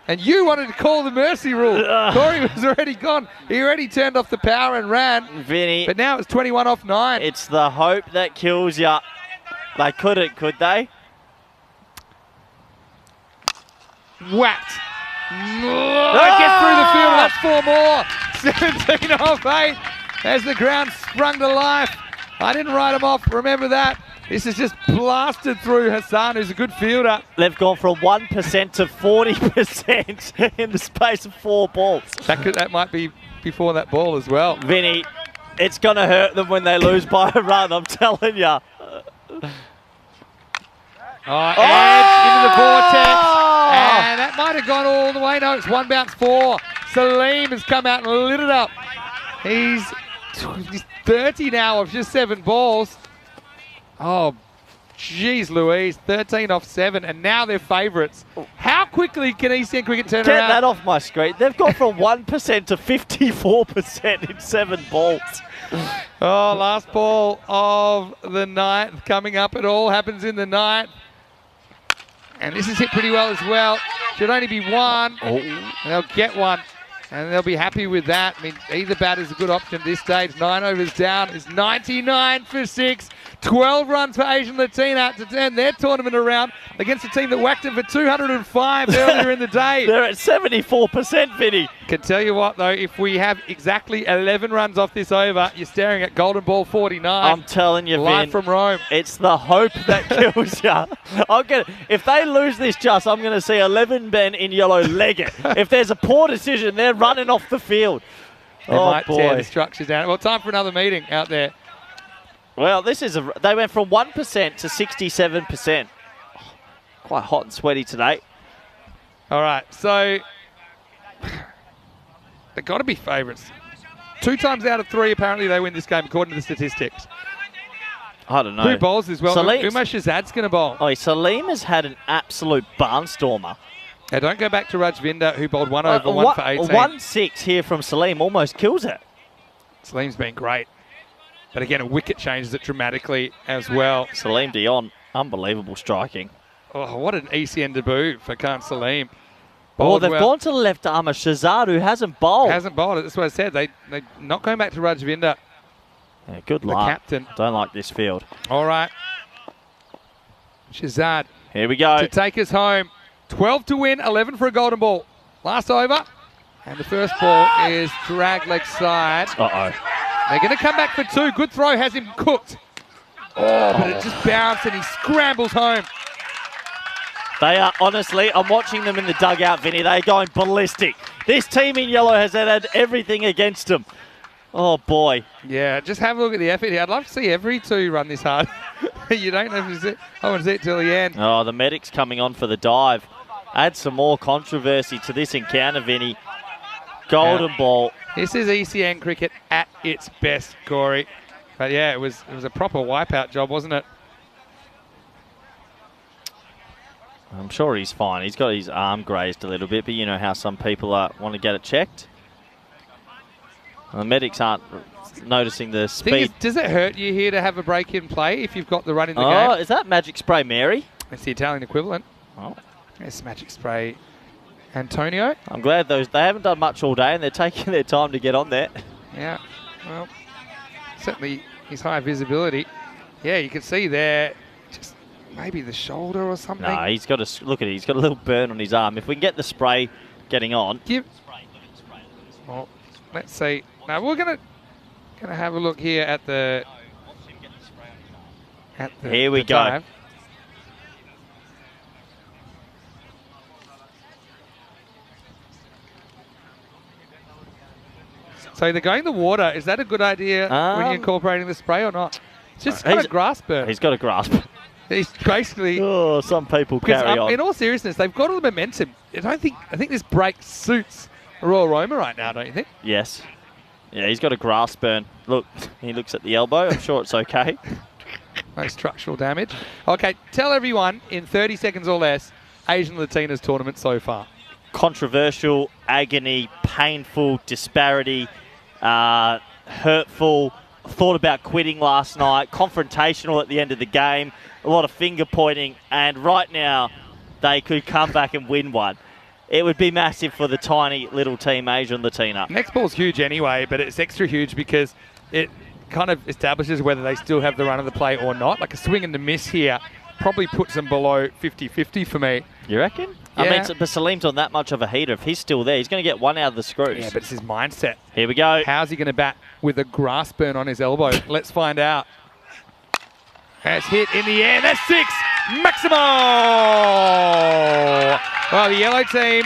And you wanted to call the mercy rule. Corey was already gone. He already turned off the power and ran.
Vinny.
But now it's 21 off 9.
It's the hope that kills you. They couldn't, could they?
Whacked. Gets through the field. That's 4 more. 17 off 8 as the ground sprung to life. I didn't write him off. Remember that. This is just blasted through Hassan, who's a good fielder.
They've gone from 1% to 40% in the space of 4 balls.
That might be before that ball as well.
Vinny, it's going to hurt them when they lose by a run, I'm telling you.
Edge into the vortex. And that might have gone all the way. No, it's 1 bounce 4. Salim has come out and lit it up. He's 30 now of just 7 balls. Oh, geez, Louise. 13 off 7, and now they're favourites. How quickly can ECN Cricket turn around?
Get that off my screen. They've gone from 1% to 54% in 7 balls.
Oh, last ball of the 9th coming up. It all happens in the 9th. And this is hit pretty well as well. Should only be 1.
Oh.
They'll get 1. And they'll be happy with that. I mean, either bat is a good option at this stage. 9 overs down is 99 for 6. 12 runs for Asian Latina to turn their tournament around against a team that whacked them for 205 earlier in the day.
They're at 74%, Vinny.
Can tell you what, though, if we have exactly 11 runs off this over, you're staring at golden ball 49.
I'm telling you,
Live
Vin,
from Rome.
it's the hope that kills you. If they lose this I'm going to see 11 men in yellow leg it. If there's a poor decision, they're running off the field.
They might tear the structures down. Well, time for another meeting out there.
Well, they went from 1% to 67%. Quite hot and sweaty today.
All right, so they've got to be favourites. 2 times out of 3, apparently, they win this game, according to the statistics.
I don't know.
Who bowls as well? Umar Shahzad's going to bowl.
Oh, Salim has had an absolute barnstormer.
Now, don't go back to Rajvinder, who bowled 1 over 1 for 18.
1-6 here from Salim almost kills it.
Salim's been great. But again, a wicket changes it dramatically as well.
Salim Dion, unbelievable striking.
Oh, what an ECN debut for Khan Salim.
Oh, they've gone to the left armour. Shahzad, who hasn't bowled.
Hasn't bowled it. That's what I said. They're not going back to Rajvinder.
Yeah, good
the
luck.
Captain.
Don't like this field.
All right. Shahzad.
Here we go.
To take us home. 12 to win, 11 for a golden ball. Last over. And the first ball is drag leg side.
Uh-oh.
They're going to come back for 2. Good throw has him cooked. Oh, but it just bounced and he scrambles home.
They are, honestly, I'm watching them in the dugout, Vinny. They're going ballistic. This team in yellow has had everything against them. Oh, boy.
Yeah, just have a look at the effort here. I'd love to see every 2 run this hard. You don't have to see it. I want to see it till the end.
Oh, the medic's coming on for the dive. Add some more controversy to this encounter, Vinny. Golden ball.
This is ECN cricket at its best, Corey. But yeah, it was a proper wipeout job, wasn't it?
I'm sure he's fine. He's got his arm grazed a little bit, but you know how some people want to get it checked. And the medics aren't noticing the speed.
Does it hurt you here to have a break in play if you've got the run in the game?
Oh, is that Magic Spray Mary?
It's the Italian equivalent.
Oh.
It's Magic Spray Antonio.
I'm glad they haven't done much all day and they're taking their time to get on there.
Yeah, well, certainly his high visibility. Yeah, you can see there, just maybe the shoulder or something.
No, he's got a look at it. He's got a little burn on his arm. If we can get the spray getting on.
Well, let's see. Now we're gonna have a look here at the.
Here we go.
Dive. So they're going the water. Is that a good idea when you're incorporating the spray or not? It's just got a grasp burn.
He's got a grasp.
He's basically.
Oh, some people carry on.
In all seriousness, they've got all the momentum. I think this break suits Royal Roma right now, don't you think?
Yes. Yeah, he's got a grasp burn. Look, he looks at the elbow. I'm sure it's okay.
No structural damage. Okay, tell everyone in 30 seconds or less, Asian Latinas tournament so far.
Controversial, agony, painful, disparity, hurtful, thought about quitting last night, confrontational at the end of the game, a lot of finger pointing, and right now they could come back and win one. It would be massive for the tiny little team, Asian Latina.
Next ball's huge anyway, but it's extra huge because it kind of establishes whether they still have the run of the play or not. Like a swing and a miss here probably puts them below 50-50 for me.
You reckon?
Yeah.
I mean, but Salim's on that much of a heater. If he's still there, he's going to get one out of the screws.
Yeah, but it's his mindset.
Here we go.
How's he going to bat with a grass burn on his elbow? Let's find out. That's hit in the air. That's 6. Maximo! Well, the yellow team,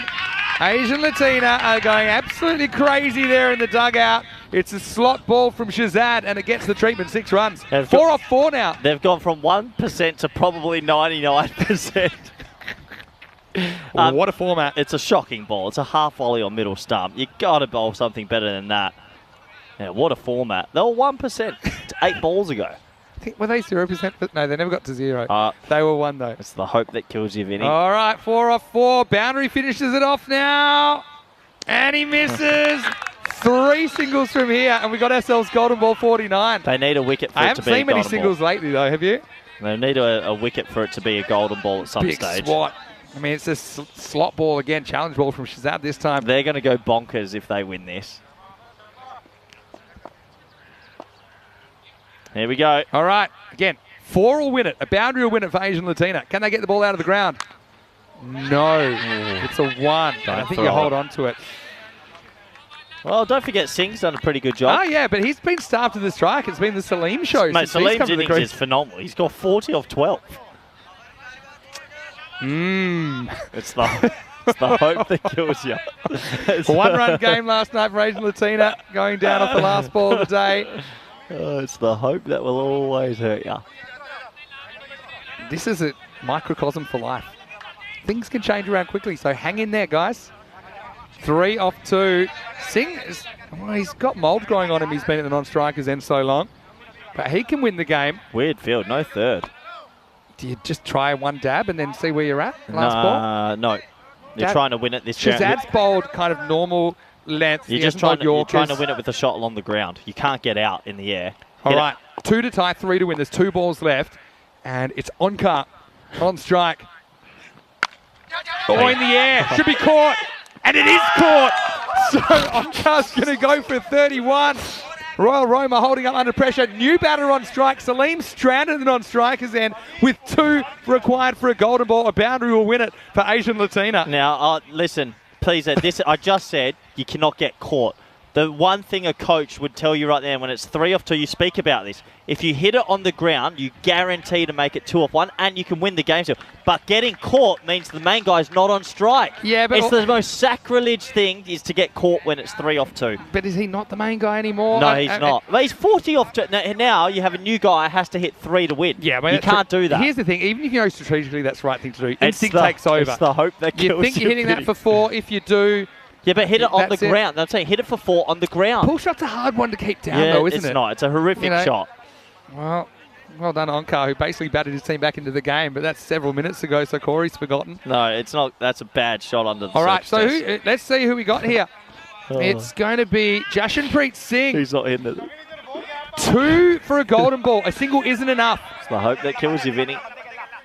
Asian Latina, are going absolutely crazy there in the dugout. It's a slot ball from Shahzad, and it gets the treatment. 6 runs. 4 off 4 now.
They've gone from 1% to probably 99%.
What a format.
It's a shocking ball. It's a half volley on middle stump. You got to bowl something better than that. Yeah, what a format. They were 1% 8 balls ago.
I think, were they 0%? No, they never got to 0. They were 1 though.
It's the hope that kills you, Vinny.
All right, 4 off 4. Boundary finishes it off now. And he misses. 3 singles from here, and we got ourselves golden ball 49.
They need a wicket for
I
it to
haven't
be a
seen
golden
many singles
ball.
lately though, have you?
They need a wicket for it to be a golden ball at some
Big
stage.
swat. I mean, it's a slot ball again, challenge ball from Shazad this time.
They're going to go bonkers if they win this. Here we go.
All right, again, 4 will win it. A boundary will win it for Asian Latina. Can they get the ball out of the ground? No, it's a 1. I think you hold on to it.
Well, don't forget Singh's done a pretty good job.
Oh, yeah, but he's been starved to the strike. It's been the Salim show.
Mate, Salim's innings is phenomenal. He's got 40 off 12. It's the hope that kills you.
1-run game last night for Asian Latina, going down off the last ball of the day.
Oh, it's the hope that will always hurt you.
This is a microcosm for life. Things can change around quickly, so hang in there, guys. 3 off 2. Singh, he's got mould growing on him. He's been at the non-strikers end so long. But he can win the game.
Weird field, no third.
Do you just try 1 dab and then see where you're at last ball?
No. You're trying to win it this round.
Shazad's bowled kind of normal length.
You're trying to win it with a shot along the ground. You can't get out in the air.
All right, 2 to tie, 3 to win. There's 2 balls left. And it's Onkar on strike. Oh, in the air. Should be caught. And it is caught. So Onkar's going to go for 31. Royal Roma holding up under pressure. New batter on strike. Salim stranded in the non-strikers end with 2 required for a golden ball. A boundary will win it for Asian Latina.
Now, listen, please, I just said you cannot get caught. The one thing a coach would tell you right there, when it's 3 off 2, you speak about this. If you hit it on the ground, you guarantee to make it 2 off 1, and you can win the game still. But getting caught means the main guy's not on strike.
Yeah, but
it's the most sacrilege thing is to get caught when it's 3 off 2.
But is he not the main guy anymore?
No, he's not. But he's 40 off 2. Now you have a new guy who has to hit 3 to win.
Yeah, but
you can't do that.
Here's the thing: even if you know strategically that's the right thing to do, instinct takes over.
It's the hope that kills you.
You think you're hitting that for 4. If you do.
Yeah, but hit it on the ground. I'm saying hit it for 4 on the ground.
Pull shot's a hard one to keep down, though, isn't it?
It's not. It's a horrific shot.
Well done, Onkar, who basically batted his team back into the game, but that's several minutes ago, so Corey's forgotten.
No, it's not. That's a bad shot under the
All right, so let's see who we got here. It's going to be Jashanpreet Singh.
He's not hitting it.
2 for a golden ball. A single isn't enough.
It's the hope that kills you, Vinny.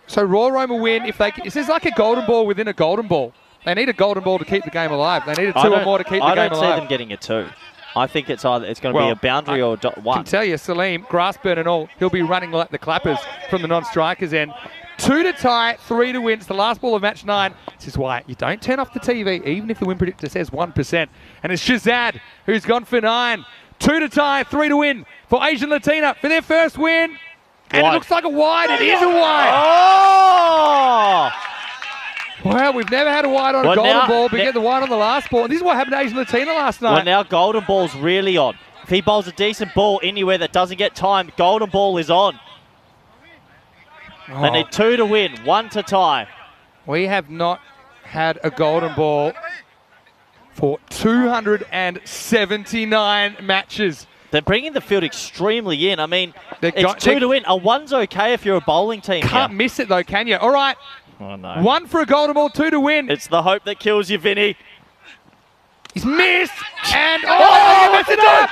So Royal Roma win if they. This is like a golden ball within a golden ball. They need a golden ball to keep the game alive. They need a 2 or more to keep the game alive.
I don't see them getting a 2. I think it's going to be a boundary or 1.
I can tell you, Salim, grass burn and all, he'll be running like the clappers from the non-strikers end. 2 to tie, 3 to win. It's the last ball of match 9. This is why you don't turn off the TV, even if the win predictor says 1%. And it's Shazad who's gone for 9. 2 to tie, 3 to win for Asian Latina for their first win. And it looks like a wide. It is a wide.
Oh!
Well, we've never had a wide on a golden ball, but we get the wide on the last ball. And this is what happened to Asian Latina last night.
Well, now golden ball's really on. If he bowls a decent ball anywhere that doesn't get time, golden ball is on. They need 2 to win, 1 to tie.
We have not had a golden ball for 279 matches.
They're bringing the field extremely in. I mean, it's 2 to win. A 1's okay if you're a bowling team.
Can't miss it, though, can you? All right.
Oh, no.
1 for a golden ball, 2 to win.
It's the hope that kills you, Vinny.
He's missed. And, he missed it up.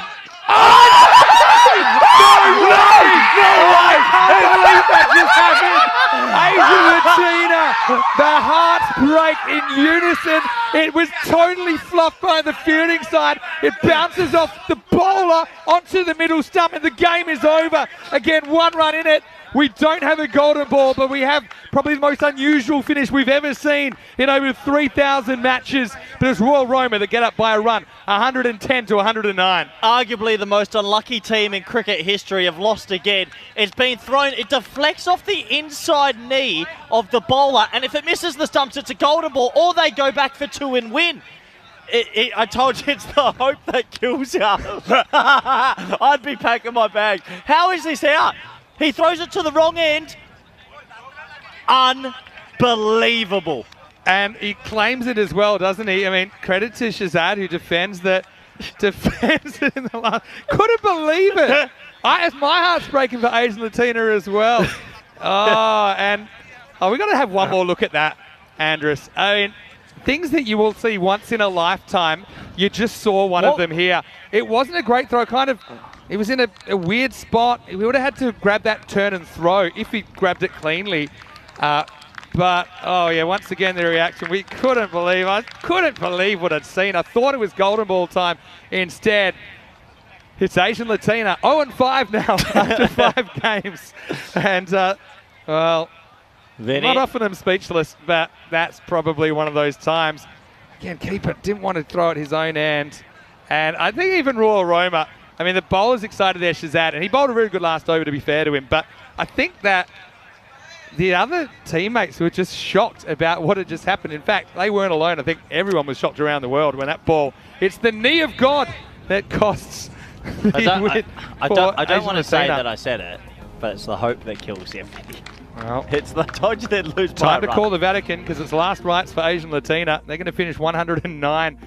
No way. I believe that just happened. Asian Latina. The hearts break in unison. It was totally fluffed by the fielding side. It bounces off the bowler onto the middle stump, and the game is over. Again, 1 run in it. We don't have a golden ball, but we have probably the most unusual finish we've ever seen in over 3,000 matches. But it's Royal Roma that get up by a run, 110 to 109.
Arguably the most unlucky team in cricket history have lost again. It's been thrown, it deflects off the inside knee of the bowler, and if it misses the stumps, it's a golden ball, or they go back for 2 and win. I told you it's the hope that kills you. I'd be packing my bag. How is this out? He throws it to the wrong end. Unbelievable.
And he claims it as well, doesn't he? I mean, credit to Shazad, who defends it in the last. Couldn't believe it. My heart's breaking for Asian Latina as well. We've got to have one more look at that, Andrus. I mean, things that you will see once in a lifetime. You just saw one of them here. It wasn't a great throw, it was in a weird spot. We would have had to grab that turn and throw if he grabbed it cleanly. But, oh yeah, once again the reaction, I couldn't believe what I'd seen. I thought it was golden ball time. Instead, it's Asian Latina, 0-5 now after 5 games. And, well,
Vinny.
not often I'm speechless, but that's probably one of those times. Again, keeper didn't want to throw at his own end. And I think even Royal Roma, I mean, the bowler's excited there, Shazad, and he bowled a really good last over, to be fair to him. But I think that the other teammates were just shocked about what had just happened. In fact, they weren't alone. I think everyone was shocked around the world when that ball, it's the knee of God that costs
I don't want to say that I said it, but it's the hope that kills him.
Well,
It's the told you they'd lose by
time to
a run.
call the Vatican because it's last rites for Asian Latina. They're going to finish 109.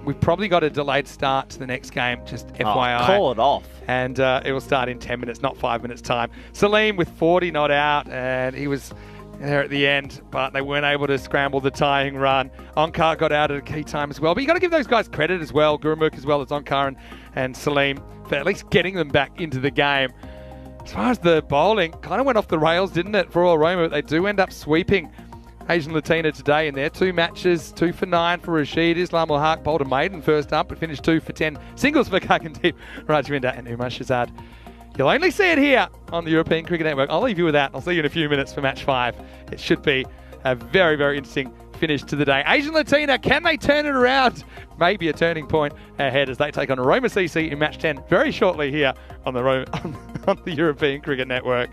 We've probably got a delayed start to the next game, just FYI.
Call it off.
And it will start in 10 minutes, not 5 minutes time. Salim with 40 not out, and he was there at the end, but they weren't able to scramble the tying run. Onkar got out at a key time as well. But you got to give those guys credit as well, Gurumukh as well as Onkar and Salim, for at least getting them back into the game. As far as the bowling, kind of went off the rails, didn't it, for Royal Roma? But they do end up sweeping Asian Latina today in their 2 matches, 2 for 9 for Rashid. Islam ul Haq bowled a maiden first up, but finished 2 for 10 singles for Kakandeep, Rajwinder and Umar Shazad. You'll only see it here on the European Cricket Network. I'll leave you with that. I'll see you in a few minutes for match 5. It should be a very, very interesting finish to the day. Asian Latina, can they turn it around? Maybe a turning point ahead as they take on Roma CC in match 10 very shortly here on the European Cricket Network.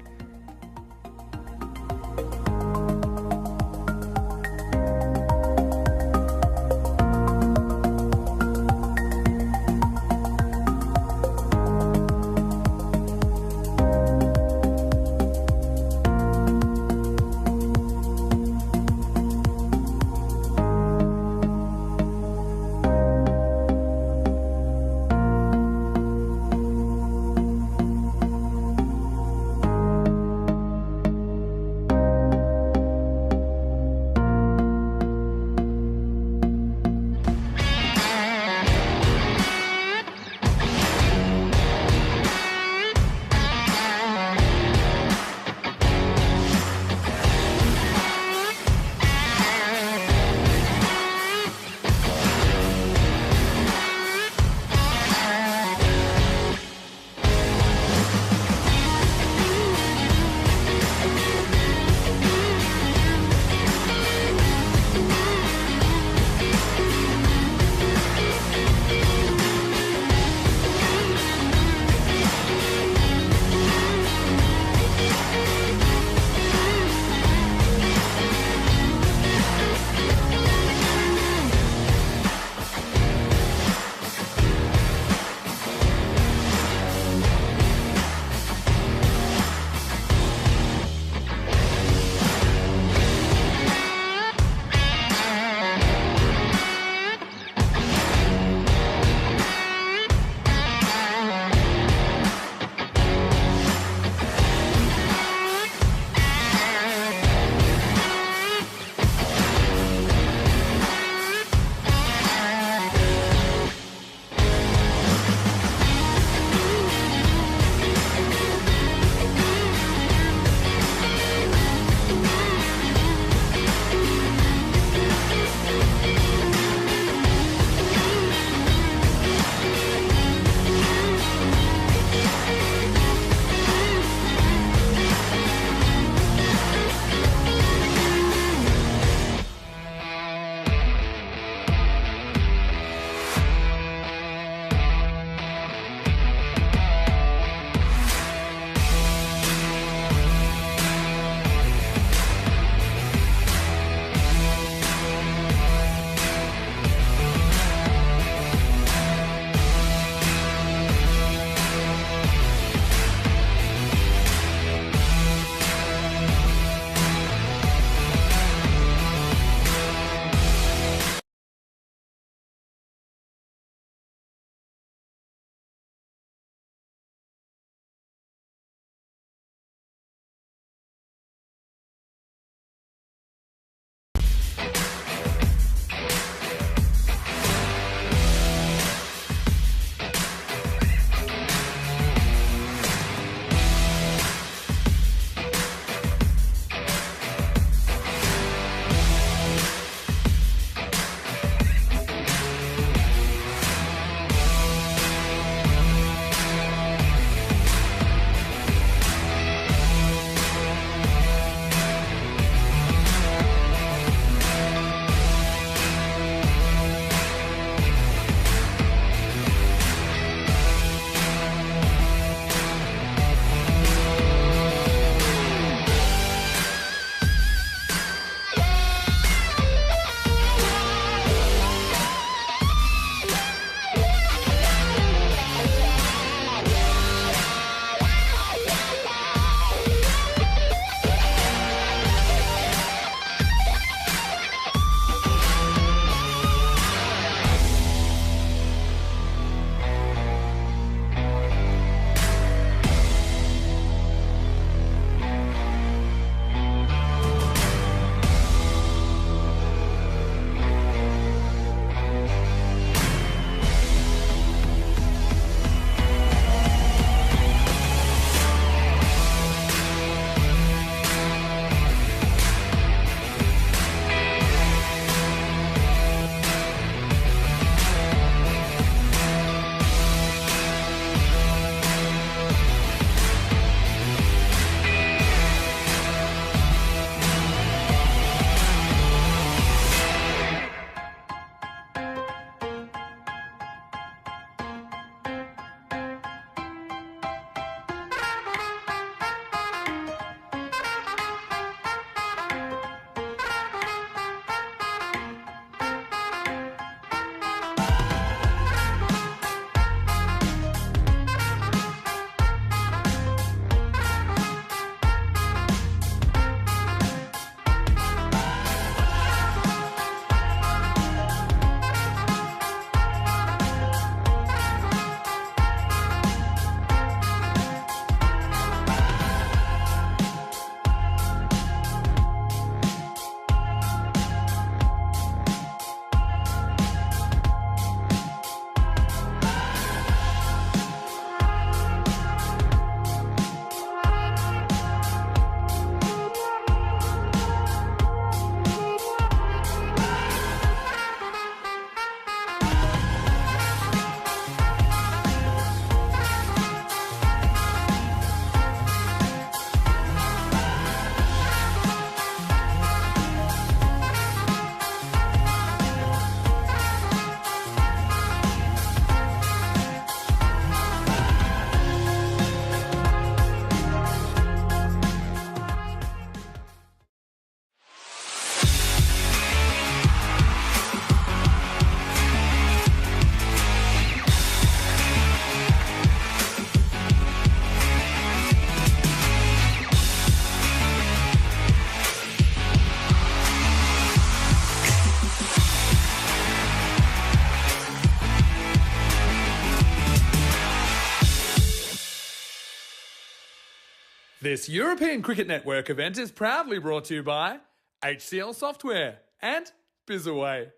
This European Cricket Network event is proudly brought to you by HCL Software and Bizaway.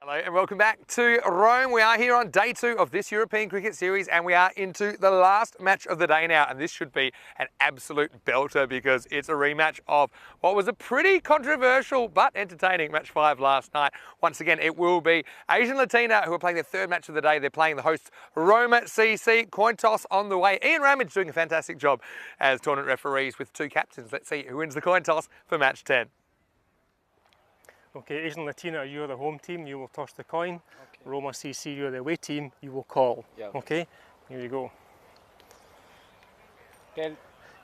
Hello and welcome back to Rome. We are here on day 2 of this European Cricket Series and we are into the last match of the day now, and this should be an absolute belter because it's a rematch of what was a pretty controversial but entertaining match 5 last night. Once again, it will be Asian Latina who are playing their 3rd match of the day. They're playing the hosts Roma CC. Coin toss on the way. Ian Ramage doing a fantastic job as tournament referees with 2 captains. Let's see who wins the coin toss for match 10.
Okay, Asian Latina, you're the home team, you will toss the coin. Okay. Roma CC, you're the away team, you will call. Yeah. Okay, here you go.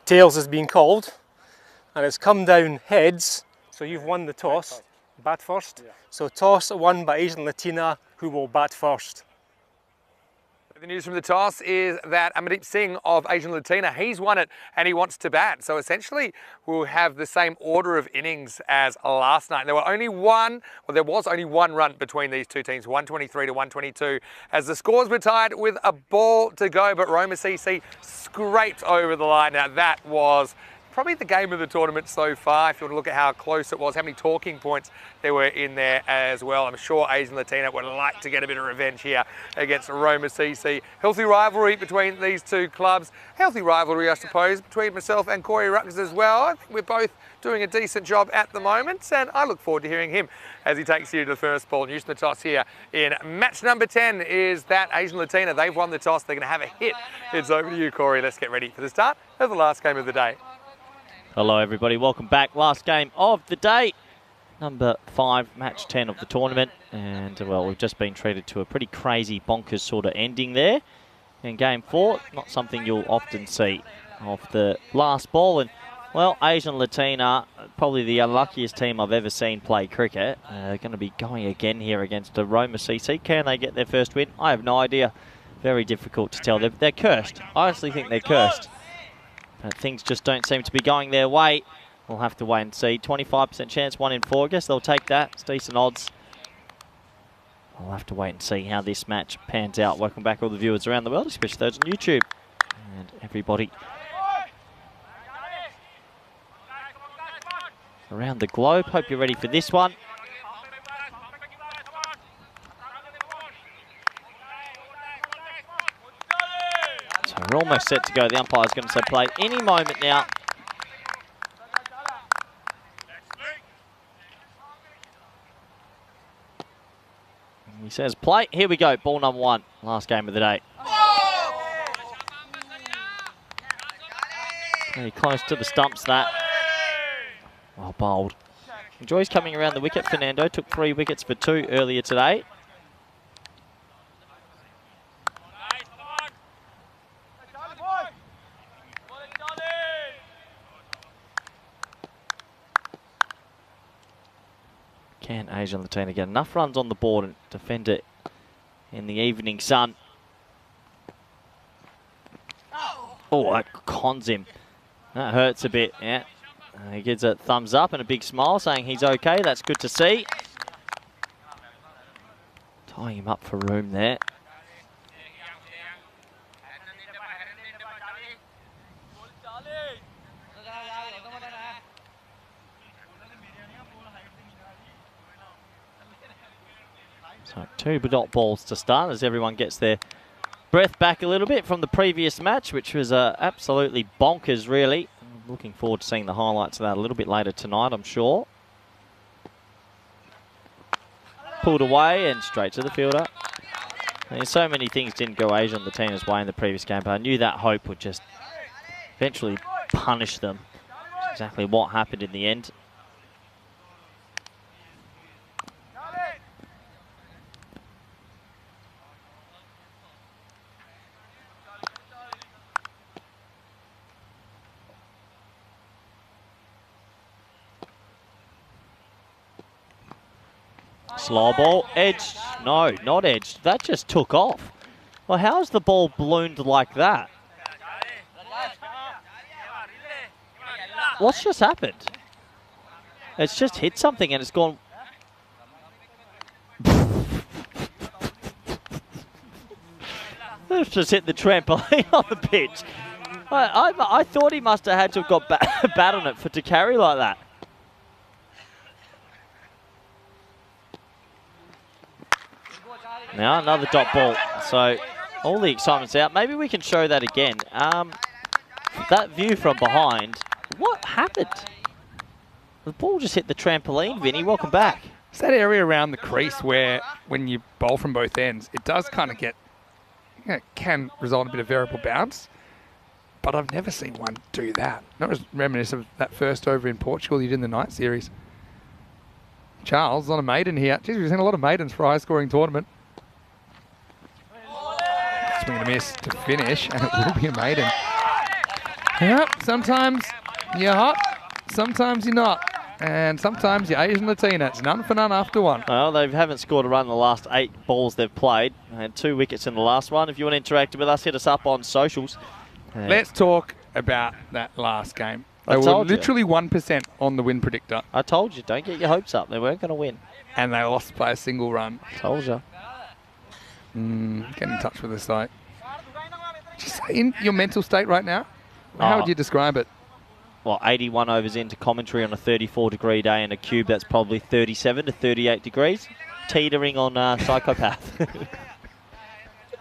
Tails is being called, and it's come down heads, so you've won the toss. Bat first. Yeah. So toss won by Asian Latina, who will bat first.
The news from the toss is that Amandeep Singh of Asian Latina, he's won it and he wants to bat. So essentially we'll have the same order of innings as last night. There was only one run between these two teams, 123 to 122, as the scores were tied with a ball to go, but Roma CC scraped over the line. Now that was probably the game of the tournament so far. If you want to look at how close it was, how many talking points there were in there as well. I'm sure Asian Latina would like to get a bit of revenge here against Roma CC. Healthy rivalry between these two clubs. Healthy rivalry, I suppose, between myself and Corey Ruckers as well. I think we're both doing a decent job at the moment, and I look forward to hearing him as he takes you to the first ball. News from the toss here in match number 10 is that Asian Latina, they've won the toss. They're going to have a hit. It's over to you, Corey. Let's get ready for the start of the last game of the day.
Hello everybody, welcome back. Last game of the day, number 5, match 10 of the tournament. And well, we've just been treated to a pretty crazy bonkers sort of ending there. In game 4, not something you'll often see off the last ball. And well, Asian Latina, probably the unluckiest team I've ever seen play cricket. Going to be going again here against the Roma CC. Can they get their first win? I have no idea. Very difficult to tell. They're cursed. I honestly think they're cursed. But things just don't seem to be going their way. We'll have to wait and see. 25% chance, 1 in 4. I guess they'll take that. It's decent odds. We'll have to wait and see how this match pans out. Welcome back all the viewers around the world, especially those on YouTube. And everybody around the globe. Hope you're ready for this one. So we're almost set to go. The umpire's going to say play any moment now. He says play. Here we go. Ball number 1. Last game of the day. Very close to the stumps that. Well bowled. Enjoys coming around the wicket. Fernando took 3 wickets for 2 earlier today. Can Asian Latina get enough runs on the board and defend it in the evening sun? Oh, that cons him. That hurts a bit, yeah. He gives a thumbs up and a big smile saying he's okay. That's good to see. Tying him up for room there. So 2 dot balls to start as everyone gets their breath back a little bit from the previous match, which was absolutely bonkers, really. I'm looking forward to seeing the highlights of that a little bit later tonight, I'm sure. Pulled away and straight to the fielder. And so many things didn't go Asian Latina's way in the previous game, but I knew that hope would just eventually punish them. That's exactly what happened in the end. Slow ball, edged. No, not edged. That just took off. Well, how's the ball ballooned like that? What's just happened? It's just hit something and it's gone. It's just hit the trampoline on the pitch. I thought he must have had to have got bat on it to carry like that. Now another dot ball. So all the excitement's out. Maybe we can show that again. That view from behind. What happened? The ball just hit the trampoline, Vinny. Welcome back.
It's that area around the crease where when you bowl from both ends, it does kind of get, can result in a bit of variable bounce. But I've never seen one do that. Not as reminiscent of that first over in Portugal you did in the night series. Charles on a maiden here. Geez, we've seen a lot of maidens for a high-scoring tournament. Swing and a miss to finish, and it will be a maiden. Yep, sometimes you're hot, sometimes you're not. And sometimes you're Asian Latina. It's none for none after one.
Well, they haven't scored a run in the last 8 balls they've played. And 2 wickets in the last one. If you want to interact with us, hit us up on socials.
Let's talk about that last game. They were literally 1% on the win predictor.
I told you, don't get your hopes up. They weren't going to win.
And they lost by a single run.
Told you.
Get in touch with us, though. Just in your mental state right now, how would you describe it?
Well, 81 overs into commentary on a 34-degree day in a cube that's probably 37 to 38 degrees. Teetering on psychopath.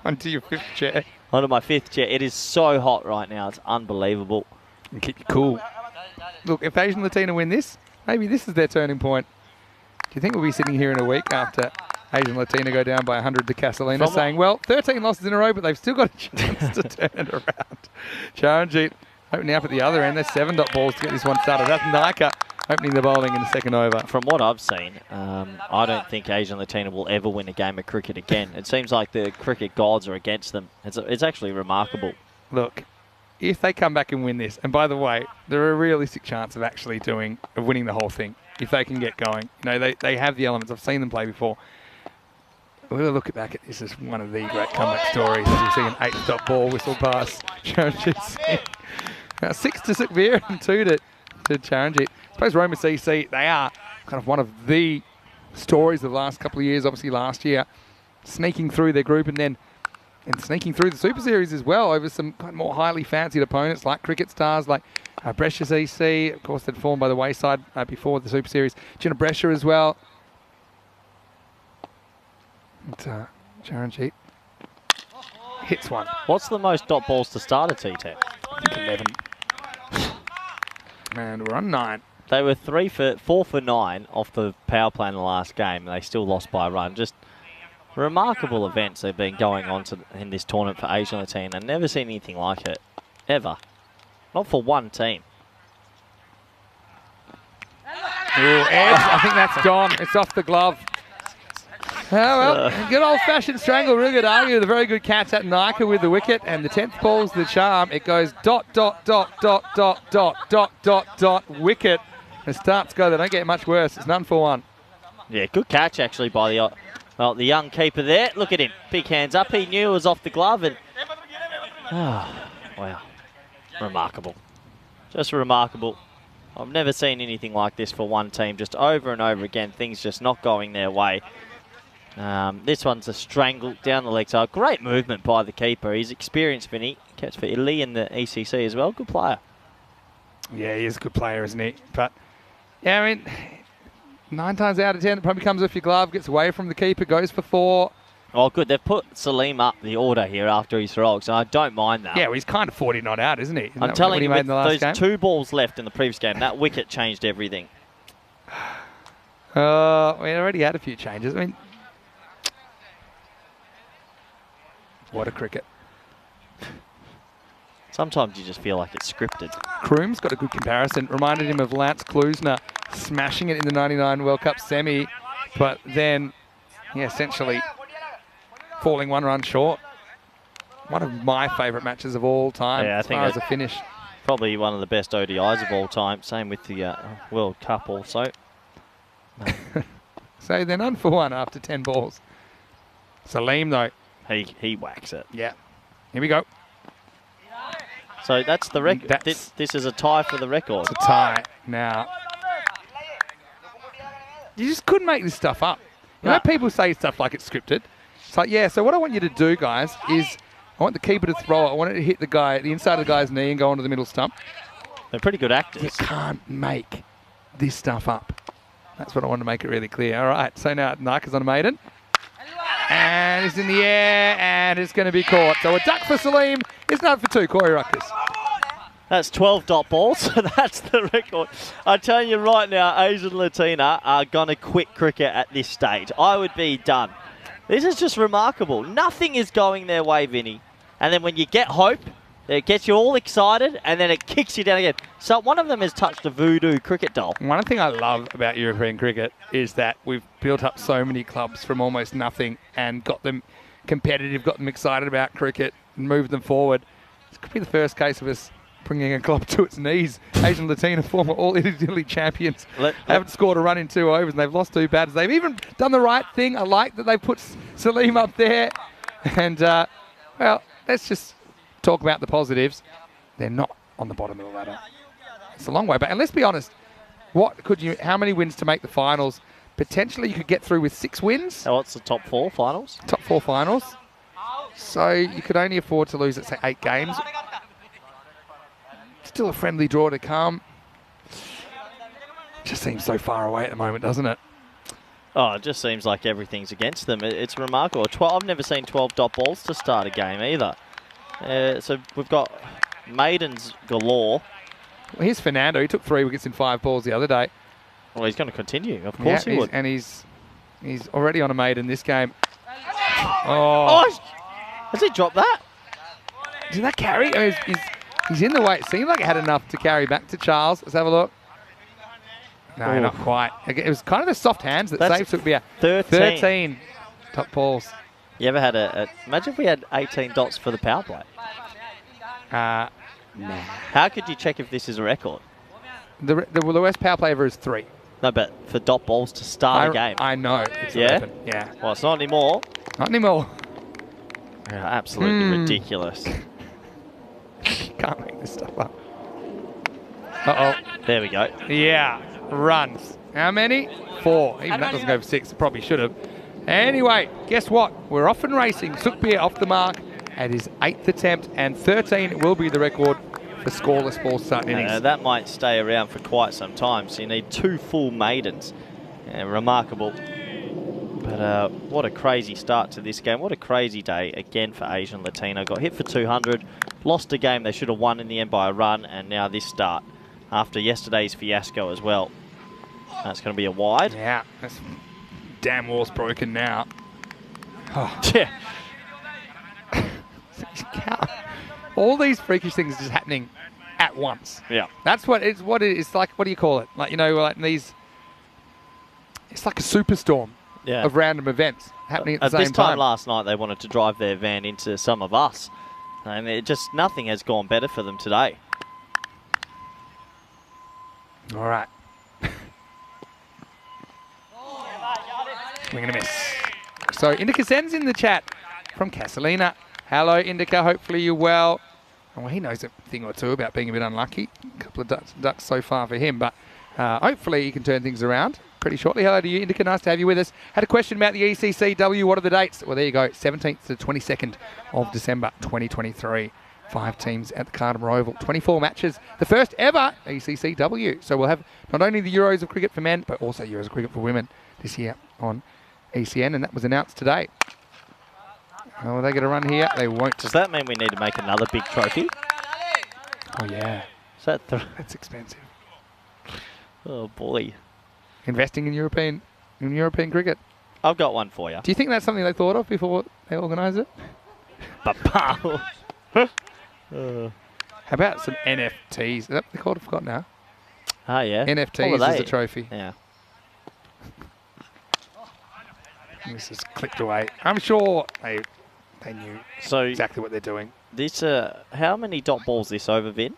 Onto your 5th chair.
Onto my 5th chair. It is so hot right now. It's unbelievable.
And keep you cool. Look, if Asian Latina win this, maybe this is their turning point. Do you think we'll be sitting here in a week after Asian Latina go down by 100 to Casalina saying, well, 13 losses in a row, but they've still got a chance to turn it around. Charanjit opening up at the other end. There's 7 dot balls to get this one started. That's Nika opening the bowling in the second over.
From what I've seen, I don't think Asian Latina will ever win a game of cricket again. It seems like the cricket gods are against them. It's actually remarkable.
Look, if they come back and win this, and by the way, there are a realistic chance of actually winning the whole thing if they can get going. You know, they have the elements. I've seen them play before. We'll look back at this as one of the great comeback stories. As you see an 8 dot ball whistle past Charanjit. 6 to Sukhbir and 2 to Charanjit. I suppose Roma CC, they are kind of one of the stories of the last couple of years, obviously last year, sneaking through their group and sneaking through the Super Series as well over some kind of more highly fancied opponents like cricket stars like Brescia CC. Of course, they'd fallen by the wayside before the Super Series. Gina Brescia as well. And, Charanjit hits one.
What's the most dot balls to start a T10?
I think 11. And we're on 9.
They were 4 for 9 off the power play in the last game. They still lost by a run. Just remarkable events they've been going on in this tournament for Asian Latina. I've never seen anything like it, ever. Not for one team.
Ooh, edge. I think that's gone. It's off the glove. Oh, well, good old-fashioned strangle. Really good argue. The very good catch at Nika with the wicket, and the 10th ball's the charm. It goes dot, dot, dot, dot, dot, dot, dot, dot, dot, wicket. And starts go. They don't get much worse. It's none for one.
Yeah, good catch actually by the young keeper there. Look at him. Big hands up. He knew it was off the glove. And wow. Remarkable. Just remarkable. I've never seen anything like this for one team. Just over and over again. Things just not going their way. This one's a strangle down the leg side. Great movement by the keeper. He's experienced, Vinny. Catch for Italy in the ECC as well. Good player.
Yeah, he is a good player, isn't he? But, yeah, I mean, 9 times out of 10, it probably comes off your glove, gets away from the keeper, goes for 4.
Oh, good. They've put Salim up the order here after his throw, so I don't mind that.
Yeah, well, he's kind of 40 not out, isn't he? Isn't
I'm telling you, with those
game?
2 balls left in the previous game, that wicket changed everything.
We already had a few changes. I mean, what a cricket.
Sometimes you just feel like it's scripted.
Kroom's got a good comparison. Reminded him of Lance Klusner smashing it in the 99 World Cup semi, but then, yeah, essentially falling 1 run short. One of my favourite matches of all time,
yeah,
as far as a finish.
Probably one of the best ODIs of all time. Same with the World Cup also.
So they're none for 1 after 10 balls. Salim, though.
He whacks it.
Yeah. Here we go.
So that's the record. This is a tie for the record.
It's a tie now. You just couldn't make this stuff up. You know, people say stuff like it's scripted. It's like, yeah, so what I want you to do, guys, is I want the keeper to throw it. I want it to hit the inside of the guy's knee and go onto the middle stump.
They're pretty good actors.
You can't make this stuff up. That's what I want to make it really clear. All right, so now Naka's on a maiden. And it's in the air, and it's going to be caught. So a duck for Salim. It's not for 2, Corey Ruckus.
That's 12 dot balls, so that's the record. I tell you right now, Asian Latina are going to quit cricket at this stage. I would be done. This is just remarkable. Nothing is going their way, Vinny. And then when you get hope, it gets you all excited, and then it kicks you down again. So one of them has touched a voodoo cricket doll.
One thing I love about European cricket is that we've built up so many clubs from almost nothing and got them competitive, got them excited about cricket, and moved them forward. This could be the first case of us bringing a club to its knees. Asian Latina, former All-Italy champions, haven't scored a run in 2 overs, and they've lost 2 batters. They've even done the right thing. I like that they put Salim up there. And, well, let's just talk about the positives. They're not on the bottom of the ladder. It's a long way back. And let's be honest, how many wins to make the finals? Potentially you could get through with 6 wins.
So what's the top 4 finals?
Top 4 finals. So you could only afford to lose, let's say, 8 games. Still a friendly draw to come. Just seems so far away at the moment, doesn't it?
Oh, it just seems like everything's against them. It's remarkable. I've never seen 12 dot balls to start a game either. So we've got maidens galore.
Well, here's Fernando. He took 3 wickets in 5 balls the other day.
Well, he's going to continue. Of course he would.
And he's already on a maiden this game. Oh.
Has he dropped that?
Did that carry? Oh, he's in the way. It seemed like it had enough to carry back to Charles. Let's have a look. No, not quite. It was kind of the soft hands that saved. Took me a 13 top balls.
You ever had imagine if we had 18 dots for the power play?
Nah.
How could you check if this is a record?
The worst power play ever is 3.
No, but for dot balls to start a game.
I know. It's 11. Yeah.
Well, it's not anymore.
Not anymore.
Yeah, absolutely ridiculous.
Can't make this stuff up. Uh-oh.
There we go.
Yeah. Runs. How many? 4. Even that doesn't go for 6. It probably should have. Anyway, guess what? We're off and racing. Sukbir off the mark at his 8th attempt, and 13 will be the record for scoreless ball starting innings.
That might stay around for quite some time, so you need 2 full maidens. Remarkable. But what a crazy start to this game. What a crazy day again for Asian Latino. Got hit for 200, lost a game they should have won in the end by a run, and now this start after yesterday's fiasco as well. That's going to be a wide.
Yeah, that's damn wall's broken now. Oh.
Yeah.
All these freakish things just happening at once.
Yeah.
That's what it's like. What do you call it? Like, you know, like these. It's like a superstorm of random events happening at the same time.
This time last night, they wanted to drive their van into some of us, and nothing has gone better for them today.
All right. Swing and a miss. So Indica sends in the chat from Casalina. Hello, Indica. Hopefully you're well. Well, he knows a thing or two about being a bit unlucky. A couple of ducks so far for him, but hopefully he can turn things around pretty shortly. Hello to you, Indica. Nice to have you with us. Had a question about the ECCW. What are the dates? Well, there you go. 17th to 22nd of December 2023. 5 teams at the Carter Oval. 24 matches. The first ever ECCW. So we'll have not only the Euros of cricket for men, but also Euros of cricket for women this year on ECN, and that was announced today. Oh, are they going to run here? They won't.
Does that mean we need to make another big trophy?
Oh, yeah.
Is that
that's expensive.
Oh, boy.
Investing in European cricket.
I've got one for you.
Do you think that's something they thought of before they organised it? How about some NFTs? Is that what they're called? I forgot now.
Ah, yeah.
NFTs as a trophy.
Yeah.
This is clicked away. I'm sure they knew exactly what they're doing.
This how many dot balls this over, Vin?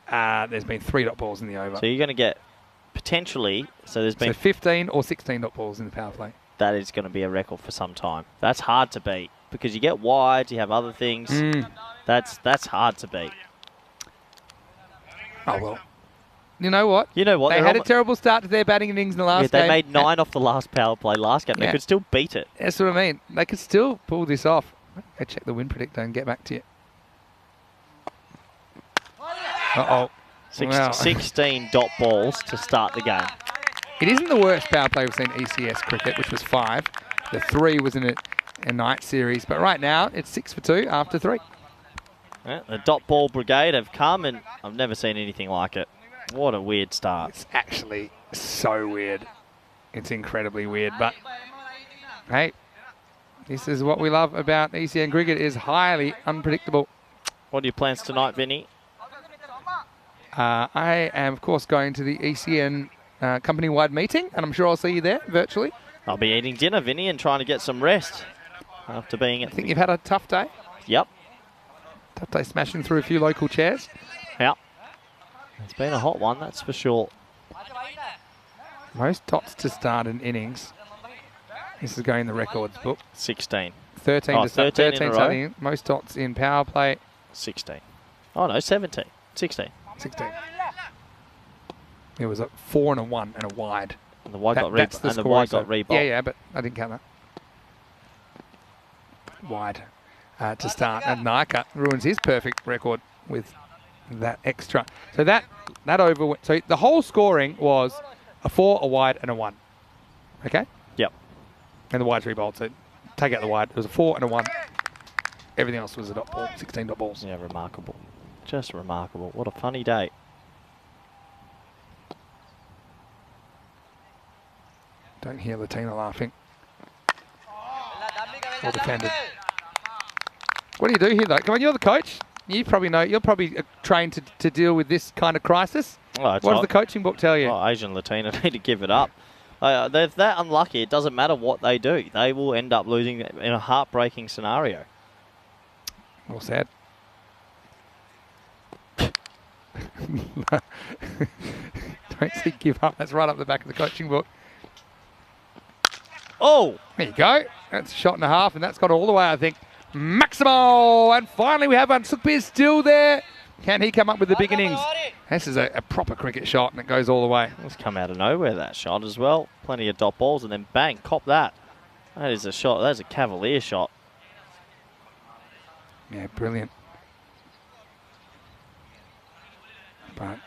There's been 3 dot balls in the over.
So you're going to get potentially. So there's been
15 or 16 dot balls in the power play.
That is going to be a record for some time. That's hard to beat because you get wides, you have other things. That's hard to beat.
Oh well. You know what?
You know what?
They had a terrible start to their batting innings in the last game.
They made 9 off the last power play last game. They could still beat it.
That's what I mean. They could still pull this off. I'll check the wind predictor and get back to you. Uh-oh. Wow.
16 dot balls to start the game.
It isn't the worst power play we've seen ECS cricket, which was 5. The 3 was in a night series, but right now it's 6 for 2 after 3.
Yeah, the dot ball brigade have come, and I've never seen anything like it. What a weird start.
It's actually so weird. It's incredibly weird, but hey, this is what we love about ECN cricket, is highly unpredictable.
What are your plans tonight, Vinny?
I am, of course, going to the ECN company-wide meeting, and I'm sure I'll see you there virtually.
I'll be eating dinner, Vinny, and trying to get some rest after being at...
I think you've had a tough day.
Yep.
Tough day smashing through a few local chairs.
Yep. It's been a hot one, that's for sure.
Most dots to start an innings. This is going in the records book.
16.
13
Oh,
to start.
13 in a
starting
row.
in. Most dots in power play.
16. Oh, no, 17. 16.
16. It was a 4 and a 1 and a wide.
And the wide got
That's the
and the wide
scoring
got rebowled.
Yeah, yeah, but I didn't count that. Wide to start. And Naka ruins his perfect record with that extra. So that over. So the whole scoring was a 4, a wide, and a 1. Okay?
Yep.
And the wide's rebowled. So take out the wide. It was a 4 and a 1. Everything else was a dot ball. 16 dot balls.
Yeah, remarkable. Just remarkable. What a funny day.
Don't hear Latina laughing. Well defended. What do you do here, though? Come on, you're the coach. You probably know. You're probably trained to deal with this kind of crisis.
Oh,
what does the coaching book tell you?
Oh, Asian Latina need to give it up. They're that unlucky. It doesn't matter what they do. They will end up losing in a heartbreaking scenario.
Well said. Don't say give up. That's right up the back of the coaching book.
Oh!
There you go. That's a shot and a half, and that's got all the way, I think. Maximo! And finally we have Unsukbir still there. Can he come up with the big innings? This is a proper cricket shot, and it goes all the way.
It's come out of nowhere, that shot as well. Plenty of dot balls, and then bang, cop that. That is a shot. That's a cavalier shot.
Yeah, brilliant. But,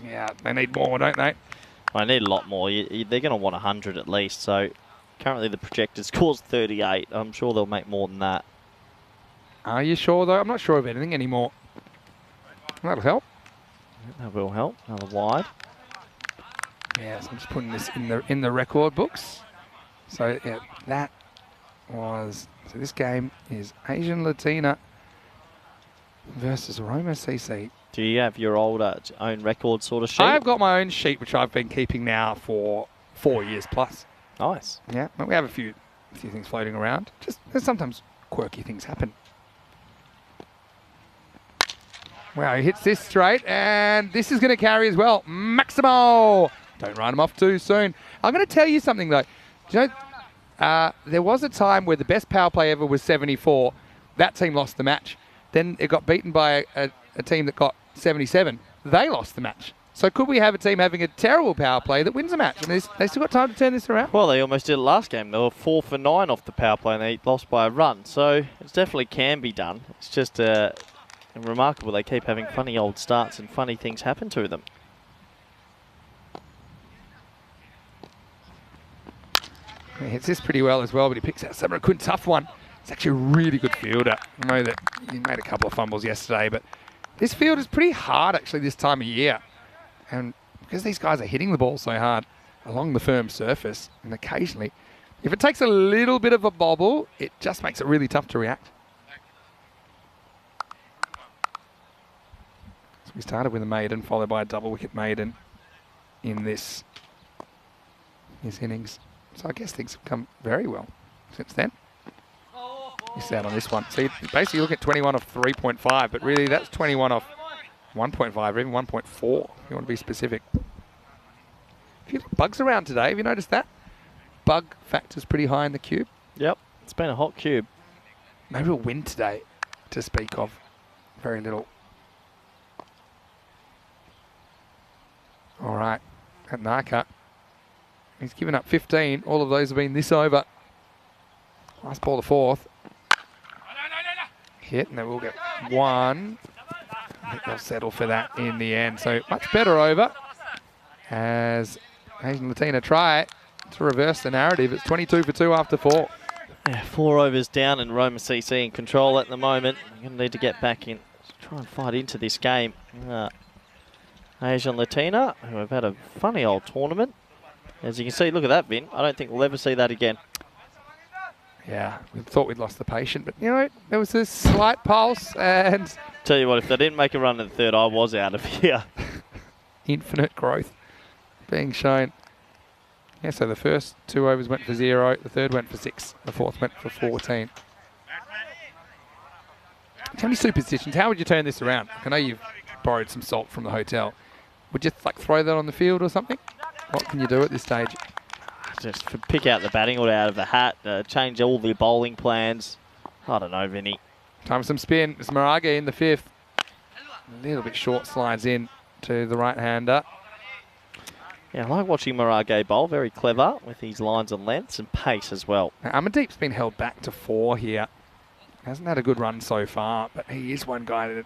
yeah, they need more, don't they?
I need a lot more. They're going to want 100 at least. So currently the projected score's 38. I'm sure they'll make more than that.
Are you sure, though? I'm not sure of anything anymore. That'll help.
That will help. Another wide.
Yeah, so I'm just putting this in the record books. So yeah, that was. So this game is Asian Latina versus Roma CC.
Do you have your old own record sort of sheet?
I've got my own sheet, which I've been keeping now for 4 years plus.
Nice.
Yeah, but we have a few things floating around. Just sometimes quirky things happen. Wow, he hits this straight, and this is going to carry as well. Maximo! Don't run him off too soon. I'm going to tell you something, though. Do you know, there was a time where the best power play ever was 74. That team lost the match. Then it got beaten by a team that got 77. They lost the match. So could we have a team having a terrible power play that wins a match? And they still got time to turn this around?
Well, they almost did it last game. They were 4 for 9 off the power play, and they lost by a run. So it definitely can be done. It's just remarkable. They keep having funny old starts and funny things happen to them.
He hits this pretty well as well, but he picks out Samarakun. Tough one. He's actually a really good fielder. I know that he made a couple of fumbles yesterday, but this field is pretty hard actually this time of year. And because these guys are hitting the ball so hard along the firm surface, and occasionally, if it takes a little bit of a bobble, it just makes it really tough to react. So we started with a maiden, followed by a double wicket maiden in this innings. So I guess things have come very well since then. Missed out on this one. So you basically look at 21 off 3.5, but really that's 21 off 1.5 or even 1.4 if you want to be specific. A few bugs around today, have you noticed that? Bug factor's pretty high in the cube.
Yep, it's been a hot cube.
No real wind today to speak of. Very little. All right, at Naka. He's given up 15. All of those have been this over. Nice ball to fourth. Hit, and they will get one. I think they'll settle for that in the end. So much better over as Asian Latina try to reverse the narrative. It's 22 for 2 after 4.
Yeah, 4 overs down and Roma CC in control at the moment. They're going to need to get back in, try and fight into this game. Asian Latina, who have had a funny old tournament. As you can see, look at that, Vin. I don't think we'll ever see that again.
Yeah, we thought we'd lost the patient, but you know, there was this slight pulse and...
Tell you what, if they didn't make a run at the third, I was out of here.
Infinite growth being shown. Yeah, so the first 2 overs went for 0, the third went for 6, the fourth went for 14. How many superstitions? How would you turn this around? I know you've borrowed some salt from the hotel. Would you like throw that on the field or something? What can you do at this stage?
Just pick out the batting order out of the hat, change all the bowling plans. I don't know, Vinny.
Time for some spin. It's Marage in the 5th. A little bit short, slides in to the right-hander.
Yeah, I like watching Marage bowl. Very clever with his lines and lengths and pace as well.
Now, Amandeep's been held back to 4 here. Hasn't had a good run so far, but he is one guy that,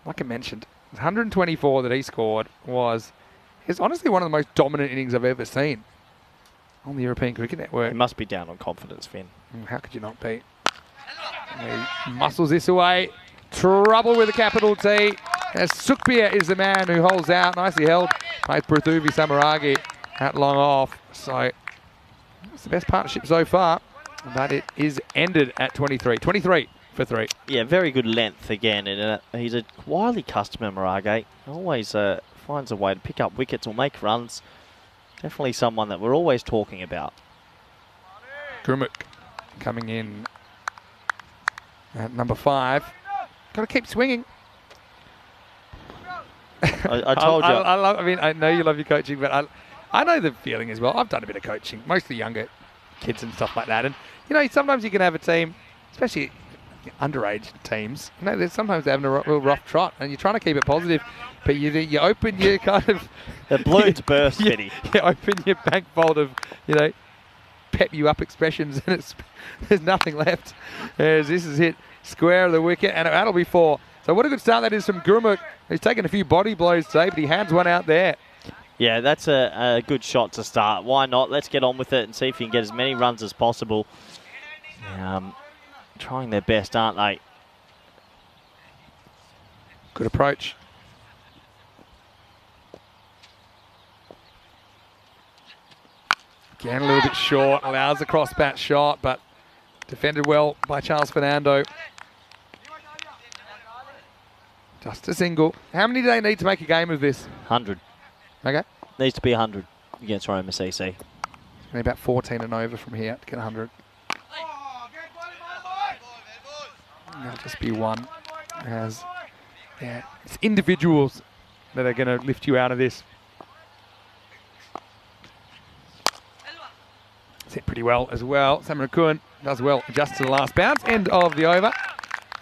like I mentioned, the 124 that he scored is honestly one of the most dominant innings I've ever seen on the European Cricket Network.
He must be down on confidence, Finn.
How could you not be? He muscles this away. Trouble with a capital T. As Sukbir is the man who holds out. Nicely held by Prithuvi Samaragi at long off. So it's the best partnership so far. But it is ended at 23. 23 for 3.
Yeah, very good length again. And he's a wily customer, Marage. Always finds a way to pick up wickets or make runs. Definitely someone that we're always talking about.
Gurmukh coming in at number 5. Got to keep swinging.
I told you.
I mean, I know you love your coaching, but I know the feeling as well. I've done a bit of coaching, mostly younger kids and stuff like that. And, you know, sometimes you can have a team, especially underage teams, you know, sometimes they're having a real rough trot and you're trying to keep it positive, but you open your kind of...
The balloons burst, Vinny.
You open your bank vault of, you know, pep you up expressions and there's nothing left. As this is hit square of the wicket and that'll be 4. So what a good start that is from Gurmukh. He's taken a few body blows today, but he hands one out there.
Yeah, that's a good shot to start. Why not? Let's get on with it and see if he can get as many runs as possible. Trying their best, aren't they?
Good approach. Again, a little bit short. Allows the cross bat shot, but defended well by Charles Fernando. Just a single. How many do they need to make a game of this?
100.
Okay.
Needs to be 100 against Roma CC.
Need about 14 and over from here to get 100. That'll just be 1. As it's individuals that are going to lift you out of this. It's hit pretty well as well. Samarakun does well, adjusts to the last bounce. End of the over.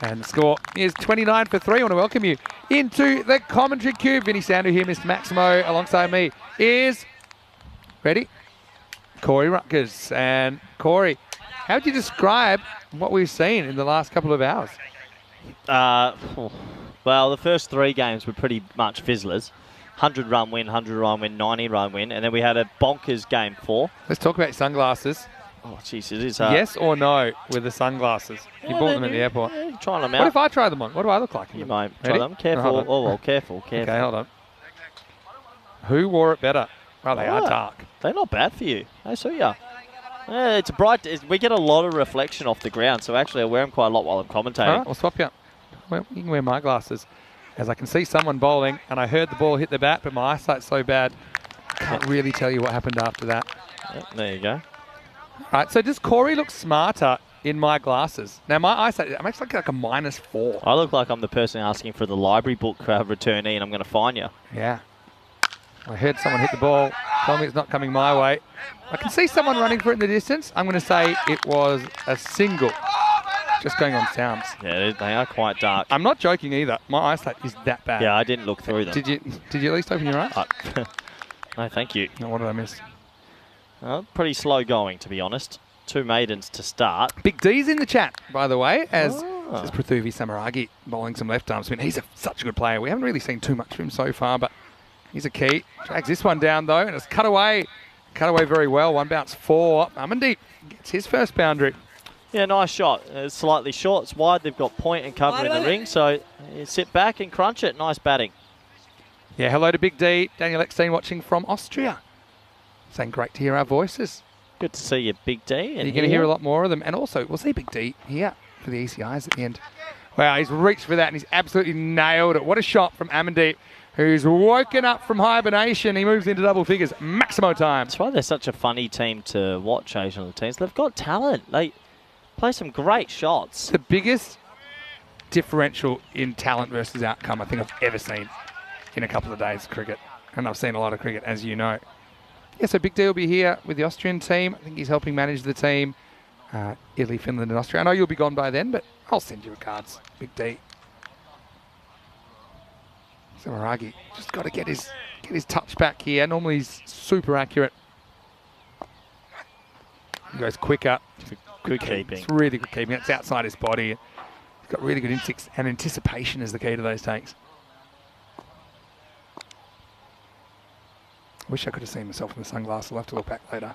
And the score is 29 for 3. I want to welcome you into the commentary cube. Vinny Sandhu here, Mr. Maximo, alongside me is, ready? Corey Rutgers. And Corey, how would you describe what we've seen in the last couple of hours?
Well, the first 3 games were pretty much fizzlers. 100-run win, 100-run win, 90-run win. And then we had a bonkers game 4.
Let's talk about your sunglasses.
Oh, jeez, it is
Yes or no with the sunglasses? You bought them at the airport.
Yeah, trying them out.
What if I try them on? What do I look like?
You might try
Ready?
them. Careful.
No,
Oh, well, careful.
Okay, hold on. Who wore it better? Well, they are dark.
They're not bad for you. I saw ya. Yeah, it's bright. We get a lot of reflection off the ground, so actually I wear them quite a lot while I'm commentating.
All right, I'll swap you up. Well, you can wear my glasses. As I can see someone bowling, and I heard the ball hit the bat, but my eyesight's so bad, I can't really tell you what happened after that.
Yep, there you go.
All right, so does Corey look smarter in my glasses? Now, my eyesight, I'm actually like a -4.
I look like I'm the person asking for the library book returnee, and I'm going to fine you.
Yeah. I heard someone hit the ball, told me it's not coming my way. I can see someone running for it in the distance. I'm going to say it was a single. Just going on sounds.
Yeah, they are quite dark.
I'm not joking either. My eyesight is that bad.
Yeah, I didn't look through them.
Did you at least open your eyes?
No, thank you.
No, what did I miss?
Pretty slow going, to be honest. 2 maidens to start.
Big D's in the chat, by the way, as says Prathuvi Samaragi bowling some left arm spin. He's such a good player. We haven't really seen too much of him so far, but he's a key. Drags this one down, though, and it's cut away. Cut away very well. 1 bounce 4. Amandeep gets his first boundary.
Yeah, nice shot. It's slightly short. It's wide. They've got point and cover in the ring, so you sit back and crunch it. Nice batting.
Yeah, hello to Big D. Daniel Eckstein watching from Austria. Saying great to hear our voices.
Good to see you, Big D.
You're going to hear a lot more of them. And also, we'll see Big D here for the ECIs at the end. Wow, he's reached for that and he's absolutely nailed it. What a shot from Amandeep, who's woken up from hibernation. He moves into double figures. Maximo time.
That's why they're such a funny team to watch, Asian teams. They've got talent. They play some great shots.
The biggest differential in talent versus outcome I think I've ever seen in a couple of days of cricket. And I've seen a lot of cricket, as you know. Yeah, so Big D will be here with the Austrian team. I think he's helping manage the team. Italy, Finland and Austria. I know you'll be gone by then, but I'll send you regards, Big D. Samaragi just got to get his touch back here. Normally he's super accurate. He goes quicker.
Good keeping.
It's really good keeping. It's outside his body. He's got really good instincts, and anticipation is the key to those takes. Wish I could have seen myself in the sunglasses. I'll have to look back later.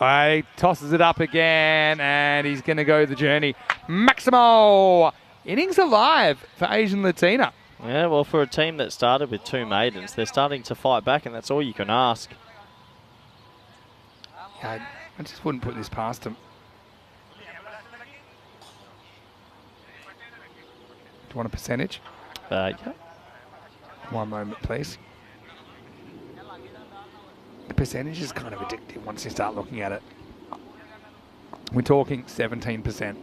He tosses it up again, and he's going to go the journey. Maximo! Innings alive for Asian Latina.
Yeah, well, for a team that started with 2 maidens, they're starting to fight back, and that's all you can ask.
Yeah, I just wouldn't put this past him. Do you want a percentage?
Yeah.
1 moment, please. The percentage is kind of addictive once you start looking at it. We're talking 17%.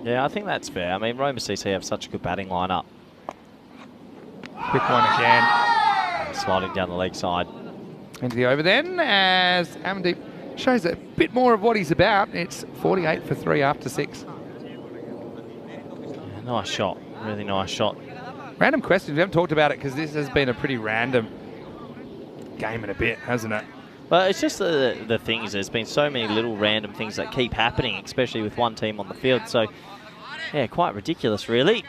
Yeah, I think that's fair. I mean, Roma CC have such a good batting lineup.
Quick one again.
Sliding down the leg side.
Into the over then, as Amandeep shows a bit more of what he's about. It's 48 for 3 after 6.
Yeah, nice shot. Really nice shot.
Random questions. We haven't talked about it because this has been a pretty random game in a bit, hasn't it?
But it's just the things. There's been so many little random things that keep happening, especially with one team on the field. So, yeah, quite ridiculous, really.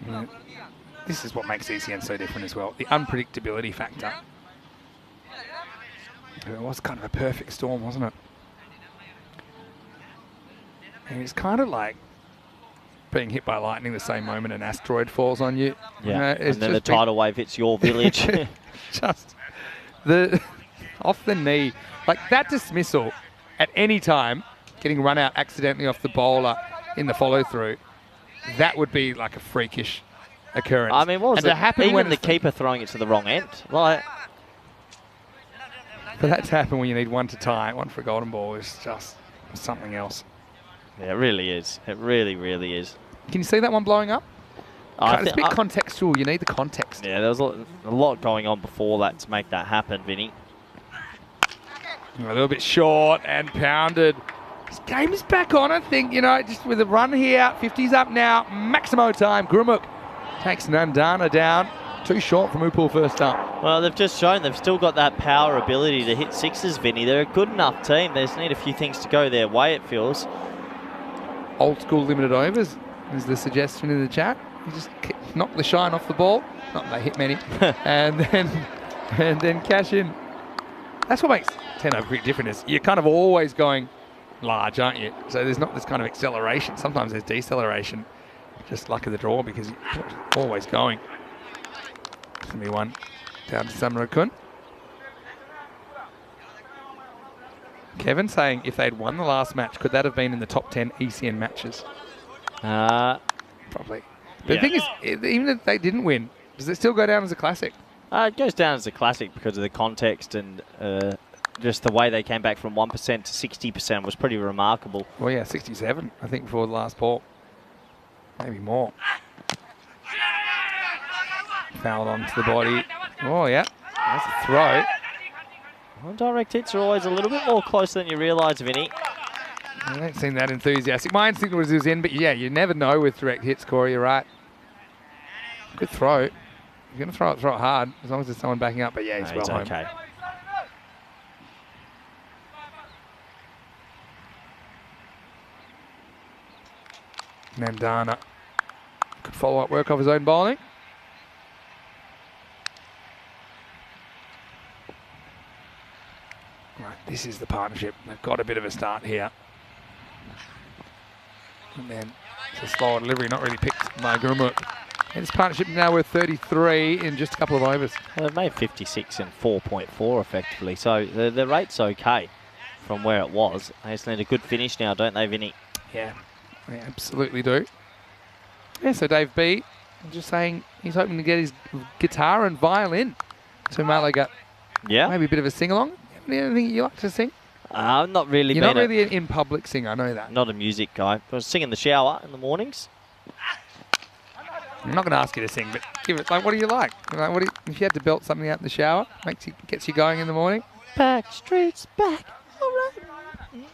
Yeah. This is what makes ECN so different as well. The unpredictability factor. It was kind of a perfect storm, wasn't it? And it's kind of like being hit by lightning the same moment an asteroid falls on you.
Yeah, and then the tidal wave hits your village.
Just the off the knee. Like that dismissal at any time, getting run out accidentally off the bowler in the follow-through, that would be like a freakish occurrence.
I mean, what was it? Even
when
the keeper throwing it to the wrong end. Like,
for that to happen when you need 1 to tie, 1 for a golden ball is just something else.
Yeah, it really is. It really, really is.
Can you see that one blowing up? It's a bit contextual. You need the context.
Yeah, there was a lot going on before that to make that happen, Vinny.
A little bit short and pounded. This game is back on, I think. You know, just with a run here. 50's up now. Maximo time. Gurmukh takes Nandana down. Too short from Upul first up.
Well, they've just shown they've still got that power ability to hit sixes, Vinny. They're a good enough team. They just need a few things to go their way, it feels.
Old school limited overs is the suggestion in the chat. You just knock the shine off the ball. Not they hit many. and then cash in. That's what makes 10 over cricket different is you're kind of always going large, aren't you? So there's not this kind of acceleration. Sometimes there's deceleration. Just luck of the draw because you're always going. There's going to be one down to Samarakun. Kevin saying if they'd won the last match, could that have been in the top 10 ECN matches? Probably. But the thing is, even if they didn't win, does it still go down as a classic?
It goes down as a classic because of the context and just the way they came back from 1% to 60% was pretty remarkable.
Well, yeah, 67, I think, before the last ball. Maybe more. Fouled onto the body. Oh, yeah. That's a throw.
Well, direct hits are always a little bit more close than you realise, Vinny.
I don't seem that enthusiastic. My instinct was he was in, but yeah, you never know with direct hits, Corey. You're right. Good throw. You're going to throw it hard, as long as there's someone backing up. But yeah, he's well home.
Okay.
Nandana could follow up work off his own bowling. Right, this is the partnership. They've got a bit of a start here. And then it's a slower delivery, not really picked by Gurmukh. And this partnership now worth 33 in just a couple of overs.
Well, they've made 56 and 4.4 effectively, so the rate's okay from where it was. They just need a good finish now, don't they, Vinny?
Yeah, they absolutely do. Yeah, so Dave B, just saying he's hoping to get his guitar and violin to Malaga.
Yeah.
Maybe a bit of a sing-along. Anything you like to sing?
I'm not really.
You're not really an in-public singer, I know that.
Not a music guy. I was singing in the shower in the mornings.
I'm not going to ask you to sing, but give it. Like, what do you like? Like, if you had to belt something out in the shower, gets you going in the morning?
Back streets back. All right.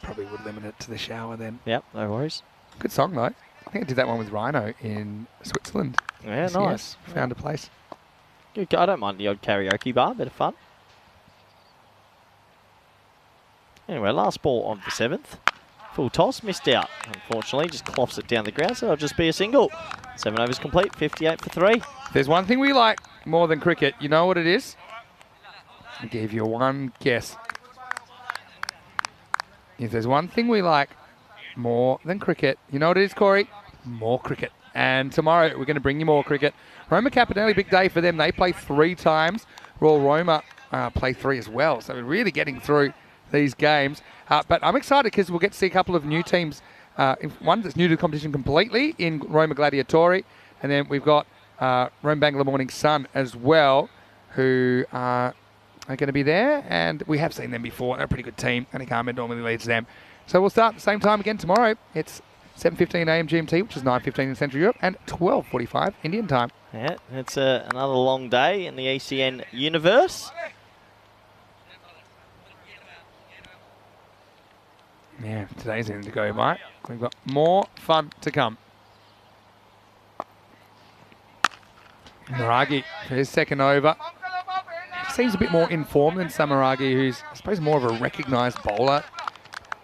Probably would limit it to the shower then.
Yep, no worries.
Good song though. I think I did that one with Rhino in Switzerland.
Yeah,
ECN.
nice.
Found a place.
Good. I don't mind the odd karaoke bar. Bit of fun. Anyway, last ball of the 7th. Full toss, missed out. Unfortunately, just clops it down the ground, so it'll just be a single. 7 overs complete, 58 for 3.
If there's one thing we like more than cricket, you know what it is? I'll give you one guess. If there's one thing we like more than cricket, you know what it is, Corey? More cricket. And tomorrow we're going to bring you more cricket. Roma Caponelli, big day for them. They play 3 times. Royal Roma play 3 as well. So we're really getting through these games. But I'm excited because we'll get to see a couple of new teams. One that's new to the competition completely in Roma Gladiatori. And then we've got Rome Bangla Morning Sun as well, who are going to be there. And we have seen them before. They're a pretty good team. Anik Ahmed normally leads them. So we'll start at the same time again tomorrow. It's 7:15 a.m. GMT, which is 9:15 in Central Europe, and 12:45 Indian time.
Yeah, it's another long day in the ECN universe.
Yeah, today's in to go, Mike. We've got more fun to come. Maragi for his second over. Seems a bit more informed than Samaragi, who's, I suppose, more of a recognised bowler.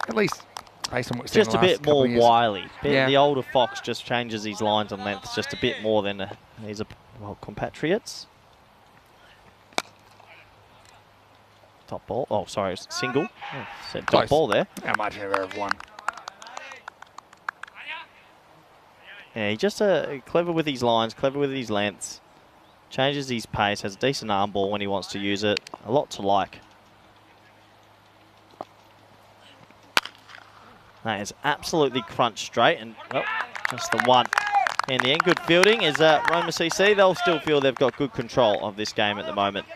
At least based on what we've seen in
Just
the
a
last
bit more
couple of years.
wily.
Yeah.
The older Fox just changes his lines and lengths just a bit more than his compatriots. Top ball. Oh, sorry, it's single. Oh, said top
Close.
ball there.
How much ever have won?
Yeah, he's just clever with his lines, clever with his lengths. Changes his pace, has a decent arm ball when he wants to use it. A lot to like. That is absolutely crunched straight, and just the one. In the end, good fielding is Roma CC. They'll still feel they've got good control of this game at the moment.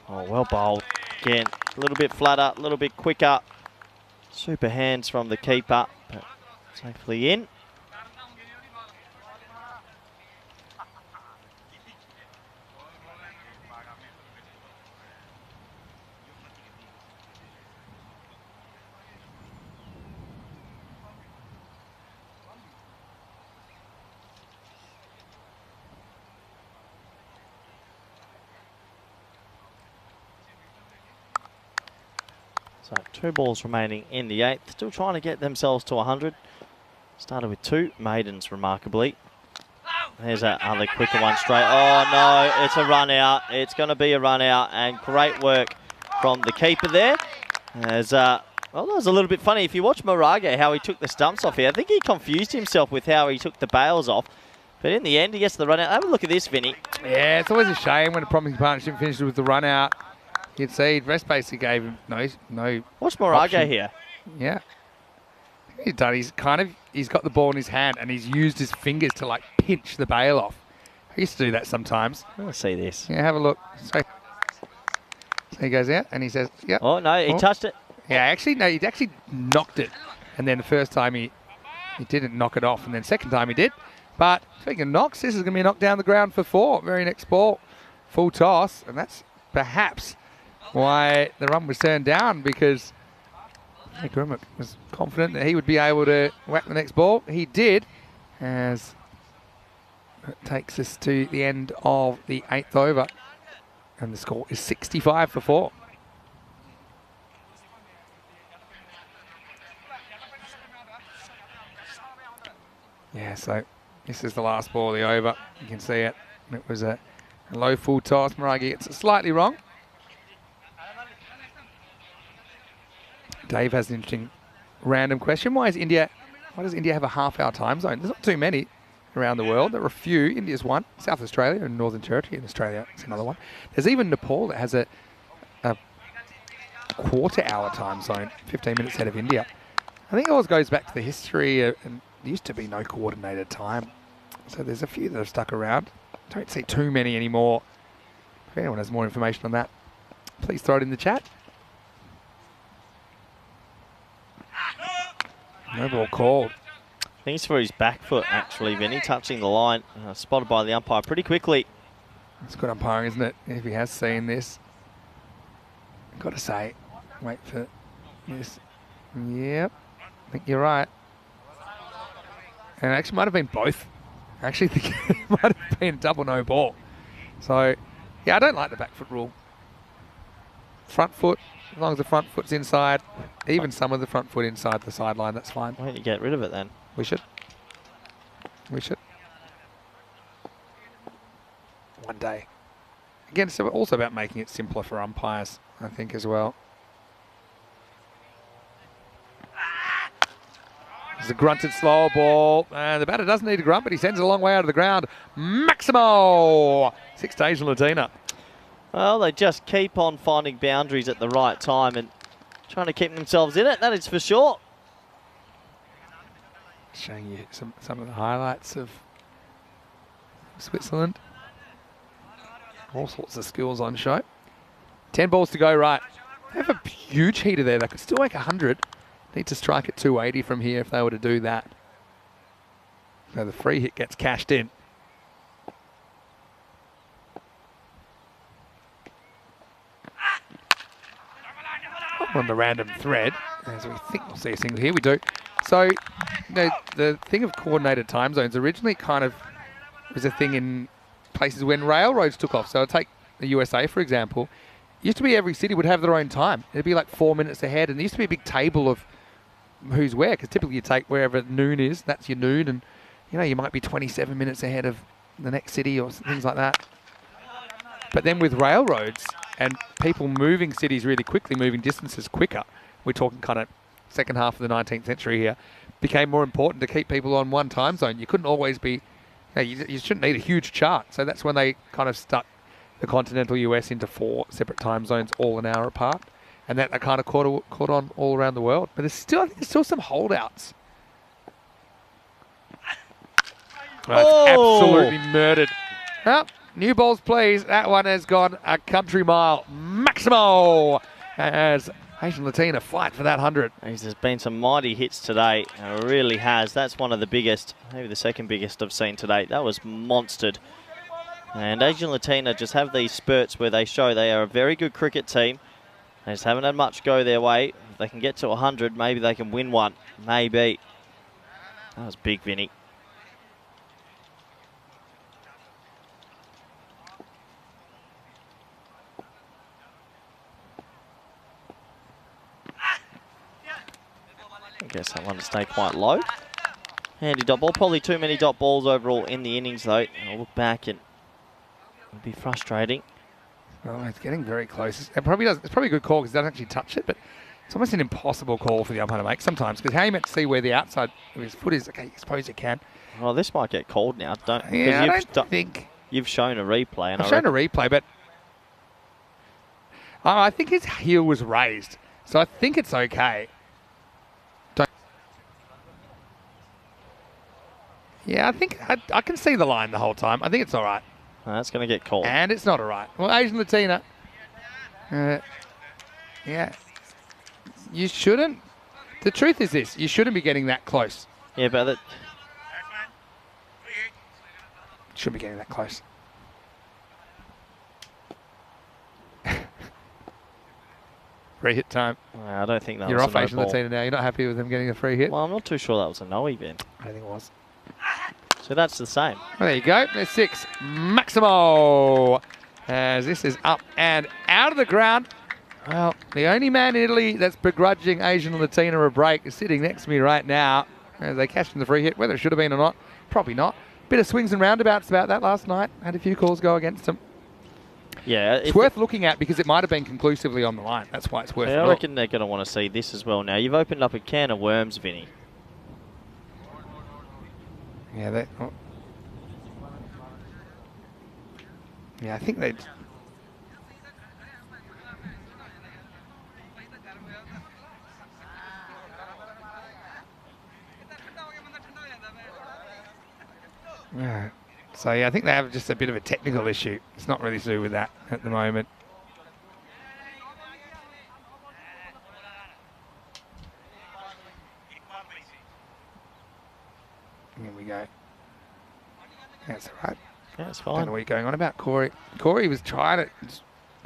Oh, well bowled. Again, a little bit flatter, a little bit quicker. Super hands from the keeper, but safely in. So 2 balls remaining in the 8th. Still trying to get themselves to 100. Started with 2 maidens, remarkably. There's that other quicker one straight. Oh no, it's a run out. It's going to be a run out, and great work from the keeper there. As well, that was a little bit funny. If you watch Moraga, how he took the stumps off here, I think he confused himself with how he took the bails off. But in the end, he gets the run out. Have a look at this, Vinny.
Yeah, it's always a shame when a promising partnership finishes with the run out. You'd see Rest basically gave him no.
Watch Moraga
option.
here.
Yeah. He's done. He's got the ball in his hand and he's used his fingers to like pinch the bail off. I used to do that sometimes.
Let's see this.
Yeah, have a look. So he goes out and he says, "Yeah."
Oh no, he touched it.
Yeah, actually no, he actually knocked it, and then the first time he didn't knock it off, and then second time he did. But speaking of knocks, this is going to be a knock down the ground for 4. Very next ball, full toss, and that's perhaps why the run was turned down, because Gurmukh was confident that he would be able to whack the next ball. He did, as it takes us to the end of the 8th over, and the score is 65 for 4. Yeah, so this is the last ball of the over. You can see it. It was a low full toss. Maragi gets it slightly wrong. Dave has an interesting random question. Why does India have a half-hour time zone? There's not too many around the world. There are a few. India's one. South Australia and Northern Territory in Australia is another one. There's even Nepal that has a quarter-hour time zone, 15 minutes ahead of India. I think it always goes back to the history, and there used to be no coordinated time. So there's a few that have stuck around. Don't see too many anymore. If anyone has more information on that, please throw it in the chat. No ball called.
I think it's for his back foot, actually, Vinny, touching the line. Spotted by the umpire pretty quickly.
It's good umpiring, isn't it? If he has seen this. I've got to say, wait for this. Yep, I think you're right. And it actually might have been both. I actually think it might have been double no ball. So, yeah, I don't like the back foot rule. Front foot, as long as the front foot's inside, even some of the front foot inside the sideline, that's fine.
Why don't you get rid of it then?
We should. We should. One day. Again, it's also about making it simpler for umpires, I think, as well. It's a grunted slow ball. And the batter doesn't need to grunt, but he sends it a long way out of the ground. Maximo! 6 days in Latina.
Well, they just keep on finding boundaries at the right time and trying to keep themselves in it, that is for sure.
Showing you some of the highlights of Switzerland. All sorts of skills on show. 10 balls to go right. They have a huge heater there. They could still make 100. Need to strike at 280 from here if they were to do that. So the free hit gets cashed in. On the random thread, as we think we'll see a single here, we do. So, you know, the thing of coordinated time zones originally kind of was a thing in places when railroads took off. So I'll take the USA, for example. It used to be every city would have their own time. It'd be like 4 minutes ahead, and there used to be a big table of who's where, because typically you take wherever noon is, that's your noon, and you know, you might be 27 minutes ahead of the next city or things like that. But then with railroads and people moving cities really quickly, moving distances quicker, we're talking kind of second half of the 19th century here, became more important to keep people on one time zone. You couldn't always be, you shouldn't need a huge chart. So that's when they kind of stuck the continental US into 4 separate time zones, all an hour apart. And that kind of caught on all around the world. But I think there's still some holdouts. Well, it's absolutely murdered. Well, new balls, please. That one has gone a country mile. Maximo! As Asian Latina fight for that 100.
There's been some mighty hits today. It really has. That's one of the biggest, maybe the second biggest I've seen today. That was monstered. And Asian Latina just have these spurts where they show they are a very good cricket team. They just haven't had much go their way. If they can get to 100, maybe they can win one. Maybe. That was big, Vinny. I guess that one to stay quite low. Handy dot ball. Probably too many dot balls overall in the innings, though. And I'll look back and it'll be frustrating.
Oh, it's getting very close. It probably does. It's probably a good call because it doesn't actually touch it, but it's almost an impossible call for the umpire to make sometimes because how you meant to see where the outside of his foot is? Okay, I suppose you can.
Well, this might get called now.
Yeah, I don't think
you've shown a replay. And
I've shown a replay, but I think his heel was raised, so I think it's okay. Yeah, I think I can see the line the whole time. I think it's all right.
That's going to get called.
And it's not all right. Well, Asian Latina. Yeah. You shouldn't. The truth is this. You shouldn't be getting that close.
Yeah, but that...
Shouldn't be getting that close. Free hit time.
I don't think that
You're
was
off Asian Latina now. You're not happy with them getting a free hit?
Well, I'm not too sure that was a no-y, Ben.
I think it was.
So that's the same.
Well, there you go. There's 6. Maximo. As this is up and out of the ground. Well, the only man in Italy that's begrudging Asian Latina a break is sitting next to me right now as they cash in the free hit, whether it should have been or not. Probably not. Bit of swings and roundabouts about that last night. Had a few calls go against him.
Yeah,
It's worth looking at because it might have been conclusively on the line. That's why it's worth it.
I reckon they're going to want to see this as well now. You've opened up a can of worms, Vinny.
Yeah, I think they'd... Yeah. So, yeah, I think they have just a bit of a technical issue. It's not really to do with that at the moment. Here we go. That's all right.
Yeah, it's
I
fine.
don't know what you're going on about, Corey. Corey was trying to...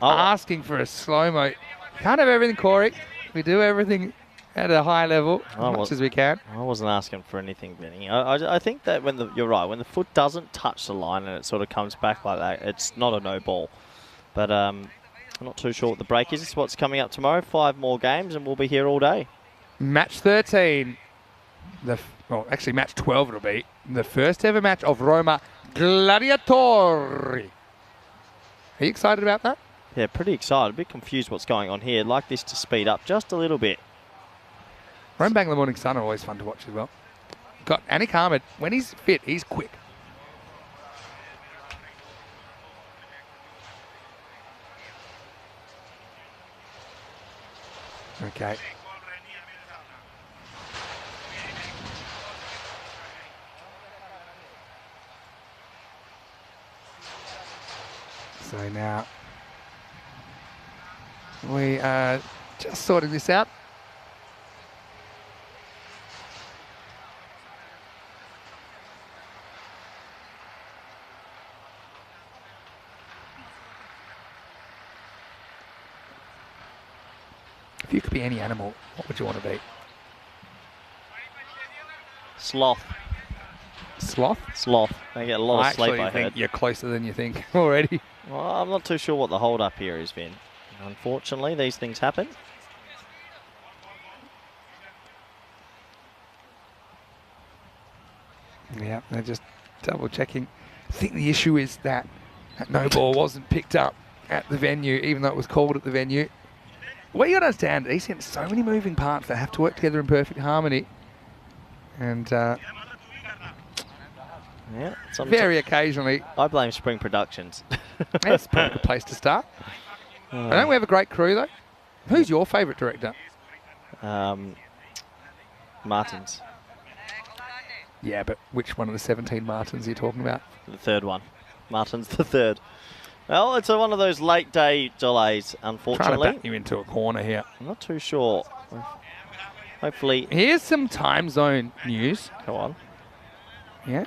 asking for a slow-mo. Can't have everything, Corey. We do everything at a high level as much as we can.
I wasn't asking for anything, Vinny. I think that you're right, when the foot doesn't touch the line and it sort of comes back like that, it's not a no ball. But I'm not too sure what the break is. It's what's coming up tomorrow. 5 more games and we'll be here all day.
Match 13. Well, actually match 12 it'll be. The first ever match of Roma Gladiatori. Are you excited about that?
Yeah, pretty excited. A bit confused what's going on here. I'd like this to speed up just a little bit.
Rome Bangla Morning Sun are always fun to watch as well. Got Anik Ahmed. When he's fit, he's quick. Okay. So now we are just sorting this out. If you could be any animal, what would you want to be?
Sloth.
Sloth?
Sloth. They get a lot of sleep, I
think
heard.
you're closer than you think already.
Well, I'm not too sure what the hold up here has been. Unfortunately, these things happen.
Yeah, they're just double checking. I think the issue is that no ball wasn't picked up at the venue, even though it was called at the venue. What you got to understand, ECN, so many moving parts that have to work together in perfect harmony. And
yeah,
very occasionally.
I blame Spring Productions.
That's probably a good place to start. I know we have a great crew, though. Who's your favourite director?
Martins.
Yeah, but which one of the 17 Martins are you talking about?
The third one. Martins the third. Well, it's one of those late day delays, unfortunately.
Trying to back you into a corner here.
I'm not too sure. Hopefully.
Here's some time zone news.
Go on.
Yeah.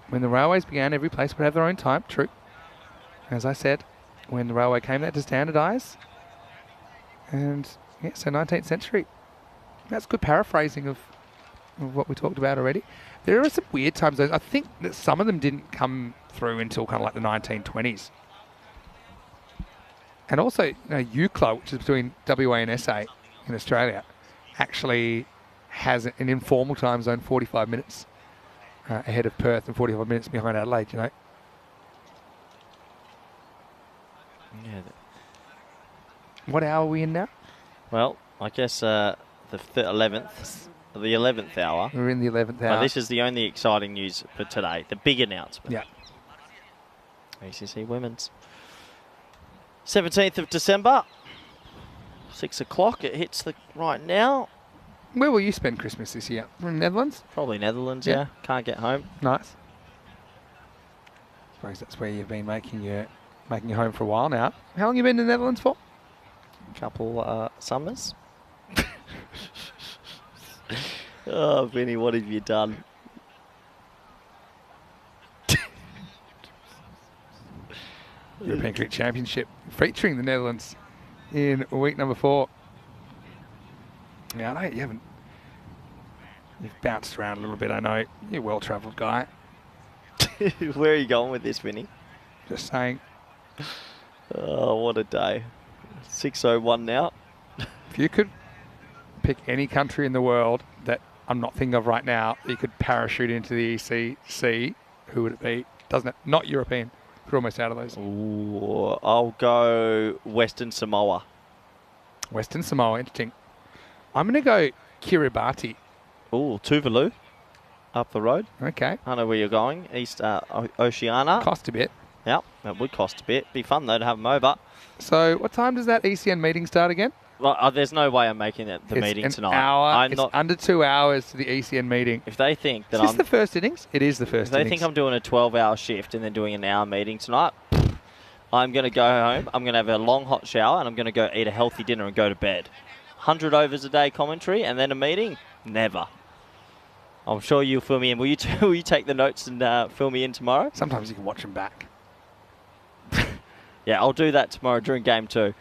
When the railways began, every place would have their own time. True. As I said, when the railway came, that to standardise. And yeah, so 19th century. That's good paraphrasing of what we talked about already. There are some weird time zones. I think that some of them didn't come through until kind of like the 1920s. And also, UCLA, which is between WA and SA in Australia, actually has an informal time zone 45 minutes ahead of Perth and 45 minutes behind Adelaide, you know.
Yeah.
What hour are we in now?
Well, I guess the 11th hour.
We're in the 11th hour.
This is the only exciting news for today. The big announcement.
Yeah.
ACC Women's. 17th of December. 6 o'clock. It hits right now.
Where will you spend Christmas this year? In the Netherlands?
Probably Netherlands, yeah. Can't get home.
Nice. I suppose that's where you've been making your home for a while now. How long have you been in the Netherlands for?
A couple summers. Oh, Vinny, what have you done?
European Cricket Championship featuring the Netherlands in week number 4. Yeah, I know you've bounced around a little bit, I know. You're a well-travelled guy.
Where are you going with this, Vinny?
Just saying.
Oh, what a day. 6:01 now.
If you could pick any country in the world that I'm not thinking of right now, you could parachute into the ECC. Who would it be? Doesn't it? Not European. We're almost out of those.
Ooh, I'll go Western Samoa.
Western Samoa, interesting. I'm going to go Kiribati.
Ooh, Tuvalu. Up the road.
Okay.
I know where you're going. East Oceania.
Cost a bit.
Yep, that would cost a bit. Be fun, though, to have them over.
So what time does that ECN meeting start again?
Well, there's no way I'm making it the meeting
It's
tonight.
an hour. It's
not
under 2 hours to the ECN meeting.
If they think that
Is this the first innings? It is the
if
first
they
innings.
think I'm doing a 12-hour shift and then doing an hour meeting tonight, I'm going to go home, I'm going to have a long hot shower, and I'm going to go eat a healthy dinner and go to bed. 100 overs a day commentary and then a meeting? Never. I'm sure you'll fill me in. Will you take the notes and fill me in tomorrow?
Sometimes you can watch them back.
Yeah, I'll do that tomorrow during game 2.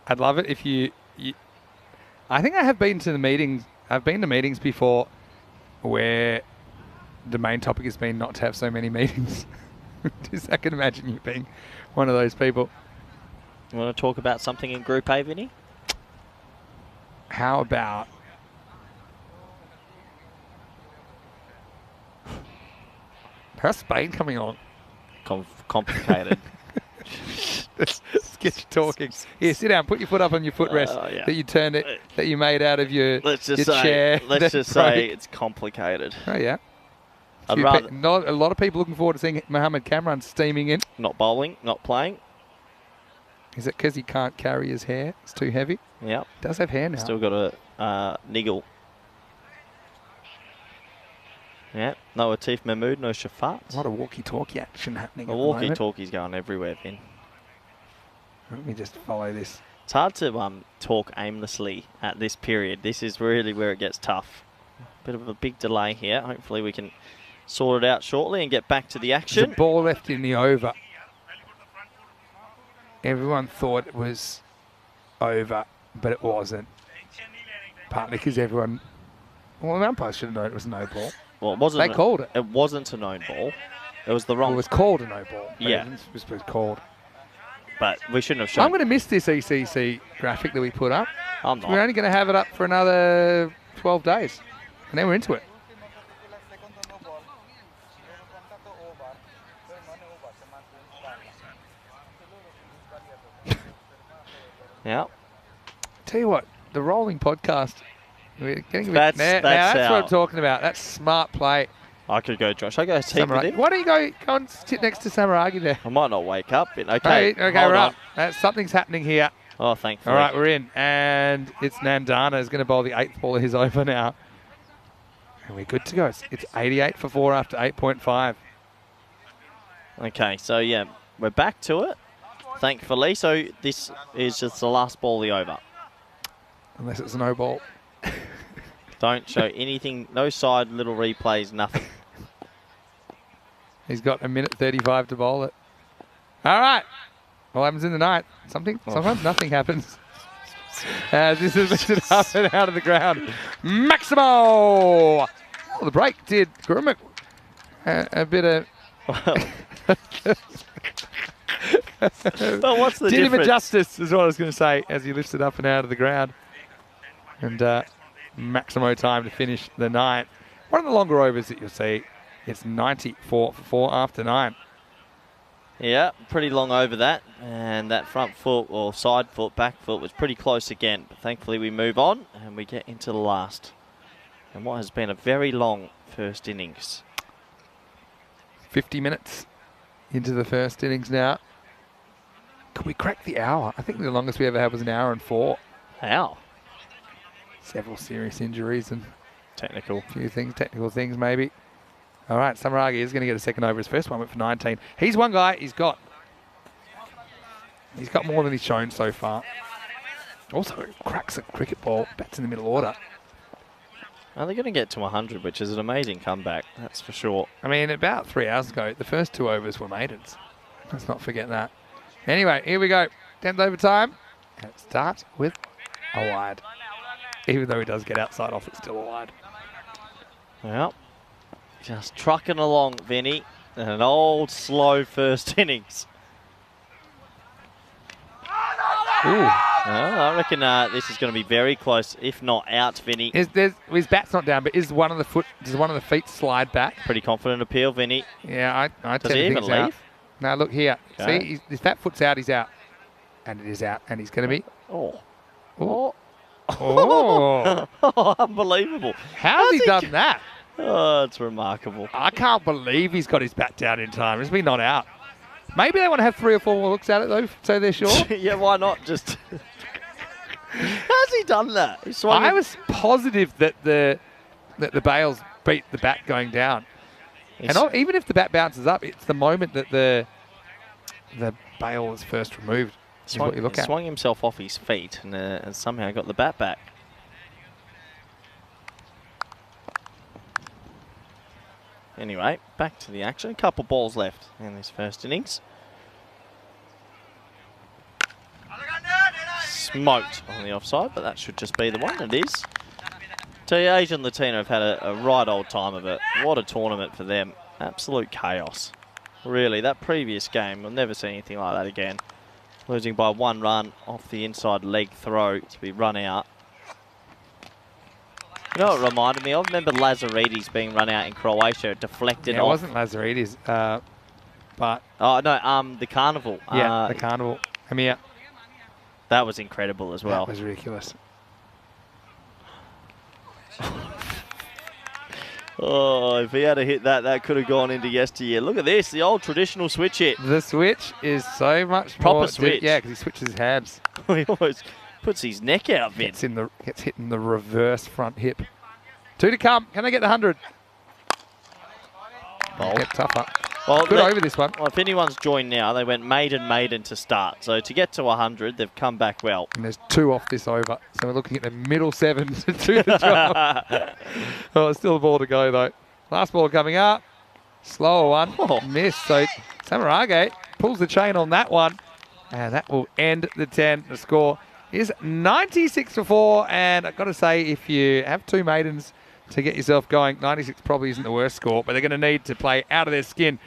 I'd love it if you I think I have been to the meetings. I've been to meetings before where the main topic has been not to have so many meetings. Just, I can imagine you being one of those people.
You want to talk about something in Group A, Vinny?
How about how's Spain coming on?
Complicated.
Let's get you talking. Here, sit down. Put your foot up on your footrest
Yeah.
that you turned it, that you made out of your,
Let's just
your
say,
chair.
let's just say it's complicated.
Oh yeah.
I'd rather
Not a lot of people looking forward to seeing Mohammed Kamran steaming in.
not bowling, not playing.
Is it because he can't carry his hair? It's too heavy.
Yeah,
Does have hair now.
still got a niggle. Yeah, no Atif Mahmood, no Shafat.
A lot of walkie-talkie action happening.
The
at the moment.
walkie-talkie's going everywhere, Vin.
Let me just follow this.
It's hard to talk aimlessly at this period. This is really where it gets tough. Bit of a big delay here. Hopefully we can sort it out shortly and get back to the
There's
action.
a ball left in the over. Everyone thought it was over, but it wasn't. Partly because everyone... Well, the umpire should have known it was no ball.
Well, it wasn't.
They called it.
It wasn't a known ball. It was the
Well,
wrong.
it was called a no ball. but
Yeah.
It was called.
But we shouldn't have shown.
I'm going to miss this ECC graphic that we put up.
I'm
We're
not.
only going to have it up for another 12 days. And then we're into it.
Yeah.
Tell you what, the rolling podcast. We're getting a bit.
That's
Now that's what
our-
I'm talking about. That's smart play.
I could go, Josh. I go team with
Samaragi.
him.
Why don't you go and sit next to Samaragi there?
I might not wake up. But
Okay,
okay,
okay,
hold
we're
on.
up. Something's happening here.
Oh, thankfully.
All right, we're in. And it's Nandana is going to bowl the 8th ball of his over now. And we're good to go. It's 88 for 4 after 8.5.
Okay, so yeah, we're back to it. Thankfully, so this is just the last ball of the over.
Unless it's no ball.
Don't show anything, no side little replays, nothing.
He's got a minute 35 to bowl it. All right. What happens in the night? Sometimes nothing happens. As this is lifted up and out of the ground. Maximo! Oh, the break did Gurumuk a bit of...
Well, what's the
did him a
difference?
justice, is what I was going to say, as he lifts it up and out of the ground. And Maximo time to finish the 9. One of the longer overs that you'll see. It's 94 for 4 after 9.
Yeah, pretty long over that. And that front foot or side foot, back foot was pretty close again. But thankfully we move on and we get into the last. And what has been a very long first innings.
50 minutes into the first innings now. Could we crack the hour? I think the longest we ever had was an hour and 4.
How?
Several serious injuries and
Technical.
a few things, technical things maybe. All right, Samaragi is going to get a second over. His first one went for 19. He's one guy. He's got more than he's shown so far. Also cracks a cricket ball. Bats in the middle order.
Well, they're going to get to 100, which is an amazing comeback. That's for sure.
I mean, about 3 hours ago, the first 2 overs were maidens. Let's not forget that. Anyway, here we go. 10th overtime. And it starts with a wide. Even though he does get outside off, it's still a wide.
Well, just trucking along, Vinny. And an old, slow first innings.
Ooh,
I reckon this is going to be very close, if not out, Vinny.
His bat's not down, but does one of the feet slide back?
Pretty confident appeal, Vinny.
Yeah, I
Does he even leave?
out. No, look here.
Okay.
See, if that foot's out, he's out. And it is out, and he's going to be...
Oh.
Oh. Oh.
Oh, unbelievable.
How's he done that?
Oh, it's remarkable.
I can't believe he's got his bat down in time. It's been not out. Maybe they want to have 3 or 4 more looks at it, though, so they're sure.
Yeah, why not? Just... How's he done that?
I was positive that the bails beat the bat going down. And even if the bat bounces up, it's the moment that the bail was first removed. Is what you look at.
Swung himself off his feet and somehow got the bat back. Anyway, back to the action. A couple balls left in this first innings. Smoked on the offside, but that should just be the one. It is. Tell you, Asian Latino have had a right old time of it. What a tournament for them. Absolute chaos. Really, that previous game, we'll never see anything like that again. Losing by 1 run off the inside leg throw to be run out. You know what it reminded me of? Remember Lazaridis being run out in Croatia, deflected off.
It wasn't Lazaridis, but...
Oh, no, the Carnival.
Yeah, the Carnival. Amir.
That was incredible as well.
That was ridiculous.
Oh, if he had hit that, that could have gone into yesteryear. Look at this, the old traditional switch hit.
The switch is so much
proper
more...
switch.
Yeah, because he switches his hands.
He almost puts his neck out, Vince.
Gets hit in the reverse front hip. 2 to come. Can they get the 100? Get tougher.
Well,
good over this one.
Well, if anyone's joined now, they went maiden to start. So to get to 100, they've come back well.
And there's 2 off this over. So we're looking at the middle 7 to 2 to 12. Oh, still a ball to go, though. Last ball coming up. Slower one.
Oh.
Miss. So Samarage pulls the chain on that one. And that will end the 10. The score is 96 for 4. And I've got to say, if you have 2 maidens to get yourself going, 96 probably isn't the worst score. But they're going to need to play out of their skin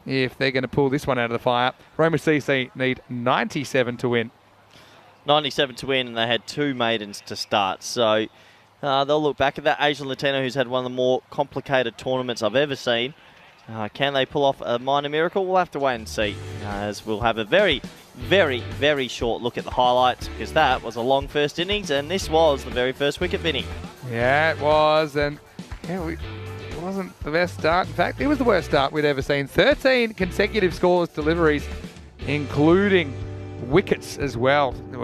if they're going to pull this one out of the fire. Roma CC need 97 to win.
97 to win, and they had 2 maidens to start. So they'll look back at that. Asian Latino, who's had one of the more complicated tournaments I've ever seen. Can they pull off a minor miracle? We'll have to wait and see, as we'll have a very, very, very short look at the highlights, because that was a long first innings, and this was the very first wicket, Vinny.
Yeah, it was, and yeah, it wasn't the best start. In fact, it was the worst start we'd ever seen. 13 consecutive scoreless deliveries, including wickets as well. There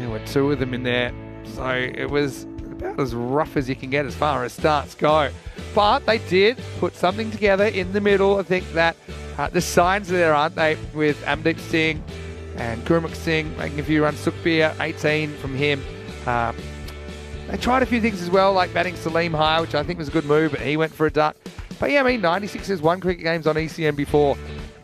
were 2 of them in there, so it was about as rough as you can get as far as starts go. But they did put something together in the middle. I think that the signs are there, aren't they, with Amdeep Singh and Gurmukh Singh making a few runs. Sukhbir, 18 from him. They tried a few things as well, like batting Salim high, which I think was a good move, but he went for a duck. But yeah, I mean, 96 has won cricket games on ECN before.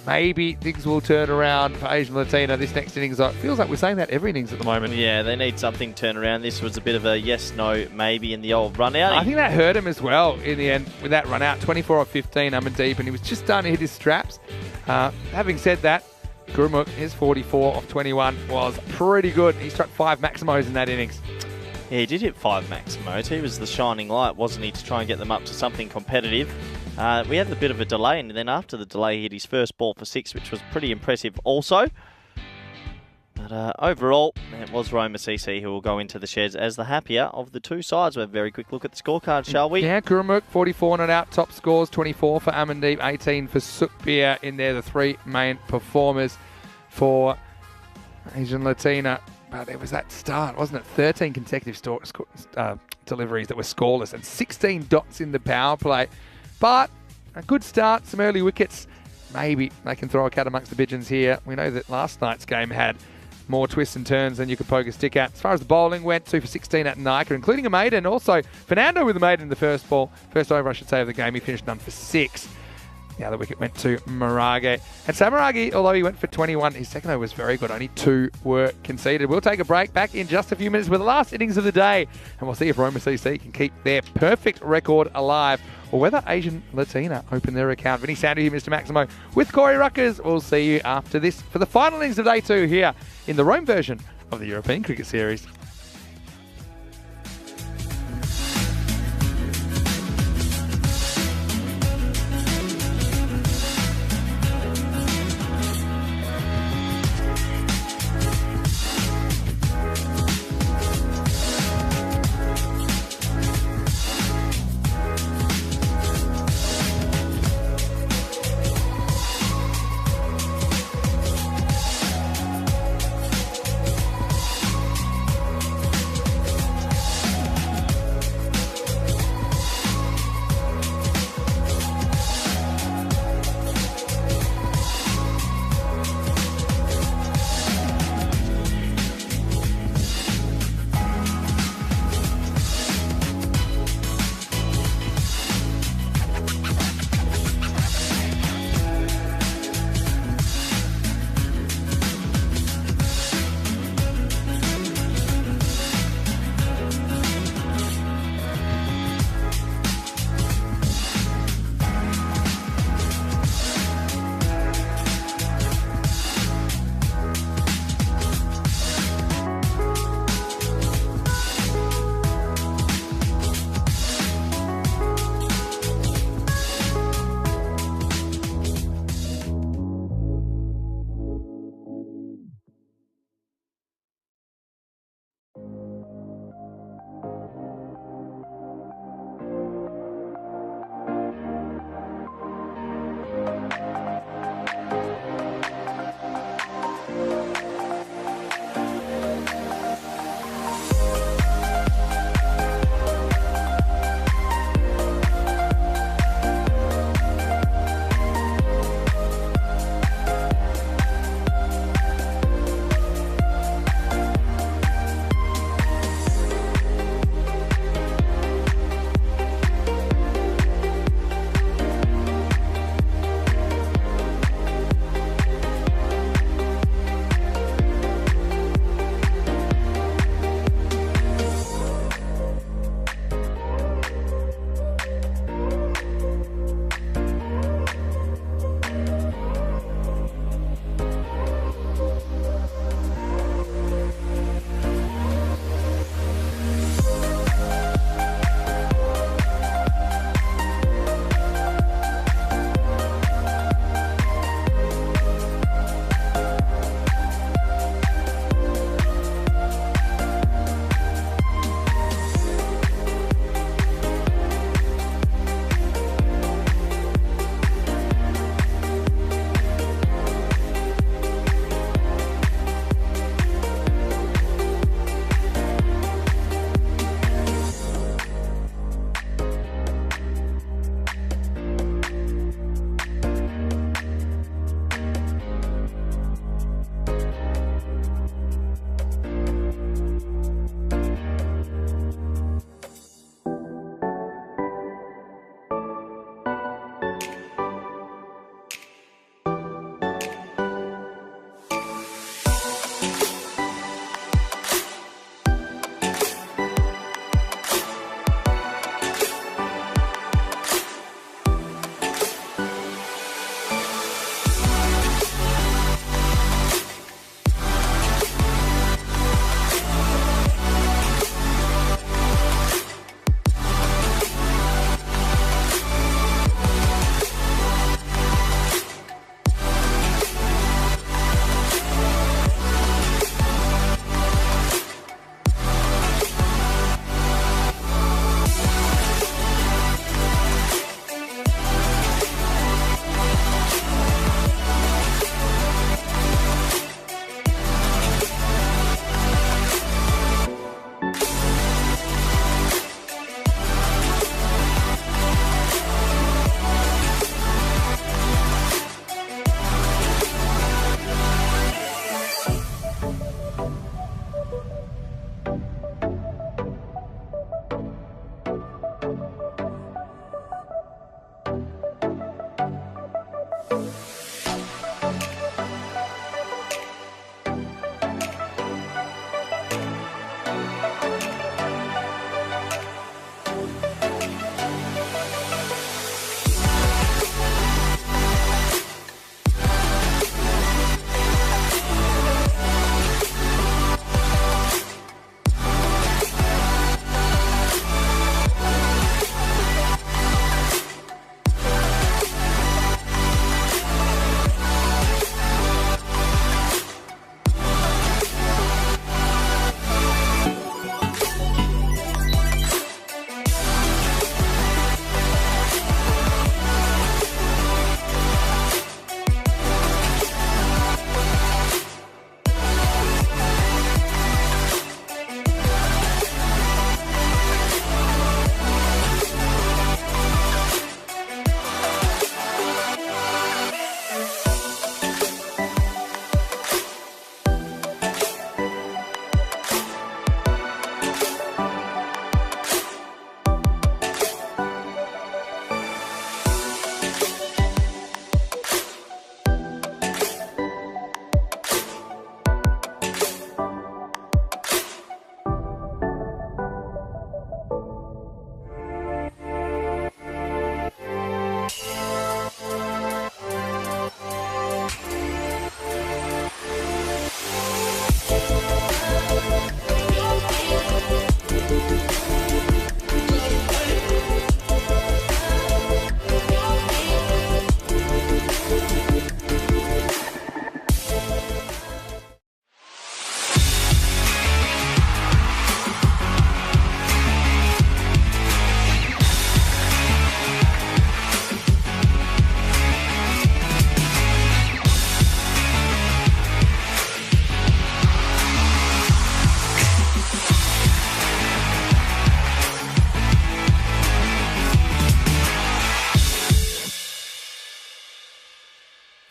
Maybe things will turn around for Asian Latino this next innings. It feels like we're saying that every innings at the moment.
Yeah, they need something to turn around. This was a bit of a yes, no, maybe in the old run out.
I think that hurt him as well in the end with that run out. 24 off 15, Amandeep, and he was just starting to hit his straps. Having said that, Gurmukh, his 44 off 21 was pretty good. He struck 5 maximos in that innings.
Yeah, he did hit 5 maximos. He was the shining light, wasn't he, to try and get them up to something competitive. We had a bit of a delay, and then after the delay, he hit his first ball for 6, which was pretty impressive also. But overall, it was Roma CC who will go into the sheds as the happier of the 2 sides. We'll have a very quick look at the scorecard, shall we?
Yeah, Gurmukh, 44 not out. Top scores, 24 for Amandeep, 18 for Sukhbir in there, the 3 main performers for Asian Latina. But it was that start, wasn't it? 13 consecutive deliveries that were scoreless and 16 dots in the power play. But a good start, some early wickets. Maybe they can throw a cat amongst the pigeons here. We know that last night's game had more twists and turns than you could poke a stick at. As far as the bowling went, 2 for 16 at Nika, including a maiden. Also, Fernando with a maiden in the first over, I should say, of the game. He finished none for 6. The other wicket went to Marage. And Samaragi, although he went for 21, his second over was very good. Only 2 were conceded. We'll take a break. Back in just a few minutes with the last innings of the day. And we'll see if Roma CC can keep their perfect record alive, or whether Asian Latina open their account. Vinny Sandu here, Mr. Maximo, with Corey Ruckers. We'll see you after this for the final innings of day 2 here in the Rome version of the European Cricket Series.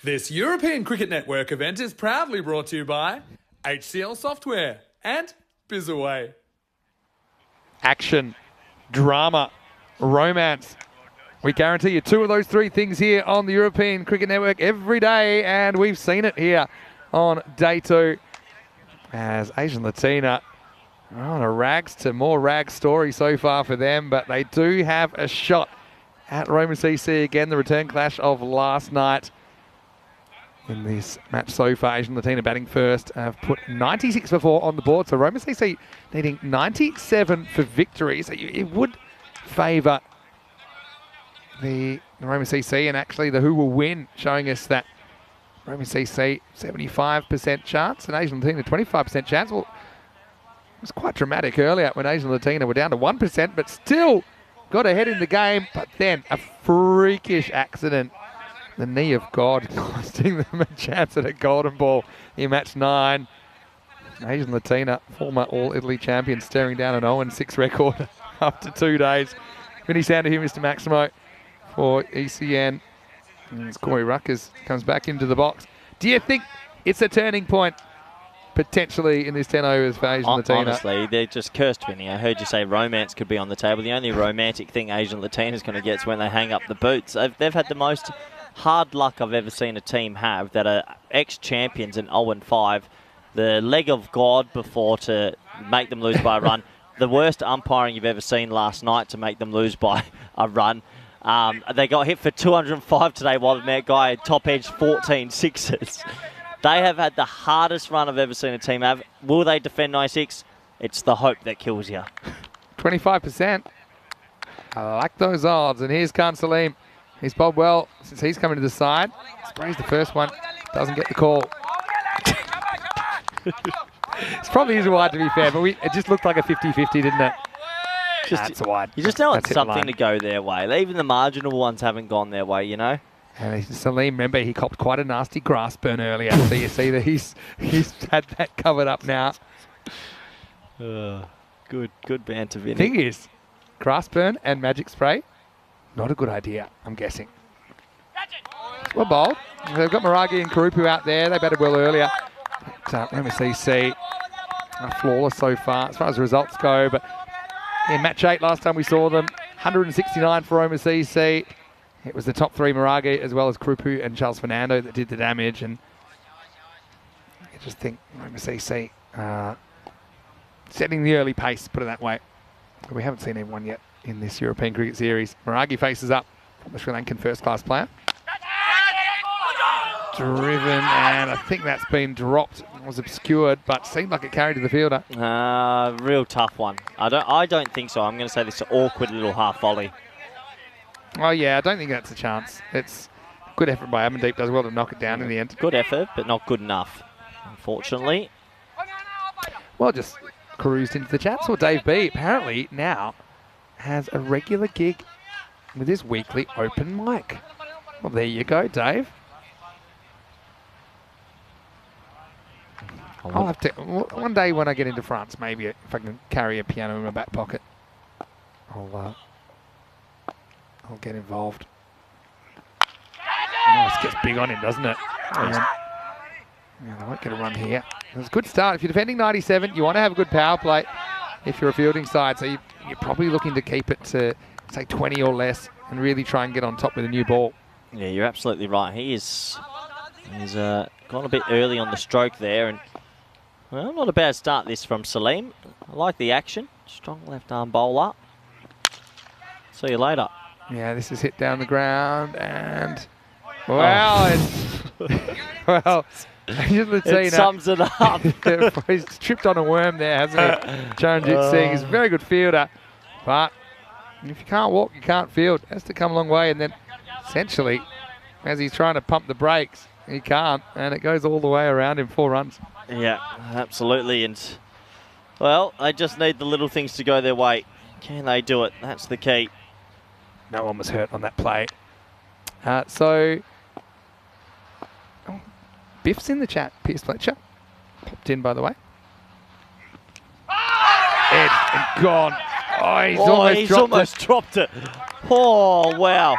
This European Cricket Network event is proudly brought to you by HCL Software and Bizaway.
Action, drama, romance. We guarantee you 2 of those 3 things here on the European Cricket Network every day, and we've seen it here on day 2 as Asian Latina are on a rags to more rags story so far for them, but they do have a shot at Roma CC again, the return clash of last night. In this match so far, Asian Latina batting first, have put 96 for 4 on the board, so Roma CC needing 97 for victory, so it would favour the Roma CC, and actually the who will win, showing us that Roma CC 75% chance and Asian Latina 25% chance. Well, it was quite dramatic earlier when Asian Latina were down to 1%, but still got ahead in the game, but then a freakish accident. The knee of God costing them a chance at a golden ball in match 9. Asian Latina, former All-Italy champion, staring down an 0-6 record after 2 days. Vinny Sander here, Mr. Maximo for ECN. And Corey Ruckers comes back into the box. Do you think it's a turning point potentially in this 10 overs for Asian Latina?
Honestly, they're just cursed, Vinny. I heard you say romance could be on the table. The only romantic thing Asian Latina is going to get is when they hang up the boots. They've had the most hard luck I've ever seen a team have that are ex-champions in 0-5. The leg of God before to make them lose by a run. The worst umpiring you've ever seen last night to make them lose by a run. They got hit for 205 today while the guy had top edge 14 sixes. They have had the hardest run I've ever seen a team have. Will they defend 96? It's the hope that kills you.
25%. I like those odds. And here's Khan Salim. He's bowled well since he's coming to the side. Sprays the first one. Doesn't get the call. It's probably easy wide to be fair, but it just looked like a 50-50, didn't it? That's wide.
You just know it's something to go their way. Even the marginal ones haven't gone their way, you know?
And Salim, remember, he copped quite a nasty grass burn earlier. So you see that he's had that covered up now.
Good banter, Vinny.
Thing is, grass burn and magic spray, not a good idea, I'm guessing. Well bowled. They've got Maragi and Karupu out there. They batted well earlier. But Roma CC are flawless so far as the results go. But in match 8 last time we saw them, 169 for Roma CC. It was the top 3 Maragi as well as Karupu and Charles Fernando that did the damage. And I just think Roma CC setting the early pace, put it that way. But we haven't seen anyone yet in this European Cricket Series. Maragi faces up from the Sri Lankan first-class player. Driven, and I think that's been dropped. It was obscured, but seemed like it carried to the fielder.
Real tough one. I don't think so. I'm going to say this is an awkward little half volley.
Oh yeah, I don't think that's a chance. It's good effort by Amandeep. Does well to knock it down in the end.
Good effort, but not good enough, unfortunately.
Well, just cruised into the chat. Saw Dave B apparently now has a regular gig with his weekly open mic. Well, there you go, Dave. I'll have to, one day when I get into France, maybe if I can carry a piano in my back pocket, I'll get involved. Oh, this gets big on him, doesn't it? Yeah, they won't get a run here. It was a good start. If you're defending 97, you want to have a good power play if you're a fielding side. So you're probably looking to keep it to, say, 20 or less and really try and get on top with a new ball.
Yeah, you're absolutely right. He's gone a bit early on the stroke there. And well, not a bad start this from Salim. I like the action. Strong left-arm bowler. See you later.
Yeah, this is hit down the ground and... Well, well,
it sums it up.
He's tripped on a worm there, hasn't he? Charanjit Singh is a very good fielder, but if you can't walk, you can't field. It has to come a long way, and then essentially, as he's trying to pump the brakes, he can't, and it goes all the way around in 4 runs.
Yeah, absolutely, and well, they just need the little things to go their way. Can they do it? That's the key.
No one was hurt on that play. So, Biff's in the chat. Pierce Fletcher popped in, by the way. Ed and gone. Oh, he's almost dropped it.
Oh, wow.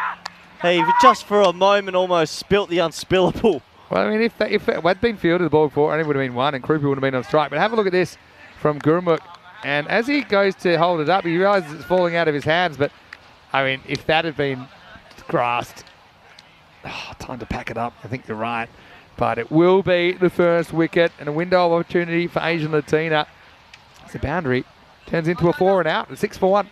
He just for a moment almost spilt the unspillable.
Well, I mean, if it had been fielded the ball before, it only would have been one, and Krupa would have been on strike. But have a look at this from Gurmuk. And as he goes to hold it up, he realises it's falling out of his hands. But, I mean, if that had been grasped, time to pack it up. I think you're right. But it will be the first wicket and a window of opportunity for Asian Latina. It's a boundary. Turns into a 4 and out. 6 for 1.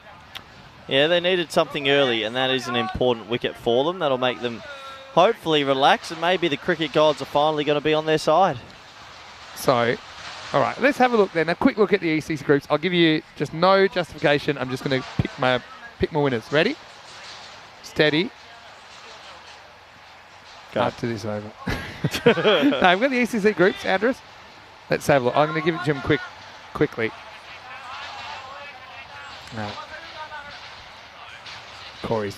Yeah, they needed something early, and that is an important wicket for them. That'll make them hopefully relax, and maybe the cricket gods are finally going to be on their side.
So, all right, let's have a look then. A quick look at the ECC groups. I'll give you just no justification. I'm just going to pick my winners. Ready? Steady.
Go.
After this over. No, I've got the ECC groups, Andrews. Let's have a look. I'm going to give it to him quickly. No. Corey's.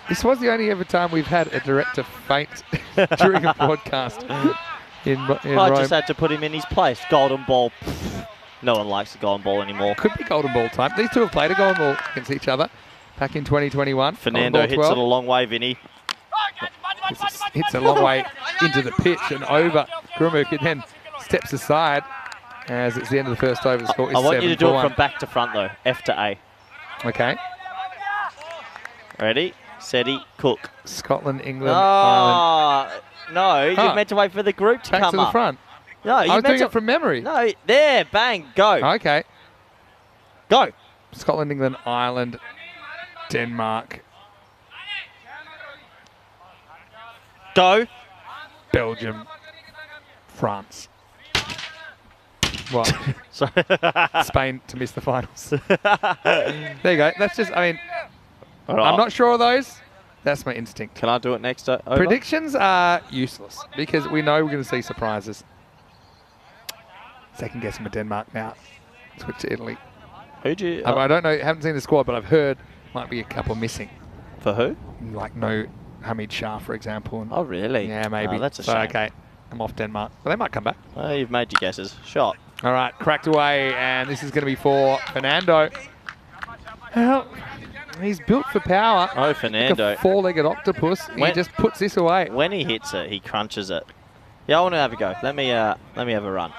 This was the only ever time we've had a director faint during a broadcast in
I
Rome.
just had to put him in his place. Golden ball. No one likes the golden ball anymore.
Could be golden ball time. These two have played a golden ball against each other back in 2021.
Fernando hits it a long way, Vinny.
Hits a long way into the pitch and over. Gurmuk then steps aside as it's the end of the first over. The score is
I want you to do it
7-1.
from back to front, though. F to A.
Okay.
Ready, steady, cook.
Scotland, England, Ireland.
No, you meant to wait for the group to
Back
come
to the
up.
front.
No,
I was doing it from memory.
No, there, bang, go.
Okay.
Go.
Scotland, England, Ireland, Denmark,
Go.
Belgium, France. What?
Sorry.
Spain to miss the finals. There you go. That's just, I mean,
All right.
I'm not sure of those. That's my instinct.
Can I do it next over?
Predictions are useless because we know we're going to see surprises. Second guessing with Denmark now. Switch to Italy.
Who'd you...
I don't know, haven't seen the squad, but I've heard might be a couple missing.
For who?
Like no Hamid Shah, for example. And
Oh, really?
yeah, maybe.
Oh, that's a
so,
shame.
okay, I'm off Denmark. But they might come back.
Well, you've made your guesses. Shot.
All right, cracked away, and this is going to be for Fernando. Well, he's built for power.
Oh, Fernando.
Like a four-legged octopus. He
When-
just puts this away.
When he hits it, he crunches it. Yeah, I want to have a go. Let me have a run.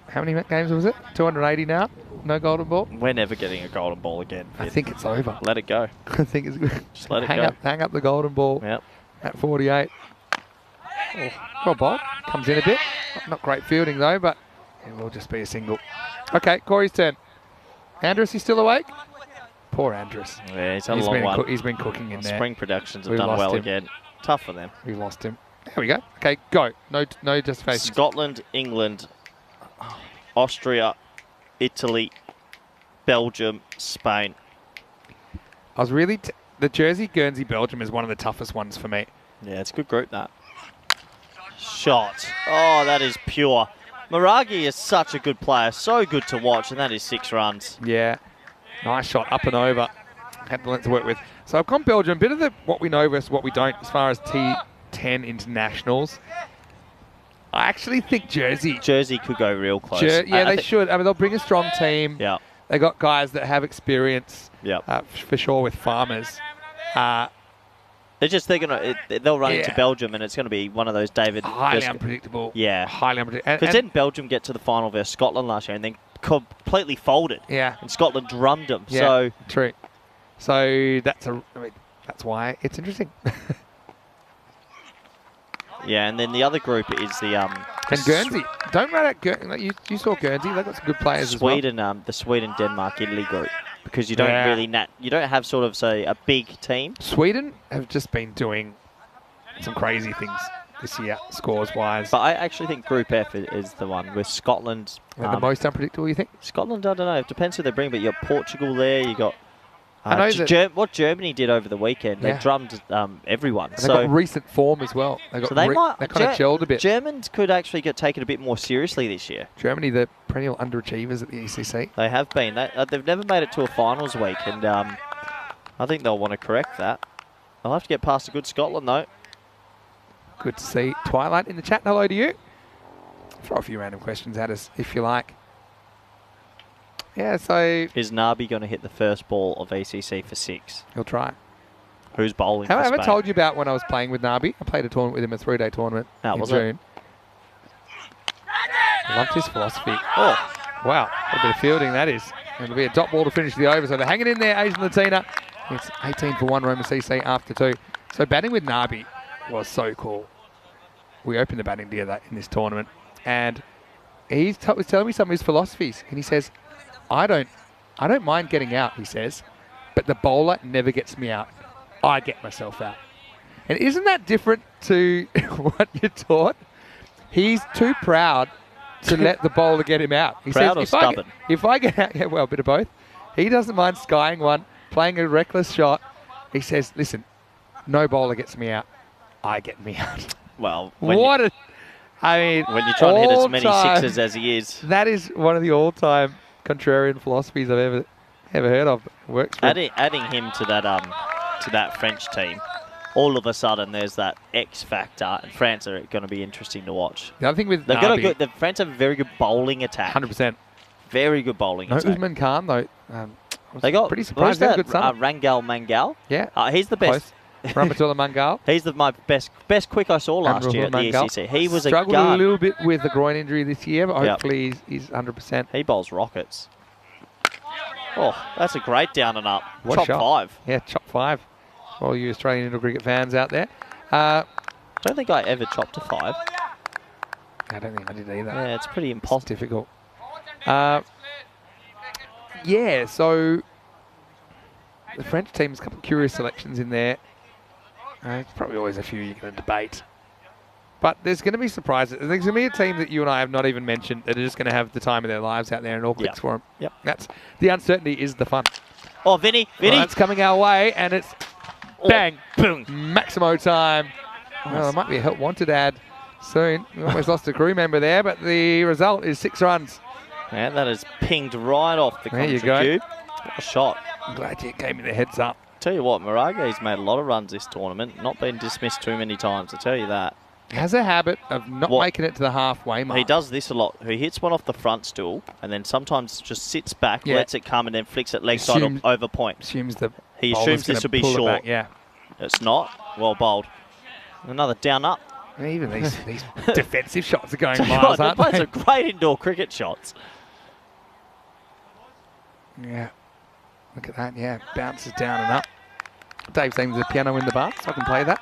How many games was it? 280 now? No golden ball?
We're never getting a golden ball again.
I think it's over.
Let it go.
I think it's good.
Just let it
hang
go.
Hang up the golden ball
Yep.
at 48. Well, Bob comes in a bit. Not great fielding though, but it will just be a single. Okay, Corey's turn. Andrus, he's still awake? Poor Andrus.
Yeah, he's had a long one.
He's been cooking in there.
Spring Productions have
We
done
lost
well
him.
again. Tough for them.
We lost him. There we go. Okay, go. No justification.
Scotland, England, Austria, Italy, Belgium, Spain.
I was really... the Jersey, Guernsey, Belgium is one of the toughest ones for me.
Yeah, it's a good group, that. Shot. Oh, that is pure. Maragi is such a good player. So good to watch, and that is 6 runs.
Yeah. Nice shot, up and over. Had the length to work with. So I've gone Belgium. A bit of the what we know versus what we don't as far as T10 internationals. I actually think Jersey...
Jersey could go real close.
yeah, they should. I mean, they'll bring a strong team.
Yeah.
They got guys that have experience,
Yeah.
for sure, with farmers.
They'll run into
Yeah.
Belgium, and it's going to be one of those David.
Highly unpredictable.
Yeah.
Highly unpredictable.
Because didn't Belgium get to the final versus Scotland last year and then completely folded?
Yeah.
And Scotland drummed them.
Yeah,
So
true. So that's why it's interesting.
yeah, and then the other group is the
And Guernsey. Don't run out Guernsey. Like you saw Guernsey. They've got some good players
Sweden, the Sweden, Denmark, Italy group, because you don't you don't have sort of say a big team.
as well. Sweden have just been doing some crazy things this year, scores-wise.
But I actually think Group F is the one with Scotland.
The most unpredictable, you think?
Scotland, I don't know. It depends who they bring, but you got Portugal there. You got
I know that
what Germany did over the weekend. They
Yeah.
drummed everyone.
they've got recent form as well. They've got
So they might
kind of gelled a bit.
Germans could actually get taken a bit more seriously this year.
Germany, the perennial underachievers at the ECC.
They have been. They've never made it to a finals week, and I think they'll want to correct that. They'll have to get past a good Scotland, though.
Good to see Twilight in the chat. Hello to you. Throw a few random questions at us if you like. Yeah, so
Is Nabi going to hit the first ball of ECC for 6?
he'll try.
Who's bowling
Have
for
I ever
Spain?
told you about when I was playing with Nabi? I played a tournament with him, a 3-day tournament in
was it?
June. I loved his philosophy.
Oh,
Wow, what a bit of fielding that is. And it'll be a dot ball to finish the over. So they're hanging in there, Asian Latina. It's 18 for 1, Roma CC after 2. So batting with Nabi was so cool. We opened the batting together in this tournament. And he was telling me some of his philosophies. And he says, I don't mind getting out, he says, but the bowler never gets me out. I get myself out. And isn't that different to what you're taught? He's too proud to let the bowler get him out. He
Proud
says,
or stubborn?
if I get out, yeah, well, a bit of both. He doesn't mind skying one, playing a reckless shot. He says, listen, no bowler gets me out. I get me out.
well,
When you try
and hit as many sixes as he is.
That is one of the all-time contrarian philosophies I've ever heard of. It works for him.
Adding him to that French team, all of a sudden there's that X factor, and France are going to be interesting to watch.
The other thing with
They've got
Nabi,
the France have a very good bowling attack.
100%.
Very good bowling
No
attack.
Usman Khan, though.
They got
pretty surprised. They
Who's
have a
that?
good son.
Rangal Mangal.
Yeah.
He's the best.
Rahmatullah Mangal.
He's my best quick I saw last year at the
Mangal.
ECC. He was
struggled
a gun.
little bit with the groin injury this year, but
Yep.
hopefully he's 100%.
He bowls rockets. Oh, that's a great down and up.
What
Top
shot.
5.
Yeah, top 5. All you Australian indoor cricket fans out there.
Don't think I ever chopped a 5.
I don't think I did either.
Yeah, it's pretty
It's
impossible.
difficult. Yeah, so the French team's a couple of curious selections in there. There's probably always a few you're going to debate. But there's going to be surprises. There's going to be a team that you and I have not even mentioned that are just going to have the time of their lives out there and all clicks for them.
Yep.
That's the uncertainty is the fun.
Oh, Vinny.
Well, that's coming our way, and it's bang,
boom,
Maximo time. Well, there might be a help wanted ad soon. We almost lost a crew member there, but the result is 6 runs.
Yeah, that is pinged right off the
There you
contra
go.
cube. What a shot.
I'm glad you gave me the heads up.
Tell you what, Marage's made a lot of runs this tournament. Not been dismissed too many times, I tell you that.
Has a habit of not making it to the halfway mark.
He does this a lot. He hits one off the front stool and then sometimes just sits back, lets it come, and then flicks it leg side over point.
Assumes the
He
bowler's
assumes this
gonna
will be
pull it
short.
back, yeah.
It's not. Well bowled. Another down up.
Even these defensive shots are going
Tell you
miles,
what,
aren't
they play
they?
some great indoor cricket shots.
Yeah. Look at that, yeah. Bounces down and up. Dave saying there's a piano in the bar, so I can play that.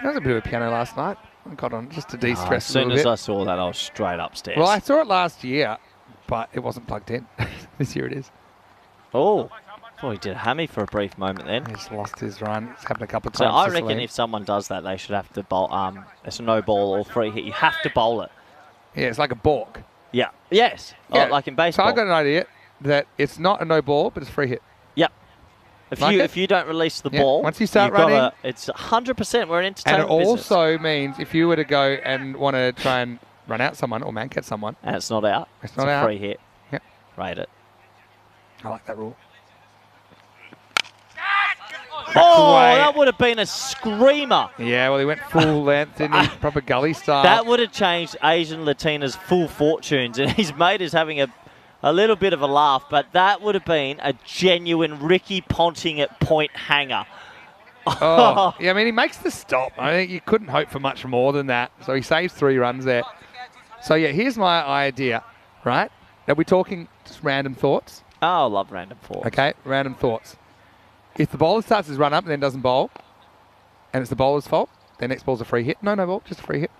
There was a bit of a piano last night. I got on just to de-stress
As
a
soon
little
as
bit.
I saw that, I was straight upstairs.
Well, I saw it last year, but it wasn't plugged in. This year it is.
Oh, he did a hammy for a brief moment then.
He's lost his run. It's happened a couple of
So
times.
I
to
reckon
Celine.
if someone does that, they should have to bowl. It's a no ball or free hit. You have to bowl it.
Yeah, it's like a balk.
Yeah. Yes.
Yeah.
Like in
So
baseball.
I got an idea that it's not a no ball, but it's free hit.
Yep.
Like it?
If you don't release the
Yeah,
ball,
once you start
you've gotta-
running-
it's 100%. We're an
And it
entertainment business.
also means if you were to go and want to try and run out someone or man catch someone,
And it's not out.
It's not
a
out.
free hit.
Yep.
Rate it.
I like that rule.
Oh,
away.
that would have been a screamer.
Yeah, well, he went full length, didn't he? Proper gully style.
That would have changed Asian Latina's full fortunes, and his mate is having a little bit of a laugh, but that would have been a genuine Ricky Ponting at point hanger.
Oh, yeah, I mean, he makes the stop. I think you couldn't hope for much more than that. So he saves 3 runs there. So, yeah, here's my idea, right? Are we talking just random thoughts?
Oh, I love random fours.
Okay, random thoughts. If the bowler starts his run up and then doesn't bowl, and it's the bowler's fault, their next ball's a free hit. No ball, just a free hit.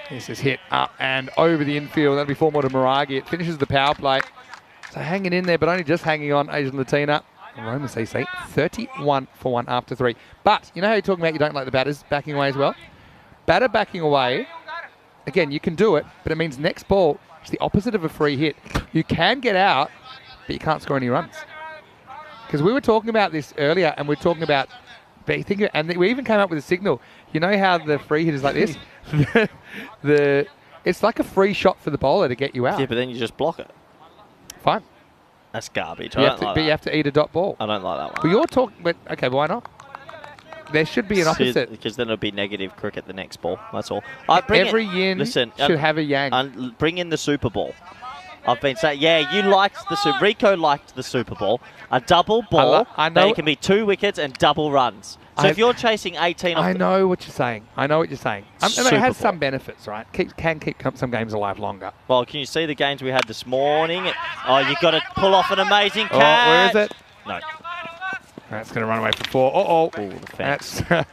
This is hit up and over the infield. That'll be 4 more to Miragi. It finishes the power play. So hanging in there, but only just hanging on Asian Latina. Roma CC, 31 for 1 after 3. But you know how you're talking about you don't like the batters backing away as well? Batter backing away, again, you can do it, but it means next ball is the opposite of a free hit. You can get out, but you can't score any runs. Because we were talking about this earlier, and we're talking about, and we even came up with a signal. You know how the free hit is like this? It's like a free shot for the bowler to get you out.
Yeah, but then you just block it.
Fine.
That's garbage.
You have to, but you have to eat a dot ball.
I don't like that
But
one.
you're talking, but okay, why not? There should be an opposite.
Because then it'll be negative cricket the next ball. That's all.
Every yin
listen,
should have a yang.
bring in the Super Ball. I've been saying, yeah, you liked the Rico liked the Super Ball. A double ball,
I know
then it can be 2 wickets and double runs. So if you're chasing 18 off
I know what you're saying. I know what you're saying. And it
Super
has
Ball.
some benefits, right? Can keep some games alive longer.
Well, can you see the games we had this morning? Oh, you've got to pull off an amazing catch.
Oh, where is it?
No.
That's going to run away for 4. Uh-oh.
Oh, the fence.
That's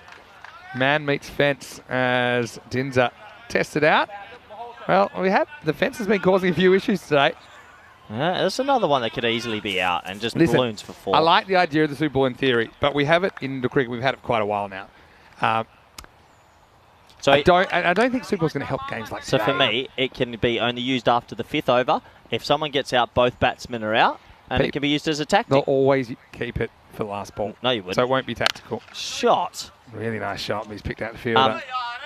man meets fence as Dinza tested out. Well, the fence has been causing a few issues today.
Yeah, that's another one that could easily be out and just
Listen,
balloons for 4.
I like the idea of the Super Ball in theory, but we have it in the cricket. We've had it for quite a while now.
So
I don't think Super Ball's going to help games like
So
today.
for me, it can be only used after the 5th over. If someone gets out, both batsmen are out, and it can be used as a
They'll
tactic.
always keep it for the last ball.
No, you wouldn't.
So it won't be tactical.
Shot.
Really nice shot, but he's picked out the fielder.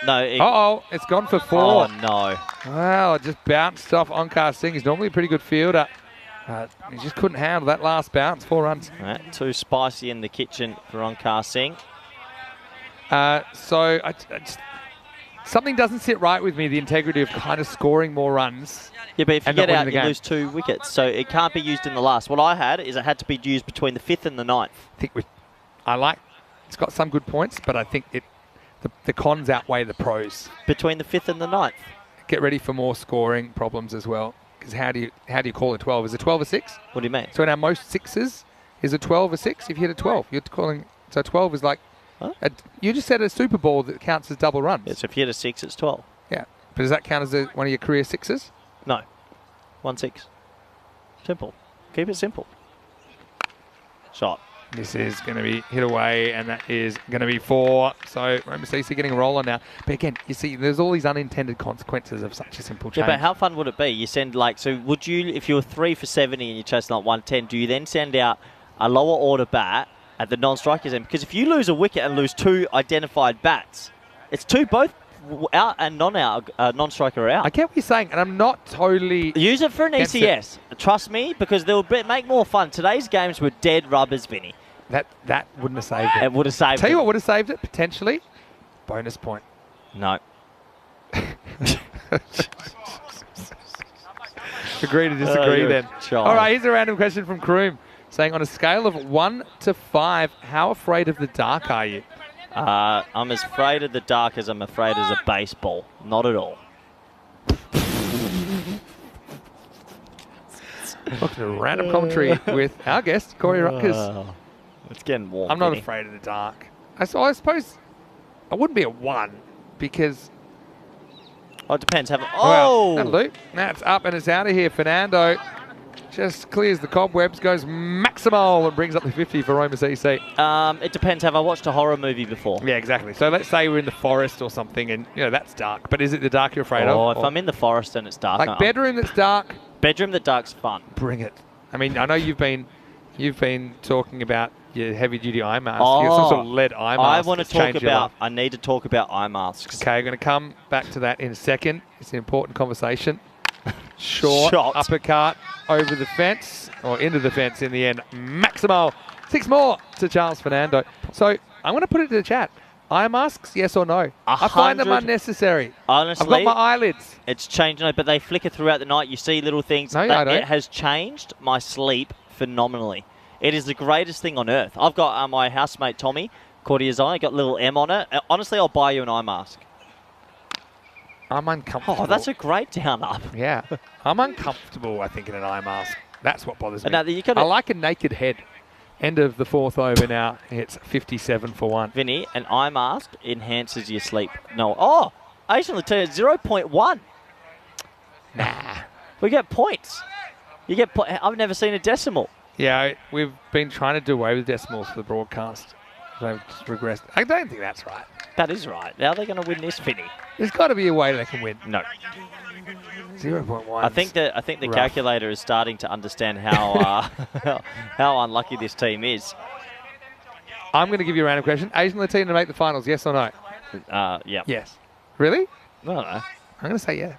No.
Uh-oh, it's gone for 4.
Oh, no.
Well, it just bounced off Onkar Singh. He's normally a pretty good fielder. He just couldn't handle that last bounce. 4 runs.
Right, too spicy in the kitchen for Onkar Singh.
So something doesn't sit right with me, the integrity of kind of scoring more runs.
Yeah, but if you
and not
get out,
winning
you
the game.
lose 2 wickets. So it can't be used in the last. What I had is it had to be used between the 5th and the 9th.
It's got some good points, but I think the cons outweigh the pros.
Between the 5th and the 9th.
Get ready for more scoring problems as well. Because how do you call a 12? Is a 12 a 6?
What do you mean?
So in our most sixes, is a 12 a 6? If you hit a 12, you're calling. So 12 is like.
Huh?
You just said a Super Ball that counts as double runs.
Yeah, so if you hit a 6, it's 12.
Yeah. But does that count as one of your career sixes?
No. 1-6. Simple. Keep it simple. Shot.
This is going to be hit away, and that is going to be 4. So Roma CC getting a roll on now. But again, you see, there's all these unintended consequences of such a simple change.
Yeah, but how fun would it be? You send so would you, if you were 3 for 70 and you're chasing like 110, do you then send out a lower order bat at the non-strikers end? Because if you lose a wicket and lose 2 identified bats, it's 2 both out and non-striker out.
I get what you're saying, and I'm not totally...
Use it for an ECS. Trust me, because they'll make more fun. Today's games were dead rubbers, Vinny.
That wouldn't have saved it.
It would have saved it.
Tell you what would have saved it, potentially. Bonus point.
No.
Agree to disagree
you're
then.
a child.
All right, here's a random question from Kroom. Saying, on a scale of 1 to 5, how afraid of the dark are you?
I'm as afraid of the dark as I'm afraid as a baseball. Not at all.
Welcome to random commentary with our guest, Corey Ruckers.
It's getting warm.
I'm not
Vinny.
afraid of the dark. I suppose I wouldn't be a 1 because...
Oh, it depends.
Well,
Oh!
that'll do. That's up and it's out of here. Fernando just clears the cobwebs, goes maximal and brings up the 50 for Roma CC.
It depends. Have I watched a horror movie before?
Yeah, exactly. So let's say we're in the forest or something and, that's dark. But is it the dark you're afraid of?
Oh, if I'm in the forest and it's dark.
Like bedroom that's dark,
Bedroom that dark's fun.
bring it. I mean, I know you've been talking about your heavy-duty eye mask. You got some sort of lead eye mask.
I want to
that's
talk
changed your
about,
life.
I need to talk about eye masks.
Okay, I'm going to come back to that in a second. It's an important conversation. Short uppercut over the fence, or into the fence in the end. Maximal. 6 more to Charles Fernando. So I'm going to put it to the chat. Eye masks, yes or no? I find them
100.
unnecessary.
Honestly,
I've got my eyelids.
it's changed, but they flicker throughout the night. You see little things.
No, I don't.
It has changed my sleep phenomenally. It is the greatest thing on earth. I've got my housemate Tommy, Cordia's eye, got little M on it. Honestly, I'll buy you an eye mask.
I'm uncomfortable.
Oh, that's a great down up.
Yeah. I'm uncomfortable, I think, in an eye mask. That's what bothers me.
Now, you gotta,
I like a naked head. End of the 4th over now. It's 57 for 1.
Vinny, an eye mask enhances your sleep. No. Oh, Asian Latina 0.1.
Nah.
We get points. You get. I've never seen a decimal.
Yeah, we've been trying to do away with decimals for the broadcast. They've just regressed. I don't think that's right.
That is right. How are they going to win this, Vinny?
There's got to be a way they can win.
No.
0.1.
I think the
rough.
calculator is starting to understand how how unlucky this team is.
I'm going to give you a random question. Asian Latina to make the finals, yes or no?
Yeah.
Yes. Really?
No, no.
I'm going to say yeah.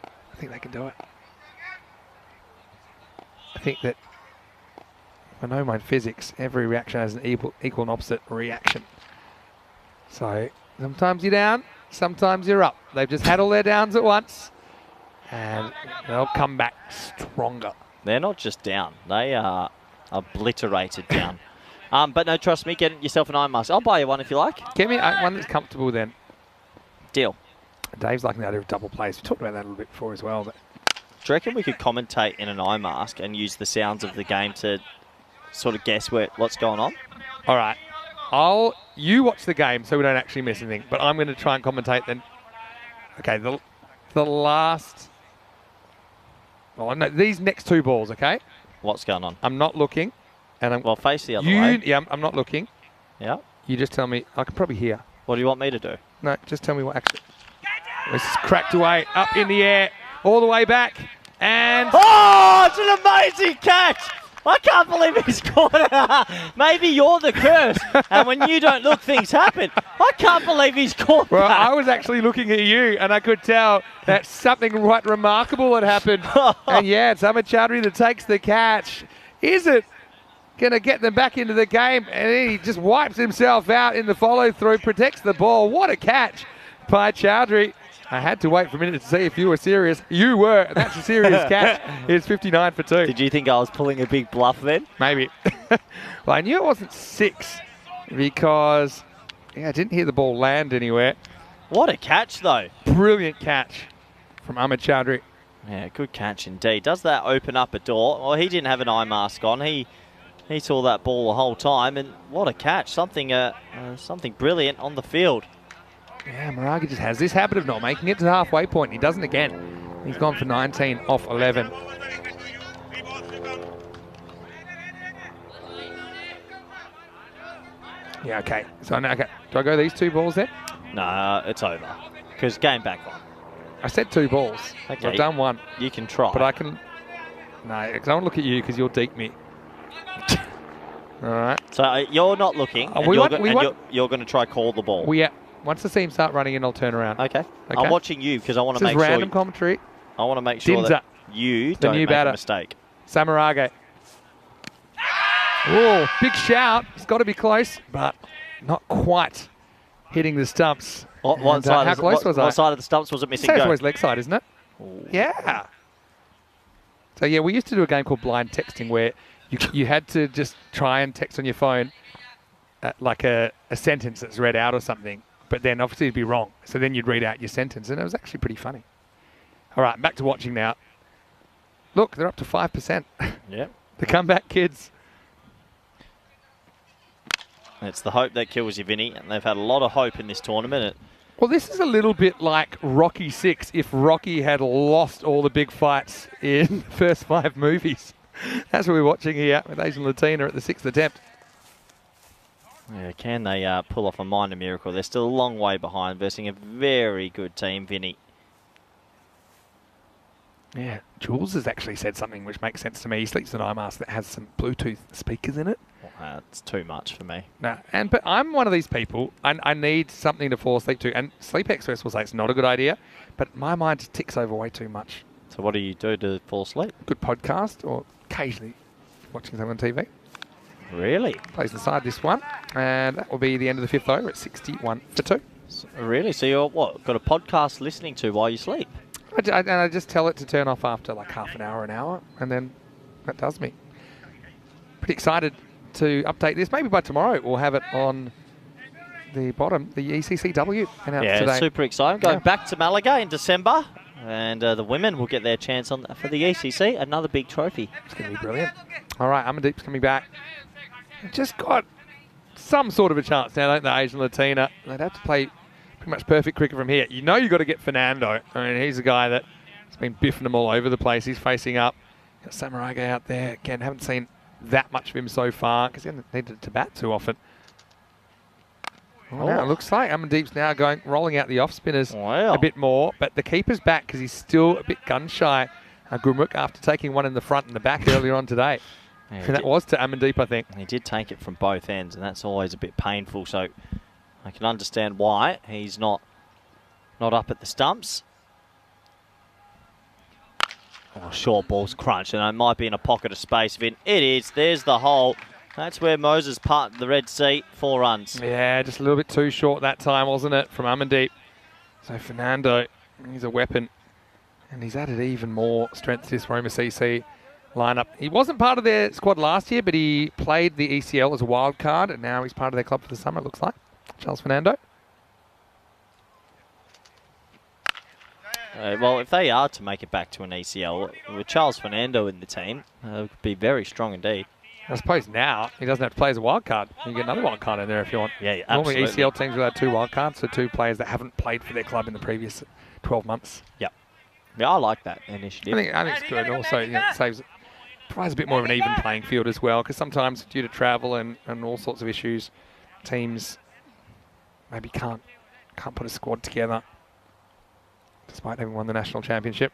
I think they can do it. I think that, if I know my physics, every reaction has an equal and opposite reaction. So sometimes you're down, sometimes you're up. They've just had all their downs at once. And they'll come back stronger.
They're not just down. They are obliterated down. But no, trust me, get yourself an eye mask. I'll buy you one if you like.
Give me one that's comfortable then.
Deal.
Dave's like the idea of double plays. We talked about that a little bit before as well. But
Do you reckon we could commentate in an eye mask and use the sounds of the game to sort of guess what's going on?
all right. You watch the game so we don't actually miss anything, but I'm going to try and commentate then. Okay, the last... Oh, no, these next two balls, okay?
What's going on?
I'm not looking. And
Well, face the other way.
Yeah, I'm not looking.
Yeah.
You just tell me. I can probably hear.
What do you want me to do?
No, just tell me what actually... This is cracked away, up in the air, all the way back, and...
Oh, it's an amazing catch! I can't believe he's caught it. Maybe you're the curse, and when you don't look, things happen. I can't believe he's caught
Well,
that.
I was actually looking at you, and I could tell that something quite remarkable had happened. And yeah, it's Ahmed Chowdhury that takes the catch. Is it going to get them back into the game? And he just wipes himself out in the follow-through, protects the ball. What a catch by Chowdhury. I had to wait for a minute to see if you were serious. You were. That's a serious catch. It's 59 for 2.
Did you think I was pulling a big bluff then?
Maybe. Well, I knew it wasn't 6 because I didn't hear the ball land anywhere.
What a catch, though.
Brilliant catch from Ahmed Chowdhury.
Yeah, good catch indeed. Does that open up a door? Well, he didn't have an eye mask on. He saw that ball the whole time, and what a catch. Something brilliant on the field.
Yeah, Moraga just has this habit of not making it to the halfway point. He doesn't again. He's gone for 19 off 11. Yeah, okay. So now, okay. Do I go these 2 balls then?
No, it's over. Because game back on.
I said 2 balls.
Okay.
I've done 1.
You can try.
But I can... No, because I want to look at you because you'll deke me. All right.
So you're not looking, and you're going to try call the ball.
Once the team start running in, I'll turn around.
Okay. I'm watching you because I want to
this
make
is
sure...
random commentary.
I want to make sure that you don't make a mistake.
Samarage. Oh, big shout. It's got to be close, but not quite hitting the stumps.
What side
how close was I?
What side of the stumps was it missing?
It's always leg side, isn't it? Ooh. Yeah. So, yeah, we used to do a game called blind texting where you had to just try and text on your phone like a sentence that's read out or something, but then obviously it'd be wrong. So then you'd read out your sentence, and it was actually pretty funny. All right, back to watching now. Look, they're up to 5%.
Yep.
The comeback kids.
It's the hope that kills you, Vinny, and they've had a lot of hope in this tournament.
Well, this is a little bit like Rocky 6 if Rocky had lost all the big fights in the first 5 movies. That's what we're watching here with Asian Latina at the 6th attempt.
Yeah, can they pull off a minor miracle? They're still a long way behind versus a very good team, Vinny.
Yeah, Jules has actually said something which makes sense to me. He sleeps in an eye mask that has some Bluetooth speakers in it.
It's too much for me.
No, but I'm one of these people. I need something to fall asleep to, and Sleep Express will say it's not a good idea, but my mind just ticks over way too much.
So what do you do to fall asleep?
Good podcast, or occasionally watching something on TV.
Really?
Plays inside this one, and that will be the end of the 5th over at 61 for 2.
Really? So you're got a podcast listening to while you sleep?
I just tell it to turn off after like half an hour, and then that does me. Pretty excited to update this. Maybe by tomorrow we'll have it on the bottom, the ECCW announced today.
Yeah, super exciting. Going back to Malaga in December, and the women will get their chance for the ECC, another big trophy.
It's going to be brilliant. All right, Amandeep's coming back. Just got some sort of a chance now, don't they, Asian Latina? They'd have to play pretty much perfect cricket from here. You know you've got to get Fernando. I mean, he's a guy that's been biffing them all over the place. He's facing up. Got Samarage out there. Again, haven't seen that much of him so far because he hasn't needed to bat too often. Well, now it looks like Amandeep's now rolling out the off spinners a bit more, but the keeper's back because he's still a bit gun shy. Gurmukh after taking one in the front and the back earlier on today. Yeah, and that was to Amandeep, I think.
He did take it from both ends, and that's always a bit painful. So I can understand why he's not up at the stumps. Oh, short ball's crunched, and it might be in a pocket of space, Vin. It is. There's the hole. That's where Moses parted the Red Sea. 4 runs.
Yeah, just a little bit too short that time, wasn't it, from Amandeep. So Fernando, he's a weapon. And he's added even more strength to this Roma CC lineup. He wasn't part of their squad last year, but he played the ECL as a wild card, and now he's part of their club for the summer, it looks like. Charles Fernando.
Well, if they are to make it back to an ECL, with Charles Fernando in the team, it would be very strong indeed.
I suppose now he doesn't have to play as a wild card. You can get another wild card in there if you want.
Yeah,
Normally
absolutely.
ECL teams will have 2 wild cards, so 2 players that haven't played for their club in the previous 12 months.
Yep. Yeah, I like that initiative.
I think it's good. Also, you know, it provides a bit more of an even playing field as well, because sometimes due to travel and all sorts of issues, teams maybe can't put a squad together despite having won the national championship.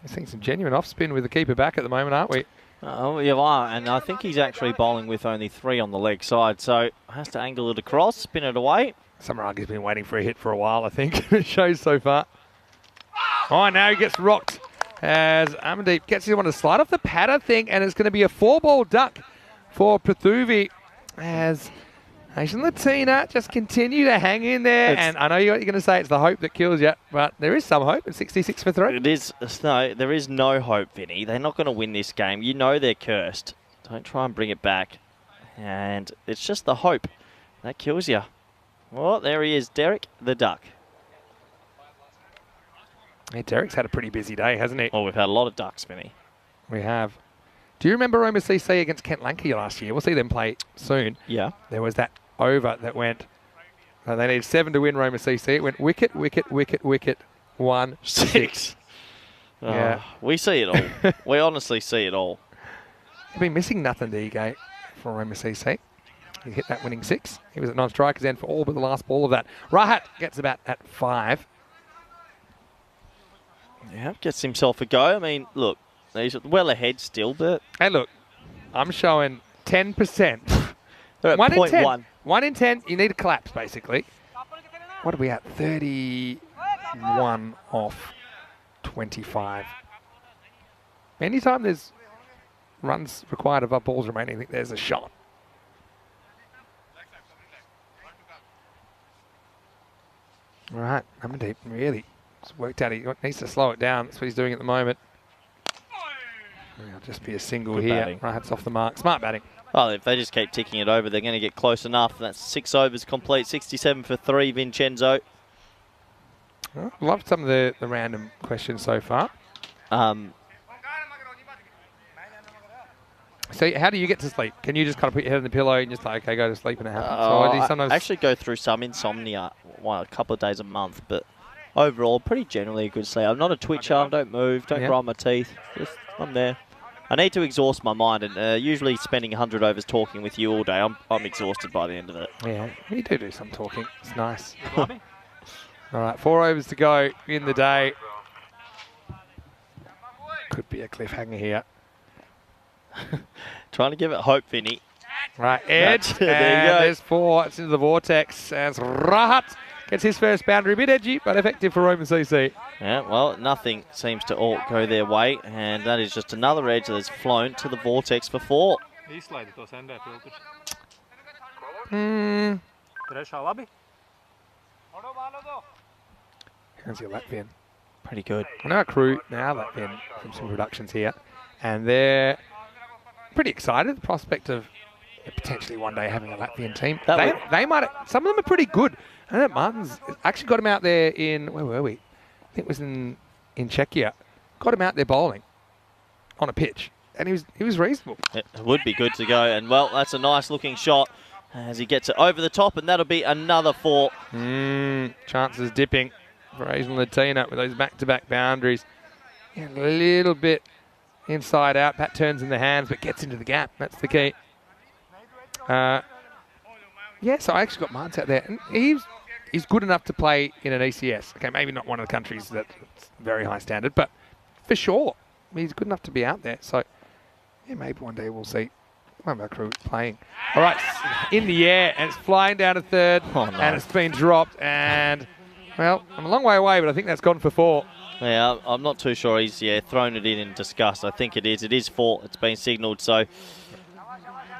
We're seeing some genuine off-spin with the keeper back at the moment, aren't we?
Oh, you are, and I think he's actually bowling with only 3 on the leg side, so has to angle it across, spin it away.
Samaragi's been waiting for a hit for a while, I think. It shows so far. Oh, now he gets rocked as Amandeep gets him on a slide off the padder thing, and it's going to be a 4-ball duck for Prathuvi as Asian Latina just continue to hang in there. And I know you're going to say it's the hope that kills you, but there is some hope at 66 for 3.
It is. No, there is no hope, Vinny. They're not going to win this game. You know they're cursed. Don't try and bring it back. And it's just the hope that kills you. Well, there he is, Derek the Duck.
Hey, Derek's had a pretty busy day, hasn't he?
Oh, we've had a lot of ducks, Vinny.
We have. Do you remember Roma CC against Kent Lanky last year? We'll see them play soon.
Yeah.
There was that over that went, they needed 7 to win Roma CC. It went wicket, wicket, wicket, wicket, 1, 6. Yeah.
We see it all. We honestly see it all.
He's been missing nothing, DK, for Roma CC. He hit that winning 6. He was at non-strikers end for all but the last ball of that. Rahat gets about at 5.
Yeah, gets himself a go. I mean, look, he's well ahead still, but...
Hey, look, I'm showing 10%.
They're at
1 in 10.
0.1.
1 in 10, you need a collapse, basically. What are we at? 31 off 25. Anytime there's runs required above balls remaining, I think there's a shot. All right, Amandeep really worked out. He needs to slow it down. That's what he's doing at the moment. It'll just be a single
Good
here.
batting.
Right, it's off the mark. Smart batting.
Well, if they just keep ticking it over, they're going to get close enough. That's 6 overs complete, 67 for 3, Vincenzo.
Well, loved some of the random questions so far. So how do you get to sleep? Can you just kind of put your head on the pillow and just like, okay, go to sleep and it happens? Or do you sometimes
I actually go through some insomnia a couple of days a month, but overall, pretty generally a good sleep. I'm not a twitcher, I don't move, don't grind my teeth. Just, I'm there. I need to exhaust my mind, and usually spending 100 overs talking with you all day, I'm exhausted by the end of it.
Yeah, you do some talking. It's nice. All right, 4 overs to go in the day. Could be a cliffhanger here.
Trying to give it hope, Vinny.
Right, edge.
There
and
you go.
there's 4. It's into the vortex as Rahat gets his first boundary. A bit edgy, but effective for Roma CC.
Yeah, well, nothing seems to all go their way, and that is just another edge that has flown to the vortex for 4.
How's your Latvian?
Pretty good.
I know our crew now, Latvian, from some productions here, and they're pretty excited. The prospect of potentially one day having a Latvian team. They might. Some of them are pretty good. I know Martin's actually got him out there in, where were we? I think it was in Czechia. Got him out there bowling on a pitch, and he was reasonable.
It would be good to go, and well, that's a nice looking shot as he gets it over the top, and that'll be another 4.
Chances dipping for Asian Latina with those back-to-back boundaries. Yeah, a little bit inside out. Pat turns in the hands, but gets into the gap. That's the key. Yeah, so I actually got Martins out there, and he's good enough to play in an ECS. Okay, maybe not one of the countries that's very high standard, but for sure, he's good enough to be out there. So, yeah, maybe one day we'll see one of our crew playing. All right, in the air, and it's flying down to 3rd, and it's been dropped, and, well, I'm a long way away, but I think that's gone for 4.
Yeah, I'm not too sure he's thrown it in disgust. I think it is. It is 4. It's been signalled, so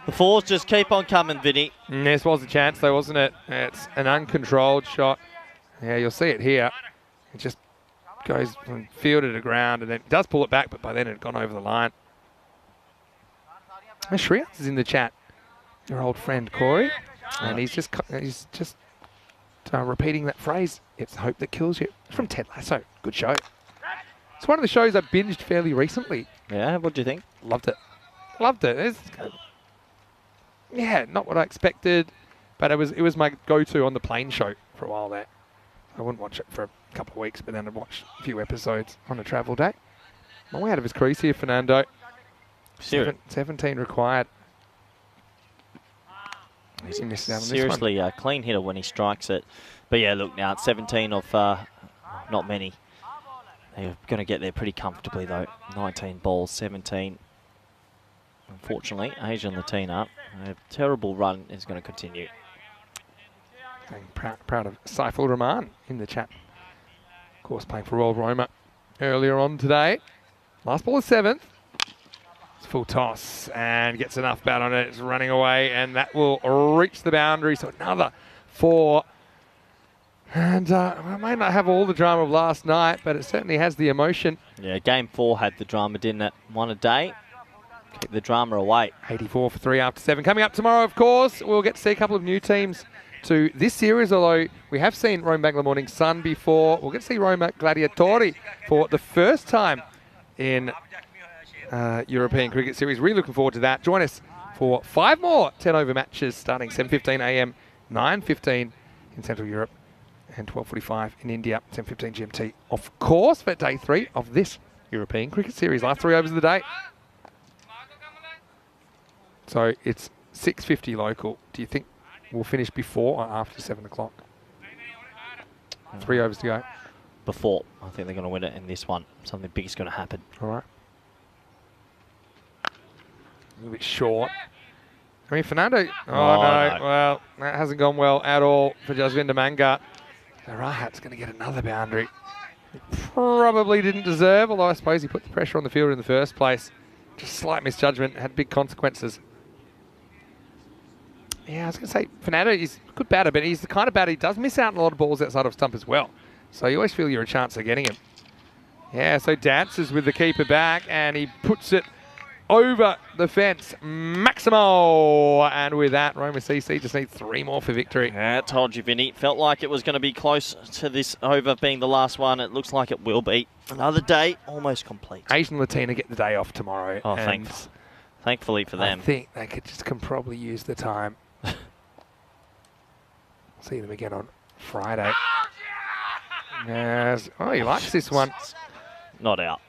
the 4s just keep on coming, Vinny.
This was a chance, though, wasn't it? It's an uncontrolled shot. Yeah, you'll see it here. It just goes from field to ground and then it does pull it back, but by then it had gone over the line. And Shreyas is in the chat, your old friend Corey, and he's just repeating that phrase, it's hope that kills you. It's from Ted Lasso. Good show. It's one of the shows I binged fairly recently.
Yeah, what do you think?
Loved it. Loved it. Yeah, not what I expected, but it was my go-to on the plane show for a while there. I wouldn't watch it for a couple of weeks, but then I'd watch a few episodes on a travel day. I'm way out of his crease here, Fernando. 17 required. He missed out on
Seriously, this one. Clean hitter when he strikes it. But yeah, look, now it's 17 of not many. They're going to get there pretty comfortably, though. 19 balls, 17. Unfortunately, Asian Latina, a terrible run is going to continue.
Proud of Saiful Rahman in the chat. Of course, playing for Royal Roma earlier on today. Last ball is 7th. It's full toss and gets enough bat on it. It's running away, and that will reach the boundary. So another 4. And I may not have all the drama of last night, but it certainly has the emotion.
Yeah, game 4 had the drama, didn't it? 1 a day. Keep the drama away.
84 for 3 after 7. Coming up tomorrow, of course, we'll get to see a couple of new teams to this series, although we have seen Rome Bangla Morning Sun before. We'll get to see Roma Gladiatori for the first time in European Cricket Series. Really looking forward to that. Join us for 5 more 10-over matches starting 7:15 a.m, 9:15 in Central Europe, and 12:45 in India, 10:15 GMT. Of course, for day 3 of this European Cricket Series. Last 3 overs of the day. So it's 6:50 local. Do you think we'll finish before or after 7 o'clock? 3 overs to go.
Before. I think they're going to win it in this one. Something big is going to happen.
All right. A little bit short. I mean, Fernando. Oh, no. Well, that hasn't gone well at all for Jasvinder Mangat. The Rahat's going to get another boundary. He probably didn't deserve, although I suppose he put the pressure on the fielder in the first place. Just slight misjudgment, had big consequences. Yeah, I was going to say, Fernando is a good batter, but he's the kind of batter he does miss out on a lot of balls outside of stump as well. So you always feel you're a chance of getting him. Yeah, so dances with the keeper back, and he puts it over the fence. Maximo! And with that, Roma CC just need 3 more for victory.
Yeah, I told you, Vinny. Felt like it was going to be close to this over being the last one. It looks like it will be. Another day almost complete.
Asian Latina get the day off tomorrow.
Oh, thankfully for them.
I think they can probably use the time. See them again on Friday. Yes. Oh, he likes this one.
Not out.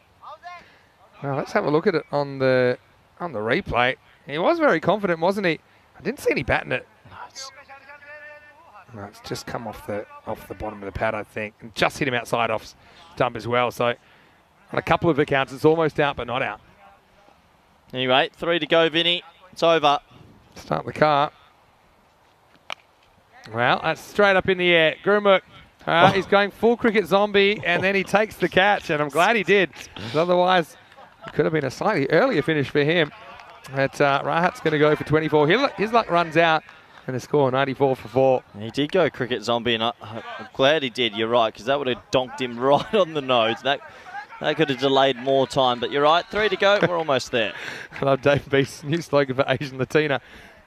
Well, let's have a look at it on the replay. He was very confident, wasn't he? I didn't see any bat in it. No, it's just come off the bottom of the pad, I think, and just hit him outside off stump as well. So on a couple of accounts, it's almost out, but not out.
Anyway, 3 to go, Vinny. It's over.
Start the car. Well, that's straight up in the air. Gurmukh, he's going full cricket zombie, and then he takes the catch, and I'm glad he did. Otherwise, it could have been a slightly earlier finish for him. But Rahat's going to go for 24. His luck runs out, and the score 94 for 4.
He did go cricket zombie, and I'm glad he did. You're right, because that would have donked him right on the nose. That could have delayed more time, but you're right. 3 to go. We're almost there.
I love Dave Beast's new slogan for Asian Latina.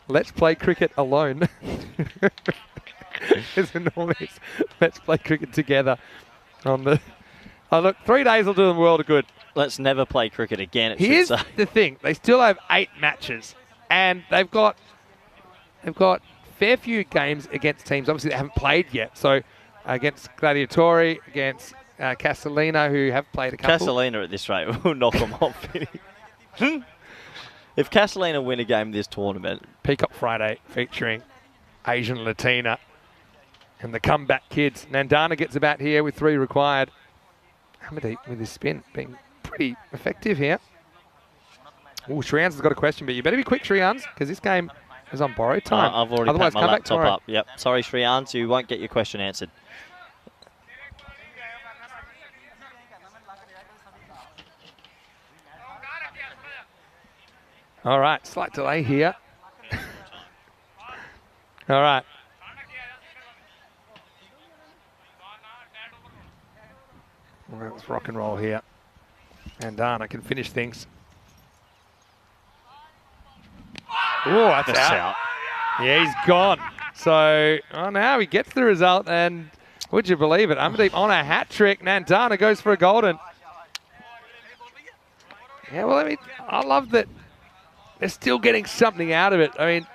Let's play cricket alone. It's enormous. Let's play cricket together. Look, 3 days will do them a world of good.
Let's never play cricket again,
Here's the thing. They still have 8 matches, and they've got fair few games against teams. Obviously, they haven't played yet. So against Gladiatori, against Castellina, who have played a couple.
Castellina at this rate will knock them off. If Castellina win a game this tournament.
Peacock Friday featuring Asian Latina and the comeback kids. Nandana gets a bat here with 3 required. Hamadeep with his spin being pretty effective here. Oh, Shreyans has got a question, but you better be quick, Shreyans, because this game is on borrowed time.
I've already packed my laptop up. Yep. Sorry, Shreyans, you won't get your question answered.
All right, slight delay here. All right. Let's rock and roll here. And Dana can finish things. Oh, that's out. Yeah, he's gone. So, now he gets the result, and would you believe it? Amandeep on a hat trick. Nandana goes for a golden. Yeah, well, I love that they're still getting something out of it. I mean,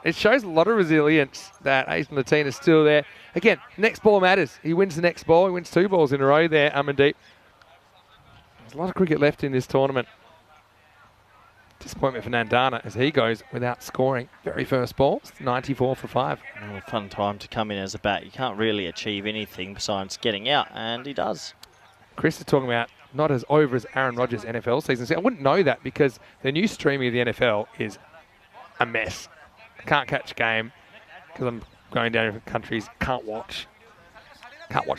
it shows a lot of resilience that Asian Latina is still there. Again, next ball matters. He wins the next ball. He wins 2 balls in a row there, Amandeep. There's a lot of cricket left in this tournament. Disappointment for Nandana as he goes without scoring. Very first ball, 94 for 5.
Well, a fun time to come in as a bat. You can't really achieve anything besides getting out, and he does.
Chris is talking about not as over as Aaron Rodgers' NFL season. See, I wouldn't know that because the new streaming of the NFL is a mess. I can't catch a game because I'm going down different countries. Can't watch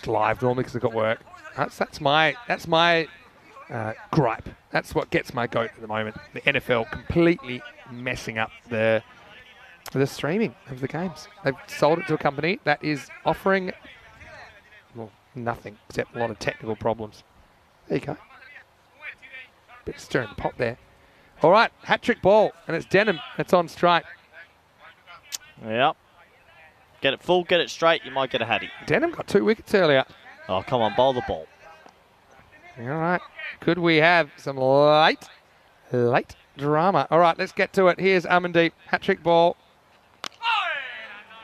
live normally because I've got work. That's my gripe. That's what gets my goat at the moment. The NFL completely messing up the streaming of the games. They've sold it to a company that is offering, well, nothing except a lot of technical problems. There you go. Bit of stirring the pot there. All right, hat-trick ball, and it's Denham that's on strike.
Yep. Get it full, get it straight, you might get a hattie.
Denham got 2 wickets earlier.
Oh, come on, bowl the ball.
All right. Could we have some late drama? All right, let's get to it. Here's Amandeep. Hat-trick ball.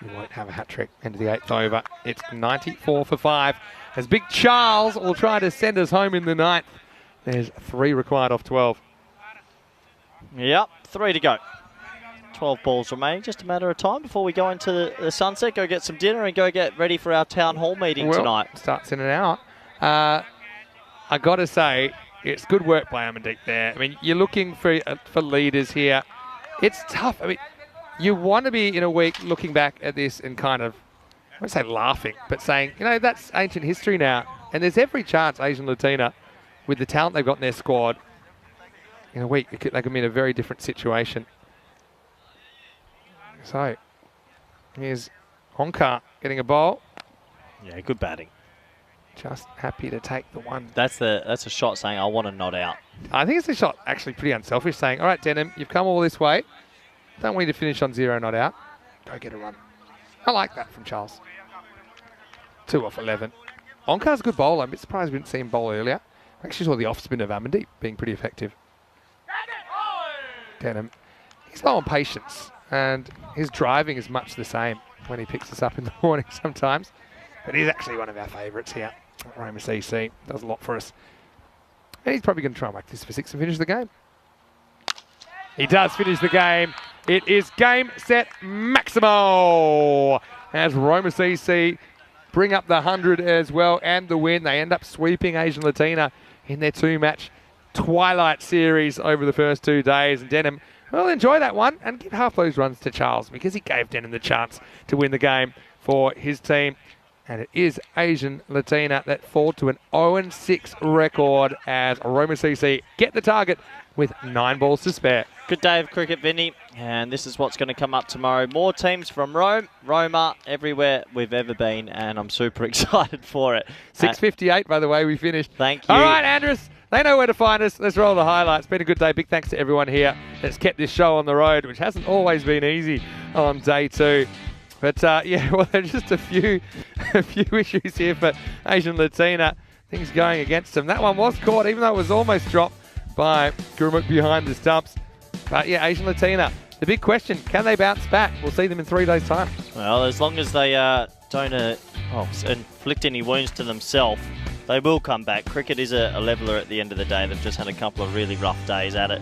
You won't have a hat-trick. End of the 8th over. It's 94 for 5. As Big Charles will try to send us home in the 9th. There's 3 required off 12.
Yep, 3 to go. 12 balls remaining. Just a matter of time before we go into the sunset, go get some dinner and go get ready for our town hall meeting tonight.
Starts in an hour. I got to say, it's good work by Amandeep there. I mean, you're looking for leaders here. It's tough. I mean, you want to be in a week looking back at this and kind of, I won't say laughing, but saying, that's ancient history now. And there's every chance Asian Latina, with the talent they've got in their squad, in a week, they could be in a very different situation. So, here's Onkar getting a bowl.
Yeah, good batting.
Just happy to take the one.
That's a shot saying, I want to not out.
I think it's a shot actually pretty unselfish, saying, all right, Denham, you've come all this way. Don't want you to finish on 0 not out. Go get a run. I like that from Charles. 2 off 11. Onkar's a good bowler. I'm a bit surprised we didn't see him bowl earlier. I actually saw the off spin of Amandeep being pretty effective. Denham, he's low on patience, and his driving is much the same when he picks us up in the morning sometimes. But he's actually one of our favourites here. Roma CC does a lot for us. And he's probably going to try and whack this for 6 and finish the game. He does finish the game. It is game, set, Maximo. As Roma CC bring up the 100 as well and the win. They end up sweeping Asian Latina in their 2-match Twilight series over the first 2 days. And Denham will enjoy that one and give half those runs to Charles because he gave Denham the chance to win the game for his team. And it is Asian Latina that fall to an 0-6 record as Roma CC get the target with 9 balls to spare.
Good day of cricket, Vinny. And this is what's going to come up tomorrow. More teams from Roma, everywhere we've ever been. And I'm super excited for it.
6:58, by the way, we finished.
Thank you.
All right, Andrus. They know where to find us. Let's roll the highlights. Been a good day. Big thanks to everyone here that's kept this show on the road, which hasn't always been easy on day 2. But yeah, well, there's just a few issues here for Asian Latina. Things going against them. That one was caught, even though it was almost dropped by Gurumuk behind the stumps. But yeah, Asian Latina. The big question, can they bounce back? We'll see them in 3 days' time.
Well, as long as they don't inflict any wounds to themselves, they will come back. Cricket is a leveller at the end of the day. They've just had a couple of really rough days at it.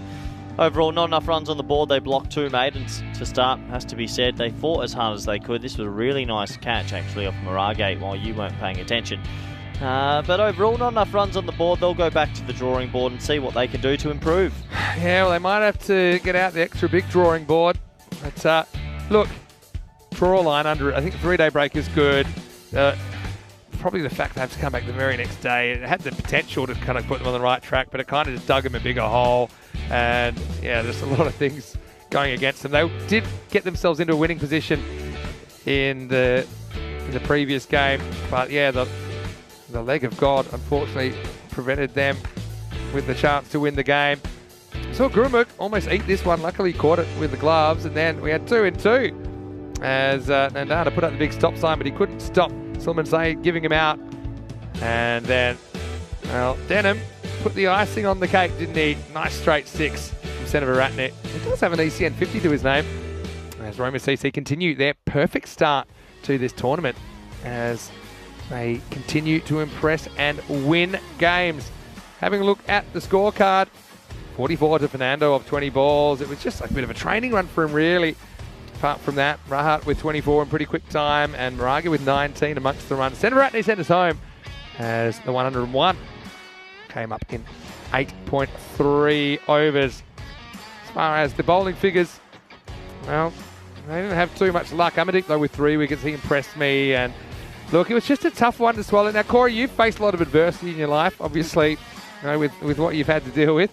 Overall, not enough runs on the board. They blocked 2 maidens to start, has to be said. They fought as hard as they could. This was a really nice catch, actually, off Maragate while you weren't paying attention. But overall, not enough runs on the board. They'll go back to the drawing board and see what they can do to improve.
Yeah, well, they might have to get out the extra big drawing board. But look, draw line under it. I think the 3-day break is good. Probably the fact they have to come back the very next day. It had the potential to kind of put them on the right track, but it kind of just dug them a bigger hole. And yeah, there's a lot of things going against them. They did get themselves into a winning position in the previous game, but yeah, the The leg of God, unfortunately, prevented them with the chance to win the game. Saw Gurumuk almost eat this one. Luckily, caught it with the gloves, and then we had 2 in 2 as Nandana put up the big stop sign, but he couldn't stop Silman Saeed giving him out. And then, well, Denham put the icing on the cake, didn't he? Nice straight 6 from Senator Ratnick. He does have an ECN 50 to his name. As Roma CC continue their perfect start to this tournament as they continue to impress and win games. Having a look at the scorecard, 44 to Fernando of 20 balls. It was just like a bit of a training run for him, really. Apart from that, Rahat with 24 in pretty quick time, and Moraga with 19 amongst the runs. Senator Ratney sent us home as the 101 came up in 8.3 overs. As far as the bowling figures, well, they didn't have too much luck. Amadik, though, with 3 wickets, he impressed me. And look, it was just a tough one to swallow. Now, Corey, you've faced a lot of adversity in your life, obviously, you know, with what you've had to deal with.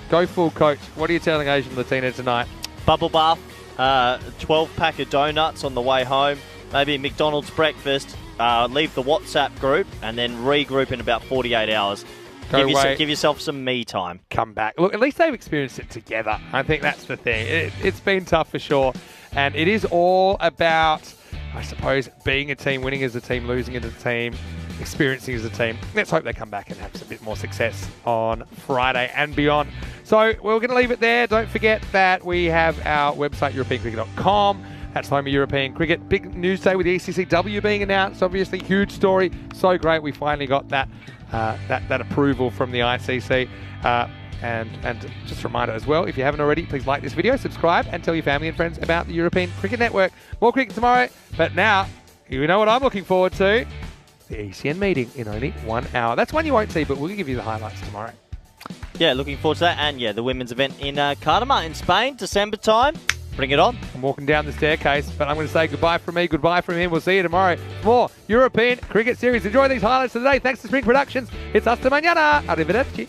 Go full coach. What are you telling Asian Latina tonight?
Bubble bath, 12-pack of donuts on the way home, maybe a McDonald's breakfast, leave the WhatsApp group, and then regroup in about 48 hours. Give yourself some me time.
Come back. Look, at least they've experienced it together. I think that's the thing. It's been tough for sure. And it is all about, I suppose, being a team, winning as a team, losing as a team, experiencing as a team. Let's hope they come back and have a bit more success on Friday and beyond. So we're going to leave it there. Don't forget that we have our website, EuropeanCricket.com. That's home of European cricket. Big news day with the ECCW being announced. Obviously, huge story. So great. We finally got that approval from the ICC. And just a reminder as well, if you haven't already, please like this video, subscribe, and tell your family and friends about the European Cricket Network. More cricket tomorrow, but now, you know what I'm looking forward to? The ECN meeting in only 1 hour. That's one you won't see, but we'll give you the highlights tomorrow.
Yeah, looking forward to that. And yeah, the women's event in Cartama in Spain, December time. Bring it on.
I'm walking down the staircase, but I'm going to say goodbye from me, goodbye from him. We'll see you tomorrow. More European Cricket Series. Enjoy these highlights today. Thanks to Spring Productions. It's hasta mañana. Arrivederci.